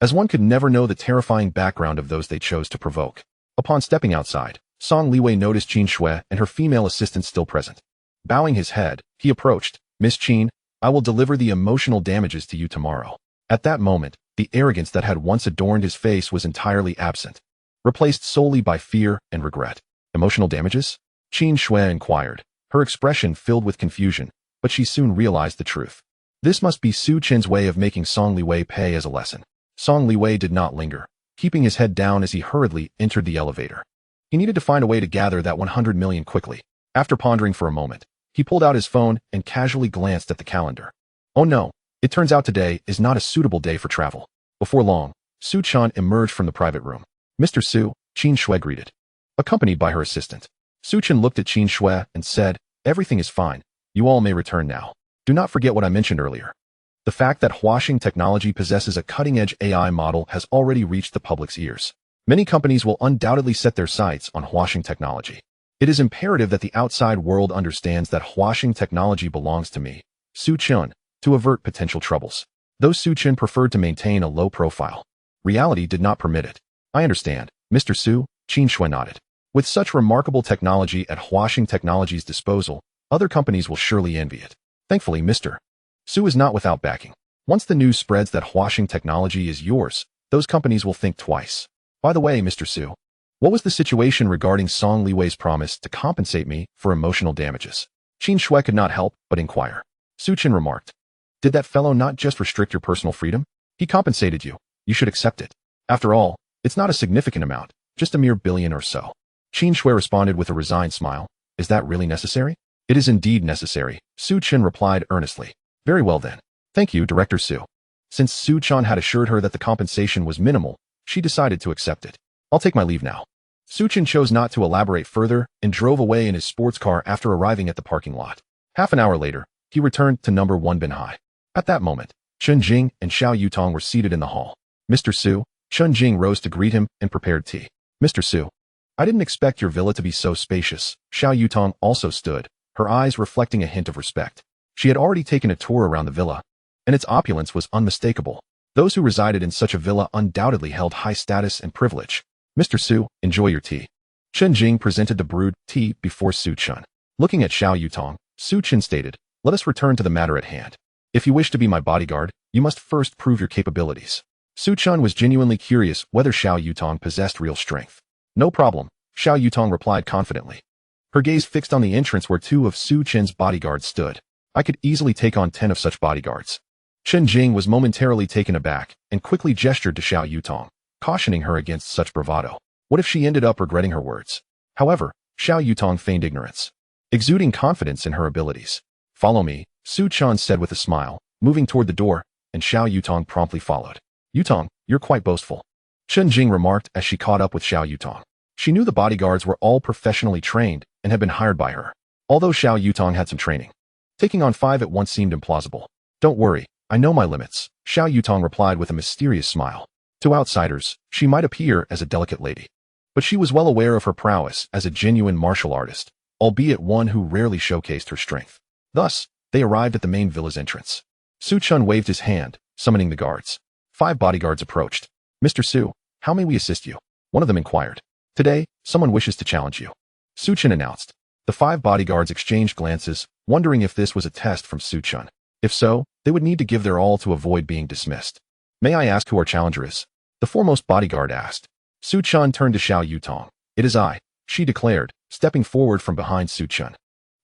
as one could never know the terrifying background of those they chose to provoke. Upon stepping outside, Song Liwei noticed Qin Shui and her female assistant still present. Bowing his head, he approached. Miss Qin, I will deliver the emotional damages to you tomorrow. At that moment, the arrogance that had once adorned his face was entirely absent, replaced solely by fear and regret. Emotional damages? Qin Shui inquired, her expression filled with confusion, but she soon realized the truth. This must be Su Chen's way of making Song Liwei pay as a lesson. Song Liwei did not linger, keeping his head down as he hurriedly entered the elevator. He needed to find a way to gather that 100 million quickly. After pondering for a moment, he pulled out his phone and casually glanced at the calendar. Oh no, it turns out today is not a suitable day for travel. Before long, Su Chen emerged from the private room. Mr. Su, Qin Shui greeted, accompanied by her assistant. Su Chen looked at Qin Shui and said, everything is fine. You all may return now. Do not forget what I mentioned earlier. The fact that Huaxing Technology possesses a cutting-edge AI model has already reached the public's ears. Many companies will undoubtedly set their sights on Huaxing Technology. It is imperative that the outside world understands that Huaxing Technology belongs to me, Su Chen, to avert potential troubles. Though Su Chen preferred to maintain a low profile, reality did not permit it. I understand, Mr. Su, Qin Shui nodded. With such remarkable technology at Huaxing Technology's disposal, other companies will surely envy it. Thankfully, Mr. Su is not without backing. Once the news spreads that Huaxing Technology is yours, those companies will think twice. By the way, Mr. Su, what was the situation regarding Song Liwei's promise to compensate me for emotional damages? Qin Shui could not help but inquire. Su Chen remarked, did that fellow not just restrict your personal freedom? He compensated you. You should accept it. After all, it's not a significant amount, just a mere billion or so. Qin Shui responded with a resigned smile. Is that really necessary? It is indeed necessary, Su Chen replied earnestly. Very well then. Thank you, Director Su. Since Su Chen had assured her that the compensation was minimal, she decided to accept it. I'll take my leave now. Su Chen chose not to elaborate further and drove away in his sports car after arriving at the parking lot. Half an hour later, he returned to number 1 Binhai. At that moment, Chen Jing and Xiao Yutong were seated in the hall. Mr. Su, Chen Jing rose to greet him and prepared tea. Mr. Su, I didn't expect your villa to be so spacious. Xiao Yutong also stood, her eyes reflecting a hint of respect. She had already taken a tour around the villa, and its opulence was unmistakable. Those who resided in such a villa undoubtedly held high status and privilege. Mr. Su, enjoy your tea. Chen Jing presented the brewed tea before Su Chen. Looking at Xiao Yutong, Su Chen stated, let us return to the matter at hand. If you wish to be my bodyguard, you must first prove your capabilities. Su Chen was genuinely curious whether Xiao Yutong possessed real strength. No problem, Xiao Yutong replied confidently. Her gaze fixed on the entrance where 2 of Su Chen's bodyguards stood. I could easily take on 10 of such bodyguards. Chen Jing was momentarily taken aback and quickly gestured to Xiao Yutong, cautioning her against such bravado. What if she ended up regretting her words? However, Xiao Yutong feigned ignorance, exuding confidence in her abilities. Follow me, Su Chen said with a smile, moving toward the door, and Xiao Yutong promptly followed. Yutong, you're quite boastful, Chen Jing remarked as she caught up with Xiao Yutong. She knew the bodyguards were all professionally trained and had been hired by her, although Xiao Yutong had some training. Taking on 5 at once seemed implausible. Don't worry, I know my limits, Xiao Yutong replied with a mysterious smile. To outsiders, she might appear as a delicate lady, but she was well aware of her prowess as a genuine martial artist, albeit one who rarely showcased her strength. Thus, they arrived at the main villa's entrance. Su Chen waved his hand, summoning the guards. 5 bodyguards approached. Mr. Su, how may we assist you? One of them inquired. Today, someone wishes to challenge you, Su Chen announced. The 5 bodyguards exchanged glances, wondering if this was a test from Su Chen. If so, they would need to give their all to avoid being dismissed. May I ask who our challenger is? The foremost bodyguard asked. Su Chen turned to Xiao Yutong. It is I, she declared, stepping forward from behind Su Chen.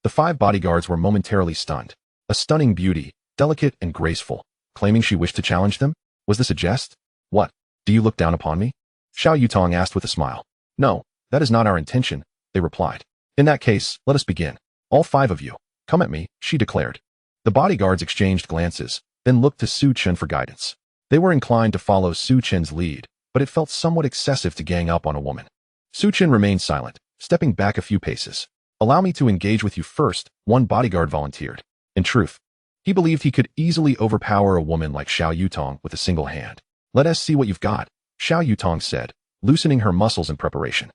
The 5 bodyguards were momentarily stunned. A stunning beauty, delicate and graceful, claiming she wished to challenge them? Was this a jest? What? Do you look down upon me? Xiao Yutong asked with a smile. No, that is not our intention, they replied. In that case, let us begin. All 5 of you, come at me, she declared. The bodyguards exchanged glances, then looked to Su Chen for guidance. They were inclined to follow Su Chen's lead, but it felt somewhat excessive to gang up on a woman. Su Chen remained silent, stepping back a few paces. Allow me to engage with you first, one bodyguard volunteered. In truth, he believed he could easily overpower a woman like Xiao Yutong with a single hand. Let us see what you've got, Xiao Yutong said, loosening her muscles in preparation.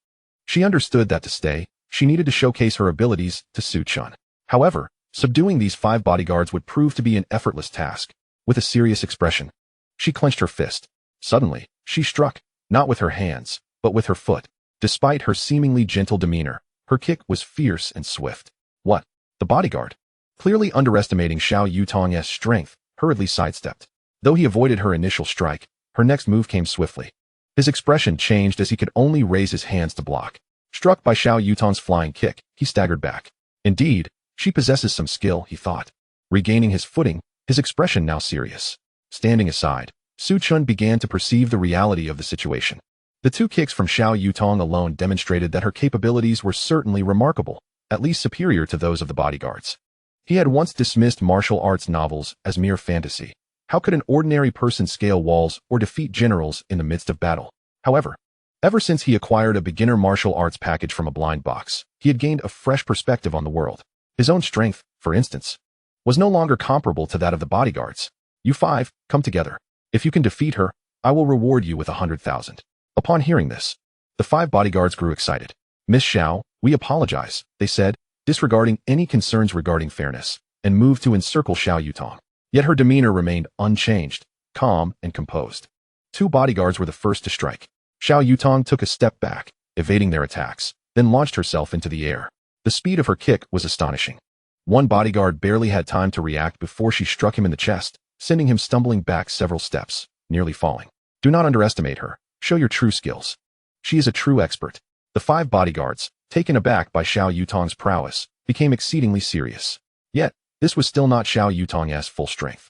She understood that to stay, she needed to showcase her abilities to Su Chen. However, subduing these 5 bodyguards would prove to be an effortless task. With a serious expression, she clenched her fist. Suddenly, she struck, not with her hands, but with her foot. Despite her seemingly gentle demeanor, her kick was fierce and swift. What? The bodyguard, clearly underestimating Xiao Yutong's strength, hurriedly sidestepped. Though he avoided her initial strike, her next move came swiftly. His expression changed as he could only raise his hands to block. Struck by Xiao Yutong's flying kick, he staggered back. Indeed, she possesses some skill, he thought. Regaining his footing, his expression now serious. Standing aside, Su Chen began to perceive the reality of the situation. The 2 kicks from Xiao Yutong alone demonstrated that her capabilities were certainly remarkable, at least superior to those of the bodyguards. He had once dismissed martial arts novels as mere fantasy. How could an ordinary person scale walls or defeat generals in the midst of battle? However, ever since he acquired a beginner martial arts package from a blind box, he had gained a fresh perspective on the world. His own strength, for instance, was no longer comparable to that of the bodyguards. You 5, come together. If you can defeat her, I will reward you with 100,000. Upon hearing this, the 5 bodyguards grew excited. Miss Xiao, we apologize, they said, disregarding any concerns regarding fairness, and moved to encircle Xiao Yutong. Yet her demeanor remained unchanged, calm and composed. 2 bodyguards were the first to strike. Xiao Yutong took a step back, evading their attacks, then launched herself into the air. The speed of her kick was astonishing. One bodyguard barely had time to react before she struck him in the chest, sending him stumbling back several steps, nearly falling. Do not underestimate her. Show your true skills. She is a true expert. The 5 bodyguards, taken aback by Xiao Yutong's prowess, became exceedingly serious. Yet, this was still not Xiao Yutong's full strength.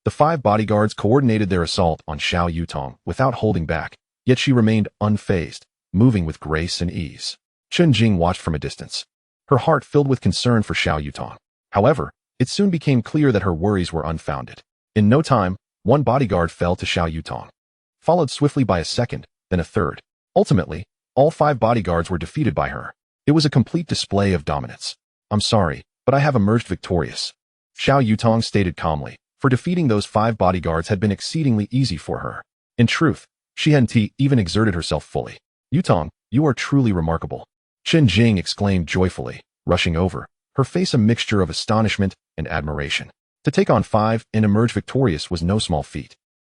The 5 bodyguards coordinated their assault on Xiao Yutong without holding back, yet she remained unfazed, moving with grace and ease. Chen Jing watched from a distance, her heart filled with concern for Xiao Yutong. However, it soon became clear that her worries were unfounded. In no time, 1 bodyguard fell to Xiao Yutong, followed swiftly by a second, then a third. Ultimately, all 5 bodyguards were defeated by her. It was a complete display of dominance. I'm sorry, but I have emerged victorious, Xiao Yutong stated calmly, for defeating those 5 bodyguards had been exceedingly easy for her. In truth, she hadn't even exerted herself fully. Yutong, you are truly remarkable, Chen Jing exclaimed joyfully, rushing over, her face a mixture of astonishment and admiration. To take on 5 and emerge victorious was no small feat.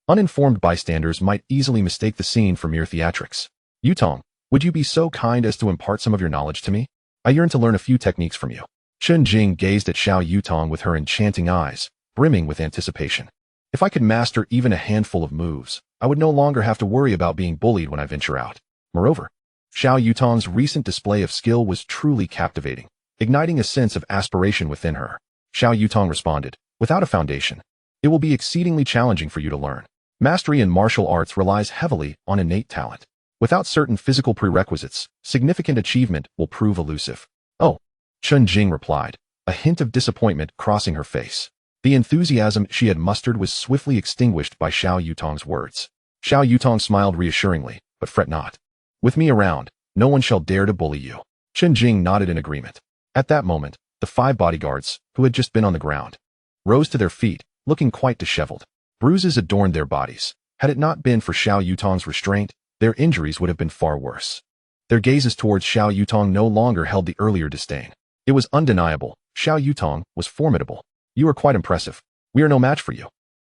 Uninformed bystanders might easily mistake the scene for mere theatrics. Yutong, would you be so kind as to impart some of your knowledge to me? I yearn to learn a few techniques from you. Chen Jing gazed at Xiao Yutong with her enchanting eyes, brimming with anticipation. If I could master even a handful of moves, I would no longer have to worry about being bullied when I venture out. Moreover, Xiao Yutong's recent display of skill was truly captivating, igniting a sense of aspiration within her. Xiao Yutong responded, without a foundation, it will be exceedingly challenging for you to learn. Mastery in martial arts relies heavily on innate talent. Without certain physical prerequisites, significant achievement will prove elusive. Oh, Chen Jing replied, a hint of disappointment crossing her face. The enthusiasm she had mustered was swiftly extinguished by Xiao Yutong's words. Xiao Yutong smiled reassuringly, but fret not. With me around, no one shall dare to bully you. Chen Jing nodded in agreement. At that moment, the 5 bodyguards, who had just been on the ground, rose to their feet, looking quite disheveled. Bruises adorned their bodies. Had it not been for Xiao Yutong's restraint, their injuries would have been far worse. Their gazes towards Xiao Yutong no longer held the earlier disdain. It was undeniable. Xiao Yutong was formidable. You are quite impressive. We are no match for you.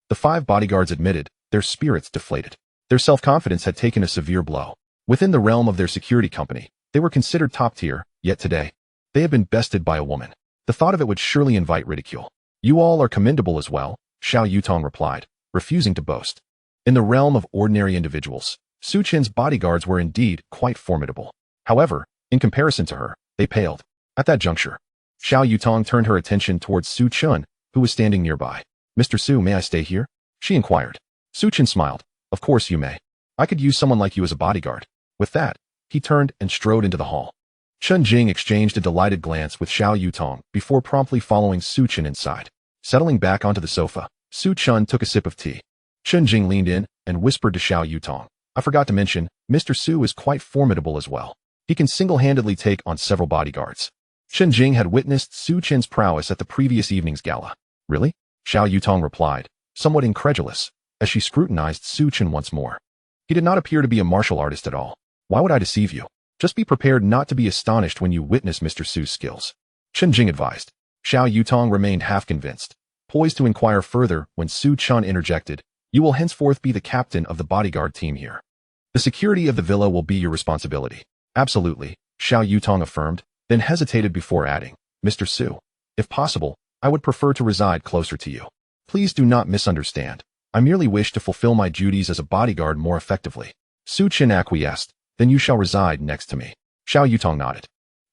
The 5 bodyguards admitted, their spirits deflated. Their self-confidence had taken a severe blow. Within the realm of their security company, they were considered top tier, yet today, they had been bested by a woman. The thought of it would surely invite ridicule. You all are commendable as well, Xiao Yutong replied, refusing to boast. In the realm of ordinary individuals, Su Chen's bodyguards were indeed quite formidable. However, in comparison to her, they paled. At that juncture, Xiao Yutong turned her attention towards Su Chen, who was standing nearby. Mr. Su, may I stay here? she inquired. Chen smiled. Of course you may. I could use someone like you as a bodyguard. With that, he turned and strode into the hall. Chen Jing exchanged a delighted glance with Xiao Yutong before promptly following Chen inside. Settling back onto the sofa, Chen took a sip of tea. Chen Jing leaned in and whispered to Xiao Yutong, I forgot to mention, Mr. Su is quite formidable as well. He can single-handedly take on several bodyguards. Chen Jing had witnessed Chen's prowess at the previous evening's gala. Really? Xiao Yutong replied, somewhat incredulous, as she scrutinized Chen once more. He did not appear to be a martial artist at all. Why would I deceive you? Just be prepared not to be astonished when you witness Mr. Su's skills. Chen Jing advised. Xiao Yutong remained half convinced, poised to inquire further when Chen interjected, you will henceforth be the captain of the bodyguard team here. The security of the villa will be your responsibility. Absolutely, Xiao Yutong affirmed, then hesitated before adding, Mr. Su, if possible, I would prefer to reside closer to you. Please do not misunderstand. I merely wish to fulfill my duties as a bodyguard more effectively. Chen acquiesced, then you shall reside next to me. Xiao Yutong nodded.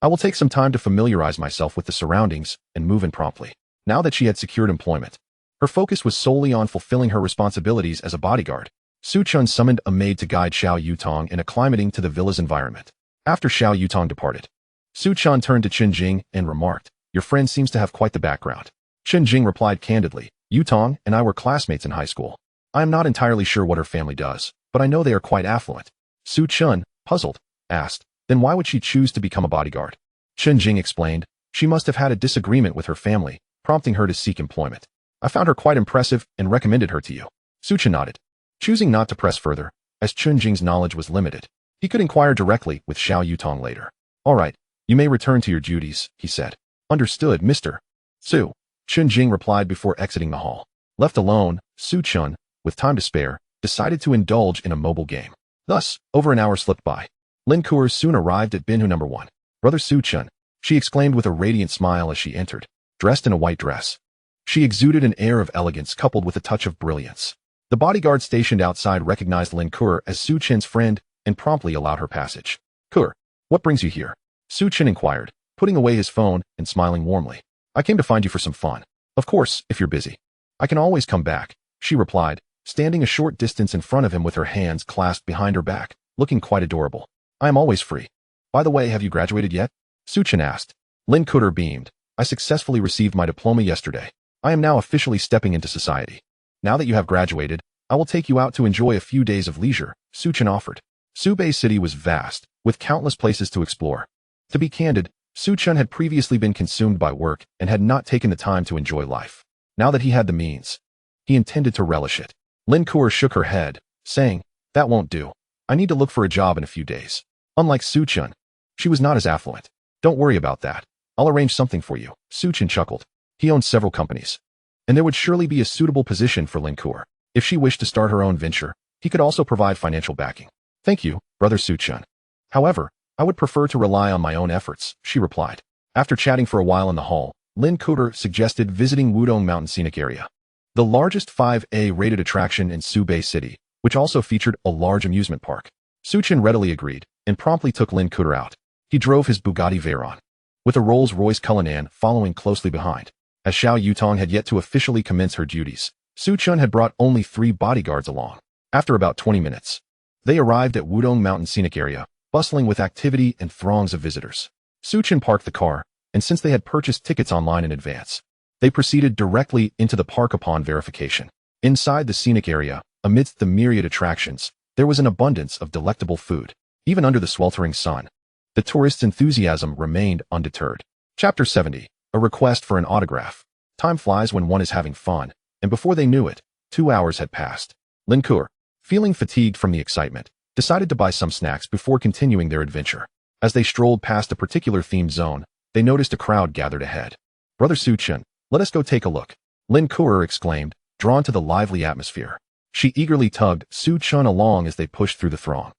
I will take some time to familiarize myself with the surroundings and move in promptly. Now that she had secured employment, her focus was solely on fulfilling her responsibilities as a bodyguard. Chen summoned a maid to guide Xiao Yutong in acclimating to the villa's environment. After Xiao Yutong departed, Chen turned to Chen Jing and remarked, your friend seems to have quite the background. Chen Jing replied candidly, Yutong and I were classmates in high school. I am not entirely sure what her family does, but I know they are quite affluent. Chen, puzzled, asked, then why would she choose to become a bodyguard? Chen Jing explained, she must have had a disagreement with her family, prompting her to seek employment. I found her quite impressive and recommended her to you. Chen nodded, choosing not to press further, as Chen Jing's knowledge was limited. He could inquire directly with Xiao Yutong later. All right, you may return to your duties, he said. Understood, Mr. Su. Chen Jing replied before exiting the hall. Left alone, Chen, with time to spare, decided to indulge in a mobile game. Thus, over an hour slipped by. Lin Kuer soon arrived at Binhu No. 1. Brother Chen, she exclaimed with a radiant smile as she entered, dressed in a white dress. She exuded an air of elegance coupled with a touch of brilliance. The bodyguard stationed outside recognized Lin Kuer as Chen's friend and promptly allowed her passage. Kuer, what brings you here? Chen inquired, putting away his phone and smiling warmly. I came to find you for some fun. Of course, if you're busy. I can always come back, she replied, standing a short distance in front of him with her hands clasped behind her back, looking quite adorable. I am always free. By the way, have you graduated yet? Chen asked. Lin Kuer beamed. I successfully received my diploma yesterday. I am now officially stepping into society. Now that you have graduated, I will take you out to enjoy a few days of leisure, Chen offered. Subei City was vast, with countless places to explore. To be candid, Chen had previously been consumed by work and had not taken the time to enjoy life. Now that he had the means, he intended to relish it. Lin Kuer shook her head, saying, that won't do. I need to look for a job in a few days. Unlike Chen, she was not as affluent. Don't worry about that. I'll arrange something for you, Chen chuckled. He owned several companies, and there would surely be a suitable position for Lin Kuer. If she wished to start her own venture, he could also provide financial backing. Thank you, brother Chen. However, I would prefer to rely on my own efforts, she replied. After chatting for a while in the hall, Lin Kuer suggested visiting Wudong Mountain Scenic Area, the largest 5A rated attraction in Subei City, which also featured a large amusement park. Chen readily agreed, and promptly took Lin Kuer out. He drove his Bugatti Veyron, with a Rolls-Royce Cullinan following closely behind. As Xiao Yutong had yet to officially commence her duties, Chen had brought only 3 bodyguards along. After about 20 minutes, they arrived at Wudong Mountain Scenic Area, bustling with activity and throngs of visitors. Chen parked the car, and since they had purchased tickets online in advance, they proceeded directly into the park upon verification. Inside the scenic area, amidst the myriad attractions, there was an abundance of delectable food. Even under the sweltering sun, the tourists' enthusiasm remained undeterred. Chapter 70, A Request for an Autograph. Time flies when one is having fun, and before they knew it, 2 hours had passed. Lin Kuer, feeling fatigued from the excitement, decided to buy some snacks before continuing their adventure. As they strolled past a particular themed zone, they noticed a crowd gathered ahead. Brother Chen, let us go take a look, Lin Kuer exclaimed, drawn to the lively atmosphere. She eagerly tugged Chen along as they pushed through the throng.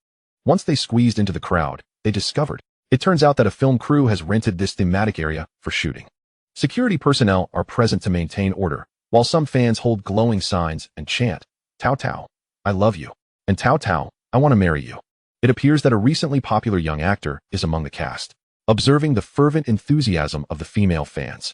Once they squeezed into the crowd, they discovered, it turns out that a film crew has rented this thematic area for shooting. Security personnel are present to maintain order, while some fans hold glowing signs and chant, Tao Tao, I love you, and Tao Tao, I want to marry you. It appears that a recently popular young actor is among the cast. Observing the fervent enthusiasm of the female fans,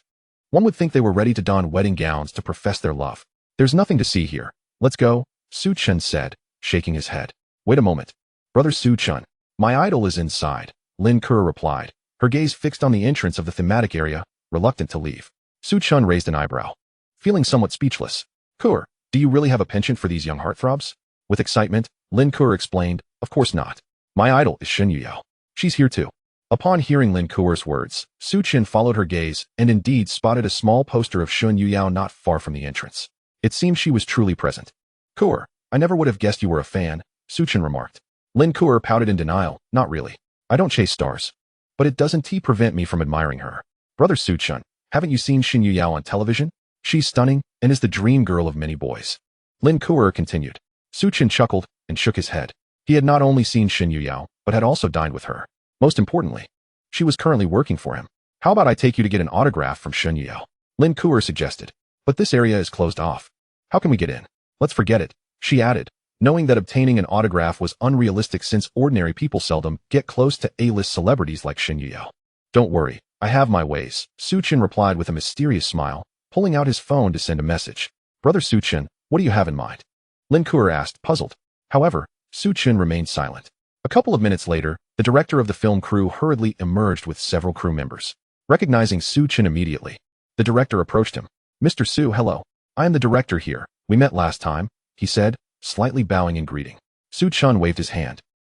one would think they were ready to don wedding gowns to profess their love. There's nothing to see here, Let's go, Chen said, shaking his head. Wait a moment. Brother Chen, my idol is inside, Lin Kuo replied, her gaze fixed on the entrance of the thematic area, reluctant to leave. Chen raised an eyebrow, feeling somewhat speechless. Kuo, do you really have a penchant for these young heartthrobs? With excitement, Lin Kuo explained, of course not. My idol is Shen Yuyao. She's here too. Upon hearing Lin Kuo's words, Chen followed her gaze and indeed spotted a small poster of Shen Yuyao not far from the entrance. It seemed she was truly present. Kuo, I never would have guessed you were a fan, Chen remarked. Lin Kuo pouted in denial, not really. I don't chase stars. But it doesn't prevent me from admiring her. Brother Chen, haven't you seen Shen Yuyao on television? She's stunning and is the dream girl of many boys. Lin Kuo continued. Chen chuckled and shook his head. He had not only seen Shen Yuyao, but had also dined with her. Most importantly, she was currently working for him. How about I take you to get an autograph from Shen Yuyao? Lin Kuo suggested. But this area is closed off. How can we get in? Let's forget it, she added, knowing that obtaining an autograph was unrealistic since ordinary people seldom get close to A-list celebrities like Shen Yuyao. Don't worry, I have my ways, Chen replied with a mysterious smile, pulling out his phone to send a message. Brother Chen, what do you have in mind? Lin Kuo asked, puzzled. However, Chen remained silent. A couple of minutes later, the director of the film crew hurriedly emerged with several crew members. Recognizing Chen immediately, the director approached him. Mr. Su, hello. I am the director here. We met last time, he said, slightly bowing in greeting. Chen waved his hand.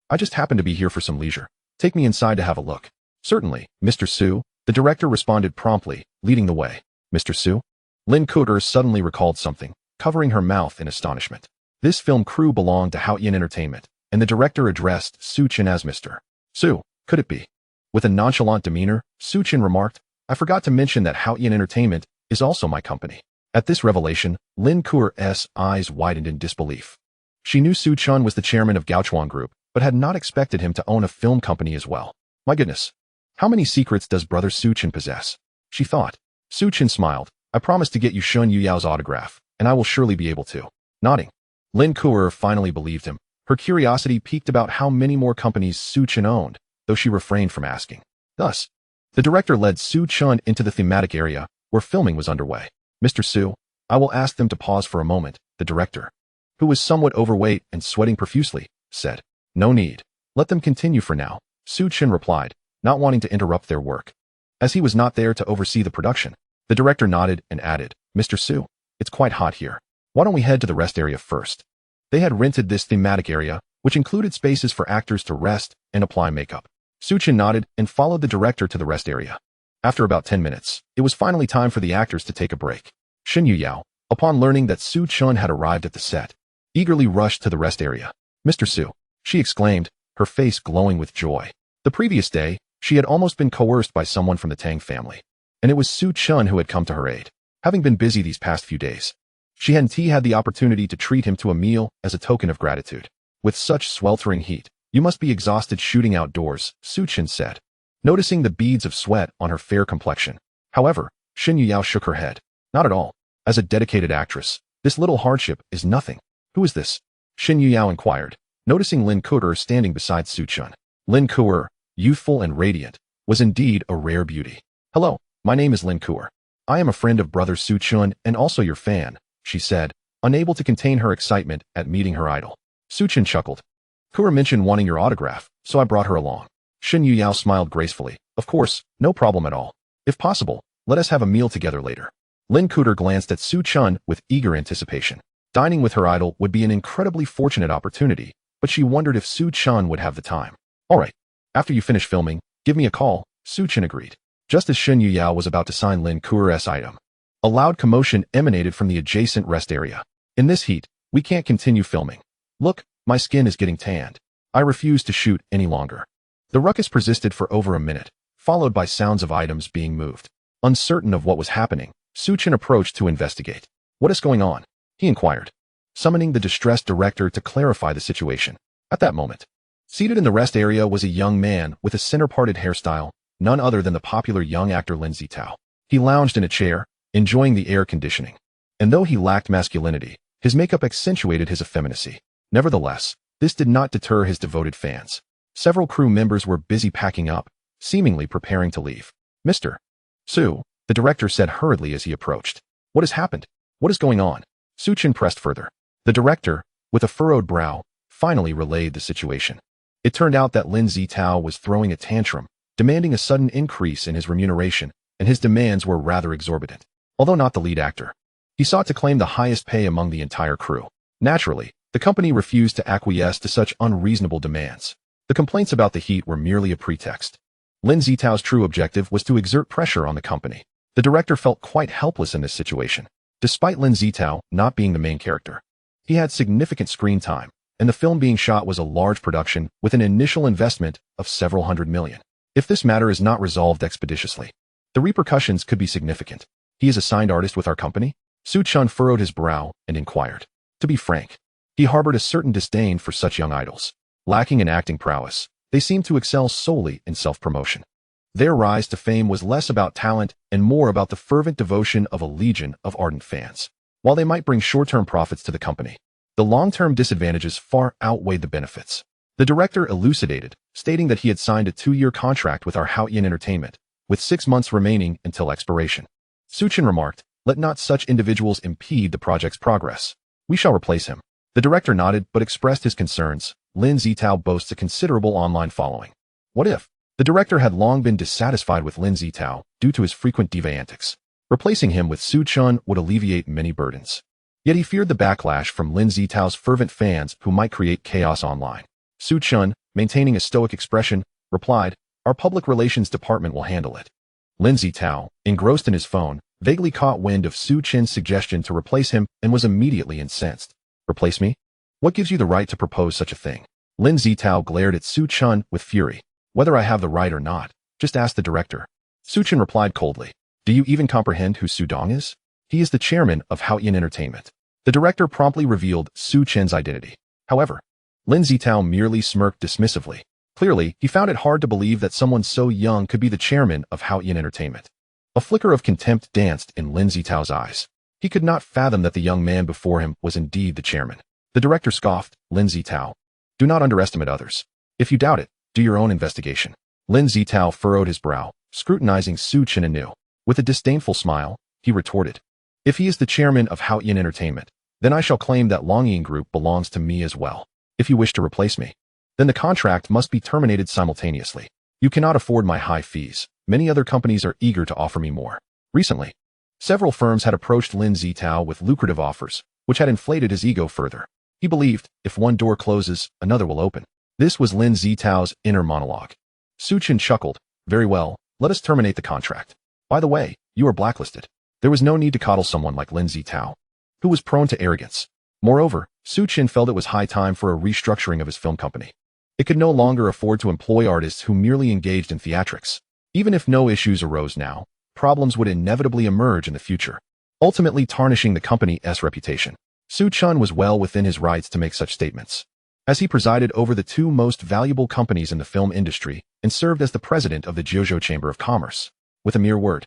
I just happened to be here for some leisure. Take me inside to have a look. Certainly, Mr. Su, the director responded promptly, leading the way. Mr. Su? Lin Kuo suddenly recalled something, covering her mouth in astonishment. This film crew belonged to Haoyan Entertainment, and the director addressed Chen as Mr. Su. Could it be? With a nonchalant demeanor, Chen remarked, I forgot to mention that Haoyan Entertainment is also my company. At this revelation, Lin Kuo's eyes widened in disbelief. She knew Chen was the chairman of Gaochuan Group, but had not expected him to own a film company as well. My goodness. How many secrets does brother Chen possess? She thought. Chen smiled. I promise to get you Shen Yuyao's autograph, and I will surely be able to. Nodding. Lin Kuo finally believed him. Her curiosity piqued about how many more companies Chen owned, though she refrained from asking. Thus, the director led Chen into the thematic area, where filming was underway. Mr. Su, I will ask them to pause for a moment, the director, who was somewhat overweight and sweating profusely, said. No need. Let them continue for now, Chen replied, not wanting to interrupt their work. As he was not there to oversee the production, the director nodded and added, Mr. Su, it's quite hot here. Why don't we head to the rest area first? They had rented this thematic area, which included spaces for actors to rest and apply makeup. Chen nodded and followed the director to the rest area. After about 10 minutes, it was finally time for the actors to take a break. Shen Yuyao, upon learning that Chen had arrived at the set, eagerly rushed to the rest area. Mr. Su, she exclaimed, her face glowing with joy. The previous day, she had almost been coerced by someone from the Tang family, and it was Chen who had come to her aid. Having been busy these past few days, she hadn't had the opportunity to treat him to a meal as a token of gratitude. With such sweltering heat, you must be exhausted shooting outdoors, Chen said, noticing the beads of sweat on her fair complexion. However, Shen Yuyao shook her head. Not at all. As a dedicated actress, this little hardship is nothing. Who is this? Shen Yuyao inquired, noticing Lin Kuo standing beside Chen. Lin Kuo, youthful and radiant, was indeed a rare beauty. Hello, my name is Lin Kuo. I am a friend of brother Chen and also your fan, she said, unable to contain her excitement at meeting her idol. Chen chuckled. Kuo mentioned wanting your autograph, so I brought her along. Shen Yuyao smiled gracefully. Of course, no problem at all. If possible, let us have a meal together later. Lin Kuo glanced at Chen with eager anticipation. Dining with her idol would be an incredibly fortunate opportunity, but she wondered if Chen would have the time. All right, after you finish filming, give me a call, Chen agreed. Just as Shen Yuyao was about to sign Lin Kuo's item, a loud commotion emanated from the adjacent rest area. In this heat, we can't continue filming. Look, my skin is getting tanned. I refuse to shoot any longer. The ruckus persisted for over a minute, followed by sounds of items being moved. Uncertain of what was happening, Chen approached to investigate. What is going on? He inquired, summoning the distressed director to clarify the situation. At that moment, seated in the rest area was a young man with a center-parted hairstyle, none other than the popular young actor Lin Zitao. He lounged in a chair, enjoying the air conditioning. And though he lacked masculinity, his makeup accentuated his effeminacy. Nevertheless, this did not deter his devoted fans. Several crew members were busy packing up, seemingly preparing to leave. Mr. Su, the director said hurriedly as he approached. What has happened? What is going on? Chen pressed further. The director, with a furrowed brow, finally relayed the situation. It turned out that Lin Zitao was throwing a tantrum, demanding a sudden increase in his remuneration, and his demands were rather exorbitant. Although not the lead actor, he sought to claim the highest pay among the entire crew. Naturally, the company refused to acquiesce to such unreasonable demands. The complaints about the heat were merely a pretext. Lin Zitao's true objective was to exert pressure on the company. The director felt quite helpless in this situation. Despite Lin Zitao not being the main character, he had significant screen time, and the film being shot was a large production with an initial investment of several hundred million. If this matter is not resolved expeditiously, the repercussions could be significant. He is a signed artist with our company? Su Chen furrowed his brow and inquired. To be frank, he harbored a certain disdain for such young idols. Lacking in acting prowess, they seemed to excel solely in self-promotion. Their rise to fame was less about talent and more about the fervent devotion of a legion of ardent fans. While they might bring short-term profits to the company, the long-term disadvantages far outweighed the benefits. The director elucidated, stating that he had signed a 2-year contract with our Haoyan Entertainment, with 6 months remaining until expiration. Su Chen remarked, "Let not such individuals impede the project's progress. We shall replace him." The director nodded but expressed his concerns. Lin Zitao boasts a considerable online following. What if? The director had long been dissatisfied with Lin Zitao due to his frequent diva antics. Replacing him with Su Chen would alleviate many burdens. Yet he feared the backlash from Lin Zitao's fervent fans who might create chaos online. Su Chen, maintaining a stoic expression, replied, "Our public relations department will handle it." Lin Zitao, engrossed in his phone, vaguely caught wind of Su Chen's suggestion to replace him and was immediately incensed. "Replace me? What gives you the right to propose such a thing?" Lin Zitao glared at Su Chen with fury. "Whether I have the right or not, just ask the director." Su Chen replied coldly. "Do you even comprehend who Su Dong is? He is the chairman of Haoyan Entertainment." The director promptly revealed Su Chen's identity. However, Lin Zitao merely smirked dismissively. Clearly, he found it hard to believe that someone so young could be the chairman of Haoyan Entertainment. A flicker of contempt danced in Lin Zitao's eyes. He could not fathom that the young man before him was indeed the chairman. The director scoffed, "Lin Zitao, do not underestimate others. If you doubt it, do your own investigation." Lin Zitao furrowed his brow, scrutinizing Su Chen anew. With a disdainful smile, he retorted, "If he is the chairman of Haoyan Entertainment, then I shall claim that Longyin Group belongs to me as well. If you wish to replace me, then the contract must be terminated simultaneously. You cannot afford my high fees. Many other companies are eager to offer me more." Recently, several firms had approached Lin Zitao with lucrative offers, which had inflated his ego further. He believed, if one door closes, another will open. This was Lin Zitao's inner monologue. Su Chen chuckled, "Very well, let us terminate the contract. By the way, you are blacklisted." There was no need to coddle someone like Lin Zitao, who was prone to arrogance. Moreover, Su Chen felt it was high time for a restructuring of his film company. It could no longer afford to employ artists who merely engaged in theatrics. Even if no issues arose now, problems would inevitably emerge in the future, ultimately tarnishing the company's reputation. Su Chen was well within his rights to make such statements, as he presided over the 2 most valuable companies in the film industry and served as the president of the Jiuzhou Chamber of Commerce. With a mere word,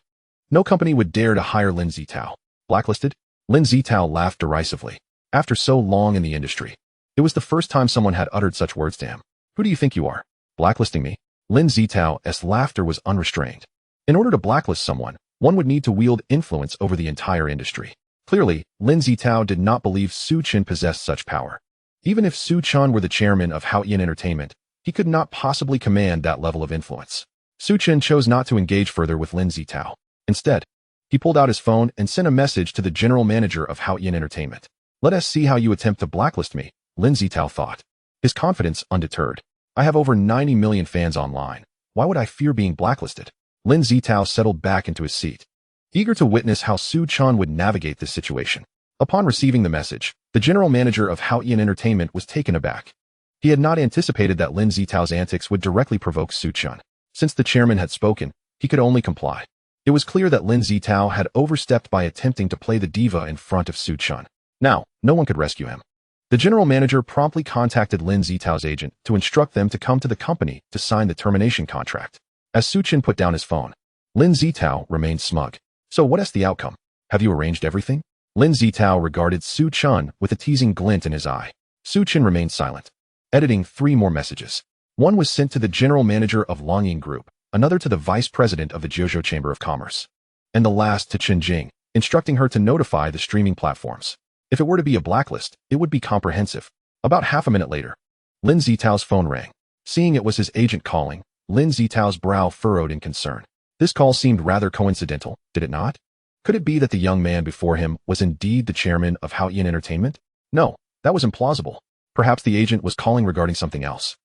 no company would dare to hire Lin Zitao. Blacklisted? Lin Zitao laughed derisively. After so long in the industry, it was the first time someone had uttered such words to him. "Who do you think you are? Blacklisting me?" Lin Zitao's laughter was unrestrained. In order to blacklist someone, one would need to wield influence over the entire industry. Clearly, Lin Zitao did not believe Su Chen possessed such power. Even if Su Chen were the chairman of Haoyan Entertainment, he could not possibly command that level of influence. Su Chen chose not to engage further with Lin Zitao. Instead, he pulled out his phone and sent a message to the general manager of Haoyan Entertainment. "Let us see how you attempt to blacklist me," Lin Zitao thought, his confidence undeterred. "I have over 90 million fans online. Why would I fear being blacklisted?" Lin Zitao settled back into his seat, eager to witness how Su Chen would navigate this situation. Upon receiving the message, the general manager of Haoyan Entertainment was taken aback. He had not anticipated that Lin Zitao's antics would directly provoke Su Chen. Since the chairman had spoken, he could only comply. It was clear that Lin Zitao had overstepped by attempting to play the diva in front of Su Chen. Now, no one could rescue him. The general manager promptly contacted Lin Zitao's agent to instruct them to come to the company to sign the termination contract. As Su Chen put down his phone, Lin Zitao remained smug. "So what is the outcome? Have you arranged everything?" Lin Zitao regarded Su Chen with a teasing glint in his eye. Su Chen remained silent, editing 3 more messages. One was sent to the general manager of Longyin Group, another to the vice president of the Jiuzhou Chamber of Commerce, and the last to Chen Jing, instructing her to notify the streaming platforms. If it were to be a blacklist, it would be comprehensive. About half a minute later, Lin Zitao's phone rang. Seeing it was his agent calling, Lin Zitao's brow furrowed in concern. This call seemed rather coincidental, did it not? Could it be that the young man before him was indeed the chairman of Haoyan Entertainment? No, that was implausible. Perhaps the agent was calling regarding something else.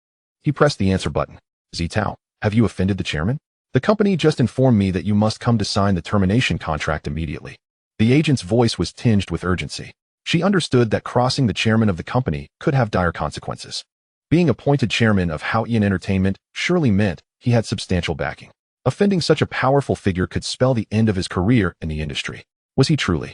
He pressed the answer button. Zitao, have you offended the chairman? The company just informed me that you must come to sign the termination contract immediately. The agent's voice was tinged with urgency. She understood that crossing the chairman of the company could have dire consequences. Being appointed chairman of Haoyan Entertainment surely meant he had substantial backing. Offending such a powerful figure could spell the end of his career in the industry. Was he truly?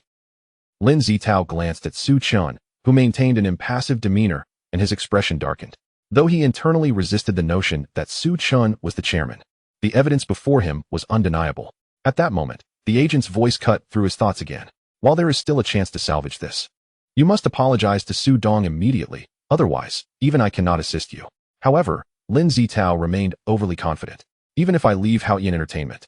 Lin Zitao glanced at Su Chen, who maintained an impassive demeanor, and his expression darkened. Though he internally resisted the notion that Su Chen was the chairman, the evidence before him was undeniable. At that moment, the agent's voice cut through his thoughts again. While there is still a chance to salvage this, you must apologize to Su Dong immediately, otherwise, even I cannot assist you. However, Lin Zitao remained overly confident. Even if I leave Haoyan Entertainment,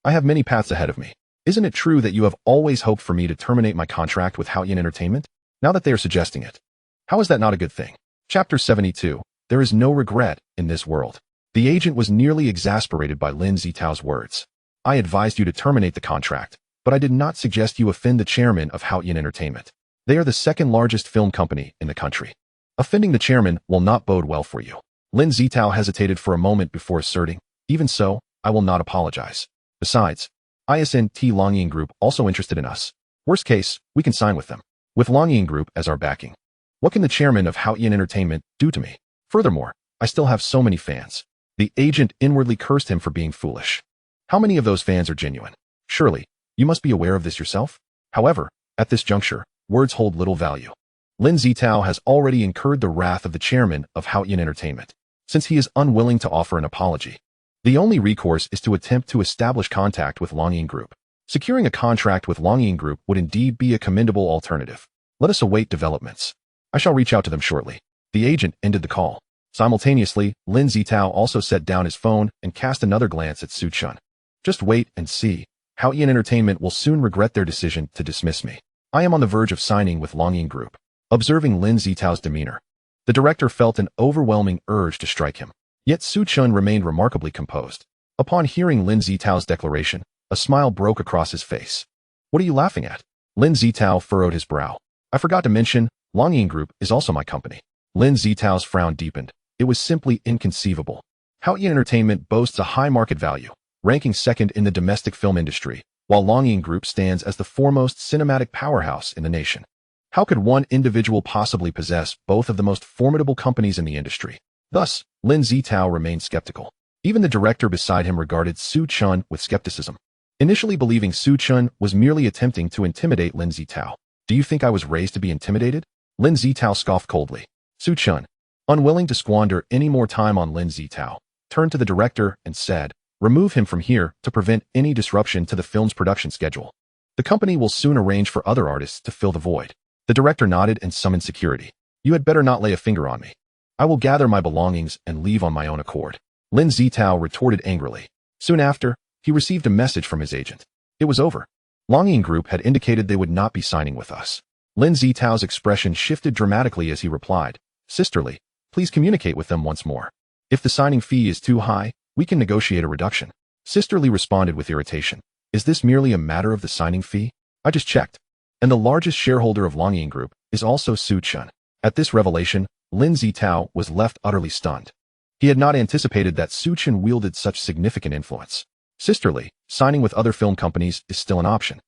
I have many paths ahead of me. Isn't it true that you have always hoped for me to terminate my contract with Haoyan Entertainment? Now that they are suggesting it, how is that not a good thing? Chapter 72. There is no regret in this world. The agent was nearly exasperated by Lin Zitao's words. I advised you to terminate the contract, but I did not suggest you offend the chairman of Haoyan Entertainment. They are the second largest film company in the country. Offending the chairman will not bode well for you. Lin Zitao hesitated for a moment before asserting, even so, I will not apologize. Besides, ISNT Longying Group also interested in us. Worst case, we can sign with them. With Longying Group as our backing, what can the chairman of Haoyan Entertainment do to me? Furthermore, I still have so many fans. The agent inwardly cursed him for being foolish. How many of those fans are genuine? Surely, you must be aware of this yourself? However, at this juncture, words hold little value. Lin Zitao has already incurred the wrath of the chairman of Haoyan Entertainment, since he is unwilling to offer an apology. The only recourse is to attempt to establish contact with Longying Group. Securing a contract with Longying Group would indeed be a commendable alternative. Let us await developments. I shall reach out to them shortly. The agent ended the call. Simultaneously, Lin Zitao also set down his phone and cast another glance at Su Chen. Just wait and see. Haoyan Entertainment will soon regret their decision to dismiss me. I am on the verge of signing with Longying Group. Observing Lin Zitao's demeanor, the director felt an overwhelming urge to strike him. Yet Su Chen remained remarkably composed. Upon hearing Lin Zitao's declaration, a smile broke across his face. What are you laughing at? Lin Zitao furrowed his brow. I forgot to mention, Longying Group is also my company. Lin Zitao's frown deepened. It was simply inconceivable. Haoyan Entertainment boasts a high market value, ranking second in the domestic film industry, while Longying Group stands as the foremost cinematic powerhouse in the nation. How could one individual possibly possess both of the most formidable companies in the industry? Thus, Lin Zitao remained skeptical. Even the director beside him regarded Su Chen with skepticism, initially believing Su Chen was merely attempting to intimidate Lin Zitao. Do you think I was raised to be intimidated? Lin Zitao scoffed coldly. Su Chen, unwilling to squander any more time on Lin Zitao, turned to the director and said, remove him from here to prevent any disruption to the film's production schedule. The company will soon arrange for other artists to fill the void. The director nodded and summoned security. You had better not lay a finger on me. I will gather my belongings and leave on my own accord. Lin Zitao retorted angrily. Soon after, he received a message from his agent. It was over. Longying Group had indicated they would not be signing with us. Lin Zitao's expression shifted dramatically as he replied, Sisterly, please communicate with them once more. If the signing fee is too high, we can negotiate a reduction. Sisterly responded with irritation. Is this merely a matter of the signing fee? I just checked. And the largest shareholder of Longying Group is also Su Chen. At this revelation, Lin Zitao was left utterly stunned. He had not anticipated that Su Chen wielded such significant influence. Sisterly, signing with other film companies is still an option.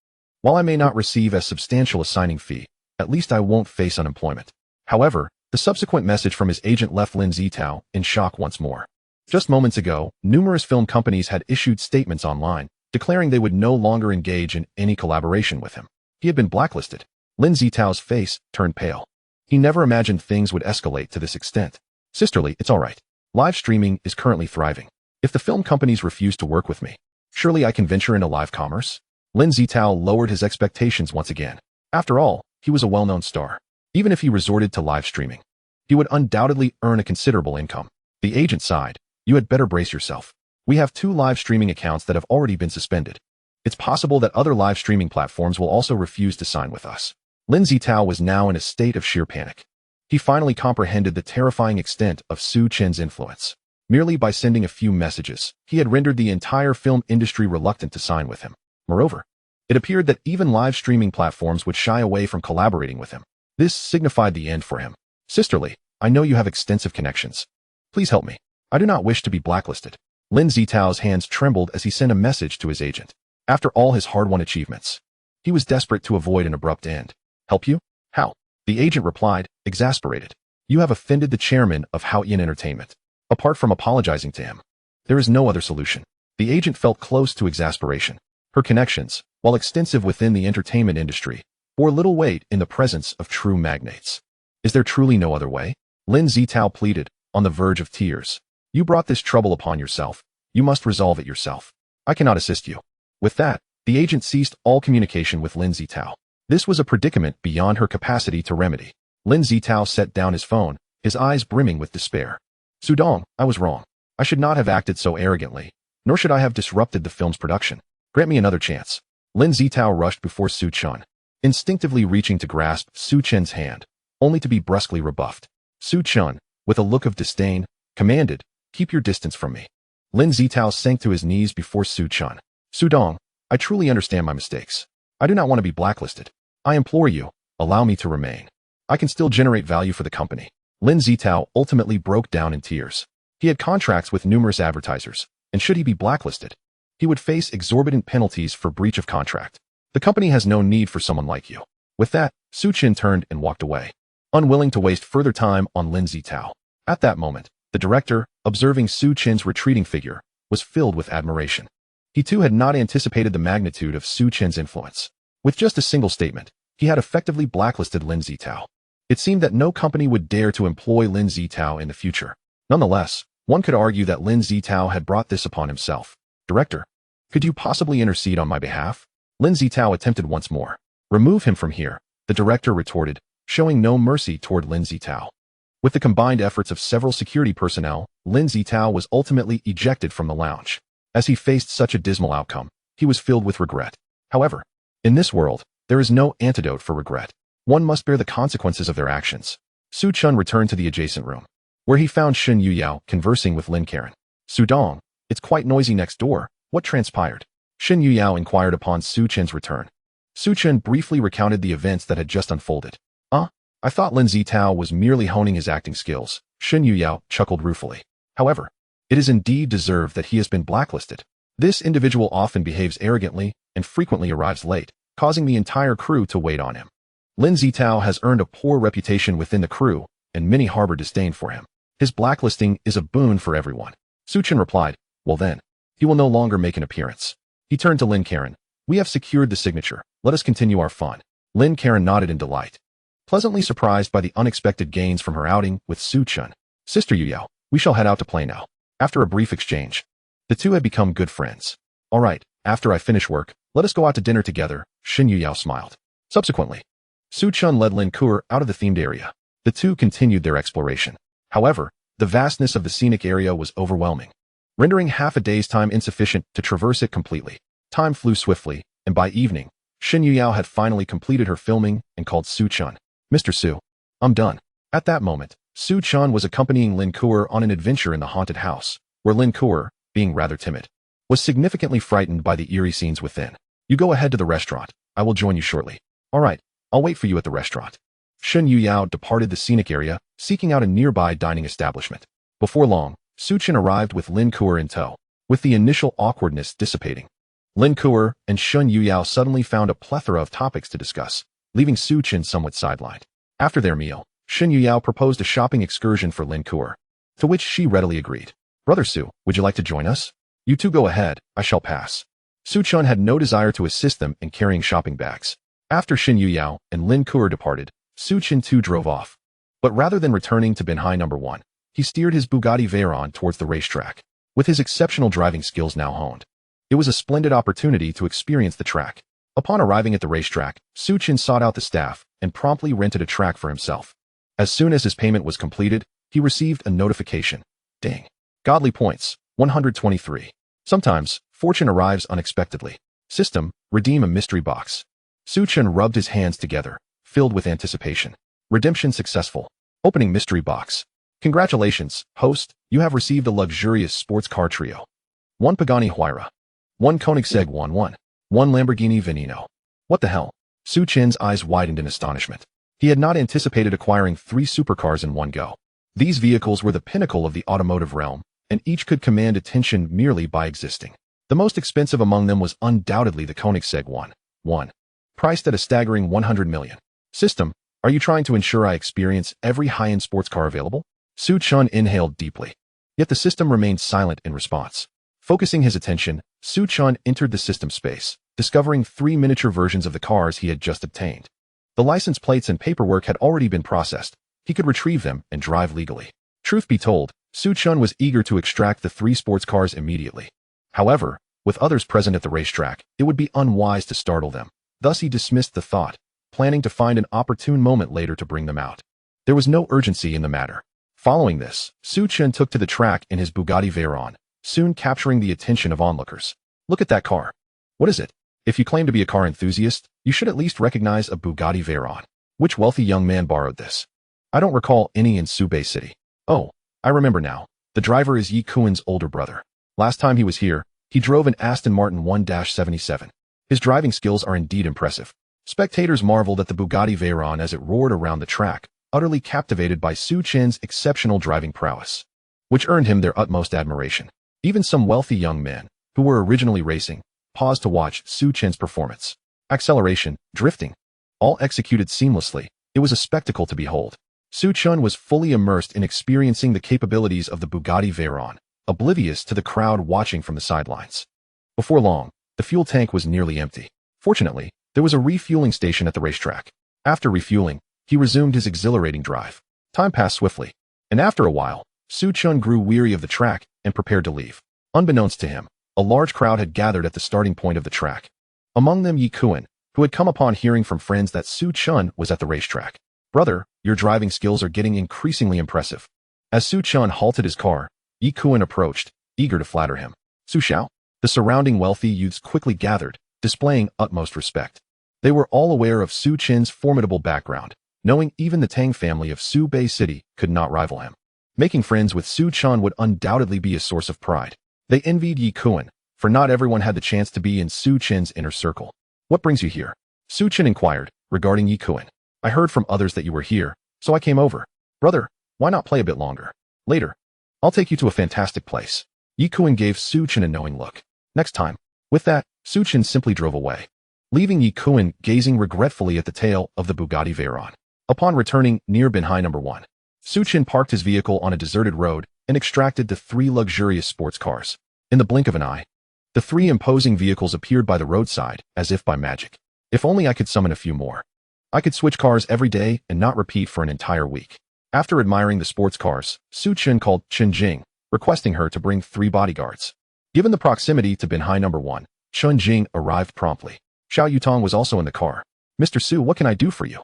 While I may not receive as substantial a signing fee, at least I won't face unemployment. However, the subsequent message from his agent left Lin Zitao in shock once more. Just moments ago, numerous film companies had issued statements online, declaring they would no longer engage in any collaboration with him. He had been blacklisted. Lin Zitao's face turned pale. He never imagined things would escalate to this extent. Sisterly, it's all right. Live streaming is currently thriving. If the film companies refuse to work with me, surely I can venture into live commerce? Lin Zitao lowered his expectations once again. After all, he was a well-known star. Even if he resorted to live streaming, he would undoubtedly earn a considerable income. The agent sighed. You had better brace yourself. We have 2 live streaming accounts that have already been suspended. It's possible that other live streaming platforms will also refuse to sign with us. Lin Zitao was now in a state of sheer panic. He finally comprehended the terrifying extent of Su Chen's influence. Merely by sending a few messages, he had rendered the entire film industry reluctant to sign with him. Moreover, it appeared that even live streaming platforms would shy away from collaborating with him. This signified the end for him. Sisterly, I know you have extensive connections. Please help me. I do not wish to be blacklisted. Lin Zitao's hands trembled as he sent a message to his agent. After all his hard-won achievements, he was desperate to avoid an abrupt end. Help you? How? The agent replied, exasperated. You have offended the chairman of Haoyan Entertainment. Apart from apologizing to him, there is no other solution. The agent felt close to exasperation. Her connections, while extensive within the entertainment industry, bore little weight in the presence of true magnates. Is there truly no other way? Lin Zitao pleaded, on the verge of tears. You brought this trouble upon yourself. You must resolve it yourself. I cannot assist you. With that, the agent ceased all communication with Lin Zitao. This was a predicament beyond her capacity to remedy. Lin Zitao set down his phone, his eyes brimming with despair. Sudong, I was wrong. I should not have acted so arrogantly, nor should I have disrupted the film's production. Grant me another chance. Lin Zitao rushed before Su Chen, instinctively reaching to grasp Su Chen's hand, only to be brusquely rebuffed. Su Chen, with a look of disdain, commanded, keep your distance from me. Lin Zitao sank to his knees before Su Chen. Sudong, I truly understand my mistakes. I do not want to be blacklisted. I implore you, allow me to remain. I can still generate value for the company. Lin Zitao ultimately broke down in tears. He had contracts with numerous advertisers, and should he be blacklisted, he would face exorbitant penalties for breach of contract. The company has no need for someone like you. With that, Su Chen turned and walked away, unwilling to waste further time on Lin Zitao. At that moment, the director, observing Su Chen's retreating figure, was filled with admiration. He too had not anticipated the magnitude of Su Chen's influence. With just a single statement, he had effectively blacklisted Lin Zitao. It seemed that no company would dare to employ Lin Zitao in the future. Nonetheless, one could argue that Lin Zitao had brought this upon himself. Director, could you possibly intercede on my behalf? Lin Zitao attempted once more. Remove him from here, the director retorted, showing no mercy toward Lin Zitao. With the combined efforts of several security personnel, Lin Zitao was ultimately ejected from the lounge. As he faced such a dismal outcome, he was filled with regret. However, in this world, there is no antidote for regret. One must bear the consequences of their actions. Su Chen returned to the adjacent room, where he found Shen Yuyao conversing with Lin Karen. Sudong, it's quite noisy next door. What transpired? Shen Yuyao inquired upon Su Chen's return. Su Chen briefly recounted the events that had just unfolded. I thought Lin Zitao was merely honing his acting skills. Shen Yuyao chuckled ruefully. However, it is indeed deserved that he has been blacklisted. This individual often behaves arrogantly and frequently arrives late, causing the entire crew to wait on him. Lin Zitao has earned a poor reputation within the crew, and many harbor disdain for him. His blacklisting is a boon for everyone. Su Chen replied, well then, he will no longer make an appearance. He turned to Lin Karen. We have secured the signature. Let us continue our fun. Lin Karen nodded in delight, pleasantly surprised by the unexpected gains from her outing with Su Chen. Sister Yuyao, we shall head out to play now. After a brief exchange, the two had become good friends. All right, after I finish work, let us go out to dinner together, Shen Yuyao smiled. Subsequently, Su Chen led Lin Kuer out of the themed area. The two continued their exploration. However, the vastness of the scenic area was overwhelming, rendering half a day's time insufficient to traverse it completely. Time flew swiftly, and by evening, Shen Yuyao had finally completed her filming and called Su Chen. Mr. Su, I'm done. At that moment, Su Chen was accompanying Lin Kuer on an adventure in the haunted house, where Lin Kuer, being rather timid, was significantly frightened by the eerie scenes within. You go ahead to the restaurant. I will join you shortly. All right, I'll wait for you at the restaurant. Shen Yuyao departed the scenic area, seeking out a nearby dining establishment. Before long, Su Chen arrived with Lin Kuer in tow. With the initial awkwardness dissipating, Lin Kuer and Shen Yuyao suddenly found a plethora of topics to discuss, leaving Su Chen somewhat sidelined. After their meal, Shen Yuyao proposed a shopping excursion for Lin Kuer, to which she readily agreed. Brother Su, would you like to join us? You two go ahead, I shall pass. Su Chen had no desire to assist them in carrying shopping bags. After Shen Yuyao and Lin Kuer departed, Su Chen too drove off. But rather than returning to Binhai No. 1, he steered his Bugatti Veyron towards the racetrack. With his exceptional driving skills now honed, it was a splendid opportunity to experience the track. Upon arriving at the racetrack, Su Chen sought out the staff and promptly rented a track for himself. As soon as his payment was completed, he received a notification. Ding. Godly points, 123. Sometimes, fortune arrives unexpectedly. System, redeem a mystery box. Su Chen rubbed his hands together, filled with anticipation. Redemption successful. Opening mystery box. Congratulations, host, you have received a luxurious sports car trio. 1 Pagani Huayra. 1 Koenigsegg 1-1. 1 Lamborghini Veneno. What the hell? Su Chen's eyes widened in astonishment. He had not anticipated acquiring 3 supercars in one go. These vehicles were the pinnacle of the automotive realm, and each could command attention merely by existing. The most expensive among them was undoubtedly the Koenigsegg 1-1, priced at a staggering 100 million. System, are you trying to ensure I experience every high-end sports car available? Su Chen inhaled deeply. Yet the system remained silent in response. Focusing his attention, Su Chen entered the system space, discovering 3 miniature versions of the cars he had just obtained. The license plates and paperwork had already been processed. He could retrieve them and drive legally. Truth be told, Su Chen was eager to extract the 3 sports cars immediately. However, with others present at the racetrack, it would be unwise to startle them. Thus he dismissed the thought, planning to find an opportune moment later to bring them out. There was no urgency in the matter. Following this, Su Chen took to the track in his Bugatti Veyron, soon capturing the attention of onlookers. Look at that car. What is it? If you claim to be a car enthusiast, you should at least recognize a Bugatti Veyron. Which wealthy young man borrowed this? I don't recall any in Subei City. Oh, I remember now. The driver is Yi Kuen's older brother. Last time he was here, he drove an Aston Martin 1-77. His driving skills are indeed impressive. Spectators marveled at the Bugatti Veyron as it roared around the track, utterly captivated by Su Chen's exceptional driving prowess, which earned him their utmost admiration. Even some wealthy young men, who were originally racing, paused to watch Su Chen's performance. Acceleration, drifting, all executed seamlessly. It was a spectacle to behold. Su Chen was fully immersed in experiencing the capabilities of the Bugatti Veyron, oblivious to the crowd watching from the sidelines. Before long, the fuel tank was nearly empty. Fortunately, there was a refueling station at the racetrack. After refueling, he resumed his exhilarating drive. Time passed swiftly, and after a while, Su Chen grew weary of the track and prepared to leave. Unbeknownst to him, a large crowd had gathered at the starting point of the track. Among them Yi Kuen, who had come upon hearing from friends that Su Chen was at the racetrack. Brother, your driving skills are getting increasingly impressive. As Su Chen halted his car, Yi Kuen approached, eager to flatter him. Su Xiao? The surrounding wealthy youths quickly gathered, displaying utmost respect. They were all aware of Su Chen's formidable background, knowing even the Tang family of Subei City could not rival him. Making friends with Su Chen would undoubtedly be a source of pride. They envied Yi Kuen, for not everyone had the chance to be in Su Chen's inner circle. What brings you here? Su Chen inquired, regarding Yi Kuen. I heard from others that you were here, so I came over. Brother, why not play a bit longer? Later, I'll take you to a fantastic place. Yi Kuen gave Su Chen a knowing look. Next time. With that, Su Chen simply drove away, leaving Yi Kuen gazing regretfully at the tail of the Bugatti Veyron. Upon returning near Binhai No. 1, Su Chen parked his vehicle on a deserted road and extracted the 3 luxurious sports cars. In the blink of an eye, the 3 imposing vehicles appeared by the roadside, as if by magic. If only I could summon a few more. I could switch cars every day and not repeat for an entire week. After admiring the sports cars, Su Chen called Chen Jing, requesting her to bring 3 bodyguards. Given the proximity to Binhai No. 1, Chen Jing arrived promptly. Xiao Yutong was also in the car. Mr. Su, what can I do for you?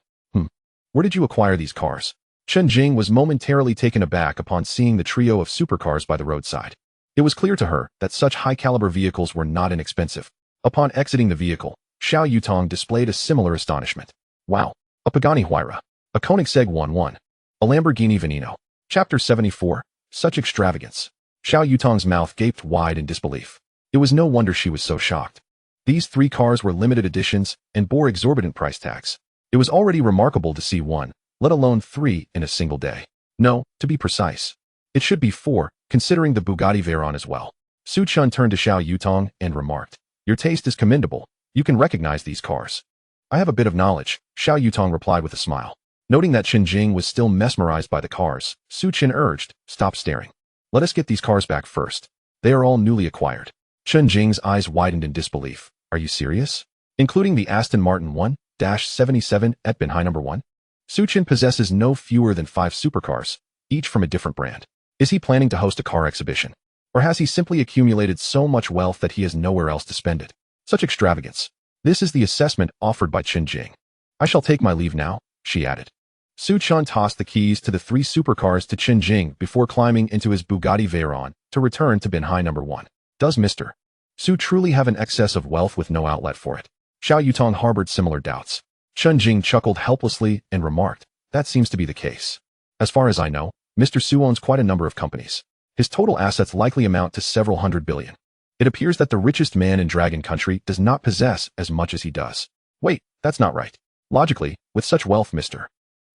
Where did you acquire these cars? Chen Jing was momentarily taken aback upon seeing the trio of supercars by the roadside. It was clear to her that such high-caliber vehicles were not inexpensive. Upon exiting the vehicle, Xiao Yutong displayed a similar astonishment. Wow! A Pagani Huayra, a Koenigsegg 1-1, a Lamborghini Veneno. Chapter 74. Such extravagance. Xiao Yutong's mouth gaped wide in disbelief. It was no wonder she was so shocked. These 3 cars were limited editions and bore exorbitant price tags. It was already remarkable to see 1, let alone 3 in a single day. No, to be precise, it should be 4, considering the Bugatti Veyron as well. Su Chen turned to Xiao Yutong and remarked, your taste is commendable. You can recognize these cars. I have a bit of knowledge, Xiao Yutong replied with a smile. Noting that Chen Jing was still mesmerized by the cars, Su Chen urged, stop staring. Let us get these cars back first. They are all newly acquired. Chen Jing's eyes widened in disbelief. Are you serious? Including the Aston Martin 1-77 at Binhai No. 1? Su Chen possesses no fewer than 5 supercars, each from a different brand. Is he planning to host a car exhibition? Or has he simply accumulated so much wealth that he has nowhere else to spend it? Such extravagance. This is the assessment offered by Chen Jing. I shall take my leave now, she added. Su Chen tossed the keys to the 3 supercars to Chen Jing before climbing into his Bugatti Veyron to return to Binhai No. 1. Does Mr. Su truly have an excess of wealth with no outlet for it? Xiao Yutong harbored similar doubts. Chen Jing chuckled helplessly and remarked, that seems to be the case. As far as I know, Mr. Su owns quite a number of companies. His total assets likely amount to several hundred billion. It appears that the richest man in Dragon Country does not possess as much as he does. Wait, that's not right. Logically, with such wealth, Mr.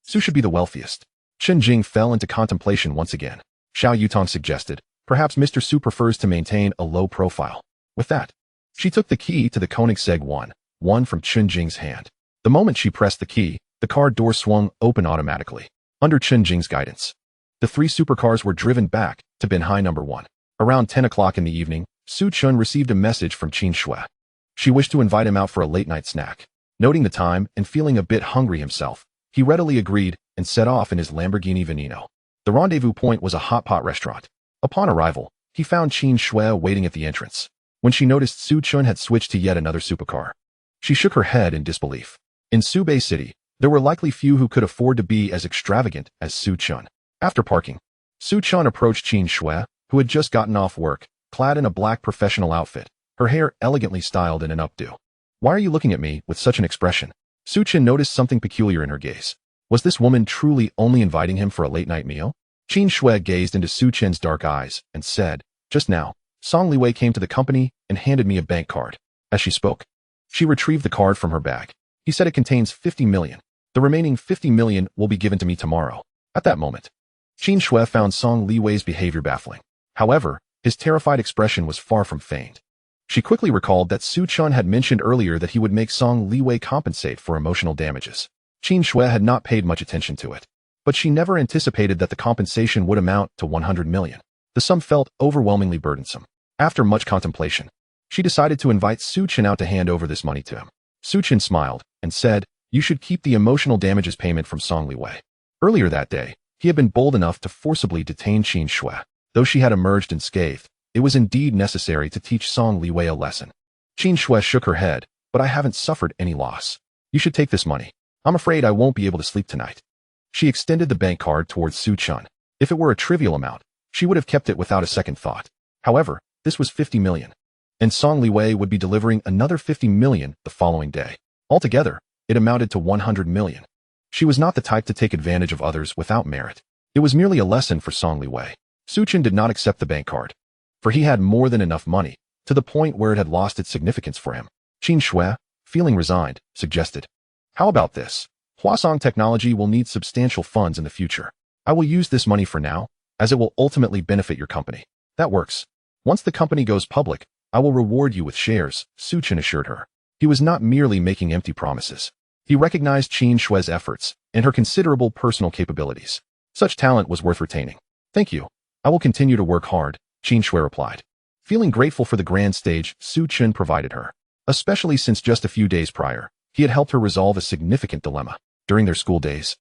Su should be the wealthiest. Chen Jing fell into contemplation once again. Xiao Yutong suggested, perhaps Mr. Su prefers to maintain a low profile. With that, she took the key to the Koenigsegg one from Chen Jing's hand. The moment she pressed the key, the car door swung open automatically. Under Chen Jing's guidance, the 3 supercars were driven back to Binhai number 1. Around 10 o'clock in the evening, Su Chun received a message from Qin Shui. She wished to invite him out for a late-night snack. Noting the time and feeling a bit hungry himself, he readily agreed and set off in his Lamborghini Veneno. The rendezvous point was a hot pot restaurant. Upon arrival, he found Qin Shui waiting at the entrance. When she noticed Su Chun had switched to yet another supercar, she shook her head in disbelief. In Subei City, there were likely few who could afford to be as extravagant as Su Chun. After parking, Su Chun approached Qin Shui, who had just gotten off work, clad in a black professional outfit, her hair elegantly styled in an updo. Why are you looking at me with such an expression? Su Chun noticed something peculiar in her gaze. Was this woman truly only inviting him for a late-night meal? Qin Shui gazed into Su Chen's dark eyes and said, just now, Song Liwei came to the company and handed me a bank card. As she spoke, she retrieved the card from her bag. He said it contains 50 million. The remaining 50 million will be given to me tomorrow. At that moment, Qin Shui found Song Liwei's behavior baffling. However, his terrified expression was far from feigned. She quickly recalled that Su Chun had mentioned earlier that he would make Song Liwei compensate for emotional damages. Qin Shui had not paid much attention to it, but she never anticipated that the compensation would amount to 100 million. The sum felt overwhelmingly burdensome. After much contemplation, she decided to invite Su Chen out to hand over this money to him. Su Chen smiled and said, you should keep the emotional damages payment from Song Liwei. Earlier that day, he had been bold enough to forcibly detain Qin Shui. Though she had emerged unscathed, it was indeed necessary to teach Song Liwei a lesson. Qin Shui shook her head, but I haven't suffered any loss. You should take this money. I'm afraid I won't be able to sleep tonight. She extended the bank card towards Su Chun. If it were a trivial amount, she would have kept it without a second thought. However, this was 50 million. And Song Liwei would be delivering another 50 million the following day. Altogether, it amounted to 100 million. She was not the type to take advantage of others without merit. It was merely a lesson for Song Liwei. Su Chen did not accept the bank card, for he had more than enough money, to the point where it had lost its significance for him. Qin Shui, feeling resigned, suggested, how about this? Huasong Technology will need substantial funds in the future. I will use this money for now, as it will ultimately benefit your company. That works. Once the company goes public, I will reward you with shares, Su Chen assured her. He was not merely making empty promises. He recognized Qin Shui's efforts and her considerable personal capabilities. Such talent was worth retaining. Thank you. I will continue to work hard, Qin Shui replied. Feeling grateful for the grand stage Su Chen provided her, especially since just a few days prior, he had helped her resolve a significant dilemma. During their school days,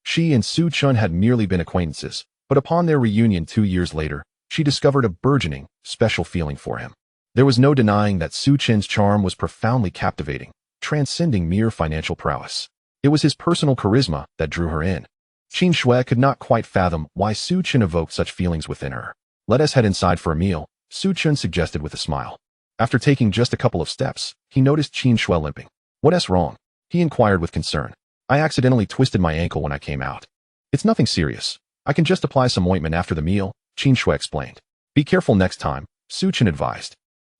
she and Su Chen had merely been acquaintances, but upon their reunion 2 years later, she discovered a burgeoning, special feeling for him. There was no denying that Su Chen's charm was profoundly captivating, transcending mere financial prowess. It was his personal charisma that drew her in. Qin Shui could not quite fathom why Su Chen evoked such feelings within her. Let us head inside for a meal, Su Chen suggested with a smile. After taking just a couple of steps, he noticed Qin Shui limping. What's wrong? He inquired with concern. I accidentally twisted my ankle when I came out. It's nothing serious. I can just apply some ointment after the meal, Qin Shui explained. Be careful next time, Su Chen advised.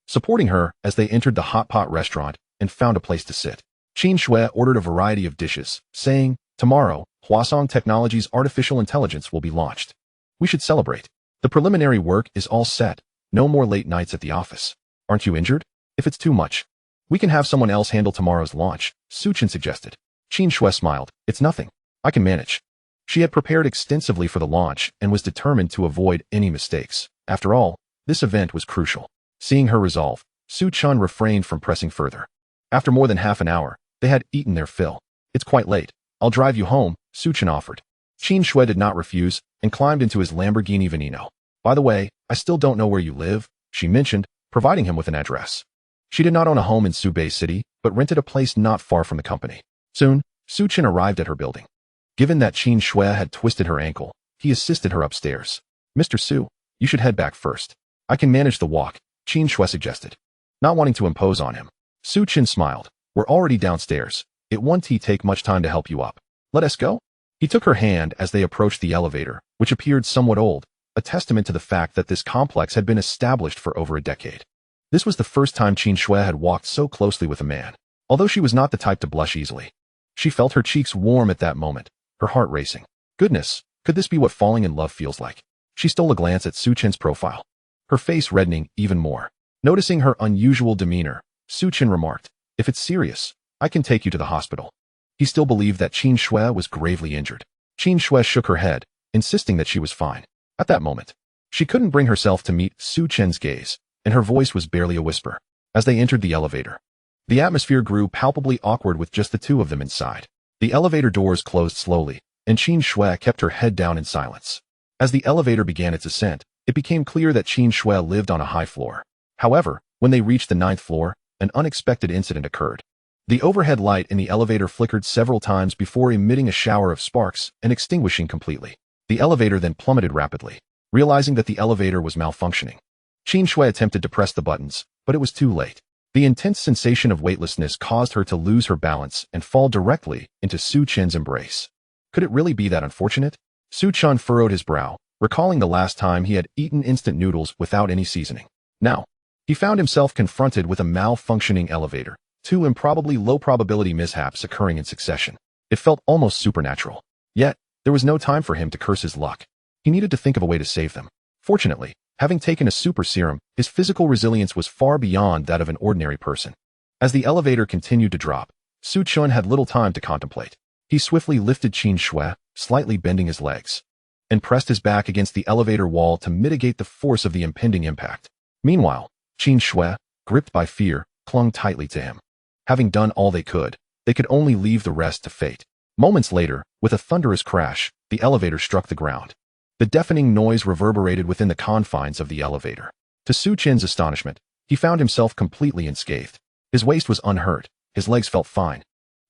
Supporting her as they entered the hot pot restaurant and found a place to sit, Qin Shui ordered a variety of dishes, saying, tomorrow, Huasong Technology's artificial intelligence will be launched. We should celebrate. The preliminary work is all set. No more late nights at the office. Aren't you injured? If it's too much, we can have someone else handle tomorrow's launch, Su Chen suggested. Qin Shui smiled. It's nothing. I can manage. She had prepared extensively for the launch and was determined to avoid any mistakes. After all, this event was crucial. Seeing her resolve, Su Chen refrained from pressing further. After more than half an hour, they had eaten their fill. It's quite late. I'll drive you home, Su Chen offered. Qin Shui did not refuse and climbed into his Lamborghini Veneno. By the way, I still don't know where you live, she mentioned, providing him with an address. She did not own a home in Subei City, but rented a place not far from the company. Soon, Su Chen arrived at her building. Given that Qin Shui had twisted her ankle, he assisted her upstairs. Mr. Su, you should head back first. I can manage the walk, Qin Shui suggested. Not wanting to impose on him, Su Chen smiled. We're already downstairs. It won't take much time to help you up. Let us go? He took her hand as they approached the elevator, which appeared somewhat old, a testament to the fact that this complex had been established for over a decade. This was the first time Chen Shui had walked so closely with a man, although she was not the type to blush easily. She felt her cheeks warm at that moment, her heart racing. Goodness, could this be what falling in love feels like? She stole a glance at Su Chen's profile, her face reddening even more. Noticing her unusual demeanor, Su Chen remarked, "If it's serious, I can take you to the hospital." He still believed that Chen Shui was gravely injured. Chen Shui shook her head, insisting that she was fine. At that moment, she couldn't bring herself to meet Su Chen's gaze, and her voice was barely a whisper. As they entered the elevator, the atmosphere grew palpably awkward with just the two of them inside. The elevator doors closed slowly, and Chen Shui kept her head down in silence. As the elevator began its ascent, it became clear that Chen Shui lived on a high floor. However, when they reached the 9th floor, an unexpected incident occurred. The overhead light in the elevator flickered several times before emitting a shower of sparks and extinguishing completely. The elevator then plummeted rapidly. Realizing that the elevator was malfunctioning, Chen Shui attempted to press the buttons, but it was too late. The intense sensation of weightlessness caused her to lose her balance and fall directly into Su Chen's embrace. Could it really be that unfortunate? Su Chen furrowed his brow, recalling the last time he had eaten instant noodles without any seasoning. Now, he found himself confronted with a malfunctioning elevator, two improbably low-probability mishaps occurring in succession. It felt almost supernatural. Yet, there was no time for him to curse his luck. He needed to think of a way to save them. Fortunately, having taken a super serum, his physical resilience was far beyond that of an ordinary person. As the elevator continued to drop, Su Chen had little time to contemplate. He swiftly lifted Chen Shui, slightly bending his legs, and pressed his back against the elevator wall to mitigate the force of the impending impact. Meanwhile, Chen Shui, gripped by fear, clung tightly to him. Having done all they could only leave the rest to fate. Moments later, with a thunderous crash, the elevator struck the ground. The deafening noise reverberated within the confines of the elevator. To Su Chen's astonishment, he found himself completely unscathed. His waist was unhurt, his legs felt fine,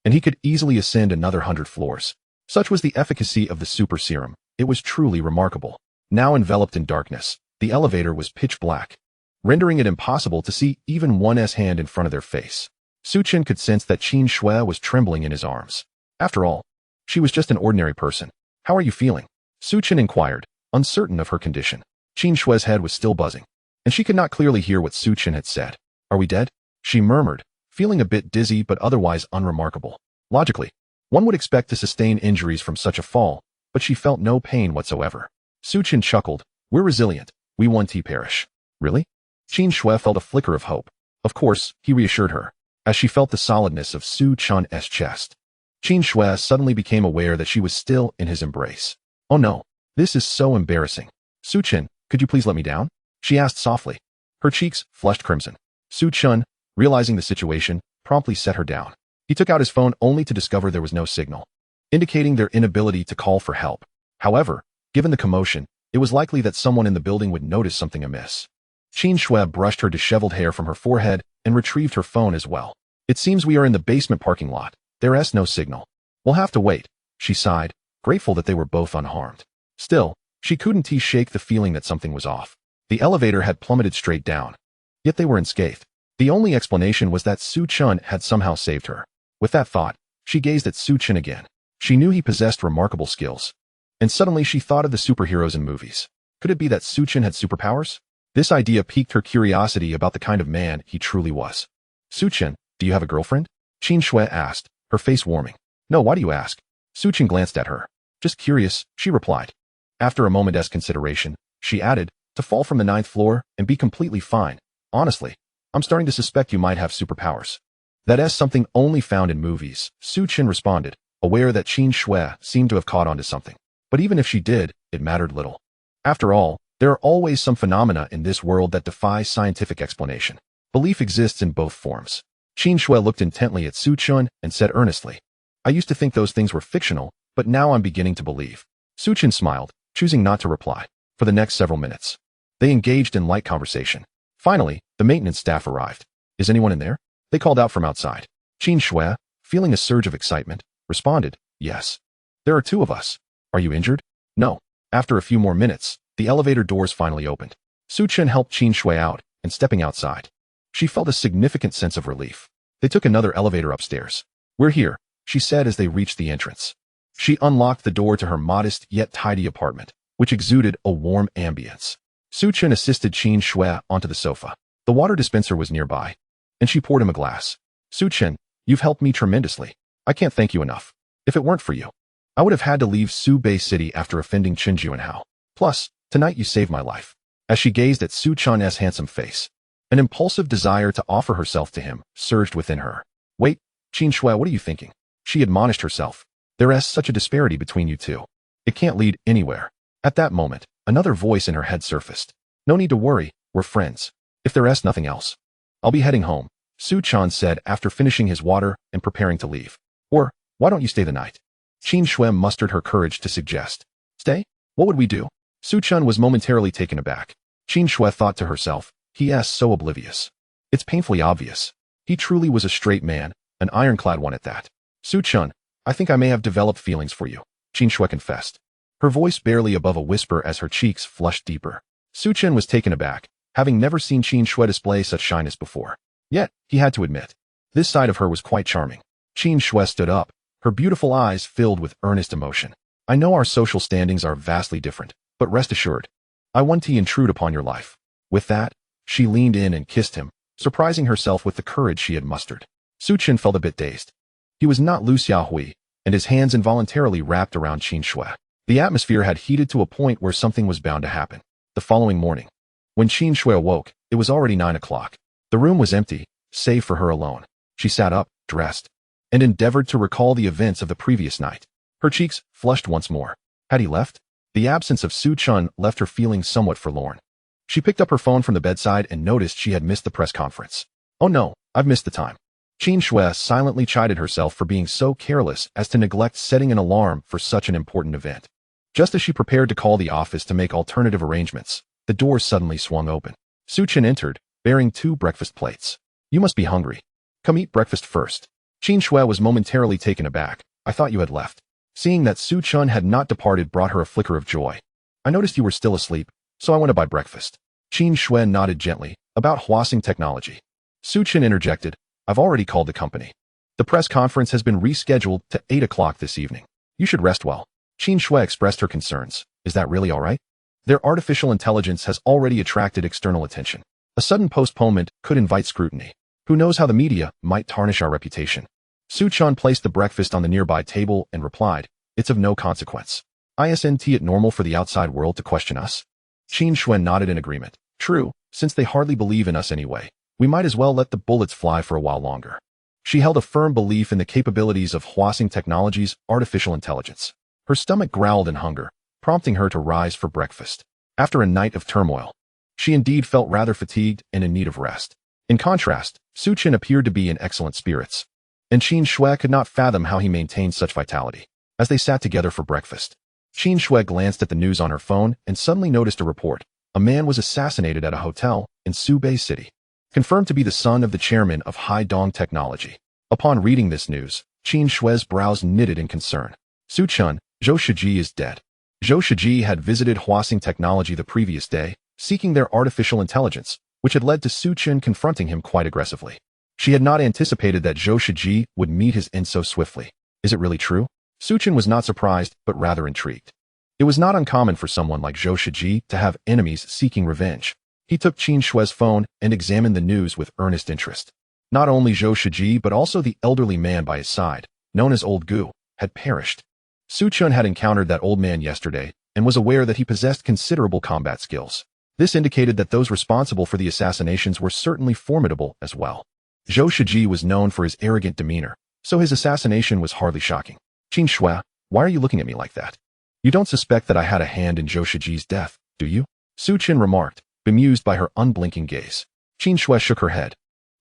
and he could easily ascend another 100 floors. Such was the efficacy of the super serum. It was truly remarkable. Now enveloped in darkness, the elevator was pitch black, rendering it impossible to see even one's hand in front of their face. Su Chen could sense that Chen Shui was trembling in his arms. After all, she was just an ordinary person. "How are you feeling?" Su Chen inquired, uncertain of her condition. Chen Shui's head was still buzzing, and she could not clearly hear what Su Chen had said. "Are we dead?" she murmured, feeling a bit dizzy but otherwise unremarkable. Logically, one would expect to sustain injuries from such a fall, but she felt no pain whatsoever. Su Chen chuckled, "We're resilient. We won't perish." "Really?" Chen Shui felt a flicker of hope. Of course, he reassured her, as she felt the solidness of Su Chen's chest. Chen Shui suddenly became aware that she was still in his embrace. "Oh no, this is so embarrassing. Su Chen, could you please let me down?" she asked softly. Her cheeks flushed crimson. Su Chen, realizing the situation, promptly set her down. He took out his phone only to discover there was no signal, indicating their inability to call for help. However, given the commotion, it was likely that someone in the building would notice something amiss. Chen Shui brushed her disheveled hair from her forehead and retrieved her phone as well. "It seems we are in the basement parking lot. There's no signal. We'll have to wait," she sighed, grateful that they were both unharmed. Still, she couldn't shake the feeling that something was off. The elevator had plummeted straight down, yet they were unscathed. The only explanation was that Su Chen had somehow saved her. With that thought, she gazed at Su Chen again. She knew he possessed remarkable skills. And suddenly she thought of the superheroes in movies. Could it be that Su Chen had superpowers? This idea piqued her curiosity about the kind of man he truly was. "Su Chen, do you have a girlfriend?" Chen Shui asked, her face warming. "No, why do you ask?" Su Chen glanced at her. "Just curious," she replied. After a moment's consideration, she added, "To fall from the 9th floor and be completely fine. Honestly, I'm starting to suspect you might have superpowers." "That is something only found in movies," Su Chen responded, aware that Chen Shui seemed to have caught on to something. But even if she did, it mattered little. After all, there are always some phenomena in this world that defy scientific explanation. Belief exists in both forms. Chen Shui looked intently at Su Chen and said earnestly, "I used to think those things were fictional, but now I'm beginning to believe." Su Chen smiled, choosing not to reply. For the next several minutes, they engaged in light conversation. Finally, the maintenance staff arrived. "Is anyone in there?" they called out from outside. Chen Shui, feeling a surge of excitement, responded, "Yes. There are 2 of us. Are you injured?" "No." After a few more minutes, the elevator doors finally opened. Su Chen helped Chen Shui out, and stepping outside, she felt a significant sense of relief. They took another elevator upstairs. "We're here," she said as they reached the entrance. She unlocked the door to her modest yet tidy apartment, which exuded a warm ambience. Su Chen assisted Qin Shui onto the sofa. The water dispenser was nearby, and she poured him a glass. Su Chen, you've helped me tremendously. I can't thank you enough. If it weren't for you, I would have had to leave Su Bei City after offending Chen Juanhao. Plus, tonight you saved my life. As she gazed at Su Chen's handsome face, an impulsive desire to offer herself to him surged within her. Wait, Qin Shui, what are you thinking? She admonished herself. There is such a disparity between you two. It can't lead anywhere. At that moment, another voice in her head surfaced. No need to worry, we're friends. If there is nothing else, I'll be heading home, Su Chen said after finishing his water and preparing to leave. Or, why don't you stay the night? Qin Shui mustered her courage to suggest. Stay? What would we do? Su Chen was momentarily taken aback. Qin Shui thought to herself, he is so oblivious. It's painfully obvious. He truly was a straight man, an ironclad one at that. Su Chen, I think I may have developed feelings for you, Qin Shui confessed, her voice barely above a whisper as her cheeks flushed deeper. Su Chen was taken aback, having never seen Qin Shui display such shyness before. Yet, he had to admit, this side of her was quite charming. Qin Shui stood up, her beautiful eyes filled with earnest emotion. I know our social standings are vastly different, but rest assured, I want to intrude upon your life. With that, she leaned in and kissed him, surprising herself with the courage she had mustered. Su Chen felt a bit dazed. He was not Lu Xiaohui, and his hands involuntarily wrapped around Qin Shui. The atmosphere had heated to a point where something was bound to happen. The following morning, when Qin Shui awoke, it was already 9 o'clock. The room was empty, save for her alone. She sat up, dressed, and endeavored to recall the events of the previous night. Her cheeks flushed once more. Had he left? The absence of Su Chen left her feeling somewhat forlorn. She picked up her phone from the bedside and noticed she had missed the press conference. Oh no, I've missed the time. Qin Shui silently chided herself for being so careless as to neglect setting an alarm for such an important event. Just as she prepared to call the office to make alternative arrangements, the door suddenly swung open. Su Chen entered, bearing 2 breakfast plates. You must be hungry. Come eat breakfast first. Qin Shui was momentarily taken aback. I thought you had left. Seeing that Su Chen had not departed brought her a flicker of joy. I noticed you were still asleep, so I went to buy breakfast. Qin Shui nodded gently. About Huasing Technology. Su Chen interjected. I've already called the company. The press conference has been rescheduled to 8 o'clock this evening. You should rest well. Qin Shui expressed her concerns. Is that really all right? Their artificial intelligence has already attracted external attention. A sudden postponement could invite scrutiny. Who knows how the media might tarnish our reputation? Su Chen placed the breakfast on the nearby table and replied, it's of no consequence. Isn't it normal for the outside world to question us? Qin Shui nodded in agreement. True, since they hardly believe in us anyway. We might as well let the bullets fly for a while longer. She held a firm belief in the capabilities of Huasing Technology's artificial intelligence. Her stomach growled in hunger, prompting her to rise for breakfast. After a night of turmoil, she indeed felt rather fatigued and in need of rest. In contrast, Su Chen appeared to be in excellent spirits, and Qin Shui could not fathom how he maintained such vitality. As they sat together for breakfast, Qin Shui glanced at the news on her phone and suddenly noticed a report. A man was assassinated at a hotel in Su Bei City, confirmed to be the son of the chairman of Haidong Technology. Upon reading this news, Qin Shui's brows knitted in concern. Su Chen, Zhou Shiji is dead. Zhou Shiji had visited Huasing Technology the previous day, seeking their artificial intelligence, which had led to Su Chen confronting him quite aggressively. She had not anticipated that Zhou Shiji would meet his end so swiftly. Is it really true? Su Chen was not surprised, but rather intrigued. It was not uncommon for someone like Zhou Shiji to have enemies seeking revenge. He took Qin Shui's phone and examined the news with earnest interest. Not only Zhou Shiji but also the elderly man by his side, known as Old Gu, had perished. Su Chen had encountered that old man yesterday and was aware that he possessed considerable combat skills. This indicated that those responsible for the assassinations were certainly formidable as well. Zhou Shiji was known for his arrogant demeanor, so his assassination was hardly shocking. Qin Shui, why are you looking at me like that? You don't suspect that I had a hand in Zhou Shiji's death, do you? Su Chen remarked, bemused by her unblinking gaze. Qin Shui shook her head.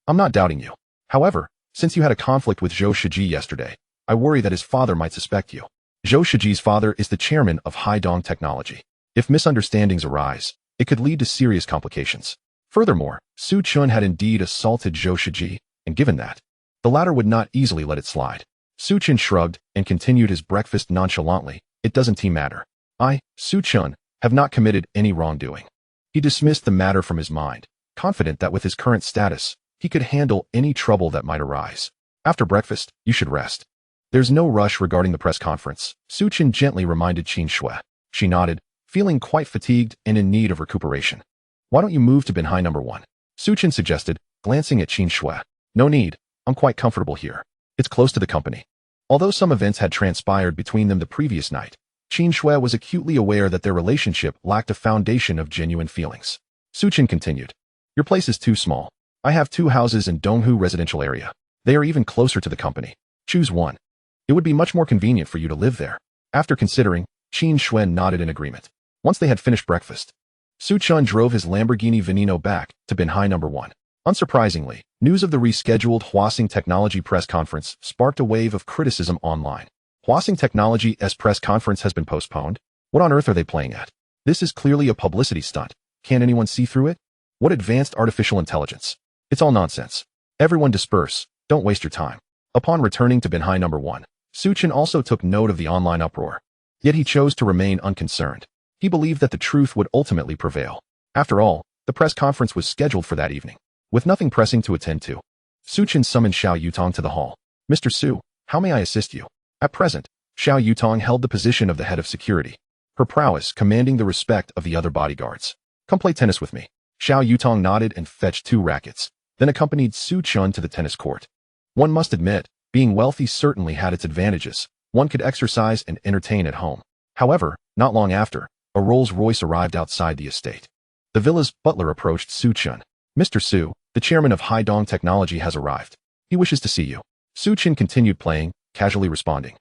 I'm not doubting you. However, since you had a conflict with Zhou Shiji yesterday, I worry that his father might suspect you. Zhou Shiji's father is the chairman of Haidong Technology. If misunderstandings arise, it could lead to serious complications. Furthermore, Su Chen had indeed assaulted Zhou Shiji, and given that, the latter would not easily let it slide. Su Chen shrugged and continued his breakfast nonchalantly. It doesn't matter. I, Su Chen, have not committed any wrongdoing. He dismissed the matter from his mind, confident that with his current status, he could handle any trouble that might arise. After breakfast, you should rest. There's no rush regarding the press conference, Su Chen gently reminded Qin Shui. She nodded, feeling quite fatigued and in need of recuperation. Why don't you move to Binhai number 1? Su Chen suggested, glancing at Qin Shui. No need, I'm quite comfortable here. It's close to the company. Although some events had transpired between them the previous night, Qin Shui was acutely aware that their relationship lacked a foundation of genuine feelings. Su Chen continued. Your place is too small. I have 2 houses in Donghu residential area. They are even closer to the company. Choose one. It would be much more convenient for you to live there. After considering, Qin Shui nodded in agreement. Once they had finished breakfast, Su Chen drove his Lamborghini Veneno back to Binhai number 1. Unsurprisingly, news of the rescheduled Huasing Technology press conference sparked a wave of criticism online. Huasing Technology's press conference has been postponed? What on earth are they playing at? This is clearly a publicity stunt. Can't anyone see through it? What advanced artificial intelligence? It's all nonsense. Everyone disperse. Don't waste your time. Upon returning to Binhai number 1, Su Chen also took note of the online uproar. Yet he chose to remain unconcerned. He believed that the truth would ultimately prevail. After all, the press conference was scheduled for that evening. With nothing pressing to attend to, Su Chen summoned Xiao Yutong to the hall. Mr. Su, how may I assist you? At present, Xiao Yutong held the position of the head of security, her prowess commanding the respect of the other bodyguards. Come play tennis with me. Xiao Yutong nodded and fetched 2 rackets, then accompanied Su Chen to the tennis court. One must admit, being wealthy certainly had its advantages. One could exercise and entertain at home. However, not long after, a Rolls-Royce arrived outside the estate. The villa's butler approached Su Chen. Mr. Su, the chairman of Haidong Technology has arrived. He wishes to see you. Su Chen continued playing, casually responding.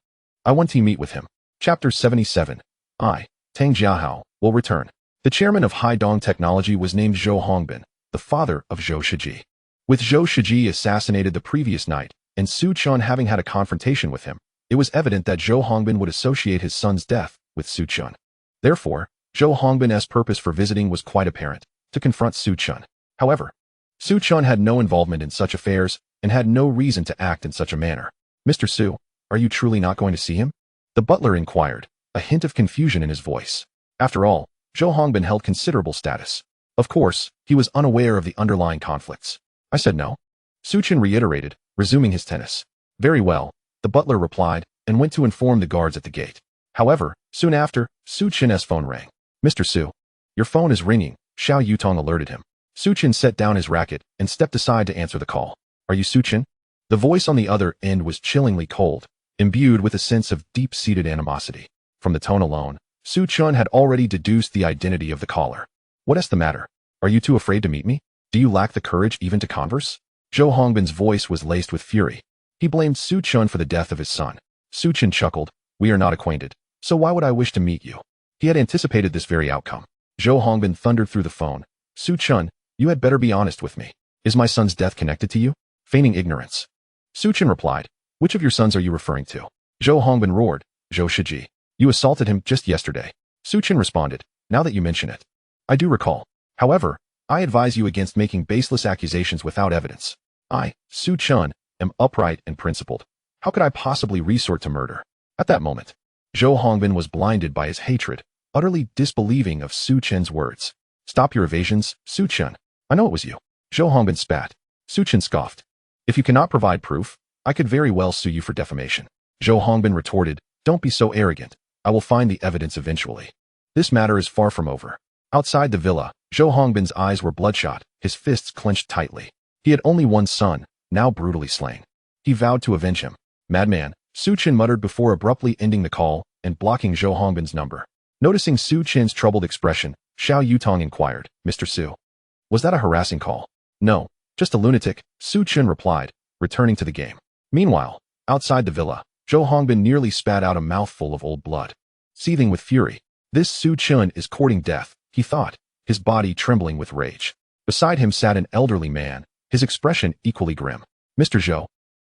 I want to meet with him. Chapter 77. Tang Jiahao, will return. The chairman of Haidong Technology was named Zhou Hongbin, the father of Zhou Shiji. With Zhou Shiji assassinated the previous night, and Su Chen having had a confrontation with him, it was evident that Zhou Hongbin would associate his son's death with Su Chen. Therefore, Zhou Hongbin's purpose for visiting was quite apparent, to confront Su Chen. However, Su Chen had no involvement in such affairs and had no reason to act in such a manner. Mr. Su, are you truly not going to see him? The butler inquired, a hint of confusion in his voice. After all, Zhou Hongbin held considerable status. Of course, he was unaware of the underlying conflicts. I said no. Su Chen reiterated, resuming his tennis. Very well, the butler replied, and went to inform the guards at the gate. However, soon after, Su Chen's phone rang. Mr. Su, your phone is ringing, Xiao Yutong alerted him. Su Chen set down his racket and stepped aside to answer the call. Are you Su Chen? The voice on the other end was chillingly cold, imbued with a sense of deep-seated animosity. From the tone alone, Su Chen had already deduced the identity of the caller. What is the matter? Are you too afraid to meet me? Do you lack the courage even to converse? Zhou Hongbin's voice was laced with fury. He blamed Su Chen for the death of his son. Su Chen chuckled. We are not acquainted, so why would I wish to meet you? He had anticipated this very outcome. Zhou Hongbin thundered through the phone. Su Chen, you had better be honest with me. Is my son's death connected to you? Feigning ignorance. Su Chen replied. Which of your sons are you referring to? Zhou Hongbin roared. Zhou Shiji. You assaulted him just yesterday. Su Chen responded. Now that you mention it. I do recall. However, I advise you against making baseless accusations without evidence. I, Su Chen, am upright and principled. How could I possibly resort to murder? At that moment, Zhou Hongbin was blinded by his hatred, utterly disbelieving of Su Chen's words. Stop your evasions, Su Chen. I know it was you. Zhou Hongbin spat. Su Chen scoffed. If you cannot provide proof, I could very well sue you for defamation. Zhou Hongbin retorted, don't be so arrogant. I will find the evidence eventually. This matter is far from over. Outside the villa, Zhou Hongbin's eyes were bloodshot, his fists clenched tightly. He had only one son, now brutally slain. He vowed to avenge him. Madman, Su Chen muttered before abruptly ending the call and blocking Zhou Hongbin's number. Noticing Su Chen's troubled expression, Xiao Yutong inquired, Mr. Su, was that a harassing call? No, just a lunatic, Su Chen replied, returning to the game. Meanwhile, outside the villa, Zhou Hongbin nearly spat out a mouthful of old blood. Seething with fury, this Su Chen is courting death, he thought, his body trembling with rage. Beside him sat an elderly man, his expression equally grim. Mr. Zhou,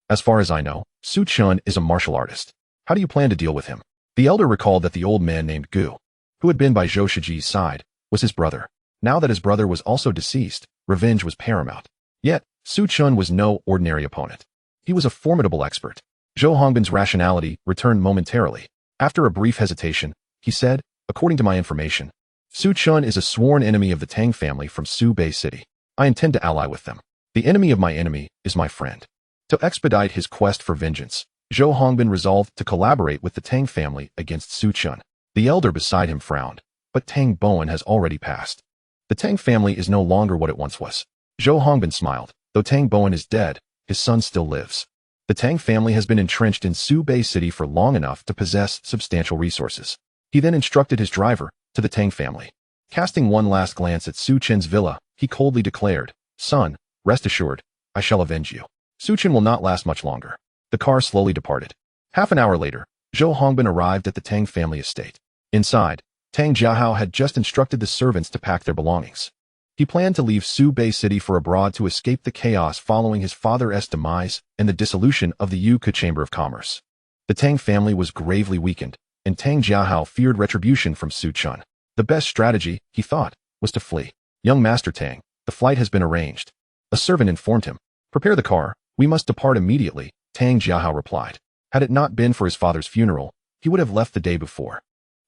as far as I know, Su Chen is a martial artist. How do you plan to deal with him? The elder recalled that the old man named Gu, who had been by Zhou Shiji's side, was his brother. Now that his brother was also deceased, revenge was paramount. Yet, Su Chen was no ordinary opponent. He was a formidable expert. Zhou Hongbin's rationality returned momentarily. After a brief hesitation, he said, according to my information, Su Chen is a sworn enemy of the Tang family from Su Bei City. I intend to ally with them. The enemy of my enemy is my friend. To expedite his quest for vengeance, Zhou Hongbin resolved to collaborate with the Tang family against Su Chen. The elder beside him frowned, but Tang Bowen has already passed. The Tang family is no longer what it once was. Zhou Hongbin smiled. Though Tang Bowen is dead, his son still lives. The Tang family has been entrenched in Su Bei City for long enough to possess substantial resources. He then instructed his driver to the Tang family. Casting one last glance at Su Chen's villa, he coldly declared, "Son, rest assured, I shall avenge you." Su Chen will not last much longer. The car slowly departed. Half an hour later, Zhou Hongbin arrived at the Tang family estate. Inside, Tang Jiahao had just instructed the servants to pack their belongings. He planned to leave Su Bei City for abroad to escape the chaos following his father's demise and the dissolution of the Yuke Chamber of Commerce. The Tang family was gravely weakened, and Tang Jiahao feared retribution from Su Chen. The best strategy, he thought, was to flee. "Young Master Tang, the flight has been arranged." A servant informed him. "Prepare the car, we must depart immediately," Tang Jiahao replied. Had it not been for his father's funeral, he would have left the day before.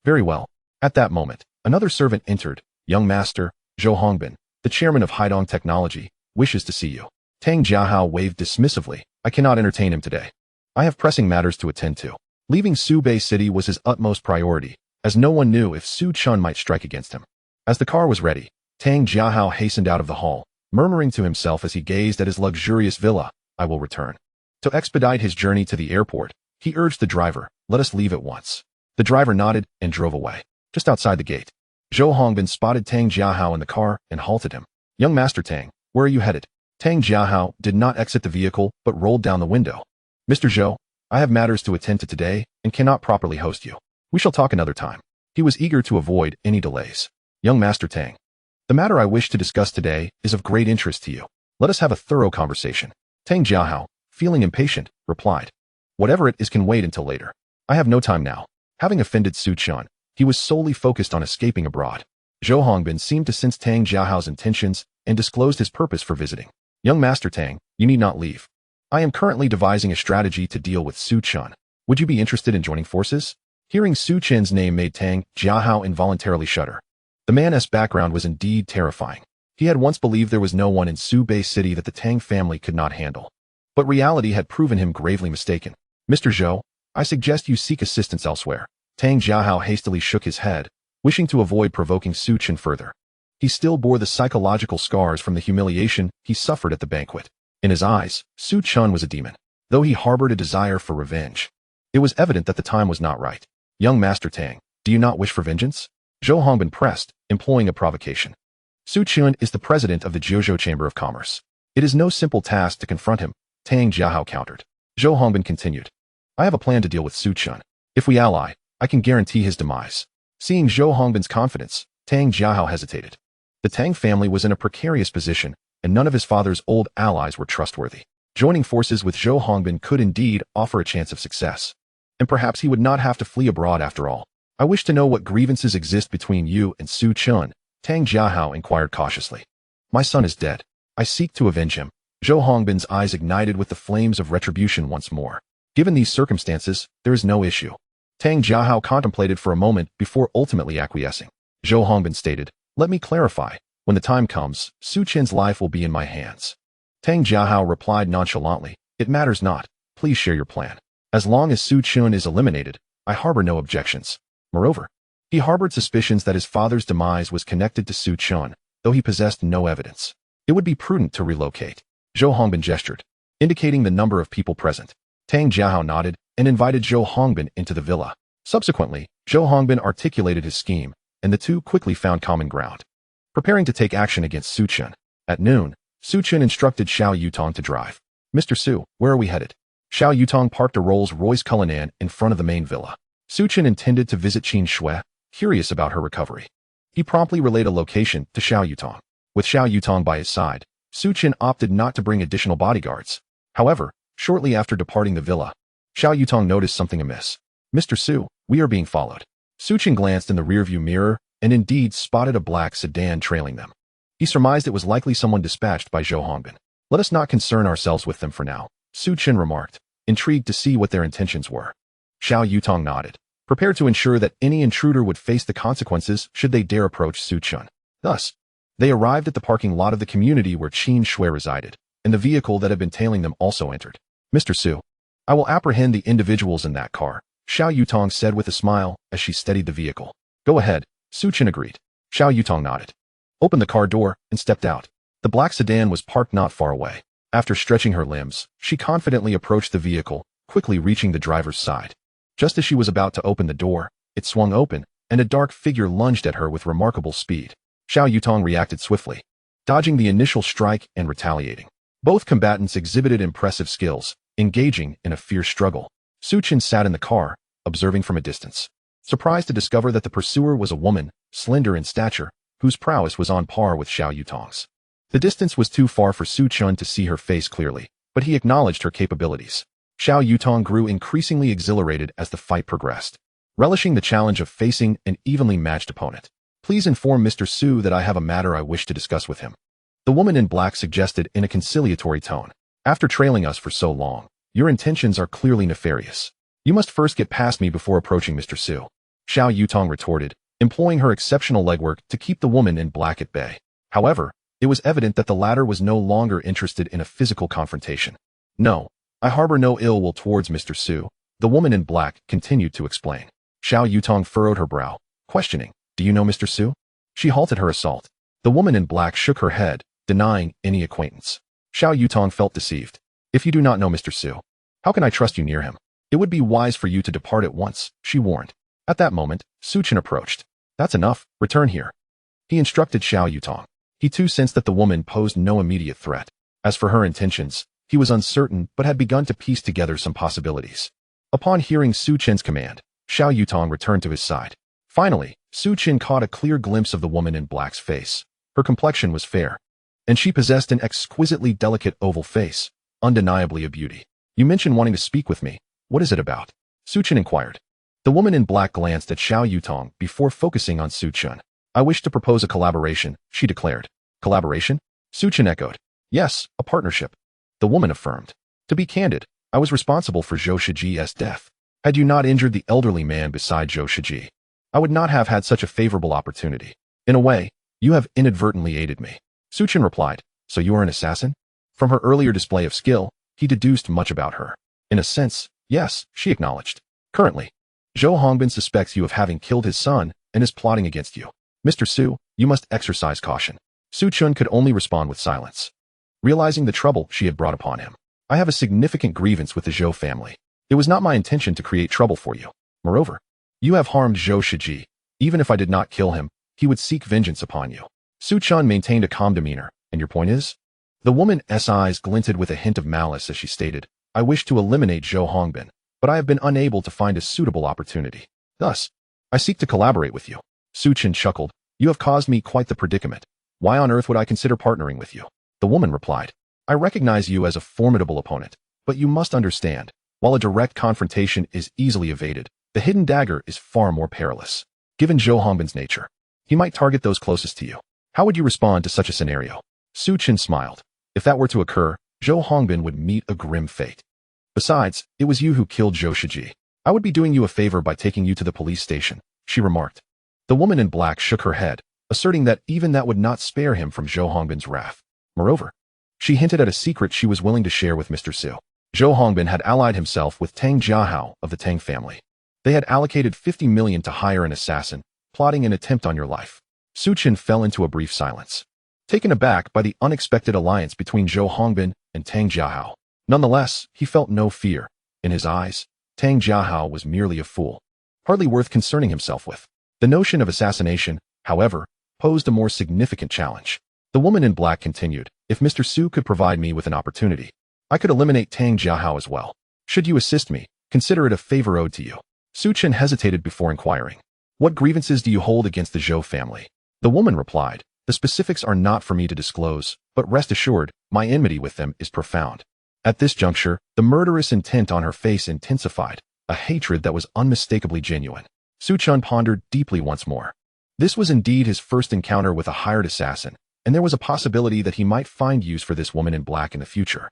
"Very well." At that moment, another servant entered. "Young Master, Zhou Hongbin, the chairman of Haidong Technology, wishes to see you." Tang Jiahao waved dismissively. "I cannot entertain him today. I have pressing matters to attend to." Leaving Su Bei City was his utmost priority, as no one knew if Su Chen might strike against him. As the car was ready, Tang Jiahao hastened out of the hall, murmuring to himself as he gazed at his luxurious villa, "I will return." To expedite his journey to the airport, he urged the driver, "Let us leave at once." The driver nodded and drove away. Just outside the gate, Zhou Hongbin spotted Tang Jiahao in the car and halted him. "Young Master Tang, where are you headed?" Tang Jiahao did not exit the vehicle but rolled down the window. "Mr. Zhou, I have matters to attend to today and cannot properly host you. We shall talk another time." He was eager to avoid any delays. "Young Master Tang, the matter I wish to discuss today is of great interest to you. Let us have a thorough conversation." Tang Jiahao, feeling impatient, replied, "Whatever it is can wait until later. I have no time now." Having offended Su Chen, he was solely focused on escaping abroad. Zhou Hongbin seemed to sense Tang Jiahao's intentions and disclosed his purpose for visiting. "Young Master Tang, you need not leave. I am currently devising a strategy to deal with Su Chen. Would you be interested in joining forces?" Hearing Su Chen's name made Tang Jiahao involuntarily shudder. The man's background was indeed terrifying. He had once believed there was no one in Su Bei City that the Tang family could not handle. But reality had proven him gravely mistaken. "Mr. Zhou, I suggest you seek assistance elsewhere." Tang Jiahao hastily shook his head, wishing to avoid provoking Su Chen further. He still bore the psychological scars from the humiliation he suffered at the banquet. In his eyes, Su Chen was a demon, though he harbored a desire for revenge. It was evident that the time was not right. "Young Master Tang, do you not wish for vengeance?" Zhou Hongbin pressed, employing a provocation. "Su Chen is the president of the Jiuzhou Chamber of Commerce. It is no simple task to confront him," Tang Jiahao countered. Zhou Hongbin continued, "I have a plan to deal with Su Chen. If we ally, I can guarantee his demise." Seeing Zhou Hongbin's confidence, Tang Jiahao hesitated. The Tang family was in a precarious position, and none of his father's old allies were trustworthy. Joining forces with Zhou Hongbin could indeed offer a chance of success. And perhaps he would not have to flee abroad after all. "I wish to know what grievances exist between you and Su Chen," Tang Jiahao inquired cautiously. "My son is dead. I seek to avenge him." Zhou Hongbin's eyes ignited with the flames of retribution once more. "Given these circumstances, there is no issue." Tang Jiahao contemplated for a moment before ultimately acquiescing. Zhou Hongbin stated, "Let me clarify. When the time comes, Su Chen's life will be in my hands." Tang Jiahao replied nonchalantly, "It matters not. Please share your plan. As long as Su Chen is eliminated, I harbor no objections." Moreover, he harbored suspicions that his father's demise was connected to Su Chen, though he possessed no evidence. It would be prudent to relocate. Zhou Hongbin gestured, indicating the number of people present. Tang Jiahao nodded and invited Zhou Hongbin into the villa. Subsequently, Zhou Hongbin articulated his scheme, and the two quickly found common ground. Preparing to take action against Su Chen. At noon, Su Chen instructed Xiao Yutong to drive. "Mr. Su, where are we headed?" Xiao Yutong parked a Rolls-Royce Cullinan in front of the main villa. Su Chen intended to visit Qin Shui, curious about her recovery. He promptly relayed a location to Xiao Yutong. With Xiao Yutong by his side, Su Chen opted not to bring additional bodyguards. However, shortly after departing the villa, Xiao Yutong noticed something amiss. "Mr. Su, we are being followed." Su Chen glanced in the rearview mirror and indeed spotted a black sedan trailing them. He surmised it was likely someone dispatched by Zhou Hongbin. "Let us not concern ourselves with them for now," Su Chen remarked, intrigued to see what their intentions were. Xiao Yutong nodded, prepared to ensure that any intruder would face the consequences should they dare approach Su Chen. Thus, they arrived at the parking lot of the community where Qin Shui resided, and the vehicle that had been tailing them also entered. "Mr. Su, I will apprehend the individuals in that car, Xiao Yutong said with a smile as she steadied the vehicle. Go ahead, Su Chen agreed. Xiao Yutong nodded, opened the car door, and stepped out. The black sedan was parked not far away. After stretching her limbs, she confidently approached the vehicle, quickly reaching the driver's side. Just as she was about to open the door, it swung open, and a dark figure lunged at her with remarkable speed. Xiao Yutong reacted swiftly, dodging the initial strike and retaliating. Both combatants exhibited impressive skills, engaging in a fierce struggle. Su Chen sat in the car, observing from a distance, surprised to discover that the pursuer was a woman, slender in stature, whose prowess was on par with Xiao Yutong's. The distance was too far for Su Chen to see her face clearly, but he acknowledged her capabilities. Xiao Yutong grew increasingly exhilarated as the fight progressed, relishing the challenge of facing an evenly matched opponent. Please inform Mr. Su that I have a matter I wish to discuss with him, the woman in black suggested in a conciliatory tone. After trailing us for so long, your intentions are clearly nefarious. You must first get past me before approaching Mr. Su. Xiao Yutong retorted, employing her exceptional legwork to keep the woman in black at bay. However, it was evident that the latter was no longer interested in a physical confrontation. No, I harbor no ill will towards Mr. Su, the woman in black continued to explain. Xiao Yutong furrowed her brow, questioning, do you know Mr. Su? She halted her assault. The woman in black shook her head, denying any acquaintance. Xiao Yutong felt deceived. If you do not know Mr. Su, how can I trust you near him? It would be wise for you to depart at once, she warned. At that moment, Su Chen approached. That's enough, return here, he instructed Xiao Yutong. He too sensed that the woman posed no immediate threat. As for her intentions, he was uncertain but had begun to piece together some possibilities. Upon hearing Su Chen's command, Xiao Yutong returned to his side. Finally, Su Chen caught a clear glimpse of the woman in black's face. Her complexion was fair, and she possessed an exquisitely delicate oval face, undeniably a beauty. You mentioned wanting to speak with me. What is it about? Su Chen inquired. The woman in black glanced at Xiao Yutong before focusing on Su Chen. I wish to propose a collaboration, she declared. Collaboration? Su Chen echoed. Yes, a partnership, the woman affirmed. To be candid, I was responsible for Zhou Shiji's death. Had you not injured the elderly man beside Zhou Shiji, I would not have had such a favorable opportunity. In a way, you have inadvertently aided me. Su Chen replied, so you are an assassin? From her earlier display of skill, he deduced much about her. In a sense, yes, she acknowledged. Currently, Zhou Hongbin suspects you of having killed his son and is plotting against you. Mr. Su, you must exercise caution. Su Chen could only respond with silence, realizing the trouble she had brought upon him. I have a significant grievance with the Zhou family. It was not my intention to create trouble for you. Moreover, you have harmed Zhou Shiji. Even if I did not kill him, he would seek vengeance upon you. Su Chen maintained a calm demeanor. And your point is? The woman's eyes glinted with a hint of malice as she stated, I wish to eliminate Zhou Hongbin, but I have been unable to find a suitable opportunity. Thus, I seek to collaborate with you. Su Chen chuckled. You have caused me quite the predicament. Why on earth would I consider partnering with you? The woman replied, I recognize you as a formidable opponent, but you must understand, while a direct confrontation is easily evaded, the hidden dagger is far more perilous. Given Zhou Hongbin's nature, he might target those closest to you. How would you respond to such a scenario? Su Chen smiled. If that were to occur, Zhou Hongbin would meet a grim fate. Besides, it was you who killed Zhou Shiji. I would be doing you a favor by taking you to the police station, she remarked. The woman in black shook her head, asserting that even that would not spare him from Zhou Hongbin's wrath. Moreover, she hinted at a secret she was willing to share with Mr. Su. Zhou Hongbin had allied himself with Tang Jiahao of the Tang family. They had allocated 50 million to hire an assassin, plotting an attempt on your life. Su Chen fell into a brief silence, taken aback by the unexpected alliance between Zhou Hongbin and Tang Jiahao. Nonetheless, he felt no fear. In his eyes, Tang Jiahao was merely a fool, hardly worth concerning himself with. The notion of assassination, however, posed a more significant challenge. The woman in black continued, if Mr. Su could provide me with an opportunity, I could eliminate Tang Jiahao as well. Should you assist me, consider it a favor owed to you. Su Chen hesitated before inquiring, what grievances do you hold against the Zhou family? The woman replied, the specifics are not for me to disclose, but rest assured, my enmity with them is profound. At this juncture, the murderous intent on her face intensified, a hatred that was unmistakably genuine. Su Chen pondered deeply once more. This was indeed his first encounter with a hired assassin, and there was a possibility that he might find use for this woman in black in the future.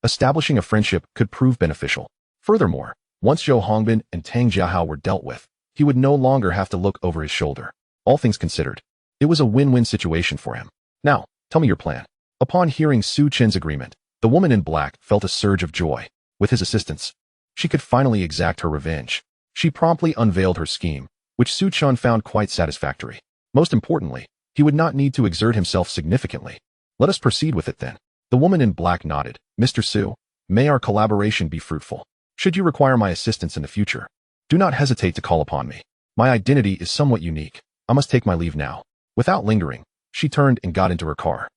Establishing a friendship could prove beneficial. Furthermore, once Zhou Hongbin and Tang Jiahao were dealt with, he would no longer have to look over his shoulder. All things considered, it was a win-win situation for him. Now, tell me your plan. Upon hearing Su Chen's agreement, the woman in black felt a surge of joy. With his assistance, She could finally exact her revenge. She promptly unveiled her scheme, which Su Chen found quite satisfactory. Most importantly, he would not need to exert himself significantly. Let us proceed with it then. The woman in black nodded. Mr. Su, may our collaboration be fruitful. Should you require my assistance in the future, do not hesitate to call upon me. My identity is somewhat unique. I must take my leave now. Without lingering, she turned and got into her car.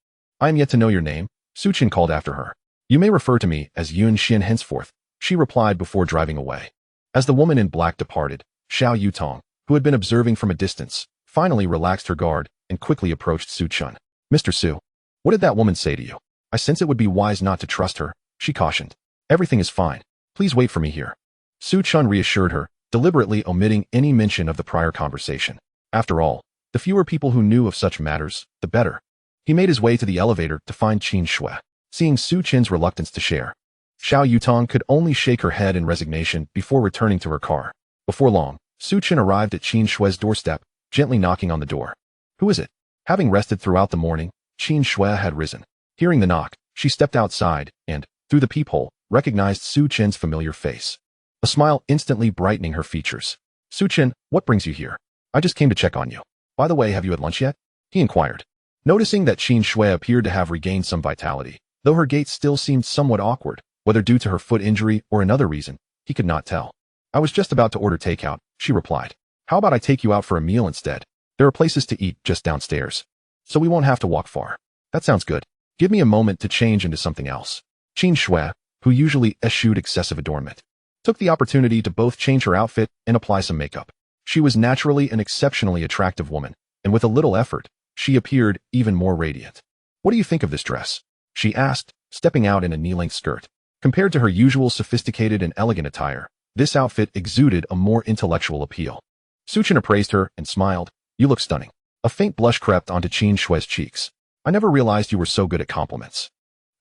I am yet to know your name, Su Chen called after her. You may refer to me as Yun Xin henceforth, she replied before driving away. As the woman in black departed, Xiao Yutong, who had been observing from a distance, finally relaxed her guard and quickly approached Su Chen. Mr. Su, what did that woman say to you? I sense it would be wise not to trust her, she cautioned. Everything is fine. Please wait for me here. Su Chen reassured her, deliberately omitting any mention of the prior conversation. After all, the fewer people who knew of such matters, the better. He made his way to the elevator to find Qin Shui. Seeing Su Chen's reluctance to share, Xiao Yutong could only shake her head in resignation before returning to her car. Before long, Su Chen arrived at Qin Shui's doorstep, gently knocking on the door. Who is it? Having rested throughout the morning, Qin Shui had risen. Hearing the knock, she stepped outside and, through the peephole, recognized Su Chen's familiar face. A smile instantly brightening her features. Su Chen, what brings you here? I just came to check on you. By the way, have you had lunch yet? He inquired. Noticing that Qin Shui appeared to have regained some vitality, though her gait still seemed somewhat awkward, whether due to her foot injury or another reason, he could not tell. I was just about to order takeout, she replied. How about I take you out for a meal instead? There are places to eat just downstairs, so we won't have to walk far. That sounds good. Give me a moment to change into something else. Qin Shui, who usually eschewed excessive adornment, took the opportunity to both change her outfit and apply some makeup. She was naturally an exceptionally attractive woman, and with a little effort, she appeared even more radiant. What do you think of this dress? She asked, stepping out in a knee-length skirt. Compared to her usual sophisticated and elegant attire, this outfit exuded a more intellectual appeal. Su Chen appraised her and smiled. You look stunning. A faint blush crept onto Qin Shui's cheeks. I never realized you were so good at compliments.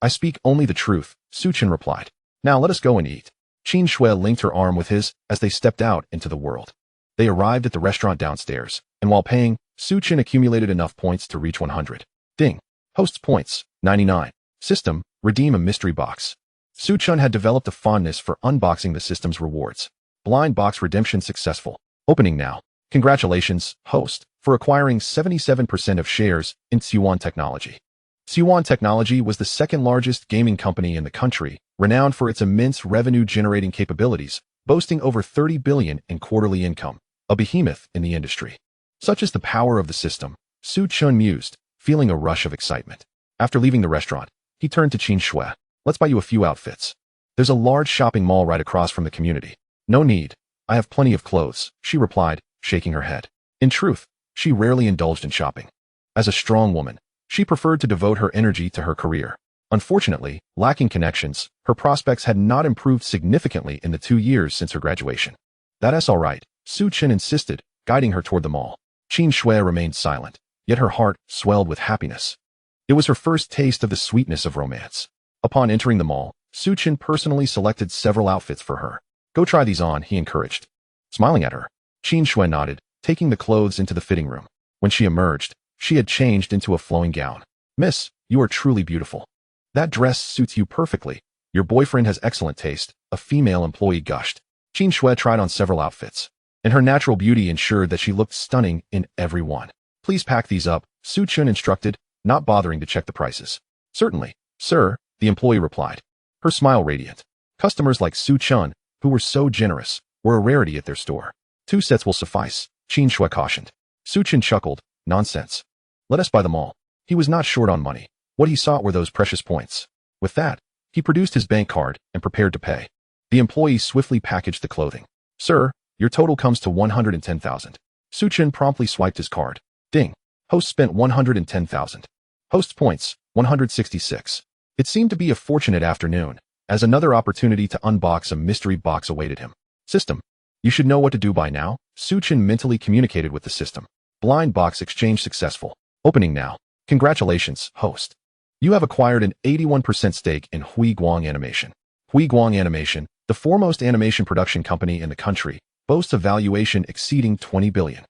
I speak only the truth, Su Chen replied. Now let us go and eat. Qin Shui linked her arm with his as they stepped out into the world. They arrived at the restaurant downstairs, and while paying, Su Chen accumulated enough points to reach 100. Ding. Host's points, 99. System, redeem a mystery box. Su Chen had developed a fondness for unboxing the system's rewards. Blind box redemption successful. Opening now. Congratulations, host, for acquiring 77% of shares in Tycoon Technology. Tycoon Technology was the second largest gaming company in the country, renowned for its immense revenue-generating capabilities, boasting over 30 billion in quarterly income, a behemoth in the industry. Such is the power of the system, Su Chen mused, feeling a rush of excitement. After leaving the restaurant, he turned to Qin Shui. Let's buy you a few outfits. There's a large shopping mall right across from the community. No need. I have plenty of clothes, she replied, shaking her head. In truth, she rarely indulged in shopping. As a strong woman, she preferred to devote her energy to her career. Unfortunately, lacking connections, her prospects had not improved significantly in the 2 years since her graduation. That's all right, Su Chen insisted, guiding her toward the mall. Qin Shui remained silent, yet her heart swelled with happiness. It was her first taste of the sweetness of romance. Upon entering the mall, Su Chen personally selected several outfits for her. Go try these on, he encouraged. Smiling at her, Qin Shui nodded, taking the clothes into the fitting room. When she emerged, she had changed into a flowing gown. Miss, you are truly beautiful. That dress suits you perfectly. Your boyfriend has excellent taste, a female employee gushed. Qin Shui tried on several outfits, and her natural beauty ensured that she looked stunning in every one. Please pack these up, Su Chen instructed, not bothering to check the prices. Certainly, sir, the employee replied, her smile radiant. Customers like Su Chen, who were so generous, were a rarity at their store. 2 sets will suffice, Qin Shui cautioned. Su Chen chuckled, nonsense. Let us buy them all. He was not short on money. What he sought were those precious points. With that, he produced his bank card and prepared to pay. The employee swiftly packaged the clothing. Sir, your total comes to 110,000. Su Chen promptly swiped his card. Ding. Host spent 110,000. Host's points, 166. It seemed to be a fortunate afternoon, as another opportunity to unbox a mystery box awaited him. System. You should know what to do by now, Su Chen mentally communicated with the system. Blind box exchange successful. Opening now. Congratulations, host. You have acquired an 81% stake in Hui Guang Animation. Hui Guang Animation, the foremost animation production company in the country, boasts a valuation exceeding 20 billion.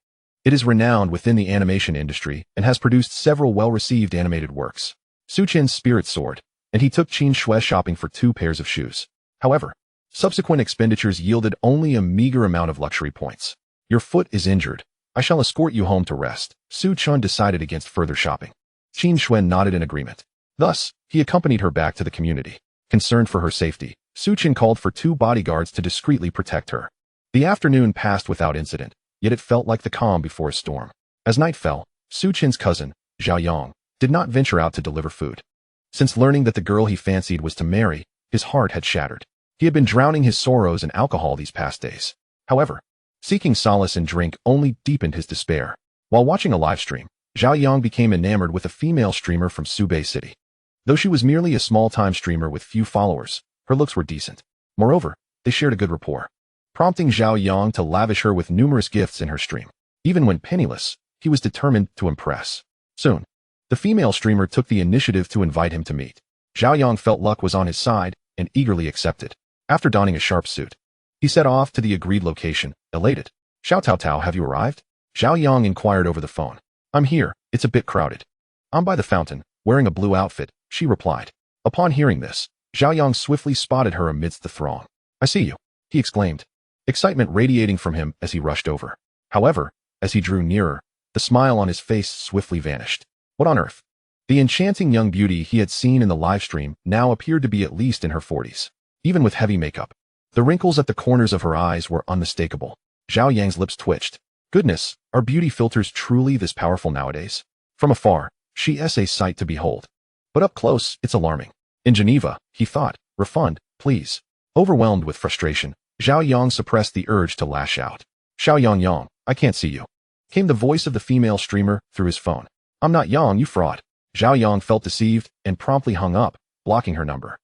It is renowned within the animation industry and has produced several well-received animated works. Su Chen's spirit soared, and he took Qin Shui shopping for 2 pairs of shoes. However, Subsequent expenditures yielded only a meager amount of luxury points. Your foot is injured. I shall escort you home to rest. Su Chen decided against further shopping. Qin Xuan nodded in agreement. Thus, he accompanied her back to the community. Concerned for her safety, Su Chen called for 2 bodyguards to discreetly protect her. The afternoon passed without incident, yet it felt like the calm before a storm. As night fell, Su Chen's cousin, Zhao Yang, did not venture out to deliver food. Since learning that the girl he fancied was to marry, his heart had shattered. He had been drowning his sorrows in alcohol these past days. However, seeking solace in drink only deepened his despair. While watching a live stream, Zhao Yang became enamored with a female streamer from Subei City. Though she was merely a small-time streamer with few followers, her looks were decent. Moreover, they shared a good rapport, prompting Zhao Yang to lavish her with numerous gifts in her stream. Even when penniless, he was determined to impress. Soon, the female streamer took the initiative to invite him to meet. Zhao Yang felt luck was on his side and eagerly accepted. After donning a sharp suit, he set off to the agreed location, elated. Xiao Tao Tao, have you arrived? Zhao Yang inquired over the phone. I'm here, it's a bit crowded. I'm by the fountain, wearing a blue outfit, she replied. Upon hearing this, Zhao Yang swiftly spotted her amidst the throng. I see you, he exclaimed, excitement radiating from him as he rushed over. However, as he drew nearer, the smile on his face swiftly vanished. What on earth? The enchanting young beauty he had seen in the live stream now appeared to be at least in her 40s. Even with heavy makeup, the wrinkles at the corners of her eyes were unmistakable. Zhao Yang's lips twitched. Goodness, are beauty filters truly this powerful nowadays? From afar, she is a sight to behold. But up close, it's alarming. In Geneva, he thought, refund, please. Overwhelmed with frustration, Zhao Yang suppressed the urge to lash out. Xiao Yang, I can't see you, came the voice of the female streamer through his phone. I'm not Yang, you fraud. Zhao Yang felt deceived and promptly hung up, blocking her number.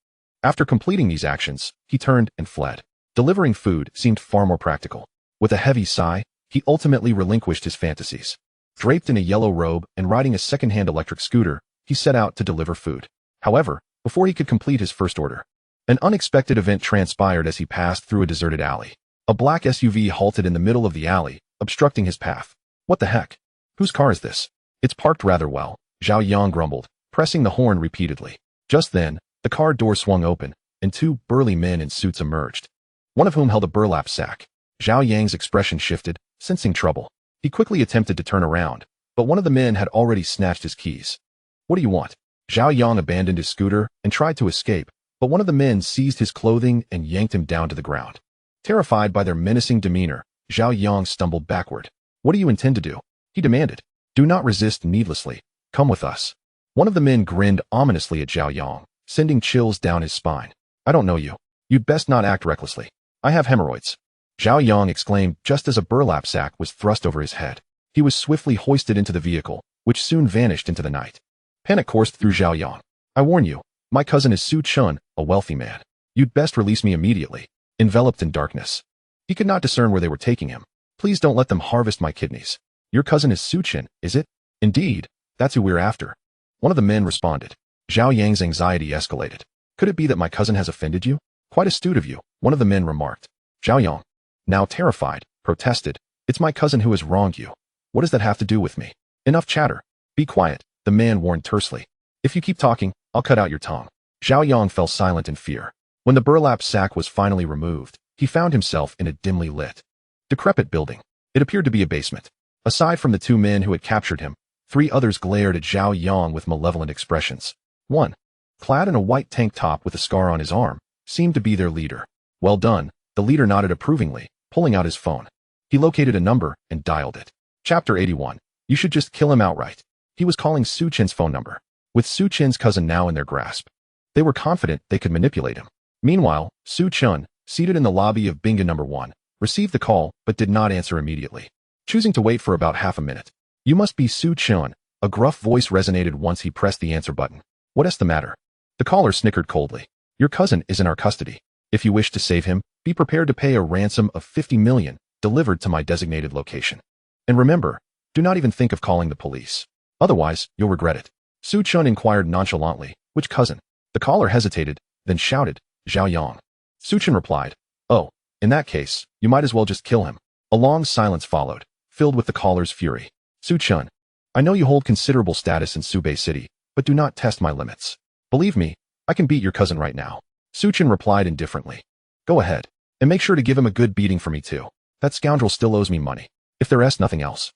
After completing these actions, he turned and fled. Delivering food seemed far more practical. With a heavy sigh, he ultimately relinquished his fantasies. Draped in a yellow robe and riding a second-hand electric scooter, he set out to deliver food. However, before he could complete his first order, an unexpected event transpired as he passed through a deserted alley. A black SUV halted in the middle of the alley, obstructing his path. What the heck? Whose car is this? It's parked rather well, Zhao Yang grumbled, pressing the horn repeatedly. Just then, the car door swung open, and 2 burly men in suits emerged, one of whom held a burlap sack. Zhao Yang's expression shifted, sensing trouble. He quickly attempted to turn around, but one of the men had already snatched his keys. What do you want? Zhao Yang abandoned his scooter and tried to escape, but one of the men seized his clothing and yanked him down to the ground. Terrified by their menacing demeanor, Zhao Yang stumbled backward. What do you intend to do? He demanded. Do not resist needlessly. Come with us. One of the men grinned ominously at Zhao Yang, sending chills down his spine. I don't know you. You'd best not act recklessly. I have hemorrhoids. Zhao Yang exclaimed just as a burlap sack was thrust over his head. He was swiftly hoisted into the vehicle, which soon vanished into the night. Panic coursed through Zhao Yang. I warn you, my cousin is Su Chen, a wealthy man. You'd best release me immediately. Enveloped in darkness, he could not discern where they were taking him. Please don't let them harvest my kidneys. Your cousin is Su Chen, is it? Indeed, that's who we're after. One of the men responded. Zhao Yang's anxiety escalated. Could it be that my cousin has offended you? Quite astute of you, one of the men remarked. Zhao Yang, now terrified, protested. It's my cousin who has wronged you. What does that have to do with me? Enough chatter. Be quiet, the man warned tersely. If you keep talking, I'll cut out your tongue. Zhao Yang fell silent in fear. When the burlap sack was finally removed, he found himself in a dimly lit, decrepit building. It appeared to be a basement. Aside from the 2 men who had captured him, 3 others glared at Zhao Yang with malevolent expressions. One, clad in a white tank top with a scar on his arm, seemed to be their leader. Well done, the leader nodded approvingly, pulling out his phone. He located a number and dialed it. Chapter 81. You should just kill him outright. He was calling Su Chen's phone number. With Su Chen's cousin now in their grasp, they were confident they could manipulate him. Meanwhile, Su Chen, seated in the lobby of Bingo number 1, received the call but did not answer immediately, choosing to wait for about half a minute. You must be Su Chen, a gruff voice resonated once he pressed the answer button. What is the matter? The caller snickered coldly. Your cousin is in our custody. If you wish to save him, be prepared to pay a ransom of 50 million, delivered to my designated location. And remember, do not even think of calling the police. Otherwise, you'll regret it. Su Chen inquired nonchalantly, which cousin? The caller hesitated, then shouted, Zhao Yang. Su Chen replied, oh, in that case, you might as well just kill him. A long silence followed, filled with the caller's fury. Su Chen, I know you hold considerable status in Subei City, but do not test my limits. Believe me, I can beat your cousin right now. Su Chen replied indifferently. Go ahead. And make sure to give him a good beating for me too. That scoundrel still owes me money. If there is nothing else.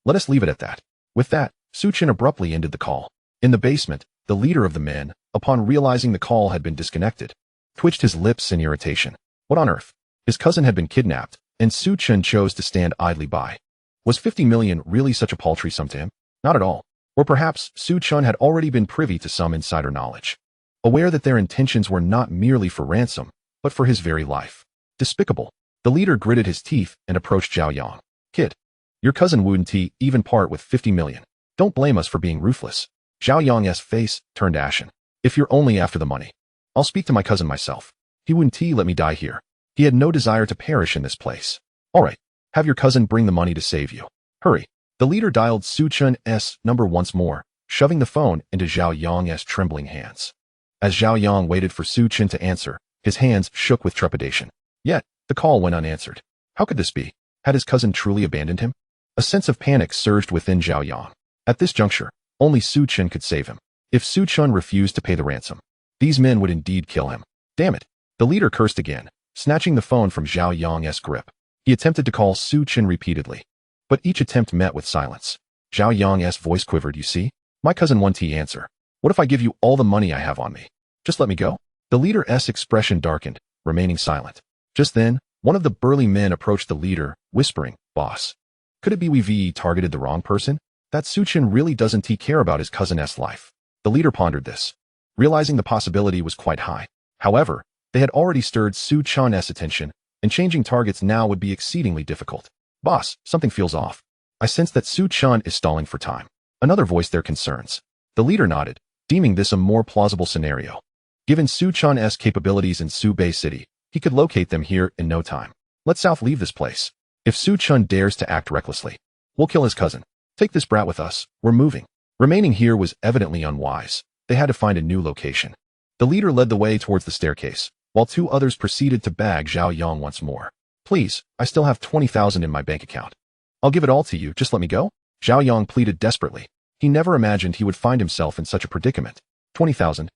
Let us leave it at that. With that, Chen abruptly ended the call. In the basement, the leader of the men, upon realizing the call had been disconnected, twitched his lips in irritation. What on earth? His cousin had been kidnapped, and Chen chose to stand idly by. Was 50 million really such a paltry sum to him? Not at all. Or perhaps Chen had already been privy to some insider knowledge. Aware that their intentions were not merely for ransom, but for his very life. Despicable. The leader gritted his teeth and approached Zhao Yang. Kid, your cousin wouldn't even part with 50 million. Don't blame us for being ruthless. Zhao Yang's face turned ashen. If you're only after the money, I'll speak to my cousin myself. He wouldn't let me die here. He had no desire to perish in this place. All right, have your cousin bring the money to save you. Hurry. The leader dialed Chen's number once more, shoving the phone into Zhao Yang's trembling hands. As Zhao Yang waited for Chen to answer, his hands shook with trepidation. Yet, the call went unanswered. How could this be? Had his cousin truly abandoned him? A sense of panic surged within Zhao Yang. At this juncture, only Chen could save him. If Chen refused to pay the ransom, these men would indeed kill him. Damn it. The leader cursed again, snatching the phone from Zhao Yang's grip. He attempted to call Chen repeatedly, but each attempt met with silence. Zhao Yang's voice quivered. You see? My cousin won't answer. What if I give you all the money I have on me? Just let me go? The leader's expression darkened, remaining silent. Just then, one of the burly men approached the leader, whispering, Boss. Could it be we've targeted the wrong person? That Chen really doesn't care about his cousin's life. The leader pondered this, realizing the possibility was quite high. However, they had already stirred Chen's attention, and changing targets now would be exceedingly difficult. Boss, something feels off. I sense that Chen is stalling for time. Another voiced their concerns. The leader nodded, deeming this a more plausible scenario. Given Chen's capabilities in Bay City, he could locate them here in no time. Let South leave this place. If Chen dares to act recklessly, we'll kill his cousin. Take this brat with us. We're moving. Remaining here was evidently unwise. They had to find a new location. The leader led the way towards the staircase, while two others proceeded to bag Zhao Yang once more. Please, I still have 20,000 in my bank account. I'll give it all to you, just let me go. Zhao Yang pleaded desperately. He never imagined he would find himself in such a predicament. 20,000?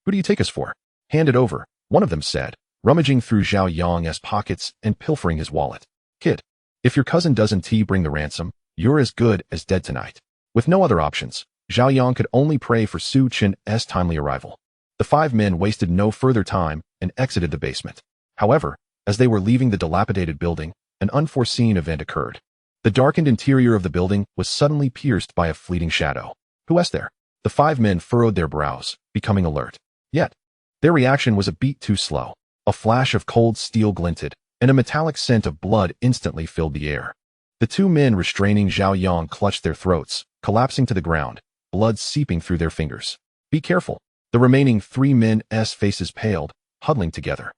Who do you take us for? Hand it over, one of them said, rummaging through Zhao Yang's pockets and pilfering his wallet. Kid, if your cousin doesn't bring the ransom, you're as good as dead tonight. With no other options, Zhao Yang could only pray for Chen's timely arrival. The five men wasted no further time and exited the basement. However, as they were leaving the dilapidated building, an unforeseen event occurred. The darkened interior of the building was suddenly pierced by a fleeting shadow. Who was there? The five men furrowed their brows, becoming alert. Yet, their reaction was a beat too slow. A flash of cold steel glinted, and a metallic scent of blood instantly filled the air. The two men restraining Zhao Yang clutched their throats, collapsing to the ground, blood seeping through their fingers. Be careful. The remaining three men's faces paled, huddling together.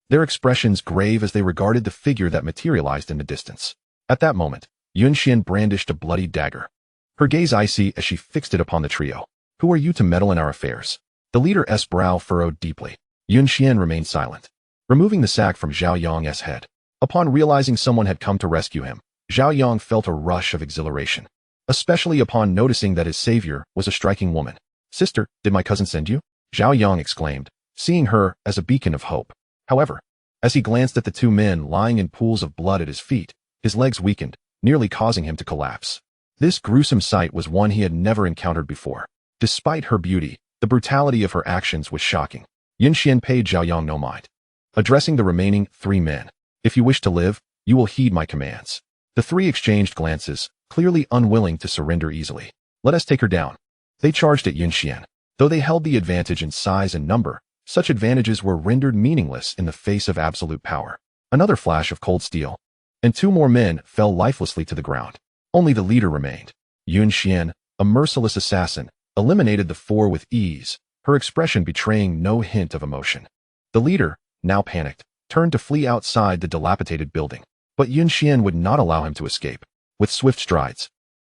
Their expressions grave as they regarded the figure that materialized in the distance. At that moment, Yunxian brandished a bloody dagger. Her gaze icy as she fixed it upon the trio. Who are you to meddle in our affairs? The leader's brow furrowed deeply. Yunxian remained silent, removing the sack from Zhao Yang's head. Upon realizing someone had come to rescue him, Zhao Yang felt a rush of exhilaration, especially upon noticing that his savior was a striking woman. Sister, did my cousin send you? Zhao Yang exclaimed, seeing her as a beacon of hope. However, as he glanced at the two men lying in pools of blood at his feet, his legs weakened, nearly causing him to collapse. This gruesome sight was one he had never encountered before. Despite her beauty, the brutality of her actions was shocking. Yunxian paid Zhao Yang no mind. Addressing the remaining three men, if you wish to live, you will heed my commands. The three exchanged glances, clearly unwilling to surrender easily. Let us take her down. They charged at Yunxian. Though they held the advantage in size and number, such advantages were rendered meaningless in the face of absolute power. Another flash of cold steel, and two more men fell lifelessly to the ground. Only the leader remained. Yunxian, a merciless assassin, eliminated the four with ease, her expression betraying no hint of emotion. The leader, now panicked, turned to flee outside the dilapidated building. But Yunxian would not allow him to escape. With swift strides,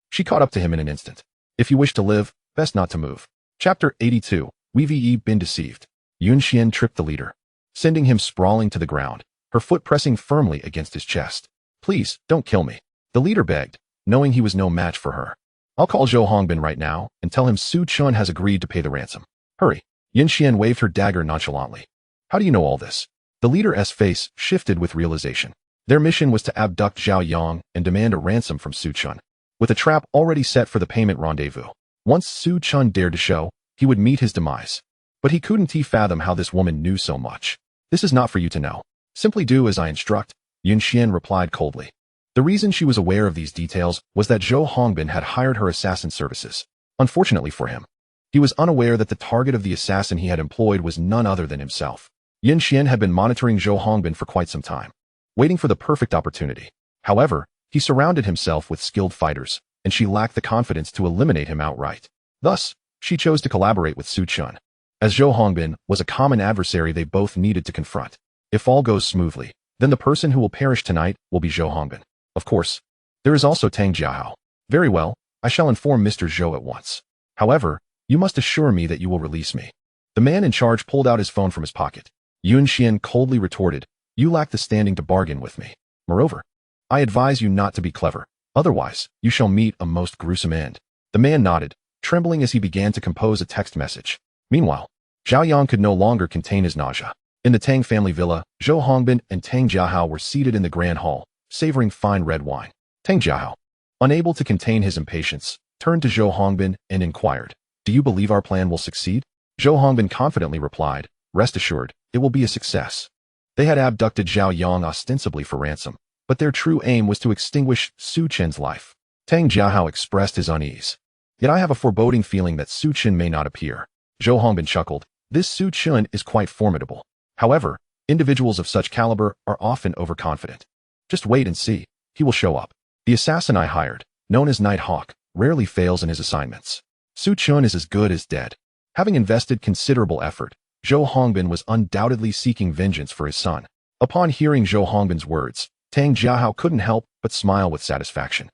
she caught up to him in an instant. If you wish to live, best not to move. Chapter 82. We've been deceived. Yunxian tripped the leader, sending him sprawling to the ground, her foot pressing firmly against his chest. Please, don't kill me. The leader begged, knowing he was no match for her. I'll call Zhou Hongbin right now and tell him Chen has agreed to pay the ransom. Hurry. Yunxian waved her dagger nonchalantly. How do you know all this? The leader's face shifted with realization. Their mission was to abduct Zhao Yang and demand a ransom from Su Chen, with a trap already set for the payment rendezvous. Once Su Chen dared to show, he would meet his demise. But he couldn't fathom how this woman knew so much. This is not for you to know. Simply do as I instruct, Yun Xian replied coldly. The reason she was aware of these details was that Zhou Hongbin had hired her assassin services. Unfortunately for him, he was unaware that the target of the assassin he had employed was none other than himself. Yun Xian had been monitoring Zhou Hongbin for quite some time, waiting for the perfect opportunity. However, he surrounded himself with skilled fighters, and she lacked the confidence to eliminate him outright. Thus, she chose to collaborate with Su Chen, as Zhou Hongbin was a common adversary they both needed to confront. If all goes smoothly, then the person who will perish tonight will be Zhou Hongbin. Of course, there is also Tang Jiahao. Very well, I shall inform Mr. Zhou at once. However, you must assure me that you will release me. The man in charge pulled out his phone from his pocket. Yun Xian coldly retorted, you lack the standing to bargain with me. Moreover, I advise you not to be clever, otherwise, you shall meet a most gruesome end. The man nodded, trembling as he began to compose a text message. Meanwhile, Zhao Yang could no longer contain his nausea. In the Tang family villa, Zhou Hongbin and Tang Jiahao were seated in the grand hall, savoring fine red wine. Tang Jiahao, unable to contain his impatience, turned to Zhou Hongbin and inquired, do you believe our plan will succeed? Zhou Hongbin confidently replied, rest assured, it will be a success. They had abducted Zhao Yang ostensibly for ransom, but their true aim was to extinguish Su Chen's life. Tang Jiahao expressed his unease. Yet I have a foreboding feeling that Su Chen may not appear. Zhou Hongbin chuckled, this Su Chen is quite formidable. However, individuals of such caliber are often overconfident. Just wait and see, he will show up. The assassin I hired, known as Night Hawk, rarely fails in his assignments. Su Chen is as good as dead. Having invested considerable effort, Zhou Hongbin was undoubtedly seeking vengeance for his son. Upon hearing Zhou Hongbin's words, Tang Jiahao couldn't help but smile with satisfaction.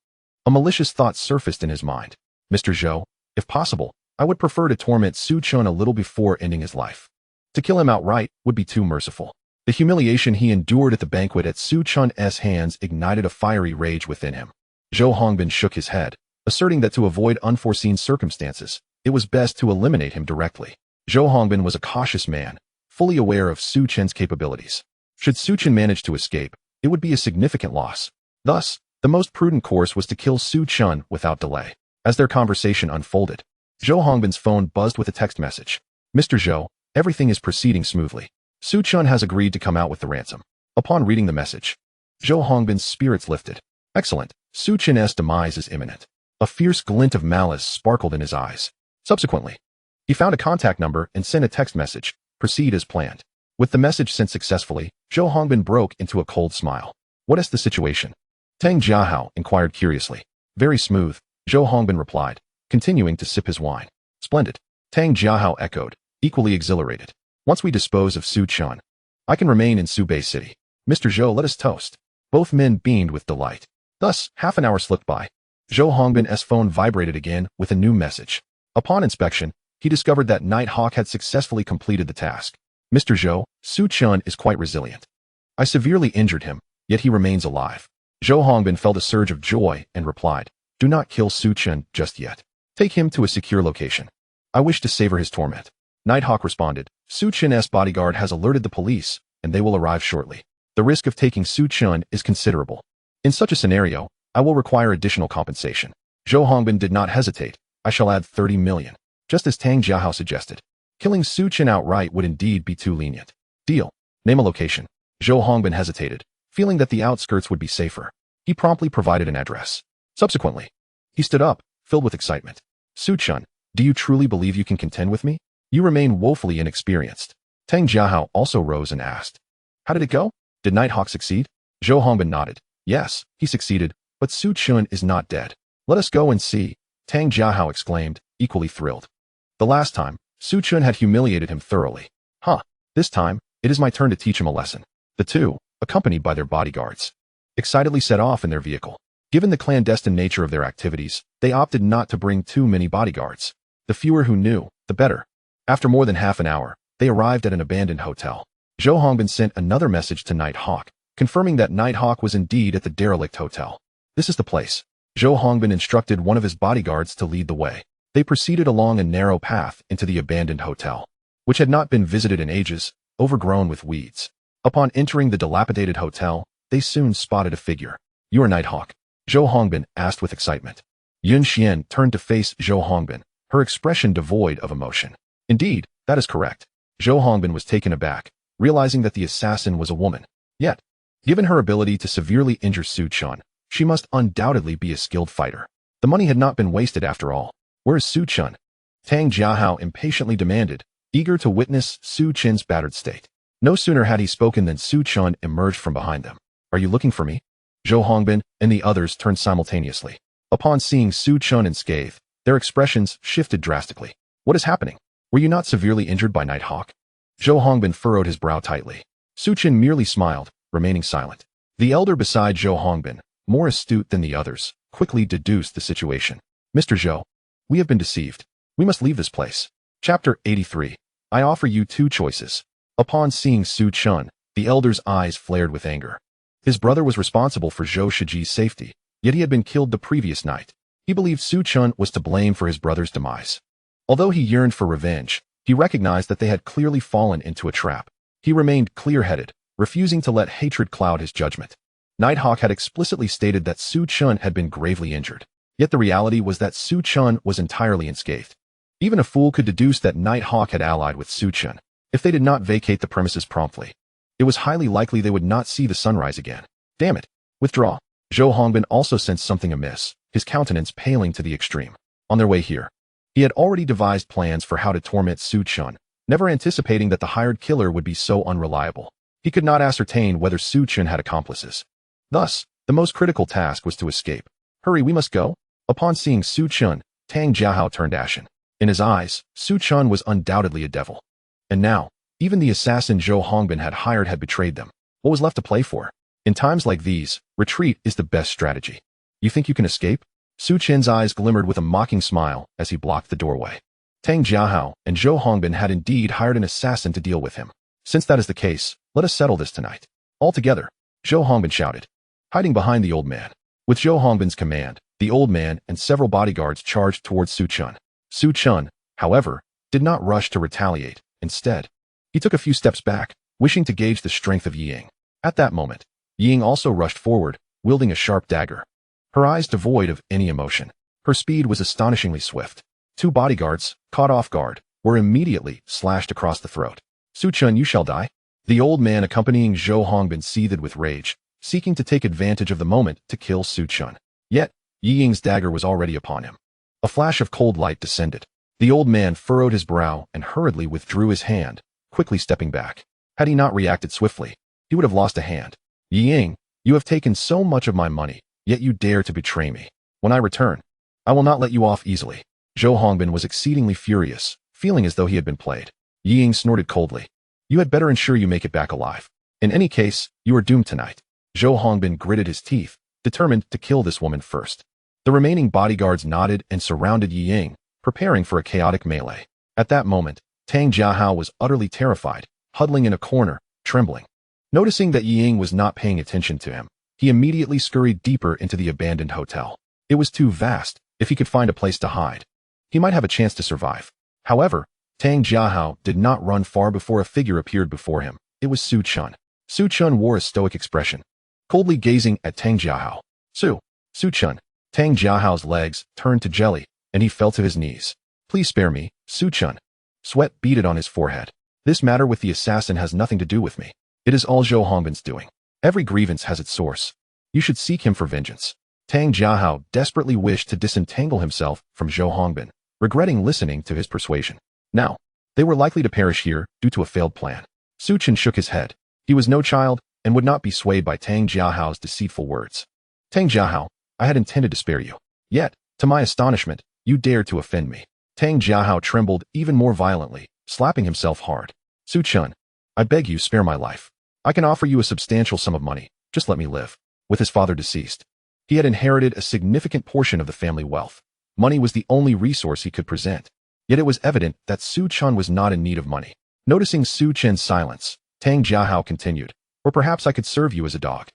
A malicious thought surfaced in his mind. Mr. Zhou, if possible, I would prefer to torment Su Chen a little before ending his life. To kill him outright would be too merciful. The humiliation he endured at the banquet at Su Chen's hands ignited a fiery rage within him. Zhou Hongbin shook his head, asserting that to avoid unforeseen circumstances, it was best to eliminate him directly. Zhou Hongbin was a cautious man, fully aware of Su Chen's capabilities. Should Su Chen manage to escape, it would be a significant loss. Thus, the most prudent course was to kill Su Chen without delay. As their conversation unfolded, Zhou Hongbin's phone buzzed with a text message. Mr. Zhou, everything is proceeding smoothly. Su Chen has agreed to come out with the ransom. Upon reading the message, Zhou Hongbin's spirits lifted. Excellent, Su Chen's demise is imminent. A fierce glint of malice sparkled in his eyes. Subsequently, he found a contact number and sent a text message, proceed as planned. With the message sent successfully, Zhou Hongbin broke into a cold smile. What is the situation? Tang Jiahao inquired curiously. Very smooth, Zhou Hongbin replied, continuing to sip his wine. Splendid, Tang Jiahao echoed, equally exhilarated. Once we dispose of Su Chen, I can remain in Subei City. Mr. Zhou, let us toast. Both men beamed with delight. Thus, half an hour slipped by. Zhou Hongbin's phone vibrated again with a new message. Upon inspection, he discovered that Night Hawk had successfully completed the task. Mr. Zhou, Su Chen is quite resilient. I severely injured him, yet he remains alive. Zhou Hongbin felt a surge of joy and replied, do not kill Su Chen just yet. Take him to a secure location. I wish to savor his torment. Night Hawk responded, Su Chen's bodyguard has alerted the police, and they will arrive shortly. The risk of taking Su Chen is considerable. In such a scenario, I will require additional compensation. Zhou Hongbin did not hesitate. I shall add 30 million. Just as Tang Jiahao suggested. Killing Su Chen outright would indeed be too lenient. Deal. Name a location. Zhou Hongbin hesitated, feeling that the outskirts would be safer. He promptly provided an address. Subsequently, he stood up, filled with excitement. Su Chen, do you truly believe you can contend with me? You remain woefully inexperienced. Tang Jiahao also rose and asked. How did it go? Did Night Hawk succeed? Zhou Hongbin nodded. Yes, he succeeded, but Su Chen is not dead. Let us go and see, Tang Jiahao exclaimed, equally thrilled. The last time, Su Chen had humiliated him thoroughly. This time, it is my turn to teach him a lesson. The two, accompanied by their bodyguards, excitedly set off in their vehicle. Given the clandestine nature of their activities, they opted not to bring too many bodyguards. The fewer who knew, the better. After more than half an hour, they arrived at an abandoned hotel. Zhou Hongbin sent another message to Night Hawk, confirming that Night Hawk was indeed at the derelict hotel. This is the place. Zhou Hongbin instructed one of his bodyguards to lead the way. They proceeded along a narrow path into the abandoned hotel, which had not been visited in ages, overgrown with weeds. Upon entering the dilapidated hotel, they soon spotted a figure. "You are Nighthawk?" Zhou Hongbin asked with excitement. Yun Xian turned to face Zhou Hongbin, her expression devoid of emotion. "Indeed, that is correct." Zhou Hongbin was taken aback, realizing that the assassin was a woman. Yet, given her ability to severely injure Su Chen, she must undoubtedly be a skilled fighter. The money had not been wasted after all. "Where is Su Chen?" Tang Jiahao impatiently demanded, eager to witness Su Chen's battered state. No sooner had he spoken than Su Chen emerged from behind them. "Are you looking for me?" Zhou Hongbin and the others turned simultaneously. Upon seeing Su Chen unscathed, their expressions shifted drastically. "What is happening? Were you not severely injured by Nighthawk?" Zhou Hongbin furrowed his brow tightly. Su Chen merely smiled, remaining silent. The elder beside Zhou Hongbin, more astute than the others, quickly deduced the situation. "Mr. Zhou, we have been deceived. We must leave this place." Chapter 83. I offer you two choices. Upon seeing Su Chen, the elder's eyes flared with anger. His brother was responsible for Zhou Shiji's safety, yet he had been killed the previous night. He believed Su Chen was to blame for his brother's demise. Although he yearned for revenge, he recognized that they had clearly fallen into a trap. He remained clear-headed, refusing to let hatred cloud his judgment. Nighthawk had explicitly stated that Su Chen had been gravely injured, yet the reality was that Su Chen was entirely unscathed. Even a fool could deduce that Nighthawk had allied with Su Chen. If they did not vacate the premises promptly, it was highly likely they would not see the sunrise again. "Damn it! Withdraw." Zhou Hongbin also sensed something amiss, his countenance paling to the extreme. On their way here, he had already devised plans for how to torment Su Chen, never anticipating that the hired killer would be so unreliable. He could not ascertain whether Su Chen had accomplices. Thus, the most critical task was to escape. "Hurry, we must go." Upon seeing Su Chen, Tang Jiahao turned ashen. In his eyes, Su Chen was undoubtedly a devil. And now, even the assassin Zhou Hongbin had hired had betrayed them. What was left to play for? In times like these, retreat is the best strategy. "You think you can escape?" Su Chen's eyes glimmered with a mocking smile as he blocked the doorway. Tang Jiahao and Zhou Hongbin had indeed hired an assassin to deal with him. "Since that is the case, let us settle this tonight." "All together," Zhou Hongbin shouted, hiding behind the old man. With Zhou Hongbin's command, the old man and several bodyguards charged towards Su Chen. Su Chen, however, did not rush to retaliate. Instead, he took a few steps back, wishing to gauge the strength of Ying. At that moment, Ying also rushed forward, wielding a sharp dagger. Her eyes devoid of any emotion. Her speed was astonishingly swift. Two bodyguards, caught off guard, were immediately slashed across the throat. "Su Chen, you shall die." The old man accompanying Zhou Hongbin seethed with rage, seeking to take advantage of the moment to kill Su Chen. Yet, Ying's dagger was already upon him. A flash of cold light descended. The old man furrowed his brow and hurriedly withdrew his hand, quickly stepping back. Had he not reacted swiftly, he would have lost a hand. "Ying, you have taken so much of my money, yet you dare to betray me. When I return, I will not let you off easily." Zhou Hongbin was exceedingly furious, feeling as though he had been played. Ying snorted coldly. "You had better ensure you make it back alive. In any case, you are doomed tonight." Zhou Hongbin gritted his teeth, determined to kill this woman first. The remaining bodyguards nodded and surrounded Ying, preparing for a chaotic melee. At that moment, Tang Jiahao was utterly terrified, huddling in a corner, trembling. Noticing that Ying was not paying attention to him, he immediately scurried deeper into the abandoned hotel. It was too vast. If he could find a place to hide, he might have a chance to survive. However, Tang Jiahao did not run far before a figure appeared before him. It was Su Chen. Su Chen wore a stoic expression, coldly gazing at Tang Jiahao. Su Chen." Tang Jiahao's legs turned to jelly, and he fell to his knees. "Please spare me, Su Chen." Sweat beaded on his forehead. "This matter with the assassin has nothing to do with me. It is all Zhou Hongbin's doing. Every grievance has its source. You should seek him for vengeance." Tang Jiahao desperately wished to disentangle himself from Zhou Hongbin, regretting listening to his persuasion. Now, they were likely to perish here due to a failed plan. Su Chen shook his head. He was no child and would not be swayed by Tang Jiahao's deceitful words. "Tang Jiahao, I had intended to spare you. Yet, to my astonishment, you dared to offend me." Tang Jiahao trembled even more violently, slapping himself hard. "Su Chen, I beg you, spare my life. I can offer you a substantial sum of money. Just let me live." With his father deceased, he had inherited a significant portion of the family wealth. Money was the only resource he could present. Yet it was evident that Su Chen was not in need of money. Noticing Su Chen's silence, Tang Jiahao continued, "Or perhaps I could serve you as a dog.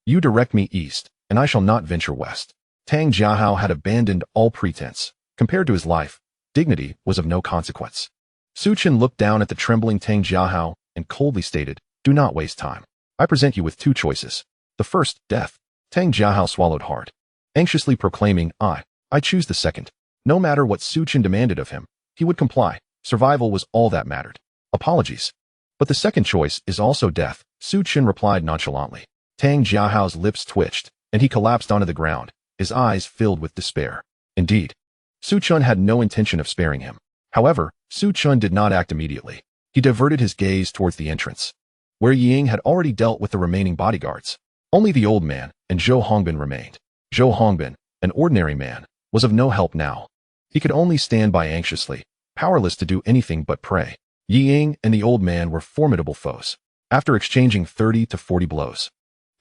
You direct me east, and I shall not venture west." Tang Jiahao had abandoned all pretense. Compared to his life, dignity was of no consequence. Su Chen looked down at the trembling Tang Jiahao and coldly stated, Do not waste time. I present you with two choices. The first, death. Tang Jiahao swallowed hard, anxiously proclaiming, I choose the second. No matter what Su Chen demanded of him, he would comply. Survival was all that mattered. Apologies. But the second choice is also death, Su Chen replied nonchalantly. Tang Jiahao's lips twitched, and he collapsed onto the ground, his eyes filled with despair. Indeed, Su Chen had no intention of sparing him. However, Su Chen did not act immediately. He diverted his gaze towards the entrance, where Ying had already dealt with the remaining bodyguards. Only the old man and Zhou Hongbin remained. Zhou Hongbin, an ordinary man, was of no help now. He could only stand by anxiously, powerless to do anything but pray. Ying and the old man were formidable foes. After exchanging 30 to 40 blows,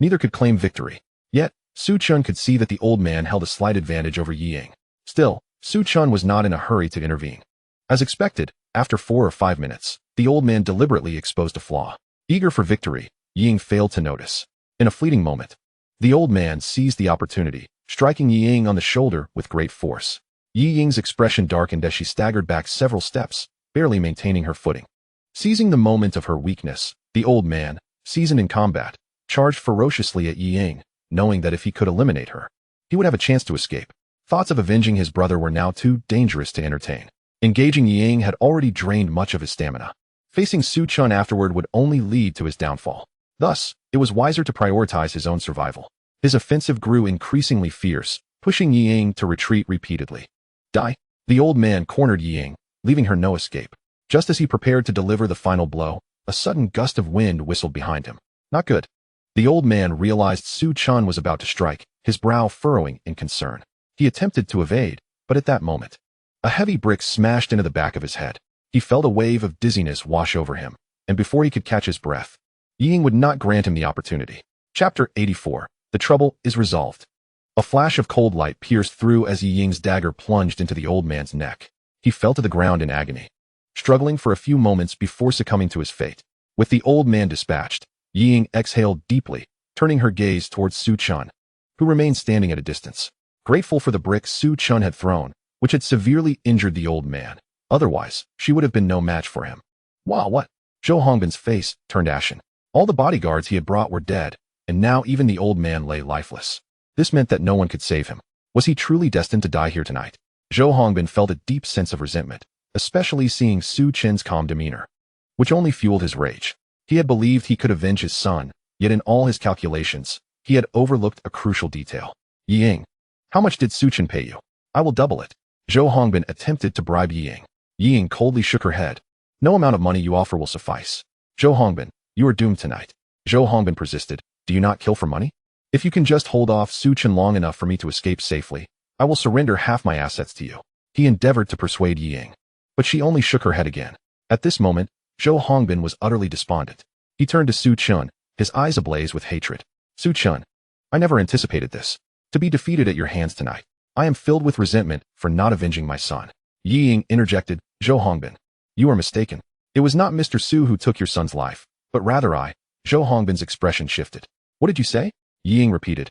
neither could claim victory. Yet, Su Chen could see that the old man held a slight advantage over Ying. Still, Su Chen was not in a hurry to intervene. As expected, after 4 or 5 minutes, the old man deliberately exposed a flaw. Eager for victory, Ying failed to notice. In a fleeting moment, the old man seized the opportunity, striking Ying on the shoulder with great force. Ying's expression darkened as she staggered back several steps, barely maintaining her footing. Seizing the moment of her weakness, the old man, seasoned in combat, charged ferociously at Ying, knowing that if he could eliminate her, he would have a chance to escape. Thoughts of avenging his brother were now too dangerous to entertain. Engaging Ying had already drained much of his stamina. Facing Su Chen afterward would only lead to his downfall. Thus, it was wiser to prioritize his own survival. His offensive grew increasingly fierce, pushing Ying to retreat repeatedly. Die! The old man cornered Ying, leaving her no escape. Just as he prepared to deliver the final blow, a sudden gust of wind whistled behind him. Not good. The old man realized Su Chen was about to strike, his brow furrowing in concern. He attempted to evade, but at that moment, a heavy brick smashed into the back of his head. He felt a wave of dizziness wash over him, and before he could catch his breath, Ying would not grant him the opportunity. Chapter 84. The trouble is resolved. A flash of cold light pierced through as Ying's dagger plunged into the old man's neck. He fell to the ground in agony, struggling for a few moments before succumbing to his fate. With the old man dispatched, Ying exhaled deeply, turning her gaze towards Su Chen, who remained standing at a distance. Grateful for the brick Su Chen had thrown, which had severely injured the old man. Otherwise, she would have been no match for him. Wow, what? Zhou Hongbin's face turned ashen. All the bodyguards he had brought were dead, and now even the old man lay lifeless. This meant that no one could save him. Was he truly destined to die here tonight? Zhou Hongbin felt a deep sense of resentment, especially seeing Su Chen's calm demeanor, which only fueled his rage. He had believed he could avenge his son, yet in all his calculations, he had overlooked a crucial detail. Ying, how much did Su Chen pay you? I will double it. Zhou Hongbin attempted to bribe Ying. Ying coldly shook her head. No amount of money you offer will suffice. Zhou Hongbin, you are doomed tonight. Zhou Hongbin persisted. Do you not kill for money? If you can just hold off Su Chen long enough for me to escape safely, I will surrender half my assets to you. He endeavored to persuade Ying, but she only shook her head again. At this moment, Zhou Hongbin was utterly despondent. He turned to Su Chen, his eyes ablaze with hatred. Su Chen, I never anticipated this. To be defeated at your hands tonight. I am filled with resentment for not avenging my son. Ying interjected. Zhou Hongbin, you are mistaken. It was not Mr. Su who took your son's life, but rather I. Zhou Hongbin's expression shifted. What did you say? Ying repeated.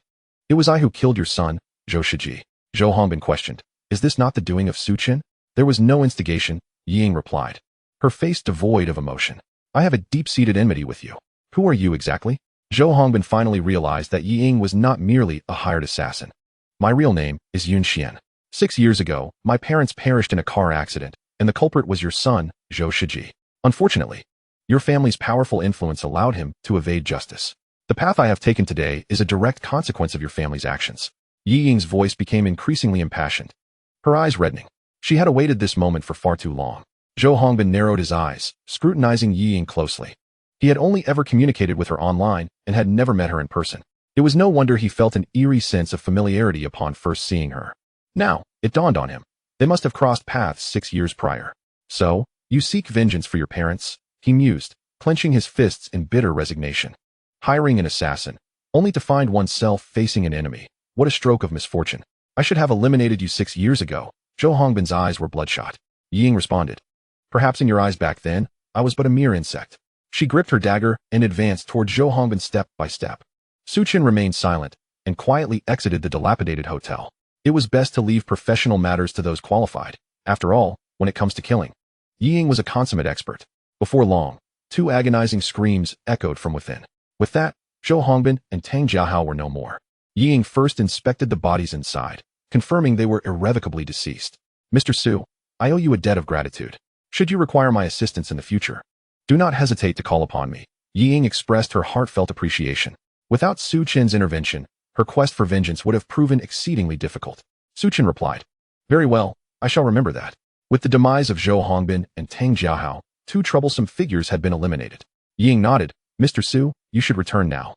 It was I who killed your son, Zhou Shiji. Zhou Hongbin questioned. Is this not the doing of Su Chen? There was no instigation, Ying replied, her face devoid of emotion. I have a deep-seated enmity with you. Who are you exactly? Zhou Hongbin finally realized that Ying was not merely a hired assassin. My real name is Yun Xian. 6 years ago, my parents perished in a car accident, and the culprit was your son, Zhou Shiji. Unfortunately, your family's powerful influence allowed him to evade justice. The path I have taken today is a direct consequence of your family's actions. Ying's voice became increasingly impassioned, her eyes reddening. She had awaited this moment for far too long. Zhou Hongbin narrowed his eyes, scrutinizing Ying closely. He had only ever communicated with her online and had never met her in person. It was no wonder he felt an eerie sense of familiarity upon first seeing her. Now, it dawned on him. They must have crossed paths 6 years prior. So, you seek vengeance for your parents? He mused, clenching his fists in bitter resignation. Hiring an assassin, only to find oneself facing an enemy. What a stroke of misfortune. I should have eliminated you 6 years ago. Zhou Hongbin's eyes were bloodshot. Ying responded. Perhaps in your eyes back then, I was but a mere insect. She gripped her dagger and advanced toward Zhou Hongbin step by step. Su Chen remained silent and quietly exited the dilapidated hotel. It was best to leave professional matters to those qualified. After all, when it comes to killing, Ying was a consummate expert. Before long, Two agonizing screams echoed from within. With that, Zhou Hongbin and Tang Jiahao were no more. Ying first inspected the bodies inside, confirming they were irrevocably deceased. Mr. Su, I owe you a debt of gratitude. Should you require my assistance in the future, do not hesitate to call upon me. Ying expressed her heartfelt appreciation. Without Su Chen's intervention, her quest for vengeance would have proven exceedingly difficult. Su Chen replied, "Very well, I shall remember that." With the demise of Zhou Hongbin and Tang Jiahao, two troublesome figures had been eliminated. Ying nodded. "Mr. Su, you should return now."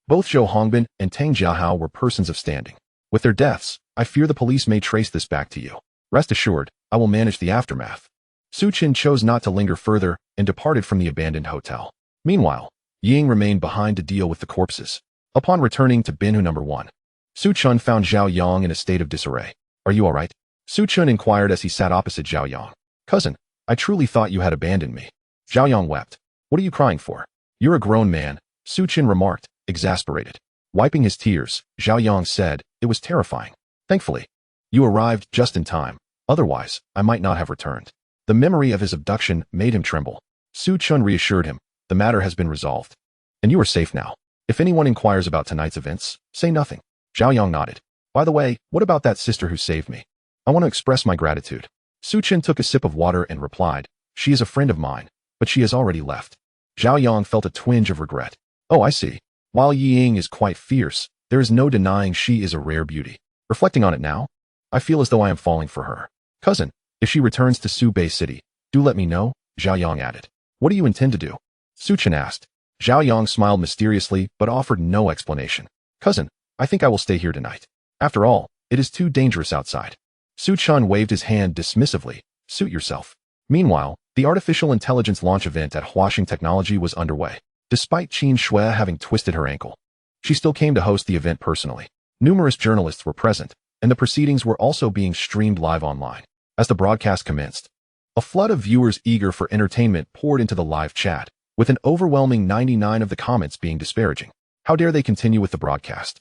Both Zhou Hongbin and Tang Jiahao were persons of standing. With their deaths, I fear the police may trace this back to you. Rest assured, I will manage the aftermath. Su Chen chose not to linger further and departed from the abandoned hotel. Meanwhile, Ying remained behind to deal with the corpses. Upon returning to Binhu No. 1, Su Chun found Zhao Yang in a state of disarray. "Are you all right?" Su Chun inquired as he sat opposite Zhao Yang. "Cousin, I truly thought you had abandoned me." Zhao Yang wept. "What are you crying for? You're a grown man," Su Chen remarked, exasperated. Wiping his tears, Zhao Yang said, "It was terrifying. Thankfully, you arrived just in time. Otherwise, I might not have returned." The memory of his abduction made him tremble. Su Chun reassured him, "The matter has been resolved. And you are safe now. If anyone inquires about tonight's events, say nothing." Zhao Yang nodded. "By the way, what about that sister who saved me? I want to express my gratitude." Su Chen took a sip of water and replied, "She is a friend of mine, but she has already left." Zhao Yang felt a twinge of regret. "Oh, I see. While Ying is quite fierce, there is no denying she is a rare beauty. Reflecting on it now, I feel as though I am falling for her. Cousin, if she returns to Su Bay City, do let me know," Zhao Yang added. "What do you intend to do?" Su Chen asked. Zhao Yang smiled mysteriously but offered no explanation. "Cousin, I think I will stay here tonight. After all, it is too dangerous outside." Su Chun waved his hand dismissively. "Suit yourself." Meanwhile, the artificial intelligence launch event at Huaxing Technology was underway. Despite Qin Shui having twisted her ankle, she still came to host the event personally. Numerous journalists were present, and the proceedings were also being streamed live online. As the broadcast commenced, a flood of viewers eager for entertainment poured into the live chat, with an overwhelming 99% of the comments being disparaging. How dare they continue with the broadcast?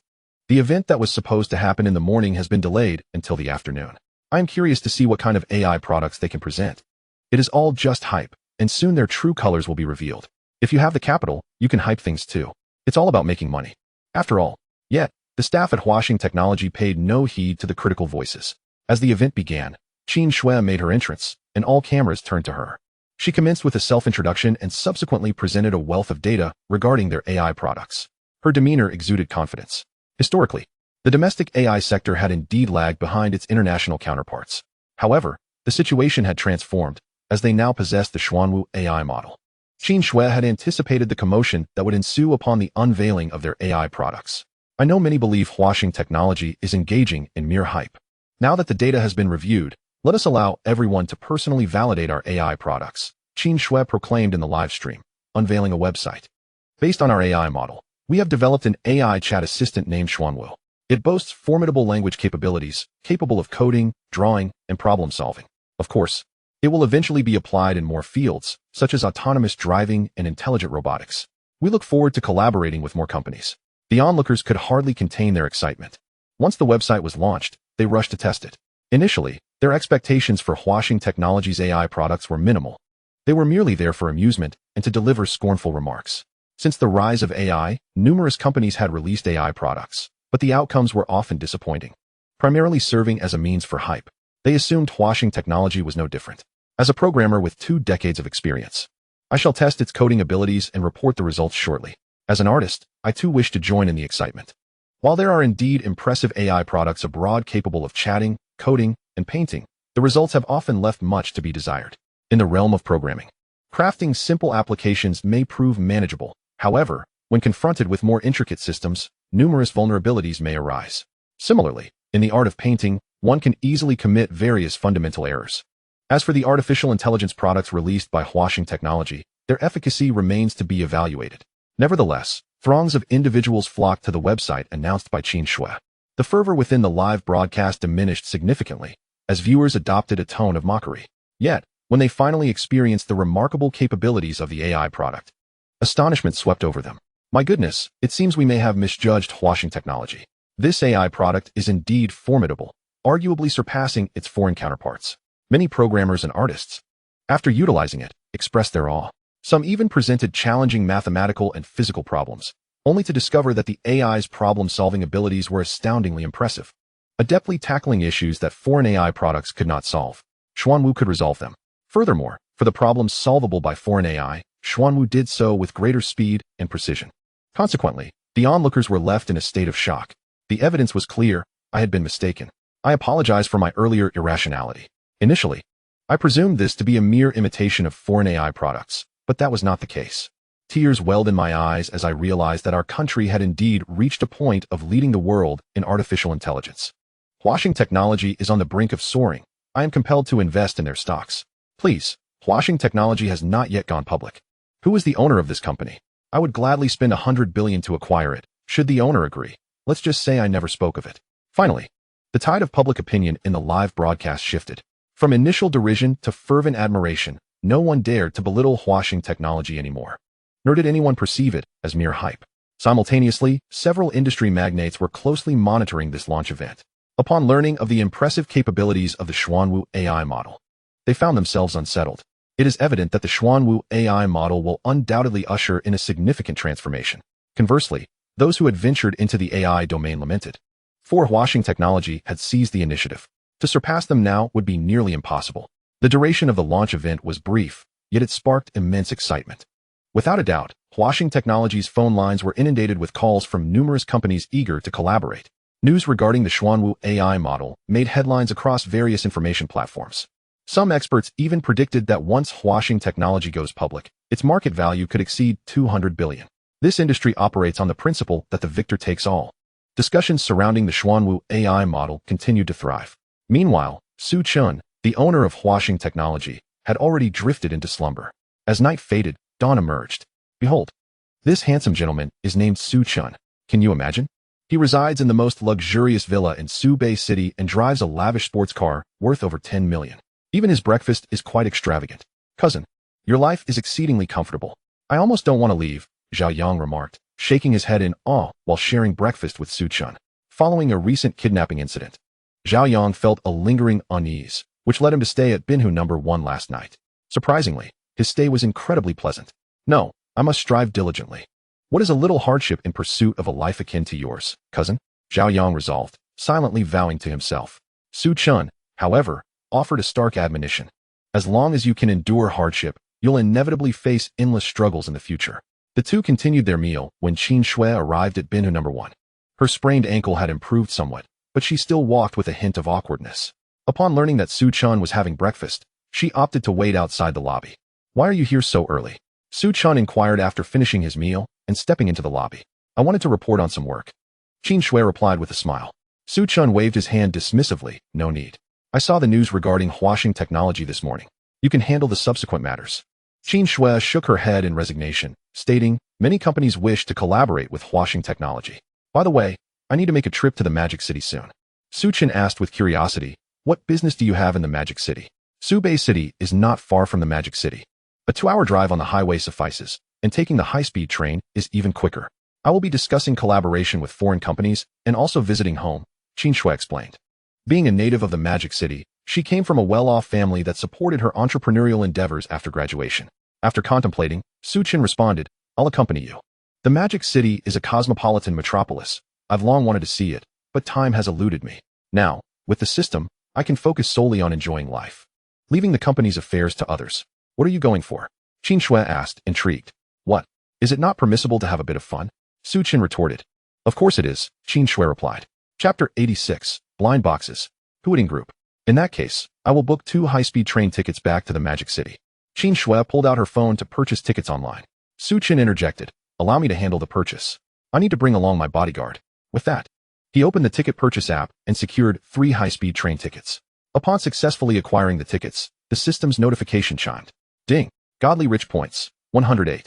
The event that was supposed to happen in the morning has been delayed until the afternoon. I am curious to see what kind of AI products they can present. It is all just hype, and soon their true colors will be revealed. If you have the capital, you can hype things too. It's all about making money. After all, yet, the staff at Huaxing Technology paid no heed to the critical voices. As the event began, Qin Shui made her entrance, and all cameras turned to her. She commenced with a self-introduction and subsequently presented a wealth of data regarding their AI products. Her demeanor exuded confidence. Historically, the domestic AI sector had indeed lagged behind its international counterparts. However, the situation had transformed, as they now possessed the Xuanwu AI model. Qin Shui had anticipated the commotion that would ensue upon the unveiling of their AI products. I know many believe Huaxing Technology is engaging in mere hype. Now that the data has been reviewed, let us allow everyone to personally validate our AI products, Qin Shui proclaimed in the live stream, unveiling a website. Based on our AI model, we have developed an AI chat assistant named Xuanwu. It boasts formidable language capabilities, capable of coding, drawing, and problem solving. Of course, it will eventually be applied in more fields, such as autonomous driving and intelligent robotics. We look forward to collaborating with more companies. The onlookers could hardly contain their excitement. Once the website was launched, they rushed to test it. Initially, their expectations for Huaxing Technology's AI products were minimal. They were merely there for amusement and to deliver scornful remarks. Since the rise of AI, numerous companies had released AI products, but the outcomes were often disappointing. Primarily serving as a means for hype, they assumed Huaxing Technology was no different. As a programmer with 2 decades of experience, I shall test its coding abilities and report the results shortly. As an artist, I too wish to join in the excitement. While there are indeed impressive AI products abroad capable of chatting, coding, and painting, the results have often left much to be desired. In the realm of programming, crafting simple applications may prove manageable. However, when confronted with more intricate systems, numerous vulnerabilities may arise. Similarly, in the art of painting, one can easily commit various fundamental errors. As for the artificial intelligence products released by Huaxing Technology, their efficacy remains to be evaluated. Nevertheless, throngs of individuals flocked to the website announced by Qin Shui. The fervor within the live broadcast diminished significantly, as viewers adopted a tone of mockery. Yet, when they finally experienced the remarkable capabilities of the AI product, astonishment swept over them. My goodness, it seems we may have misjudged Huaxing Technology. This AI product is indeed formidable, arguably surpassing its foreign counterparts. Many programmers and artists, after utilizing it, expressed their awe. Some even presented challenging mathematical and physical problems, only to discover that the AI's problem-solving abilities were astoundingly impressive. Adeptly tackling issues that foreign AI products could not solve, Xuanwu could resolve them. Furthermore, for the problems solvable by foreign AI, Xuanwu did so with greater speed and precision. Consequently, the onlookers were left in a state of shock. The evidence was clear. I had been mistaken. I apologize for my earlier irrationality. Initially, I presumed this to be a mere imitation of foreign AI products, but that was not the case. Tears welled in my eyes as I realized that our country had indeed reached a point of leading the world in artificial intelligence. Huaxing Technology is on the brink of soaring. I am compelled to invest in their stocks. Please, Huaxing Technology has not yet gone public. Who is the owner of this company? I would gladly spend $100 billion to acquire it, should the owner agree. Let's just say I never spoke of it. Finally, the tide of public opinion in the live broadcast shifted. From initial derision to fervent admiration, no one dared to belittle Huaxing Technology anymore. Nor did anyone perceive it as mere hype. Simultaneously, several industry magnates were closely monitoring this launch event. Upon learning of the impressive capabilities of the Xuanwu AI model, they found themselves unsettled. It is evident that the Xuanwu AI model will undoubtedly usher in a significant transformation. Conversely, those who had ventured into the AI domain lamented. For Huaxing Technology had seized the initiative. To surpass them now would be nearly impossible. The duration of the launch event was brief, yet it sparked immense excitement. Without a doubt, Huaxing Technology's phone lines were inundated with calls from numerous companies eager to collaborate. News regarding the Xuanwu AI model made headlines across various information platforms. Some experts even predicted that once Huaxing Technology goes public, its market value could exceed $200 billion. This industry operates on the principle that the victor takes all. Discussions surrounding the Xuanwu AI model continued to thrive. Meanwhile, Chen, the owner of Huaxing Technology, had already drifted into slumber. As night faded, dawn emerged. Behold, this handsome gentleman is named Chen. Can you imagine? He resides in the most luxurious villa in Subei City and drives a lavish sports car worth over 10 million. Even his breakfast is quite extravagant. Cousin, your life is exceedingly comfortable. I almost don't want to leave, Zhao Yang remarked, shaking his head in awe while sharing breakfast with Chen. Following a recent kidnapping incident, Zhao Yang felt a lingering unease, which led him to stay at Binhu No. 1 last night. Surprisingly, his stay was incredibly pleasant. No, I must strive diligently. What is a little hardship in pursuit of a life akin to yours, cousin? Zhao Yang resolved, silently vowing to himself. Chen, however, offered a stark admonition. As long as you can endure hardship, you'll inevitably face endless struggles in the future. The two continued their meal when Qin Shui arrived at Binhu No. 1. Her sprained ankle had improved somewhat, but she still walked with a hint of awkwardness. Upon learning that Chen was having breakfast, she opted to wait outside the lobby. Why are you here so early? Chen inquired after finishing his meal and stepping into the lobby. I wanted to report on some work. Qin Shui replied with a smile. Chen waved his hand dismissively. No need. I saw the news regarding Huaxing Technology this morning. You can handle the subsequent matters. Qin Shui shook her head in resignation, stating, many companies wish to collaborate with Huaxing Technology. By the way, I need to make a trip to the Magic City soon. Chen asked with curiosity, what business do you have in the Magic City? Subei City is not far from the Magic City. A 2-hour drive on the highway suffices, and taking the high-speed train is even quicker. I will be discussing collaboration with foreign companies and also visiting home, Qin Shui explained. Being a native of the Magic City, she came from a well-off family that supported her entrepreneurial endeavors after graduation. After contemplating, Chen responded, I'll accompany you. The Magic City is a cosmopolitan metropolis. I've long wanted to see it, but time has eluded me. Now, with the system, I can focus solely on enjoying life, leaving the company's affairs to others. What are you going for? Qin Shui asked, intrigued. What? Is it not permissible to have a bit of fun? Chen retorted. Of course it is, Qin Shui replied. Chapter 86, Blind Boxes. Hooting Group. In that case, I will book 2 high-speed train tickets back to the Magic City. Qin Shui pulled out her phone to purchase tickets online. Chen interjected. Allow me to handle the purchase. I need to bring along my bodyguard. With that, he opened the ticket purchase app and secured 3 high-speed train tickets. Upon successfully acquiring the tickets, the system's notification chimed. Ding. Godly rich points. 108.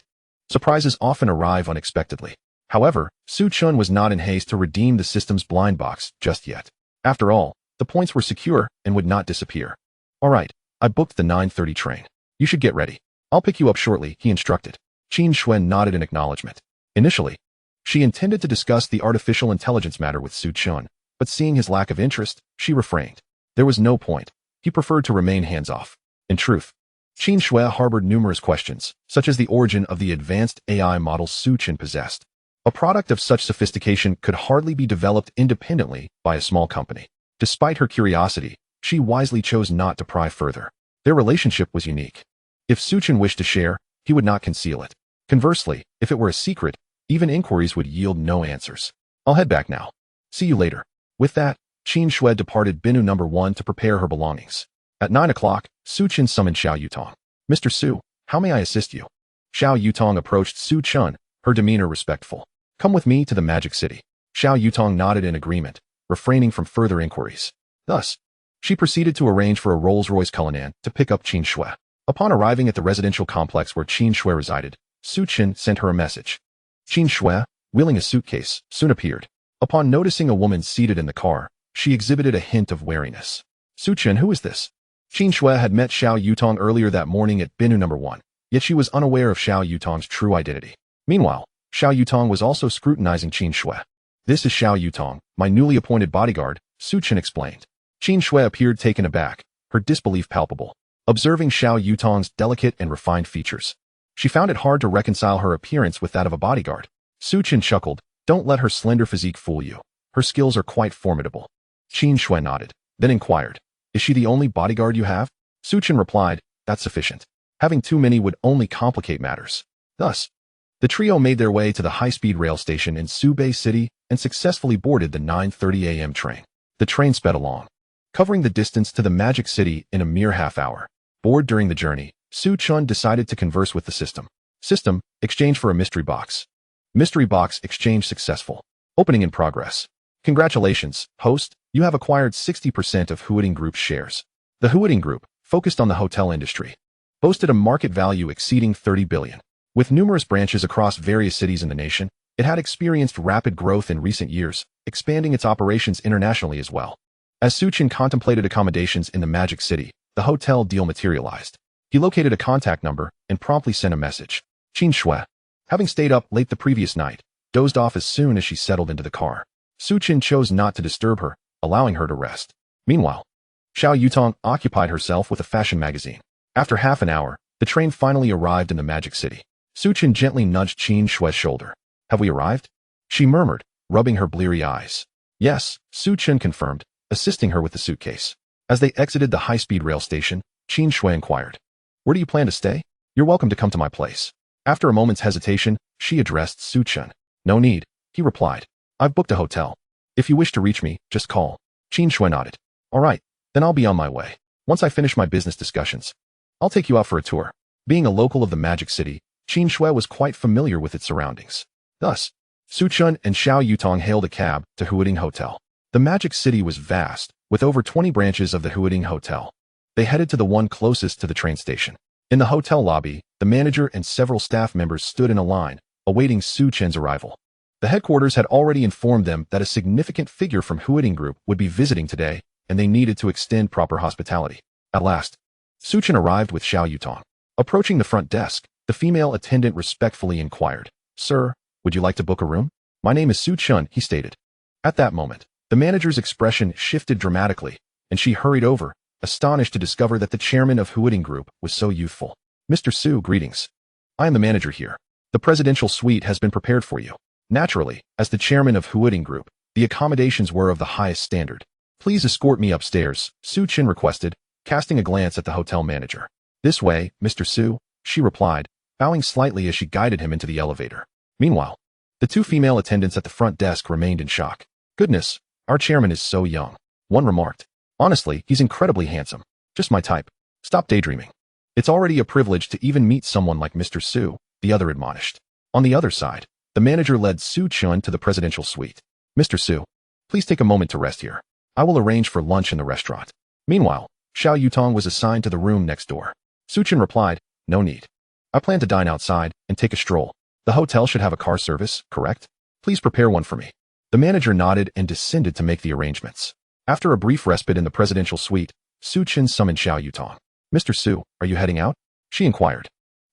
Surprises often arrive unexpectedly. However, Chen was not in haste to redeem the system's blind box just yet. After all, the points were secure and would not disappear. All right, I booked the 9:30 train. You should get ready. I'll pick you up shortly, he instructed. Qin Shui nodded in acknowledgement. Initially, she intended to discuss the artificial intelligence matter with Chen, but seeing his lack of interest, she refrained. There was no point. He preferred to remain hands-off. In truth, Qin Shui harbored numerous questions, such as the origin of the advanced AI model Su Chen possessed. A product of such sophistication could hardly be developed independently by a small company. Despite her curiosity, she wisely chose not to pry further. Their relationship was unique. If Su Chen wished to share, he would not conceal it. Conversely, if it were a secret, even inquiries would yield no answers. I'll head back now. See you later. With that, Qin Shui departed Binu No. 1 to prepare her belongings. At 9 o'clock, Su Chen summoned Xiao Yutong. Mr. Su, how may I assist you? Xiao Yutong approached Su Chen, her demeanor respectful. Come with me to the Magic City. Xiao Yutong nodded in agreement, refraining from further inquiries. Thus, she proceeded to arrange for a Rolls-Royce Cullinan to pick up Qin Shui. Upon arriving at the residential complex where Qin Shui resided, Su Chen sent her a message. Qin Shui, wheeling a suitcase, soon appeared. Upon noticing a woman seated in the car, she exhibited a hint of wariness. Su Chen, who is this? Qin Shui had met Xiao Yutong earlier that morning at Binu No. 1, yet she was unaware of Xiao Yutong's true identity. Meanwhile, Xiao Yutong was also scrutinizing Qin Shui. This is Xiao Yutong, my newly appointed bodyguard, Su Chen explained. Qin Shui appeared taken aback, her disbelief palpable, observing Xiao Yutong's delicate and refined features. She found it hard to reconcile her appearance with that of a bodyguard. Su Chen chuckled, don't let her slender physique fool you. Her skills are quite formidable. Qin Shui nodded, then inquired, is she the only bodyguard you have? Su Chen replied, that's sufficient. Having too many would only complicate matters. Thus, the trio made their way to the high-speed rail station in Subei City and successfully boarded the 9:30 a.m. train. The train sped along, covering the distance to the Magic City in a mere half hour. Bored during the journey, Su Chen decided to converse with the system. System, exchange for a mystery box. Mystery box exchange successful. Opening in progress. Congratulations, host, you have acquired 60% of Huading Group's shares. The Huading Group, focused on the hotel industry, boasted a market value exceeding 30 billion. With numerous branches across various cities in the nation, it had experienced rapid growth in recent years, expanding its operations internationally as well. As Su Chen contemplated accommodations in the Magic City, the hotel deal materialized. He located a contact number and promptly sent a message. Qin Shui, having stayed up late the previous night, dozed off as soon as she settled into the car. Su Chen chose not to disturb her, allowing her to rest. Meanwhile, Xiao Yutong occupied herself with a fashion magazine. After half an hour, the train finally arrived in the Magic City. Su Chen gently nudged Qin Shui's shoulder. Have we arrived? She murmured, rubbing her bleary eyes. Yes, Su Chen confirmed, assisting her with the suitcase. As they exited the high-speed rail station, Qin Shui inquired, where do you plan to stay? You're welcome to come to my place. After a moment's hesitation, she addressed Su Chen. No need, he replied. I've booked a hotel. If you wish to reach me, just call. Qin Shui nodded. All right, then I'll be on my way. Once I finish my business discussions, I'll take you out for a tour. Being a local of the Magic City, Qin Shui was quite familiar with its surroundings. Thus, Su Chen and Xiao Yutong hailed a cab to Huading Hotel. The Magic City was vast, with over 20 branches of the Huading Hotel. They headed to the one closest to the train station. In the hotel lobby, the manager and several staff members stood in a line, awaiting Su Chen's arrival. The headquarters had already informed them that a significant figure from Huading Group would be visiting today, and they needed to extend proper hospitality. At last, Su Chen arrived with Xiao Yutong. Approaching the front desk, the female attendant respectfully inquired, Sir, would you like to book a room? My name is Su Chen, he stated. At that moment, the manager's expression shifted dramatically, and she hurried over, astonished to discover that the chairman of Huading Group was so youthful. Mr. Su, greetings. I am the manager here. The presidential suite has been prepared for you. Naturally, as the chairman of Huading Group, the accommodations were of the highest standard. Please escort me upstairs, Su Chen requested, casting a glance at the hotel manager. This way, Mr. Su, she replied, bowing slightly as she guided him into the elevator. Meanwhile, the two female attendants at the front desk remained in shock. Goodness, our chairman is so young, one remarked. Honestly, he's incredibly handsome. Just my type. Stop daydreaming. It's already a privilege to even meet someone like Mr. Su, the other admonished. On the other side, the manager led Su Chen to the presidential suite. Mr. Su, please take a moment to rest here. I will arrange for lunch in the restaurant. Meanwhile, Xiao Yutong was assigned to the room next door. Su Chen replied, no need. I plan to dine outside and take a stroll. The hotel should have a car service, correct? Please prepare one for me. The manager nodded and descended to make the arrangements. After a brief respite in the presidential suite, Su Chen summoned Xiao Yutong. Mr. Su, are you heading out? She inquired.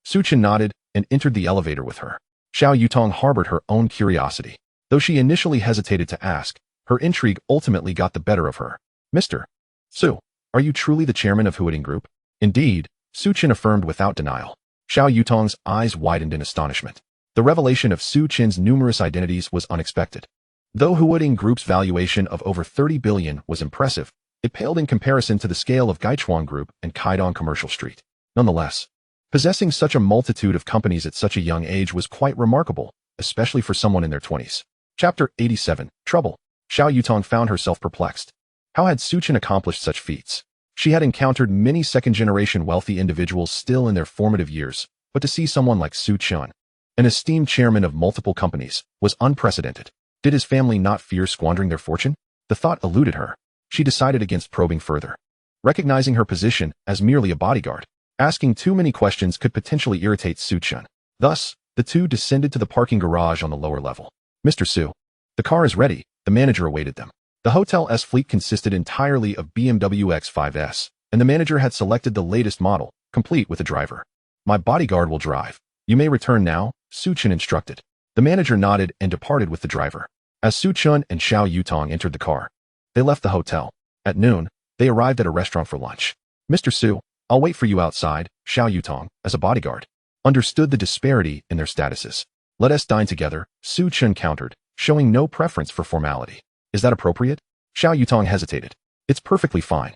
Su Chen nodded and entered the elevator with her. Xiao Yutong harbored her own curiosity. Though she initially hesitated to ask, her intrigue ultimately got the better of her. Mr. Su, are you truly the chairman of Huading Group? Indeed, Su Chen affirmed without denial. Xiao Yutong's eyes widened in astonishment. The revelation of Su Chen's numerous identities was unexpected. Though Huading Group's valuation of over 30 billion was impressive, it paled in comparison to the scale of Gaichuan Group and Kaidong Commercial Street. Nonetheless, possessing such a multitude of companies at such a young age was quite remarkable, especially for someone in their 20s. Chapter 87, Trouble. Xiao Yutong found herself perplexed. How had Su Chen accomplished such feats? She had encountered many second-generation wealthy individuals still in their formative years, but to see someone like Su Chen, an esteemed chairman of multiple companies, was unprecedented. Did his family not fear squandering their fortune? The thought eluded her. She decided against probing further. Recognizing her position as merely a bodyguard, asking too many questions could potentially irritate Su Chen. Thus, the two descended to the parking garage on the lower level. Mr. Su, the car is ready, the manager awaited them. The hotel's fleet consisted entirely of BMW X5s, and the manager had selected the latest model, complete with a driver. My bodyguard will drive. You may return now, Su Chen instructed. The manager nodded and departed with the driver. As Su Chen and Xiao Yutong entered the car, they left the hotel. At noon, they arrived at a restaurant for lunch. Mr. Su, I'll wait for you outside, Xiao Yutong, as a bodyguard, understood the disparity in their statuses. Let us dine together, Su Chen countered, showing no preference for formality. Is that appropriate? Xiao Yutong hesitated. It's perfectly fine.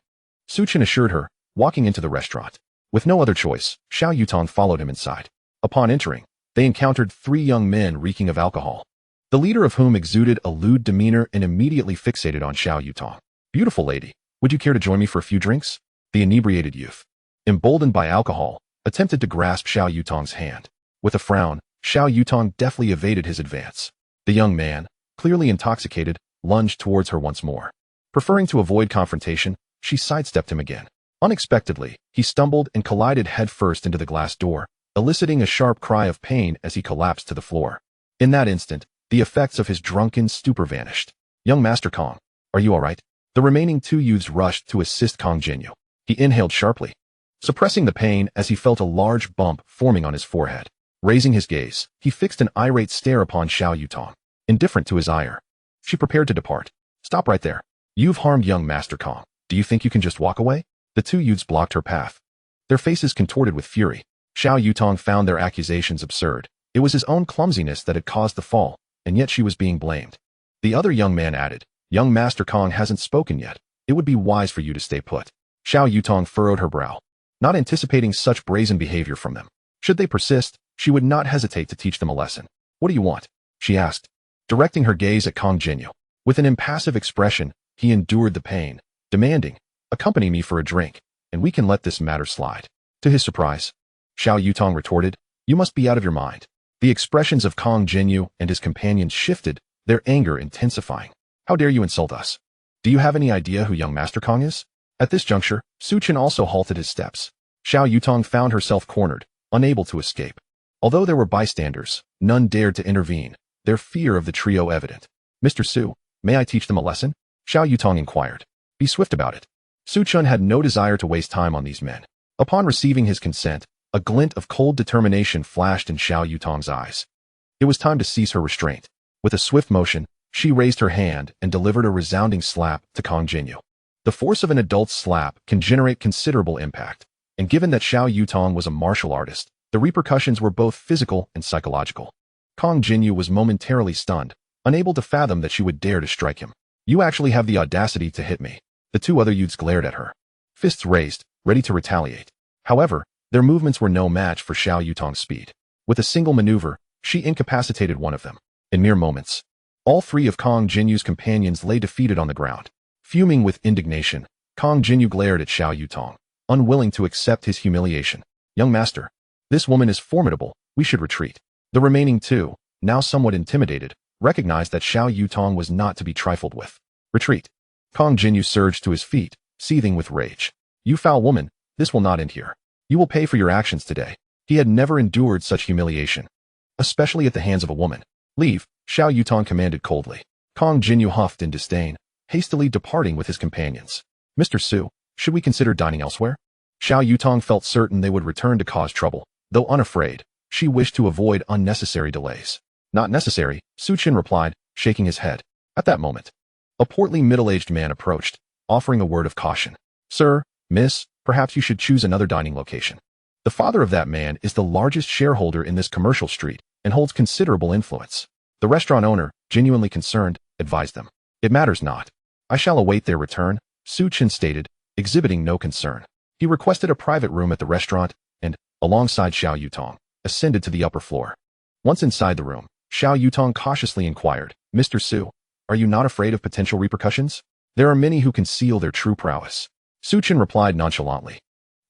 Su Chen assured her, walking into the restaurant. With no other choice, Xiao Yutong followed him inside. Upon entering, they encountered 3 young men reeking of alcohol, the leader of whom exuded a lewd demeanor and immediately fixated on Xiao Yutong. Beautiful lady, would you care to join me for a few drinks? The inebriated youth, emboldened by alcohol, attempted to grasp Xiao Yutong's hand. With a frown, Xiao Yutong deftly evaded his advance. The young man, clearly intoxicated, lunged towards her once more. Preferring to avoid confrontation, she sidestepped him again. Unexpectedly, he stumbled and collided headfirst into the glass door, eliciting a sharp cry of pain as he collapsed to the floor. In that instant, the effects of his drunken stupor vanished. Young Master Kong, are you all right? The remaining 2 youths rushed to assist Kong Jinyu. He inhaled sharply, suppressing the pain as he felt a large bump forming on his forehead. Raising his gaze, he fixed an irate stare upon Xiao Yutong, indifferent to his ire. She prepared to depart. Stop right there. You've harmed young Master Kong. Do you think you can just walk away? The 2 youths blocked her path, their faces contorted with fury. Xiao Yutong found their accusations absurd. It was his own clumsiness that had caused the fall, and yet she was being blamed. The other young man added, Young Master Kong hasn't spoken yet. It would be wise for you to stay put. Xiao Yutong furrowed her brow, not anticipating such brazen behavior from them. Should they persist, she would not hesitate to teach them a lesson. What do you want? She asked, directing her gaze at Kong Jinyu. With an impassive expression, he endured the pain, demanding, accompany me for a drink, and we can let this matter slide. To his surprise, Xiao Yutong retorted, you must be out of your mind. The expressions of Kong Jinyu and his companions shifted, their anger intensifying. How dare you insult us? Do you have any idea who young Master Kong is? At this juncture, Su Chen also halted his steps. Xiao Yutong found herself cornered, unable to escape. Although there were bystanders, none dared to intervene, their fear of the trio evident. Mr. Su, may I teach them a lesson? Xiao Yutong inquired. Be swift about it. Su Chen had no desire to waste time on these men. Upon receiving his consent, a glint of cold determination flashed in Xiao Yutong's eyes. It was time to seize her restraint. With a swift motion, she raised her hand and delivered a resounding slap to Kong Jinyu. The force of an adult's slap can generate considerable impact, and given that Xiao Yutong was a martial artist, the repercussions were both physical and psychological. Kong Jinyu was momentarily stunned, unable to fathom that she would dare to strike him. You actually have the audacity to hit me. The 2 other youths glared at her, fists raised, ready to retaliate. However, their movements were no match for Xiao Yutong's speed. With a single maneuver, she incapacitated one of them. In mere moments, all 3 of Kong Jinyu's companions lay defeated on the ground. Fuming with indignation, Kong Jinyu glared at Xiao Yutong, unwilling to accept his humiliation. Young master, this woman is formidable, we should retreat. The remaining 2, now somewhat intimidated, recognized that Xiao Yutong was not to be trifled with. Retreat. Kong Jinyu surged to his feet, seething with rage. You foul woman, this will not end here. You will pay for your actions today. He had never endured such humiliation, especially at the hands of a woman. Leave, Xiao Yutong commanded coldly. Kong Jinyu huffed in disdain, hastily departing with his companions. Mr. Su, should we consider dining elsewhere? Xiao Yutong felt certain they would return to cause trouble. Though unafraid, she wished to avoid unnecessary delays. Not necessary, Su Chen replied, shaking his head. At that moment, a portly middle-aged man approached, offering a word of caution. Sir, miss, Perhaps you should choose another dining location. The father of that man is the largest shareholder in this commercial street and holds considerable influence. The restaurant owner, genuinely concerned, advised them. It matters not. I shall await their return, Chen stated, exhibiting no concern. He requested a private room at the restaurant and, alongside Xiao Yutong, ascended to the upper floor. Once inside the room, Xiao Yutong cautiously inquired, Mr. Su, are you not afraid of potential repercussions? There are many who conceal their true prowess. Chen replied nonchalantly.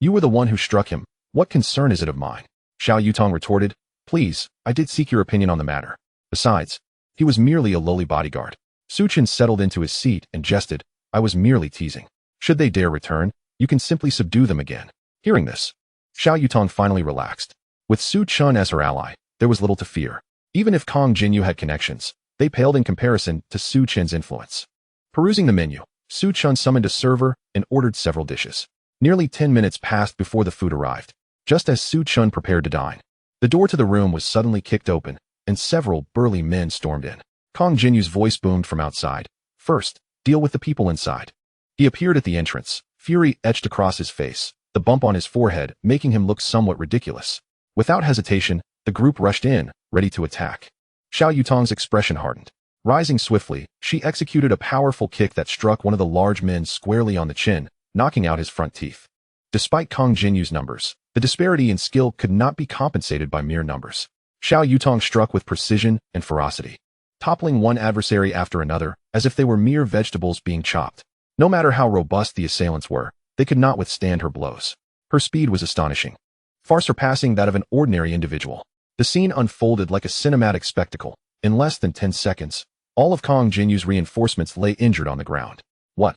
You were the one who struck him. What concern is it of mine? Xiao Yutong retorted, please, I did seek your opinion on the matter. Besides, he was merely a lowly bodyguard. Chen settled into his seat and jested, I was merely teasing. Should they dare return, you can simply subdue them again. Hearing this, Xiao Yutong finally relaxed. With Chen as her ally, there was little to fear. Even if Kong Jinyu had connections, they paled in comparison to Chen's influence. Perusing the menu, Chen summoned a server and ordered several dishes. Nearly 10 minutes passed before the food arrived. Just as Chen prepared to dine, the door to the room was suddenly kicked open, and several burly men stormed in. Kong Jinyu's voice boomed from outside. First, deal with the people inside. He appeared at the entrance, fury etched across his face, the bump on his forehead making him look somewhat ridiculous. Without hesitation, the group rushed in, ready to attack. Xiao Yutong's expression hardened. Rising swiftly, she executed a powerful kick that struck one of the large men squarely on the chin, knocking out his front teeth. Despite Kong Jinyu's numbers, the disparity in skill could not be compensated by mere numbers. Xiao Yutong struck with precision and ferocity, toppling one adversary after another as if they were mere vegetables being chopped. No matter how robust the assailants were, they could not withstand her blows. Her speed was astonishing, far surpassing that of an ordinary individual. The scene unfolded like a cinematic spectacle. In less than 10 seconds, all of Kong Jinyu's reinforcements lay injured on the ground. What?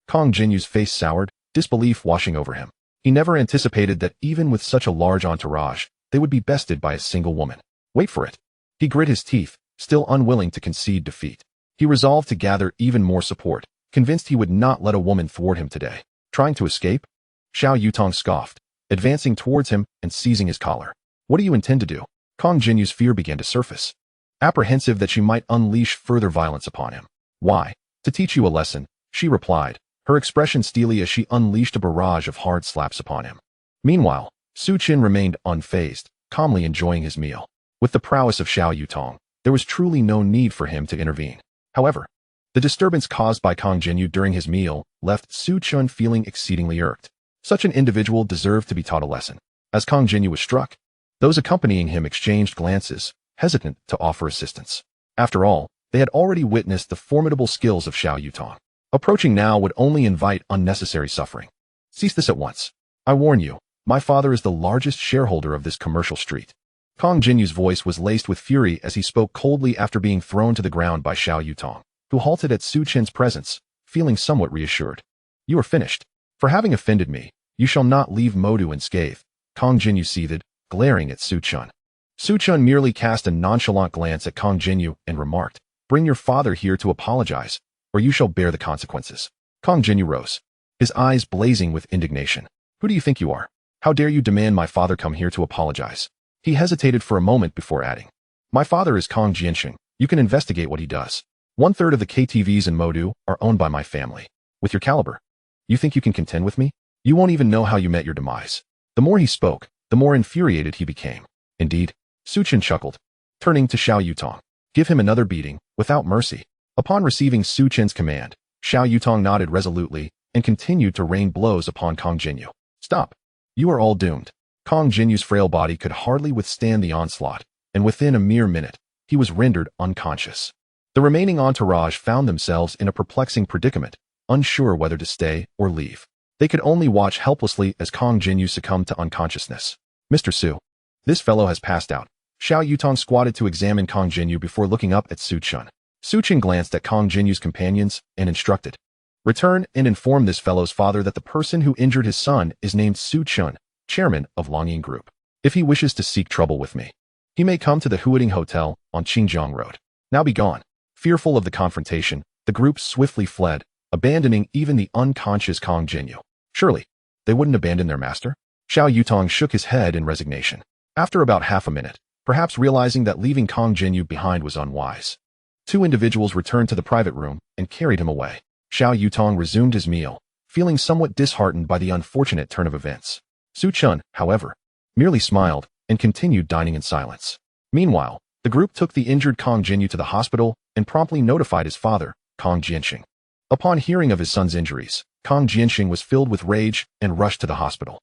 Kong Jinyu's face soured, disbelief washing over him. He never anticipated that even with such a large entourage, they would be bested by a single woman. Wait for it. He grit his teeth, still unwilling to concede defeat. He resolved to gather even more support, convinced he would not let a woman thwart him today. Trying to escape? Xiao Yutong scoffed, advancing towards him and seizing his collar. What do you intend to do? Kong Jinyu's fear began to surface, apprehensive that she might unleash further violence upon him. Why? To teach you a lesson, she replied, her expression steely as she unleashed a barrage of hard slaps upon him. Meanwhile, Chen remained unfazed, calmly enjoying his meal. With the prowess of Xiao Yutong, there was truly no need for him to intervene. However, the disturbance caused by Kong Jinyu during his meal left Chen feeling exceedingly irked. Such an individual deserved to be taught a lesson. As Kong Jinyu was struck, those accompanying him exchanged glances, hesitant to offer assistance. After all, they had already witnessed the formidable skills of Xiao Yutong. Approaching now would only invite unnecessary suffering. Cease this at once. I warn you, my father is the largest shareholder of this commercial street. Kong Jinyu's voice was laced with fury as he spoke coldly after being thrown to the ground by Xiao Yutong, who halted at Chen's presence, feeling somewhat reassured. You are finished. For having offended me, you shall not leave Modu unscathed, Kong Jinyu seethed, glaring at Chen. Chen merely cast a nonchalant glance at Kong Jinyu and remarked, bring your father here to apologize, or you shall bear the consequences. Kong Jinyu rose, his eyes blazing with indignation. Who do you think you are? How dare you demand my father come here to apologize? He hesitated for a moment before adding, my father is Kong Jianxing. You can investigate what he does. 1/3 of the KTVs in Modu are owned by my family. With your caliber, you think you can contend with me? You won't even know how you met your demise. The more he spoke, the more infuriated he became. Indeed, Chen chuckled, turning to Xiao Yutong. Give him another beating, without mercy. Upon receiving Chen's command, Xiao Yutong nodded resolutely and continued to rain blows upon Kong Jinyu. Stop. You are all doomed. Kong Jinyu's frail body could hardly withstand the onslaught, and within a mere minute, he was rendered unconscious. The remaining entourage found themselves in a perplexing predicament, unsure whether to stay or leave. They could only watch helplessly as Kong Jinyu succumbed to unconsciousness. Mr. Su. This fellow has passed out. Xiao Yutong squatted to examine Kong Jinyu before looking up at Chen. Chen glanced at Kong Jinyu's companions and instructed, return and inform this fellow's father that the person who injured his son is named Chen, chairman of Longying Group. If he wishes to seek trouble with me, he may come to the Huading Hotel on Qingjiang Road. Now be gone. Fearful of the confrontation, the group swiftly fled, abandoning even the unconscious Kong Jinyu. Surely, they wouldn't abandon their master? Xiao Yutong shook his head in resignation. After about half a minute, perhaps realizing that leaving Kong Jinyu behind was unwise, 2 individuals returned to the private room and carried him away. Xiao Yutong resumed his meal, feeling somewhat disheartened by the unfortunate turn of events. Su Chen, however, merely smiled and continued dining in silence. Meanwhile, the group took the injured Kang Jinyu to the hospital and promptly notified his father, Kang Jianxing. Upon hearing of his son's injuries, Kang Jianxing was filled with rage and rushed to the hospital.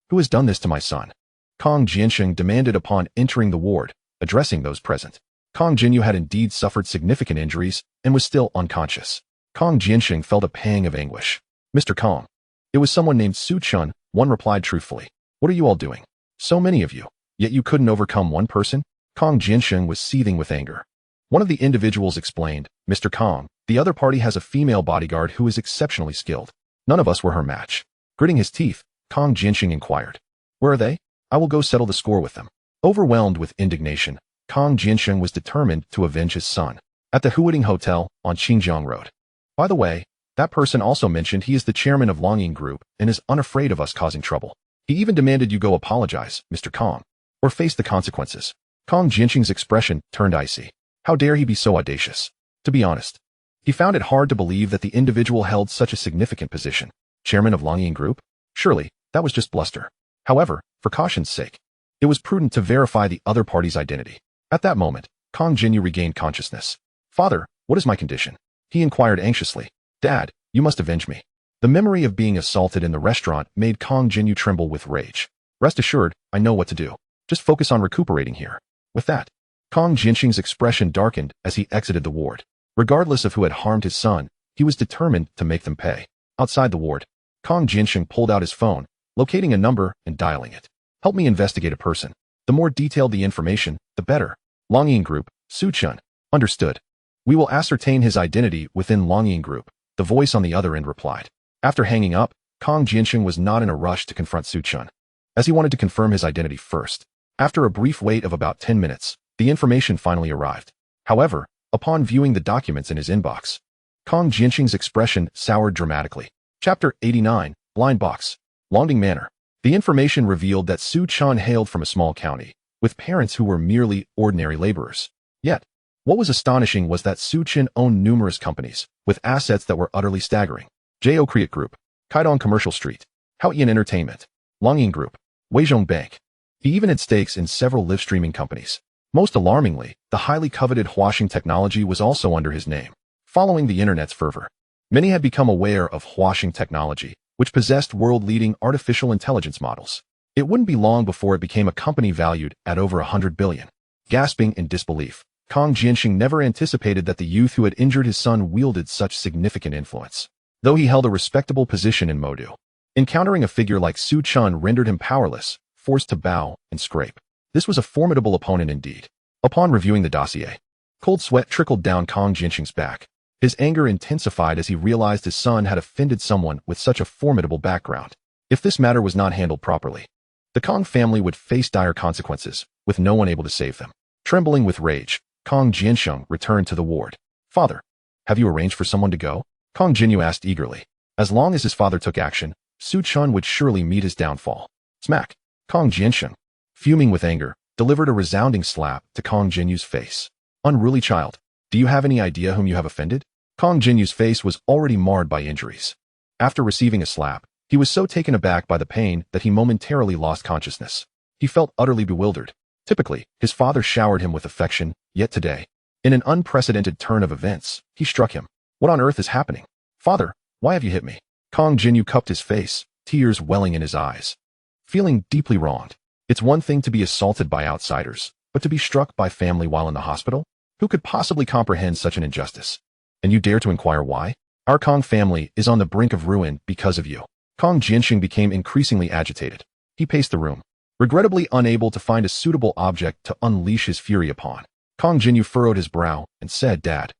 Who has done this to my son? Kang Jianxing demanded upon entering the ward, addressing those present. Kang Jinyu had indeed suffered significant injuries and was still unconscious. Kang Jianxing felt a pang of anguish. Mr. Kang. It was someone named Su Chen, one replied truthfully. What are you all doing? So many of you, yet you couldn't overcome one person? Kang Jianxing was seething with anger. One of the individuals explained, Mr. Kang, the other party has a female bodyguard who is exceptionally skilled. None of us were her match. Gritting his teeth, Kang Jianxing inquired. Where are they? I will go settle the score with them. Overwhelmed with indignation, Kang Jianxing was determined to avenge his son. At the Huading Hotel on Qingjiang Road. By the way, that person also mentioned he is the chairman of Longying Group and is unafraid of us causing trouble. He even demanded you go apologize, Mr. Kang, or face the consequences. Kang Jianxing's expression turned icy. How dare he be so audacious? To be honest, he found it hard to believe that the individual held such a significant position. Chairman of Longying Group? Surely, that was just bluster. However, for caution's sake, it was prudent to verify the other party's identity. At that moment, Kang Jinyu regained consciousness. Father, what is my condition? He inquired anxiously. Dad, you must avenge me. The memory of being assaulted in the restaurant made Kang Jinyu tremble with rage. Rest assured, I know what to do. Just focus on recuperating here. With that, Kang Jianxing's expression darkened as he exited the ward. Regardless of who had harmed his son, he was determined to make them pay. Outside the ward, Kang Jianxing pulled out his phone, locating a number and dialing it. Help me investigate a person. The more detailed the information, the better. Longying Group, Su Chen. Understood. We will ascertain his identity within Longying Group, the voice on the other end replied. After hanging up, Kang Jianxing was not in a rush to confront Su Chen, as he wanted to confirm his identity first. After a brief wait of about 10 minutes, the information finally arrived. However, upon viewing the documents in his inbox, Kang Jianxing's expression soured dramatically. Chapter 89, Blind Box. Longding Manor. The information revealed that Su Chen hailed from a small county, with parents who were merely ordinary laborers. Yet, what was astonishing was that Su Chen owned numerous companies, with assets that were utterly staggering. Jo Kriat Group, Kaidong Commercial Street, Haoyan Entertainment, Longying Group, Weizhong Bank. He even had stakes in several live streaming companies. Most alarmingly, the highly coveted Huaxing technology was also under his name. Following the internet's fervor, many had become aware of Huaxing technology, which possessed world-leading artificial intelligence models. It wouldn't be long before it became a company valued at over 100 billion. Gasping in disbelief, Kang Jianxing never anticipated that the youth who had injured his son wielded such significant influence. Though he held a respectable position in Modu, encountering a figure like Su Chen rendered him powerless, forced to bow and scrape. This was a formidable opponent indeed. Upon reviewing the dossier, cold sweat trickled down Kang Jianxing's back. His anger intensified as he realized his son had offended someone with such a formidable background. If this matter was not handled properly, the Kang family would face dire consequences, with no one able to save them. Trembling with rage, Kang Jianxing returned to the ward. Father, have you arranged for someone to go? Kang Jinyu asked eagerly. As long as his father took action, Su Chen would surely meet his downfall. Smack! Kang Jianxing, fuming with anger, delivered a resounding slap to Kang Jinyu's face. Unruly child, do you have any idea whom you have offended? Kang Jinyu's face was already marred by injuries. After receiving a slap, he was so taken aback by the pain that he momentarily lost consciousness. He felt utterly bewildered. Typically, his father showered him with affection, yet today, in an unprecedented turn of events, he struck him. What on earth is happening? Father, why have you hit me? Kang Jinyu cupped his face, tears welling in his eyes. Feeling deeply wronged. It's one thing to be assaulted by outsiders, but to be struck by family while in the hospital? Who could possibly comprehend such an injustice? And you dare to inquire why? Our Kang family is on the brink of ruin because of you. Kang Jianxing became increasingly agitated. He paced the room, regrettably unable to find a suitable object to unleash his fury upon. Kang Jinyu furrowed his brow and said, Dad,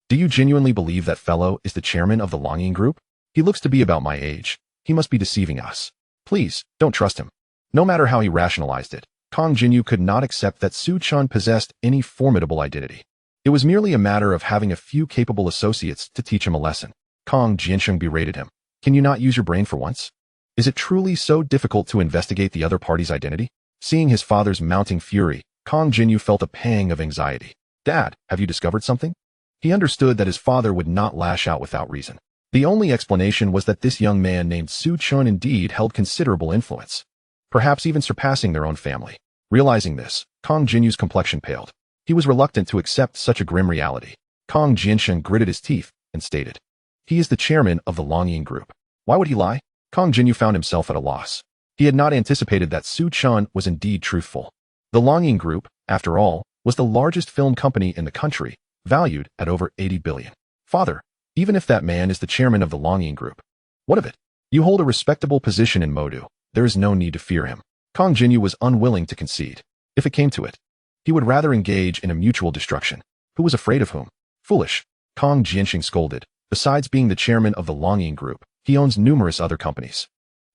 do you genuinely believe that fellow is the chairman of the Longying Group? He looks to be about my age. He must be deceiving us. Please, don't trust him. No matter how he rationalized it, Kang Jinyu could not accept that Su Chen possessed any formidable identity. It was merely a matter of having a few capable associates to teach him a lesson. Kang Jianxing berated him. Can you not use your brain for once? Is it truly so difficult to investigate the other party's identity? Seeing his father's mounting fury, Kang Jinyu felt a pang of anxiety. Dad, have you discovered something? He understood that his father would not lash out without reason. The only explanation was that this young man named Su Chen indeed held considerable influence, perhaps even surpassing their own family. Realizing this, Kong Jinyu's complexion paled. He was reluctant to accept such a grim reality. Kong Jinshen gritted his teeth and stated, "He is the chairman of the Longying Group. Why would he lie?" Kong Jinyu found himself at a loss. He had not anticipated that Su Chen was indeed truthful. The Longying Group, after all, was the largest film company in the country, valued at over 80 billion. "Father, even if that man is the chairman of the Longying Group, what of it? You hold a respectable position in Modu. There is no need to fear him." Kong Jinyu was unwilling to concede. If it came to it, he would rather engage in a mutual destruction. Who was afraid of whom? Foolish. Kong Jianxing scolded. Besides being the chairman of the Longying Group, he owns numerous other companies,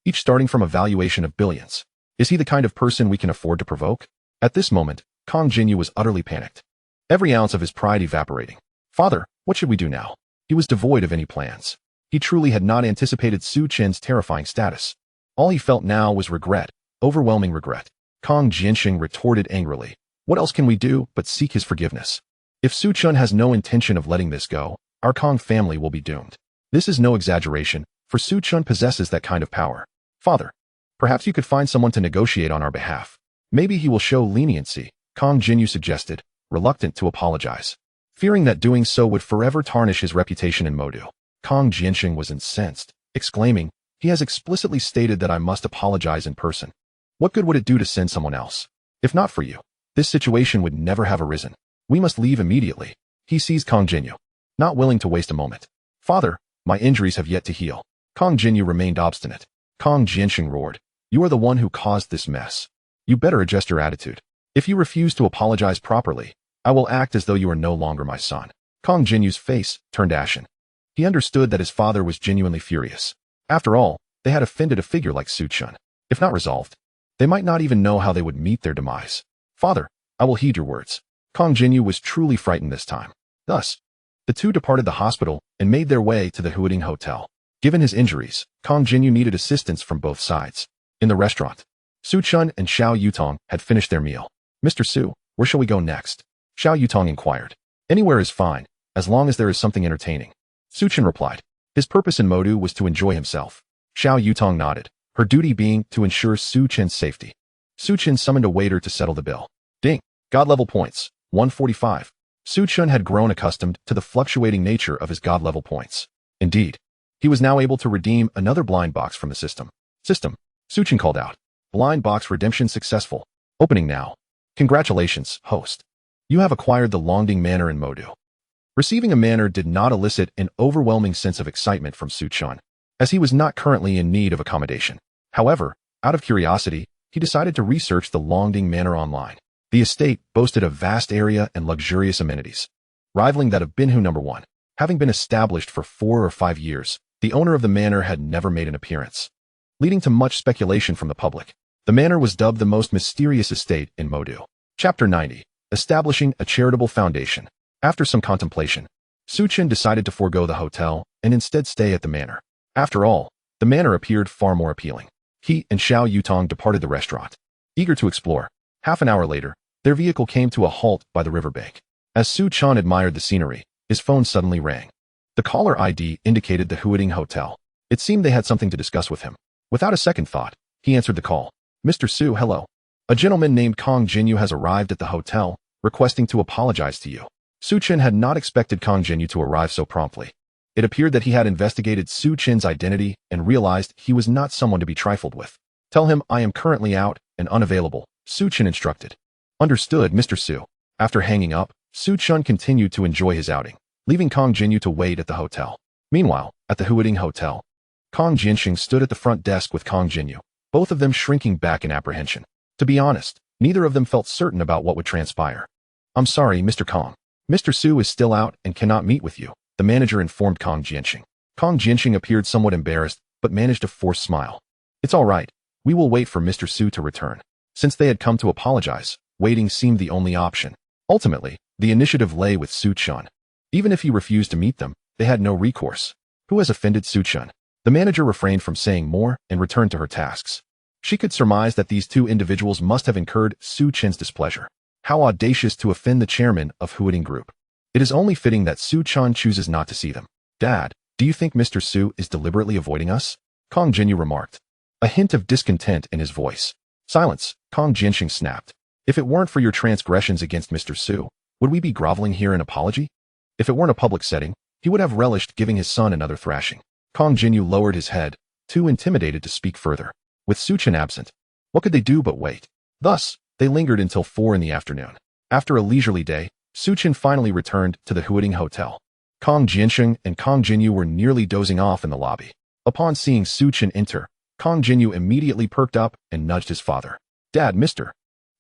each starting from a valuation of billions. Is he the kind of person we can afford to provoke? At this moment, Kong Jinyu was utterly panicked, every ounce of his pride evaporating. "Father, what should we do now?" He was devoid of any plans. He truly had not anticipated Su Chen's terrifying status. All he felt now was regret, overwhelming regret. Kong Jianxing retorted angrily, "What else can we do but seek his forgiveness? If Su Chen has no intention of letting this go, our Kong family will be doomed." This is no exaggeration, for Su Chen possesses that kind of power. "Father, perhaps you could find someone to negotiate on our behalf. Maybe he will show leniency," Kong Jinyu suggested, reluctant to apologize, fearing that doing so would forever tarnish his reputation in Modu. Kong Jianxing was incensed, exclaiming, "He has explicitly stated that I must apologize in person. What good would it do to send someone else? If not for you, this situation would never have arisen. We must leave immediately." He seized Kong Jinyu, not willing to waste a moment. "Father, my injuries have yet to heal." Kong Jinyu remained obstinate. Kong Jianxing roared, "You are the one who caused this mess. You better adjust your attitude. If you refuse to apologize properly, I will act as though you are no longer my son." Kong Jinyu's face turned ashen. He understood that his father was genuinely furious. After all, they had offended a figure like Su Chen. If not resolved, they might not even know how they would meet their demise. "Father, I will heed your words." Kong Jinyu was truly frightened this time. Thus, the two departed the hospital and made their way to the Huading Hotel. Given his injuries, Kong Jinyu needed assistance from both sides. In the restaurant, Su Chen and Xiao Yutong had finished their meal. "Mr. Su, where shall we go next?" Xiao Yutong inquired. "Anywhere is fine, as long as there is something entertaining." Su Chen replied. His purpose in Modu was to enjoy himself. Xiao Yutong nodded, her duty being to ensure Su Chen's safety. Su Chen summoned a waiter to settle the bill. Ding! God level points, 145. Su Chen had grown accustomed to the fluctuating nature of his god level points. Indeed, he was now able to redeem another blind box from the system. Su Chen called out. "Blind box redemption successful. Opening now. Congratulations, host. You have acquired the Longding Manor in Modu." Receiving a manor did not elicit an overwhelming sense of excitement from Su Chen, as he was not currently in need of accommodation. However, out of curiosity, he decided to research the Longding Manor online. The estate boasted a vast area and luxurious amenities, rivaling that of Binhu No. 1. Having been established for 4 or 5 years, the owner of the manor had never made an appearance, leading to much speculation from the public. The manor was dubbed the most mysterious estate in Modu. Chapter 90. Establishing a Charitable Foundation. After some contemplation, Su Chen decided to forego the hotel and instead stay at the manor. After all, the manor appeared far more appealing. He and Xiao Yutong departed the restaurant, eager to explore. Half an hour later, their vehicle came to a halt by the riverbank. As Su Chen admired the scenery, his phone suddenly rang. The caller ID indicated the Huading Hotel. It seemed they had something to discuss with him. Without a second thought, he answered the call. "Mr. Su, hello. A gentleman named Kong Jinyu has arrived at the hotel, requesting to apologize to you." Su Chen had not expected Kong Jinyu to arrive so promptly. It appeared that he had investigated Su Chen's identity and realized he was not someone to be trifled with. "Tell him I am currently out and unavailable," Su Chen instructed. "Understood, Mr. Su." After hanging up, Su Chen continued to enjoy his outing, leaving Kong Jinyu to wait at the hotel. Meanwhile, at the Huading Hotel, Kong Jianxing stood at the front desk with Kong Jinyu, both of them shrinking back in apprehension. To be honest, neither of them felt certain about what would transpire. "I'm sorry, Mr. Kong. Mr. Su is still out and cannot meet with you," the manager informed Kong Jianxing. Kong Jianxing appeared somewhat embarrassed, but managed a forced smile. "It's all right. We will wait for Mr. Su to return." Since they had come to apologize, waiting seemed the only option. Ultimately, the initiative lay with Su Chen. Even if he refused to meet them, they had no recourse. Who has offended Su Chen? The manager refrained from saying more and returned to her tasks. She could surmise that these two individuals must have incurred Su Chen's displeasure. How audacious to offend the chairman of Huading Group. It is only fitting that Su Chen chooses not to see them. "Dad, Do you think Mr. Su is deliberately avoiding us? Kong Jinyu remarked, a hint of discontent in his voice. Silence, Kong Jianxing snapped. If it weren't for your transgressions against Mr. Su, would we be groveling here in apology? If it weren't a public setting, he would have relished giving his son another thrashing. Kong Jinyu lowered his head, too intimidated to speak further. With Su Chen absent, what could they do but wait? Thus, they lingered until 4 in the afternoon. After a leisurely day, Su Chen finally returned to the Huading Hotel. Kong Jianxing and Kong Jinyu were nearly dozing off in the lobby. Upon seeing Su Chen enter, Kong Jinyu immediately perked up and nudged his father. Dad, Mr.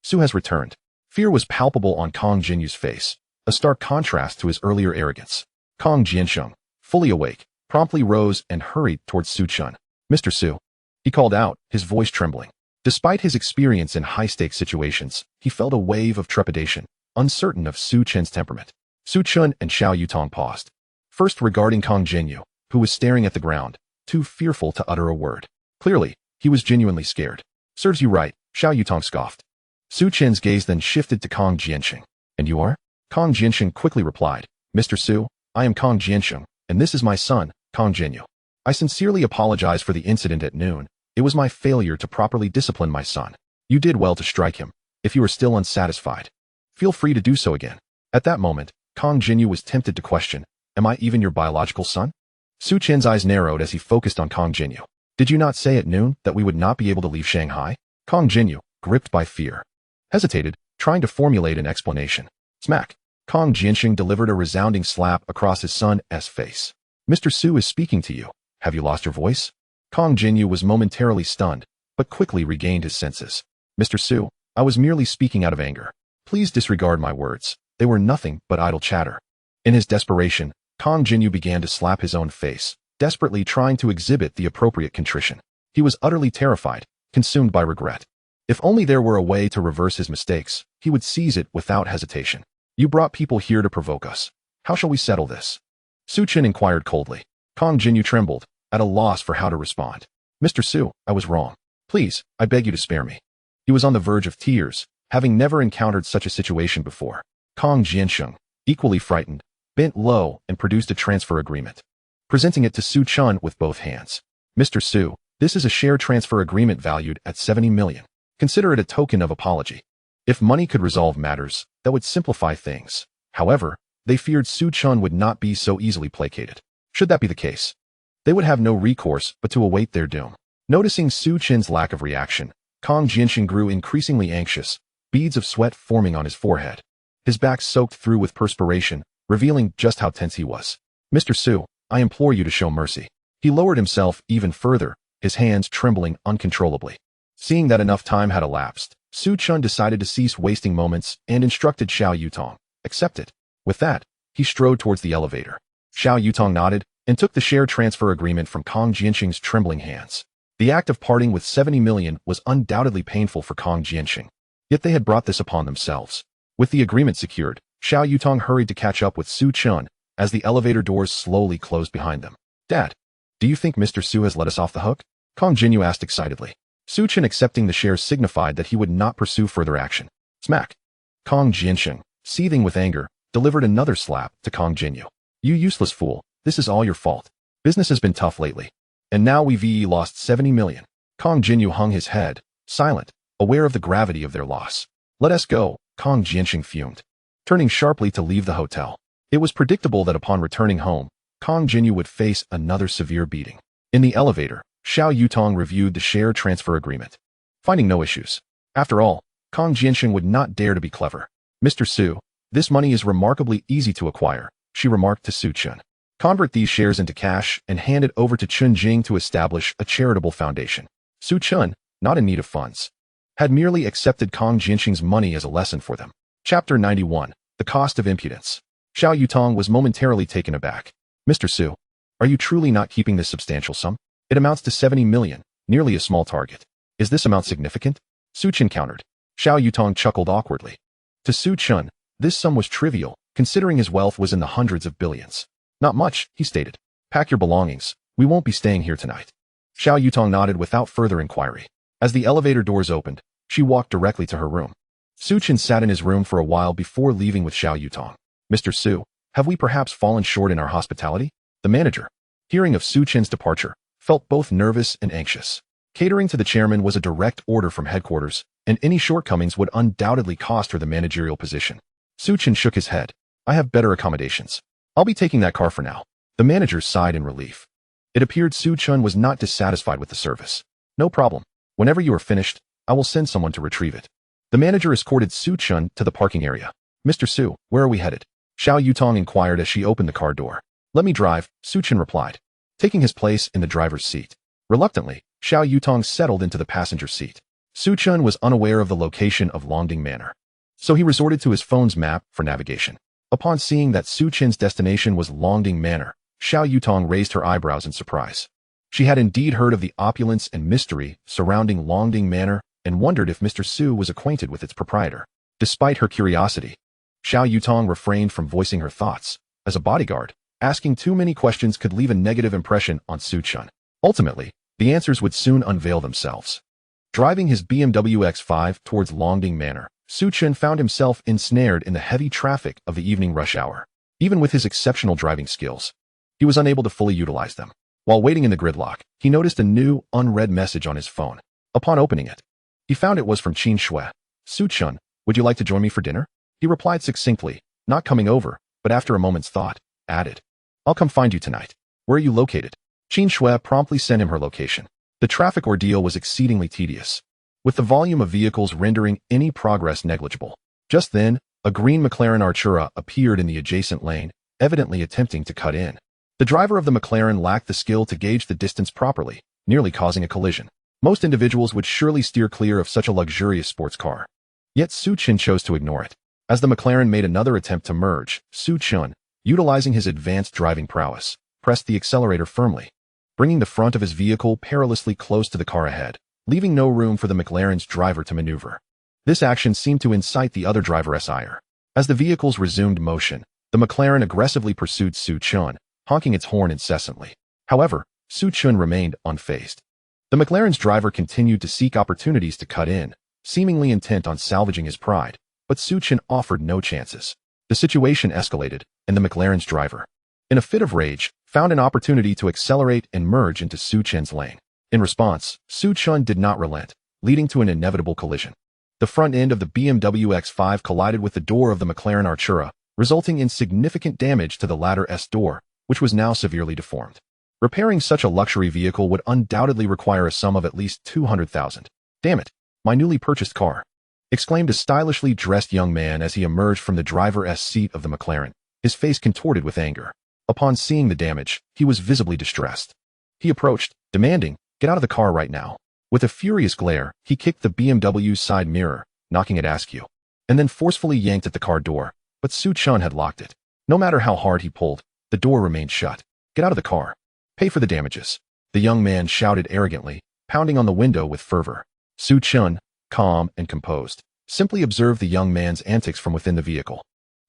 Su has returned. Fear was palpable on Kong Jinyu's face, a stark contrast to his earlier arrogance. Kong Jianxing, fully awake, promptly rose and hurried towards Su Chen. Mr. Su, he called out, his voice trembling. Despite his experience in high-stakes situations, he felt a wave of trepidation, uncertain of Su Chen's temperament. Su Chen and Xiao Yutong paused. First regarding Kong Jinyu, who was staring at the ground, too fearful to utter a word. Clearly, he was genuinely scared. Serves you right, Xiao Yutong scoffed. Su Chen's gaze then shifted to Kong Jianxing. And you are? Kong Jianxing quickly replied, Mr. Su, I am Kong Jianxing, and this is my son, Kong Jinyu. I sincerely apologize for the incident at noon. It was my failure to properly discipline my son. You did well to strike him. If you are still unsatisfied, feel free to do so again. At that moment, Kong Jinyu was tempted to question, am I even your biological son? Su Chen's eyes narrowed as he focused on Kong Jinyu. Did you not say at noon that we would not be able to leave Shanghai? Kong Jinyu, gripped by fear, hesitated, trying to formulate an explanation. Smack. Kong Jianxing delivered a resounding slap across his son's face. Mr. Su is speaking to you. Have you lost your voice? Kong Jinyu was momentarily stunned, but quickly regained his senses. Mr. Su, I was merely speaking out of anger. Please disregard my words. They were nothing but idle chatter. In his desperation, Kong Jinyu began to slap his own face, desperately trying to exhibit the appropriate contrition. He was utterly terrified, consumed by regret. If only there were a way to reverse his mistakes, he would seize it without hesitation. You brought people here to provoke us. How shall we settle this? Su Chen inquired coldly. Kong Jinyu trembled, at a loss for how to respond. Mr. Su, I was wrong. Please, I beg you to spare me. He was on the verge of tears, having never encountered such a situation before. Kong Jianxing, equally frightened, bent low and produced a transfer agreement, presenting it to Su Chen with both hands. Mr. Su, this is a share transfer agreement valued at 70 million. Consider it a token of apology. If money could resolve matters, that would simplify things. However, they feared Su Chen would not be so easily placated. Should that be the case, they would have no recourse but to await their doom. Noticing Su Chen's lack of reaction, Kong Jianxing grew increasingly anxious, beads of sweat forming on his forehead. His back soaked through with perspiration, revealing just how tense he was. Mr. Su, I implore you to show mercy. He lowered himself even further, his hands trembling uncontrollably. Seeing that enough time had elapsed, Su Chen decided to cease wasting moments and instructed Xiao Yutong. Accept it. With that, he strode towards the elevator. Xiao Yutong nodded and took the share transfer agreement from Kong Jianxing's trembling hands. The act of parting with 70 million was undoubtedly painful for Kong Jianxing. Yet they had brought this upon themselves. With the agreement secured, Xiao Yutong hurried to catch up with Su Chen as the elevator doors slowly closed behind them. Dad, do you think Mr. Su has let us off the hook? Kong Jinyu asked excitedly. Su Chen accepting the shares signified that he would not pursue further action. Smack. Kong Jianxing, seething with anger, delivered another slap to Kong Jinyu. You useless fool, this is all your fault. Business has been tough lately. And now we've lost 70 million. Kong Jinyu hung his head, silent, aware of the gravity of their loss. Let us go, Kong Jianxing fumed, turning sharply to leave the hotel. It was predictable that upon returning home, Kong Jinyu would face another severe beating. In the elevator, Xiao Yutong reviewed the share transfer agreement, finding no issues. After all, Kong Jianxing would not dare to be clever. Mr. Su, this money is remarkably easy to acquire, she remarked to Su Chen. Convert these shares into cash and hand it over to Chen Jing to establish a charitable foundation. Su Chen, not in need of funds, had merely accepted Kong Jianxing's money as a lesson for them. Chapter 91, The Cost of Impudence. Xiao Yutong was momentarily taken aback. Mr. Su, are you truly not keeping this substantial sum? It amounts to 70 million, nearly a small target. Is this amount significant? Su Chen countered. Xiao Yutong chuckled awkwardly. To Su Chen, this sum was trivial, considering his wealth was in the hundreds of billions. Not much, he stated. Pack your belongings. We won't be staying here tonight. Xiao Yutong nodded without further inquiry. As the elevator doors opened, she walked directly to her room. Su Chen sat in his room for a while before leaving with Xiao Yutong. Mr. Su, have we perhaps fallen short in our hospitality? The manager, hearing of Su Chen's departure, felt both nervous and anxious. Catering to the chairman was a direct order from headquarters, and any shortcomings would undoubtedly cost her the managerial position. Su Chen shook his head. I have better accommodations. I'll be taking that car for now. The manager sighed in relief. It appeared Su Chen was not dissatisfied with the service. No problem. Whenever you are finished, I will send someone to retrieve it. The manager escorted Su Chen to the parking area. Mr. Su, where are we headed? Xiao Yutong inquired as she opened the car door. Let me drive, Su Chen replied, taking his place in the driver's seat. Reluctantly, Xiao Yutong settled into the passenger seat. Su Chen was unaware of the location of Longding Manor, so he resorted to his phone's map for navigation. Upon seeing that Su Chen's destination was Longding Manor, Xiao Yutong raised her eyebrows in surprise. She had indeed heard of the opulence and mystery surrounding Longding Manor and wondered if Mr. Su was acquainted with its proprietor. Despite her curiosity, Xiao Yutong refrained from voicing her thoughts. As a bodyguard, asking too many questions could leave a negative impression on Su Chen. Ultimately, the answers would soon unveil themselves. Driving his BMW X5 towards Longding Manor, Su Chen found himself ensnared in the heavy traffic of the evening rush hour. Even with his exceptional driving skills, he was unable to fully utilize them. While waiting in the gridlock, he noticed a new, unread message on his phone. Upon opening it, he found it was from Qin Shui. Su Chen, would you like to join me for dinner? He replied succinctly, not coming over, but after a moment's thought, added, I'll come find you tonight. Where are you located? Qin Shui promptly sent him her location. The traffic ordeal was exceedingly tedious, with the volume of vehicles rendering any progress negligible. Just then, a green McLaren Artura appeared in the adjacent lane, evidently attempting to cut in. The driver of the McLaren lacked the skill to gauge the distance properly, nearly causing a collision. Most individuals would surely steer clear of such a luxurious sports car. Yet Su Chen chose to ignore it. As the McLaren made another attempt to merge, Su Chen, utilizing his advanced driving prowess, pressed the accelerator firmly, bringing the front of his vehicle perilously close to the car ahead, leaving no room for the McLaren's driver to maneuver. This action seemed to incite the other driver's ire. As the vehicles resumed motion, the McLaren aggressively pursued Su Chen, honking its horn incessantly. However, Su Chen remained unfazed. The McLaren's driver continued to seek opportunities to cut in, seemingly intent on salvaging his pride, but Su Chen offered no chances. The situation escalated, and the McLaren's driver, in a fit of rage, found an opportunity to accelerate and merge into Su Chen's lane. In response, Su Chen did not relent, leading to an inevitable collision. The front end of the BMW X5 collided with the door of the McLaren Artura, resulting in significant damage to the latter's door, which was now severely deformed. Repairing such a luxury vehicle would undoubtedly require a sum of at least 200,000. Damn it, my newly purchased car, exclaimed a stylishly dressed young man as he emerged from the driver's seat of the McLaren, his face contorted with anger. Upon seeing the damage, he was visibly distressed. He approached, demanding, get out of the car right now. With a furious glare, he kicked the BMW's side mirror, knocking it askew, and then forcefully yanked at the car door, but Su Chen had locked it. No matter how hard he pulled, the door remained shut. Get out of the car. Pay for the damages. The young man shouted arrogantly, pounding on the window with fervor. Su Chen, calm and composed, simply observed the young man's antics from within the vehicle.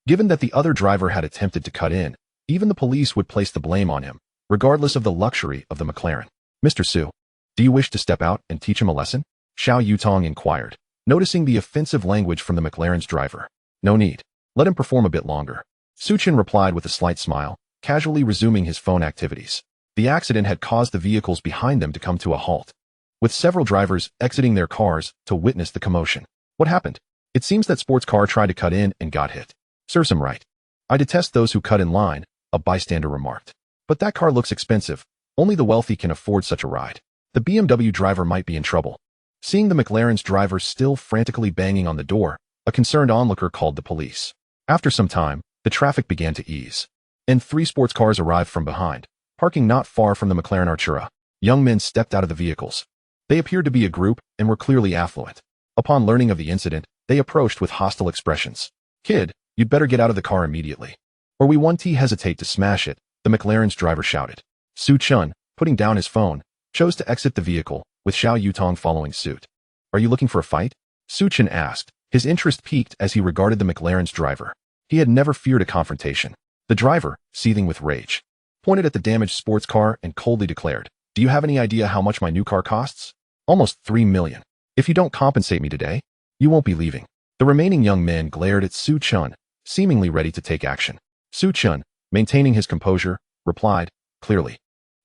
Given that the other driver had attempted to cut in, even the police would place the blame on him, regardless of the luxury of the McLaren. Mr. Su, do you wish to step out and teach him a lesson? Xiao Yutong inquired, noticing the offensive language from the McLaren's driver. No need. Let him perform a bit longer. Su Chen replied with a slight smile, casually resuming his phone activities. The accident had caused the vehicles behind them to come to a halt, with several drivers exiting their cars to witness the commotion. What happened? It seems that sports car tried to cut in and got hit. Serves him right. I detest those who cut in line, a bystander remarked. But that car looks expensive. Only the wealthy can afford such a ride. The BMW driver might be in trouble. Seeing the McLaren's driver still frantically banging on the door, a concerned onlooker called the police. After some time, the traffic began to ease, and 3 sports cars arrived from behind, parking not far from the McLaren Artura. Young men stepped out of the vehicles. They appeared to be a group and were clearly affluent. Upon learning of the incident, they approached with hostile expressions. Kid, you'd better get out of the car immediately, or we won't hesitate to smash it, the McLaren's driver shouted. Su Chen, putting down his phone, chose to exit the vehicle, with Xiao Yutong following suit. Are you looking for a fight? Su Chen asked, his interest piqued as he regarded the McLaren's driver. He had never feared a confrontation. The driver, seething with rage, pointed at the damaged sports car and coldly declared, do you have any idea how much my new car costs? Almost 3 million. If you don't compensate me today, you won't be leaving. The remaining young men glared at Su Chen, seemingly ready to take action. Su Chen, maintaining his composure, replied, clearly,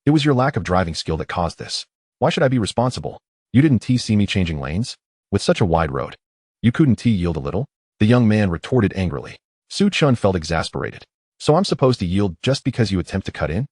It was your lack of driving skill that caused this. Why should I be responsible? You didn't see me changing lanes? With such a wide road. You couldn't yield a little? The young man retorted angrily. Chen felt exasperated. So I'm supposed to yield just because you attempt to cut in?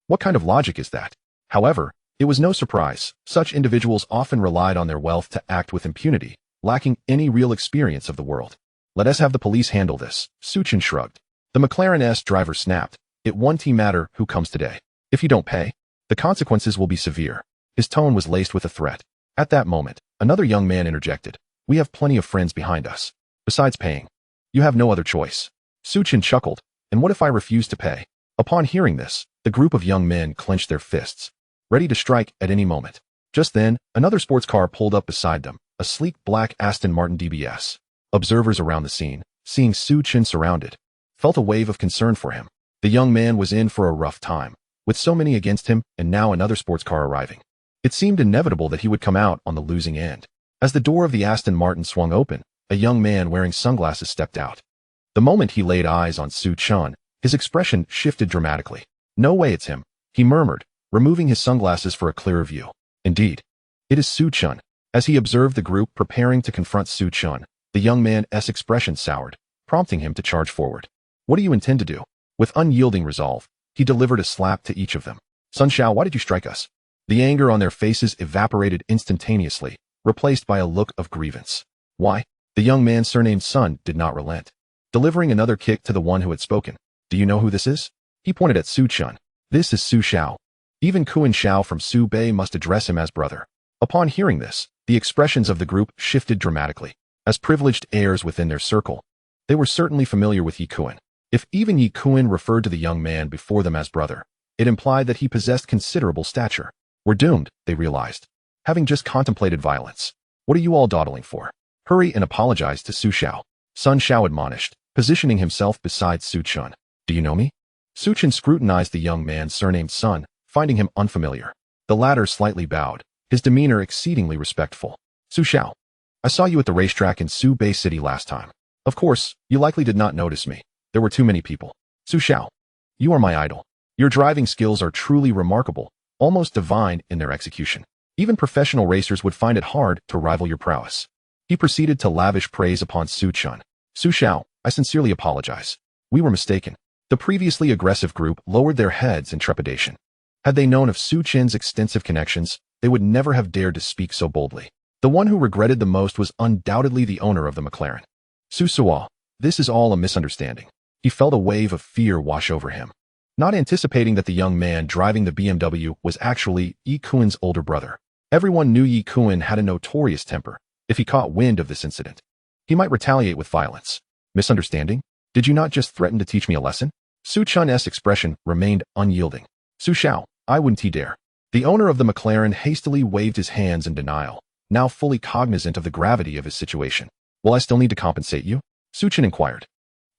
What kind of logic is that? However, it was no surprise. Such individuals often relied on their wealth to act with impunity, lacking any real experience of the world. Let us have the police handle this, Chen shrugged. The McLaren driver snapped. It won't matter who comes today. If you don't pay, the consequences will be severe. His tone was laced with a threat. At that moment, another young man interjected. We have plenty of friends behind us. Besides paying, you have no other choice. Chen chuckled. And what if I refuse to pay? Upon hearing this, the group of young men clenched their fists, ready to strike at any moment. Just then, another sports car pulled up beside them, a sleek black Aston Martin DBS. Observers around the scene, seeing Chen surrounded, felt a wave of concern for him. The young man was in for a rough time, with so many against him and now another sports car arriving. It seemed inevitable that he would come out on the losing end. As the door of the Aston Martin swung open, a young man wearing sunglasses stepped out. The moment he laid eyes on Chen, his expression shifted dramatically. No way it's him, he murmured, removing his sunglasses for a clearer view. Indeed, it is Chen. As he observed the group preparing to confront Chen, the young man's expression soured, prompting him to charge forward. What do you intend to do? With unyielding resolve, he delivered a slap to each of them. Sun Shao, why did you strike us? The anger on their faces evaporated instantaneously, replaced by a look of grievance. Why? The young man surnamed Sun did not relent, delivering another kick to the one who had spoken. Do you know who this is? He pointed at Chen. This is Su Shao. Even Kuan Shao from Su Bei must address him as brother. Upon hearing this, the expressions of the group shifted dramatically. As privileged heirs within their circle, they were certainly familiar with Yi Kuan. If even Yi Kuan referred to the young man before them as brother, it implied that he possessed considerable stature. We're doomed, they realized. Having just contemplated violence. What are you all dawdling for? Hurry and apologize to Su Shao. Sun Shao admonished, positioning himself beside Chen. Do you know me? Chen scrutinized the young man surnamed Sun, finding him unfamiliar. The latter slightly bowed, his demeanor exceedingly respectful. Su Shao. I saw you at the racetrack in Su Bei City last time. Of course, you likely did not notice me. There were too many people. Su Shao. You are my idol. Your driving skills are truly remarkable, almost divine in their execution. Even professional racers would find it hard to rival your prowess. He proceeded to lavish praise upon Chen. Su Shao, I sincerely apologize. We were mistaken. The previously aggressive group lowered their heads in trepidation. Had they known of Chen's extensive connections, they would never have dared to speak so boldly. The one who regretted the most was undoubtedly the owner of the McLaren. Su Suo, this is all a misunderstanding. He felt a wave of fear wash over him, not anticipating that the young man driving the BMW was actually Yi Kuan's older brother. Everyone knew Yi Kuan had a notorious temper. If he caught wind of this incident, he might retaliate with violence. Misunderstanding? Did you not just threaten to teach me a lesson? Chen's expression remained unyielding. Su Shao, I wouldn't dare. The owner of the McLaren hastily waved his hands in denial, now fully cognizant of the gravity of his situation. Will I still need to compensate you? Chen inquired.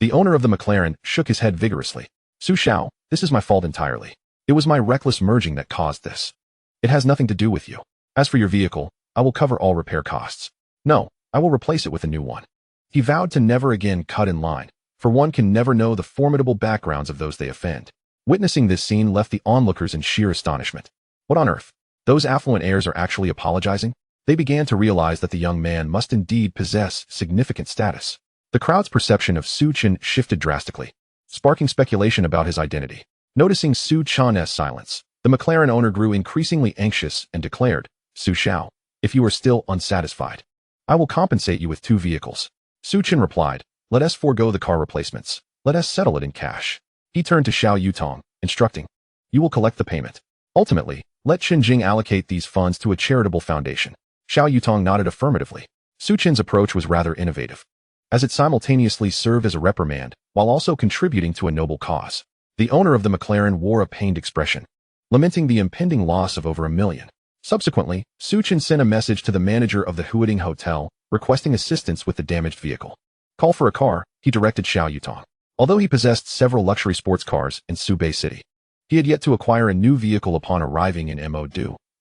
The owner of the McLaren shook his head vigorously. Su Shao, this is my fault entirely. It was my reckless merging that caused this. It has nothing to do with you. As for your vehicle, I will cover all repair costs. No, I will replace it with a new one. He vowed to never again cut in line, for one can never know the formidable backgrounds of those they offend. Witnessing this scene left the onlookers in sheer astonishment. What on earth? Those affluent heirs are actually apologizing? They began to realize that the young man must indeed possess significant status. The crowd's perception of Chen shifted drastically, sparking speculation about his identity. Noticing Chen's silence, the McLaren owner grew increasingly anxious and declared, Su Shao, if you are still unsatisfied, I will compensate you with 2 vehicles. Chen replied, let us forego the car replacements. Let us settle it in cash. He turned to Xiao Yutong, instructing, you will collect the payment. Ultimately, let Chen Jing allocate these funds to a charitable foundation. Xiao Yutong nodded affirmatively. Chen's approach was rather innovative, as it simultaneously served as a reprimand while also contributing to a noble cause. The owner of the McLaren wore a pained expression, lamenting the impending loss of over $1 million. Subsequently, Chen sent a message to the manager of the Huading Hotel, requesting assistance with the damaged vehicle. Call for a car, he directed Xiao Yutong. Although he possessed several luxury sports cars in Su Bei City, he had yet to acquire a new vehicle upon arriving in Mo,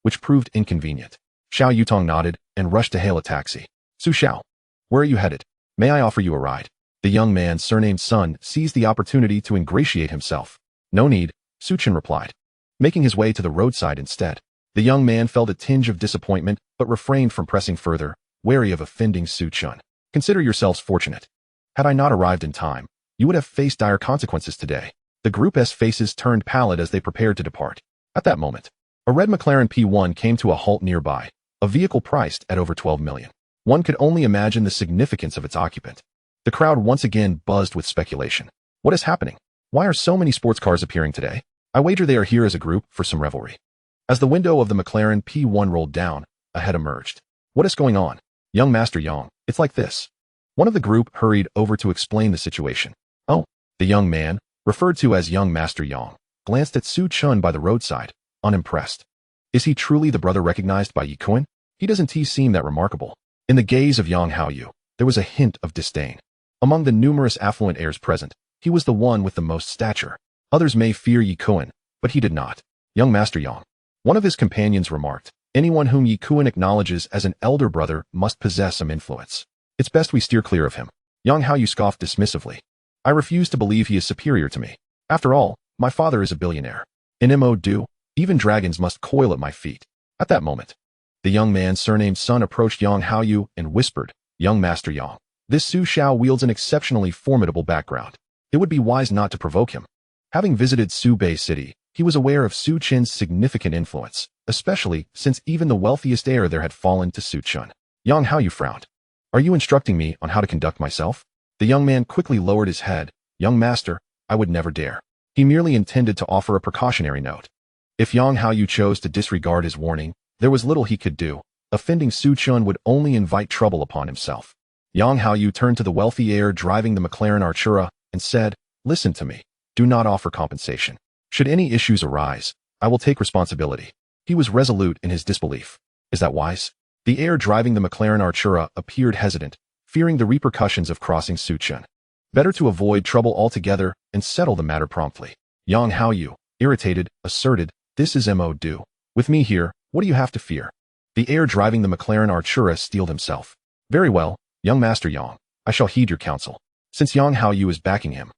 which proved inconvenient. Xiao Yutong nodded and rushed to hail a taxi. Su Shao, where are you headed? May I offer you a ride? The young man surnamed Sun seized the opportunity to ingratiate himself. No need, Chen replied. making his way to the roadside instead. The young man felt a tinge of disappointment but refrained from pressing further, wary of offending Su Chen. Consider yourselves fortunate. Had I not arrived in time, you would have faced dire consequences today. The group's faces turned pallid as they prepared to depart. At that moment, a red McLaren P1 came to a halt nearby, a vehicle priced at over 12 million. One could only imagine the significance of its occupant. The crowd once again buzzed with speculation. What is happening? Why are so many sports cars appearing today? I wager they are here as a group for some revelry. As the window of the McLaren P1 rolled down, a head emerged. What is going on? Young Master Yang, it's like this. One of the group hurried over to explain the situation. Oh, the young man, referred to as Young Master Yang, glanced at Su Chen by the roadside, unimpressed. Is he truly the brother recognized by Tycoon? He doesn't seem that remarkable. In the gaze of Yang Haoyu, there was a hint of disdain. Among the numerous affluent heirs present, he was the one with the most stature. Others may fear Tycoon, but he did not. Young Master Yang. One of his companions remarked, anyone whom Tycoon acknowledges as an elder brother must possess some influence. It's best we steer clear of him. Yang Haoyu scoffed dismissively. I refuse to believe he is superior to me. After all, my father is a billionaire. In Mo, even dragons must coil at my feet. At that moment, the young man surnamed Sun approached Yang Haoyu and whispered, Young Master Yang, this Su Xiao wields an exceptionally formidable background. It would be wise not to provoke him. Having visited Subei City, he was aware of Su Chen's significant influence, especially since even the wealthiest heir there had fallen to Su Chen. Yang Haoyu frowned. Are you instructing me on how to conduct myself? The young man quickly lowered his head. Young master, I would never dare. He merely intended to offer a precautionary note. If Yang Haoyu chose to disregard his warning, there was little he could do. Offending Su Chen would only invite trouble upon himself. Yang Haoyu turned to the wealthy heir driving the McLaren Artura and said, Listen to me. Do not offer compensation. Should any issues arise, I will take responsibility. He was resolute in his disbelief. Is that wise? The heir driving the McLaren Artura appeared hesitant, fearing the repercussions of crossing Su Chen. Better to avoid trouble altogether and settle the matter promptly. Yang Haoyu, irritated, asserted, This is Mo. With me here, what do you have to fear? The heir driving the McLaren Artura steeled himself. Very well, young Master Yang, I shall heed your counsel. Since Yang Haoyu is backing him,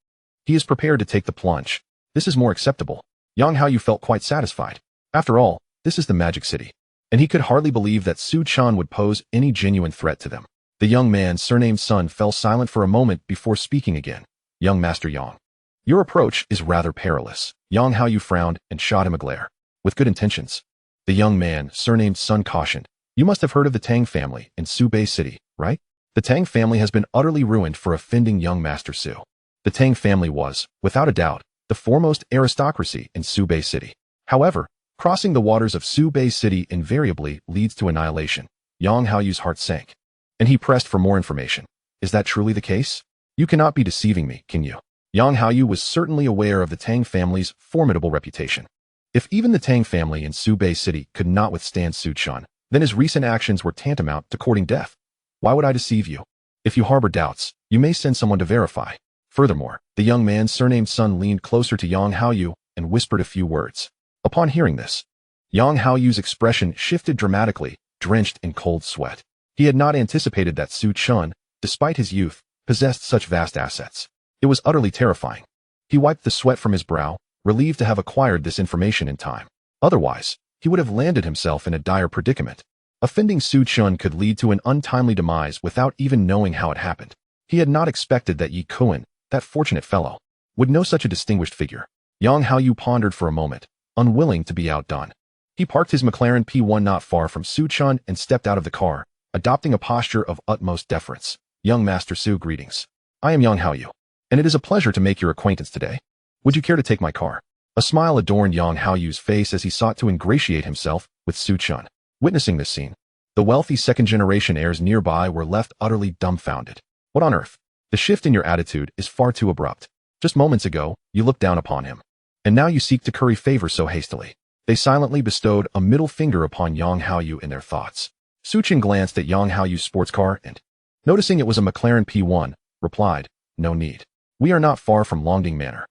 he is prepared to take the plunge. This is more acceptable. Yang Haoyu felt quite satisfied. After all, this is the Magic City, and he could hardly believe that Su Chen would pose any genuine threat to them. The young man surnamed Sun fell silent for a moment before speaking again. Young Master Yang, your approach is rather perilous. Yang Haoyu frowned and shot him a glare. With good intentions. The young man, surnamed Sun, cautioned. You must have heard of the Tang family in Subei City, right? The Tang family has been utterly ruined for offending young Master Su. The Tang family was, without a doubt, the foremost aristocracy in Subei City. However, crossing the waters of Subei City invariably leads to annihilation. Yang Haoyu's heart sank, and he pressed for more information. Is that truly the case? You cannot be deceiving me, can you? Yang Haoyu was certainly aware of the Tang family's formidable reputation. If even the Tang family in Subei City could not withstand Su Chen, then his recent actions were tantamount to courting death. Why would I deceive you? If you harbor doubts, you may send someone to verify. Furthermore, the young man surnamed Sun leaned closer to Yang Haoyu and whispered a few words. Upon hearing this, Yang Haoyu's expression shifted dramatically, drenched in cold sweat. He had not anticipated that Su Chen, despite his youth, possessed such vast assets. It was utterly terrifying. He wiped the sweat from his brow, relieved to have acquired this information in time. Otherwise, he would have landed himself in a dire predicament. Offending Su Chen could lead to an untimely demise without even knowing how it happened. He had not expected that Tycoon, that fortunate fellow, would know such a distinguished figure. Yang Haoyu pondered for a moment, unwilling to be outdone. He parked his McLaren P1 not far from Su Chen and stepped out of the car, adopting a posture of utmost deference. Young Master Su, greetings. I am Yang Haoyu, and it is a pleasure to make your acquaintance today. Would you care to take my car? A smile adorned Yang Haoyu's face as he sought to ingratiate himself with Su Chen. Witnessing this scene, the wealthy second-generation heirs nearby were left utterly dumbfounded. What on earth? The shift in your attitude is far too abrupt. Just moments ago, you looked down upon him, and now you seek to curry favor so hastily. They silently bestowed a middle finger upon Yang Haoyu in their thoughts. Su Chen glanced at Yang Haoyu's sports car and, noticing it was a McLaren P1, replied, No need. We are not far from Longding Manor.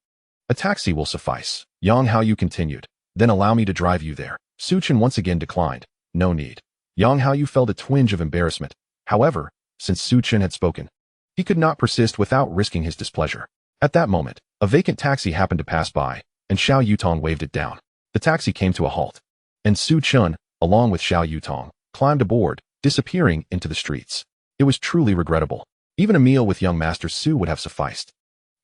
A taxi will suffice. Yang Haoyu continued. Then allow me to drive you there. Su Chen once again declined. No need. Yang Haoyu felt a twinge of embarrassment. However, since Su Chen had spoken, he could not persist without risking his displeasure. At that moment, a vacant taxi happened to pass by, and Xiao Yutong waved it down. The taxi came to a halt, and Su Chen, along with Xiao Yutong, climbed aboard, disappearing into the streets. It was truly regrettable. Even a meal with young Master Su would have sufficed.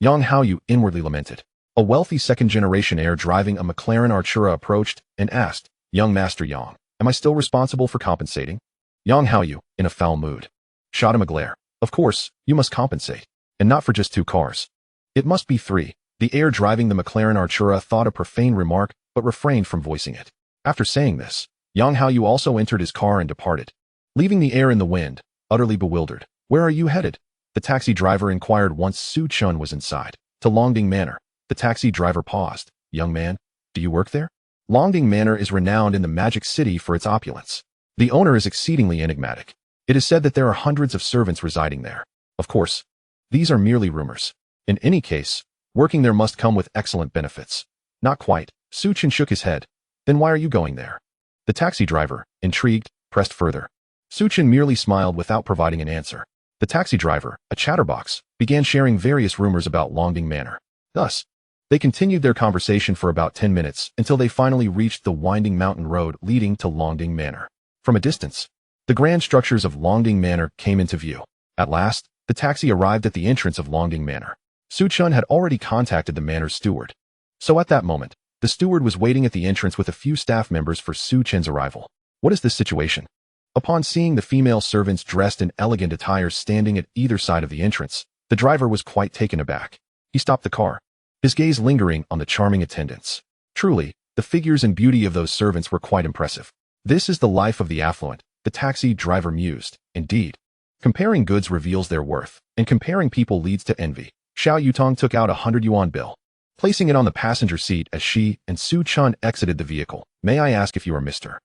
Yang Haoyu inwardly lamented. A wealthy second-generation heir driving a McLaren Artura approached and asked, "Young Master Yang, am I still responsible for compensating?" Yang Haoyu, in a foul mood, shot him a glare. "Of course, you must compensate. And not for just 2 cars. It must be 3. The heir driving the McLaren Artura thought a profane remark, but refrained from voicing it. After saying this, Yang Haoyu also entered his car and departed, leaving the heir in the wind, utterly bewildered. "Where are you headed?" the taxi driver inquired once Su Chen was inside. "To Longding Manor." The taxi driver paused. "Young man, do you work there?" Longding Manor is renowned in the Magic City for its opulence. The owner is exceedingly enigmatic. It is said that there are hundreds of servants residing there. Of course, these are merely rumors. In any case, working there must come with excellent benefits. Not quite. Su Chen shook his head. "Then why are you going there?" The taxi driver, intrigued, pressed further. Su Chen merely smiled without providing an answer. The taxi driver, a chatterbox, began sharing various rumors about Longding Manor. Thus, they continued their conversation for about 10 minutes until they finally reached the winding mountain road leading to Longding Manor. From a distance, the grand structures of Longding Manor came into view. At last, the taxi arrived at the entrance of Longding Manor. Su Chen had already contacted the manor's steward. So at that moment, the steward was waiting at the entrance with a few staff members for Su Chen's arrival. "What is this situation?" Upon seeing the female servants dressed in elegant attire standing at either side of the entrance, the driver was quite taken aback. He stopped the car, his gaze lingering on the charming attendants. Truly, the figures and beauty of those servants were quite impressive. This is the life of the affluent, the taxi driver mused. Indeed, comparing goods reveals their worth, and comparing people leads to envy. Xiao Yutong took out a 100 yuan bill, placing it on the passenger seat as she and Su Chen exited the vehicle. "May I ask if you are Mr.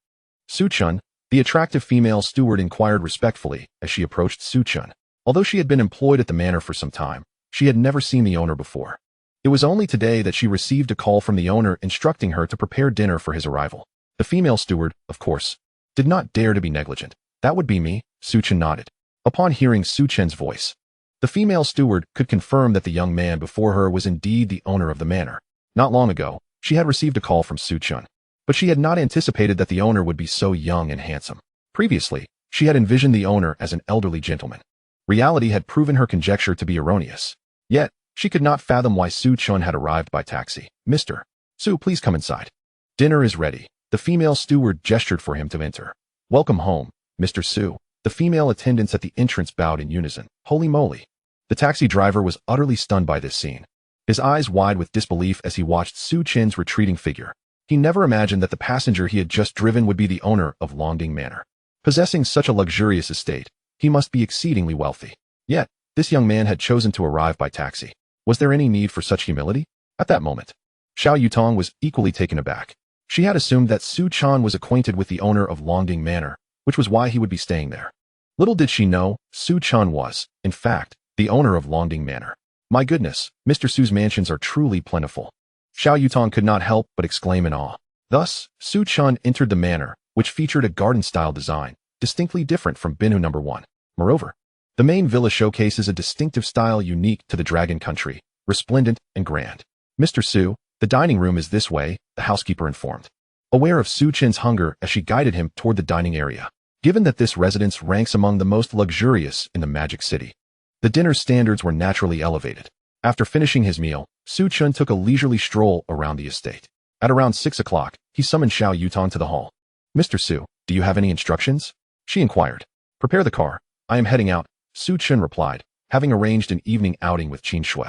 Su Chen?" the attractive female steward inquired respectfully as she approached Su Chen. Although she had been employed at the manor for some time, she had never seen the owner before. It was only today that she received a call from the owner instructing her to prepare dinner for his arrival. The female steward, of course, did not dare to be negligent. "That would be me," Su Chen nodded. Upon hearing Su Chen's voice, the female steward could confirm that the young man before her was indeed the owner of the manor. Not long ago, she had received a call from Su Chen, but she had not anticipated that the owner would be so young and handsome. Previously, she had envisioned the owner as an elderly gentleman. Reality had proven her conjecture to be erroneous. Yet, she could not fathom why Su Chen had arrived by taxi. "Mr. Su, please come inside. Dinner is ready." The female steward gestured for him to enter. "Welcome home, Mr. Su." The female attendants at the entrance bowed in unison. Holy moly! The taxi driver was utterly stunned by this scene, his eyes wide with disbelief as he watched Su Chen's retreating figure. He never imagined that the passenger he had just driven would be the owner of Longding Manor. Possessing such a luxurious estate, he must be exceedingly wealthy. Yet, this young man had chosen to arrive by taxi. Was there any need for such humility? At that moment, Xiao Yutong was equally taken aback. She had assumed that Su Chen was acquainted with the owner of Longding Manor, which was why he would be staying there. Little did she know, Su Chen was, in fact, the owner of Longding Manor. My goodness, Mr. Su's mansions are truly plentiful. Xiao Yutong could not help but exclaim in awe. Thus, Su Chen entered the manor, which featured a garden-style design, distinctly different from Binu No. 1. Moreover, the main villa showcases a distinctive style unique to the Dragon Country, resplendent and grand. "Mr. Su, the dining room is this way," the housekeeper informed, aware of Su Chen's hunger as she guided him toward the dining area. Given that this residence ranks among the most luxurious in the Magic City, the dinner standards were naturally elevated. After finishing his meal, Su Chen took a leisurely stroll around the estate. At around 6 o'clock, he summoned Xiao Yutong to the hall. "Mr. Su, do you have any instructions?" she inquired. "Prepare the car. I am heading out," Su Chen replied, having arranged an evening outing with Qin Shui.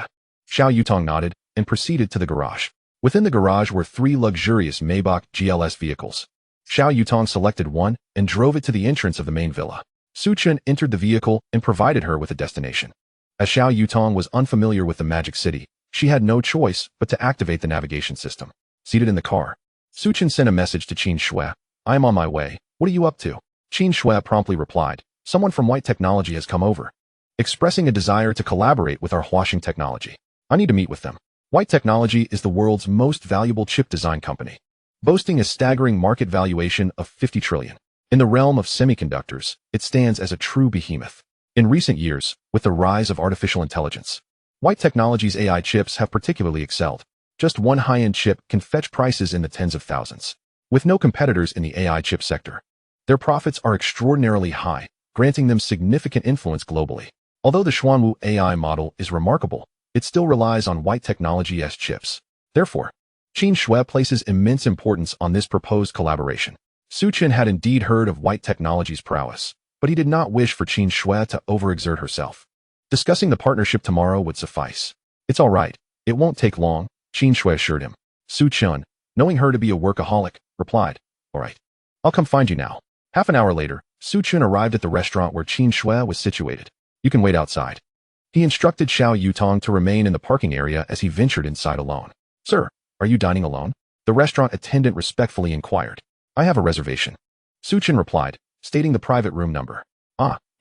Xiao Yutong nodded and proceeded to the garage. Within the garage were 3 luxurious Maybach GLS vehicles. Xiao Yutong selected one and drove it to the entrance of the main villa. Su Chen entered the vehicle and provided her with a destination. As Xiao Yutong was unfamiliar with the Magic City, she had no choice but to activate the navigation system. Seated in the car, Su Chen sent a message to Qin Shui. "I am on my way. What are you up to?" Qin Shui promptly replied, "Someone from White Technology has come over, expressing a desire to collaborate with our Huaxing technology. I need to meet with them." White Technology is the world's most valuable chip design company, boasting a staggering market valuation of 50 trillion. In the realm of semiconductors, it stands as a true behemoth. In recent years, with the rise of artificial intelligence, White Technology's AI chips have particularly excelled. Just one high-end chip can fetch prices in the tens of thousands. With no competitors in the AI chip sector, their profits are extraordinarily high, granting them significant influence globally. Although the Xuanwu AI model is remarkable, it still relies on white technology as chips. Therefore, Qin Shui places immense importance on this proposed collaboration. Su Chen had indeed heard of white technology's prowess, but he did not wish for Qin Shui to overexert herself. Discussing the partnership tomorrow would suffice. It's all right. It won't take long, Qin Shui assured him. Su Chen, knowing her to be a workaholic, replied, all right. I'll come find you now. Half an hour later, Su Chen arrived at the restaurant where Qin Shui was situated. You can wait outside. He instructed Xiao Yutong to remain in the parking area as he ventured inside alone. Sir, are you dining alone? The restaurant attendant respectfully inquired. I have a reservation. Su Chen replied, stating the private room number.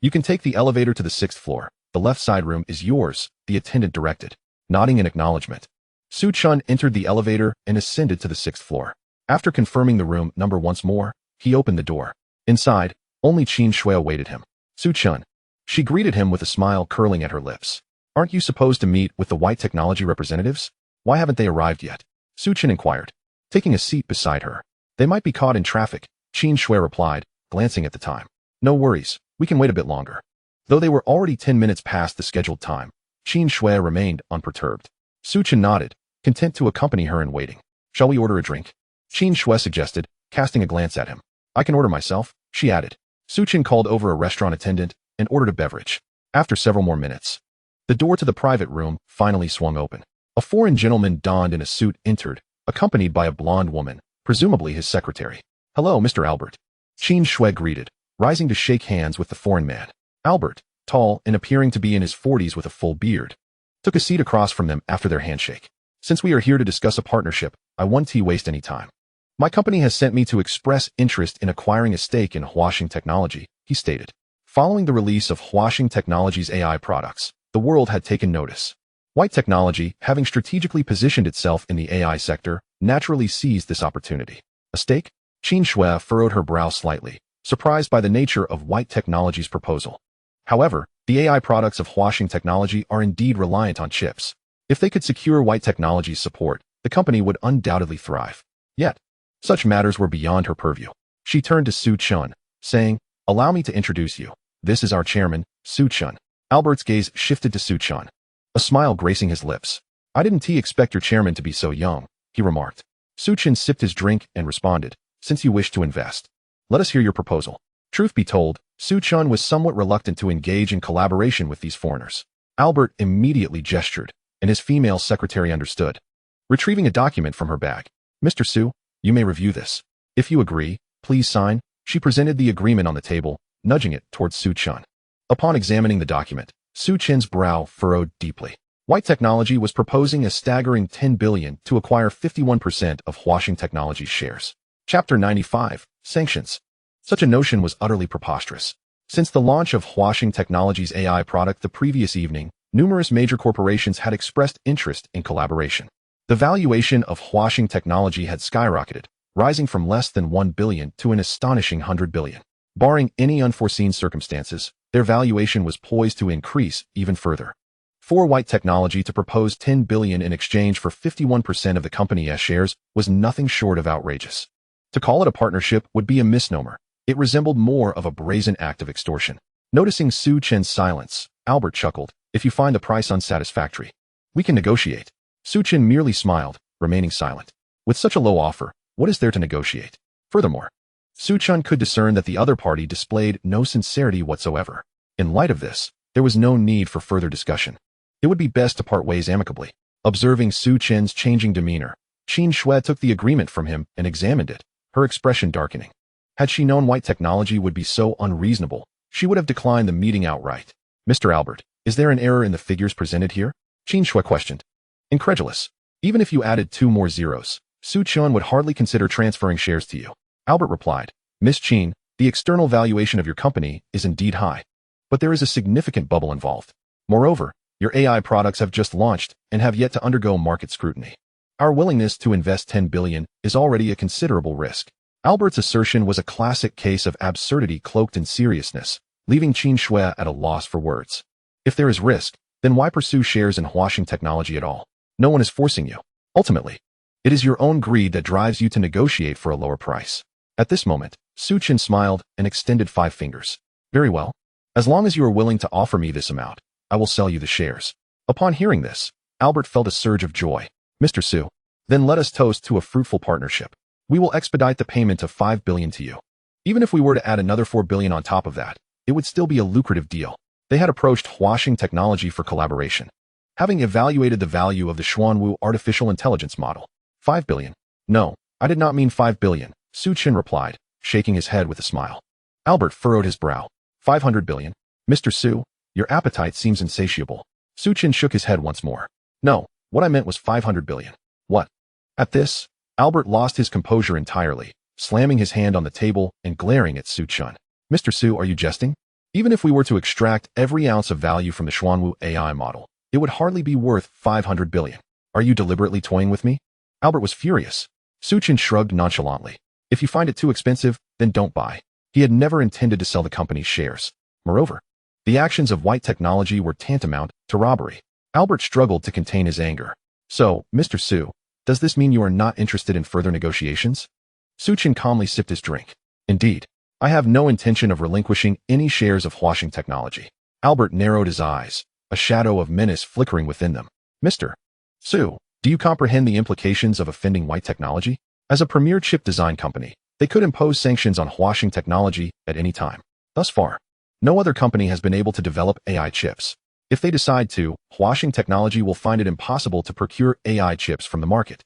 You can take the elevator to the 6th floor. The left side room is yours, the attendant directed. Nodding in acknowledgement, Su Chen entered the elevator and ascended to the 6th floor. After confirming the room number once more, he opened the door. Inside, only Qin Shui awaited him. Su Chen. She greeted him with a smile curling at her lips. Aren't you supposed to meet with the white technology representatives? Why haven't they arrived yet? Su Chen inquired, taking a seat beside her. They might be caught in traffic, Qin Shui replied, glancing at the time. No worries, we can wait a bit longer. Though they were already 10 minutes past the scheduled time, Qin Shui remained unperturbed. Su Chen nodded, content to accompany her in waiting. Shall we order a drink? Qin Shui suggested, casting a glance at him. I can order myself, she added. Su Chen called over a restaurant attendant and ordered a beverage. After several more minutes, the door to the private room finally swung open. A foreign gentleman donned in a suit entered, accompanied by a blonde woman, presumably his secretary. Hello, Mr. Albert. Qin Shui greeted, rising to shake hands with the foreign man. Albert, tall and appearing to be in his 40s with a full beard, took a seat across from them after their handshake. Since we are here to discuss a partnership, I won't waste any time. My company has sent me to express interest in acquiring a stake in Huaxing Technology, he stated. Following the release of Huaxing Technology's AI products, the world had taken notice. White technology, having strategically positioned itself in the AI sector, naturally seized this opportunity. A stake? Qin Shui furrowed her brow slightly, surprised by the nature of white technology's proposal. However, the AI products of Huaxing Technology are indeed reliant on chips. If they could secure white technology's support, the company would undoubtedly thrive. Yet, such matters were beyond her purview. She turned to Su Chen, saying, allow me to introduce you. This is our chairman, Su Chen. Albert's gaze shifted to Su Chen, a smile gracing his lips. I didn't expect your chairman to be so young, he remarked. Su Chen sipped his drink and responded, since you wish to invest, let us hear your proposal. Truth be told, Su Chen was somewhat reluctant to engage in collaboration with these foreigners. Albert immediately gestured, and his female secretary understood. Retrieving a document from her bag, Mr. Su, you may review this. If you agree, please sign. She presented the agreement on the table, nudging it towards Su Chen. Upon examining the document, Su Chen's brow furrowed deeply. White Technology was proposing a staggering $10 billion to acquire 51% of Huaxing Technology's shares. Chapter 95, Sanctions. Such a notion was utterly preposterous. Since the launch of Huaxing Technology's AI product the previous evening, numerous major corporations had expressed interest in collaboration. The valuation of Huaxing Technology had skyrocketed, rising from less than $1 billion to an astonishing $100 billion. Barring any unforeseen circumstances, their valuation was poised to increase even further. For White Technology to propose $10 billion in exchange for 51% of the company's shares was nothing short of outrageous. To call it a partnership would be a misnomer. It resembled more of a brazen act of extortion. Noticing Su Chen's silence, Albert chuckled, if you find the price unsatisfactory, we can negotiate. Su Chen merely smiled, remaining silent. With such a low offer, what is there to negotiate? Furthermore, Su Chen could discern that the other party displayed no sincerity whatsoever. In light of this, there was no need for further discussion. It would be best to part ways amicably. Observing Su Chen's changing demeanor, Qin Shui took the agreement from him and examined it, her expression darkening. Had she known White Technology would be so unreasonable, she would have declined the meeting outright. Mr. Albert, is there an error in the figures presented here? Qin Shui questioned. Incredulous. Even if you added 2 more zeros, Su Chen would hardly consider transferring shares to you. Albert replied, Miss Qin, the external valuation of your company is indeed high, but there is a significant bubble involved. Moreover, your AI products have just launched and have yet to undergo market scrutiny. Our willingness to invest $10 billion is already a considerable risk. Albert's assertion was a classic case of absurdity cloaked in seriousness, leaving Qin Shui at a loss for words. If there is risk, then why pursue shares in Huaxing Technology at all? No one is forcing you. Ultimately, it is your own greed that drives you to negotiate for a lower price. At this moment, Chen smiled and extended 5 fingers. Very well. As long as you are willing to offer me this amount, I will sell you the shares. Upon hearing this, Albert felt a surge of joy. Mr. Su, then let us toast to a fruitful partnership. We will expedite the payment of 5 billion to you. Even if we were to add another 4 billion on top of that, it would still be a lucrative deal. They had approached Huaxing Technology for collaboration. Having evaluated the value of the Xuanwu artificial intelligence model, 5 billion. No, I did not mean 5 billion, Chen replied, shaking his head with a smile. Albert furrowed his brow. 500 billion? Mr. Su, your appetite seems insatiable. Chen shook his head once more. No, what I meant was 500 billion. What? At this, Albert lost his composure entirely, slamming his hand on the table and glaring at Chen. Mr. Su, are you jesting? Even if we were to extract every ounce of value from the Xuanwu AI model, it would hardly be worth 500 billion. Are you deliberately toying with me? Albert was furious. Chen shrugged nonchalantly. If you find it too expensive, then don't buy. He had never intended to sell the company's shares. Moreover, the actions of White Technology were tantamount to robbery. Albert struggled to contain his anger. So, Mr. Su, does this mean you are not interested in further negotiations? Chen calmly sipped his drink. Indeed, I have no intention of relinquishing any shares of Huaxing Technology. Albert narrowed his eyes, a shadow of menace flickering within them. Mr. Su, do you comprehend the implications of offending White Technology? As a premier chip design company, they could impose sanctions on Huaxing Technology at any time. Thus far, no other company has been able to develop AI chips. If they decide to, Huaxing Technology will find it impossible to procure AI chips from the market.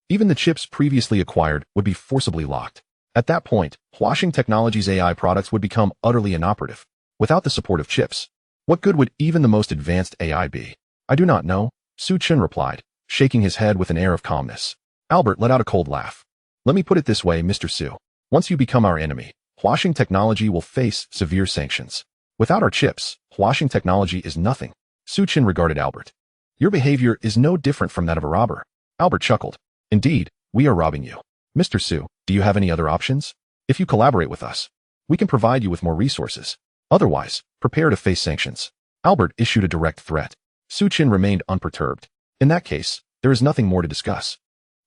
Even the chips previously acquired would be forcibly locked. At that point, Huaxing Technology's AI products would become utterly inoperative. Without the support of chips, what good would even the most advanced AI be? I do not know, Chen replied, shaking his head with an air of calmness. Albert let out a cold laugh. Let me put it this way, Mr. Su. Once you become our enemy, Huaxing Technology will face severe sanctions. Without our chips, Huaxing Technology is nothing. Chen regarded Albert. Your behavior is no different from that of a robber. Albert chuckled. Indeed, we are robbing you. Mr. Su, do you have any other options? If you collaborate with us, we can provide you with more resources. Otherwise, prepare to face sanctions. Albert issued a direct threat. Chen remained unperturbed. In that case, there is nothing more to discuss.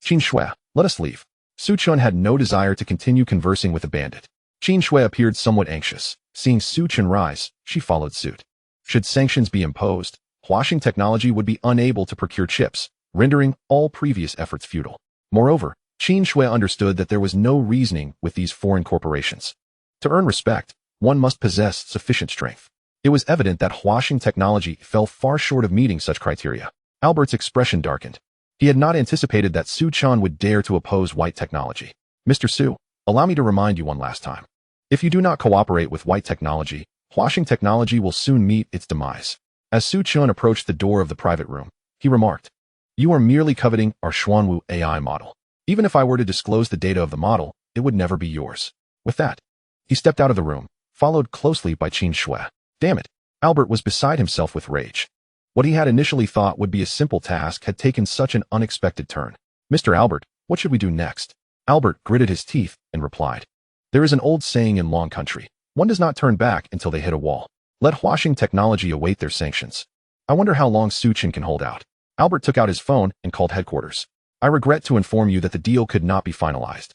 Qin Shui, let us leave. Chen had no desire to continue conversing with the bandit. Qin Shui appeared somewhat anxious. Seeing Chen rise, she followed suit. Should sanctions be imposed, Huaxing Technology would be unable to procure chips, rendering all previous efforts futile. Moreover, Qin Shui understood that there was no reasoning with these foreign corporations. To earn respect, one must possess sufficient strength. It was evident that Huaxing Technology fell far short of meeting such criteria. Albert's expression darkened. He had not anticipated that Chen would dare to oppose White Technology. Mr. Su, allow me to remind you one last time. If you do not cooperate with White Technology, Huaxing Technology will soon meet its demise. As Chen approached the door of the private room, he remarked, You are merely coveting our Xuanwu AI model. Even if I were to disclose the data of the model, it would never be yours. With that, he stepped out of the room, followed closely by Qin Shui. Damn it! Albert was beside himself with rage. What he had initially thought would be a simple task had taken such an unexpected turn. Mr. Albert, what should we do next? Albert gritted his teeth and replied. There is an old saying in Long Country. One does not turn back until they hit a wall. Let Huaxing Technology await their sanctions. I wonder how long Chen can hold out. Albert took out his phone and called headquarters. I regret to inform you that the deal could not be finalized.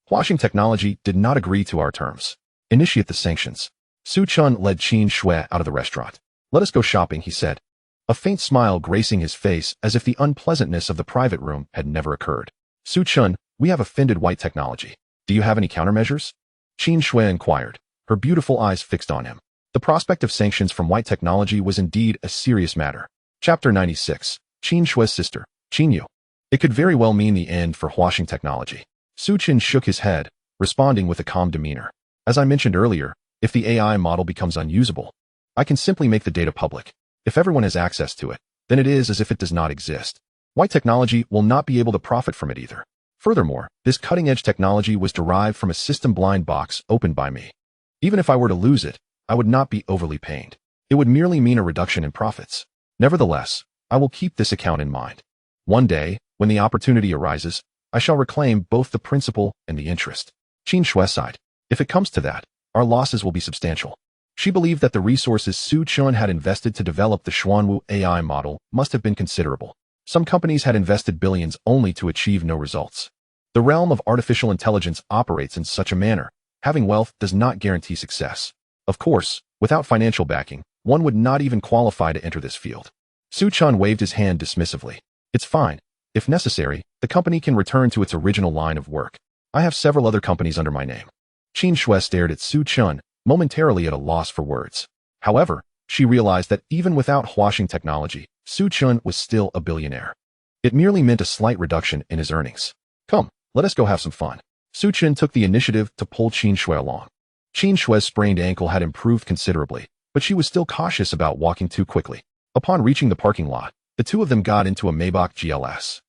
Huaxing Technology did not agree to our terms. Initiate the sanctions. Chen led Qin Shui out of the restaurant. Let us go shopping, he said. A faint smile gracing his face as if the unpleasantness of the private room had never occurred. Chen, we have offended White Technology. Do you have any countermeasures? Qin Shui inquired, her beautiful eyes fixed on him. The prospect of sanctions from White Technology was indeed a serious matter. Chapter 96. Qin Shui's sister, Qin Yu. It could very well mean the end for Huaxing Technology. Chen shook his head, responding with a calm demeanor. As I mentioned earlier, if the AI model becomes unusable, I can simply make the data public. If everyone has access to it, then it is as if it does not exist. White Technology will not be able to profit from it either. Furthermore, this cutting-edge technology was derived from a system blind box opened by me. Even if I were to lose it, I would not be overly pained. It would merely mean a reduction in profits. Nevertheless, I will keep this account in mind. One day, when the opportunity arises, I shall reclaim both the principal and the interest. Qin Shui sighed. If it comes to that, our losses will be substantial. She believed that the resources Chen had invested to develop the Xuanwu AI model must have been considerable. Some companies had invested billions only to achieve no results. The realm of artificial intelligence operates in such a manner. Having wealth does not guarantee success. Of course, without financial backing, one would not even qualify to enter this field. Su Chen waved his hand dismissively. It's fine. If necessary, the company can return to its original line of work. I have several other companies under my name. Qin Shui stared at Su Chen, momentarily at a loss for words. However, she realized that even without washing technology, Su Chen was still a billionaire. It merely meant a slight reduction in his earnings. Come, let us go have some fun. Su Chen took the initiative to pull Qin Shui along. Qin Shui's sprained ankle had improved considerably, but she was still cautious about walking too quickly. Upon reaching the parking lot, the two of them got into a Maybach GLS.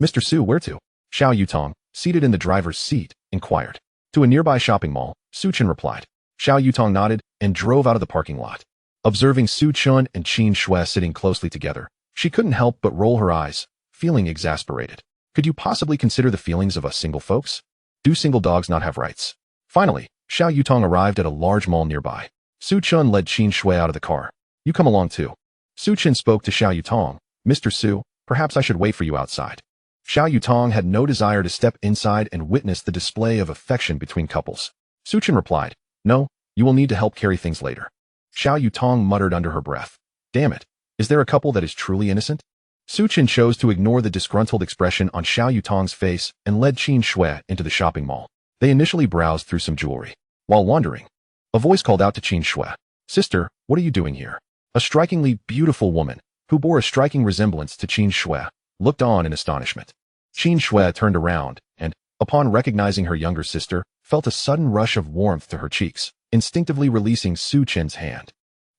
Mr. Su, where to? Xiao Yutong, seated in the driver's seat, inquired. To a nearby shopping mall, Su Chen replied. Xiao Yutong nodded and drove out of the parking lot. Observing Su Chen and Qin Shui sitting closely together, she couldn't help but roll her eyes, feeling exasperated. Could you possibly consider the feelings of us single folks? Do single dogs not have rights? Finally, Xiao Yutong arrived at a large mall nearby. Su Chen led Qin Shui out of the car. You come along too. Su Chen spoke to Xiao Yutong. Mr. Su, perhaps I should wait for you outside. Xiao Yutong had no desire to step inside and witness the display of affection between couples. Su Chen replied, No, you will need to help carry things later. Xiao Yutong muttered under her breath. Damn it, is there a couple that is truly innocent? Su Chen chose to ignore the disgruntled expression on Xiao Yutong's face and led Qin Shui into the shopping mall. They initially browsed through some jewelry. While wandering, a voice called out to Qin Shui. Sister, what are you doing here? A strikingly beautiful woman, who bore a striking resemblance to Qin Shui, looked on in astonishment. Qin Shui turned around and, upon recognizing her younger sister, felt a sudden rush of warmth to her cheeks, instinctively releasing Su Chen's hand.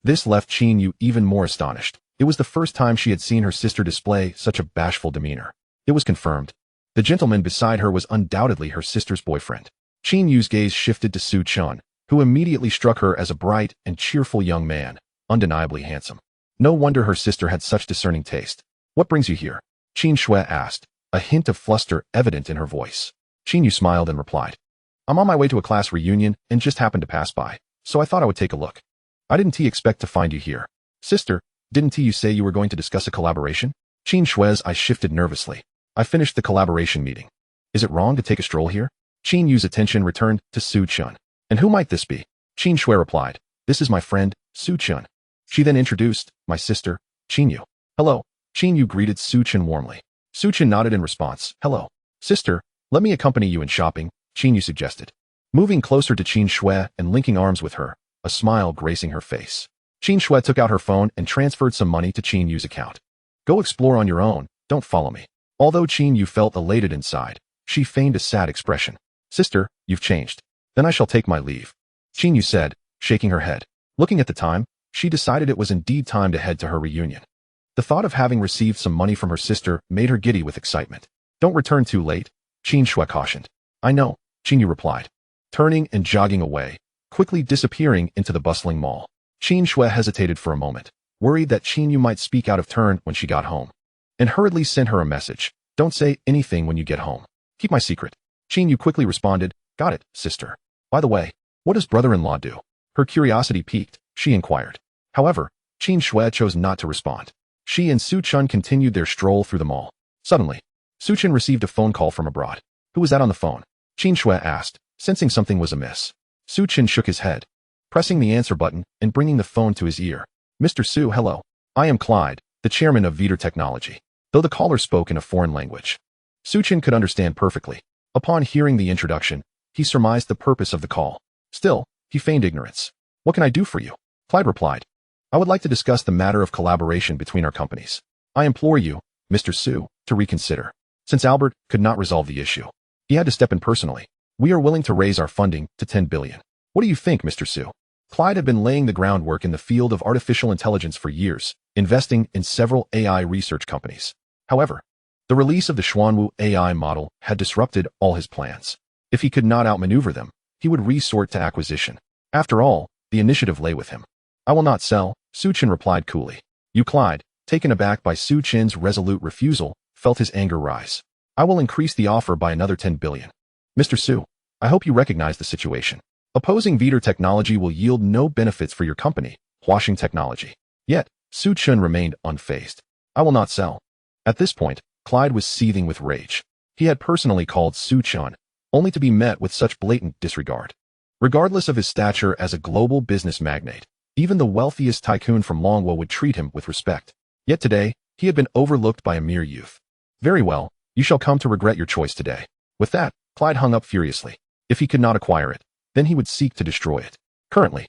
This left Qin Yu even more astonished. It was the first time she had seen her sister display such a bashful demeanor. It was confirmed. The gentleman beside her was undoubtedly her sister's boyfriend. Qin Yu's gaze shifted to Su Chen, who immediately struck her as a bright and cheerful young man, undeniably handsome. No wonder her sister had such discerning taste. What brings you here? Qin Shui asked, a hint of fluster evident in her voice. Qin Yu smiled and replied, I'm on my way to a class reunion and just happened to pass by, so I thought I would take a look. I didn't expect to find you here. Sister, didn't you say you were going to discuss a collaboration? Qin Shui's eyes shifted nervously. I finished the collaboration meeting. Is it wrong to take a stroll here? Qin Yu's attention returned to Su Chen. And who might this be? Qin Shui replied, This is my friend, Su Chen. She then introduced, my sister, Qin Yu. Hello. Qin Yu greeted Su Chen warmly. Su Chen nodded in response. Hello. Sister, let me accompany you in shopping, Qin Yu suggested. Moving closer to Qin Shui and linking arms with her, a smile gracing her face. Qin Shui took out her phone and transferred some money to Qin Yu's account. Go explore on your own, don't follow me. Although Qin Yu felt elated inside, she feigned a sad expression. Sister, you've changed. Then I shall take my leave. Qin Yu said, shaking her head. Looking at the time, she decided it was indeed time to head to her reunion. The thought of having received some money from her sister made her giddy with excitement. Don't return too late, Qin Shui cautioned. I know, Qin Yu replied, turning and jogging away, quickly disappearing into the bustling mall. Qin Shui hesitated for a moment, worried that Qin Yu might speak out of turn when she got home, and hurriedly sent her a message. Don't say anything when you get home. Keep my secret. Qin Yu quickly responded, Got it, sister. By the way, what does brother-in-law do? Her curiosity piqued, she inquired. However, Qin Shui chose not to respond. She and Su Chen continued their stroll through the mall. Suddenly, Su Chen received a phone call from abroad. Who was that on the phone? Qin Shui asked, sensing something was amiss. Su Chen shook his head, pressing the answer button and bringing the phone to his ear. Mr. Su, hello. I am Clyde, the chairman of Viter Technology. Though the caller spoke in a foreign language, Su Chen could understand perfectly. Upon hearing the introduction, he surmised the purpose of the call. Still, he feigned ignorance. What can I do for you? Clyde replied. I would like to discuss the matter of collaboration between our companies. I implore you, Mr. Su, to reconsider. Since Albert could not resolve the issue, he had to step in personally. We are willing to raise our funding to 10 billion. What do you think, Mr. Su? Clyde had been laying the groundwork in the field of artificial intelligence for years, investing in several AI research companies. However, the release of the Xuanwu AI model had disrupted all his plans. If he could not outmaneuver them, he would resort to acquisition. After all, the initiative lay with him. I will not sell, Su Chen replied coolly. You, Clyde, taken aback by Su Chen's resolute refusal, felt his anger rise. I will increase the offer by another 10 billion. Mr. Su, I hope you recognize the situation. Opposing Viter Technology will yield no benefits for your company, Huashing Technology. Yet, Su Chen remained unfazed. I will not sell. At this point, Clyde was seething with rage. He had personally called Chen, only to be met with such blatant disregard. Regardless of his stature as a global business magnate, even the wealthiest tycoon from Longwo would treat him with respect. Yet today, he had been overlooked by a mere youth. Very well, you shall come to regret your choice today. With that, Clyde hung up furiously. If he could not acquire it, then he would seek to destroy it. Currently,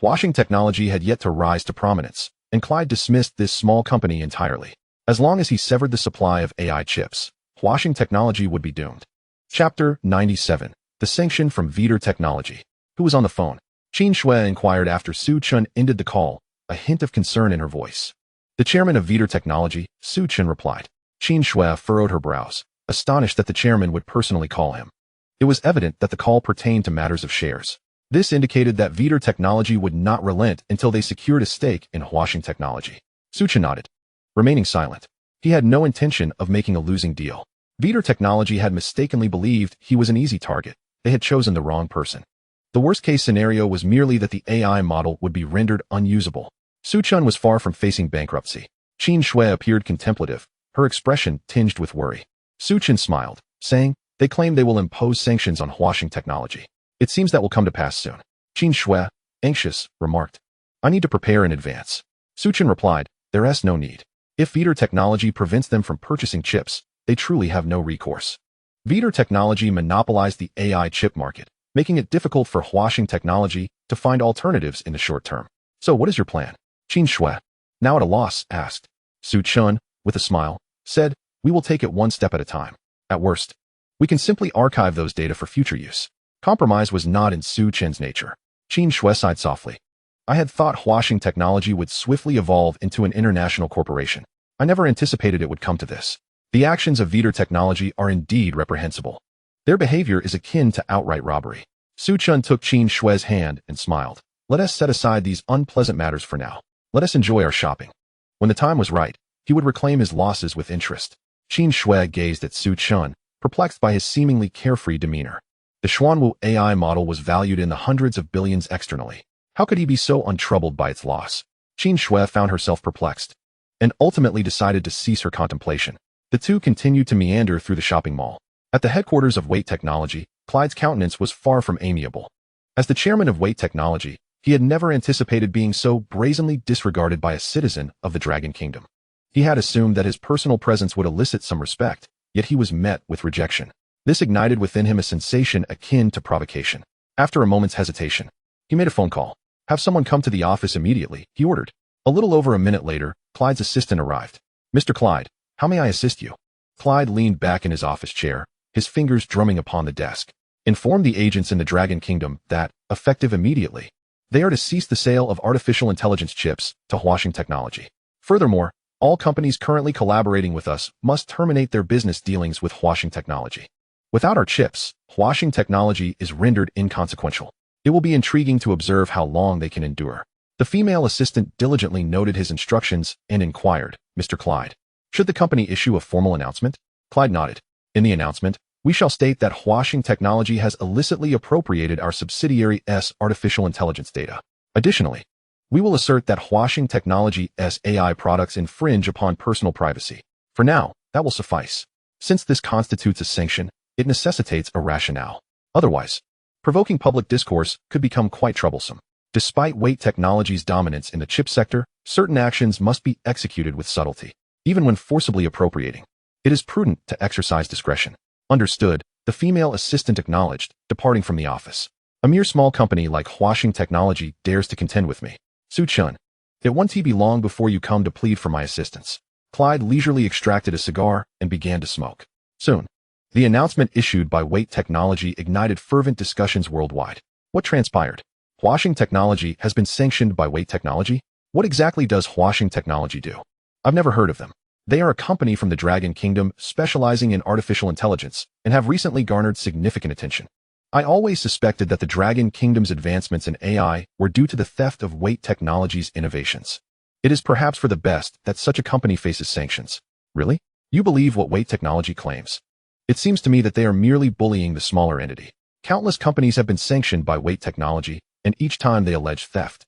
washing technology had yet to rise to prominence, and Clyde dismissed this small company entirely. As long as he severed the supply of AI chips, washing technology would be doomed. Chapter 97. The Sanction from Viter Technology. Who was on the phone? Chen Shui inquired after Chen ended the call, a hint of concern in her voice. The chairman of Viter Technology, Chen replied. Chen Shui furrowed her brows, astonished that the chairman would personally call him. It was evident that the call pertained to matters of shares. This indicated that Viter Technology would not relent until they secured a stake in washing technology. Chen nodded, remaining silent. He had no intention of making a losing deal. Viter Technology had mistakenly believed he was an easy target. They had chosen the wrong person. The worst-case scenario was merely that the AI model would be rendered unusable. Chen was far from facing bankruptcy. Chen Shui appeared contemplative, her expression tinged with worry. Chen smiled, saying, they claim they will impose sanctions on washing technology. It seems that will come to pass soon. Chen Shui, anxious, remarked. I need to prepare in advance. Chen replied, there is no need. If Viter Technology prevents them from purchasing chips, they truly have no recourse. Viter Technology monopolized the AI chip market, making it difficult for washing technology to find alternatives in the short term. So what is your plan? Chen Shui, now at a loss, asked. Chen, with a smile, said, we will take it one step at a time. At worst, we can simply archive those data for future use. Compromise was not in Chen's nature. Chen Shui sighed softly. I had thought washing technology would swiftly evolve into an international corporation. I never anticipated it would come to this. The actions of Viter Technology are indeed reprehensible. Their behavior is akin to outright robbery. Chen took Chen Shui's hand and smiled. Let us set aside these unpleasant matters for now. Let us enjoy our shopping. When the time was right, he would reclaim his losses with interest. Chen Shui gazed at Chen, perplexed by his seemingly carefree demeanor. The Xuanwu AI model was valued in the hundreds of billions externally. How could he be so untroubled by its loss? Chen Shui found herself perplexed, and ultimately decided to cease her contemplation. The two continued to meander through the shopping mall. At the headquarters of Weight Technology, Clyde's countenance was far from amiable. As the chairman of Weight Technology, he had never anticipated being so brazenly disregarded by a citizen of the Dragon Kingdom. He had assumed that his personal presence would elicit some respect, yet he was met with rejection. This ignited within him a sensation akin to provocation. After a moment's hesitation, he made a phone call. Have someone come to the office immediately, he ordered. A little over a minute later, Clyde's assistant arrived. Mr. Clyde, how may I assist you? Clyde leaned back in his office chair, his fingers drumming upon the desk. Inform the agents in the Dragon Kingdom that, effective immediately, they are to cease the sale of artificial intelligence chips to washing technology. Furthermore, all companies currently collaborating with us must terminate their business dealings with washing technology. Without our chips, washing technology is rendered inconsequential. It will be intriguing to observe how long they can endure. The female assistant diligently noted his instructions and inquired, Mr. Clyde, should the company issue a formal announcement? Clyde nodded. In the announcement, we shall state that washing technology has illicitly appropriated our subsidiary's artificial intelligence data. Additionally, we will assert that washing technology's AI products infringe upon personal privacy. For now, that will suffice. Since this constitutes a sanction, it necessitates a rationale. Otherwise, provoking public discourse could become quite troublesome. Despite Weight Technology's dominance in the chip sector, certain actions must be executed with subtlety. Even when forcibly appropriating, it is prudent to exercise discretion. Understood, the female assistant acknowledged, departing from the office. A mere small company like washing technology dares to contend with me. Chen, it won't be long before you come to plead for my assistance. Clyde leisurely extracted a cigar and began to smoke. Soon, the announcement issued by Weight Technology ignited fervent discussions worldwide. What transpired? Washing Technology has been sanctioned by Weight Technology? What exactly does Washing Technology do? I've never heard of them. They are a company from the Dragon Kingdom specializing in artificial intelligence and have recently garnered significant attention. I always suspected that the Dragon Kingdom's advancements in AI were due to the theft of Weight Technology's innovations. It is perhaps for the best that such a company faces sanctions. Really? You believe what Weight Technology claims? It seems to me that they are merely bullying the smaller entity. Countless companies have been sanctioned by Weight Technology, and each time they allege theft.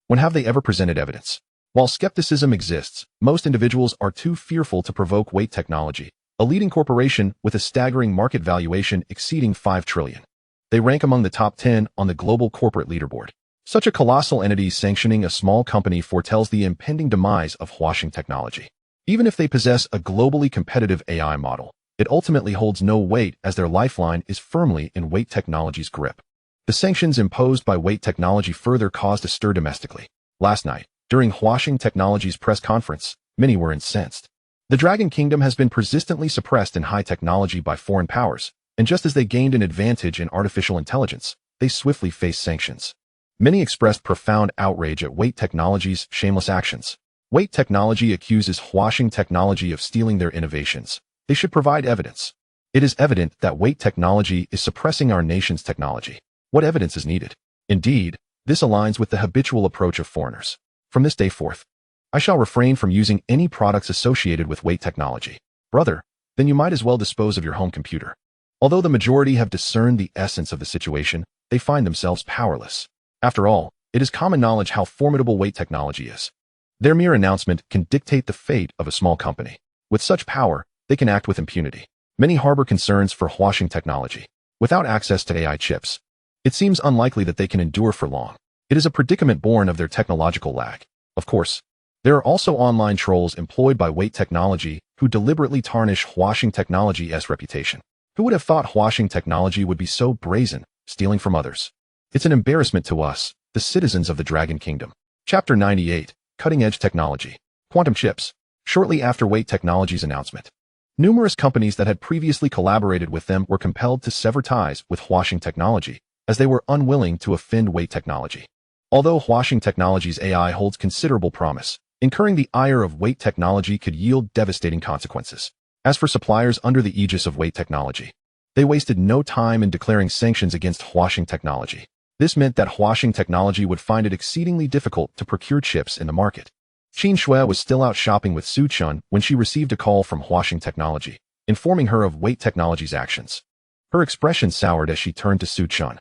When have they ever presented evidence? While skepticism exists, most individuals are too fearful to provoke Wait Technology, a leading corporation with a staggering market valuation exceeding $5 trillion. They rank among the top 10 on the global corporate leaderboard. Such a colossal entity sanctioning a small company foretells the impending demise of Huaxing Technology. Even if they possess a globally competitive AI model, it ultimately holds no weight as their lifeline is firmly in Wait Technology's grip. The sanctions imposed by Wait Technology further caused a stir domestically. Last night, during Huaxing Technology's press conference, many were incensed. The Dragon Kingdom has been persistently suppressed in high technology by foreign powers, and just as they gained an advantage in artificial intelligence, they swiftly faced sanctions. Many expressed profound outrage at Wait Technology's shameless actions. Wait Technology accuses Huaxing Technology of stealing their innovations. They should provide evidence. It is evident that Wait Technology is suppressing our nation's technology. What evidence is needed? Indeed, this aligns with the habitual approach of foreigners. From this day forth, I shall refrain from using any products associated with Wait Technology. Brother, then you might as well dispose of your home computer. Although the majority have discerned the essence of the situation, they find themselves powerless. After all, it is common knowledge how formidable Wait Technology is. Their mere announcement can dictate the fate of a small company. With such power, they can act with impunity. Many harbor concerns for Huaxing Technology. Without access to AI chips, it seems unlikely that they can endure for long. It is a predicament born of their technological lag. Of course, there are also online trolls employed by Wait Technology who deliberately tarnish Huaxing Technology's reputation. Who would have thought Huaxing Technology would be so brazen, stealing from others? It's an embarrassment to us, the citizens of the Dragon Kingdom. Chapter 98, Cutting-Edge Technology. Quantum Chips. Shortly after Wait Technology's announcement, numerous companies that had previously collaborated with them were compelled to sever ties with Huaxing Technology, as they were unwilling to offend Wait Technology. Although Huaxing Technology's AI holds considerable promise, incurring the ire of Wait Technology could yield devastating consequences. As for suppliers under the aegis of Wait Technology, they wasted no time in declaring sanctions against Huaxing Technology. This meant that Huaxing Technology would find it exceedingly difficult to procure chips in the market. Chen was still out shopping with Chen when she received a call from Huaxing Technology, informing her of Wait Technology's actions. Her expression soured as she turned to Chen.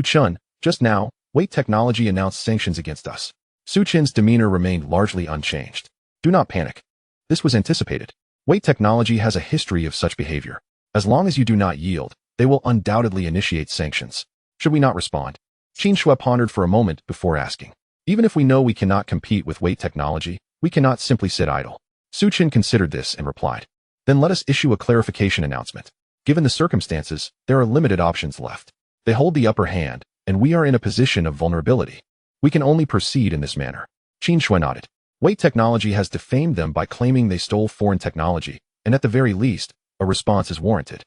Chen, just now, Wait Technology announced sanctions against us. Chen's demeanor remained largely unchanged. Do not panic. This was anticipated. Wait Technology has a history of such behavior. As long as you do not yield, they will undoubtedly initiate sanctions. Should we not respond? Chen pondered for a moment before asking. Even if we know we cannot compete with Wait Technology, we cannot simply sit idle. Chen considered this and replied. Then let us issue a clarification announcement. Given the circumstances, there are limited options left. They hold the upper hand, and we are in a position of vulnerability. We can only proceed in this manner. Chen nodded. Wait Technology has defamed them by claiming they stole foreign technology, and at the very least, a response is warranted.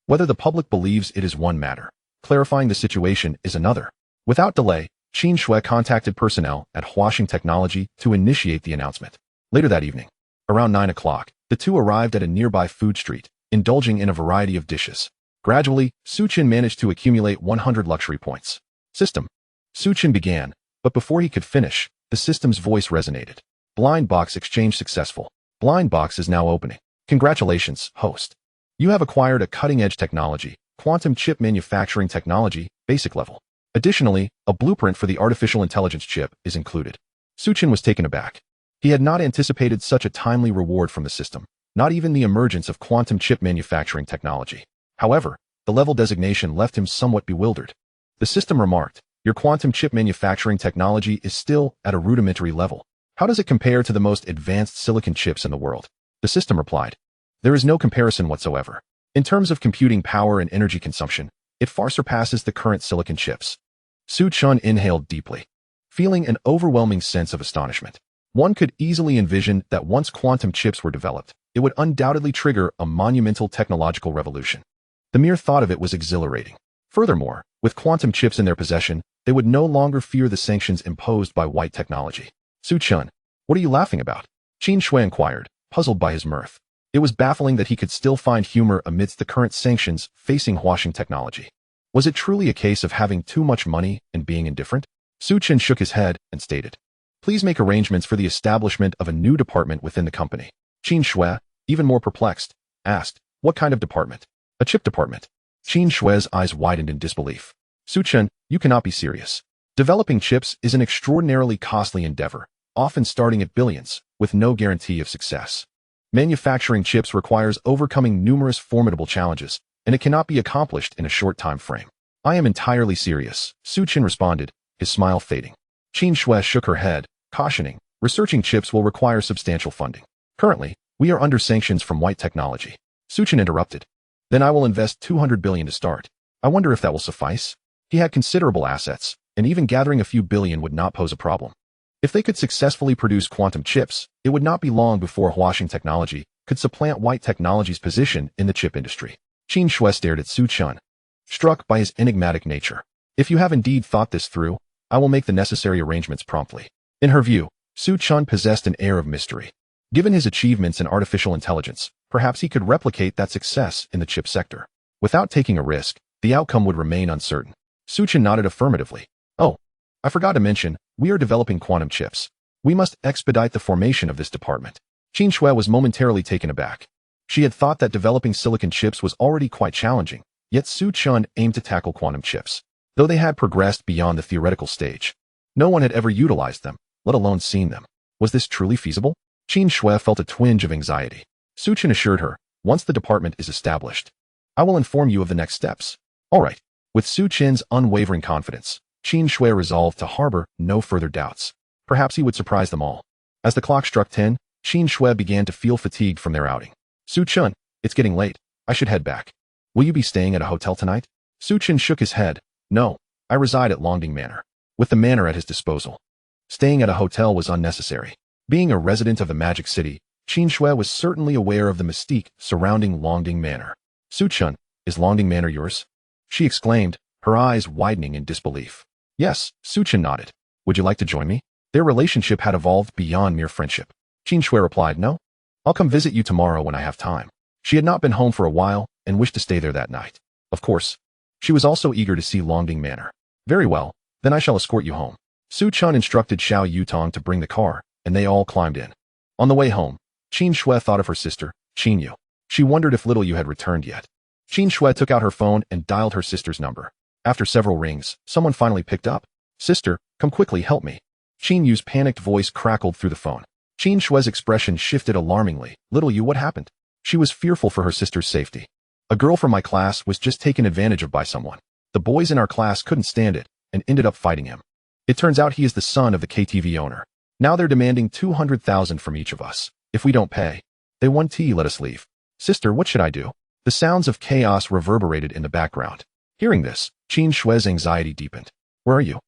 Whether the public believes it is one matter, clarifying the situation is another. Without delay, Chen contacted personnel at Huaxing Technology to initiate the announcement. Later that evening, around 9 o'clock, the two arrived at a nearby food street, indulging in a variety of dishes. Gradually, Chen managed to accumulate 100 luxury points. System. Chen began, but before he could finish, the system's voice resonated. Blind box exchange successful. Blind box is now opening. Congratulations, host. You have acquired a cutting-edge technology, quantum chip manufacturing technology, basic level. Additionally, a blueprint for the artificial intelligence chip is included. Chen was taken aback. He had not anticipated such a timely reward from the system, not even the emergence of quantum chip manufacturing technology. However, the level designation left him somewhat bewildered. The system remarked, your quantum chip manufacturing technology is still at a rudimentary level. How does it compare to the most advanced silicon chips in the world? The system replied, there is no comparison whatsoever. In terms of computing power and energy consumption, it far surpasses the current silicon chips. Chen inhaled deeply, feeling an overwhelming sense of astonishment. One could easily envision that once quantum chips were developed, it would undoubtedly trigger a monumental technological revolution. The mere thought of it was exhilarating. Furthermore, with quantum chips in their possession, they would no longer fear the sanctions imposed by Wait Technology. Chen, what are you laughing about? Chen inquired, puzzled by his mirth. It was baffling that he could still find humor amidst the current sanctions facing Huaxing Technology. Was it truly a case of having too much money and being indifferent? Chen shook his head and stated, please make arrangements for the establishment of a new department within the company. Chen, even more perplexed, asked, what kind of department? A chip department. Chen eyes widened in disbelief. Chen, you cannot be serious. Developing chips is an extraordinarily costly endeavor, often starting at billions, with no guarantee of success. Manufacturing chips requires overcoming numerous formidable challenges, and it cannot be accomplished in a short time frame. I am entirely serious, Su Chen responded, his smile fading. Qin Shui shook her head, cautioning, researching chips will require substantial funding. Currently, we are under sanctions from white technology. Su Chen interrupted. Then I will invest 200 billion to start. I wonder if that will suffice? He had considerable assets, and even gathering a few billion would not pose a problem. If they could successfully produce quantum chips, it would not be long before Huaxing technology could supplant white technology's position in the chip industry. Qin Shui stared at Su Chen, struck by his enigmatic nature. If you have indeed thought this through, I will make the necessary arrangements promptly. In her view, Su Chen possessed an air of mystery. Given his achievements in artificial intelligence, perhaps he could replicate that success in the chip sector. Without taking a risk, the outcome would remain uncertain. Su Chen nodded affirmatively. Oh, I forgot to mention, we are developing quantum chips. We must expedite the formation of this department. Qin Shui was momentarily taken aback. She had thought that developing silicon chips was already quite challenging, yet Su Chen aimed to tackle quantum chips. Though they had progressed beyond the theoretical stage, no one had ever utilized them, let alone seen them. Was this truly feasible? Qin Shui felt a twinge of anxiety. Su Chen assured her, once the department is established, I will inform you of the next steps. All right. With Su Chen's unwavering confidence, Qin Shui resolved to harbor no further doubts. Perhaps he would surprise them all. As the clock struck 10, Qin Shui began to feel fatigued from their outing. Su Chen, it's getting late. I should head back. Will you be staying at a hotel tonight? Su Chen shook his head. No, I reside at Longding Manor. With the manor at his disposal, staying at a hotel was unnecessary. Being a resident of the Magic City, Qin Shui was certainly aware of the mystique surrounding Longding Manor. Su Chen, is Longding Manor yours? She exclaimed, her eyes widening in disbelief. Yes, Su Chen nodded. Would you like to join me? Their relationship had evolved beyond mere friendship. Qin Shui replied, no. I'll come visit you tomorrow when I have time. She had not been home for a while and wished to stay there that night. Of course. She was also eager to see Longding Manor. Very well, then I shall escort you home. Su Chen instructed Xiao Yutong to bring the car, and they all climbed in. On the way home, Qin Shui thought of her sister, Qin Yu. She wondered if little Yu had returned yet. Qin Shui took out her phone and dialed her sister's number. After several rings, someone finally picked up. Sister, come quickly, help me. Qin Yu's panicked voice crackled through the phone. Qin Shui's expression shifted alarmingly. Little Yu, what happened? She was fearful for her sister's safety. A girl from my class was just taken advantage of by someone. The boys in our class couldn't stand it and ended up fighting him. It turns out he is the son of the KTV owner. Now they're demanding 200,000 from each of us. If we don't pay, they want to let us leave. Sister, what should I do? The sounds of chaos reverberated in the background. Hearing this, Qin Shui's anxiety deepened. Where are you?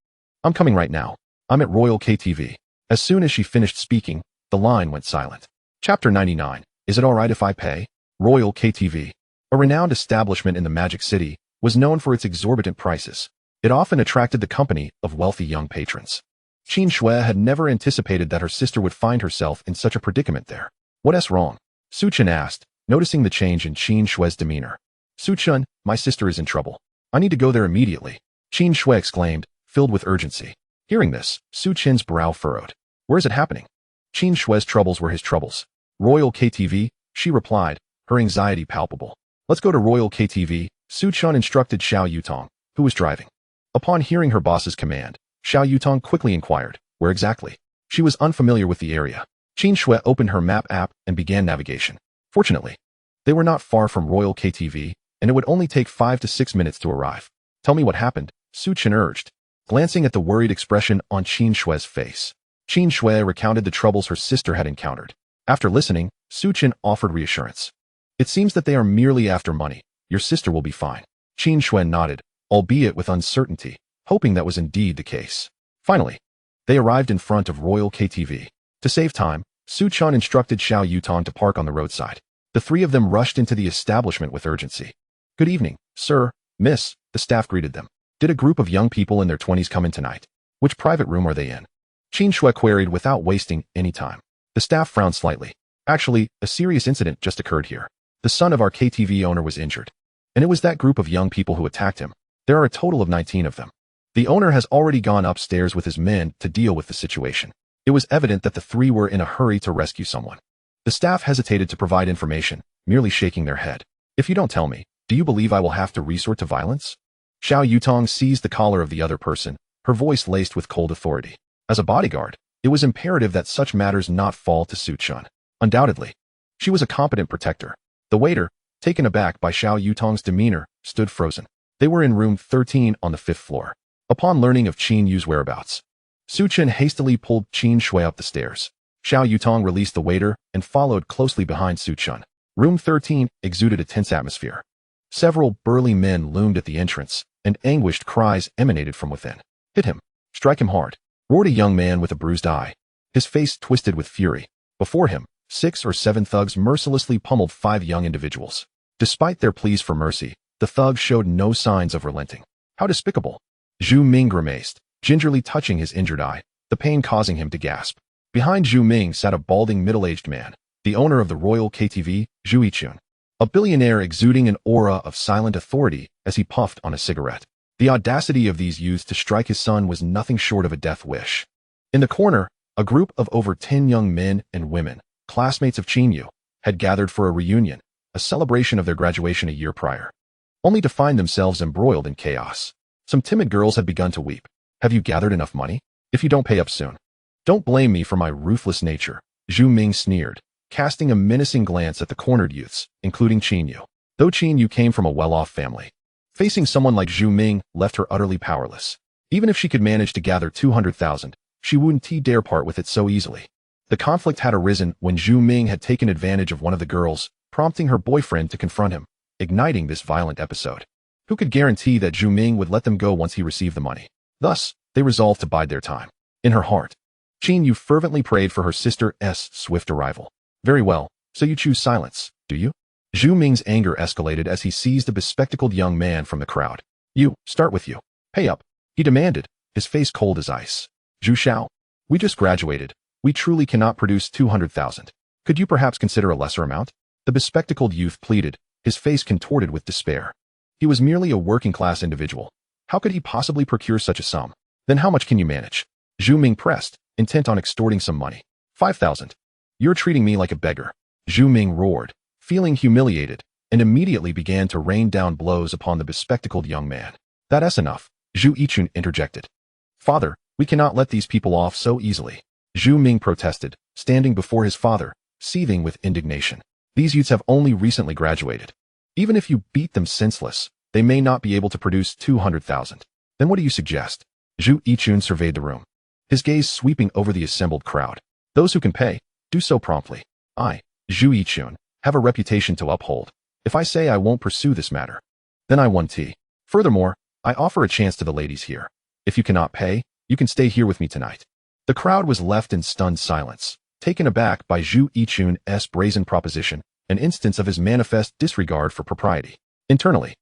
I'm coming right now. I'm at Royal KTV. As soon as she finished speaking, the line went silent. Chapter 99. Is it alright if I pay? Royal KTV, a renowned establishment in the Magic City, was known for its exorbitant prices. It often attracted the company of wealthy young patrons. Qin Shui had never anticipated that her sister would find herself in such a predicament there. What's wrong? Su Chen asked, noticing the change in Qin Shui's demeanor. Su Chen, my sister is in trouble. I need to go there immediately. Qin Shui exclaimed, filled with urgency. Hearing this, Su Chen's brow furrowed. Where is it happening? Qin Shui's troubles were his troubles. Royal KTV, she replied, her anxiety palpable. Let's go to Royal KTV, Su Chen instructed Xiao Yutong, who was driving. Upon hearing her boss's command, Xiao Yutong quickly inquired, where exactly? She was unfamiliar with the area. Qin Shui opened her map app and began navigation. Fortunately, they were not far from Royal KTV, and it would only take 5 to 6 minutes to arrive. Tell me what happened, Su Chen urged, glancing at the worried expression on Qin Shui's face. Qin Shui recounted the troubles her sister had encountered. After listening, Su Chen offered reassurance. It seems that they are merely after money. Your sister will be fine. Qin Shui nodded, albeit with uncertainty, hoping that was indeed the case. Finally, they arrived in front of Royal KTV. To save time, Su Chen instructed Xiao Yutong to park on the roadside. The three of them rushed into the establishment with urgency. Good evening, sir, miss, the staff greeted them. Did a group of young people in their 20s come in tonight? Which private room are they in? Qin Shui queried without wasting any time. The staff frowned slightly. Actually, a serious incident just occurred here. The son of our KTV owner was injured, and it was that group of young people who attacked him. There are a total of 19 of them. The owner has already gone upstairs with his men to deal with the situation. It was evident that the three were in a hurry to rescue someone. The staff hesitated to provide information, merely shaking their head. If you don't tell me, do you believe I will have to resort to violence? Xiao Yutong seized the collar of the other person, her voice laced with cold authority. As a bodyguard, It was imperative that such matters not fall to Su Chen. Undoubtedly, she was a competent protector. The waiter, taken aback by Xiao Yutong's demeanor, stood frozen. They were in room 13 on the 5th floor. Upon learning of Qin Yu's whereabouts, Su Chen hastily pulled Qin Shui up the stairs. Xiao Yutong released the waiter and followed closely behind Su Chen. Room 13 exuded a tense atmosphere. Several burly men loomed at the entrance, and anguished cries emanated from within. "Hit him! Strike him hard!" roared a young man with a bruised eye. His face twisted with fury. Before him, 6 or 7 thugs mercilessly pummeled 5 young individuals. Despite their pleas for mercy, the thugs showed no signs of relenting. How despicable! Zhu Ming grimaced, gingerly touching his injured eye, the pain causing him to gasp. Behind Zhu Ming sat a balding middle-aged man, the owner of the Royal KTV, Zhu Yichun, a billionaire exuding an aura of silent authority as he puffed on a cigarette. The audacity of these youths to strike his son was nothing short of a death wish. In the corner, a group of over 10 young men and women, classmates of Qin Yu, had gathered for a reunion, a celebration of their graduation a year prior, only to find themselves embroiled in chaos. Some timid girls had begun to weep. "Have you gathered enough money? If you don't pay up soon." "Don't blame me for my ruthless nature," Zhu Ming sneered, casting a menacing glance at the cornered youths, including Qin Yu. Though Qin Yu came from a well-off family, facing someone like Zhu Ming left her utterly powerless. Even if she could manage to gather 200,000, she wouldn't dare part with it so easily. The conflict had arisen when Zhu Ming had taken advantage of one of the girls, prompting her boyfriend to confront him, igniting this violent episode. Who could guarantee that Zhu Ming would let them go once he received the money? Thus, they resolved to bide their time. In her heart, Qin Yu fervently prayed for her sister's swift arrival. "Very well, so you choose silence, do you?" Zhu Ming's anger escalated as he seized a bespectacled young man from the crowd. Start with you. Pay up," he demanded, his face cold as ice. "Zhu Xiao, we just graduated. We truly cannot produce 200,000. Could you perhaps consider a lesser amount?" The bespectacled youth pleaded, his face contorted with despair. He was merely a working-class individual. How could he possibly procure such a sum? "Then how much can you manage?" Zhu Ming pressed, intent on extorting some money. 5,000. "You're treating me like a beggar," Zhu Ming roared, feeling humiliated, and immediately began to rain down blows upon the bespectacled young man. "That's enough," Zhu Yichun interjected. "Father, we cannot let these people off so easily," Zhu Ming protested, standing before his father, seething with indignation. "These youths have only recently graduated. Even if you beat them senseless, they may not be able to produce 200,000. Then what do you suggest?" Zhu Yichun surveyed the room, his gaze sweeping over the assembled crowd. "Those who can pay, do so promptly. I, Zhu Yichun, have a reputation to uphold. If I say I won't pursue this matter, then I won tea. Furthermore, I offer a chance to the ladies here. If you cannot pay, you can stay here with me tonight." The crowd was left in stunned silence, taken aback by Zhu Yichun's brazen proposition, an instance of his manifest disregard for propriety. Internally,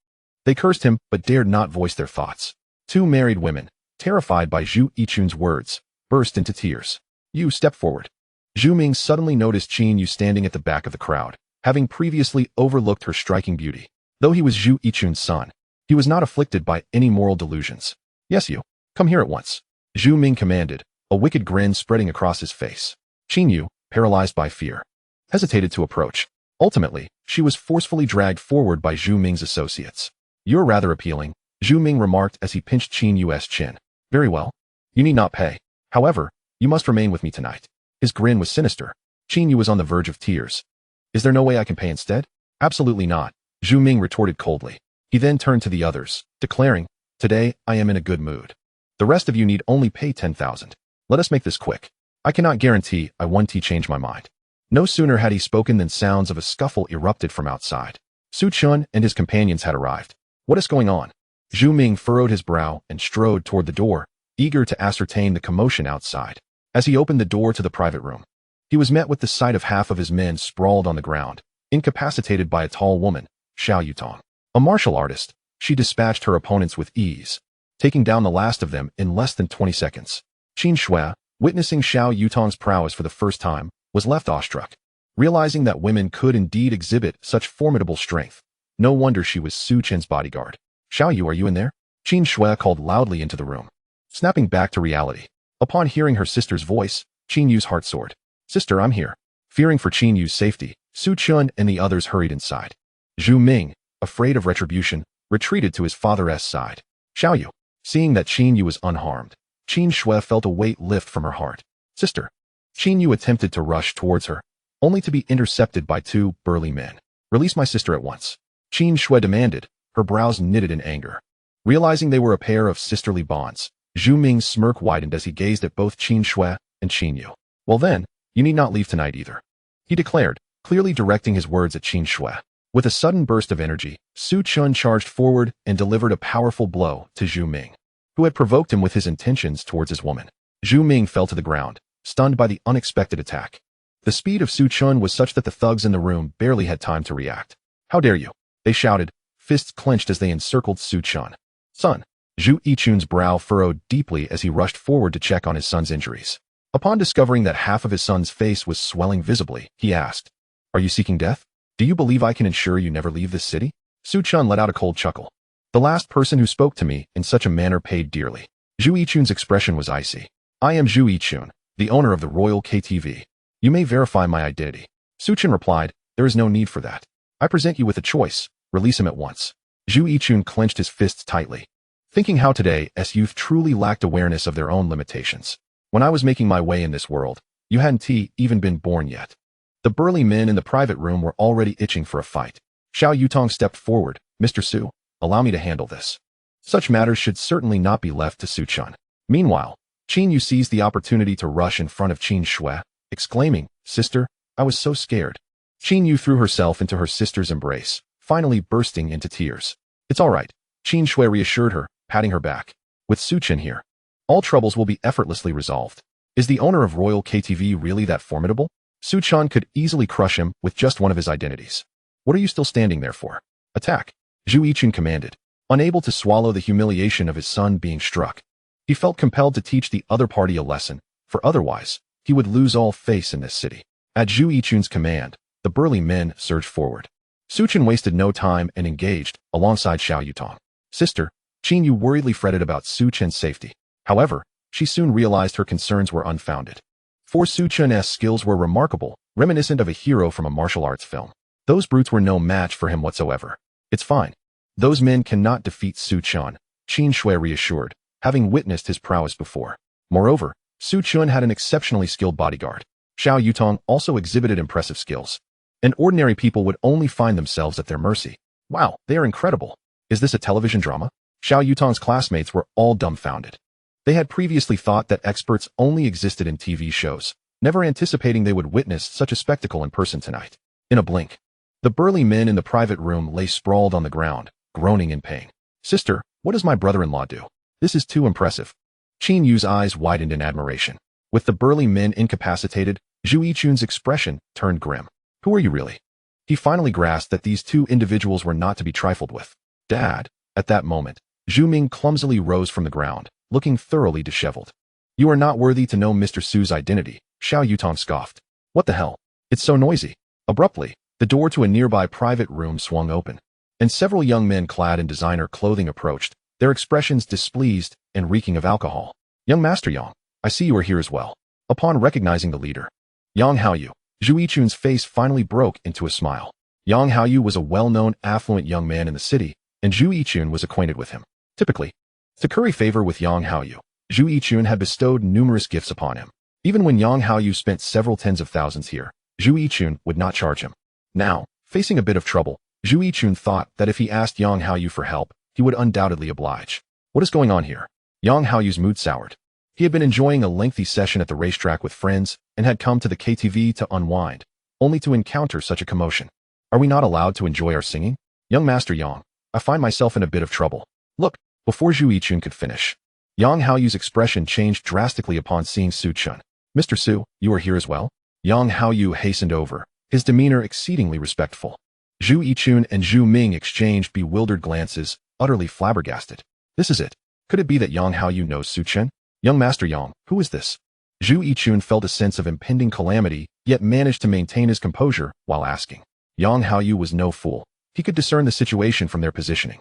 they cursed him but dared not voice their thoughts. 2 married women, terrified by Zhu Yichun's words, burst into tears. "You step forward." Zhu Ming suddenly noticed Qin Yu standing at the back of the crowd, having previously overlooked her striking beauty. Though he was Zhu Yichun's son, he was not afflicted by any moral delusions. "Yes, you, come here at once," Zhu Ming commanded, a wicked grin spreading across his face. Qin Yu, paralyzed by fear, hesitated to approach. Ultimately, she was forcefully dragged forward by Zhu Ming's associates. "You're rather appealing," Zhu Ming remarked as he pinched Qin Yu's chin. "Very well. You need not pay. However, you must remain with me tonight." His grin was sinister. Qin Yu was on the verge of tears. "Is there no way I can pay instead?" "Absolutely not," Zhu Ming retorted coldly. He then turned to the others, declaring, "Today, I am in a good mood. The rest of you need only pay 10,000. Let us make this quick. I cannot guarantee I won't change my mind." No sooner had he spoken than sounds of a scuffle erupted from outside. Su Chen and his companions had arrived. "What is going on?" Zhu Ming furrowed his brow and strode toward the door, eager to ascertain the commotion outside. As he opened the door to the private room, he was met with the sight of half of his men sprawled on the ground, incapacitated by a tall woman, Xiao Yutong. A martial artist, she dispatched her opponents with ease, taking down the last of them in less than 20 seconds. Qin Shui, witnessing Xiao Yutong's prowess for the first time, was left awestruck. Realizing that women could indeed exhibit such formidable strength, no wonder she was Su Chen's bodyguard. "Xiao Yu, are you in there?" Qin Shui called loudly into the room. Snapping back to reality, upon hearing her sister's voice, Qin Yu's heart soared. "Sister, I'm here." Fearing for Qin Yu's safety, Su Chen and the others hurried inside. Zhu Ming, afraid of retribution, retreated to his father's side. "Xiao Yu." Seeing that Qin Yu was unharmed, Qin Shui felt a weight lift from her heart. Sister. Chen Yu attempted to rush towards her, only to be intercepted by two burly men. Release my sister at once. Chen Shui demanded, her brows knitted in anger. Realizing they were a pair of sisterly bonds, Zhu Ming's smirk widened as he gazed at both Chen Shui and Chen Yu. Well then, you need not leave tonight either, he declared, clearly directing his words at Chen Shui. With a sudden burst of energy, Su Chun charged forward and delivered a powerful blow to Zhu Ming, who had provoked him with his intentions towards his woman. Zhu Ming fell to the ground, stunned by the unexpected attack. The speed of Su Chun was such that the thugs in the room barely had time to react. How dare you? They shouted, fists clenched as they encircled Su Chun. Son. Zhu Yichun's brow furrowed deeply as he rushed forward to check on his son's injuries. Upon discovering that half of his son's face was swelling visibly, he asked, Are you seeking death? Do you believe I can ensure you never leave this city? Su Chun let out a cold chuckle. The last person who spoke to me in such a manner paid dearly. Zhu Yichun's expression was icy. I am Zhu Yichun, the owner of the Royal KTV. You may verify my identity. Su Chun replied, There is no need for that. I present you with a choice. Release him at once. Zhu Yichun clenched his fists tightly, thinking how today's youth truly lacked awareness of their own limitations. When I was making my way in this world, you hadn't even been born yet. The burly men in the private room were already itching for a fight. Xiao Yutong stepped forward. Mr. Su, allow me to handle this. Such matters should certainly not be left to Su Chun. Meanwhile, Chen Yu seized the opportunity to rush in front of Chen Shui, exclaiming, Sister, I was so scared. Chen Yu threw herself into her sister's embrace, finally bursting into tears. It's all right, Chen Shui reassured her, patting her back. With Su Chen here, all troubles will be effortlessly resolved. Is the owner of Royal KTV really that formidable? Su Chun could easily crush him with just one of his identities. What are you still standing there for? Attack! Zhu Yichun commanded, unable to swallow the humiliation of his son being struck. He felt compelled to teach the other party a lesson, for otherwise, he would lose all face in this city. At Zhu Yichun's command, the burly men surged forward. Su Chun wasted no time and engaged, alongside Xiao Yutong. Sister, Chen Yu worriedly fretted about Su Chen's safety. However, she soon realized her concerns were unfounded. For Su Chun's skills were remarkable, reminiscent of a hero from a martial arts film. Those brutes were no match for him whatsoever. It's fine. Those men cannot defeat Su Chun, Chen Shui reassured, having witnessed his prowess before. Moreover, Su Chun had an exceptionally skilled bodyguard. Xiao Yutong also exhibited impressive skills. And ordinary people would only find themselves at their mercy. Wow, they are incredible. Is this a television drama? Xiao Yutong's classmates were all dumbfounded. They had previously thought that experts only existed in TV shows, never anticipating they would witness such a spectacle in person tonight. In a blink, the burly men in the private room lay sprawled on the ground, groaning in pain. Sister, what does my brother-in-law do? This is too impressive. Chen Yu's eyes widened in admiration. With the burly men incapacitated, Zhu Yichun's expression turned grim. Who are you really? He finally grasped that these two individuals were not to be trifled with. Dad. At that moment, Zhu Ming clumsily rose from the ground, looking thoroughly disheveled. You are not worthy to know Mr. Su's identity, Xiao Yutong scoffed. What the hell? It's so noisy. Abruptly, the door to a nearby private room swung open, and several young men clad in designer clothing approached, their expressions displeased and reeking of alcohol. Young Master Yang, I see you are here as well. Upon recognizing the leader, Yang Haoyu, Zhu Yichun's face finally broke into a smile. Yang Haoyu was a well-known affluent young man in the city, and Zhu Yichun was acquainted with him. Typically, to curry favor with Yang Haoyu, Zhu Yichun had bestowed numerous gifts upon him. Even when Yang Haoyu spent several tens of thousands here, Zhu Yichun would not charge him. Now, facing a bit of trouble, Zhu Yichun thought that if he asked Yang Haoyu for help, he would undoubtedly oblige. What is going on here? Yang Haoyu's mood soured. He had been enjoying a lengthy session at the racetrack with friends and had come to the KTV to unwind, only to encounter such a commotion. Are we not allowed to enjoy our singing? Young Master Yang, I find myself in a bit of trouble. Look, before Zhu Yichun could finish, Yang Haoyu's expression changed drastically upon seeing Su Chun. Mr. Su, you are here as well? Yang Haoyu hastened over, his demeanor exceedingly respectful. Zhu Yichun and Zhu Ming exchanged bewildered glances, utterly flabbergasted. This is it. Could it be that Yang Haoyu knows Su Chen? Young Master Yang, who is this? Zhu Yichun felt a sense of impending calamity, yet managed to maintain his composure while asking. Yang Haoyu was no fool. He could discern the situation from their positioning.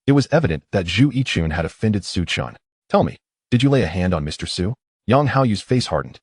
It was evident that Zhu Yichun had offended Su Chun. Tell me, did you lay a hand on Mr. Su? Yang Haoyu's face hardened.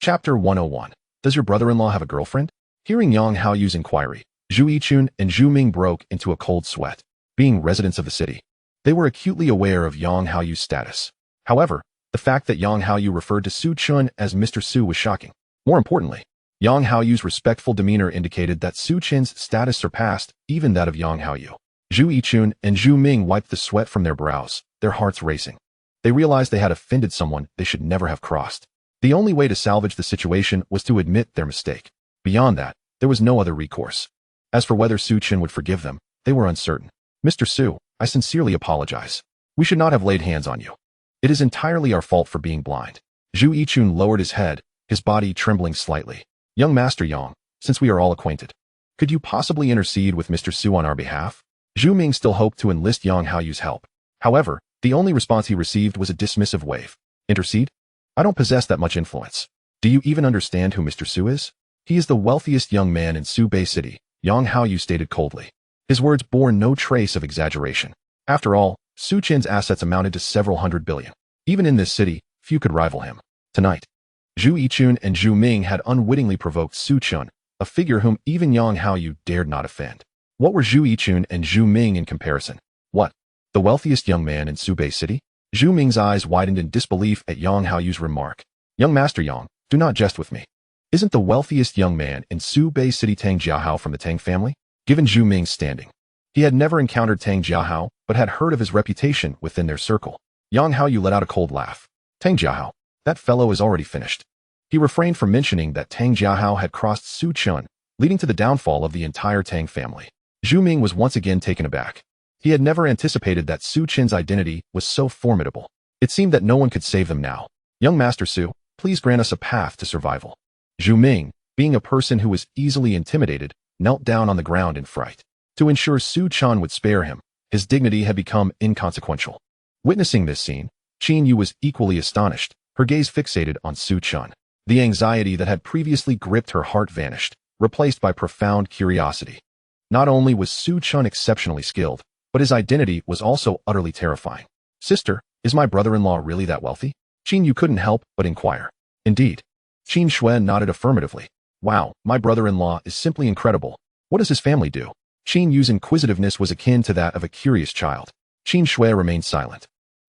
Chapter 101. Does your brother-in-law have a girlfriend? Hearing Yang Haoyu's inquiry, Zhu Yichun and Zhu Ming broke into a cold sweat. Being residents of the city, they were acutely aware of Yang Haoyu's status. However, The fact that Yang Haoyu referred to Su Chen as Mr. Su was shocking. More importantly, Yang Haoyu's respectful demeanor indicated that Su Chen's status surpassed even that of Yang Haoyu. Zhu Yichun and Zhu Ming wiped the sweat from their brows, their hearts racing. They realized they had offended someone they should never have crossed. The only way to salvage the situation was to admit their mistake. Beyond that, there was no other recourse. As for whether Su Chen would forgive them, they were uncertain. Mr. Su, I sincerely apologize. We should not have laid hands on you. It is entirely our fault for being blind. Zhu Yichun lowered his head, his body trembling slightly. Young Master Yang, since we are all acquainted, could you possibly intercede with Mr. Su on our behalf? Zhu Ming still hoped to enlist Yang Haoyu's help. However, the only response he received was a dismissive wave. Intercede? I don't possess that much influence. Do you even understand who Mr. Su is? He is the wealthiest young man in Su Bay City, Yang Haoyu stated coldly. His words bore no trace of exaggeration. After all, Su Chen's assets amounted to several hundred billion. Even in this city, few could rival him. Tonight, Zhu Yichun and Zhu Ming had unwittingly provoked Su Chen, a figure whom even Yang Haoyu dared not offend. What were Zhu Yichun and Zhu Ming in comparison? What? The wealthiest young man in Su Bay City? Zhu Ming's eyes widened in disbelief at Yang Haoyu's remark. Young Master Yang, do not jest with me. Isn't the wealthiest young man in Su Bay City Tang Jiahao from the Tang family? Given Zhu Ming's standing, he had never encountered Tang Jiahao, but had heard of his reputation within their circle. Yang Haoyu let out a cold laugh. Tang Jiahao, that fellow is already finished. He refrained from mentioning that Tang Jiahao had crossed Su Chen, leading to the downfall of the entire Tang family. Zhu Ming was once again taken aback. He had never anticipated that Su Chen's identity was so formidable. It seemed that no one could save them now. Young Master Su, please grant us a path to survival. Zhu Ming, being a person who was easily intimidated, knelt down on the ground in fright. To ensure Su Chen would spare him, his dignity had become inconsequential. Witnessing this scene, Qin Yu was equally astonished, her gaze fixated on Su Chen. The anxiety that had previously gripped her heart vanished, replaced by profound curiosity. Not only was Su Chen exceptionally skilled, but his identity was also utterly terrifying. Sister, is my brother-in-law really that wealthy? Qin Yu couldn't help but inquire. Indeed. Qin Shui nodded affirmatively. Wow, my brother-in-law is simply incredible. What does his family do? Qin Yu's inquisitiveness was akin to that of a curious child. Qin Shui remained silent.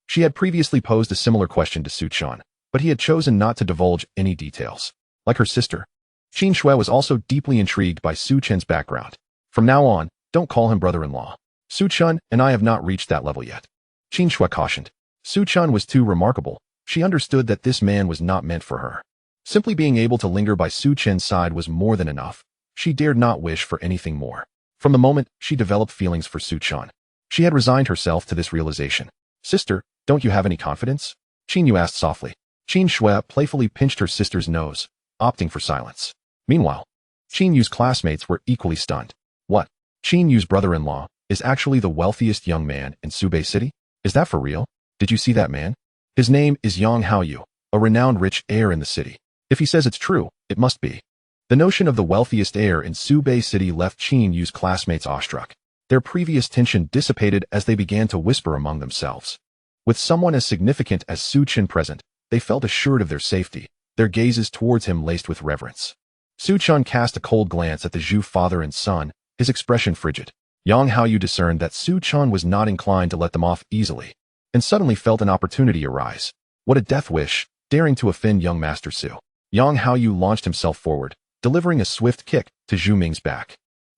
She had previously posed a similar question to Su Chen, but he had chosen not to divulge any details. Like her sister, Qin Shui was also deeply intrigued by Su Chen's background. From now on, don't call him brother-in-law. Su Chen and I have not reached that level yet. Qin Shui cautioned. Su Chen was too remarkable. She understood that this man was not meant for her. Simply being able to linger by Su Chen's side was more than enough. She dared not wish for anything more. From the moment she developed feelings for Su Chen, she had resigned herself to this realization. Sister, don't you have any confidence? Qin Yu asked softly. Qin Shui playfully pinched her sister's nose, opting for silence. Meanwhile, Qin Yu's classmates were equally stunned. What? Qin Yu's brother-in-law is actually the wealthiest young man in Su Bay City? Is that for real? Did you see that man? His name is Yang Haoyu, a renowned rich heir in the city. If he says it's true, it must be. The notion of the wealthiest heir in Su Bay City left Qin Yu's classmates awestruck. Their previous tension dissipated as they began to whisper among themselves. With someone as significant as Su Chen present, they felt assured of their safety, their gazes towards him laced with reverence. Su Chen cast a cold glance at the Zhu father and son, his expression frigid. Yang Haoyu discerned that Su Chen was not inclined to let them off easily, and suddenly felt an opportunity arise. What a death wish, daring to offend young Master Su. Yang Haoyu launched himself forward, delivering a swift kick to Zhu Ming's back.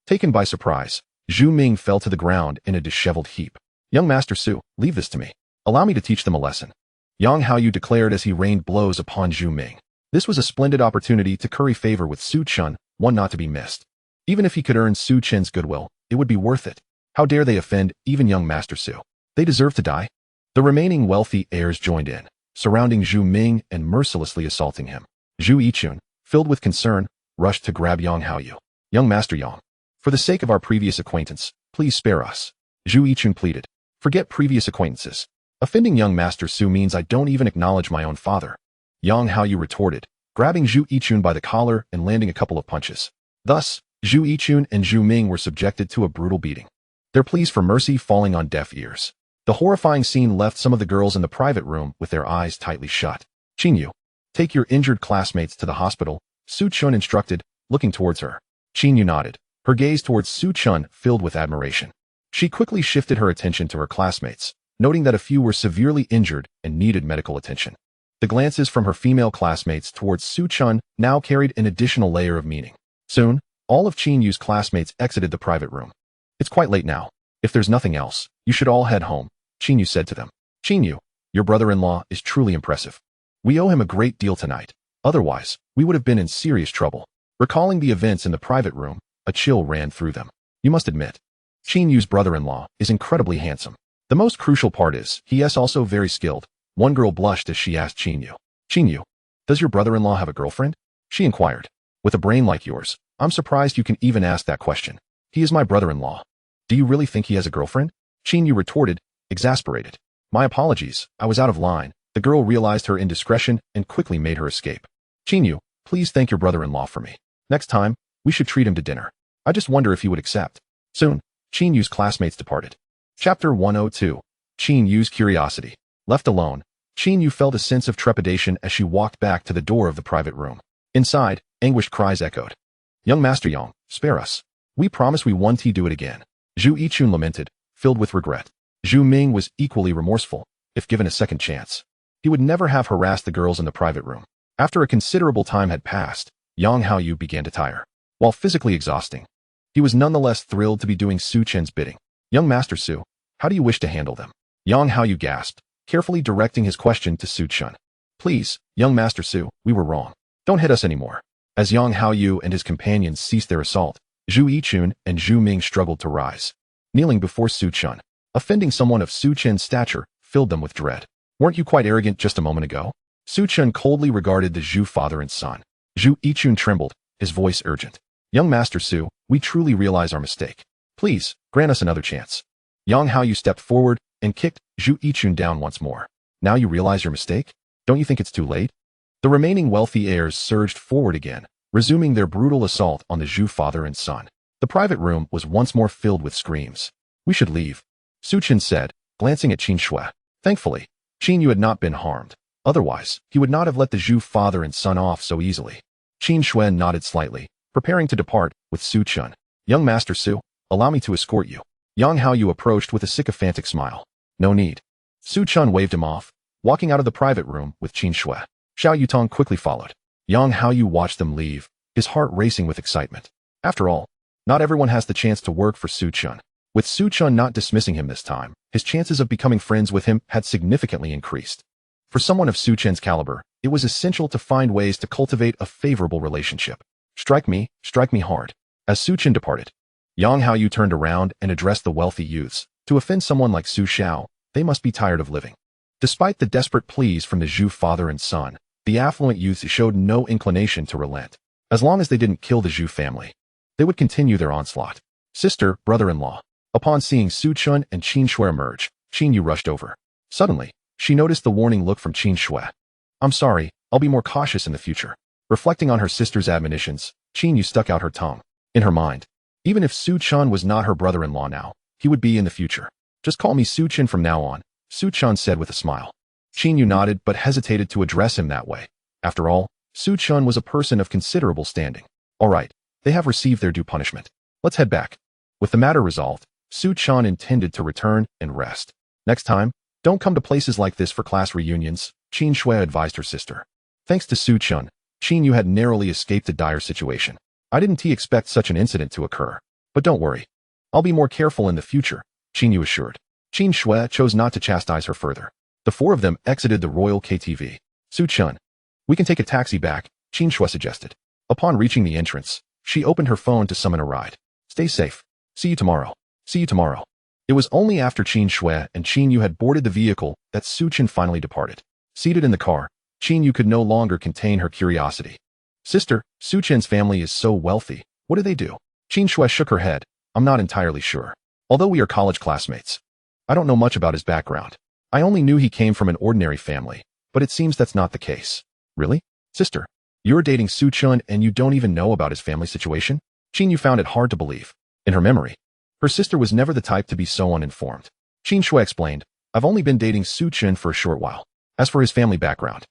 Taken by surprise, Zhu Ming fell to the ground in a disheveled heap. Young Master Su, leave this to me. Allow me to teach them a lesson. Yang Haoyu declared as he rained blows upon Zhu Ming. This was a splendid opportunity to curry favor with Su Chen, one not to be missed. Even if he could earn Su Chen's goodwill, it would be worth it. How dare they offend even young Master Su? They deserve to die. The remaining wealthy heirs joined in, surrounding Zhu Ming and mercilessly assaulting him. Zhu Yichun, filled with concern, rushed to grab Yang Haoyu. Young Master Yang, for the sake of our previous acquaintance, please spare us. Zhu Yichun pleaded. Forget previous acquaintances. Offending young Master Su means I don't even acknowledge my own father. Yang Haoyu retorted, grabbing Zhu Yichun by the collar and landing a couple of punches. Thus, Zhu Yichun and Zhu Ming were subjected to a brutal beating, their pleas for mercy falling on deaf ears. The horrifying scene left some of the girls in the private room with their eyes tightly shut. Qin Yu, take your injured classmates to the hospital, Su Chen instructed, looking towards her. Qin Yu nodded, her gaze towards Su Chen filled with admiration. She quickly shifted her attention to her classmates, noting that a few were severely injured and needed medical attention. The glances from her female classmates towards Su Chen now carried an additional layer of meaning. Soon, all of Qin Yu's classmates exited the private room. It's quite late now. If there's nothing else, you should all head home, Qin Yu said to them. Qin Yu, your brother-in-law is truly impressive. We owe him a great deal tonight. Otherwise, we would have been in serious trouble. Recalling the events in the private room, a chill ran through them. You must admit, Qin Yu's brother-in-law is incredibly handsome. The most crucial part is, he is also very skilled. One girl blushed as she asked Qin Yu. Qin Yu, does your brother-in-law have a girlfriend? She inquired. With a brain like yours, I'm surprised you can even ask that question. He is my brother-in-law. Do you really think he has a girlfriend? Qin Yu retorted, exasperated. My apologies, I was out of line. The girl realized her indiscretion and quickly made her escape. Qin Yu, please thank your brother-in-law for me. Next time, we should treat him to dinner. I just wonder if he would accept. Soon, Qin Yu's classmates departed. Chapter 102. Qin Yu's Curiosity. Left alone, Qin Yu felt a sense of trepidation as she walked back to the door of the private room. Inside, anguished cries echoed. Young Master Yang, spare us. We promise we won't do it again. Zhu Yichun lamented, filled with regret. Zhu Ming was equally remorseful. If given a second chance, he would never have harassed the girls in the private room. After a considerable time had passed, Yang Haoyu began to tire. While physically exhausting, he was nonetheless thrilled to be doing Su Chen's bidding. Young Master Su, how do you wish to handle them? Yang Haoyu gasped, carefully directing his question to Su Chen. Please, young Master Su, we were wrong. Don't hit us anymore. As Yang Haoyu and his companions ceased their assault, Zhu Yichun and Zhu Ming struggled to rise. Kneeling before Su Chen, offending someone of Su Chen's stature filled them with dread. Weren't you quite arrogant just a moment ago? Su Chen coldly regarded the Zhu father and son. Zhu Yichun trembled, his voice urgent. Young Master Su, we truly realize our mistake. Please, grant us another chance. Yang Haoyu stepped forward and kicked Zhu Yichun down once more. Now you realize your mistake? Don't you think it's too late? The remaining wealthy heirs surged forward again, resuming their brutal assault on the Zhu father and son. The private room was once more filled with screams. We should leave, Su Chen said, glancing at Qin Shui. Thankfully, Qin Yu had not been harmed. Otherwise, he would not have let the Zhu father and son off so easily. Qin Shui nodded slightly, preparing to depart with Su Chen. Young Master Su, allow me to escort you. Yang Haoyu approached with a sycophantic smile. No need. Su Chen waved him off, walking out of the private room with Qin Shui. Xiao Yutong quickly followed. Yang Haoyu watched them leave, his heart racing with excitement. After all, not everyone has the chance to work for Su Chen. With Su Chen not dismissing him this time, his chances of becoming friends with him had significantly increased. For someone of Su Chen's caliber, it was essential to find ways to cultivate a favorable relationship. Strike me hard. As Su Chen departed, Yang Haoyu turned around and addressed the wealthy youths. To offend someone like Su Xiao, they must be tired of living. Despite the desperate pleas from the Zhu father and son, the affluent youths showed no inclination to relent. As long as they didn't kill the Zhu family, they would continue their onslaught. Sister, brother-in-law. Upon seeing Su Chen and Qin Shui emerge, Qin Yu rushed over. Suddenly, she noticed the warning look from Qin Shui. I'm sorry, I'll be more cautious in the future. Reflecting on her sister's admonitions, Qin Yu stuck out her tongue. In her mind, even if Su Chen was not her brother-in-law now, he would be in the future. Just call me Su Chen from now on, Su Chen said with a smile. Qin Yu nodded but hesitated to address him that way. After all, Su Chen was a person of considerable standing. All right, they have received their due punishment. Let's head back. With the matter resolved, Su Chen intended to return and rest. Next time, don't come to places like this for class reunions, Qin Shui advised her sister. Thanks to Su Chen, Qin Yu had narrowly escaped a dire situation. I didn't expect such an incident to occur. But don't worry. I'll be more careful in the future, Qin Yu assured. Qin Shui chose not to chastise her further. The four of them exited the Royal KTV. Su Chen, we can take a taxi back, Qin Shui suggested. Upon reaching the entrance, she opened her phone to summon a ride. Stay safe. See you tomorrow. See you tomorrow. It was only after Qin Shui and Qin Yu had boarded the vehicle that Su Chen finally departed. Seated in the car, Qin Yu could no longer contain her curiosity. Sister, Su Chen's family is so wealthy. What do they do? Qin Shui shook her head. I'm not entirely sure. Although we are college classmates, I don't know much about his background. I only knew he came from an ordinary family, but it seems that's not the case. Really? Sister, you're dating Su Chen and you don't even know about his family situation? Qin Yu found it hard to believe. In her memory, her sister was never the type to be so uninformed. Qin Shui explained, I've only been dating Su Chen for a short while. As for his family background,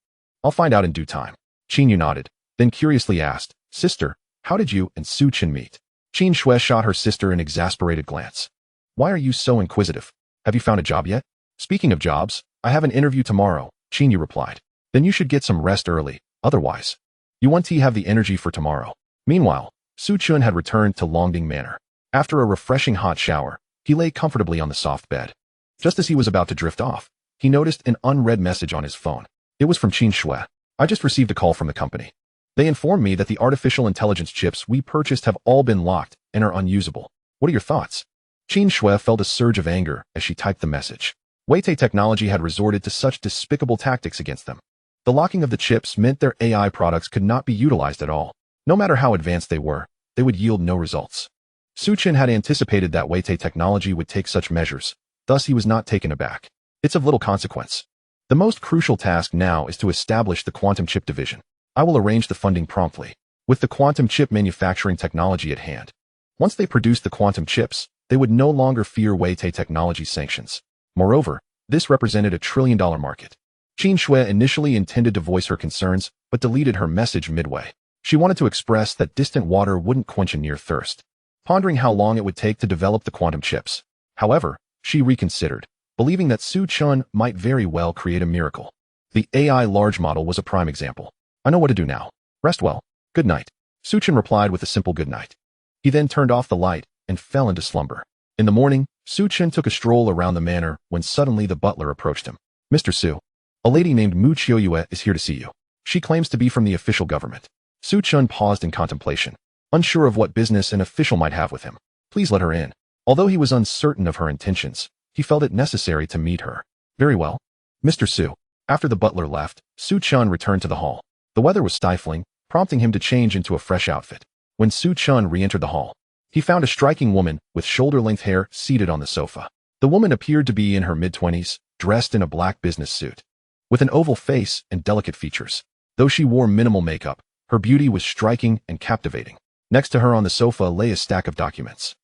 I'll find out in due time. Qin Yu nodded, then curiously asked, Sister, how did you and Su Chen meet? Qin Shui shot her sister an exasperated glance. Why are you so inquisitive? Have you found a job yet? Speaking of jobs, I have an interview tomorrow, Qin Yu replied. then you should get some rest early. Otherwise, you won't have the energy for tomorrow. Meanwhile, Su Chen had returned to Longding Manor. After a refreshing hot shower, he lay comfortably on the soft bed. Just as he was about to drift off, he noticed an unread message on his phone. It was from Qin Shui. I just received a call from the company. They informed me that the artificial intelligence chips we purchased have all been locked and are unusable. What are your thoughts? Qin Shui felt a surge of anger as she typed the message. Weite Technology had resorted to such despicable tactics against them. The locking of the chips meant their AI products could not be utilized at all. No matter how advanced they were, they would yield no results. Su Chen had anticipated that Weite Technology would take such measures, thus he was not taken aback. It's of little consequence. The most crucial task now is to establish the quantum chip division. I will arrange the funding promptly, with the quantum chip manufacturing technology at hand. Once they produced the quantum chips, they would no longer fear Weite Technology's sanctions. Moreover, this represented a trillion-dollar market. Qin Shui initially intended to voice her concerns, but deleted her message midway. She wanted to express that distant water wouldn't quench a near thirst, pondering how long it would take to develop the quantum chips. However, she reconsidered, believing that Su Chen might very well create a miracle. The AI large model was a prime example. I know what to do now. Rest well. Good night. Su Chen replied with a simple good night. He then turned off the light and fell into slumber. In the morning, Su Chen took a stroll around the manor when suddenly the butler approached him. Mr. Su, a lady named Mu Qiuyue is here to see you. She claims to be from the official government. Su Chen paused in contemplation, unsure of what business an official might have with him. Please let her in. Although he was uncertain of her intentions, he felt it necessary to meet her. Very well. Mr. Su. After the butler left, Su Chen returned to the hall. The weather was stifling, prompting him to change into a fresh outfit. When Su Chen re-entered the hall, he found a striking woman with shoulder-length hair seated on the sofa. The woman appeared to be in her mid-20s, dressed in a black business suit. With an oval face and delicate features. Though she wore minimal makeup, her beauty was striking and captivating. Next to her on the sofa lay a stack of documents.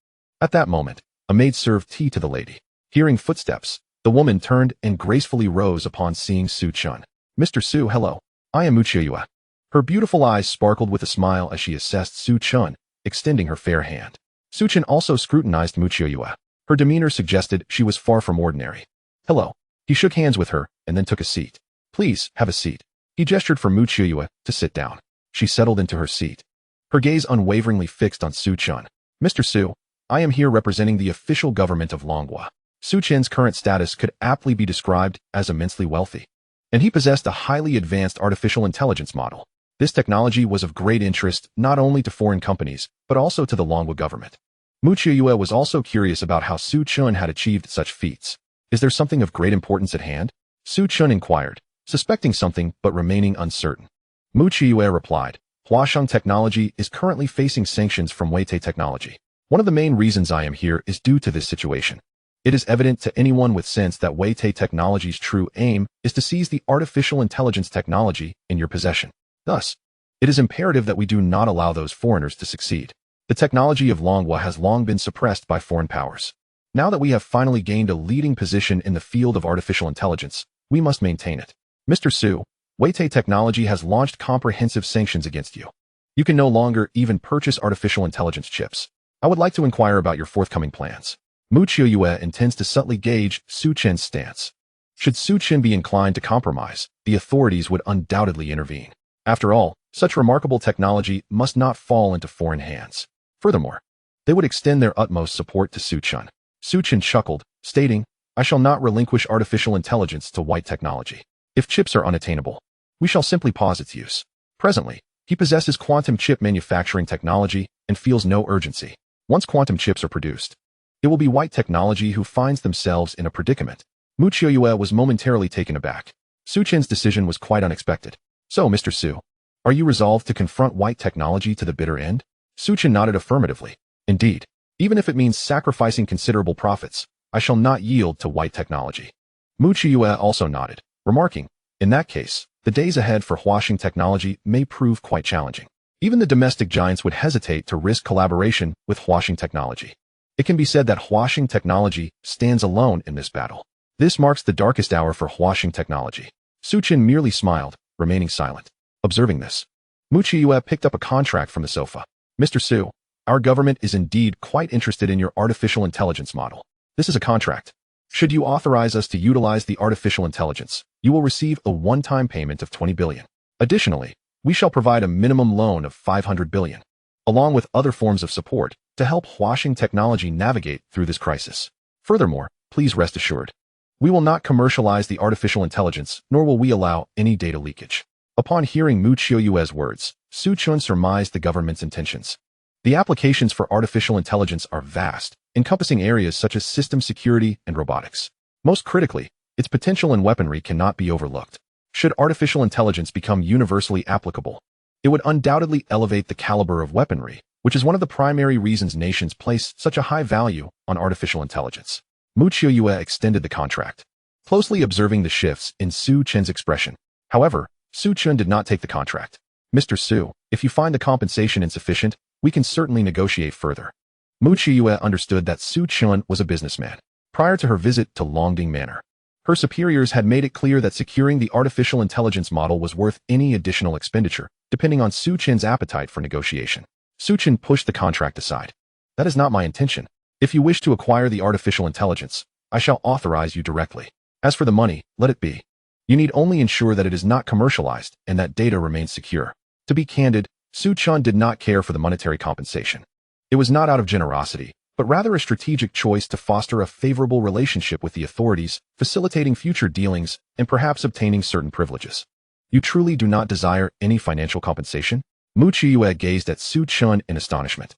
At that moment, a maid served tea to the lady. Hearing footsteps, the woman turned and gracefully rose upon seeing Su Chen. Mr. Su, hello. I am Mu Qiuyue. Her beautiful eyes sparkled with a smile as she assessed Su Chen, extending her fair hand. Su Chen also scrutinized Mu Qiuyue. Her demeanor suggested she was far from ordinary. Hello. He shook hands with her and then took a seat. Please, have a seat. He gestured for Mu Qiuyue to sit down. She settled into her seat, her gaze unwaveringly fixed on Su Chen. Mr. Su, I am here representing the official government of Longhua. Su Chen's current status could aptly be described as immensely wealthy, and he possessed a highly advanced artificial intelligence model. This technology was of great interest not only to foreign companies, but also to the Longhua government. Mu Qiuyue was also curious about how Su Chen had achieved such feats. Is there something of great importance at hand? Su Chen inquired, suspecting something but remaining uncertain. Mu Qiuyue replied, Huasheng Technology is currently facing sanctions from Weite Technology. One of the main reasons I am here is due to this situation. It is evident to anyone with sense that Weite Technology's true aim is to seize the artificial intelligence technology in your possession. Thus, it is imperative that we do not allow those foreigners to succeed. The technology of Longhua has long been suppressed by foreign powers. Now that we have finally gained a leading position in the field of artificial intelligence, we must maintain it. Mr. Su, Weite Technology has launched comprehensive sanctions against you. You can no longer even purchase artificial intelligence chips. I would like to inquire about your forthcoming plans. Mu Qiuyue intends to subtly gauge Su Chen's stance. Should Su Chen be inclined to compromise, the authorities would undoubtedly intervene. After all, such remarkable technology must not fall into foreign hands. Furthermore, they would extend their utmost support to Su Chen. Su Chen chuckled, stating, I shall not relinquish artificial intelligence to white technology. If chips are unattainable, we shall simply pause its use. Presently, he possesses quantum chip manufacturing technology and feels no urgency. Once quantum chips are produced, it will be white technology who finds themselves in a predicament. Mu Qiuyue was momentarily taken aback. Su Chen's decision was quite unexpected. So, Mr. Su, are you resolved to confront white technology to the bitter end? Su Chen nodded affirmatively. Indeed, even if it means sacrificing considerable profits, I shall not yield to white technology. Mu Qiuyue also nodded, remarking, in that case, the days ahead for Huasheng Technology may prove quite challenging. Even the domestic giants would hesitate to risk collaboration with Huasheng Technology. It can be said that Huasheng Technology stands alone in this battle. This marks the darkest hour for Huasheng Technology. Su Chen merely smiled, remaining silent. Observing this, Mu Qiuyue picked up a contract from the sofa. Mr. Su, our government is indeed quite interested in your artificial intelligence model. This is a contract. Should you authorize us to utilize the artificial intelligence, you will receive a one-time payment of 20 billion. Additionally, we shall provide a minimum loan of 500 billion, along with other forms of support to help Huaxing Technology navigate through this crisis. Furthermore, please rest assured, we will not commercialize the artificial intelligence, nor will we allow any data leakage. Upon hearing Mu Qiuyue's words, Su Chun surmised the government's intentions. The applications for artificial intelligence are vast, encompassing areas such as system security and robotics. Most critically, its potential in weaponry cannot be overlooked. Should artificial intelligence become universally applicable, it would undoubtedly elevate the caliber of weaponry, which is one of the primary reasons nations place such a high value on artificial intelligence. Mu Qiuyue extended the contract, closely observing the shifts in Su Chen's expression. However, Su Chen did not take the contract. Mr. Su, if you find the compensation insufficient, we can certainly negotiate further. Mu Qiuyue understood that Su Chen was a businessman. Prior to her visit to Longding Manor, her superiors had made it clear that securing the artificial intelligence model was worth any additional expenditure, depending on Su Chen's appetite for negotiation. Su Chen pushed the contract aside. That is not my intention. If you wish to acquire the artificial intelligence, I shall authorize you directly. As for the money, let it be. You need only ensure that it is not commercialized and that data remains secure. To be candid, Su Chen did not care for the monetary compensation. It was not out of generosity, but rather a strategic choice to foster a favorable relationship with the authorities, facilitating future dealings, and perhaps obtaining certain privileges. You truly do not desire any financial compensation? Mu Qiuyue gazed at Su Chen in astonishment,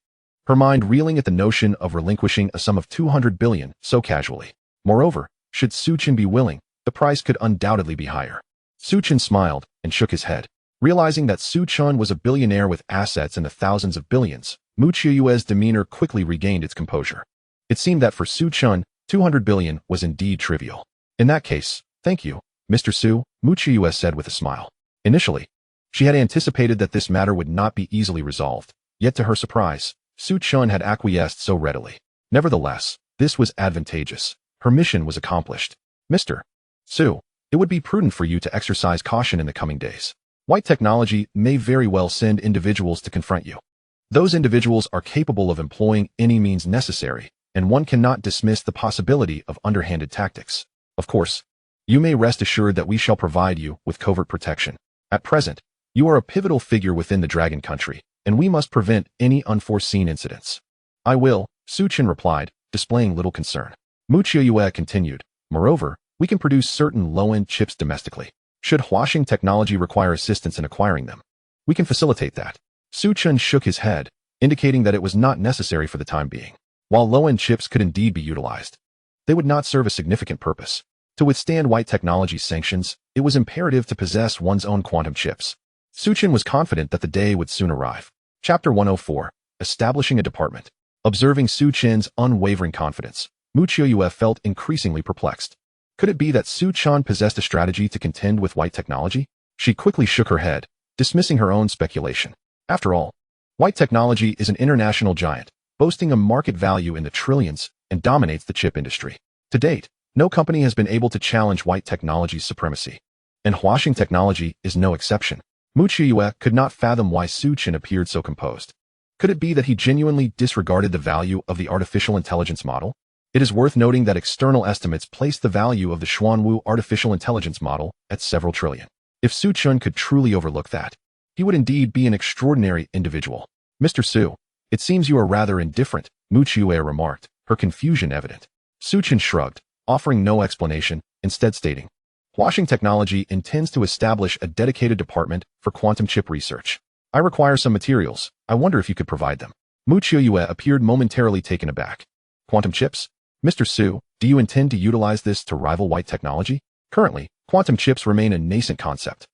her mind reeling at the notion of relinquishing a sum of 200 billion so casually. Moreover, should Su Chen be willing, the price could undoubtedly be higher. Su Chen smiled and shook his head. Realizing that Su Chen was a billionaire with assets in the thousands of billions, Mu Qiuyue's demeanor quickly regained its composure. It seemed that for Su Chen, 200 billion was indeed trivial. In that case, thank you, Mr. Su, Mu Qiuyue said with a smile. Initially, she had anticipated that this matter would not be easily resolved, yet to her surprise, Su Chen had acquiesced so readily. Nevertheless, this was advantageous. Her mission was accomplished. Mr. Su, it would be prudent for you to exercise caution in the coming days. White technology may very well send individuals to confront you. Those individuals are capable of employing any means necessary, and one cannot dismiss the possibility of underhanded tactics. Of course, you may rest assured that we shall provide you with covert protection. At present, you are a pivotal figure within the Dragon Country, and we must prevent any unforeseen incidents. I will, Su Chen replied, displaying little concern. Mu Qiuyue continued, moreover, we can produce certain low-end chips domestically. Should Huaxing Technology require assistance in acquiring them, we can facilitate that. Su Chen shook his head, indicating that it was not necessary for the time being. While low-end chips could indeed be utilized, they would not serve a significant purpose. To withstand White Technology's sanctions, it was imperative to possess one's own quantum chips. Su Chen was confident that the day would soon arrive. Chapter 104, Establishing a Department. Observing Su Chen's unwavering confidence, Mu Qiuyue felt increasingly perplexed. Could it be that Su Chen possessed a strategy to contend with White Technology? She quickly shook her head, dismissing her own speculation. After all, White Technology is an international giant, boasting a market value in the trillions and dominates the chip industry. To date, no company has been able to challenge White Technology's supremacy. And Huaxing Technology is no exception. Mu Qiuyue could not fathom why Su Chen appeared so composed. Could it be that he genuinely disregarded the value of the artificial intelligence model? It is worth noting that external estimates place the value of the Xuanwu artificial intelligence model at several trillion. If Su Chen could truly overlook that, he would indeed be an extraordinary individual. Mr. Su, it seems you are rather indifferent, Mu Qiuyue remarked, her confusion evident. Su Chen shrugged, offering no explanation, instead stating, Huaxing Technology intends to establish a dedicated department for quantum chip research. I require some materials. I wonder if you could provide them. Mu Qiuyue appeared momentarily taken aback. Quantum chips? Mr. Su, do you intend to utilize this to rival White Technology? Currently, quantum chips remain a nascent concept.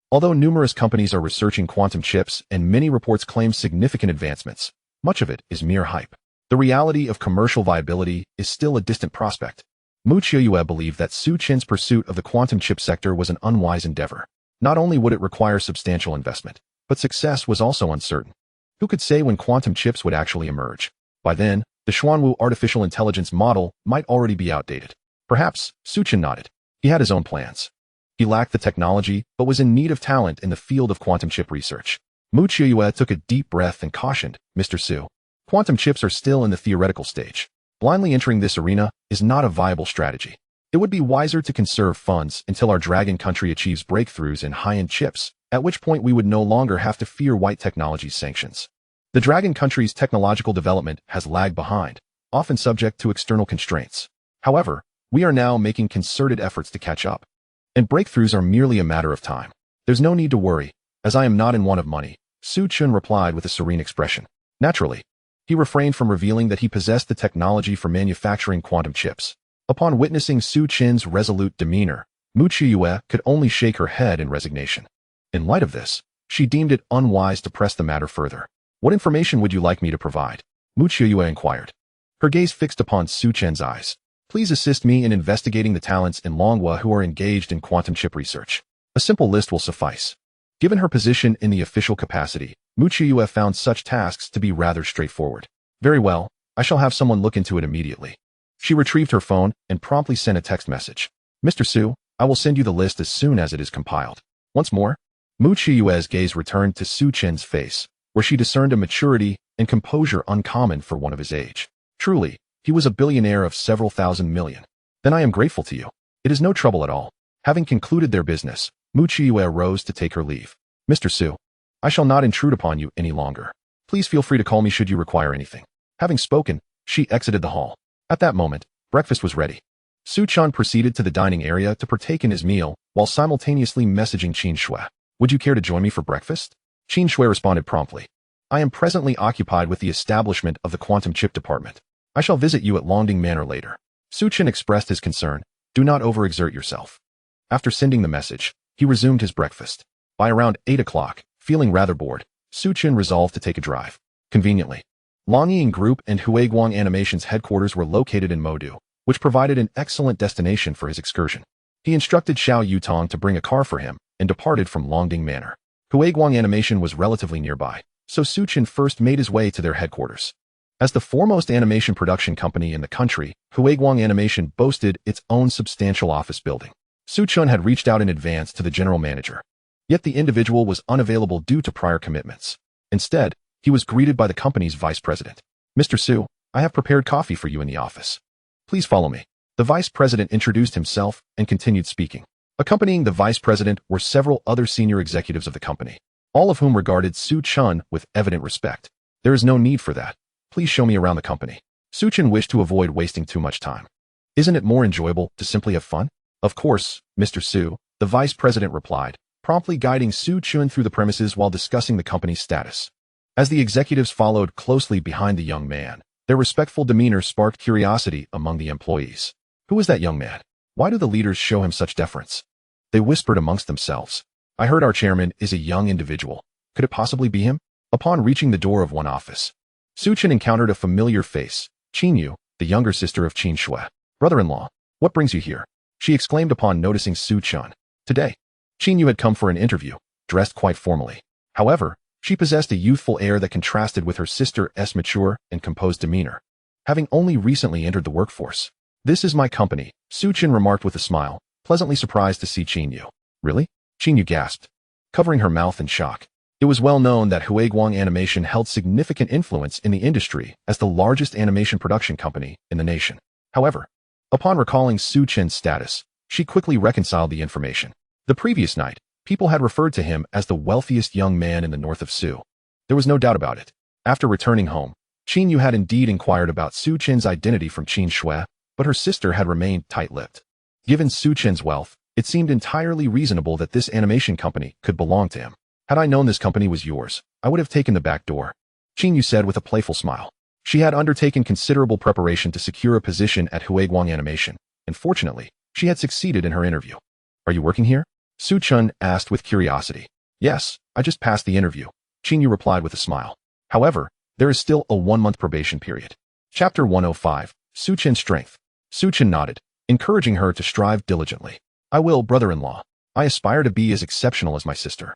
Although numerous companies are researching quantum chips and many reports claim significant advancements, much of it is mere hype. The reality of commercial viability is still a distant prospect. Mu Qiuyue believed that Su Chen's pursuit of the quantum chip sector was an unwise endeavor. Not only would it require substantial investment, but success was also uncertain. Who could say when quantum chips would actually emerge? By then, the Xuanwu artificial intelligence model might already be outdated. Perhaps, Su Chen nodded. He had his own plans. He lacked the technology, but was in need of talent in the field of quantum chip research. Mu Qiuyue took a deep breath and cautioned, Mr. Su, quantum chips are still in the theoretical stage. Blindly entering this arena is not a viable strategy. It would be wiser to conserve funds until our dragon country achieves breakthroughs in high-end chips, at which point we would no longer have to fear white technology's sanctions. The dragon country's technological development has lagged behind, often subject to external constraints. However, we are now making concerted efforts to catch up. And breakthroughs are merely a matter of time. There's no need to worry, as I am not in want of money, Chen replied with a serene expression. Naturally, he refrained from revealing that he possessed the technology for manufacturing quantum chips. Upon witnessing Chen's resolute demeanor, Yue could only shake her head in resignation. In light of this, she deemed it unwise to press the matter further. What information would you like me to provide? Yue inquired. Her gaze fixed upon Chen's eyes. Please assist me in investigating the talents in Longhua who are engaged in quantum chip research. A simple list will suffice. Given her position in the official capacity, Yue found such tasks to be rather straightforward. Very well, I shall have someone look into it immediately. She retrieved her phone and promptly sent a text message. Mr. Su, I will send you the list as soon as it is compiled. Once more, Yue's gaze returned to Chen's face, where she discerned a maturity and composure uncommon for one of his age. Truly, he was a billionaire of several thousand million. Then I am grateful to you. It is no trouble at all. Having concluded their business, Yue rose to take her leave. Mr. Su, I shall not intrude upon you any longer. Please feel free to call me should you require anything. Having spoken, she exited the hall. At that moment, breakfast was ready. Chen proceeded to the dining area to partake in his meal while simultaneously messaging Qin Shui. Would you care to join me for breakfast? Qin Shui responded promptly. I am presently occupied with the establishment of the quantum chip department. I shall visit you at Longding Manor later. Chen expressed his concern. Do not overexert yourself. After sending the message, he resumed his breakfast. By around 8 o'clock, feeling rather bored, Chen resolved to take a drive. Conveniently, Longying Group and Huiguang Animation's headquarters were located in Modu, which provided an excellent destination for his excursion. He instructed Xiao Yutong to bring a car for him and departed from Longding Manor. Huiguang Animation was relatively nearby, so Chen first made his way to their headquarters. As the foremost animation production company in the country, Huiguang Animation boasted its own substantial office building. Chen had reached out in advance to the general manager. Yet the individual was unavailable due to prior commitments. Instead, he was greeted by the company's vice president. Mr. Su, I have prepared coffee for you in the office. Please follow me. The vice president introduced himself and continued speaking. Accompanying the vice president were several other senior executives of the company, all of whom regarded Chen with evident respect. There is no need for that. Please show me around the company. Chen wished to avoid wasting too much time. Isn't it more enjoyable to simply have fun? Of course, Mr. Su, the vice president replied, promptly guiding Chen through the premises while discussing the company's status. As the executives followed closely behind the young man, their respectful demeanor sparked curiosity among the employees. Who is that young man? Why do the leaders show him such deference? They whispered amongst themselves. I heard our chairman is a young individual. Could it possibly be him? Upon reaching the door of one office, Chen encountered a familiar face, Qin Yu, the younger sister of Qin Shui. Brother-in-law, what brings you here? She exclaimed upon noticing Chen. Today, Qin Yu had come for an interview, dressed quite formally. However, she possessed a youthful air that contrasted with her sister's mature and composed demeanor. Having only recently entered the workforce. This is my company, Chen remarked with a smile, pleasantly surprised to see Qin Yu. Really? Qin Yu gasped, covering her mouth in shock. It was well known that Huiguang Animation held significant influence in the industry as the largest animation production company in the nation. However, upon recalling Chen's status, she quickly reconciled the information. The previous night, people had referred to him as the wealthiest young man in the north of Su. There was no doubt about it. After returning home, Qin Yu had indeed inquired about Chen's identity from Qin Shui, but her sister had remained tight-lipped. Given Chen's wealth, it seemed entirely reasonable that this animation company could belong to him. Had I known this company was yours, I would have taken the back door, Qin Yu said with a playful smile. She had undertaken considerable preparation to secure a position at Huiguang Animation, and fortunately, she had succeeded in her interview. Are you working here? Chen asked with curiosity. Yes, I just passed the interview, Qin Yu replied with a smile. However, there is still a 1-month probation period. Chapter 105, Chen's Strength. Chen nodded, encouraging her to strive diligently. I will, brother-in-law. I aspire to be as exceptional as my sister.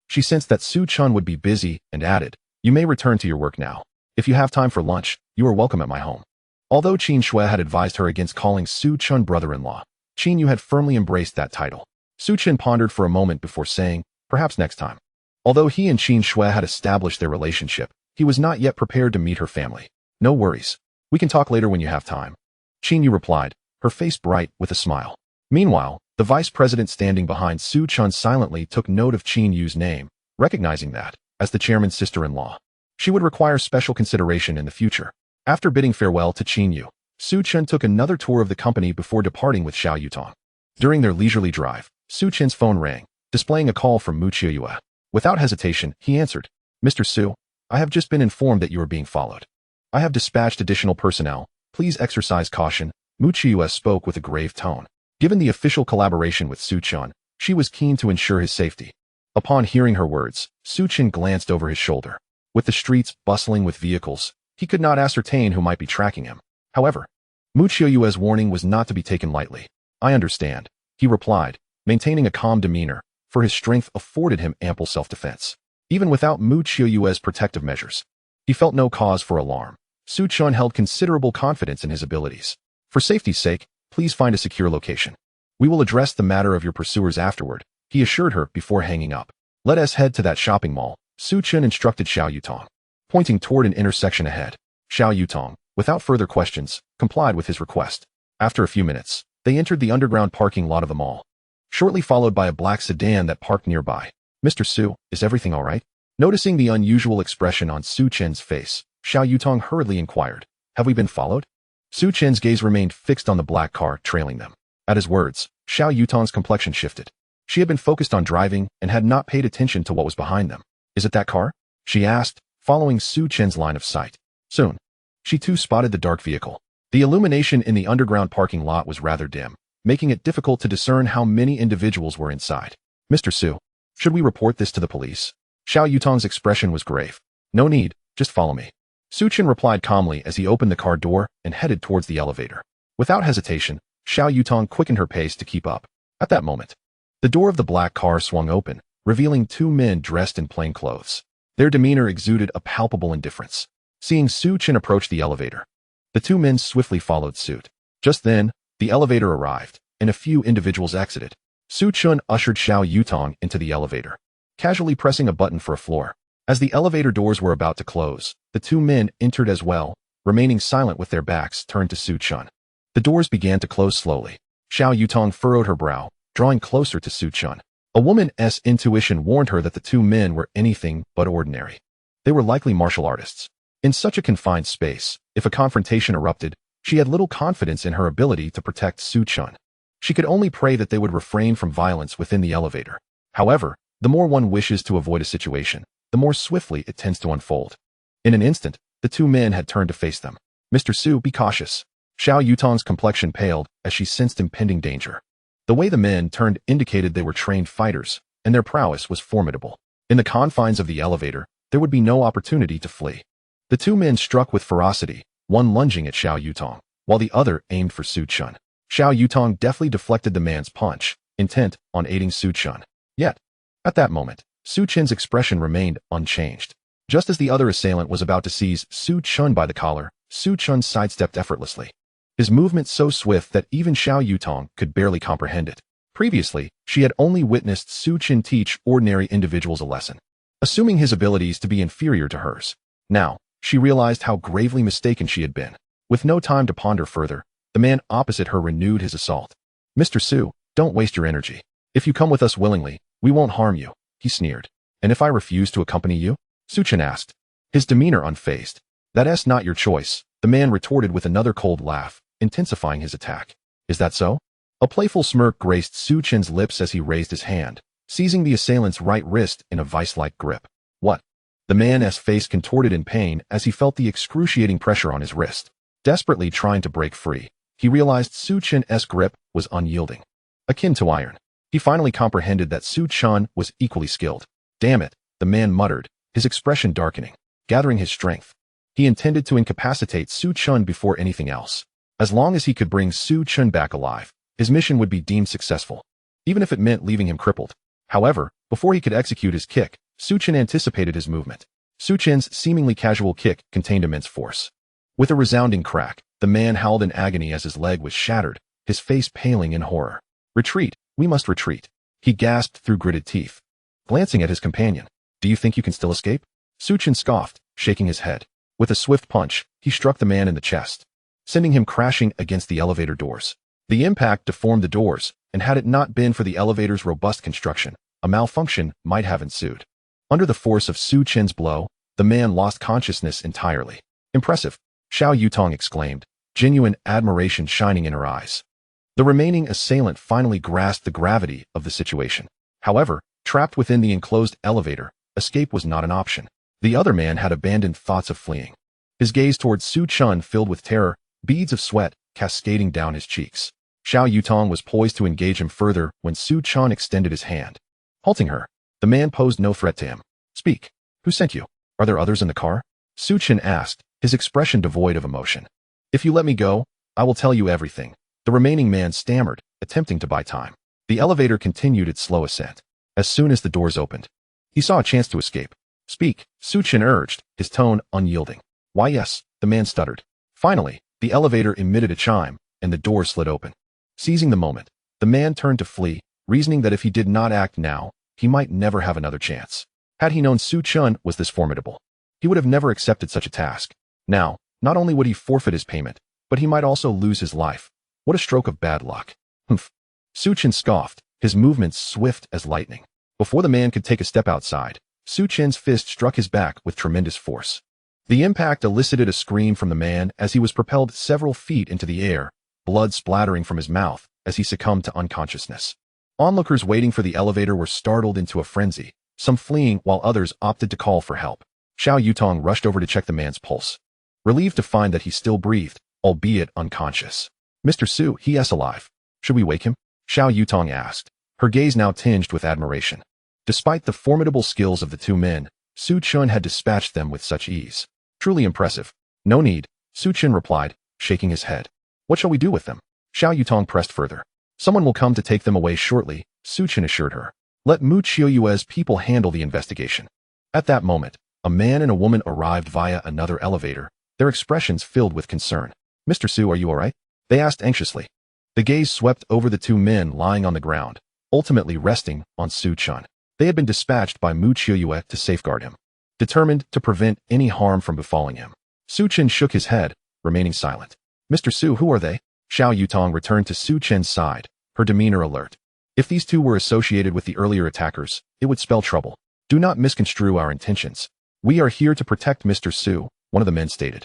She sensed that Chen would be busy and added, you may return to your work now. If you have time for lunch, you are welcome at my home. Although Qin Shui had advised her against calling Chen brother-in-law, Qin Yu had firmly embraced that title. Chen pondered for a moment before saying, perhaps next time. Although he and Qin Shui had established their relationship, he was not yet prepared to meet her family. No worries. We can talk later when you have time. Chen Yu replied, her face bright with a smile. Meanwhile, the vice president standing behind Su Chen silently took note of Chen Yu's name, recognizing that, as the chairman's sister-in-law, she would require special consideration in the future. After bidding farewell to Chen Yu, Su Chen took another tour of the company before departing with Xiao Yutong. During their leisurely drive, Su Chen's phone rang, displaying a call from Mu Qiuyue. Without hesitation, he answered, Mr. Su, I have just been informed that you are being followed. I have dispatched additional personnel. Please exercise caution. Mu Qiuyue spoke with a grave tone. Given the official collaboration with Su Chen, she was keen to ensure his safety. Upon hearing her words, Su Chen glanced over his shoulder. With the streets bustling with vehicles, he could not ascertain who might be tracking him. However, Mu Qiuyue's warning was not to be taken lightly. I understand, he replied, maintaining a calm demeanor, for his strength afforded him ample self-defense. Even without Mu Qiuyue's protective measures, he felt no cause for alarm. Su Chen held considerable confidence in his abilities. For safety's sake, please find a secure location. We will address the matter of your pursuers afterward, he assured her before hanging up. Let us head to that shopping mall, Su Chen instructed Xiao Yutong, pointing toward an intersection ahead. Xiao Yutong, without further questions, complied with his request. After a few minutes, they entered the underground parking lot of the mall, shortly followed by a black sedan that parked nearby. Mr. Su, is everything all right? Noticing the unusual expression on Su Chen's face, Xiao Yutong hurriedly inquired, have we been followed? Su Chen's gaze remained fixed on the black car trailing them. At his words, Xiao Yutong's complexion shifted. She had been focused on driving and had not paid attention to what was behind them. Is it that car? She asked, following Su Chen's line of sight. Soon, she too spotted the dark vehicle. The illumination in the underground parking lot was rather dim, making it difficult to discern how many individuals were inside. Mr. Su, should we report this to the police? Xiao Yutong's expression was grave. No need, just follow me. Su Chen replied calmly as he opened the car door and headed towards the elevator. Without hesitation, Xiao Yutong quickened her pace to keep up. At that moment, the door of the black car swung open, revealing two men dressed in plain clothes. Their demeanor exuded a palpable indifference. Seeing Su Chen approach the elevator, the two men swiftly followed suit. Just then, the elevator arrived, and a few individuals exited. Su Chen ushered Xiao Yutong into the elevator, casually pressing a button for a floor. As the elevator doors were about to close, the two men entered as well, remaining silent with their backs turned to Su Chen. The doors began to close slowly. Xiao Yutong furrowed her brow, drawing closer to Su Chen. A woman's intuition warned her that the two men were anything but ordinary. They were likely martial artists. In such a confined space, if a confrontation erupted, she had little confidence in her ability to protect Su Chen. She could only pray that they would refrain from violence within the elevator. However, the more one wishes to avoid a situation, the more swiftly it tends to unfold. In an instant, the two men had turned to face them. Mr. Su, be cautious. Xiao Yutong's complexion paled as she sensed impending danger. The way the men turned indicated they were trained fighters, and their prowess was formidable. In the confines of the elevator, there would be no opportunity to flee. The two men struck with ferocity, one lunging at Xiao Yutong, while the other aimed for Su Chen. Xiao Yutong deftly deflected the man's punch, intent on aiding Su Chen. Yet, at that moment, Su Chen's expression remained unchanged. Just as the other assailant was about to seize Su Chen by the collar, Su Chen sidestepped effortlessly. His movement so swift that even Xiao Yutong could barely comprehend it. Previously, she had only witnessed Su Chen teach ordinary individuals a lesson, assuming his abilities to be inferior to hers. Now, she realized how gravely mistaken she had been. With no time to ponder further, the man opposite her renewed his assault. Mr. Su, don't waste your energy. If you come with us willingly, we won't harm you, he sneered. And if I refuse to accompany you? Su Chen asked, his demeanor unfazed. That's not your choice, the man retorted with another cold laugh, intensifying his attack. Is that so? A playful smirk graced Su Chen's lips as he raised his hand, seizing the assailant's right wrist in a vice-like grip. What? The man's face contorted in pain as he felt the excruciating pressure on his wrist. Desperately trying to break free, he realized Su Chen's grip was unyielding, akin to iron. He finally comprehended that Su Chen was equally skilled. Damn it, the man muttered, his expression darkening. Gathering his strength, he intended to incapacitate Su Chen before anything else. As long as he could bring Su Chen back alive, his mission would be deemed successful, even if it meant leaving him crippled. However, before he could execute his kick, Su Chen anticipated his movement. Su Chen's seemingly casual kick contained immense force. With a resounding crack, the man howled in agony as his leg was shattered, his face paling in horror. Retreat, we must retreat, he gasped through gritted teeth. Glancing at his companion, do you think you can still escape? Su Chen scoffed, shaking his head. With a swift punch, he struck the man in the chest, sending him crashing against the elevator doors. The impact deformed the doors, and had it not been for the elevator's robust construction, a malfunction might have ensued. Under the force of Su Chen's blow, the man lost consciousness entirely. Impressive, Xiao Yutong exclaimed, genuine admiration shining in her eyes. The remaining assailant finally grasped the gravity of the situation. However, trapped within the enclosed elevator, escape was not an option. The other man had abandoned thoughts of fleeing. His gaze towards Su Chen filled with terror, beads of sweat cascading down his cheeks. Xiao Yutong was poised to engage him further when Su Chen extended his hand. Halting her, the man posed no threat to him. Speak. Who sent you? Are there others in the car? Su Chen asked, his expression devoid of emotion. If you let me go, I will tell you everything. The remaining man stammered, attempting to buy time. The elevator continued its slow ascent. As soon as the doors opened, he saw a chance to escape. Speak, Su Chen urged, his tone unyielding. Why yes, the man stuttered. Finally, the elevator emitted a chime, and the door slid open. Seizing the moment, the man turned to flee, reasoning that if he did not act now, he might never have another chance. Had he known Su Chen was this formidable, he would have never accepted such a task. Now, not only would he forfeit his payment, but he might also lose his life. What a stroke of bad luck. Humph. Su Chen scoffed, his movements swift as lightning. Before the man could take a step outside, Su Chen's fist struck his back with tremendous force. The impact elicited a scream from the man as he was propelled several feet into the air, blood splattering from his mouth as he succumbed to unconsciousness. Onlookers waiting for the elevator were startled into a frenzy, some fleeing while others opted to call for help. Xiao Yutong rushed over to check the man's pulse, relieved to find that he still breathed, albeit unconscious. Mr. Su, he is alive. Should we wake him? Xiao Yutong asked, her gaze now tinged with admiration. Despite the formidable skills of the two men, Su Chen had dispatched them with such ease. Truly impressive. No need, Su Chen replied, shaking his head. What shall we do with them? Xiao Yutong pressed further. Someone will come to take them away shortly, Su Chen assured her. Let Mu Qiuyue's people handle the investigation. At that moment, a man and a woman arrived via another elevator, their expressions filled with concern. Mr. Su, are you all right? They asked anxiously. The gaze swept over the two men lying on the ground, ultimately resting on Su Chen. They had been dispatched by Mu Qiuyue to safeguard him, determined to prevent any harm from befalling him. Su Chen shook his head, remaining silent. Mr. Su, who are they? Xiao Yutong returned to Su Chen's side, her demeanor alert. If these two were associated with the earlier attackers, it would spell trouble. Do not misconstrue our intentions. We are here to protect Mr. Su, one of the men stated,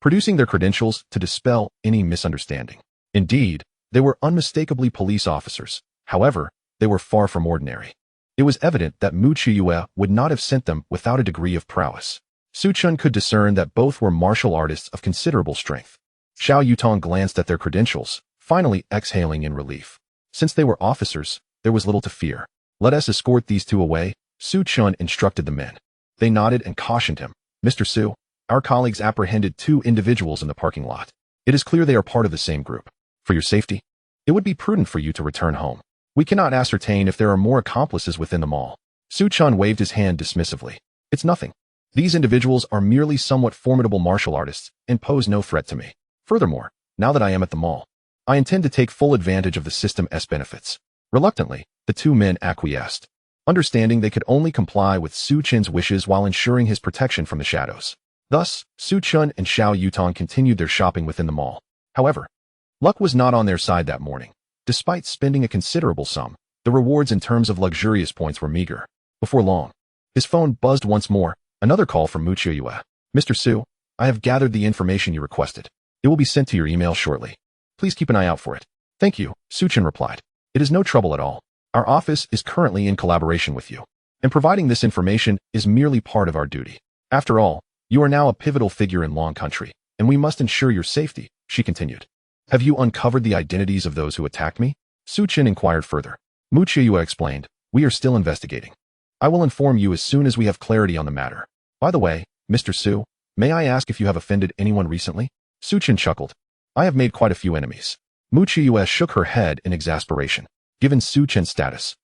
producing their credentials to dispel any misunderstanding. Indeed, they were unmistakably police officers. However, they were far from ordinary. It was evident that Mu Qiuyue would not have sent them without a degree of prowess. Su Chen could discern that both were martial artists of considerable strength. Xiao Yutong glanced at their credentials, finally exhaling in relief. Since they were officers, there was little to fear. Let us escort these two away, Su Chen instructed the men. They nodded and cautioned him. Mr. Su, our colleagues apprehended two individuals in the parking lot. It is clear they are part of the same group. For your safety, it would be prudent for you to return home. We cannot ascertain if there are more accomplices within the mall. Su Chen waved his hand dismissively. It's nothing. These individuals are merely somewhat formidable martial artists and pose no threat to me. Furthermore, now that I am at the mall, I intend to take full advantage of the system's benefits. Reluctantly, the two men acquiesced, understanding they could only comply with Su Chen's wishes while ensuring his protection from the shadows. Thus, Su Chen and Xiao Yutong continued their shopping within the mall. However, luck was not on their side that morning. Despite spending a considerable sum, the rewards in terms of luxurious points were meager. Before long, his phone buzzed once more, another call from Mu Qiuyue. Mr. Su, I have gathered the information you requested. It will be sent to your email shortly. Please keep an eye out for it. Thank you, Su Chen replied. It is no trouble at all. Our office is currently in collaboration with you, and providing this information is merely part of our duty. After all, you are now a pivotal figure in Long Country, and we must ensure your safety, she continued. Have you uncovered the identities of those who attacked me? Su Chen inquired further. Mu Qiuyue explained, we are still investigating. I will inform you as soon as we have clarity on the matter. By the way, Mr. Su, may I ask if you have offended anyone recently? Su Chen chuckled. I have made quite a few enemies. Mu Qiuyue shook her head in exasperation. Given Su Chen's status,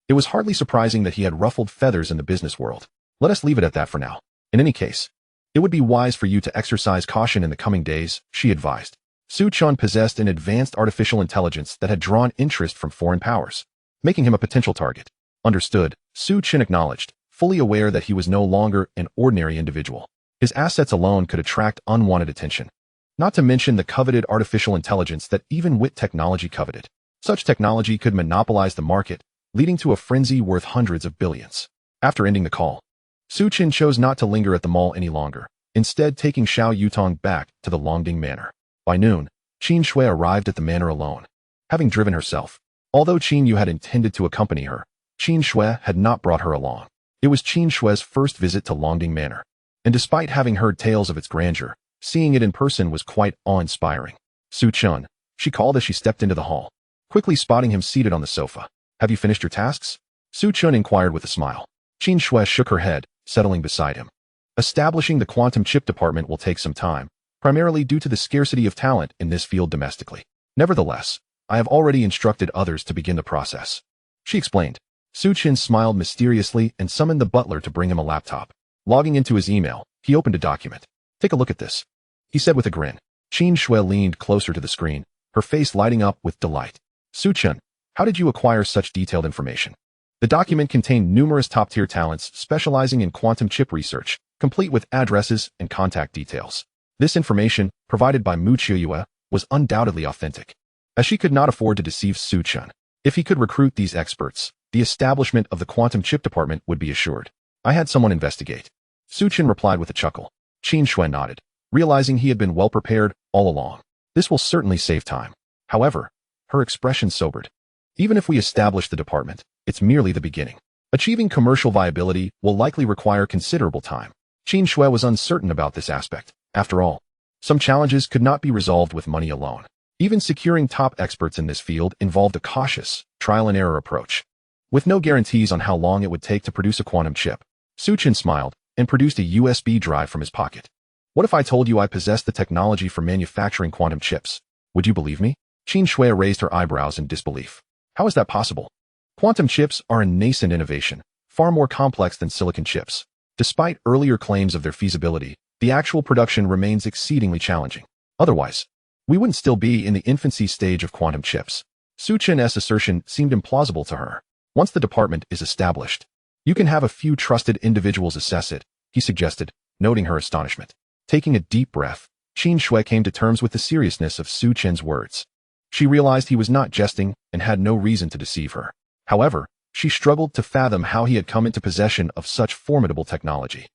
it was hardly surprising that he had ruffled feathers in the business world. Let us leave it at that for now. In any case, it would be wise for you to exercise caution in the coming days, she advised. Su Chen possessed an advanced artificial intelligence that had drawn interest from foreign powers, making him a potential target. Understood, Su Chen acknowledged, fully aware that he was no longer an ordinary individual. His assets alone could attract unwanted attention. Not to mention the coveted artificial intelligence that even Wit Technology coveted. Such technology could monopolize the market, leading to a frenzy worth hundreds of billions. After ending the call, Chen chose not to linger at the mall any longer, instead taking Xiao Yutong back to the Longding Manor. By noon, Qin Shui arrived at the manor alone, having driven herself. Although Qin Yu had intended to accompany her, Qin Shui had not brought her along. It was Qin Shui's first visit to Longding Manor, and despite having heard tales of its grandeur, seeing it in person was quite awe-inspiring. Su Chun, she called as she stepped into the hall, quickly spotting him seated on the sofa. Have you finished your tasks? Su Chun inquired with a smile. Qin Shui shook her head, settling beside him. Establishing the quantum chip department will take some time, primarily due to the scarcity of talent in this field domestically. Nevertheless, I have already instructed others to begin the process. She explained. Su Chen smiled mysteriously and summoned the butler to bring him a laptop. Logging into his email, he opened a document. Take a look at this, he said with a grin. Qin Shui leaned closer to the screen, her face lighting up with delight. Su Chen, how did you acquire such detailed information? The document contained numerous top-tier talents specializing in quantum chip research, complete with addresses and contact details. This information, provided by Mu Qiuyue, was undoubtedly authentic, as she could not afford to deceive Su Chen. If he could recruit these experts, the establishment of the quantum chip department would be assured. I had someone investigate. Su Chen replied with a chuckle. Qin Shui nodded, realizing he had been well prepared all along. This will certainly save time. However, her expression sobered. Even if we establish the department, it's merely the beginning. Achieving commercial viability will likely require considerable time. Qin Shui was uncertain about this aspect. After all, some challenges could not be resolved with money alone. Even securing top experts in this field involved a cautious, trial-and-error approach. With no guarantees on how long it would take to produce a quantum chip, Su Chen smiled and produced a USB drive from his pocket. What if I told you I possessed the technology for manufacturing quantum chips? Would you believe me? Qin Shui raised her eyebrows in disbelief. How is that possible? Quantum chips are a nascent innovation, far more complex than silicon chips. Despite earlier claims of their feasibility, the actual production remains exceedingly challenging. Otherwise, we wouldn't still be in the infancy stage of quantum chips. Su Chen's assertion seemed implausible to her. Once the department is established, you can have a few trusted individuals assess it, he suggested, noting her astonishment. Taking a deep breath, Qin Shui came to terms with the seriousness of Su Chen's words. She realized he was not jesting and had no reason to deceive her. However, she struggled to fathom how he had come into possession of such formidable technology.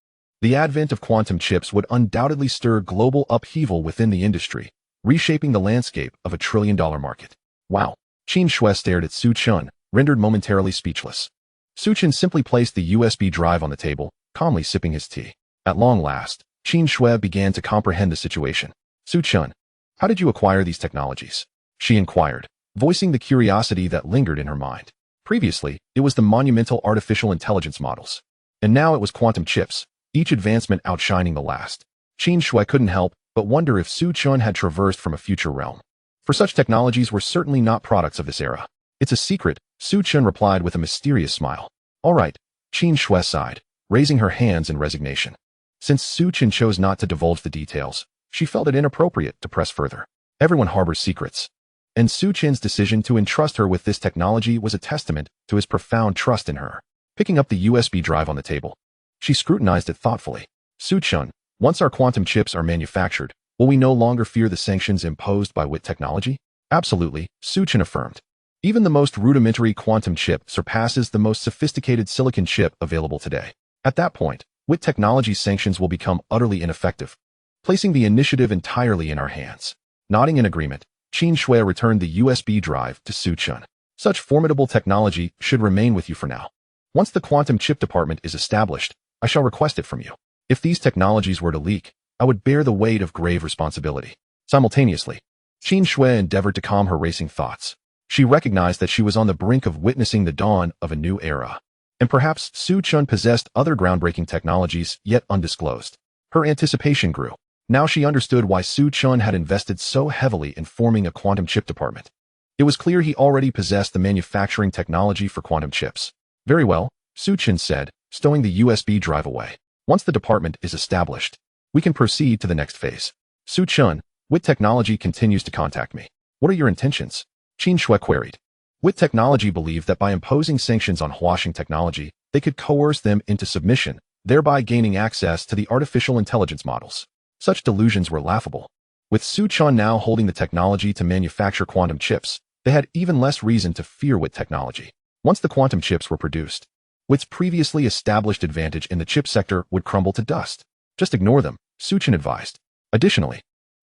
The advent of quantum chips would undoubtedly stir global upheaval within the industry, reshaping the landscape of a trillion-dollar market. Wow! Qin Shui stared at Su Chen, rendered momentarily speechless. Su Chen simply placed the USB drive on the table, calmly sipping his tea. At long last, Qin Shui began to comprehend the situation. Su Chen, how did you acquire these technologies? She inquired, voicing the curiosity that lingered in her mind. Previously, it was the monumental artificial intelligence models. And now it was quantum chips, each advancement outshining the last. Qin Shui couldn't help but wonder if Su Chen had traversed from a future realm. For such technologies were certainly not products of this era. It's a secret, Su Chen replied with a mysterious smile. All right, Qin Shui sighed, raising her hands in resignation. Since Su Chen chose not to divulge the details, she felt it inappropriate to press further. Everyone harbors secrets. And Su Chen's decision to entrust her with this technology was a testament to his profound trust in her. Picking up the USB drive on the table, she scrutinized it thoughtfully. Su Chen, once our quantum chips are manufactured, will we no longer fear the sanctions imposed by Wit Technology? Absolutely, Su Chen affirmed. Even the most rudimentary quantum chip surpasses the most sophisticated silicon chip available today. At that point, Wit Technology's sanctions will become utterly ineffective, placing the initiative entirely in our hands. Nodding in agreement, Qin Shui returned the USB drive to Su Chen. Such formidable technology should remain with you for now. Once the quantum chip department is established, I shall request it from you. If these technologies were to leak, I would bear the weight of grave responsibility. Simultaneously, Qin Shui endeavored to calm her racing thoughts. She recognized that she was on the brink of witnessing the dawn of a new era. And perhaps Su Chen possessed other groundbreaking technologies yet undisclosed. Her anticipation grew. Now she understood why Su Chen had invested so heavily in forming a quantum chip department. It was clear he already possessed the manufacturing technology for quantum chips. Very well, Su Chen said, stowing the USB drive away. Once the department is established, we can proceed to the next phase. Su Chen, Wit Technology continues to contact me. What are your intentions? Qin Shui queried. Wit Technology believed that by imposing sanctions on Huaxing Technology, they could coerce them into submission, thereby gaining access to the artificial intelligence models. Such delusions were laughable. With Su Chen now holding the technology to manufacture quantum chips, they had even less reason to fear Wit technology. Once the quantum chips were produced, Wit's previously established advantage in the chip sector would crumble to dust. Just ignore them, Su Chen advised. Additionally,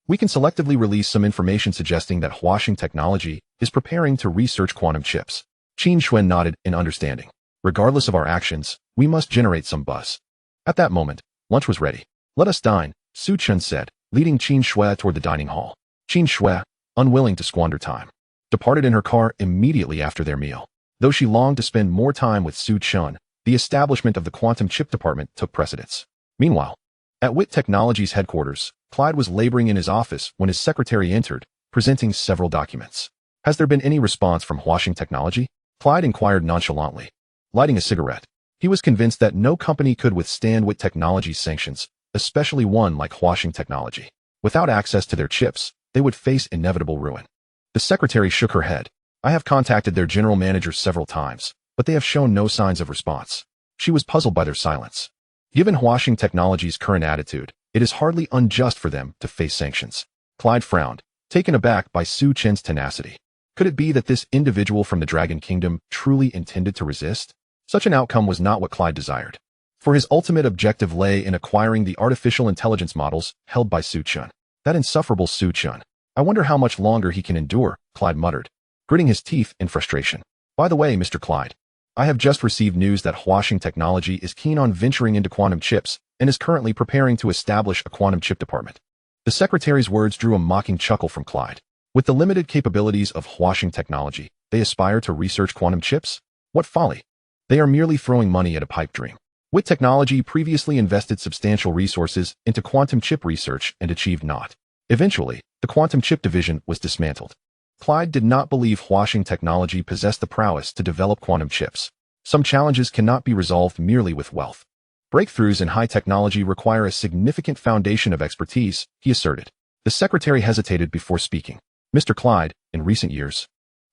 we can selectively release some information suggesting that Huaxing Technology is preparing to research quantum chips. Qin Xuan nodded in understanding. Regardless of our actions, we must generate some buzz. At that moment, lunch was ready. Let us dine, Su Chen said, leading Qin Shui toward the dining hall. Qin Shui, unwilling to squander time, departed in her car immediately after their meal. Though she longed to spend more time with Su Chen, the establishment of the quantum chip department took precedence. Meanwhile, at Wit Technology's headquarters, Clyde was laboring in his office when his secretary entered, presenting several documents. Has there been any response from Huaxing Technology? Clyde inquired nonchalantly. Lighting a cigarette, he was convinced that no company could withstand Wit Technology's sanctions, especially one like Huaxing Technology. Without access to their chips, they would face inevitable ruin. The secretary shook her head. I have contacted their general manager several times, but they have shown no signs of response. She was puzzled by their silence. Given Huaxing Technology's current attitude, it is hardly unjust for them to face sanctions. Clyde frowned, taken aback by Su Chen's tenacity. Could it be that this individual from the Dragon Kingdom truly intended to resist? Such an outcome was not what Clyde desired. For his ultimate objective lay in acquiring the artificial intelligence models held by Su Chen. That insufferable Su Chen. I wonder how much longer he can endure, Clyde muttered, gritting his teeth in frustration. By the way, Mr. Clyde, I have just received news that Huaxing Technology is keen on venturing into quantum chips and is currently preparing to establish a quantum chip department. The secretary's words drew a mocking chuckle from Clyde. With the limited capabilities of Huaxing Technology, they aspire to research quantum chips? What folly! They are merely throwing money at a pipe dream. Wit Technology previously invested substantial resources into quantum chip research and achieved naught. Eventually, the quantum chip division was dismantled. Clyde did not believe Huaxing Technology possessed the prowess to develop quantum chips. Some challenges cannot be resolved merely with wealth. Breakthroughs in high technology require a significant foundation of expertise, he asserted. The secretary hesitated before speaking. Mr. Clyde, in recent years,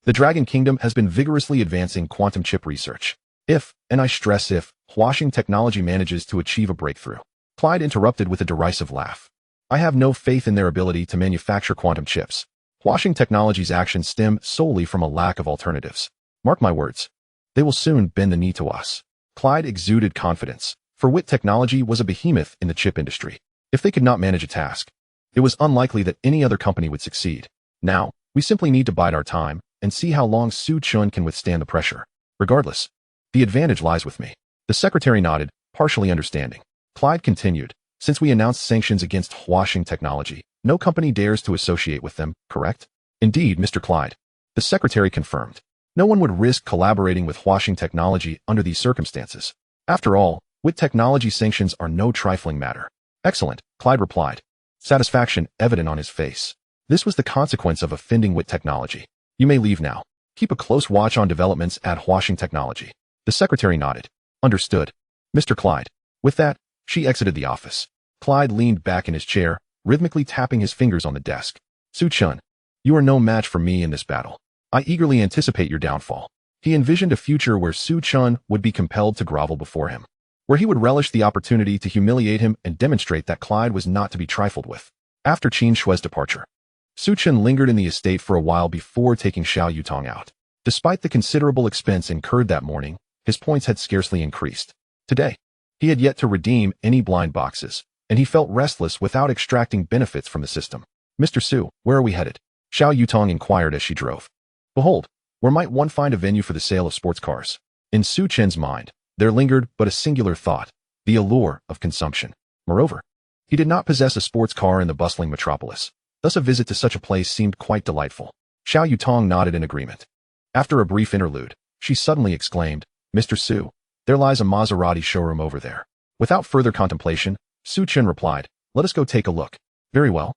the Dragon Kingdom has been vigorously advancing quantum chip research. If, and I stress if, Huaxing Technology manages to achieve a breakthrough. Clyde interrupted with a derisive laugh. I have no faith in their ability to manufacture quantum chips. Huaxing Technology's actions stem solely from a lack of alternatives. Mark my words. They will soon bend the knee to us. Clyde exuded confidence, for Wit Technology was a behemoth in the chip industry. If they could not manage a task, it was unlikely that any other company would succeed. Now, we simply need to bide our time and see how long Su Chen can withstand the pressure. Regardless, the advantage lies with me. The secretary nodded, partially understanding. Clyde continued, since we announced sanctions against Huaxing Technology, no company dares to associate with them, correct? Indeed, Mr. Clyde. The secretary confirmed. No one would risk collaborating with Huaxing Technology under these circumstances. After all, Wit Technology sanctions are no trifling matter. Excellent, Clyde replied, satisfaction evident on his face. This was the consequence of offending Wit Technology. You may leave now. Keep a close watch on developments at Huaxing Technology. The secretary nodded. Understood. Mr. Clyde. With that, she exited the office. Clyde leaned back in his chair, rhythmically tapping his fingers on the desk. Su Chen, you are no match for me in this battle. I eagerly anticipate your downfall. He envisioned a future where Su Chen would be compelled to grovel before him, where he would relish the opportunity to humiliate him and demonstrate that Clyde was not to be trifled with. After Qin Shui's departure, Su Chen lingered in the estate for a while before taking Xiao Yutong out. Despite the considerable expense incurred that morning, his points had scarcely increased. Today, he had yet to redeem any blind boxes, and he felt restless without extracting benefits from the system. Mr. Su, where are we headed? Xiao Yutong inquired as she drove. Behold, where might one find a venue for the sale of sports cars? In Su Chen's mind, there lingered but a singular thought, the allure of consumption. Moreover, he did not possess a sports car in the bustling metropolis. Thus a visit to such a place seemed quite delightful. Xiao Yutong nodded in agreement. After a brief interlude, she suddenly exclaimed, Mr. Su, there lies a Maserati showroom over there. Without further contemplation, Su Chen replied, let us go take a look. Very well.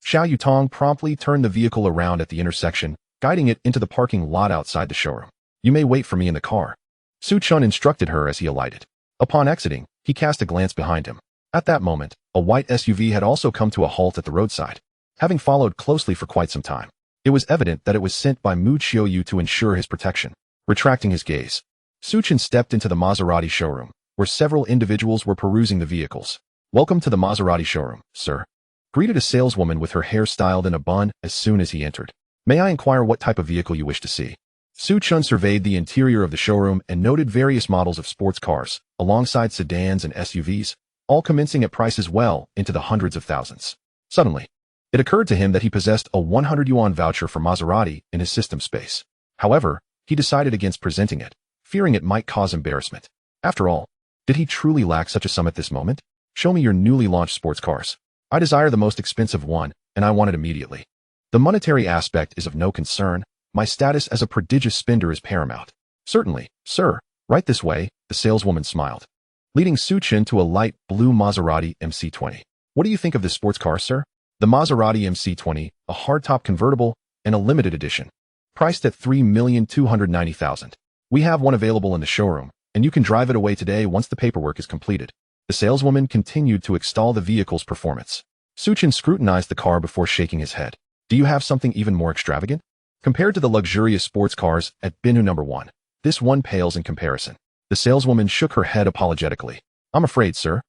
Xiao Yutong promptly turned the vehicle around at the intersection, guiding it into the parking lot outside the showroom. You may wait for me in the car. Su Chen instructed her as he alighted. Upon exiting, he cast a glance behind him. At that moment, a white SUV had also come to a halt at the roadside. Having followed closely for quite some time, it was evident that it was sent by Mu Qiuyu to ensure his protection. Retracting his gaze, Su Chen stepped into the Maserati showroom, where several individuals were perusing the vehicles. "Welcome to the Maserati showroom, sir," greeted a saleswoman with her hair styled in a bun as soon as he entered. "May I inquire what type of vehicle you wish to see?" Chen surveyed the interior of the showroom and noted various models of sports cars, alongside sedans and SUVs, all commencing at prices well into the hundreds of thousands. Suddenly, it occurred to him that he possessed a 100 yuan voucher for Maserati in his system space. However, he decided against presenting it, fearing it might cause embarrassment. After all, did he truly lack such a sum at this moment? "Show me your newly launched sports cars. I desire the most expensive one, and I want it immediately. The monetary aspect is of no concern. My status as a prodigious spender is paramount." "Certainly, sir. Right this way," the saleswoman smiled, leading Chen to a light blue Maserati MC20. "What do you think of this sports car, sir?" The Maserati MC20, a hardtop convertible, and a limited edition. Priced at 3,290,000. "We have one available in the showroom, and you can drive it away today once the paperwork is completed." The saleswoman continued to extol the vehicle's performance. Chen scrutinized the car before shaking his head. "Do you have something even more extravagant? Compared to the luxurious sports cars at Binu No. 1, this one pales in comparison." The saleswoman shook her head apologetically. "I'm afraid, sir.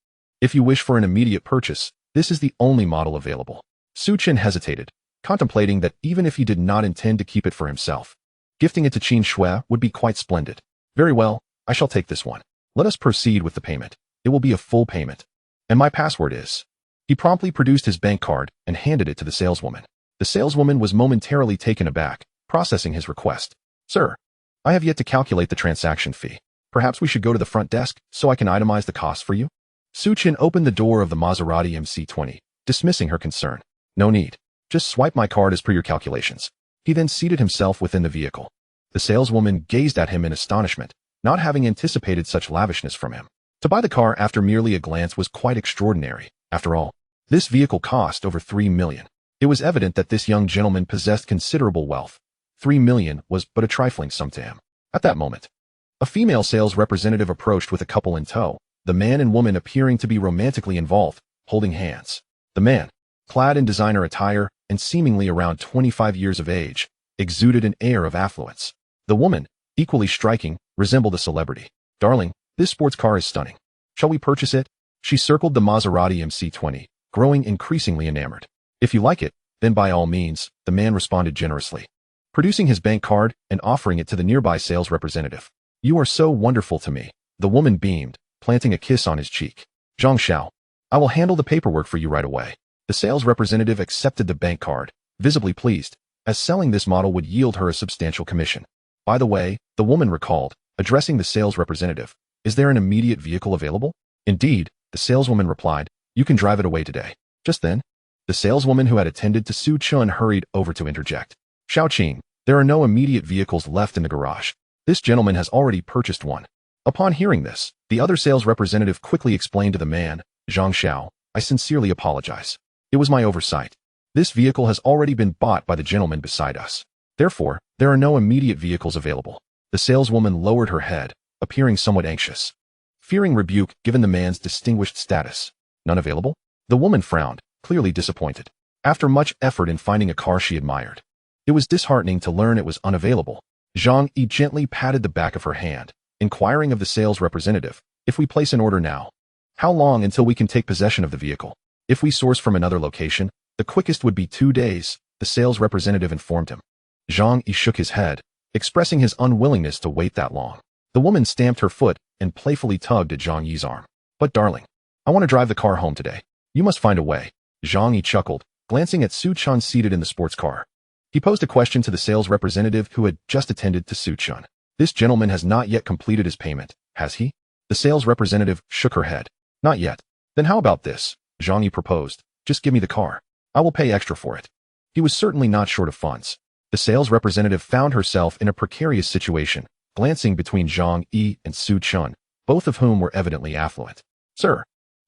If you wish for an immediate purchase, this is the only model available." Chen hesitated, contemplating that even if he did not intend to keep it for himself, gifting it to Qin Shui would be quite splendid. "Very well, I shall take this one. Let us proceed with the payment. It will be a full payment. And my password is..." He promptly produced his bank card and handed it to the saleswoman. The saleswoman was momentarily taken aback, processing his request. "Sir, I have yet to calculate the transaction fee. Perhaps we should go to the front desk so I can itemize the costs for you?" Chen opened the door of the Maserati MC20, dismissing her concern. "No need. Just swipe my card as per your calculations." He then seated himself within the vehicle. The saleswoman gazed at him in astonishment, not having anticipated such lavishness from him. To buy the car after merely a glance was quite extraordinary. After all, this vehicle cost over 3 million. It was evident that this young gentleman possessed considerable wealth. 3 million was but a trifling sum to him. At that moment, a female sales representative approached with a couple in tow, the man and woman appearing to be romantically involved, holding hands. The man, clad in designer attire and seemingly around 25 years of age, exuded an air of affluence. The woman, equally striking, resembled a celebrity. "Darling, this sports car is stunning. Shall we purchase it?" She circled the Maserati MC20, growing increasingly enamored. "If you like it, then by all means," the man responded generously, producing his bank card and offering it to the nearby sales representative. "You are so wonderful to me," the woman beamed, planting a kiss on his cheek. "Zhang Xiao, I will handle the paperwork for you right away." The sales representative accepted the bank card, visibly pleased, as selling this model would yield her a substantial commission. "By the way," the woman recalled, addressing the sales representative, "is there an immediate vehicle available?" "Indeed," the saleswoman replied, "you can drive it away today." Just then, the saleswoman who had attended to Chen hurried over to interject. "Xiaoqing, there are no immediate vehicles left in the garage. This gentleman has already purchased one." Upon hearing this, the other sales representative quickly explained to the man, "Zhang Xiao, I sincerely apologize. It was my oversight. This vehicle has already been bought by the gentleman beside us. Therefore, there are no immediate vehicles available." The saleswoman lowered her head, appearing somewhat anxious, fearing rebuke given the man's distinguished status. "None available?" The woman frowned, clearly disappointed. After much effort in finding a car she admired, it was disheartening to learn it was unavailable. Zhang Yi gently patted the back of her hand, inquiring of the sales representative, "If we place an order now, how long until we can take possession of the vehicle?" "If we source from another location, the quickest would be 2 days," the sales representative informed him. Zhang Yi shook his head, expressing his unwillingness to wait that long. The woman stamped her foot and playfully tugged at Zhang Yi's arm. "But darling, I want to drive the car home today. You must find a way." Zhang Yi chuckled, glancing at Chen seated in the sports car. He posed a question to the sales representative who had just attended to Chen. "This gentleman has not yet completed his payment, has he?" The sales representative shook her head. "Not yet." "Then how about this?" Zhang Yi proposed. "Just give me the car. I will pay extra for it." He was certainly not short of funds. The sales representative found herself in a precarious situation, glancing between Zhang Yi and Chen, both of whom were evidently affluent. "Sir,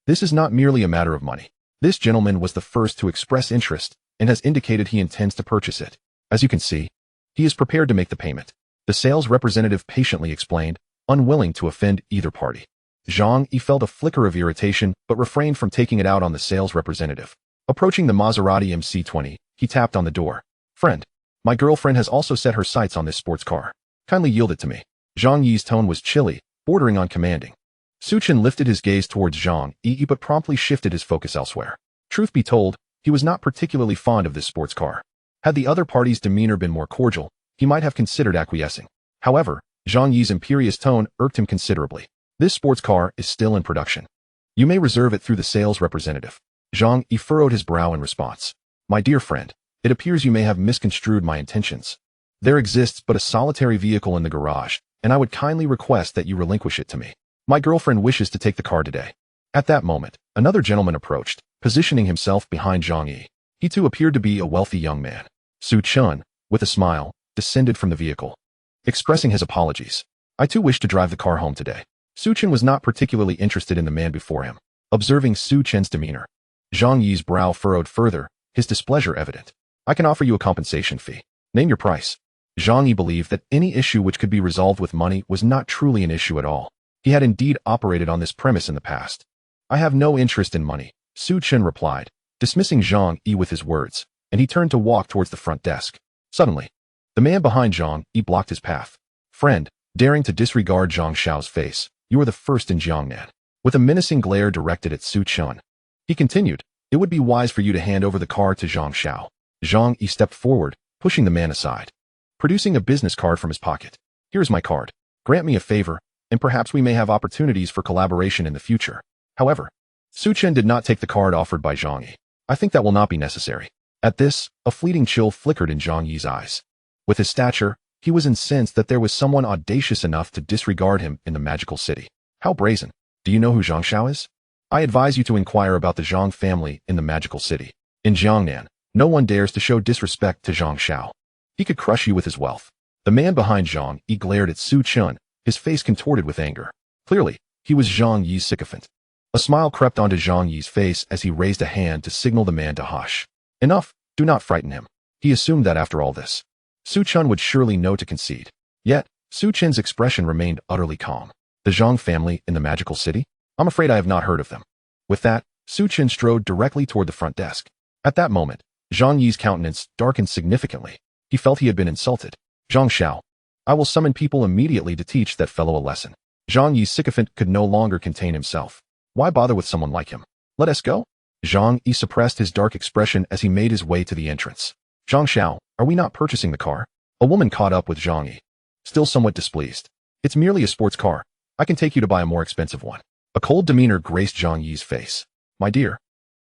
this is not merely a matter of money. This gentleman was the first to express interest and has indicated he intends to purchase it. As you can see, he is prepared to make the payment." The sales representative patiently explained, unwilling to offend either party. Zhang Yi felt a flicker of irritation but refrained from taking it out on the sales representative. Approaching the Maserati MC20, he tapped on the door. "Friend, my girlfriend has also set her sights on this sports car. Kindly yield it to me." Zhang Yi's tone was chilly, bordering on commanding. Su Chen lifted his gaze towards Zhang Yi but promptly shifted his focus elsewhere. Truth be told, he was not particularly fond of this sports car. Had the other party's demeanor been more cordial, he might have considered acquiescing. However, Zhang Yi's imperious tone irked him considerably. This sports car is still in production. You may reserve it through the sales representative. Zhang Yi furrowed his brow in response. My dear friend, it appears you may have misconstrued my intentions. There exists but a solitary vehicle in the garage, and I would kindly request that you relinquish it to me. My girlfriend wishes to take the car today. At that moment, another gentleman approached, positioning himself behind Zhang Yi. He too appeared to be a wealthy young man. Su Chen, with a smile, descended from the vehicle, expressing his apologies. I too wish to drive the car home today. Su Chen was not particularly interested in the man before him. Observing Su Chen's demeanor, Zhang Yi's brow furrowed further, his displeasure evident. I can offer you a compensation fee. Name your price. Zhang Yi believed that any issue which could be resolved with money was not truly an issue at all. He had indeed operated on this premise in the past. I have no interest in money, Su Chen replied, dismissing Zhang Yi with his words, and he turned to walk towards the front desk. Suddenly, the man behind Zhang Yi blocked his path. Friend, daring to disregard Zhang Xiao's face, you are the first in Jiangnan. With a menacing glare directed at Su Chen, he continued, it would be wise for you to hand over the car to Zhang Xiao. Zhang Yi stepped forward, pushing the man aside. Producing a business card from his pocket. Here is my card. Grant me a favor, and perhaps we may have opportunities for collaboration in the future. However, Su Chen did not take the card offered by Zhang Yi. I think that will not be necessary. At this, a fleeting chill flickered in Zhang Yi's eyes. With his stature, he was incensed that there was someone audacious enough to disregard him in the magical city. How brazen. Do you know who Zhang Xiao is? I advise you to inquire about the Zhang family in the magical city. In Jiangnan, no one dares to show disrespect to Zhang Xiao. He could crush you with his wealth. The man behind Zhang Yi glared at Su Chen, his face contorted with anger. Clearly, he was Zhang Yi's sycophant. A smile crept onto Zhang Yi's face as he raised a hand to signal the man to hush. Enough, do not frighten him. He assumed that after all this, Su Chen would surely know to concede. Yet, Su Chen's expression remained utterly calm. The Zhang family in the magical city? I'm afraid I have not heard of them. With that, Su Chen strode directly toward the front desk. At that moment, Zhang Yi's countenance darkened significantly. He felt he had been insulted. Zhang Xiao, I will summon people immediately to teach that fellow a lesson. Zhang Yi's sycophant could no longer contain himself. Why bother with someone like him? Let us go? Zhang Yi suppressed his dark expression as he made his way to the entrance. Zhang Xiao, are we not purchasing the car? A woman caught up with Zhang Yi, still somewhat displeased. It's merely a sports car. I can take you to buy a more expensive one. A cold demeanor graced Zhang Yi's face. My dear,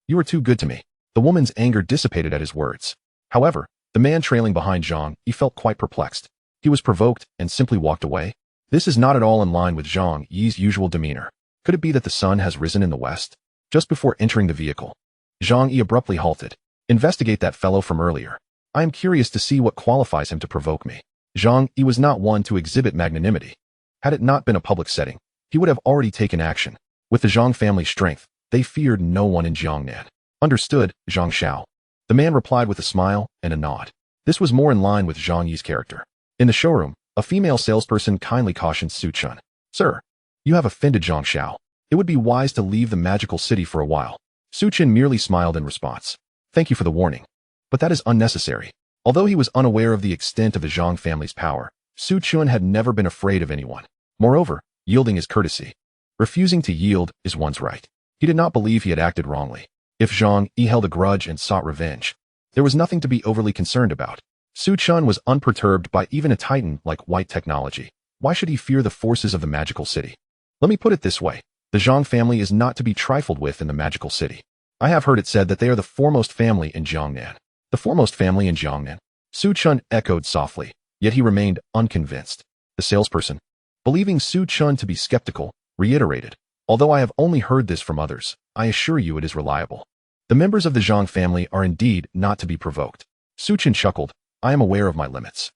you are too good to me. The woman's anger dissipated at his words. However, the man trailing behind Zhang Yi felt quite perplexed. He was provoked and simply walked away. This is not at all in line with Zhang Yi's usual demeanor. Could it be that the sun has risen in the west? Just before entering the vehicle, Zhang Yi abruptly halted. Investigate that fellow from earlier. I am curious to see what qualifies him to provoke me. Zhang Yi was not one to exhibit magnanimity. Had it not been a public setting, he would have already taken action. With the Zhang family's strength, they feared no one in Jiangnan. Understood, Zhang Xiao. The man replied with a smile and a nod. This was more in line with Zhang Yi's character. In the showroom, a female salesperson kindly cautioned Su Chen. Sir, you have offended Zhang Xiao. It would be wise to leave the magical city for a while. Su Chen merely smiled in response. Thank you for the warning. But that is unnecessary. Although he was unaware of the extent of the Zhang family's power, Su Chen had never been afraid of anyone. Moreover, yielding is courtesy. Refusing to yield is one's right. He did not believe he had acted wrongly. If Zhang Yi held a grudge and sought revenge, there was nothing to be overly concerned about. Su Chen was unperturbed by even a titan like white technology. Why should he fear the forces of the magical city? Let me put it this way. The Zhang family is not to be trifled with in the magical city. I have heard it said that they are the foremost family in Jiangnan. The foremost family in Jiangnan? Su Chen echoed softly, yet he remained unconvinced. The salesperson, believing Su Chen to be skeptical, reiterated, although I have only heard this from others, I assure you it is reliable. The members of the Zhang family are indeed not to be provoked. Su Chen chuckled, I am aware of my limits.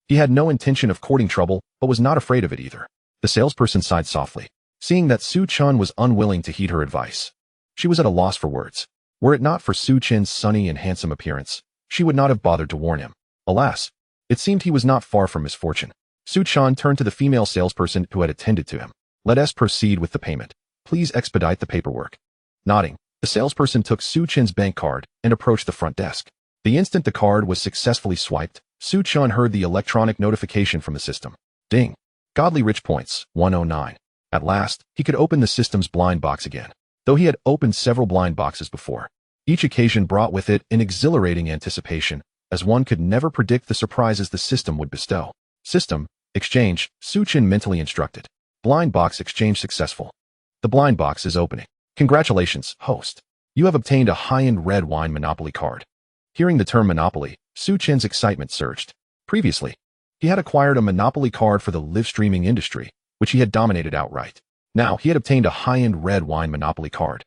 He had no intention of courting trouble, but was not afraid of it either. The salesperson sighed softly, seeing that Su Chen was unwilling to heed her advice. She was at a loss for words. Were it not for Su Chen's sunny and handsome appearance, she would not have bothered to warn him. Alas, it seemed he was not far from misfortune. Su Chen turned to the female salesperson who had attended to him. Let us proceed with the payment. Please expedite the paperwork. Nodding, the salesperson took Su Chen's bank card and approached the front desk. The instant the card was successfully swiped, Su Chen heard the electronic notification from the system. Ding. Godly rich points, 109. At last, he could open the system's blind box again, though he had opened several blind boxes before. Each occasion brought with it an exhilarating anticipation, as one could never predict the surprises the system would bestow. System, exchange, Chen mentally instructed. Blind box exchange successful. The blind box is opening. Congratulations, host. You have obtained a high-end red wine Monopoly card. Hearing the term Monopoly, Chen's excitement surged. Previously, he had acquired a Monopoly card for the live streaming industry, which he had dominated outright. Now, he had obtained a high-end red wine Monopoly card,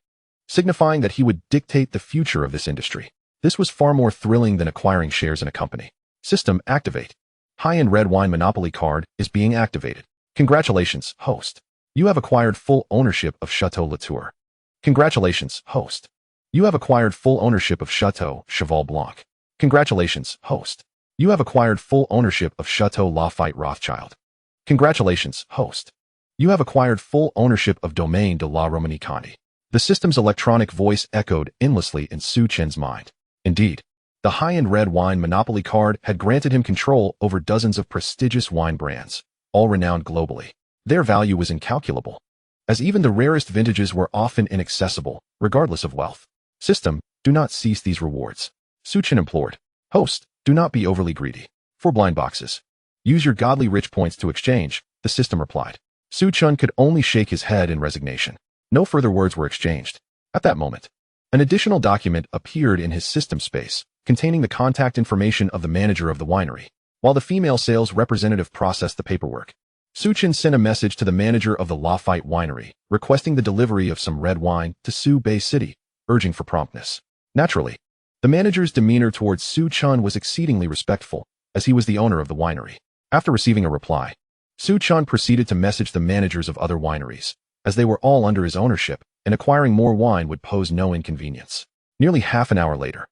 signifying that he would dictate the future of this industry. This was far more thrilling than acquiring shares in a company. System, activate. High-end red wine Monopoly card is being activated. Congratulations, host. You have acquired full ownership of Chateau Latour. Congratulations, host. You have acquired full ownership of Chateau Cheval Blanc. Congratulations, host. You have acquired full ownership of Chateau Lafayette Rothschild. Congratulations, host. You have acquired full ownership of Domaine de la Romanie Conti. The system's electronic voice echoed endlessly in Chen's mind. Indeed, the high-end red wine Monopoly card had granted him control over dozens of prestigious wine brands, all renowned globally. Their value was incalculable, as even the rarest vintages were often inaccessible, regardless of wealth. System, do not seize these rewards. Chen implored. Host, do not be overly greedy. 4 blind boxes. Use your godly rich points to exchange, the system replied. Chen could only shake his head in resignation. No further words were exchanged. At that moment, an additional document appeared in his system space, containing the contact information of the manager of the winery. While the female sales representative processed the paperwork, Chen sent a message to the manager of the Lafayette winery, requesting the delivery of some red wine to Sioux Bay City, urging for promptness. Naturally, the manager's demeanor towards Chen was exceedingly respectful, as he was the owner of the winery. After receiving a reply, Chen proceeded to message the managers of other wineries, as they were all under his ownership, and acquiring more wine would pose no inconvenience. Nearly half an hour later,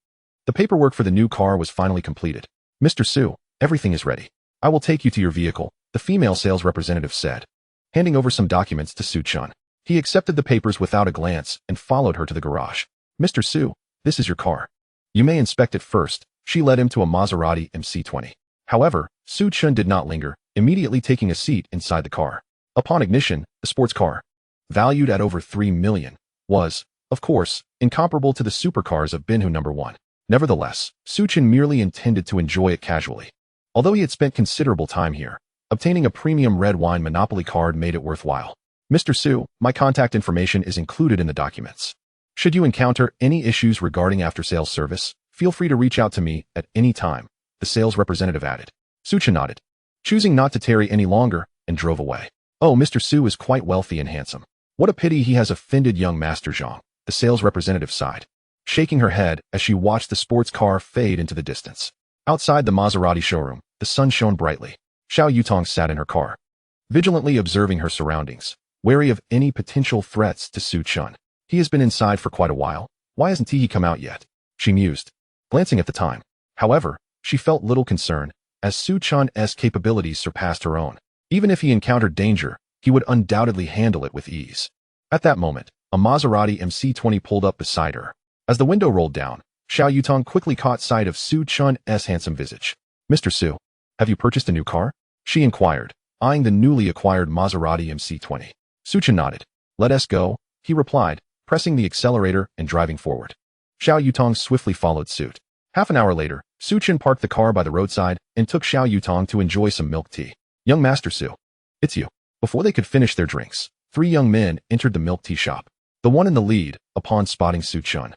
the paperwork for the new car was finally completed. Mr. Su, everything is ready. I will take you to your vehicle, the female sales representative said, handing over some documents to Chen. He accepted the papers without a glance and followed her to the garage. Mr. Su, this is your car. You may inspect it first. She led him to a Maserati MC20. However, Chen did not linger, immediately taking a seat inside the car. Upon ignition, the sports car, valued at over $3 million, was, of course, incomparable to the supercars of Binhu No. 1. Nevertheless, Chen merely intended to enjoy it casually. Although he had spent considerable time here, obtaining a premium red wine Monopoly card made it worthwhile. Mr. Su, my contact information is included in the documents. Should you encounter any issues regarding after-sales service, feel free to reach out to me at any time, the sales representative added. Chen nodded, choosing not to tarry any longer, and drove away. Oh, Mr. Su is quite wealthy and handsome. What a pity he has offended young Master Zhang, the sales representative sighed, shaking her head as she watched the sports car fade into the distance. Outside the Maserati showroom, the sun shone brightly. Xiao Yutong sat in her car, vigilantly observing her surroundings, wary of any potential threats to Chen. He has been inside for quite a while. Why hasn't he come out yet? She mused, glancing at the time. However, she felt little concern, as Chen's capabilities surpassed her own. Even if he encountered danger, he would undoubtedly handle it with ease. At that moment, a Maserati MC20 pulled up beside her. As the window rolled down, Xiao Yutong quickly caught sight of Chen's handsome visage. Mr. Su, have you purchased a new car? She inquired, eyeing the newly acquired Maserati MC20. Chen nodded. Let us go, he replied, pressing the accelerator and driving forward. Xiao Yutong swiftly followed suit. Half an hour later, Chen parked the car by the roadside and took Xiao Yutong to enjoy some milk tea. Young Master Su, it's you. Before they could finish their drinks, 3 young men entered the milk tea shop. The one in the lead, upon spotting Chen,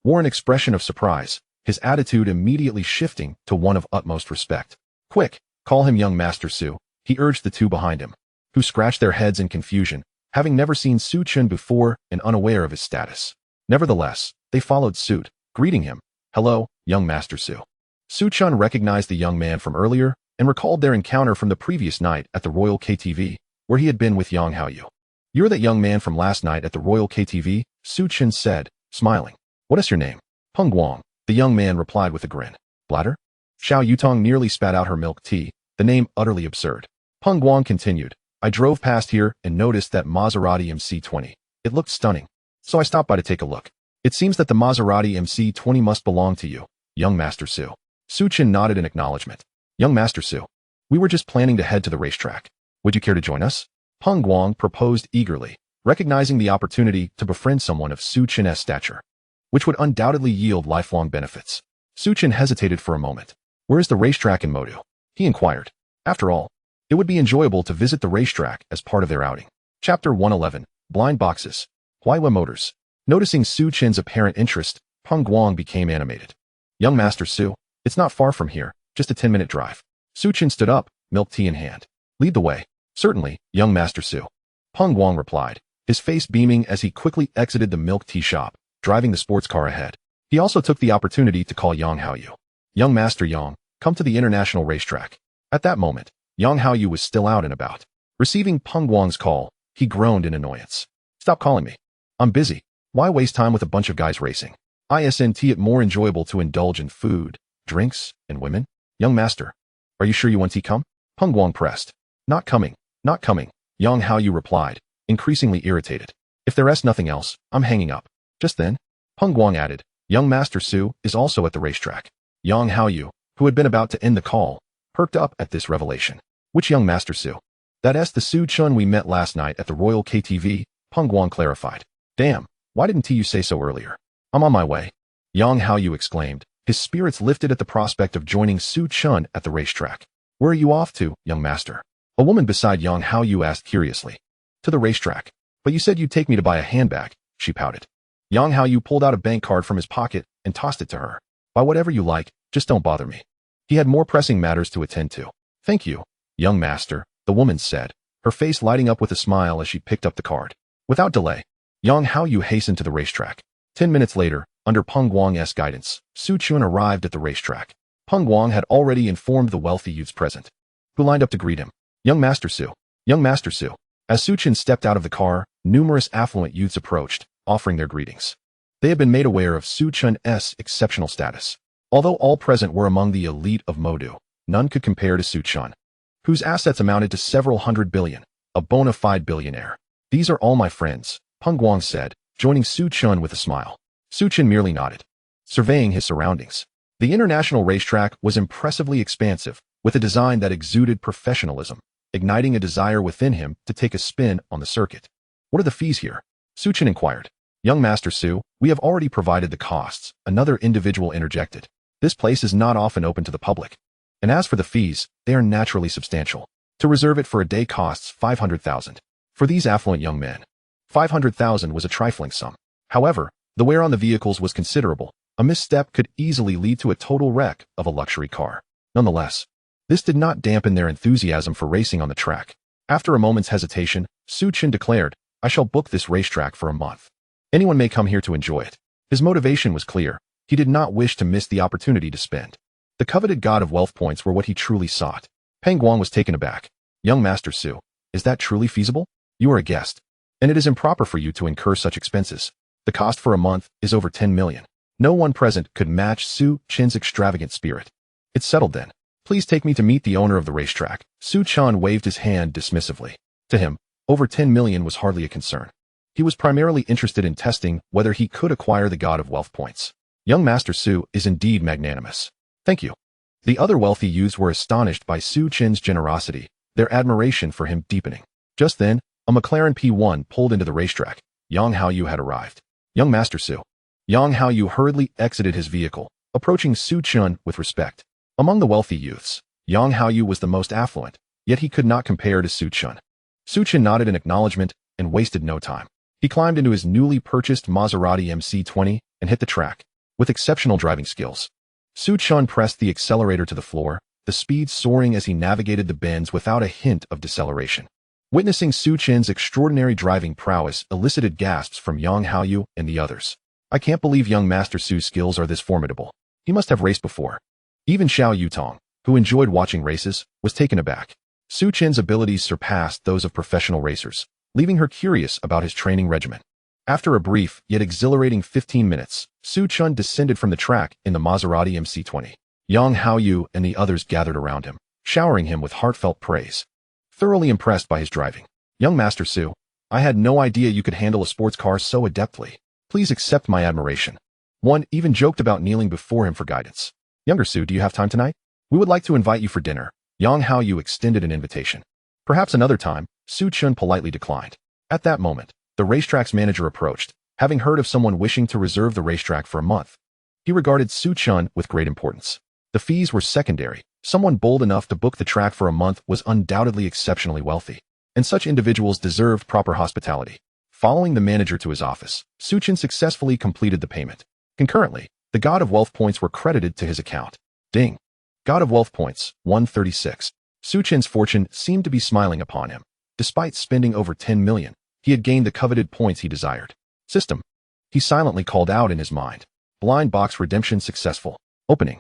wore an expression of surprise, his attitude immediately shifting to one of utmost respect. Quick, call him young Master Su, he urged the 2 behind him, who scratched their heads in confusion, having never seen Chen before and unaware of his status. Nevertheless, they followed suit, greeting him. Hello, young Master Su. Chen recognized the young man from earlier and recalled their encounter from the previous night at the Royal KTV, where he had been with Yang Haoyu. You're that young man from last night at the Royal KTV, Chen said, smiling. What is your name? Peng Guang, the young man replied with a grin. Bladder? Xiao Yutong nearly spat out her milk tea, the name utterly absurd. Peng Guang continued. I drove past here and noticed that Maserati MC20. It looked stunning, so I stopped by to take a look. It seems that the Maserati MC20 must belong to you, young Master Su. Chen nodded in acknowledgement. Young Master Su, we were just planning to head to the racetrack. Would you care to join us? Peng Guang proposed eagerly, recognizing the opportunity to befriend someone of Su Chen's stature, which would undoubtedly yield lifelong benefits. Su Chen hesitated for a moment. Where is the racetrack in Modu? He inquired. After all, it would be enjoyable to visit the racetrack as part of their outing. Chapter 111, Blind Boxes. Huayue Motors. Noticing Su Chen's apparent interest, Peng Guang became animated. Young Master Su, it's not far from here, just a 10-minute drive. Su Chen stood up, milk tea in hand. Lead the way. Certainly, young Master Su. Peng Guang replied, his face beaming as he quickly exited the milk tea shop, driving the sports car ahead. He also took the opportunity to call Yang Haoyu. Young Master Yang, come to the international racetrack. At that moment, Yang Haoyu was still out and about. Receiving Peng Guang's call, he groaned in annoyance. Stop calling me. I'm busy. Why waste time with a bunch of guys racing? Isn't it more enjoyable to indulge in food, drinks, and women? Young Master, are you sure you want to come? Peng Guang pressed. Not coming, not coming, Yang Haoyu replied, increasingly irritated. If there's nothing else, I'm hanging up. Just then, Peng Guang added, young Master Su is also at the racetrack. Yang Haoyu, who had been about to end the call, perked up at this revelation. Which young Master Su? That's the Su Chun we met last night at the Royal KTV, Peng Guang clarified. Damn, why didn't you say so earlier? I'm on my way. Yang Haoyu exclaimed, his spirits lifted at the prospect of joining Su Chun at the racetrack. Where are you off to, young master? A woman beside Yang Haoyu asked curiously. To the racetrack. But you said you'd take me to buy a handbag, she pouted. Yang Haoyu pulled out a bank card from his pocket and tossed it to her. Buy whatever you like, just don't bother me. He had more pressing matters to attend to. Thank you, young master, the woman said, her face lighting up with a smile as she picked up the card. Without delay, Yang Haoyu hastened to the racetrack. 10 minutes later, under Peng Guang's guidance, Su Chun arrived at the racetrack. Peng Guang had already informed the wealthy youths present, who lined up to greet him. Young Master Su. Young Master Su. As Su Chen stepped out of the car, numerous affluent youths approached, offering their greetings. They had been made aware of Su Chen's exceptional status. Although all present were among the elite of Modu, none could compare to Su Chen, whose assets amounted to several hundred billion, a bona fide billionaire. These are all my friends, Peng Guang said, joining Su Chen with a smile. Su Chen merely nodded, surveying his surroundings. The international racetrack was impressively expansive, with a design that exuded professionalism, igniting a desire within him to take a spin on the circuit. What are the fees here? Su Chen inquired. Young Master Su, we have already provided the costs, another individual interjected. This place is not often open to the public. And as for the fees, they are naturally substantial. To reserve it for a day costs 500,000. For these affluent young men, 500,000 was a trifling sum. However, the wear on the vehicles was considerable. A misstep could easily lead to a total wreck of a luxury car. Nonetheless, this did not dampen their enthusiasm for racing on the track. After a moment's hesitation, Su Chen declared, I shall book this racetrack for a month. Anyone may come here to enjoy it. His motivation was clear. He did not wish to miss the opportunity to spend. The coveted god of wealth points were what he truly sought. Peng Guang was taken aback. Young Master Su, is that truly feasible? You are a guest, and it is improper for you to incur such expenses. The cost for a month is over 10 million. No one present could match Su Chen's extravagant spirit. It's settled then. Please take me to meet the owner of the racetrack. Su Chen waved his hand dismissively. To him, over 10 million was hardly a concern. He was primarily interested in testing whether he could acquire the god of wealth points. Young Master Su is indeed magnanimous. Thank you. The other wealthy youths were astonished by Su Chen's generosity, their admiration for him deepening. Just then, a McLaren P1 pulled into the racetrack. Yang Haoyu had arrived. Young Master Su. Yang Haoyu hurriedly exited his vehicle, approaching Su Chen with respect. Among the wealthy youths, Yang Haoyu was the most affluent, yet he could not compare to Su Chen. Su Chen nodded in acknowledgement and wasted no time. He climbed into his newly purchased Maserati MC20 and hit the track. With exceptional driving skills, Su Chen pressed the accelerator to the floor, the speed soaring as he navigated the bends without a hint of deceleration. Witnessing Su Chen's extraordinary driving prowess elicited gasps from Yang Haoyu and the others. I can't believe young Master Su's skills are this formidable. He must have raced before. Even Xiao Yutong, who enjoyed watching races, was taken aback. Su Chen's abilities surpassed those of professional racers, leaving her curious about his training regimen. After a brief yet exhilarating 15 minutes, Su Chen descended from the track in the Maserati MC20. Yang Haoyu and the others gathered around him, showering him with heartfelt praise. Thoroughly impressed by his driving. Young Master Su, I had no idea you could handle a sports car so adeptly. Please accept my admiration. One even joked about kneeling before him for guidance. Younger Su, do you have time tonight? We would like to invite you for dinner. Yang Haoyu extended an invitation. Perhaps another time, Su Chen politely declined. At that moment, the racetrack's manager approached, having heard of someone wishing to reserve the racetrack for a month. He regarded Su Chen with great importance. The fees were secondary. Someone bold enough to book the track for a month was undoubtedly exceptionally wealthy, and such individuals deserved proper hospitality. Following the manager to his office, Su Chen successfully completed the payment. Concurrently, the God of Wealth points were credited to his account. Ding! God of Wealth points, 136. Su Chen's fortune seemed to be smiling upon him. Despite spending over 10 million, he had gained the coveted points he desired. System. He silently called out in his mind. Blind box redemption successful. Opening.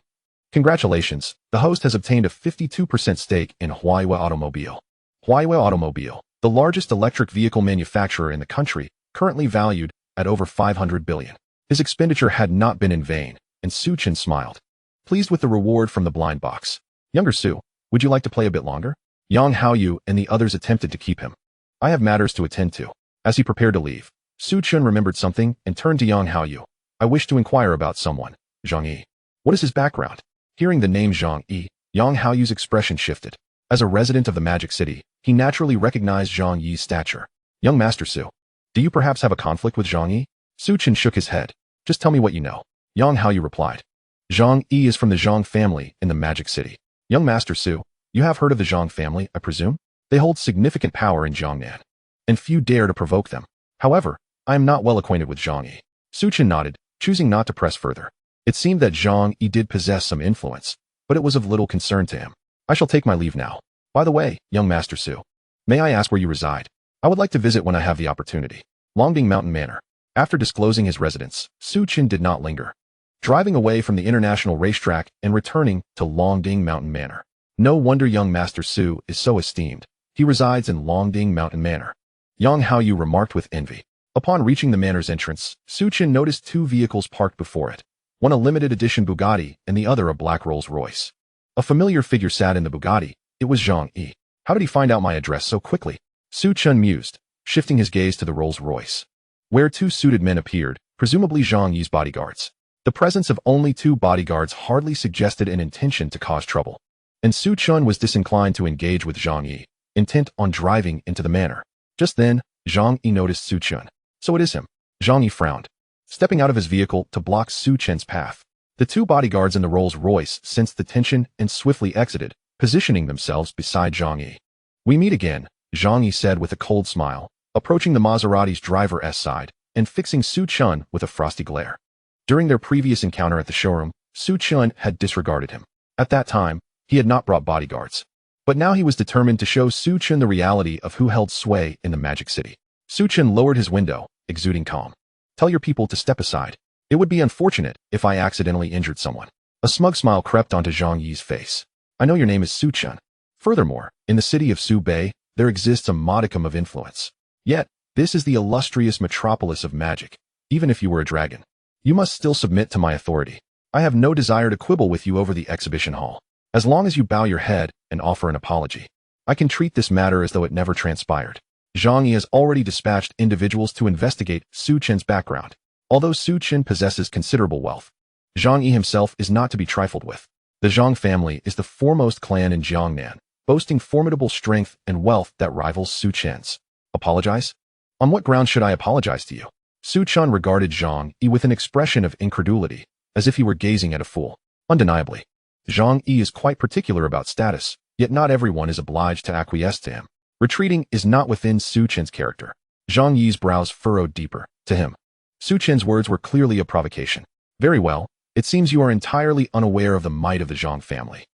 Congratulations, the host has obtained a 52% stake in Huayue Automobile. Huayue Automobile, the largest electric vehicle manufacturer in the country, currently valued at over 500 billion. His expenditure had not been in vain, and Su Chen smiled. Pleased with the reward from the blind box. Younger Su, would you like to play a bit longer? Yang Haoyu and the others attempted to keep him. I have matters to attend to. As he prepared to leave, Su Chen remembered something and turned to Yang Haoyu. I wish to inquire about someone, Zhang Yi. What is his background? Hearing the name Zhang Yi, Yang Haoyu's expression shifted. As a resident of the Magic City, he naturally recognized Zhang Yi's stature. Young Master Su, do you perhaps have a conflict with Zhang Yi? Su Chen shook his head. Just tell me what you know. Yang Haoyu replied. Zhang Yi is from the Zhang family in the Magic City. Young Master Su, you have heard of the Zhang family, I presume? They hold significant power in Jiangnan, and few dare to provoke them. However, I am not well acquainted with Zhang Yi. Su Chen nodded, choosing not to press further. It seemed that Zhang Yi did possess some influence, but it was of little concern to him. I shall take my leave now. By the way, young Master Su, may I ask where you reside? I would like to visit when I have the opportunity. Longding Mountain Manor. After disclosing his residence, Su Chen did not linger. Driving away from the international racetrack and returning to Longding Mountain Manor. No wonder young Master Su is so esteemed. He resides in Longding Mountain Manor. Yang Haoyu remarked with envy. Upon reaching the manor's entrance, Su Chen noticed two vehicles parked before it. One a limited edition Bugatti and the other a black Rolls-Royce. A familiar figure sat in the Bugatti. It was Zhang Yi. How did he find out my address so quickly? Su Chen mused, shifting his gaze to the Rolls-Royce, where two suited men appeared, presumably Zhang Yi's bodyguards. The presence of only two bodyguards hardly suggested an intention to cause trouble, and Su Chen was disinclined to engage with Zhang Yi, intent on driving into the manor. Just then, Zhang Yi noticed Su Chen. So it is him. Zhang Yi frowned, stepping out of his vehicle to block Su Chen's path. The two bodyguards in the Rolls-Royce sensed the tension and swiftly exited, positioning themselves beside Zhang Yi. We meet again, Zhang Yi said with a cold smile, approaching the Maserati's driver's side and fixing Su Chen with a frosty glare. During their previous encounter at the showroom, Su Chen had disregarded him. At that time, he had not brought bodyguards. But now he was determined to show Su Chen the reality of who held sway in the Magic City. Su Chen lowered his window, exuding calm. Tell your people to step aside. It would be unfortunate if I accidentally injured someone. A smug smile crept onto Zhang Yi's face. I know your name is Su Chen. Furthermore, in the city of Su Bei, there exists a modicum of influence. Yet, this is the illustrious metropolis of magic. Even if you were a dragon, you must still submit to my authority. I have no desire to quibble with you over the exhibition hall. As long as you bow your head and offer an apology, I can treat this matter as though it never transpired. Zhang Yi has already dispatched individuals to investigate Su Chen's background. Although Su Chen possesses considerable wealth, Zhang Yi himself is not to be trifled with. The Zhang family is the foremost clan in Jiangnan, boasting formidable strength and wealth that rivals Su Chen's. Apologize? On what grounds should I apologize to you? Su Chen regarded Zhang Yi with an expression of incredulity, as if he were gazing at a fool. Undeniably, Zhang Yi is quite particular about status, yet not everyone is obliged to acquiesce to him. Retreating is not within Su Chen's character. Zhang Yi's brows furrowed deeper. To him, Su Chen's words were clearly a provocation. Very well, it seems you are entirely unaware of the might of the Zhang family.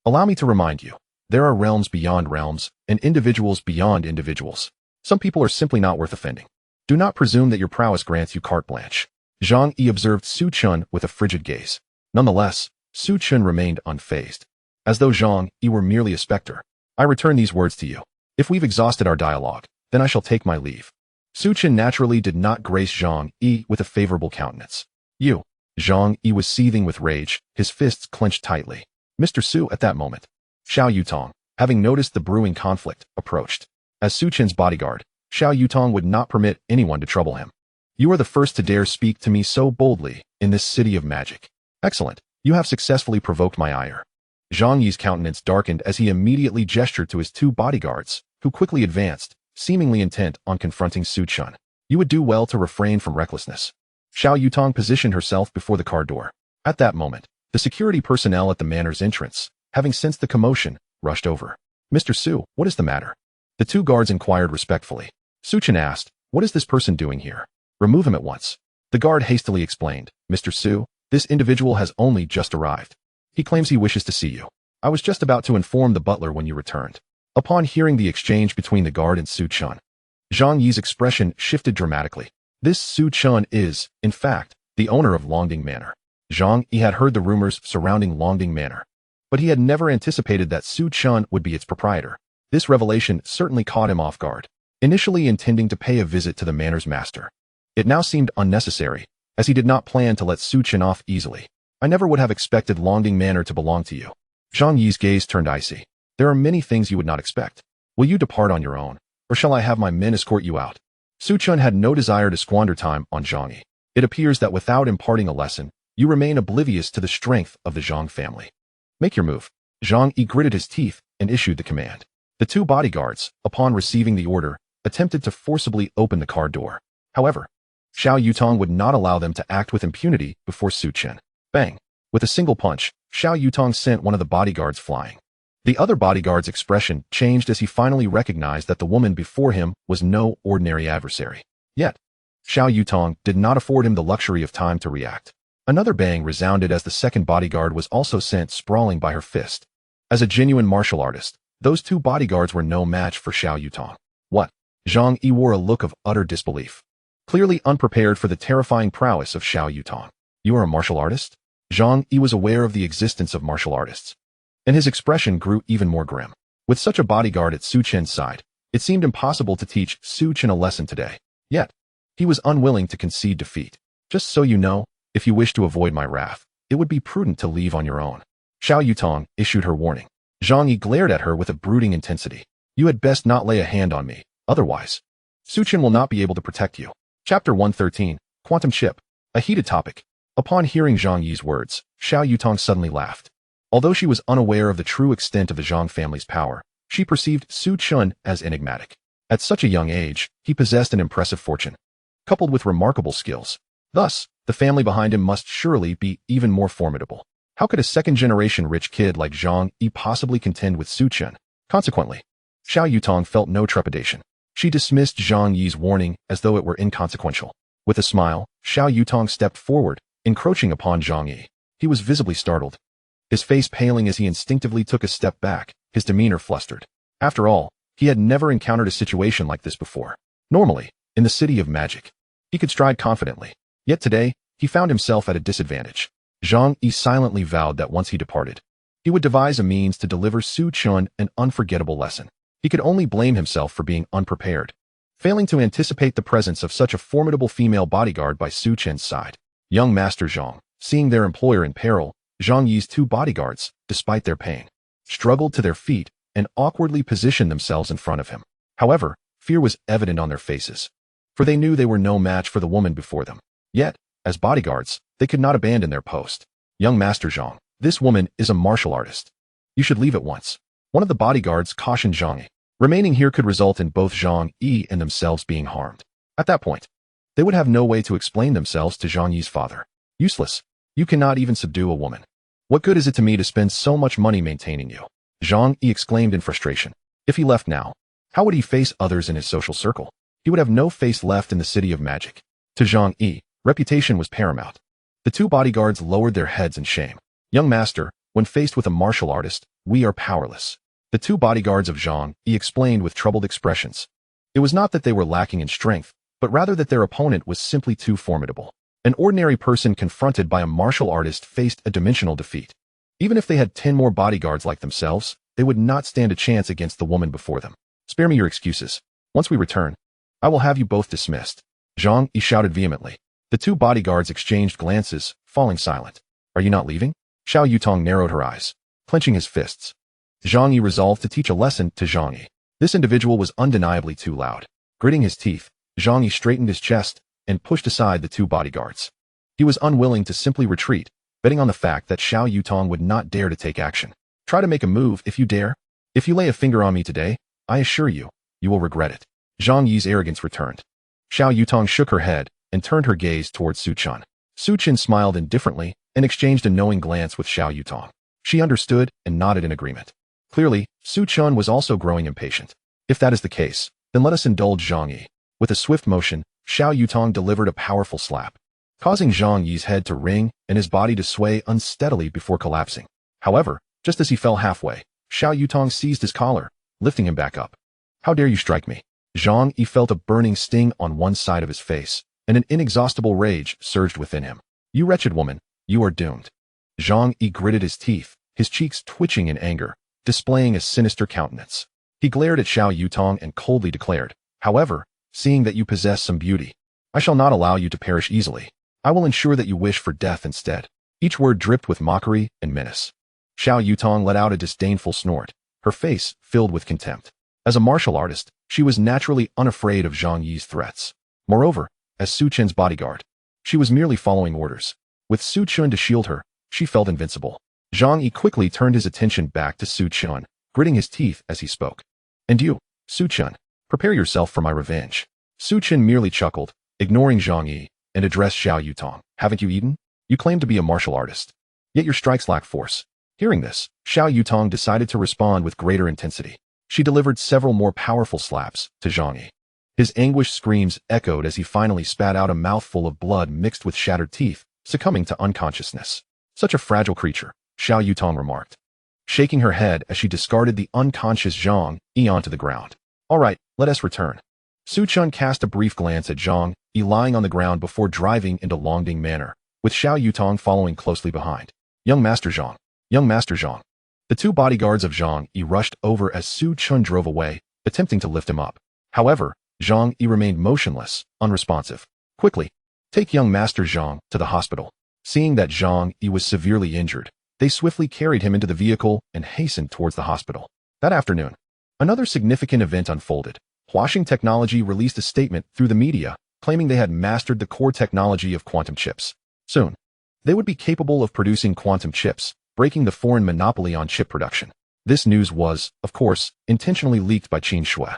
Allow me to remind you, there are realms beyond realms, and individuals beyond individuals. Some people are simply not worth offending. Do not presume that your prowess grants you carte blanche. Zhang Yi observed Su Chen with a frigid gaze. Nonetheless, Su Chen remained unfazed, as though Zhang Yi were merely a specter. I return these words to you. If we've exhausted our dialogue, then I shall take my leave. Su Chen naturally did not grace Zhang Yi with a favorable countenance. You. Zhang Yi was seething with rage, his fists clenched tightly. Mr. Su at that moment. Xiao Yutong, having noticed the brewing conflict, approached. As Su Chen's bodyguard, Xiao Yutong would not permit anyone to trouble him. You are the first to dare speak to me so boldly in this city of magic. Excellent. You have successfully provoked my ire. Zhang Yi's countenance darkened as he immediately gestured to his two bodyguards, who quickly advanced, seemingly intent on confronting Su Chen. You would do well to refrain from recklessness. Xiao Yutong positioned herself before the car door. At that moment, the security personnel at the manor's entrance, having sensed the commotion, rushed over. Mr. Su, what is the matter? The two guards inquired respectfully. Su Chen asked, what is this person doing here? Remove him at once. The guard hastily explained, Mr. Su, this individual has only just arrived. He claims he wishes to see you. I was just about to inform the butler when you returned. Upon hearing the exchange between the guard and Su Chen, Zhang Yi's expression shifted dramatically. This Su Chen is, in fact, the owner of Longding Manor. Zhang Yi had heard the rumors surrounding Longding Manor, but he had never anticipated that Su Chen would be its proprietor. This revelation certainly caught him off guard. Initially intending to pay a visit to the manor's master, it now seemed unnecessary, as he did not plan to let Su Chen off easily. I never would have expected Longding Manor to belong to you. Zhang Yi's gaze turned icy. There are many things you would not expect. Will you depart on your own, or shall I have my men escort you out? Su Chen had no desire to squander time on Zhang Yi. It appears that without imparting a lesson, you remain oblivious to the strength of the Zhang family. Make your move. Zhang Yi gritted his teeth and issued the command. The two bodyguards, upon receiving the order, attempted to forcibly open the car door. However, Xiao Yutong would not allow them to act with impunity before Su Chen. Bang! With a single punch, Xiao Yutong sent one of the bodyguards flying. The other bodyguard's expression changed as he finally recognized that the woman before him was no ordinary adversary. Yet, Xiao Yutong did not afford him the luxury of time to react. Another bang resounded as the second bodyguard was also sent sprawling by her fist. As a genuine martial artist, those two bodyguards were no match for Xiao Yutong. What? Zhang Yi wore a look of utter disbelief, clearly unprepared for the terrifying prowess of Xiao Yutong. You are a martial artist? Zhang Yi was aware of the existence of martial artists, and his expression grew even more grim. With such a bodyguard at Su Chen's side, it seemed impossible to teach Su Chen a lesson today. Yet, he was unwilling to concede defeat. Just so you know, if you wish to avoid my wrath, it would be prudent to leave on your own. Xiao Yutong issued her warning. Zhang Yi glared at her with a brooding intensity. You had best not lay a hand on me, otherwise, Su Chen will not be able to protect you. Chapter 113, Quantum Chip. A heated topic. Upon hearing Zhang Yi's words, Xiao Yutong suddenly laughed. Although she was unaware of the true extent of the Zhang family's power, she perceived Su Chen as enigmatic. At such a young age, he possessed an impressive fortune, coupled with remarkable skills. Thus, the family behind him must surely be even more formidable. How could a second-generation rich kid like Zhang Yi possibly contend with Su Chen? Consequently, Xiao Yutong felt no trepidation. She dismissed Zhang Yi's warning as though it were inconsequential. With a smile, Xiao Yutong stepped forward, encroaching upon Zhang Yi. He was visibly startled, his face paling as he instinctively took a step back, his demeanor flustered. After all, he had never encountered a situation like this before. Normally, in the city of magic, he could stride confidently. Yet today, he found himself at a disadvantage. Zhang Yi silently vowed that once he departed, he would devise a means to deliver Su Chen an unforgettable lesson. He could only blame himself for being unprepared, failing to anticipate the presence of such a formidable female bodyguard by Su Chen's side. Young Master Zhang, seeing their employer in peril, Zhang Yi's two bodyguards, despite their pain, struggled to their feet and awkwardly positioned themselves in front of him. However, fear was evident on their faces, for they knew they were no match for the woman before them. Yet, as bodyguards, they could not abandon their post. Young Master Zhang, this woman is a martial artist. You should leave at once. One of the bodyguards cautioned Zhang Yi. Remaining here could result in both Zhang Yi and themselves being harmed. At that point, they would have no way to explain themselves to Zhang Yi's father. Useless. You cannot even subdue a woman. What good is it to me to spend so much money maintaining you? Zhang Yi exclaimed in frustration. If he left now, how would he face others in his social circle? He would have no face left in the city of magic. To Zhang Yi, reputation was paramount. The two bodyguards lowered their heads in shame. Young master, when faced with a martial artist, we are powerless. The two bodyguards of Zhang Yi explained with troubled expressions. It was not that they were lacking in strength, but rather that their opponent was simply too formidable. An ordinary person confronted by a martial artist faced a dimensional defeat. Even if they had 10 more bodyguards like themselves, they would not stand a chance against the woman before them. Spare me your excuses. Once we return, I will have you both dismissed. Zhang Yi shouted vehemently. The two bodyguards exchanged glances, falling silent. Are you not leaving? Xiao Yutong narrowed her eyes, clenching his fists. Zhang Yi resolved to teach a lesson to Zhang Yi. This individual was undeniably too loud. Gritting his teeth, Zhang Yi straightened his chest and pushed aside the two bodyguards. He was unwilling to simply retreat, betting on the fact that Xiao Yutong would not dare to take action. Try to make a move if you dare. If you lay a finger on me today, I assure you, you will regret it. Zhang Yi's arrogance returned. Xiao Yutong shook her head and turned her gaze towards Su Chen. Su Chen smiled indifferently and exchanged a knowing glance with Xiao Yutong. She understood and nodded in agreement. Clearly, Su Chen was also growing impatient. If that is the case, then let us indulge Zhang Yi. With a swift motion, Xiao Yutong delivered a powerful slap, causing Zhang Yi's head to ring and his body to sway unsteadily before collapsing. However, just as he fell halfway, Xiao Yutong seized his collar, lifting him back up. How dare you strike me? Zhang Yi felt a burning sting on one side of his face, and an inexhaustible rage surged within him. You wretched woman, you are doomed. Zhang Yi gritted his teeth, his cheeks twitching in anger, displaying a sinister countenance. He glared at Xiao Yutong and coldly declared, however, seeing that you possess some beauty, I shall not allow you to perish easily. I will ensure that you wish for death instead. Each word dripped with mockery and menace. Xiao Yutong let out a disdainful snort, her face filled with contempt. As a martial artist, she was naturally unafraid of Zhang Yi's threats. Moreover, as Su Chen's bodyguard, she was merely following orders. With Su Chen to shield her, she felt invincible. Zhang Yi quickly turned his attention back to Su Chen, gritting his teeth as he spoke. And you, Su Chen, prepare yourself for my revenge. Su Chen merely chuckled, ignoring Zhang Yi, and addressed Xiao Yutong. Haven't you eaten? You claim to be a martial artist, yet your strikes lack force. Hearing this, Xiao Yutong decided to respond with greater intensity. She delivered several more powerful slaps to Zhang Yi. His anguished screams echoed as he finally spat out a mouthful of blood mixed with shattered teeth, succumbing to unconsciousness. Such a fragile creature, Xiao Yutong remarked, shaking her head as she discarded the unconscious Zhang Yi onto the ground. All right, let us return. Su Chen cast a brief glance at Zhang Yi lying on the ground before driving into Longding Manor, with Xiao Yutong following closely behind. Young Master Zhang. Young Master Zhang. The two bodyguards of Zhang Yi rushed over as Su Chen drove away, attempting to lift him up. However, Zhang Yi remained motionless, unresponsive. Quickly, take young Master Zhang to the hospital. Seeing that Zhang Yi was severely injured, they swiftly carried him into the vehicle and hastened towards the hospital. That afternoon, another significant event unfolded. Huaxing Technology released a statement through the media, claiming they had mastered the core technology of quantum chips. Soon, they would be capable of producing quantum chips, breaking the foreign monopoly on chip production. This news was, of course, intentionally leaked by Qin Shui.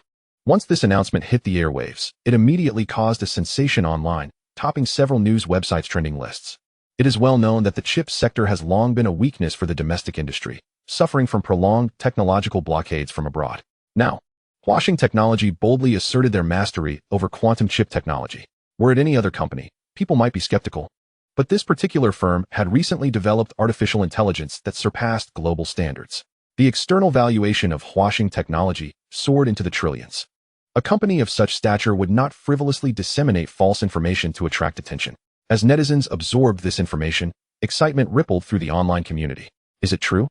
Once this announcement hit the airwaves, it immediately caused a sensation online, topping several news websites' trending lists. It is well known that the chip sector has long been a weakness for the domestic industry, suffering from prolonged technological blockades from abroad. Now, Huaxing Technology boldly asserted their mastery over quantum chip technology. Were it any other company, people might be skeptical. But this particular firm had recently developed artificial intelligence that surpassed global standards. The external valuation of Huaxing Technology soared into the trillions. A company of such stature would not frivolously disseminate false information to attract attention. As netizens absorbed this information, excitement rippled through the online community. Is it true?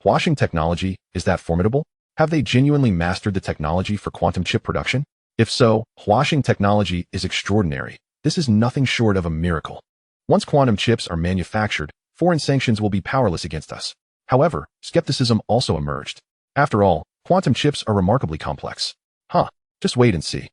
Huaxing Technology, is that formidable? Have they genuinely mastered the technology for quantum chip production? If so, Huaxing Technology is extraordinary. This is nothing short of a miracle. Once quantum chips are manufactured, foreign sanctions will be powerless against us. However, skepticism also emerged. After all, quantum chips are remarkably complex. Just wait and see.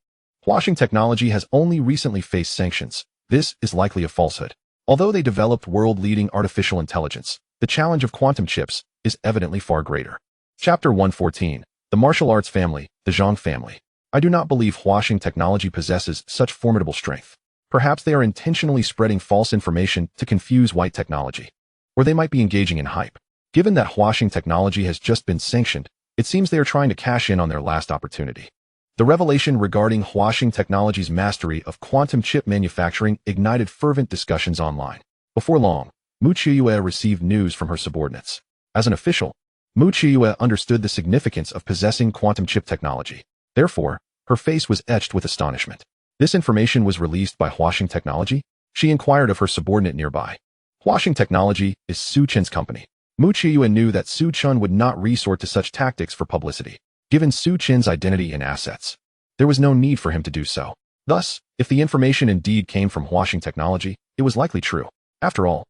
Huaxing Technology has only recently faced sanctions. This is likely a falsehood. Although they developed world-leading artificial intelligence, the challenge of quantum chips is evidently far greater. Chapter 114. The Martial Arts Family, the Zhang Family. I do not believe Huaxing Technology possesses such formidable strength. Perhaps they are intentionally spreading false information to confuse white technology. Or they might be engaging in hype. Given that Huaxing Technology has just been sanctioned, it seems they are trying to cash in on their last opportunity. The revelation regarding Huaxing Technology's mastery of quantum chip manufacturing ignited fervent discussions online. Before long, Mu Qiyue received news from her subordinates. As an official, Mu Qiyue understood the significance of possessing quantum chip technology. Therefore, her face was etched with astonishment. This information was released by Huaxing Technology? She inquired of her subordinate nearby. Huaxing Technology is Su Chen's company. Mu Qiyue knew that Su Chen would not resort to such tactics for publicity. Given Su Chen's identity and assets, there was no need for him to do so. Thus, if the information indeed came from Huaxing Technology, it was likely true. After all,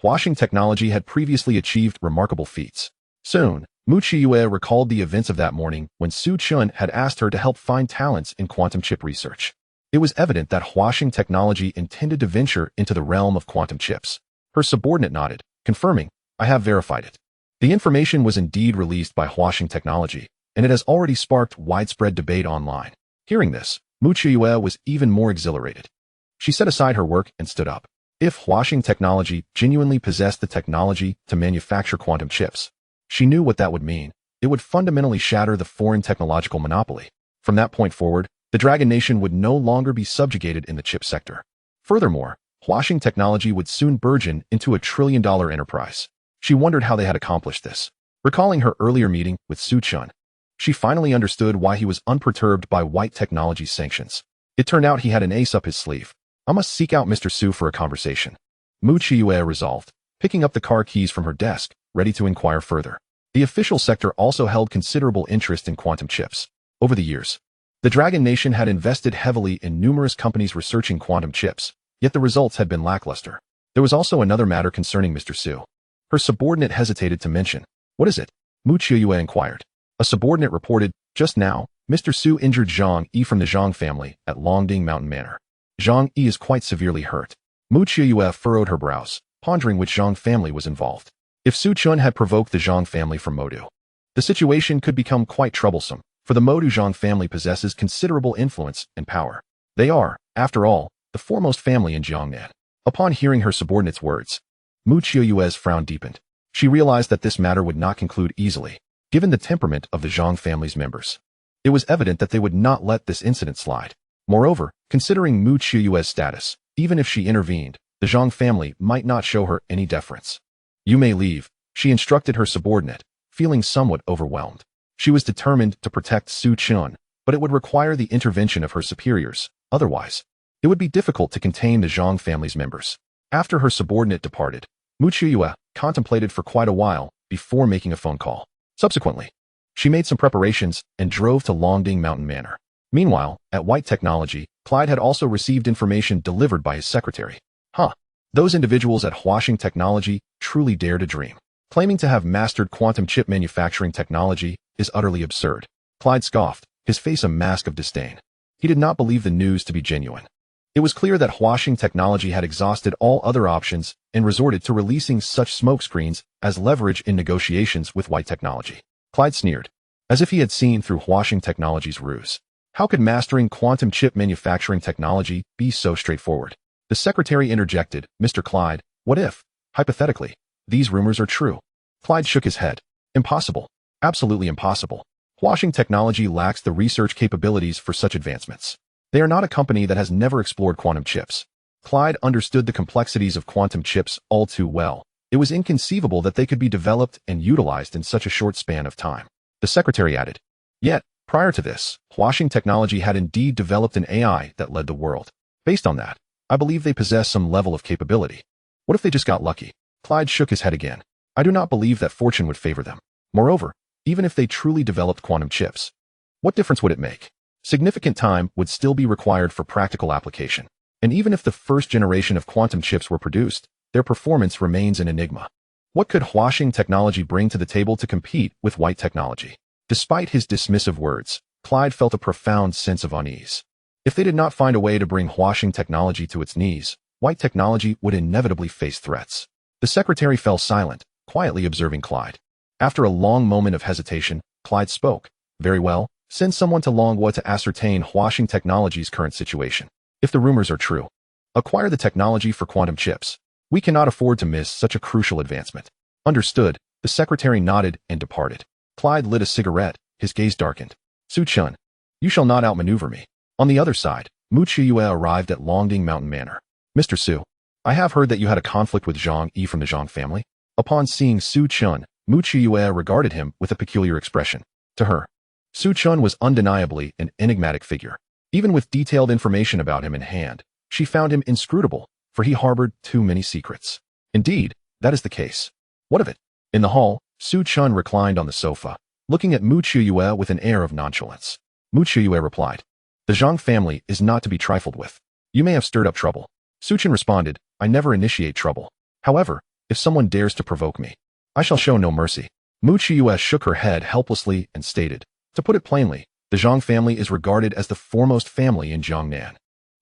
Huaxing Technology had previously achieved remarkable feats. Soon, Mu Qiyue recalled the events of that morning when Su Chen had asked her to help find talents in quantum chip research. It was evident that Huaxing Technology intended to venture into the realm of quantum chips. Her subordinate nodded, confirming, I have verified it. The information was indeed released by Huaxing Technology, and it has already sparked widespread debate online. Hearing this, Mu Qiuyue was even more exhilarated. She set aside her work and stood up. If Huaxing Technology genuinely possessed the technology to manufacture quantum chips, she knew what that would mean. It would fundamentally shatter the foreign technological monopoly. From that point forward, the Dragon Nation would no longer be subjugated in the chip sector. Furthermore, Huaxing Technology would soon burgeon into a trillion-dollar enterprise. She wondered how they had accomplished this. Recalling her earlier meeting with Su Chen, she finally understood why he was unperturbed by white technology's sanctions. It turned out he had an ace up his sleeve. I must seek out Mr. Su for a conversation. Mu Qiuyue resolved, picking up the car keys from her desk, ready to inquire further. The official sector also held considerable interest in quantum chips. Over the years, the Dragon Nation had invested heavily in numerous companies researching quantum chips, yet the results had been lackluster. There was also another matter concerning Mr. Su. Her subordinate hesitated to mention. What is it? Mu Qiuyue inquired. A subordinate reported, just now, Mr. Su injured Zhang Yi from the Zhang family at Longding Mountain Manor. Zhang Yi is quite severely hurt. Mu Qiuyue furrowed her brows, pondering which Zhang family was involved. If Su Chen had provoked the Zhang family from Modu, the situation could become quite troublesome, for the Modu Zhang family possesses considerable influence and power. They are, after all, the foremost family in Jiangnan. Upon hearing her subordinate's words, Mu Qiuyue's frown deepened. She realized that this matter would not conclude easily, given the temperament of the Zhang family's members. It was evident that they would not let this incident slide. Moreover, considering Mu Qiuyue's status, even if she intervened, the Zhang family might not show her any deference. You may leave, she instructed her subordinate, feeling somewhat overwhelmed. She was determined to protect Su Chen, but it would require the intervention of her superiors. Otherwise, it would be difficult to contain the Zhang family's members. After her subordinate departed, Mu Qiuyue contemplated for quite a while before making a phone call. Subsequently, she made some preparations and drove to Longding Mountain Manor. Meanwhile, at White Technology, Clyde had also received information delivered by his secretary. Those individuals at Huaxing Technology truly dare to dream. Claiming to have mastered quantum chip manufacturing technology is utterly absurd. Clyde scoffed, his face a mask of disdain. He did not believe the news to be genuine. It was clear that Huaxing Technology had exhausted all other options and resorted to releasing such smokescreens as leverage in negotiations with White Technology. Clyde sneered, as if he had seen through Huaxing Technology's ruse. How could mastering quantum chip manufacturing technology be so straightforward? The secretary interjected, Mr. Clyde, what if, hypothetically, these rumors are true? Clyde shook his head. Impossible. Absolutely impossible. Huaxing Technology lacks the research capabilities for such advancements. They are not a company that has never explored quantum chips. Clyde understood the complexities of quantum chips all too well. It was inconceivable that they could be developed and utilized in such a short span of time. The secretary added, yet, prior to this, Huaxing Technology had indeed developed an AI that led the world. Based on that, I believe they possess some level of capability. What if they just got lucky? Clyde shook his head again. I do not believe that fortune would favor them. Moreover, even if they truly developed quantum chips, what difference would it make? Significant time would still be required for practical application. And even if the first generation of quantum chips were produced, their performance remains an enigma. What could Huaxing Technology bring to the table to compete with White Technology? Despite his dismissive words, Clyde felt a profound sense of unease. If they did not find a way to bring Huaxing Technology to its knees, White Technology would inevitably face threats. The secretary fell silent, quietly observing Clyde. After a long moment of hesitation, Clyde spoke. Very well, send someone to Longhua to ascertain Huaxing Technology's current situation. If the rumors are true, acquire the technology for quantum chips. We cannot afford to miss such a crucial advancement. Understood, the secretary nodded and departed. Clyde lit a cigarette, his gaze darkened. Su Chen, you shall not outmaneuver me. On the other side, Mu Qiuyue arrived at Longding Mountain Manor. Mr. Su, I have heard that you had a conflict with Zhang Yi from the Zhang family. Upon seeing Su Chen, Mu Qiuyue regarded him with a peculiar expression. To her, Su Chen was undeniably an enigmatic figure. Even with detailed information about him in hand, she found him inscrutable, for he harbored too many secrets. Indeed, that is the case. What of it? In the hall, Su Chen reclined on the sofa, looking at Mu Qiuyue with an air of nonchalance. Mu Qiuyue replied, the Zhang family is not to be trifled with. You may have stirred up trouble. Su Chen responded, I never initiate trouble. However, if someone dares to provoke me, I shall show no mercy. Mu Qiuyue shook her head helplessly and stated, to put it plainly, the Zhang family is regarded as the foremost family in Jiangnan,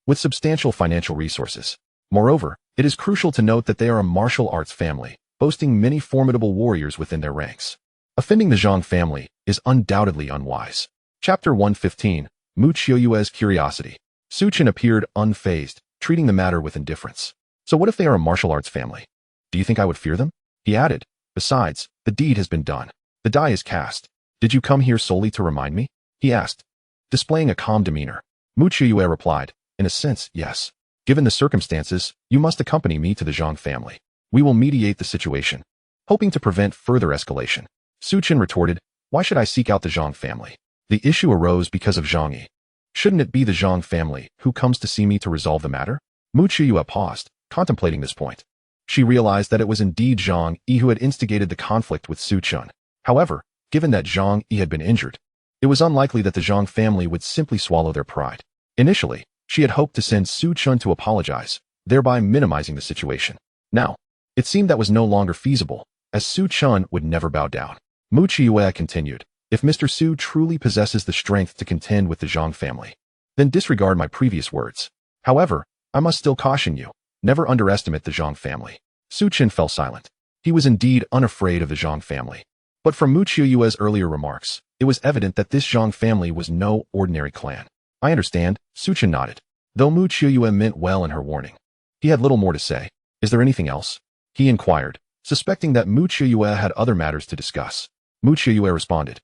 with substantial financial resources. Moreover, it is crucial to note that they are a martial arts family, boasting many formidable warriors within their ranks. Offending the Zhang family is undoubtedly unwise. Chapter 115, Mu Qiuyue's curiosity. Su Chen appeared unfazed, treating the matter with indifference. So what if they are a martial arts family? Do you think I would fear them? He added. Besides, the deed has been done. The die is cast. Did you come here solely to remind me? He asked, displaying a calm demeanor. Mu Qiuyue replied, in a sense, yes. Given the circumstances, you must accompany me to the Zhang family. We will mediate the situation, hoping to prevent further escalation. Su Chen retorted, why should I seek out the Zhang family? The issue arose because of Zhang Yi. Shouldn't it be the Zhang family who comes to see me to resolve the matter? Mu Qiuyue paused, contemplating this point. She realized that it was indeed Zhang Yi who had instigated the conflict with Su Chen. However, given that Zhang Yi had been injured, it was unlikely that the Zhang family would simply swallow their pride. Initially, she had hoped to send Su Chen to apologize, thereby minimizing the situation. Now, it seemed that was no longer feasible, as Su Chen would never bow down. Mu Qiuyue continued, if Mr. Su truly possesses the strength to contend with the Zhang family, then disregard my previous words. However, I must still caution you, never underestimate the Zhang family. Su Chen fell silent. He was indeed unafraid of the Zhang family. But from Mu Qiuyue's earlier remarks, it was evident that this Zhang family was no ordinary clan. I understand, Su Chen nodded, though Mu Qiuyue meant well in her warning. He had little more to say. Is there anything else? He inquired, suspecting that Mu Qiuyue had other matters to discuss. Mu Qiuyue responded,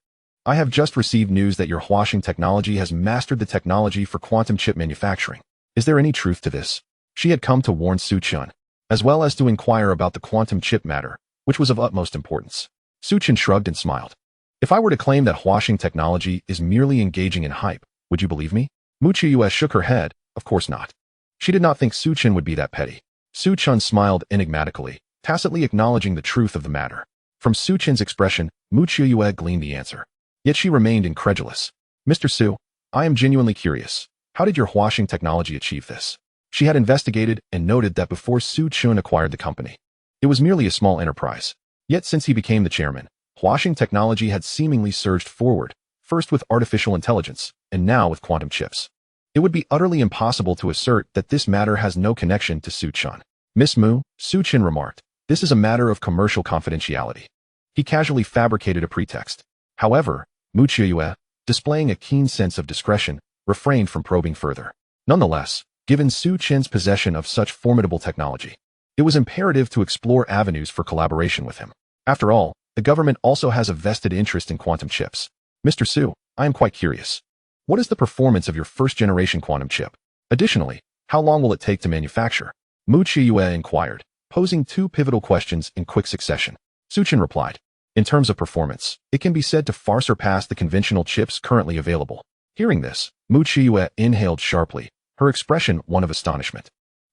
I have just received news that your Huaxing technology has mastered the technology for quantum chip manufacturing. Is there any truth to this? She had come to warn Su Chen, as well as to inquire about the quantum chip matter, which was of utmost importance. Su Chen shrugged and smiled. If I were to claim that Huaxing technology is merely engaging in hype, would you believe me? Mu Qiuyue shook her head, of course not. She did not think Su Chen would be that petty. Su Chen smiled enigmatically, tacitly acknowledging the truth of the matter. From Su Chen's expression, Mu Qiuyue gleaned the answer. Yet she remained incredulous. Mr. Su, I am genuinely curious. How did your Huaxing technology achieve this? She had investigated and noted that before Su Chen acquired the company, it was merely a small enterprise. Yet since he became the chairman, Huaxing technology had seemingly surged forward, first with artificial intelligence, and now with quantum chips. It would be utterly impossible to assert that this matter has no connection to Su Chen. Miss Mu, Su Chen remarked, this is a matter of commercial confidentiality. He casually fabricated a pretext. However, Mu Qiuyue, displaying a keen sense of discretion, refrained from probing further. Nonetheless, given Su Chen's possession of such formidable technology, it was imperative to explore avenues for collaboration with him. After all, the government also has a vested interest in quantum chips. Mr. Su, I am quite curious. What is the performance of your first-generation quantum chip? Additionally, how long will it take to manufacture? Mu Qiuyue inquired, posing two pivotal questions in quick succession. Su Chen replied, in terms of performance, it can be said to far surpass the conventional chips currently available. Hearing this, Mu Qiuyue inhaled sharply, her expression one of astonishment.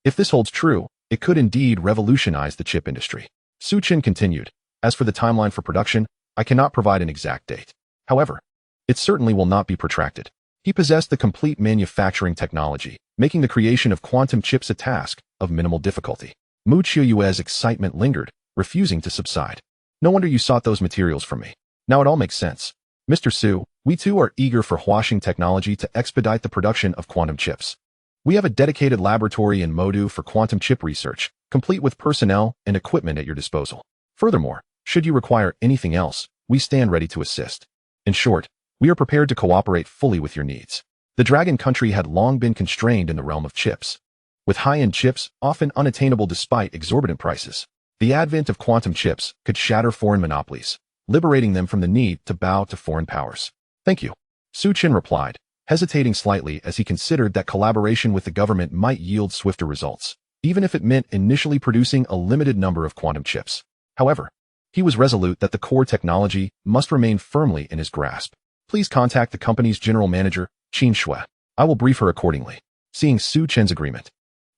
If this holds true, it could indeed revolutionize the chip industry. Su Chen continued, as for the timeline for production, I cannot provide an exact date. However, it certainly will not be protracted. He possessed the complete manufacturing technology, making the creation of quantum chips a task of minimal difficulty. Mu Qiuyue's excitement lingered, refusing to subside. No wonder you sought those materials from me. Now it all makes sense. Mr. Su, we too are eager for Huaxing technology to expedite the production of quantum chips. We have a dedicated laboratory in Modu for quantum chip research, complete with personnel and equipment at your disposal. Furthermore, should you require anything else, we stand ready to assist. In short, we are prepared to cooperate fully with your needs. The Dragon Country had long been constrained in the realm of chips. With high-end chips, often unattainable despite exorbitant prices, the advent of quantum chips could shatter foreign monopolies, liberating them from the need to bow to foreign powers. Thank you. Su Chen replied, hesitating slightly as he considered that collaboration with the government might yield swifter results, even if it meant initially producing a limited number of quantum chips. However, he was resolute that the core technology must remain firmly in his grasp. Please contact the company's general manager, Qin Shui. I will brief her accordingly. Seeing Su Chen's agreement,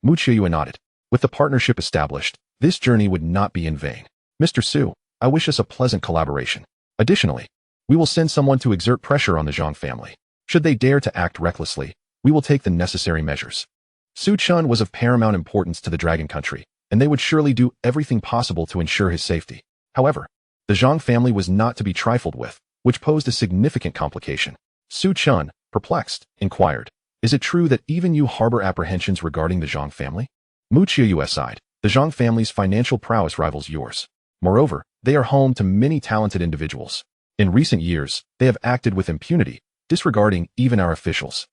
Mu Qiuyue nodded. With the partnership established, this journey would not be in vain. Mr. Su, I wish us a pleasant collaboration. Additionally, we will send someone to exert pressure on the Zhang family. Should they dare to act recklessly, we will take the necessary measures. Su Chen was of paramount importance to the Dragon Country, and they would surely do everything possible to ensure his safety. However, the Zhang family was not to be trifled with, which posed a significant complication. Su Chen, perplexed, inquired, is it true that even you harbor apprehensions regarding the Zhang family? Mu Qiuyue sighed. The Zhang family's financial prowess rivals yours. Moreover, they are home to many talented individuals. In recent years, they have acted with impunity, disregarding even our officials.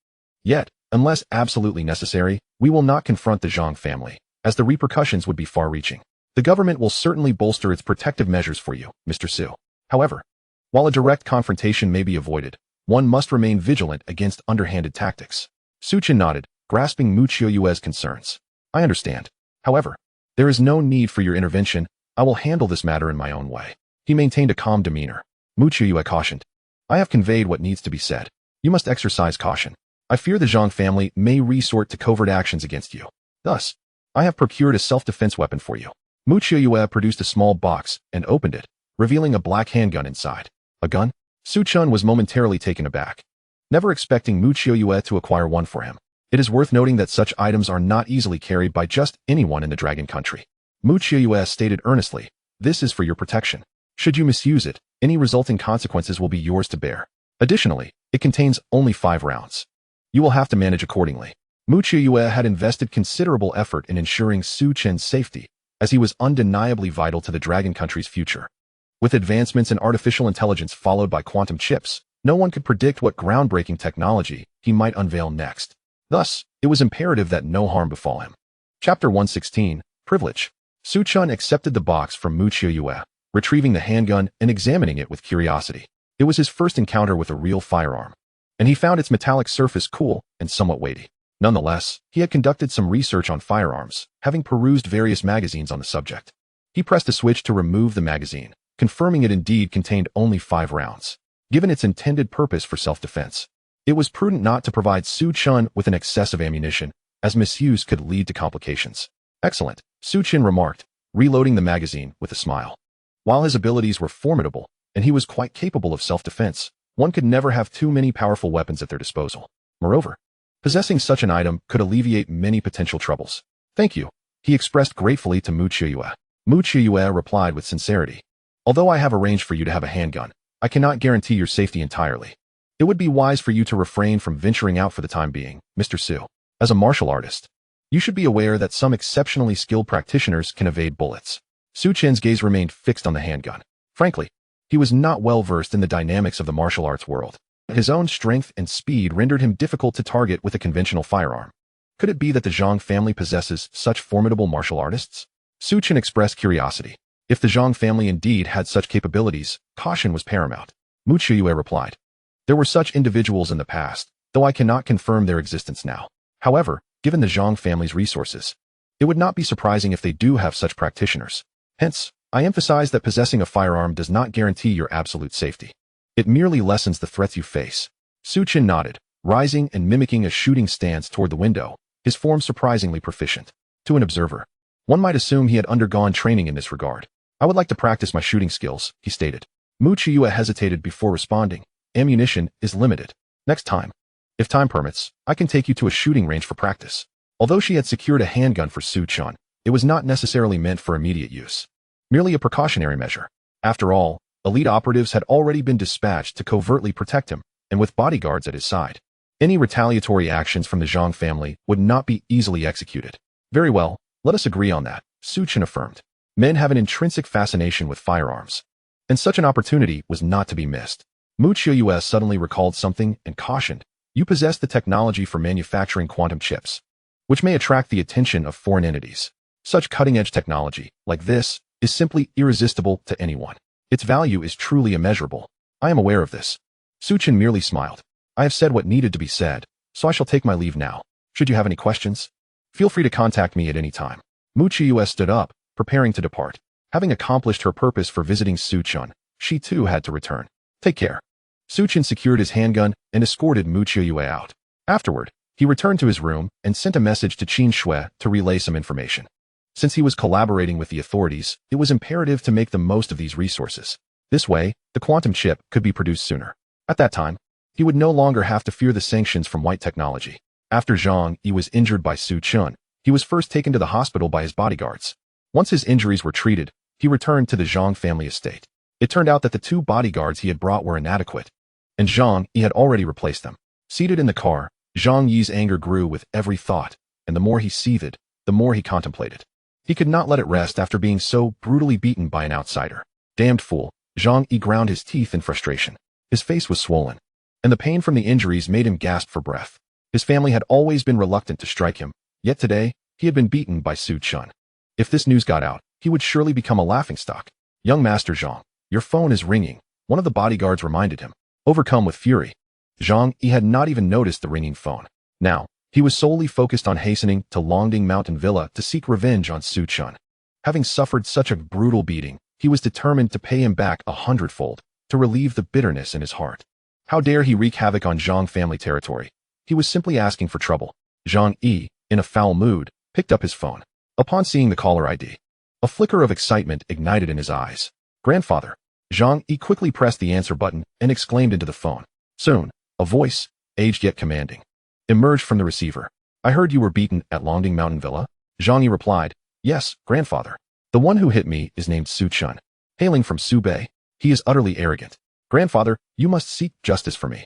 Yet, unless absolutely necessary, we will not confront the Zhang family, as the repercussions would be far-reaching. The government will certainly bolster its protective measures for you, Mr. Su. However, while a direct confrontation may be avoided, one must remain vigilant against underhanded tactics. Su Chen nodded, grasping Mu Qiuyue's concerns. I understand. However, there is no need for your intervention. I will handle this matter in my own way. He maintained a calm demeanor. Mu Qiuyue cautioned. I have conveyed what needs to be said. You must exercise caution. I fear the Zhang family may resort to covert actions against you. Thus, I have procured a self-defense weapon for you. Mu Qiuyue produced a small box and opened it, revealing a black handgun inside. A gun? Su Chen was momentarily taken aback, never expecting Mu Qiuyue to acquire one for him. It is worth noting that such items are not easily carried by just anyone in the Dragon Country. Mu Qiuyue stated earnestly, this is for your protection. Should you misuse it, any resulting consequences will be yours to bear. Additionally, it contains only 5 rounds. You will have to manage accordingly. Mu Qiuyue had invested considerable effort in ensuring Su Chen's safety, as he was undeniably vital to the Dragon Country's future. With advancements in artificial intelligence followed by quantum chips, no one could predict what groundbreaking technology he might unveil next. Thus, it was imperative that no harm befall him. Chapter 116, Privilege. Su Chen accepted the box from Mu Qiuyue, retrieving the handgun and examining it with curiosity. It was his first encounter with a real firearm, and he found its metallic surface cool and somewhat weighty. Nonetheless, he had conducted some research on firearms, having perused various magazines on the subject. He pressed a switch to remove the magazine, confirming it indeed contained only 5 rounds. Given its intended purpose for self-defense, it was prudent not to provide Su Chen with an excess of ammunition, as misuse could lead to complications. Excellent, Su Chen remarked, reloading the magazine with a smile. While his abilities were formidable, and he was quite capable of self-defense, one could never have too many powerful weapons at their disposal. Moreover, possessing such an item could alleviate many potential troubles. Thank you, he expressed gratefully to Mu Qiuyue. Mu Qiuyue replied with sincerity. Although I have arranged for you to have a handgun, I cannot guarantee your safety entirely. It would be wise for you to refrain from venturing out for the time being, Mr. Su. As a martial artist, you should be aware that some exceptionally skilled practitioners can evade bullets. Su Chen's gaze remained fixed on the handgun. Frankly, he was not well versed in the dynamics of the martial arts world. His own strength and speed rendered him difficult to target with a conventional firearm. Could it be that the Zhang family possesses such formidable martial artists? Su Chen expressed curiosity. If the Zhang family indeed had such capabilities, caution was paramount. Mu Qiuyue replied. There were such individuals in the past, though I cannot confirm their existence now. However, given the Zhang family's resources, it would not be surprising if they do have such practitioners. Hence, I emphasize that possessing a firearm does not guarantee your absolute safety. It merely lessens the threats you face. Su Chen nodded, rising and mimicking a shooting stance toward the window, his form surprisingly proficient. To an observer, one might assume he had undergone training in this regard. I would like to practice my shooting skills, he stated. Mu Qiuyue hesitated before responding. Ammunition is limited. Next time, if time permits, I can take you to a shooting range for practice. Although she had secured a handgun for Su Chen, it was not necessarily meant for immediate use. Merely a precautionary measure. After all, elite operatives had already been dispatched to covertly protect him, and with bodyguards at his side. Any retaliatory actions from the Zhang family would not be easily executed. Very well, let us agree on that, Su Chen affirmed. Men have an intrinsic fascination with firearms, and such an opportunity was not to be missed. Mu Qiuyue suddenly recalled something and cautioned, you possess the technology for manufacturing quantum chips, which may attract the attention of foreign entities. Such cutting-edge technology, like this, is simply irresistible to anyone. Its value is truly immeasurable. I am aware of this. Su Chen merely smiled. I have said what needed to be said, so I shall take my leave now. Should you have any questions, feel free to contact me at any time. Mu Qiuyue stood up, preparing to depart. Having accomplished her purpose for visiting Su Chen, she too had to return. Take care. Su Chen secured his handgun and escorted Mu Qiuyue out. Afterward, he returned to his room and sent a message to Qin Shui to relay some information. Since he was collaborating with the authorities, it was imperative to make the most of these resources. This way, the quantum chip could be produced sooner. At that time, he would no longer have to fear the sanctions from white technology. After Zhang Yi was injured by Su Chen, he was first taken to the hospital by his bodyguards. Once his injuries were treated, he returned to the Zhang family estate. It turned out that the 2 bodyguards he had brought were inadequate, and Zhang Yi had already replaced them. Seated in the car, Zhang Yi's anger grew with every thought, and the more he seethed, the more he contemplated. He could not let it rest after being so brutally beaten by an outsider. Damned fool, Zhang Yi ground his teeth in frustration. His face was swollen, and the pain from the injuries made him gasp for breath. His family had always been reluctant to strike him, yet today, he had been beaten by Su Chen. If this news got out, he would surely become a laughingstock. "Young Master Zhang, your phone is ringing," one of the bodyguards reminded him. Overcome with fury, Zhang Yi had not even noticed the ringing phone. Now, he was solely focused on hastening to Longding Mountain Villa to seek revenge on Su Chen. Having suffered such a brutal beating, he was determined to pay him back 100-fold, to relieve the bitterness in his heart. How dare he wreak havoc on Zhang family territory? He was simply asking for trouble. Zhang Yi, in a foul mood, picked up his phone. Upon seeing the caller ID, a flicker of excitement ignited in his eyes. "Grandfather." Zhang Yi quickly pressed the answer button and exclaimed into the phone. Soon, a voice, aged yet commanding, emerged from the receiver. "I heard you were beaten at Longding Mountain Villa." Zhang Yi replied, "Yes, grandfather. The one who hit me is named Su Chen, hailing from Subei. He is utterly arrogant. Grandfather, you must seek justice for me."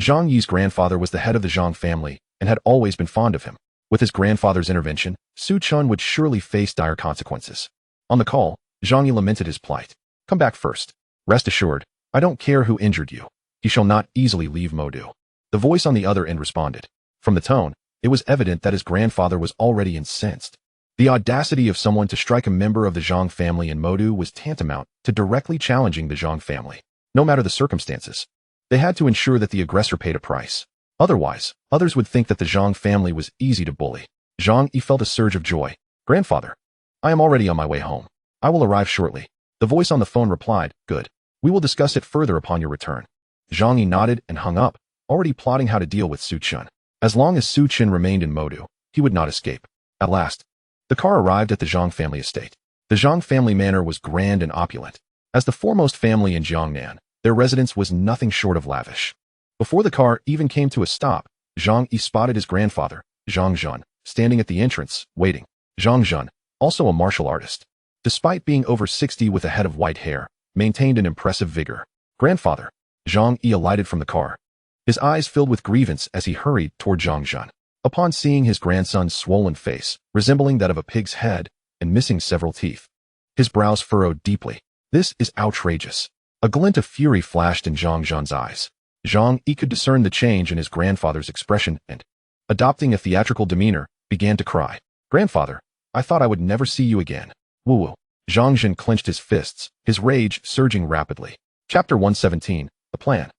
Zhang Yi's grandfather was the head of the Zhang family and had always been fond of him. With his grandfather's intervention, Su Chen would surely face dire consequences. On the call, Zhang Yi lamented his plight. "Come back first. Rest assured, I don't care who injured you. He shall not easily leave Modu." The voice on the other end responded. From the tone, it was evident that his grandfather was already incensed. The audacity of someone to strike a member of the Zhang family in Modu was tantamount to directly challenging the Zhang family. No matter the circumstances, they had to ensure that the aggressor paid a price. Otherwise, others would think that the Zhang family was easy to bully. Zhang Yi felt a surge of joy. "Grandfather, I am already on my way home. I will arrive shortly." The voice on the phone replied, "Good. We will discuss it further upon your return." Zhang Yi nodded and hung up, already plotting how to deal with Su Chen. As long as Su Chen remained in Modu, he would not escape. At last, the car arrived at the Zhang family estate. The Zhang family manor was grand and opulent. As the foremost family in Jiangnan, their residence was nothing short of lavish. Before the car even came to a stop, Zhang Yi spotted his grandfather, Zhang Zhun, standing at the entrance, waiting. Zhang Zhun, also a martial artist, despite being over 60 with a head of white hair, maintained an impressive vigor. "Grandfather." Zhang Yi alighted from the car. His eyes filled with grievance as he hurried toward Zhang Zhun. Upon seeing his grandson's swollen face, resembling that of a pig's head, and missing several teeth, his brows furrowed deeply. "This is outrageous." A glint of fury flashed in Zhang Zhun's eyes. Zhang Yi could discern the change in his grandfather's expression and, adopting a theatrical demeanor, began to cry. "Grandfather, I thought I would never see you again." Woo-woo. Zhang Zhun clenched his fists, his rage surging rapidly. Chapter 117, The Plan.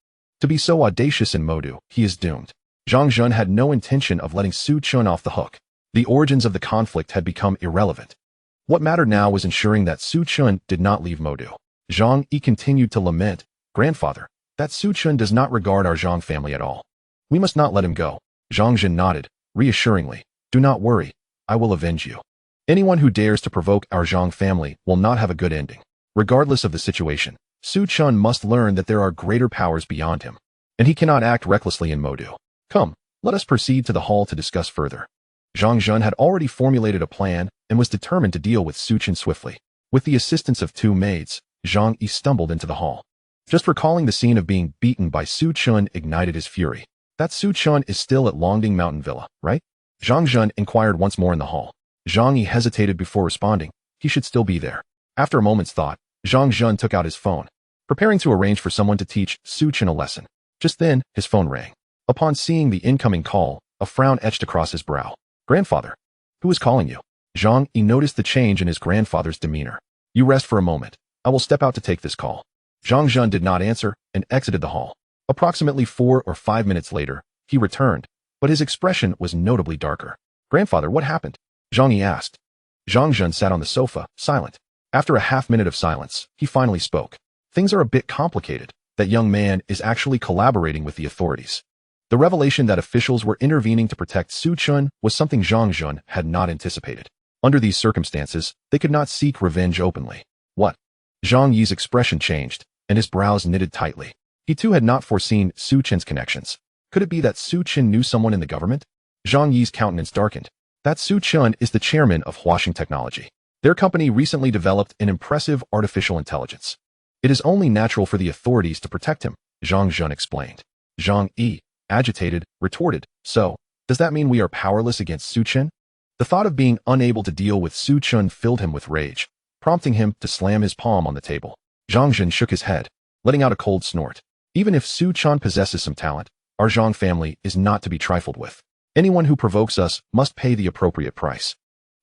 To be so audacious in Modu, he is doomed. Zhang Zhun had no intention of letting Su Chen off the hook. The origins of the conflict had become irrelevant. What mattered now was ensuring that Su Chen did not leave Modu. Zhang Yi continued to lament, "Grandfather, that Su Chen does not regard our Zhang family at all. We must not let him go." Zhang Zhun nodded, reassuringly. "Do not worry, I will avenge you. Anyone who dares to provoke our Zhang family will not have a good ending." Regardless of the situation, Su Chen must learn that there are greater powers beyond him, and he cannot act recklessly in Modu. "Come, let us proceed to the hall to discuss further." Zhang Zhun had already formulated a plan and was determined to deal with Su Chen swiftly. With the assistance of two maids, Zhang Yi stumbled into the hall. Just recalling the scene of being beaten by Su Chen ignited his fury. "That Su Chen is still at Longding Mountain Villa, right?" Zhang Zhun inquired once more in the hall. Zhang Yi hesitated before responding. He should still be there. After a moment's thought, Zhang Zhun took out his phone, preparing to arrange for someone to teach Su Chen a lesson. Just then, his phone rang. Upon seeing the incoming call, a frown etched across his brow. "Grandfather, who is calling you?" Zhang Yi noticed the change in his grandfather's demeanor. "You rest for a moment. I will step out to take this call." Zhang Zhun did not answer and exited the hall. Approximately 4 or 5 minutes later, he returned, but his expression was notably darker. "Grandfather, what happened?" Zhang Yi asked. Zhang Zhun sat on the sofa, silent. After a half-minute of silence, he finally spoke. "Things are a bit complicated. That young man is actually collaborating with the authorities." The revelation that officials were intervening to protect Su Chen was something Zhang Zhun had not anticipated. Under these circumstances, they could not seek revenge openly. What? Zhang Yi's expression changed, and his brows knitted tightly. He too had not foreseen Su Chen's connections. Could it be that Su Chen knew someone in the government? Zhang Yi's countenance darkened. That Su Chen is the chairman of Huaxing Technology. Their company recently developed an impressive artificial intelligence. It is only natural for the authorities to protect him, Zhang Zhun explained. Zhang Yi, agitated, retorted, "So, does that mean we are powerless against Su Chen?" The thought of being unable to deal with Su Chen filled him with rage, prompting him to slam his palm on the table. Zhang Zhun shook his head, letting out a cold snort. Even if Su Chen possesses some talent, our Zhang family is not to be trifled with. Anyone who provokes us must pay the appropriate price.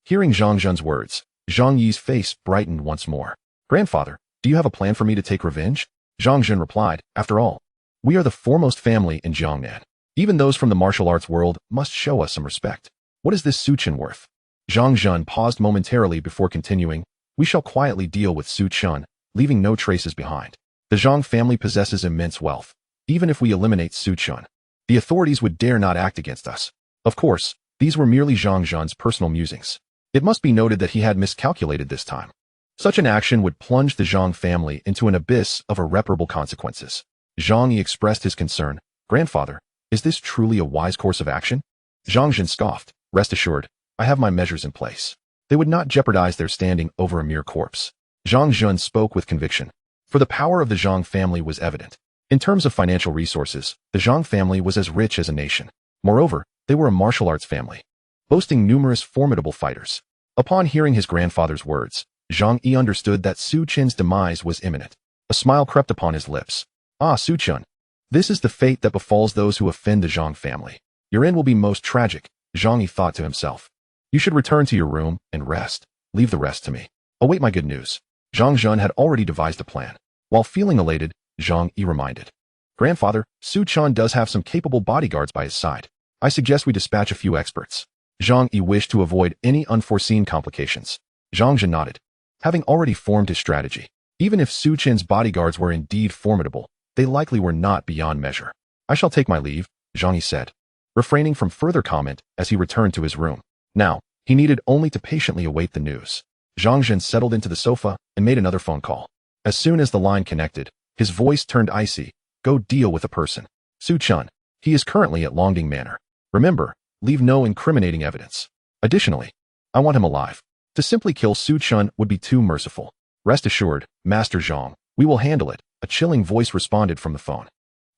Hearing Zhang Zhen's words, Zhang Yi's face brightened once more. Grandfather, do you have a plan for me to take revenge? Zhang Zhen replied, after all, we are the foremost family in Jiangnan. Even those from the martial arts world must show us some respect. What is this Su Chen worth? Zhang Zhen paused momentarily before continuing, we shall quietly deal with Su Chen, leaving no traces behind. The Zhang family possesses immense wealth. Even if we eliminate Su Chen, the authorities would dare not act against us. Of course, these were merely Zhang Zhen's personal musings. It must be noted that he had miscalculated this time. Such an action would plunge the Zhang family into an abyss of irreparable consequences. Zhang Yi expressed his concern. Grandfather, is this truly a wise course of action? Zhang Zhen scoffed. Rest assured, I have my measures in place. They would not jeopardize their standing over a mere corpse. Zhang Zhen spoke with conviction. For the power of the Zhang family was evident. In terms of financial resources, the Zhang family was as rich as a nation. Moreover, they were a martial arts family, boasting numerous formidable fighters. Upon hearing his grandfather's words, Zhang Yi understood that Su Chen's demise was imminent. A smile crept upon his lips. Ah, Su Chen. This is the fate that befalls those who offend the Zhang family. Your end will be most tragic, Zhang Yi thought to himself. You should return to your room and rest. Leave the rest to me. Await my good news. Zhang Zhen had already devised a plan. While feeling elated, Zhang Yi reminded. Grandfather, Su Chen does have some capable bodyguards by his side. I suggest we dispatch a few experts. Zhang Yi wished to avoid any unforeseen complications. Zhang Zhen nodded. Having already formed his strategy, even if Su Chen's bodyguards were indeed formidable, they likely were not beyond measure. I shall take my leave, Zhang Yi said, refraining from further comment as he returned to his room. Now, he needed only to patiently await the news. Zhang Zhen settled into the sofa and made another phone call. As soon as the line connected, his voice turned icy. Go deal with a person. Su Chen. He is currently at Longding Manor. Remember, leave no incriminating evidence. Additionally, I want him alive. To simply kill Su Chen would be too merciful. Rest assured, Master Zhang, we will handle it, a chilling voice responded from the phone.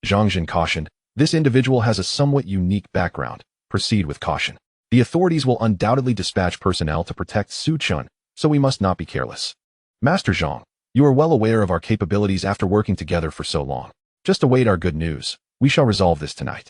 Zhang Zhen cautioned, this individual has a somewhat unique background. Proceed with caution. The authorities will undoubtedly dispatch personnel to protect Su Chen, so we must not be careless. Master Zhang, you are well aware of our capabilities after working together for so long. Just await our good news. We shall resolve this tonight.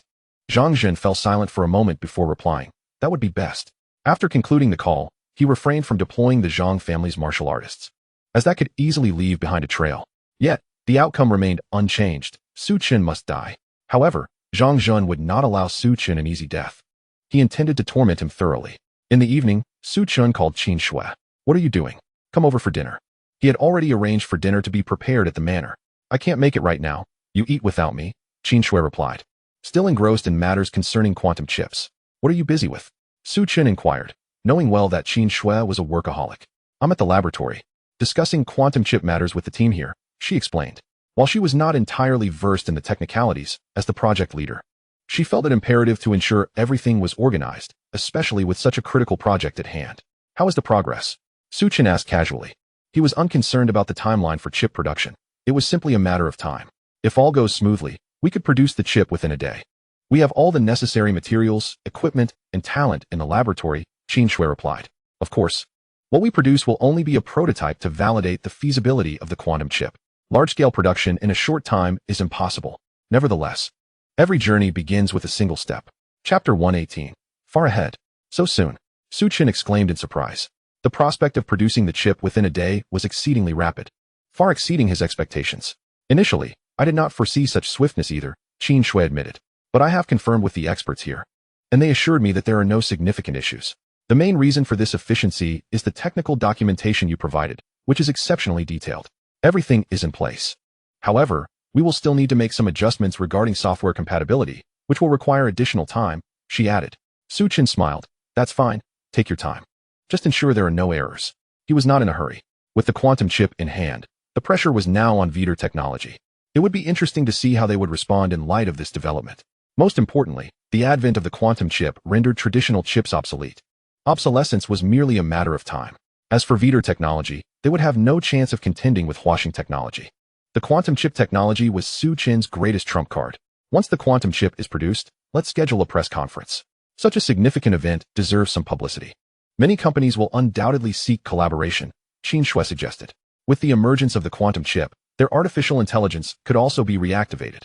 Zhang Zhen fell silent for a moment before replying. That would be best. After concluding the call, he refrained from deploying the Zhang family's martial artists, as that could easily leave behind a trail. Yet, the outcome remained unchanged. Su Chen must die. However, Zhang Zhen would not allow Su Chen an easy death. He intended to torment him thoroughly. In the evening, Su Chen called Qin Shui. What are you doing? Come over for dinner. He had already arranged for dinner to be prepared at the manor. I can't make it right now. You eat without me, Qin Shui replied. Still engrossed in matters concerning quantum chips. What are you busy with? Su Chen inquired, knowing well that Qin Shui was a workaholic. I'm at the laboratory, discussing quantum chip matters with the team here, she explained. While she was not entirely versed in the technicalities, as the project leader, she felt it imperative to ensure everything was organized, especially with such a critical project at hand. How is the progress? Su Chen asked casually. He was unconcerned about the timeline for chip production. It was simply a matter of time. If all goes smoothly, we could produce the chip within a day. We have all the necessary materials, equipment, and talent in the laboratory, Qin Shui replied. Of course, what we produce will only be a prototype to validate the feasibility of the quantum chip. Large-scale production in a short time is impossible. Nevertheless, every journey begins with a single step. Chapter 118. Far ahead. So soon, Su Chen exclaimed in surprise. The prospect of producing the chip within a day was exceedingly rapid, far exceeding his expectations. Initially, I did not foresee such swiftness either, Qin Shui admitted. But I have confirmed with the experts here, and they assured me that there are no significant issues. The main reason for this efficiency is the technical documentation you provided, which is exceptionally detailed. Everything is in place. However, we will still need to make some adjustments regarding software compatibility, which will require additional time, she added. Su Chen smiled. That's fine. Take your time. Just ensure there are no errors. He was not in a hurry. With the quantum chip in hand, the pressure was now on Veder Technology. It would be interesting to see how they would respond in light of this development. Most importantly, the advent of the quantum chip rendered traditional chips obsolete. Obsolescence was merely a matter of time. As for Veder Technology, they would have no chance of contending with Huaxing Technology. The quantum chip technology was Su Chen's greatest trump card. Once the quantum chip is produced, let's schedule a press conference. Such a significant event deserves some publicity. Many companies will undoubtedly seek collaboration, Qin Shui suggested. With the emergence of the quantum chip, their artificial intelligence could also be reactivated.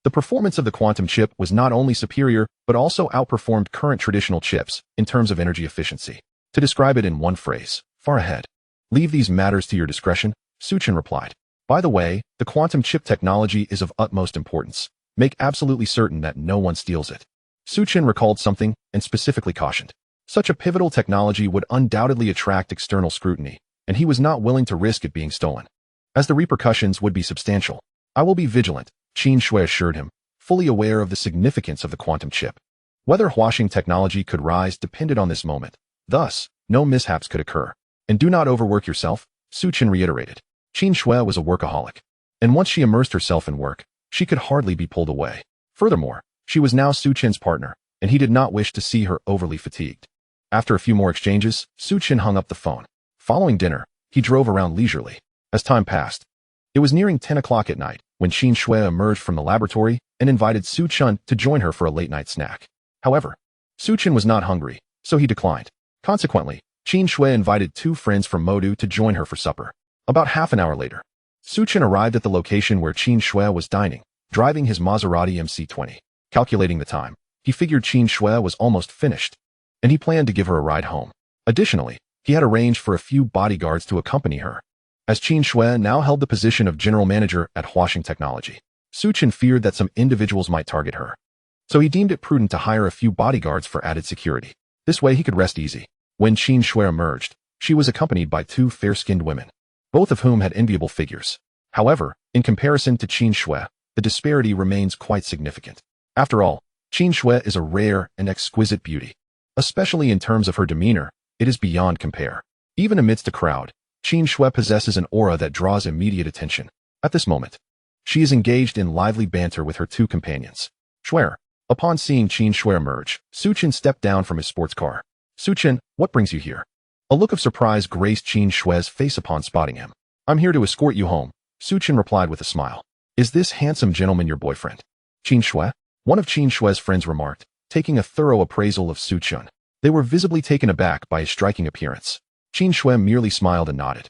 The performance of the quantum chip was not only superior, but also outperformed current traditional chips in terms of energy efficiency. To describe it in one phrase, far ahead. Leave these matters to your discretion, Chen replied. By the way, the quantum chip technology is of utmost importance. Make absolutely certain that no one steals it. Chen recalled something and specifically cautioned. Such a pivotal technology would undoubtedly attract external scrutiny, and he was not willing to risk it being stolen, as the repercussions would be substantial. I will be vigilant, Chen Shui assured him, fully aware of the significance of the quantum chip. Whether washing technology could rise depended on this moment. Thus, no mishaps could occur. And do not overwork yourself, Chen reiterated. Chen Shui was a workaholic, and once she immersed herself in work, she could hardly be pulled away. Furthermore, she was now Chen's partner, and he did not wish to see her overly fatigued. After a few more exchanges, Chen hung up the phone. Following dinner, he drove around leisurely. As time passed, it was nearing 10 o'clock at night when Chen Shui emerged from the laboratory and invited Chen to join her for a late-night snack. However, Chen was not hungry, so he declined. Consequently, Chen Shui invited two friends from Modu to join her for supper. About half an hour later, Chen arrived at the location where Chen Shui was dining, driving his Maserati MC20. Calculating the time, he figured Chen Shui was almost finished, and he planned to give her a ride home. Additionally, he had arranged for a few bodyguards to accompany her. As Chen Shui now held the position of general manager at Huaxing Technology, Chen feared that some individuals might target her. So he deemed it prudent to hire a few bodyguards for added security. This way he could rest easy. When Chen Shui emerged, she was accompanied by two fair-skinned women, both of whom had enviable figures. However, in comparison to Chen Shui, the disparity remains quite significant. After all, Chen Shui is a rare and exquisite beauty. Especially in terms of her demeanor, it is beyond compare. Even amidst a crowd, Chen Shui possesses an aura that draws immediate attention. At this moment, she is engaged in lively banter with her two companions. Shui. Upon seeing Chen Shui emerge, Chen stepped down from his sports car. Chen, what brings you here? A look of surprise graced Chen Shui's face upon spotting him. I'm here to escort you home, Chen replied with a smile. Is this handsome gentleman your boyfriend? Chen Shui? One of Chen Shui's friends remarked, taking a thorough appraisal of Chen. They were visibly taken aback by his striking appearance. Chen Shui merely smiled and nodded,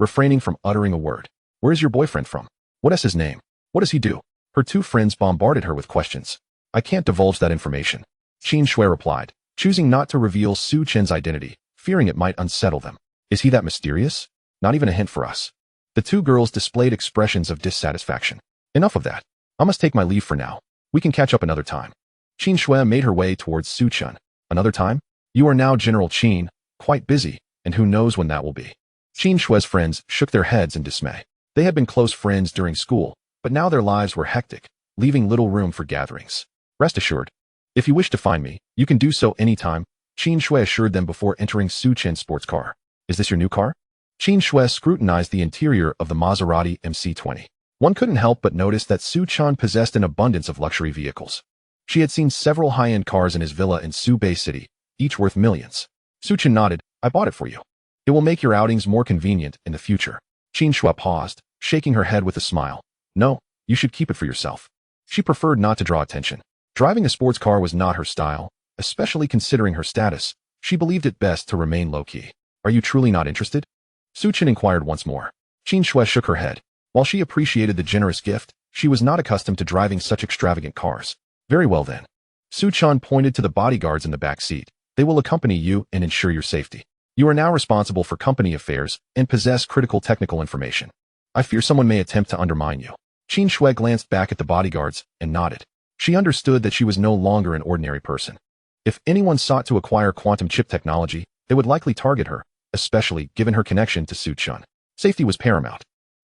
refraining from uttering a word. Where is your boyfriend from? What is his name? What does he do? Her two friends bombarded her with questions. I can't divulge that information, Chen Shui replied, choosing not to reveal Chen's identity, fearing it might unsettle them. Is he that mysterious? Not even a hint for us. The two girls displayed expressions of dissatisfaction. Enough of that. I must take my leave for now. We can catch up another time. Chen Shui made her way towards Chen. Another time? You are now General Chen, quite busy, and who knows when that will be. Chen Shui's friends shook their heads in dismay. They had been close friends during school, but now their lives were hectic, leaving little room for gatherings. Rest assured, if you wish to find me, you can do so anytime, Chen Shui assured them before entering Chen's sports car. Is this your new car? Chen Shui scrutinized the interior of the Maserati MC20. One couldn't help but notice that Chen possessed an abundance of luxury vehicles. She had seen several high-end cars in his villa in Bay City, each worth millions. Chen nodded. I bought it for you. It will make your outings more convenient in the future. Chen Shui paused, shaking her head with a smile. No, you should keep it for yourself. She preferred not to draw attention. Driving a sports car was not her style, especially considering her status. She believed it best to remain low-key. Are you truly not interested? Chen inquired once more. Chen Shui shook her head. While she appreciated the generous gift, she was not accustomed to driving such extravagant cars. Very well then. Chen pointed to the bodyguards in the back seat. They will accompany you and ensure your safety. You are now responsible for company affairs and possess critical technical information. I fear someone may attempt to undermine you. Chen Shui glanced back at the bodyguards and nodded. She understood that she was no longer an ordinary person. If anyone sought to acquire quantum chip technology, they would likely target her, especially given her connection to Chen. Safety was paramount.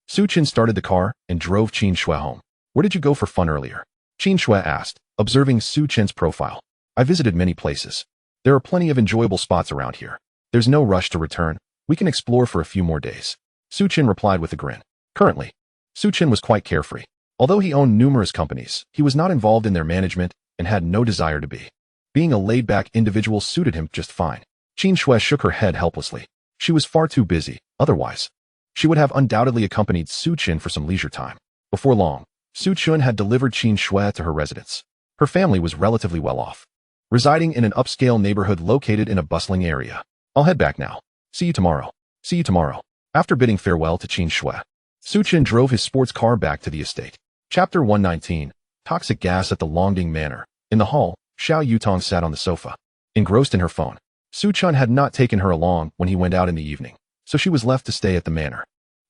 Chen started the car and drove Chen Shui home. Where did you go for fun earlier? Chen Shui asked, observing Chen's profile. I visited many places. There are plenty of enjoyable spots around here. There's no rush to return. We can explore for a few more days. Chen replied with a grin. Currently, Chen was quite carefree. Although he owned numerous companies, he was not involved in their management and had no desire to be. Being a laid-back individual suited him just fine. Chen Shui shook her head helplessly. She was far too busy, otherwise. She would have undoubtedly accompanied Chen for some leisure time. Before long, Chen had delivered Chen Shui to her residence. Her family was relatively well off, residing in an upscale neighborhood located in a bustling area. I'll head back now. See you tomorrow. See you tomorrow. After bidding farewell to Chen Shui, Chen drove his sports car back to the estate. Chapter 119. Toxic gas at the Longding Manor. In the hall, Xiao Yutong sat on the sofa, engrossed in her phone. Su Chen had not taken her along when he went out in the evening, so she was left to stay at the manor.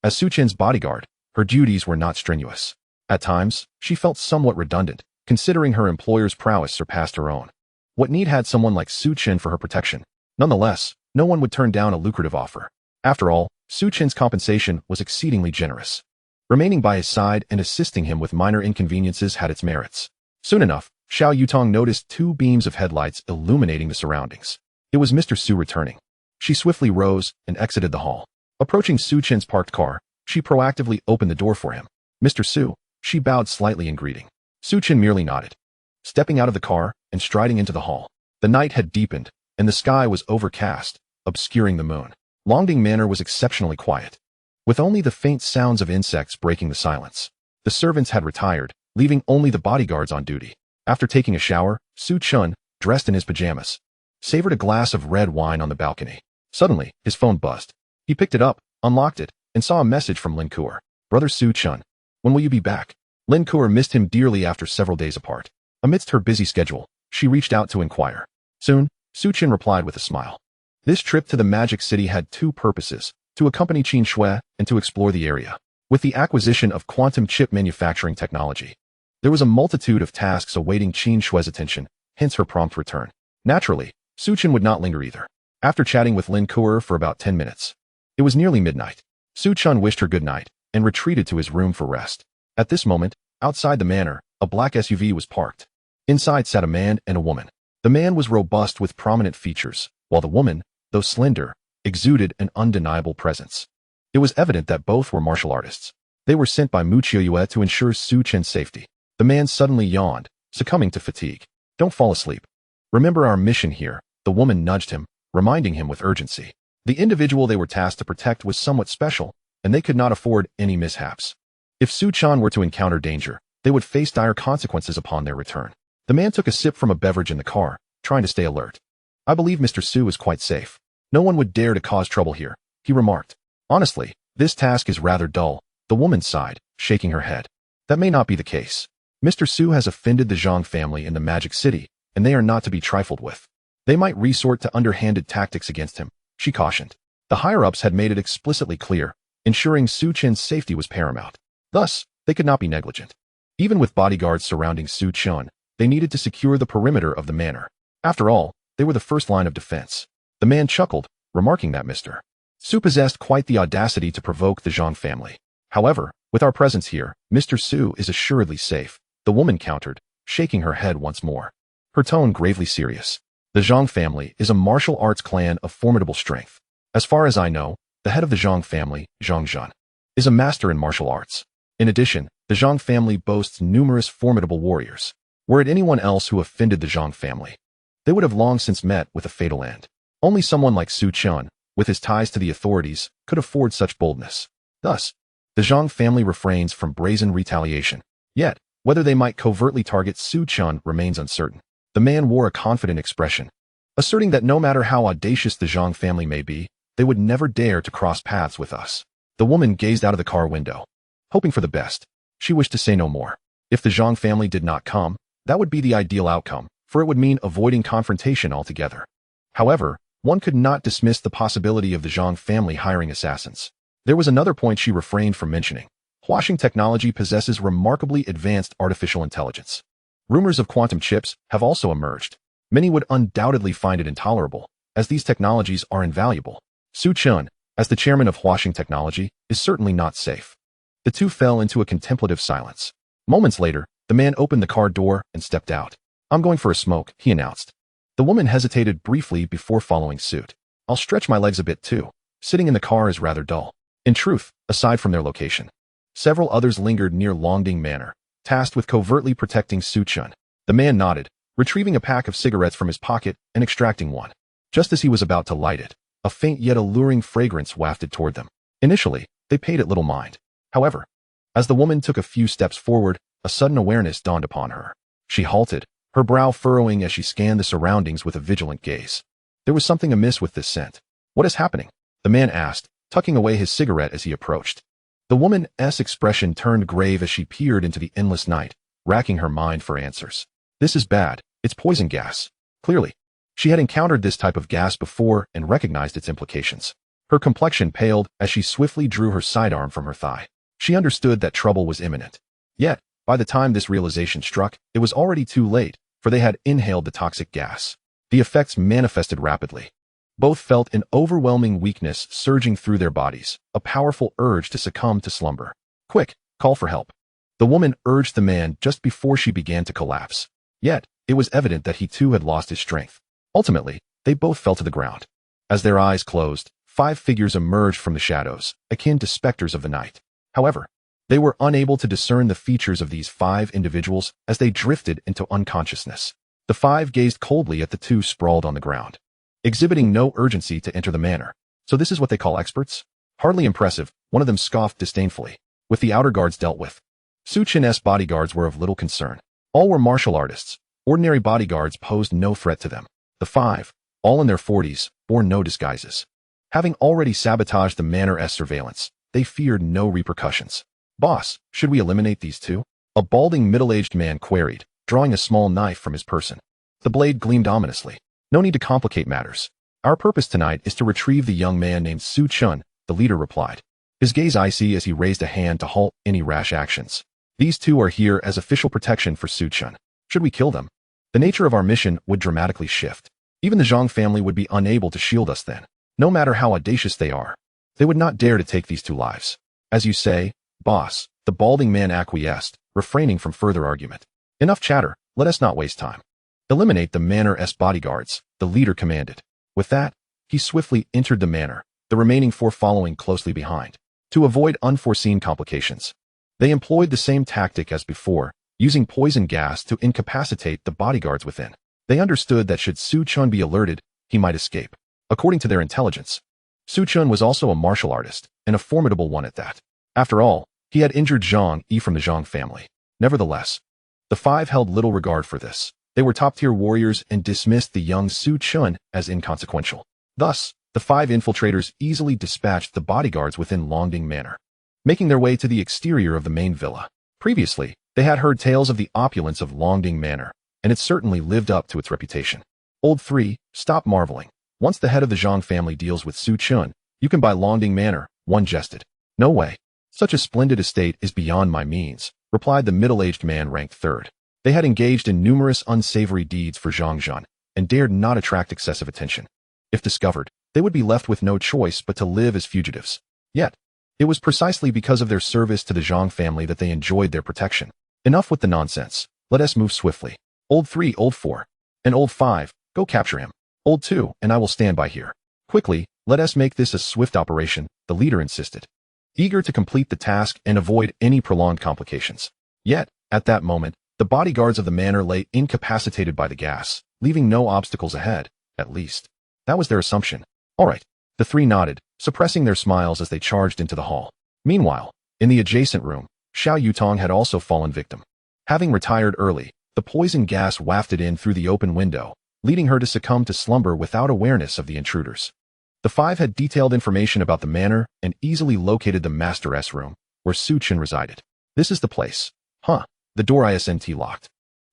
As Su Chen's bodyguard, her duties were not strenuous. At times, she felt somewhat redundant, considering her employer's prowess surpassed her own. What need had someone like Su Chen for her protection? Nonetheless, no one would turn down a lucrative offer. After all, Su Chen's compensation was exceedingly generous. Remaining by his side and assisting him with minor inconveniences had its merits. Soon enough, Xiao Yutong noticed two beams of headlights illuminating the surroundings. It was Mr. Su returning. She swiftly rose and exited the hall. Approaching Su Chen's parked car, she proactively opened the door for him. "Mr. Su," she bowed slightly in greeting. Su Chen merely nodded. Stepping out of the car and striding into the hall, the night had deepened, and the sky was overcast, obscuring the moon. Longding Manor was exceptionally quiet, with only the faint sounds of insects breaking the silence. The servants had retired, leaving only the bodyguards on duty. After taking a shower, Su Chen, dressed in his pajamas, savored a glass of red wine on the balcony. Suddenly, his phone buzzed. He picked it up, unlocked it, and saw a message from Lin Kuo. "Brother Su Chen, when will you be back?" Lin Kuo missed him dearly after several days apart. Amidst her busy schedule, she reached out to inquire. Soon, Su Chen replied with a smile. This trip to the Magic City had two purposes: to accompany Qin Shui and to explore the area. With the acquisition of quantum chip manufacturing technology, there was a multitude of tasks awaiting Qin Shui's attention, hence her prompt return. Naturally, Su Chen would not linger either. After chatting with Lin Kuo for about 10 minutes, it was nearly midnight. Su Chen wished her good night and retreated to his room for rest. At this moment, outside the manor, a black SUV was parked. Inside sat a man and a woman. The man was robust with prominent features, while the woman, though slender, exuded an undeniable presence. It was evident that both were martial artists. They were sent by Mu Qiuyue to ensure Su Chen's safety. The man suddenly yawned, succumbing to fatigue. "Don't fall asleep. Remember our mission here," the woman nudged him, reminding him with urgency. The individual they were tasked to protect was somewhat special, and they could not afford any mishaps. If Su Chen were to encounter danger, they would face dire consequences upon their return. The man took a sip from a beverage in the car, trying to stay alert. "I believe Mr. Su is quite safe. No one would dare to cause trouble here," he remarked. "Honestly, this task is rather dull," the woman sighed, shaking her head. "That may not be the case. Mr. Su has offended the Zhang family in the Magic City, and they are not to be trifled with. They might resort to underhanded tactics against him," she cautioned. The higher-ups had made it explicitly clear, ensuring Su Chen's safety was paramount. Thus, they could not be negligent. Even with bodyguards surrounding Su Chen, they needed to secure the perimeter of the manor. After all, they were the first line of defense. The man chuckled, remarking that Mr. Su possessed quite the audacity to provoke the Zhang family. "However, with our presence here, Mr. Su is assuredly safe," the woman countered, shaking her head once more, her tone gravely serious. "The Zhang family is a martial arts clan of formidable strength. As far as I know, the head of the Zhang family, Zhang Zhan, is a master in martial arts. In addition, the Zhang family boasts numerous formidable warriors. Were it anyone else who offended the Zhang family, they would have long since met with a fatal end. Only someone like Su Chen, with his ties to the authorities, could afford such boldness. Thus, the Zhang family refrains from brazen retaliation. Yet, whether they might covertly target Su Chen remains uncertain." The man wore a confident expression, asserting that no matter how audacious the Zhang family may be, they would never dare to cross paths with us. The woman gazed out of the car window, hoping for the best. She wished to say no more. If the Zhang family did not come, that would be the ideal outcome, for it would mean avoiding confrontation altogether. However, one could not dismiss the possibility of the Zhang family hiring assassins. There was another point she refrained from mentioning. Huashing technology possesses remarkably advanced artificial intelligence. Rumors of quantum chips have also emerged. Many would undoubtedly find it intolerable, as these technologies are invaluable. Su Chen, as the chairman of Huashing Technology, is certainly not safe. The two fell into a contemplative silence. Moments later, the man opened the car door and stepped out. "I'm going for a smoke," he announced. The woman hesitated briefly before following suit. "I'll stretch my legs a bit too. Sitting in the car is rather dull." In truth, aside from their location, several others lingered near Longding Manor, tasked with covertly protecting Su Chen. The man nodded, retrieving a pack of cigarettes from his pocket and extracting one. Just as he was about to light it, a faint yet alluring fragrance wafted toward them. Initially, they paid it little mind. However, as the woman took a few steps forward, a sudden awareness dawned upon her. She halted, her brow furrowing as she scanned the surroundings with a vigilant gaze. There was something amiss with this scent. "What is happening?" the man asked, tucking away his cigarette as he approached. The woman's expression turned grave as she peered into the endless night, racking her mind for answers. This is bad. It's poison gas. Clearly, she had encountered this type of gas before and recognized its implications. Her complexion paled as she swiftly drew her sidearm from her thigh. She understood that trouble was imminent. Yet, by the time this realization struck, it was already too late, for they had inhaled the toxic gas. The effects manifested rapidly. Both felt an overwhelming weakness surging through their bodies, a powerful urge to succumb to slumber. Quick, call for help. The woman urged the man just before she began to collapse. Yet, it was evident that he too had lost his strength. Ultimately, they both fell to the ground. As their eyes closed, 5 figures emerged from the shadows, akin to specters of the night. However, they were unable to discern the features of these 5 individuals as they drifted into unconsciousness. The 5 gazed coldly at the 2 sprawled on the ground, exhibiting no urgency to enter the manor. So this is what they call experts? Hardly impressive, one of them scoffed disdainfully. With the outer guards dealt with, Su Chen's bodyguards were of little concern. All were martial artists. Ordinary bodyguards posed no threat to them. The 5, all in their 40s, bore no disguises. Having already sabotaged the manor's surveillance, they feared no repercussions. Boss, should we eliminate these 2? A balding middle-aged man queried, drawing a small knife from his person. The blade gleamed ominously. No need to complicate matters. Our purpose tonight is to retrieve the young man named Su Chen, the leader replied, his gaze icy as he raised a hand to halt any rash actions. These 2 are here as official protection for Su Chen. Should we kill them? The nature of our mission would dramatically shift. Even the Zhang family would be unable to shield us then. No matter how audacious they are, they would not dare to take these 2 lives. As you say, boss, the balding man acquiesced, refraining from further argument. Enough chatter, let us not waste time. Eliminate the manor's bodyguards, the leader commanded. With that, he swiftly entered the manor, the remaining 4 following closely behind. To avoid unforeseen complications, they employed the same tactic as before, using poison gas to incapacitate the bodyguards within. They understood that should Su Chen be alerted, he might escape. According to their intelligence, Su Chen was also a martial artist, and a formidable one at that. After all, he had injured Zhang Yi from the Zhang family. Nevertheless, the 5 held little regard for this. They were top-tier warriors and dismissed the young Su Chen as inconsequential. Thus, the 5 infiltrators easily dispatched the bodyguards within Longding Manor, making their way to the exterior of the main villa. Previously, they had heard tales of the opulence of Longding Manor, and it certainly lived up to its reputation. Old 3, stop marveling. Once the head of the Zhang family deals with Su Chen, you can buy Longding Manor, one jested. No way. Such a splendid estate is beyond my means, replied the middle-aged man ranked 3rd. They had engaged in numerous unsavory deeds for Zhangzhan, and dared not attract excessive attention. If discovered, they would be left with no choice but to live as fugitives. Yet, it was precisely because of their service to the Zhang family that they enjoyed their protection. Enough with the nonsense. Let us move swiftly. Old 3, Old 4, and Old 5, go capture him. Old 2, and I will stand by here. Quickly, let us make this a swift operation, the leader insisted, eager to complete the task and avoid any prolonged complications. Yet, at that moment, the bodyguards of the manor lay incapacitated by the gas, leaving no obstacles ahead, at least. That was their assumption. All right. The 3 nodded, suppressing their smiles as they charged into the hall. Meanwhile, in the adjacent room, Xiao Yutong had also fallen victim. Having retired early, the poison gas wafted in through the open window, leading her to succumb to slumber without awareness of the intruders. The 5 had detailed information about the manor and easily located the Master's room, where Su Chen resided. This is the place. Huh. The door isn't locked.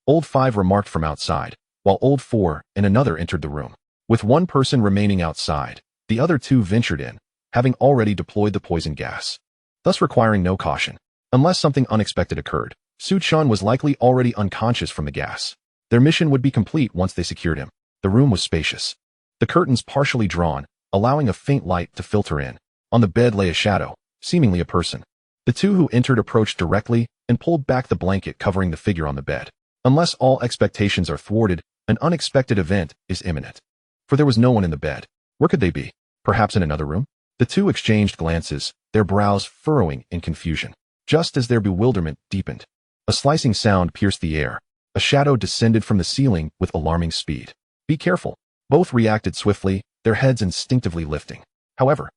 Old 5 remarked from outside, while Old 4 and another entered the room. With one person remaining outside, the other 2 ventured in, having already deployed the poison gas, thus requiring no caution. Unless something unexpected occurred, Su Chen was likely already unconscious from the gas. Their mission would be complete once they secured him. The room was spacious, the curtains partially drawn, allowing a faint light to filter in. On the bed lay a shadow, seemingly a person. The 2 who entered approached directly and pulled back the blanket covering the figure on the bed. Unless all expectations are thwarted, an unexpected event is imminent. For there was no one in the bed. Where could they be? Perhaps in another room? The 2 exchanged glances, their brows furrowing in confusion. Just as their bewilderment deepened, a slicing sound pierced the air. A shadow descended from the ceiling with alarming speed. Be careful. Both reacted swiftly, their heads instinctively lifting. However,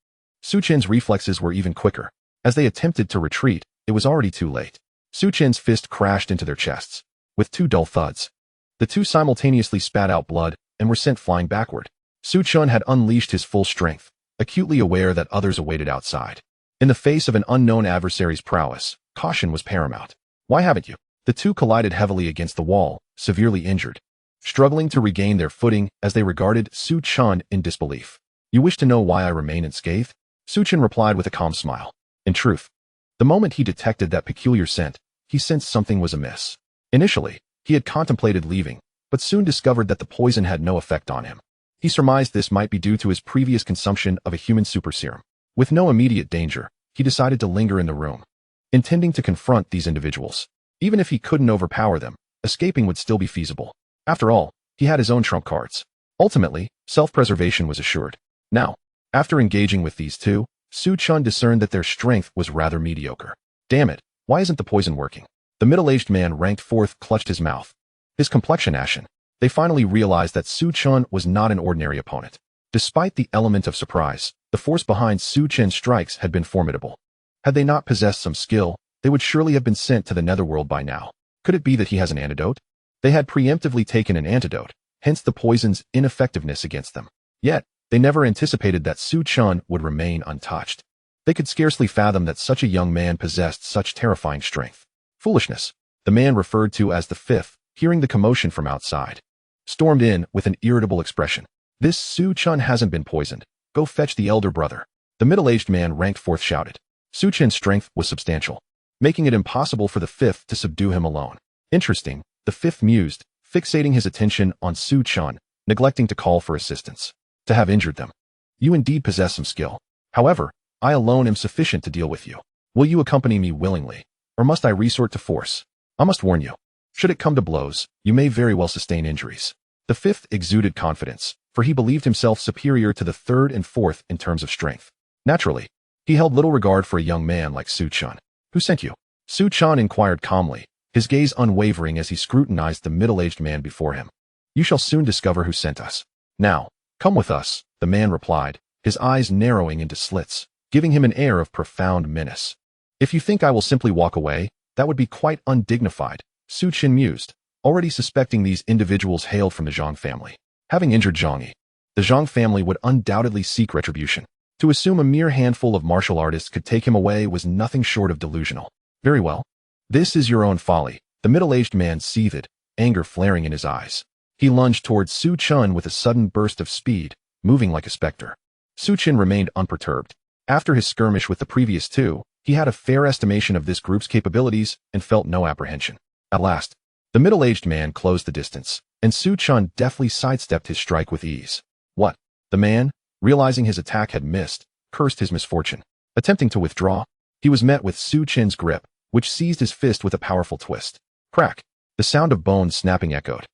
Su Chen's reflexes were even quicker. As they attempted to retreat, it was already too late. Su Chen's fist crashed into their chests. With 2 dull thuds, the 2 simultaneously spat out blood and were sent flying backward. Su Chen had unleashed his full strength, acutely aware that others awaited outside. In the face of an unknown adversary's prowess, caution was paramount. Why haven't you? The two collided heavily against the wall, severely injured, struggling to regain their footing as they regarded Su Chen in disbelief. You wish to know why I remain unscathed? Su Chen replied with a calm smile. In truth, the moment he detected that peculiar scent, he sensed something was amiss. Initially, he had contemplated leaving, but soon discovered that the poison had no effect on him. He surmised this might be due to his previous consumption of a human super serum. With no immediate danger, he decided to linger in the room, intending to confront these individuals. Even if he couldn't overpower them, escaping would still be feasible. After all, he had his own trump cards. Ultimately, self-preservation was assured. Now, after engaging with these two, Su Chen discerned that their strength was rather mediocre. Damn it, why isn't the poison working? The middle-aged man ranked fourth clutched his mouth, his complexion ashen. They finally realized that Su Chen was not an ordinary opponent. Despite the element of surprise, the force behind Su Chen's strikes had been formidable. Had they not possessed some skill, they would surely have been sent to the netherworld by now. Could it be that he has an antidote? They had preemptively taken an antidote, hence the poison's ineffectiveness against them. Yet, they never anticipated that Su Chen would remain untouched. They could scarcely fathom that such a young man possessed such terrifying strength. Foolishness. The man referred to as the fifth, hearing the commotion from outside, stormed in with an irritable expression. This Su Chen hasn't been poisoned. Go fetch the elder brother. The middle-aged man ranked fourth shouted. Su Chen's strength was substantial, making it impossible for the fifth to subdue him alone. Interesting, the fifth mused, fixating his attention on Su Chen, neglecting to call for assistance. To have injured them. You indeed possess some skill. However, I alone am sufficient to deal with you. Will you accompany me willingly, or must I resort to force? I must warn you. Should it come to blows, you may very well sustain injuries. The fifth exuded confidence, for he believed himself superior to the third and fourth in terms of strength. Naturally, he held little regard for a young man like Su Chen. Who sent you? Su Chen inquired calmly, his gaze unwavering as he scrutinized the middle-aged man before him. You shall soon discover who sent us. Now, come with us, the man replied, his eyes narrowing into slits, giving him an air of profound menace. If you think I will simply walk away, that would be quite undignified, Su Chen mused, already suspecting these individuals hailed from the Zhang family. Having injured Zhang Yi, the Zhang family would undoubtedly seek retribution. To assume a mere handful of martial artists could take him away was nothing short of delusional. Very well. This is your own folly, the middle-aged man seethed, anger flaring in his eyes. He lunged towards Su Chen with a sudden burst of speed, moving like a specter. Su Chen remained unperturbed. After his skirmish with the previous two, he had a fair estimation of this group's capabilities and felt no apprehension. At last, the middle-aged man closed the distance, and Su Chen deftly sidestepped his strike with ease. What? The man, realizing his attack had missed, cursed his misfortune. Attempting to withdraw, he was met with Su Chen's grip, which seized his fist with a powerful twist. Crack! The sound of bones snapping echoed,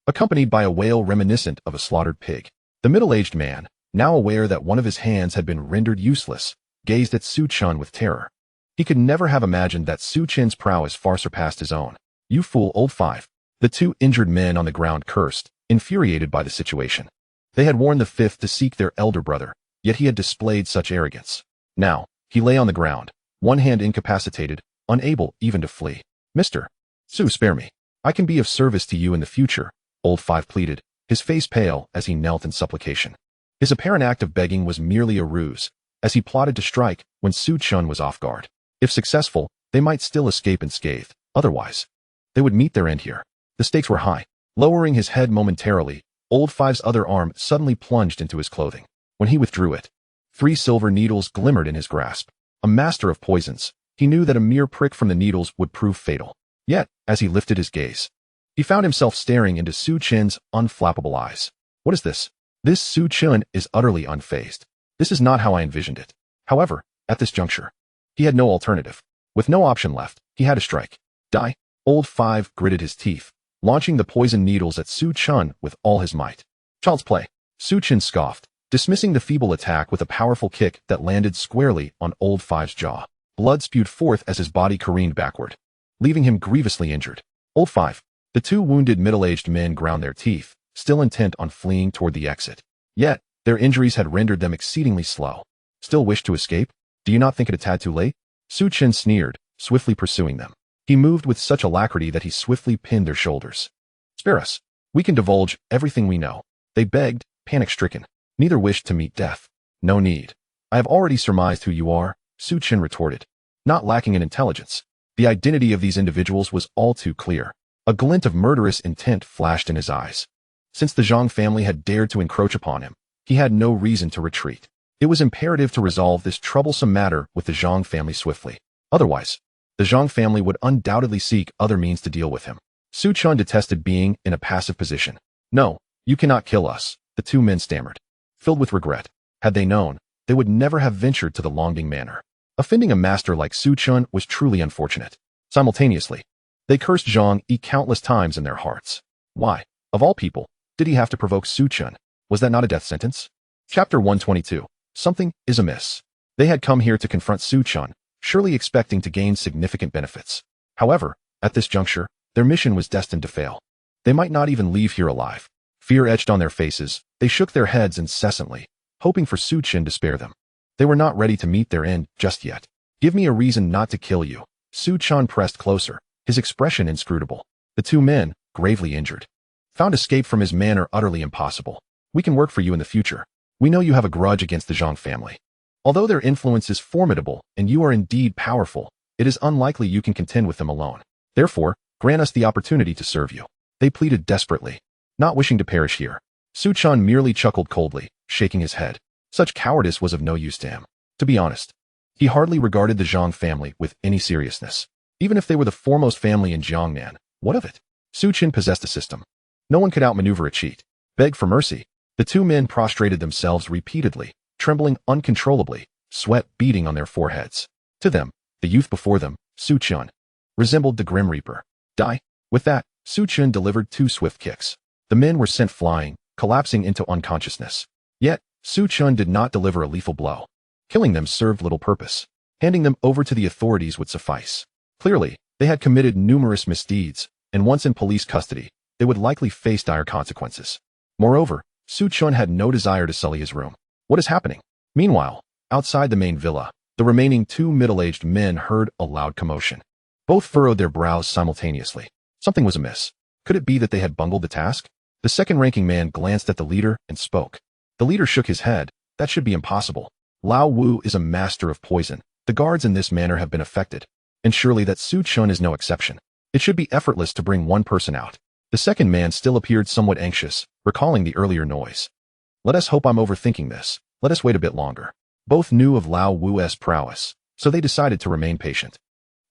accompanied by a wail reminiscent of a slaughtered pig. The middle-aged man, now aware that one of his hands had been rendered useless, gazed at Su Chen with terror. He could never have imagined that Su Chen's prowess far surpassed his own. You fool, old five. The two injured men on the ground cursed, infuriated by the situation. They had warned the fifth to seek their elder brother, yet he had displayed such arrogance. Now, he lay on the ground, one hand incapacitated, unable even to flee. Mr. Su, spare me. I can be of service to you in the future, old five pleaded, his face pale as he knelt in supplication. His apparent act of begging was merely a ruse, as he plotted to strike when Su Chen was off guard. If successful, they might still escape unscathed. Otherwise, they would meet their end here. The stakes were high. Lowering his head momentarily, old five's other arm suddenly plunged into his clothing. When he withdrew it, 3 silver needles glimmered in his grasp. A master of poisons, he knew that a mere prick from the needles would prove fatal. Yet, as he lifted his gaze, he found himself staring into Su Chen's unflappable eyes. What is this? This Su Chen is utterly unfazed. This is not how I envisioned it. However, at this juncture, he had no alternative. With no option left, he had to strike. Die. Old five gritted his teeth, launching the poison needles at Su Chen with all his might. Child's play. Su Chen scoffed, dismissing the feeble attack with a powerful kick that landed squarely on old five's jaw. Blood spewed forth as his body careened backward, leaving him grievously injured. Old five. The 2 wounded middle-aged men ground their teeth, still intent on fleeing toward the exit. Yet, their injuries had rendered them exceedingly slow. Still wish to escape? Do you not think it a tad too late? Su Chen sneered, swiftly pursuing them. He moved with such alacrity that he swiftly pinned their shoulders. Spare us. We can divulge everything we know. They begged, panic-stricken. Neither wished to meet death. No need. I have already surmised who you are, Su Chen retorted, not lacking in intelligence. The identity of these individuals was all too clear. A glint of murderous intent flashed in his eyes. Since the Zhang family had dared to encroach upon him, he had no reason to retreat. It was imperative to resolve this troublesome matter with the Zhang family swiftly. Otherwise, the Zhang family would undoubtedly seek other means to deal with him. Su Chen detested being in a passive position. "No, you cannot kill us," the two men stammered. Filled with regret, had they known, they would never have ventured to the Longding Manor. Offending a master like Su Chen was truly unfortunate. Simultaneously, they cursed Zhang Yi countless times in their hearts. Why, of all people, did he have to provoke Su Chen? Was that not a death sentence? Chapter 122. Something is amiss. They had come here to confront Su Chen, surely expecting to gain significant benefits. However, at this juncture, their mission was destined to fail. They might not even leave here alive. Fear etched on their faces, they shook their heads incessantly, hoping for Su Chen to spare them. They were not ready to meet their end just yet. "Give me a reason not to kill you." Su Chen pressed closer, his expression inscrutable. The two men, gravely injured, found escape from his manor utterly impossible. "We can work for you in the future. We know you have a grudge against the Zhang family. Although their influence is formidable and you are indeed powerful, it is unlikely you can contend with them alone. Therefore, grant us the opportunity to serve you." They pleaded desperately, not wishing to perish here. Su Chen merely chuckled coldly, shaking his head. Such cowardice was of no use to him. To be honest, he hardly regarded the Zhang family with any seriousness. Even if they were the foremost family in Jiangnan, what of it? Su Chen possessed a system. No one could outmaneuver a cheat. Beg for mercy. The two men prostrated themselves repeatedly, trembling uncontrollably, sweat beading on their foreheads. To them, the youth before them, Su Chen, resembled the Grim Reaper. "Die." With that, Su Chen delivered two swift kicks. The men were sent flying, collapsing into unconsciousness. Yet, Su Chen did not deliver a lethal blow. Killing them served little purpose. Handing them over to the authorities would suffice. Clearly, they had committed numerous misdeeds, and once in police custody, they would likely face dire consequences. Moreover, Su Chen had no desire to sully his room. What is happening? Meanwhile, outside the main villa, the remaining two middle-aged men heard a loud commotion. Both furrowed their brows simultaneously. Something was amiss. Could it be that they had bungled the task? The second-ranking man glanced at the leader and spoke. The leader shook his head. "That should be impossible. Lao Wu is a master of poison. The guards in this manor have been affected, and surely that Su Chen is no exception. It should be effortless to bring one person out." The second man still appeared somewhat anxious, recalling the earlier noise. "Let us hope I'm overthinking this. Let us wait a bit longer." Both knew of Lao Wu's prowess, so they decided to remain patient.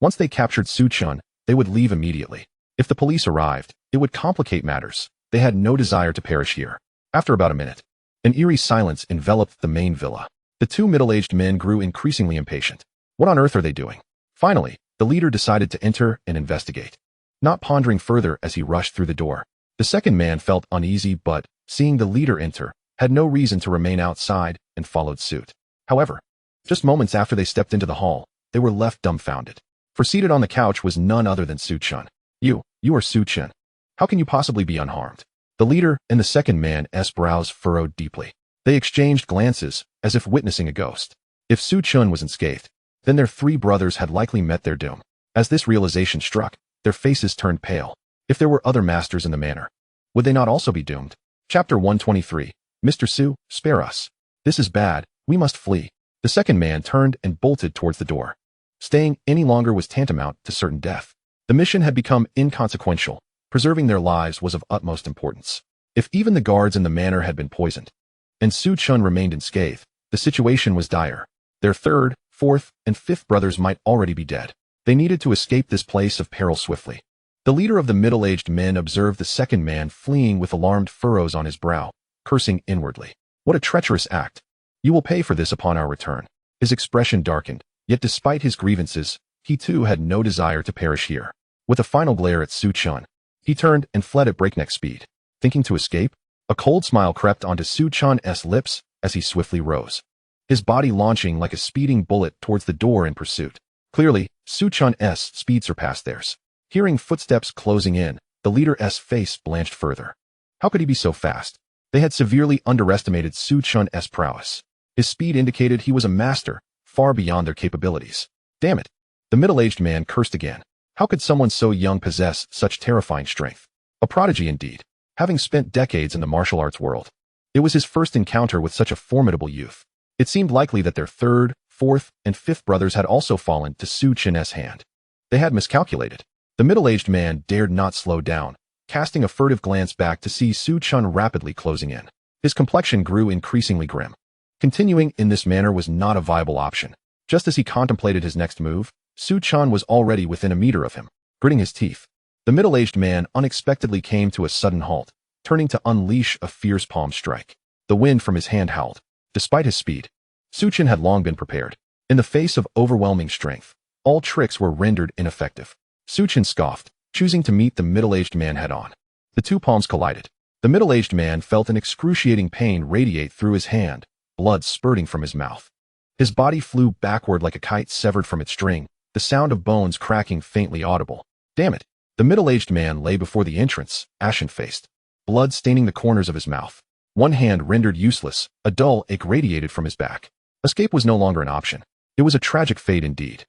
Once they captured Su Chen, they would leave immediately. If the police arrived, it would complicate matters. They had no desire to perish here. After about a minute, an eerie silence enveloped the main villa. The two middle-aged men grew increasingly impatient. What on earth are they doing? Finally, the leader decided to enter and investigate. Not pondering further as he rushed through the door, the second man felt uneasy but, seeing the leader enter, had no reason to remain outside and followed suit. However, just moments after they stepped into the hall, they were left dumbfounded. For seated on the couch was none other than Su Chen. You are Su Chen. How can you possibly be unharmed?" The leader and the second man's brows furrowed deeply. They exchanged glances, as if witnessing a ghost. If Su Chen was unscathed, then their three brothers had likely met their doom. As this realization struck, their faces turned pale. If there were other masters in the manor, would they not also be doomed? Chapter 123. "Mr. Su, spare us. This is bad, we must flee." The second man turned and bolted towards the door. Staying any longer was tantamount to certain death. The mission had become inconsequential. Preserving their lives was of utmost importance. If even the guards in the manor had been poisoned, and Su Chen remained unscathed, the situation was dire. Their third, fourth, and fifth brothers might already be dead. They needed to escape this place of peril swiftly. The leader of the middle-aged men observed the second man fleeing with alarmed furrows on his brow, cursing inwardly. "What a treacherous act. You will pay for this upon our return." His expression darkened, yet despite his grievances, he too had no desire to perish here. With a final glare at Su Chen, he turned and fled at breakneck speed. Thinking to escape, a cold smile crept onto Su Chen's lips as he swiftly rose, his body launching like a speeding bullet towards the door in pursuit. Clearly, Su Chen's speed surpassed theirs. Hearing footsteps closing in, the leader's face blanched further. How could he be so fast? They had severely underestimated Su Chen's prowess. His speed indicated he was a master, far beyond their capabilities. Damn it! The middle-aged man cursed again. How could someone so young possess such terrifying strength? A prodigy indeed, having spent decades in the martial arts world. It was his first encounter with such a formidable youth. It seemed likely that their third, fourth, and fifth brothers had also fallen to Su Chen's hand. They had miscalculated. The middle-aged man dared not slow down, casting a furtive glance back to see Su Chen rapidly closing in. His complexion grew increasingly grim. Continuing in this manner was not a viable option. Just as he contemplated his next move, Su Chen was already within a meter of him, gritting his teeth. The middle-aged man unexpectedly came to a sudden halt, turning to unleash a fierce palm strike. The wind from his hand howled. Despite his speed, Su Chen had long been prepared. In the face of overwhelming strength, all tricks were rendered ineffective. Su Chen scoffed, choosing to meet the middle-aged man head-on. The two palms collided. The middle-aged man felt an excruciating pain radiate through his hand, blood spurting from his mouth. His body flew backward like a kite severed from its string, the sound of bones cracking faintly audible. Damn it! The middle-aged man lay before the entrance, ashen-faced, blood staining the corners of his mouth. One hand rendered useless, a dull ache radiated from his back. Escape was no longer an option. It was a tragic fate indeed.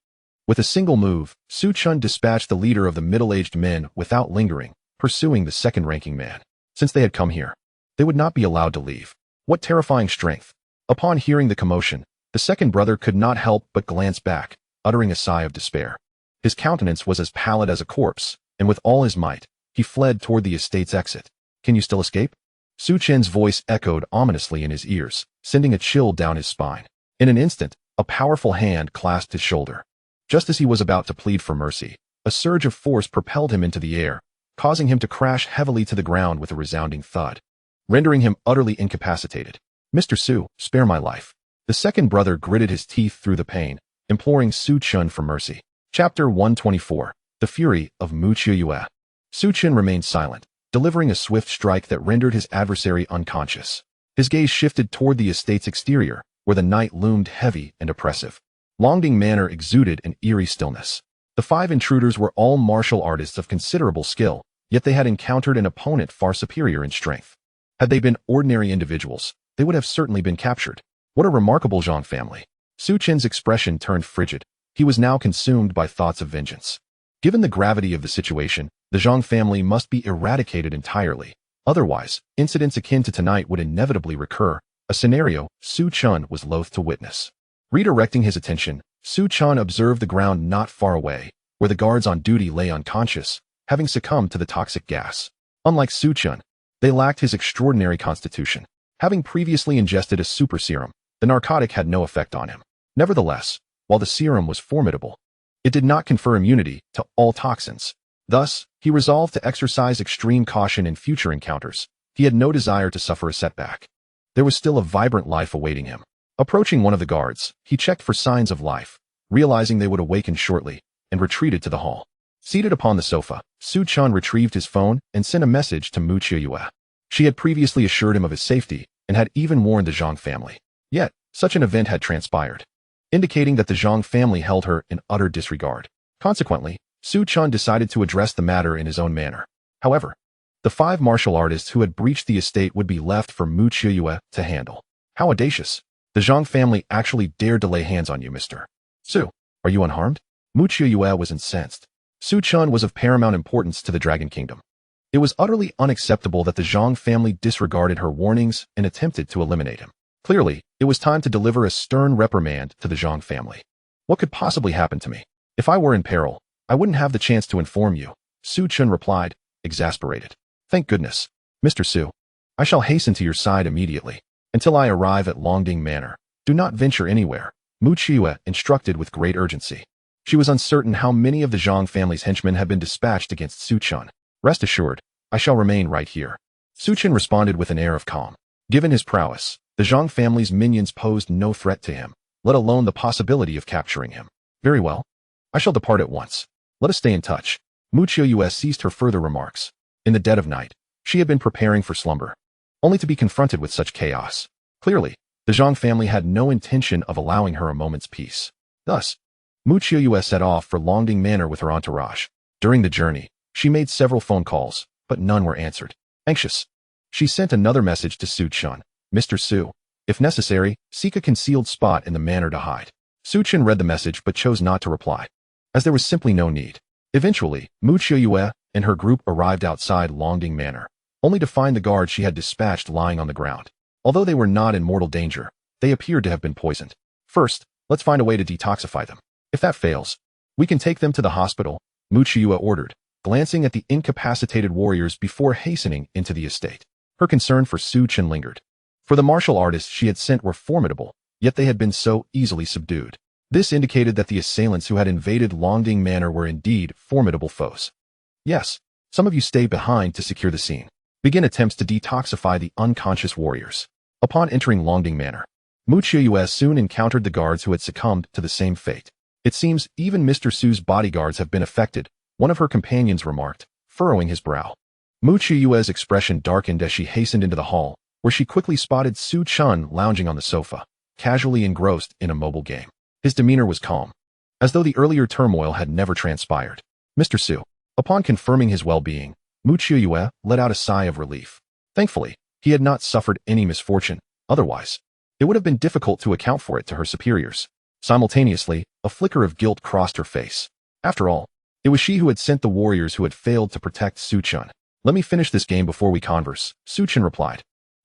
With a single move, Su Chen dispatched the leader of the middle-aged men without lingering, pursuing the second-ranking man. Since they had come here, they would not be allowed to leave. What terrifying strength! Upon hearing the commotion, the second brother could not help but glance back, uttering a sigh of despair. His countenance was as pallid as a corpse, and with all his might, he fled toward the estate's exit. Can you still escape? Su Chen's voice echoed ominously in his ears, sending a chill down his spine. In an instant, a powerful hand clasped his shoulder. Just as he was about to plead for mercy, a surge of force propelled him into the air, causing him to crash heavily to the ground with a resounding thud, rendering him utterly incapacitated. Mr. Su, spare my life. The second brother gritted his teeth through the pain, imploring Su Chen for mercy. Chapter 124. The Fury of Mu Qiuyue. Su Chen remained silent, delivering a swift strike that rendered his adversary unconscious. His gaze shifted toward the estate's exterior, where the night loomed heavy and oppressive. Longding Manor exuded an eerie stillness. The five intruders were all martial artists of considerable skill, yet they had encountered an opponent far superior in strength. Had they been ordinary individuals, they would have certainly been captured. What a remarkable Zhang family. Su Chen's expression turned frigid. He was now consumed by thoughts of vengeance. Given the gravity of the situation, the Zhang family must be eradicated entirely. Otherwise, incidents akin to tonight would inevitably recur, a scenario Su Chen was loath to witness. Redirecting his attention, Su Chen observed the ground not far away, where the guards on duty lay unconscious, having succumbed to the toxic gas. Unlike Su Chen, they lacked his extraordinary constitution. Having previously ingested a super serum, the narcotic had no effect on him. Nevertheless, while the serum was formidable, it did not confer immunity to all toxins. Thus, he resolved to exercise extreme caution in future encounters. He had no desire to suffer a setback. There was still a vibrant life awaiting him. Approaching one of the guards, he checked for signs of life, realizing they would awaken shortly, and retreated to the hall. Seated upon the sofa, Su Chen retrieved his phone and sent a message to Mu Qiuyue. She had previously assured him of his safety and had even warned the Zhang family. Yet, such an event had transpired, indicating that the Zhang family held her in utter disregard. Consequently, Su Chen decided to address the matter in his own manner. However, the five martial artists who had breached the estate would be left for Mu Qiuyue to handle. How audacious! The Zhang family actually dared to lay hands on you, Mr. Su. Are you unharmed? Mu Qiuyue was incensed. Su Chen was of paramount importance to the Dragon Kingdom. It was utterly unacceptable that the Zhang family disregarded her warnings and attempted to eliminate him. Clearly, it was time to deliver a stern reprimand to the Zhang family. What could possibly happen to me? If I were in peril, I wouldn't have the chance to inform you, Su Chen replied, exasperated. Thank goodness. Mr. Su, I shall hasten to your side immediately. Until I arrive at Longding Manor, do not venture anywhere, Mu Qiuyue instructed with great urgency. She was uncertain how many of the Zhang family's henchmen had been dispatched against Su Chen. Rest assured, I shall remain right here. Su Chen responded with an air of calm. Given his prowess, the Zhang family's minions posed no threat to him, let alone the possibility of capturing him. Very well. I shall depart at once. Let us stay in touch. Mu Qiuyue ceased her further remarks. In the dead of night, she had been preparing for slumber, only to be confronted with such chaos. Clearly, the Zhang family had no intention of allowing her a moment's peace. Thus, Mu Qiuyue set off for Longding Manor with her entourage. During the journey, she made several phone calls, but none were answered. Anxious, she sent another message to Su Chen. Mr. Su, if necessary, seek a concealed spot in the manor to hide. Su Chen read the message but chose not to reply, as there was simply no need. Eventually, Mu Qiuyue and her group arrived outside Longding Manor, only to find the guards she had dispatched lying on the ground. Although they were not in mortal danger, they appeared to have been poisoned. First, let's find a way to detoxify them. If that fails, We can take them to the hospital, Mu Qiuyue ordered, glancing at the incapacitated warriors before hastening into the estate. Her concern for Su Chen lingered. For the martial artists she had sent were formidable, yet they had been so easily subdued. This indicated that the assailants who had invaded Longding Manor were indeed formidable foes. Yes, some of you stay behind to secure the scene. Begin attempts to detoxify the unconscious warriors. Upon entering Longding Manor, Mu Qiuyue soon encountered the guards who had succumbed to the same fate. It seems even Mr. Su's bodyguards have been affected, one of her companions remarked, furrowing his brow. Mu Qiuyue's expression darkened as she hastened into the hall, where she quickly spotted Su Chen lounging on the sofa, casually engrossed in a mobile game. His demeanor was calm, as though the earlier turmoil had never transpired. Mr. Su. Upon confirming his well-being, Mu Qiuyue let out a sigh of relief. Thankfully, he had not suffered any misfortune, otherwise, it would have been difficult to account for it to her superiors. Simultaneously, a flicker of guilt crossed her face. After all, it was she who had sent the warriors who had failed to protect Su Chen. Let me finish this game before we converse, Su Chen replied.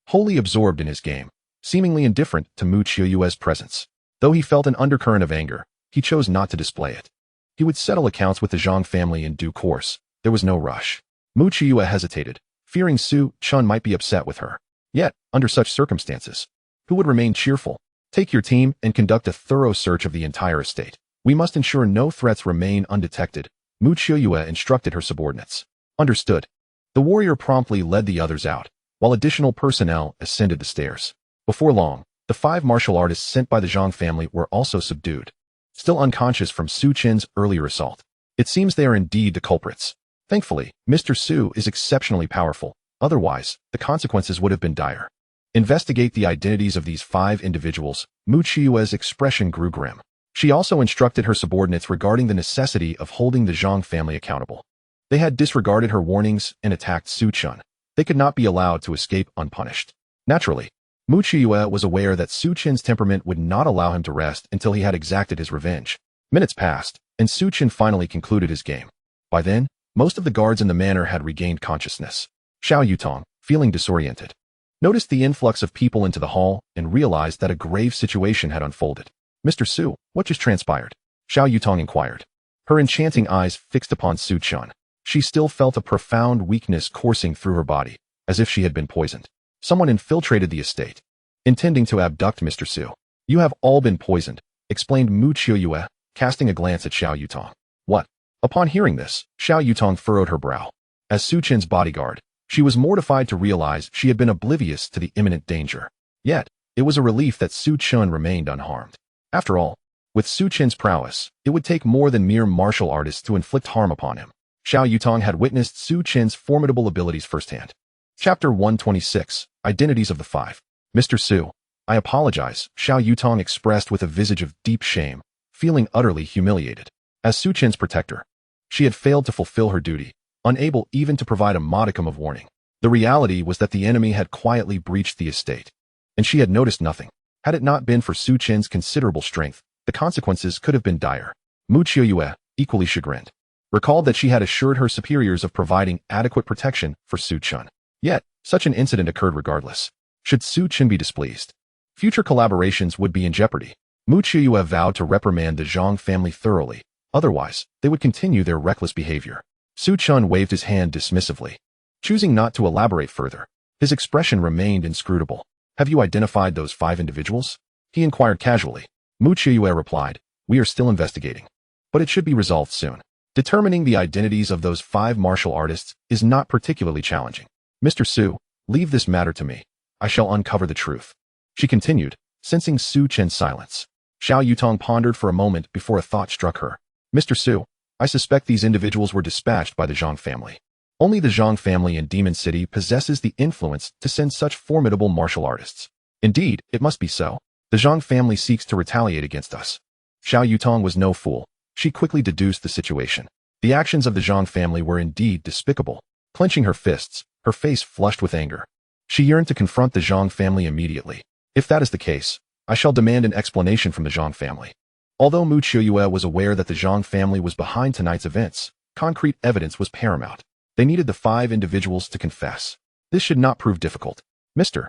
Wholly absorbed in his game, seemingly indifferent to Mu Qiuyue's presence. Though he felt an undercurrent of anger, he chose not to display it. He would settle accounts with the Zhang family in due course. There was no rush. Mu Qiuyue hesitated, fearing Su Chen might be upset with her. Yet, under such circumstances, who would remain cheerful? Take your team and conduct a thorough search of the entire estate. We must ensure no threats remain undetected, Mu Qiuyue instructed her subordinates. Understood. The warrior promptly led the others out, while additional personnel ascended the stairs. Before long, the 5 martial artists sent by the Zhang family were also subdued, still unconscious from Su Chen's earlier assault. It seems they are indeed the culprits. Thankfully, Mr. Su is exceptionally powerful, otherwise, the consequences would have been dire. Investigate the identities of these 5 individuals. Mu Qiuyue's expression grew grim. She also instructed her subordinates regarding the necessity of holding the Zhang family accountable. They had disregarded her warnings and attacked Su Chen. They could not be allowed to escape unpunished. Naturally, Mu Qiuyue was aware that Su Chen's temperament would not allow him to rest until he had exacted his revenge. Minutes passed, and Su Chen finally concluded his game. By then, most of the guards in the manor had regained consciousness. Xiao Yutong, feeling disoriented, noticed the influx of people into the hall and realized that a grave situation had unfolded. Mr. Su, what just transpired? Xiao Yutong inquired, her enchanting eyes fixed upon Su Chen. She still felt a profound weakness coursing through her body, as if she had been poisoned. Someone infiltrated the estate, intending to abduct Mr. Su. You have all been poisoned, explained Mu Qiuyue, casting a glance at Xiao Yutong. What? Upon hearing this, Xiao Yutong furrowed her brow. As Su Chen's bodyguard, she was mortified to realize she had been oblivious to the imminent danger. Yet, it was a relief that Su Chen remained unharmed. After all, with Su Chen's prowess, it would take more than mere martial artists to inflict harm upon him. Xiao Yutong had witnessed Su Chen's formidable abilities firsthand. Chapter 126, Identities of the 5. Mr. Su, I apologize, Xiao Yutong expressed with a visage of deep shame, feeling utterly humiliated. As Su Chen's protector, she had failed to fulfill her duty, unable even to provide a modicum of warning. The reality was that the enemy had quietly breached the estate, and she had noticed nothing. Had it not been for Su Chen's considerable strength, the consequences could have been dire. Mu Qiuyue, equally chagrined, recalled that she had assured her superiors of providing adequate protection for Su Chen. Yet, such an incident occurred regardless. Should Su Chen be displeased, future collaborations would be in jeopardy. Mu Qiuyue vowed to reprimand the Zhang family thoroughly, otherwise, they would continue their reckless behavior. Su Chen waved his hand dismissively, choosing not to elaborate further. His expression remained inscrutable. Have you identified those 5 individuals? He inquired casually. Mu Qiuyue replied, we are still investigating, but it should be resolved soon. Determining the identities of those 5 martial artists is not particularly challenging. Mr. Su, leave this matter to me. I shall uncover the truth. She continued, sensing Su Chen's silence. Xiao Yutong pondered for a moment before a thought struck her. Mr. Su, I suspect these individuals were dispatched by the Zhang family. Only the Zhang family in Demon City possesses the influence to send such formidable martial artists. Indeed, it must be so. The Zhang family seeks to retaliate against us. Xiao Yutong was no fool. She quickly deduced the situation. The actions of the Zhang family were indeed despicable. Clenching her fists, her face flushed with anger, she yearned to confront the Zhang family immediately. If that is the case, I shall demand an explanation from the Zhang family. Although Mu Qiuyue was aware that the Zhang family was behind tonight's events, concrete evidence was paramount. They needed the 5 individuals to confess. This should not prove difficult. Mr.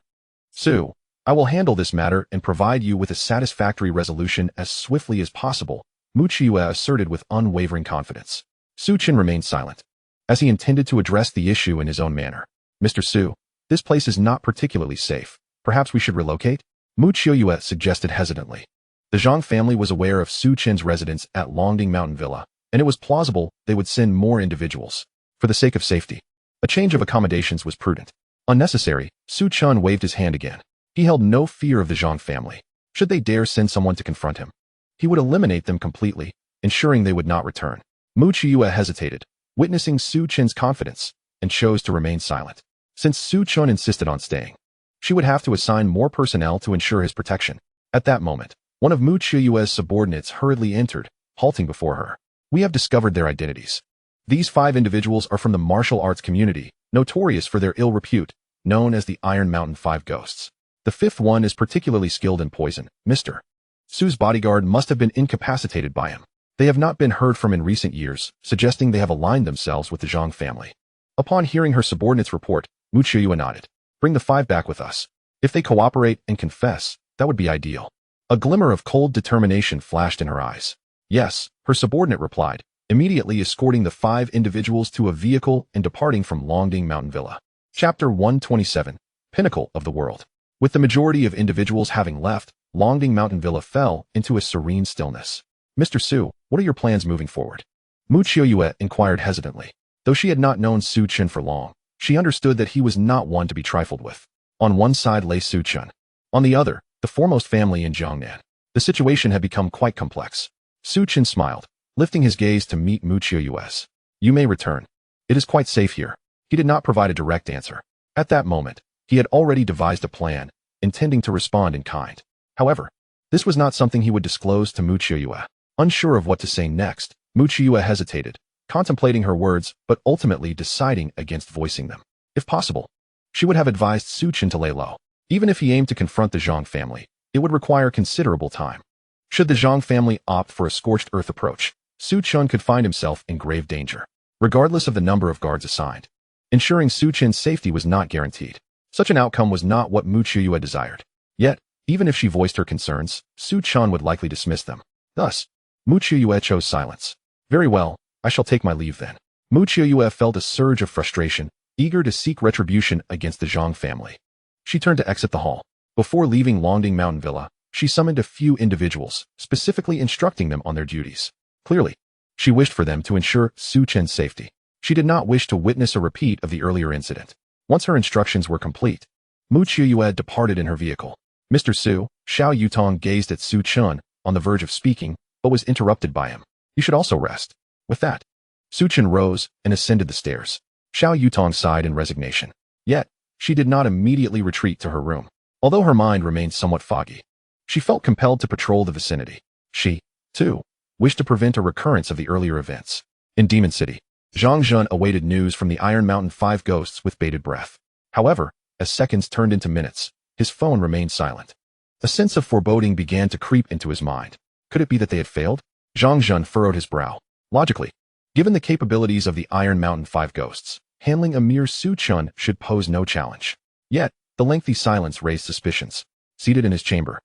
Su, I will handle this matter and provide you with a satisfactory resolution as swiftly as possible, Mu Qiuyue asserted with unwavering confidence. Su Chen remained silent, as he intended to address the issue in his own manner. Mr. Su, this place is not particularly safe. Perhaps we should relocate? Mu Qiuyue suggested hesitantly. The Zhang family was aware of Su Chen's residence at Longding Mountain Villa, and it was plausible they would send more individuals. For the sake of safety, a change of accommodations was prudent. Unnecessary, Su Chen waved his hand again. He held no fear of the Zhang family. Should they dare send someone to confront him, he would eliminate them completely, ensuring they would not return. Mu Qiuyue hesitated, witnessing Su Chen's confidence, and chose to remain silent. Since Su Chen insisted on staying, she would have to assign more personnel to ensure his protection. At that moment, one of Mu Qiuyue's subordinates hurriedly entered, halting before her. We have discovered their identities. These 5 individuals are from the martial arts community, notorious for their ill repute, known as the Iron Mountain 5 Ghosts. The 5th one is particularly skilled in poison. Mr. Su's bodyguard must have been incapacitated by him. They have not been heard from in recent years, suggesting they have aligned themselves with the Zhang family. Upon hearing her subordinate's report, Mu Qiuyue nodded. Bring the 5 back with us. If they cooperate and confess, that would be ideal. A glimmer of cold determination flashed in her eyes. Yes, her subordinate replied, immediately escorting the 5 individuals to a vehicle and departing from Longding Mountain Villa. Chapter 127, Pinnacle of the World. With the majority of individuals having left, Longding Mountain Villa fell into a serene stillness. Mr. Su, what are your plans moving forward? Mu Qiuyue inquired hesitantly. Though she had not known Su Chen for long, she understood that he was not one to be trifled with. On one side lay Su Chen. On the other, the foremost family in Jiangnan. The situation had become quite complex. Su Chen smiled, lifting his gaze to meet Mu Qiuyue's. You may return. It is quite safe here. He did not provide a direct answer. At that moment, he had already devised a plan, intending to respond in kind. However, this was not something he would disclose to Mu Qiuyue. Unsure of what to say next, Mu Qiuyue hesitated, contemplating her words but ultimately deciding against voicing them. If possible, she would have advised Su Chen to lay low. Even if he aimed to confront the Zhang family, it would require considerable time. Should the Zhang family opt for a scorched earth approach, Su Chen could find himself in grave danger, regardless of the number of guards assigned. Ensuring Su Chen's safety was not guaranteed. Such an outcome was not what Mu Qiuyue desired. Yet, even if she voiced her concerns, Su Chen would likely dismiss them. Thus, Mu Qiuyue chose silence. Very well, I shall take my leave then. Mu Qiuyue felt a surge of frustration, eager to seek retribution against the Zhang family. She turned to exit the hall. Before leaving Longding Mountain Villa, she summoned a few individuals, specifically instructing them on their duties. Clearly, she wished for them to ensure Su Chen's safety. She did not wish to witness a repeat of the earlier incident. Once her instructions were complete, Mu Qiuyue departed in her vehicle. Mr. Su, Xiao Yutong gazed at Su Chen, on the verge of speaking, but was interrupted by him. You should also rest. With that, Su Chen rose and ascended the stairs. Xiao Yutong sighed in resignation. Yet, she did not immediately retreat to her room. Although her mind remained somewhat foggy, she felt compelled to patrol the vicinity. She, too, wished to prevent a recurrence of the earlier events. In Demon City, Zhang Zhun awaited news from the Iron Mountain 5 Ghosts with bated breath. However, as seconds turned into minutes, his phone remained silent. A sense of foreboding began to creep into his mind. Could it be that they had failed? Zhang Zhun furrowed his brow. Logically, given the capabilities of the Iron Mountain 5 Ghosts, handling a mere Su Chen should pose no challenge. Yet, the lengthy silence raised suspicions. Seated in his chamber,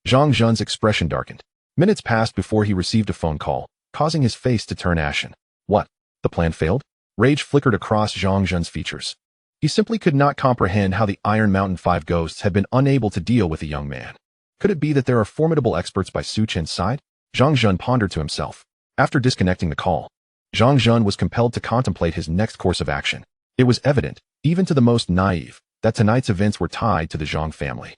Zhang Zhun's expression darkened. Minutes passed before he received a phone call, causing his face to turn ashen. What? The plan failed? Rage flickered across Zhang Zhun's features. He simply could not comprehend how the Iron Mountain 5 Ghosts had been unable to deal with the young man. Could it be that there are formidable experts by Su Chen's side? Zhang Zhun pondered to himself. After disconnecting the call, Zhang Zhun was compelled to contemplate his next course of action. It was evident, even to the most naive, that tonight's events were tied to the Zhang family.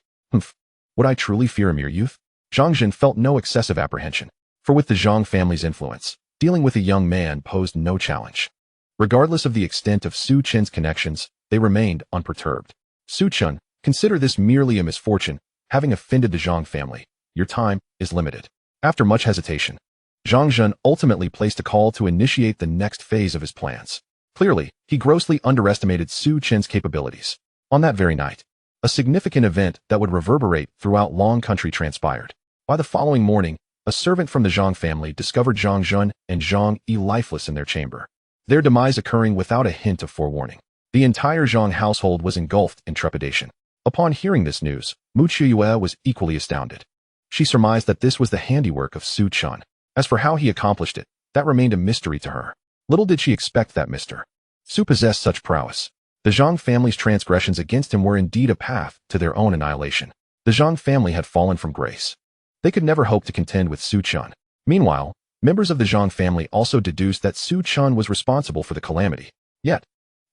Would I truly fear a mere youth? Zhang Zhun felt no excessive apprehension, for with the Zhang family's influence, dealing with a young man posed no challenge. Regardless of the extent of Su Chen's connections, they remained unperturbed. Su Chen, consider this merely a misfortune, having offended the Zhang family. Your time is limited. After much hesitation, Zhang Zhun ultimately placed a call to initiate the next phase of his plans. Clearly, he grossly underestimated Su Chen's capabilities. On that very night, a significant event that would reverberate throughout Long Country transpired. By the following morning, a servant from the Zhang family discovered Zhang Zhun and Zhang Yi lifeless in their chamber, their demise occurring without a hint of forewarning. The entire Zhang household was engulfed in trepidation. Upon hearing this news, Mu Qiuyue was equally astounded. She surmised that this was the handiwork of Su Chen. As for how he accomplished it, that remained a mystery to her. Little did she expect that Mr. Su possessed such prowess. The Zhang family's transgressions against him were indeed a path to their own annihilation. The Zhang family had fallen from grace. They could never hope to contend with Su Chen. Meanwhile, members of the Zhang family also deduced that Su Chen was responsible for the calamity. Yet,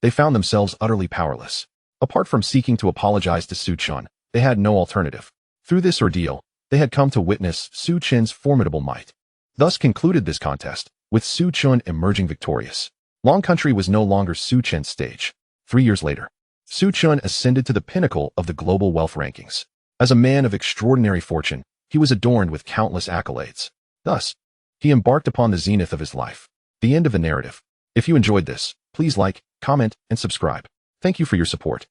they found themselves utterly powerless. Apart from seeking to apologize to Su Chen, they had no alternative. Through this ordeal, they had come to witness Su Chen's formidable might. Thus concluded this contest, with Su Chen emerging victorious. Long Country was no longer Su Chen's stage. 3 years later, Su Chen ascended to the pinnacle of the global wealth rankings. As a man of extraordinary fortune, he was adorned with countless accolades. Thus, he embarked upon the zenith of his life. The end of the narrative. If you enjoyed this, please like, comment, and subscribe. Thank you for your support.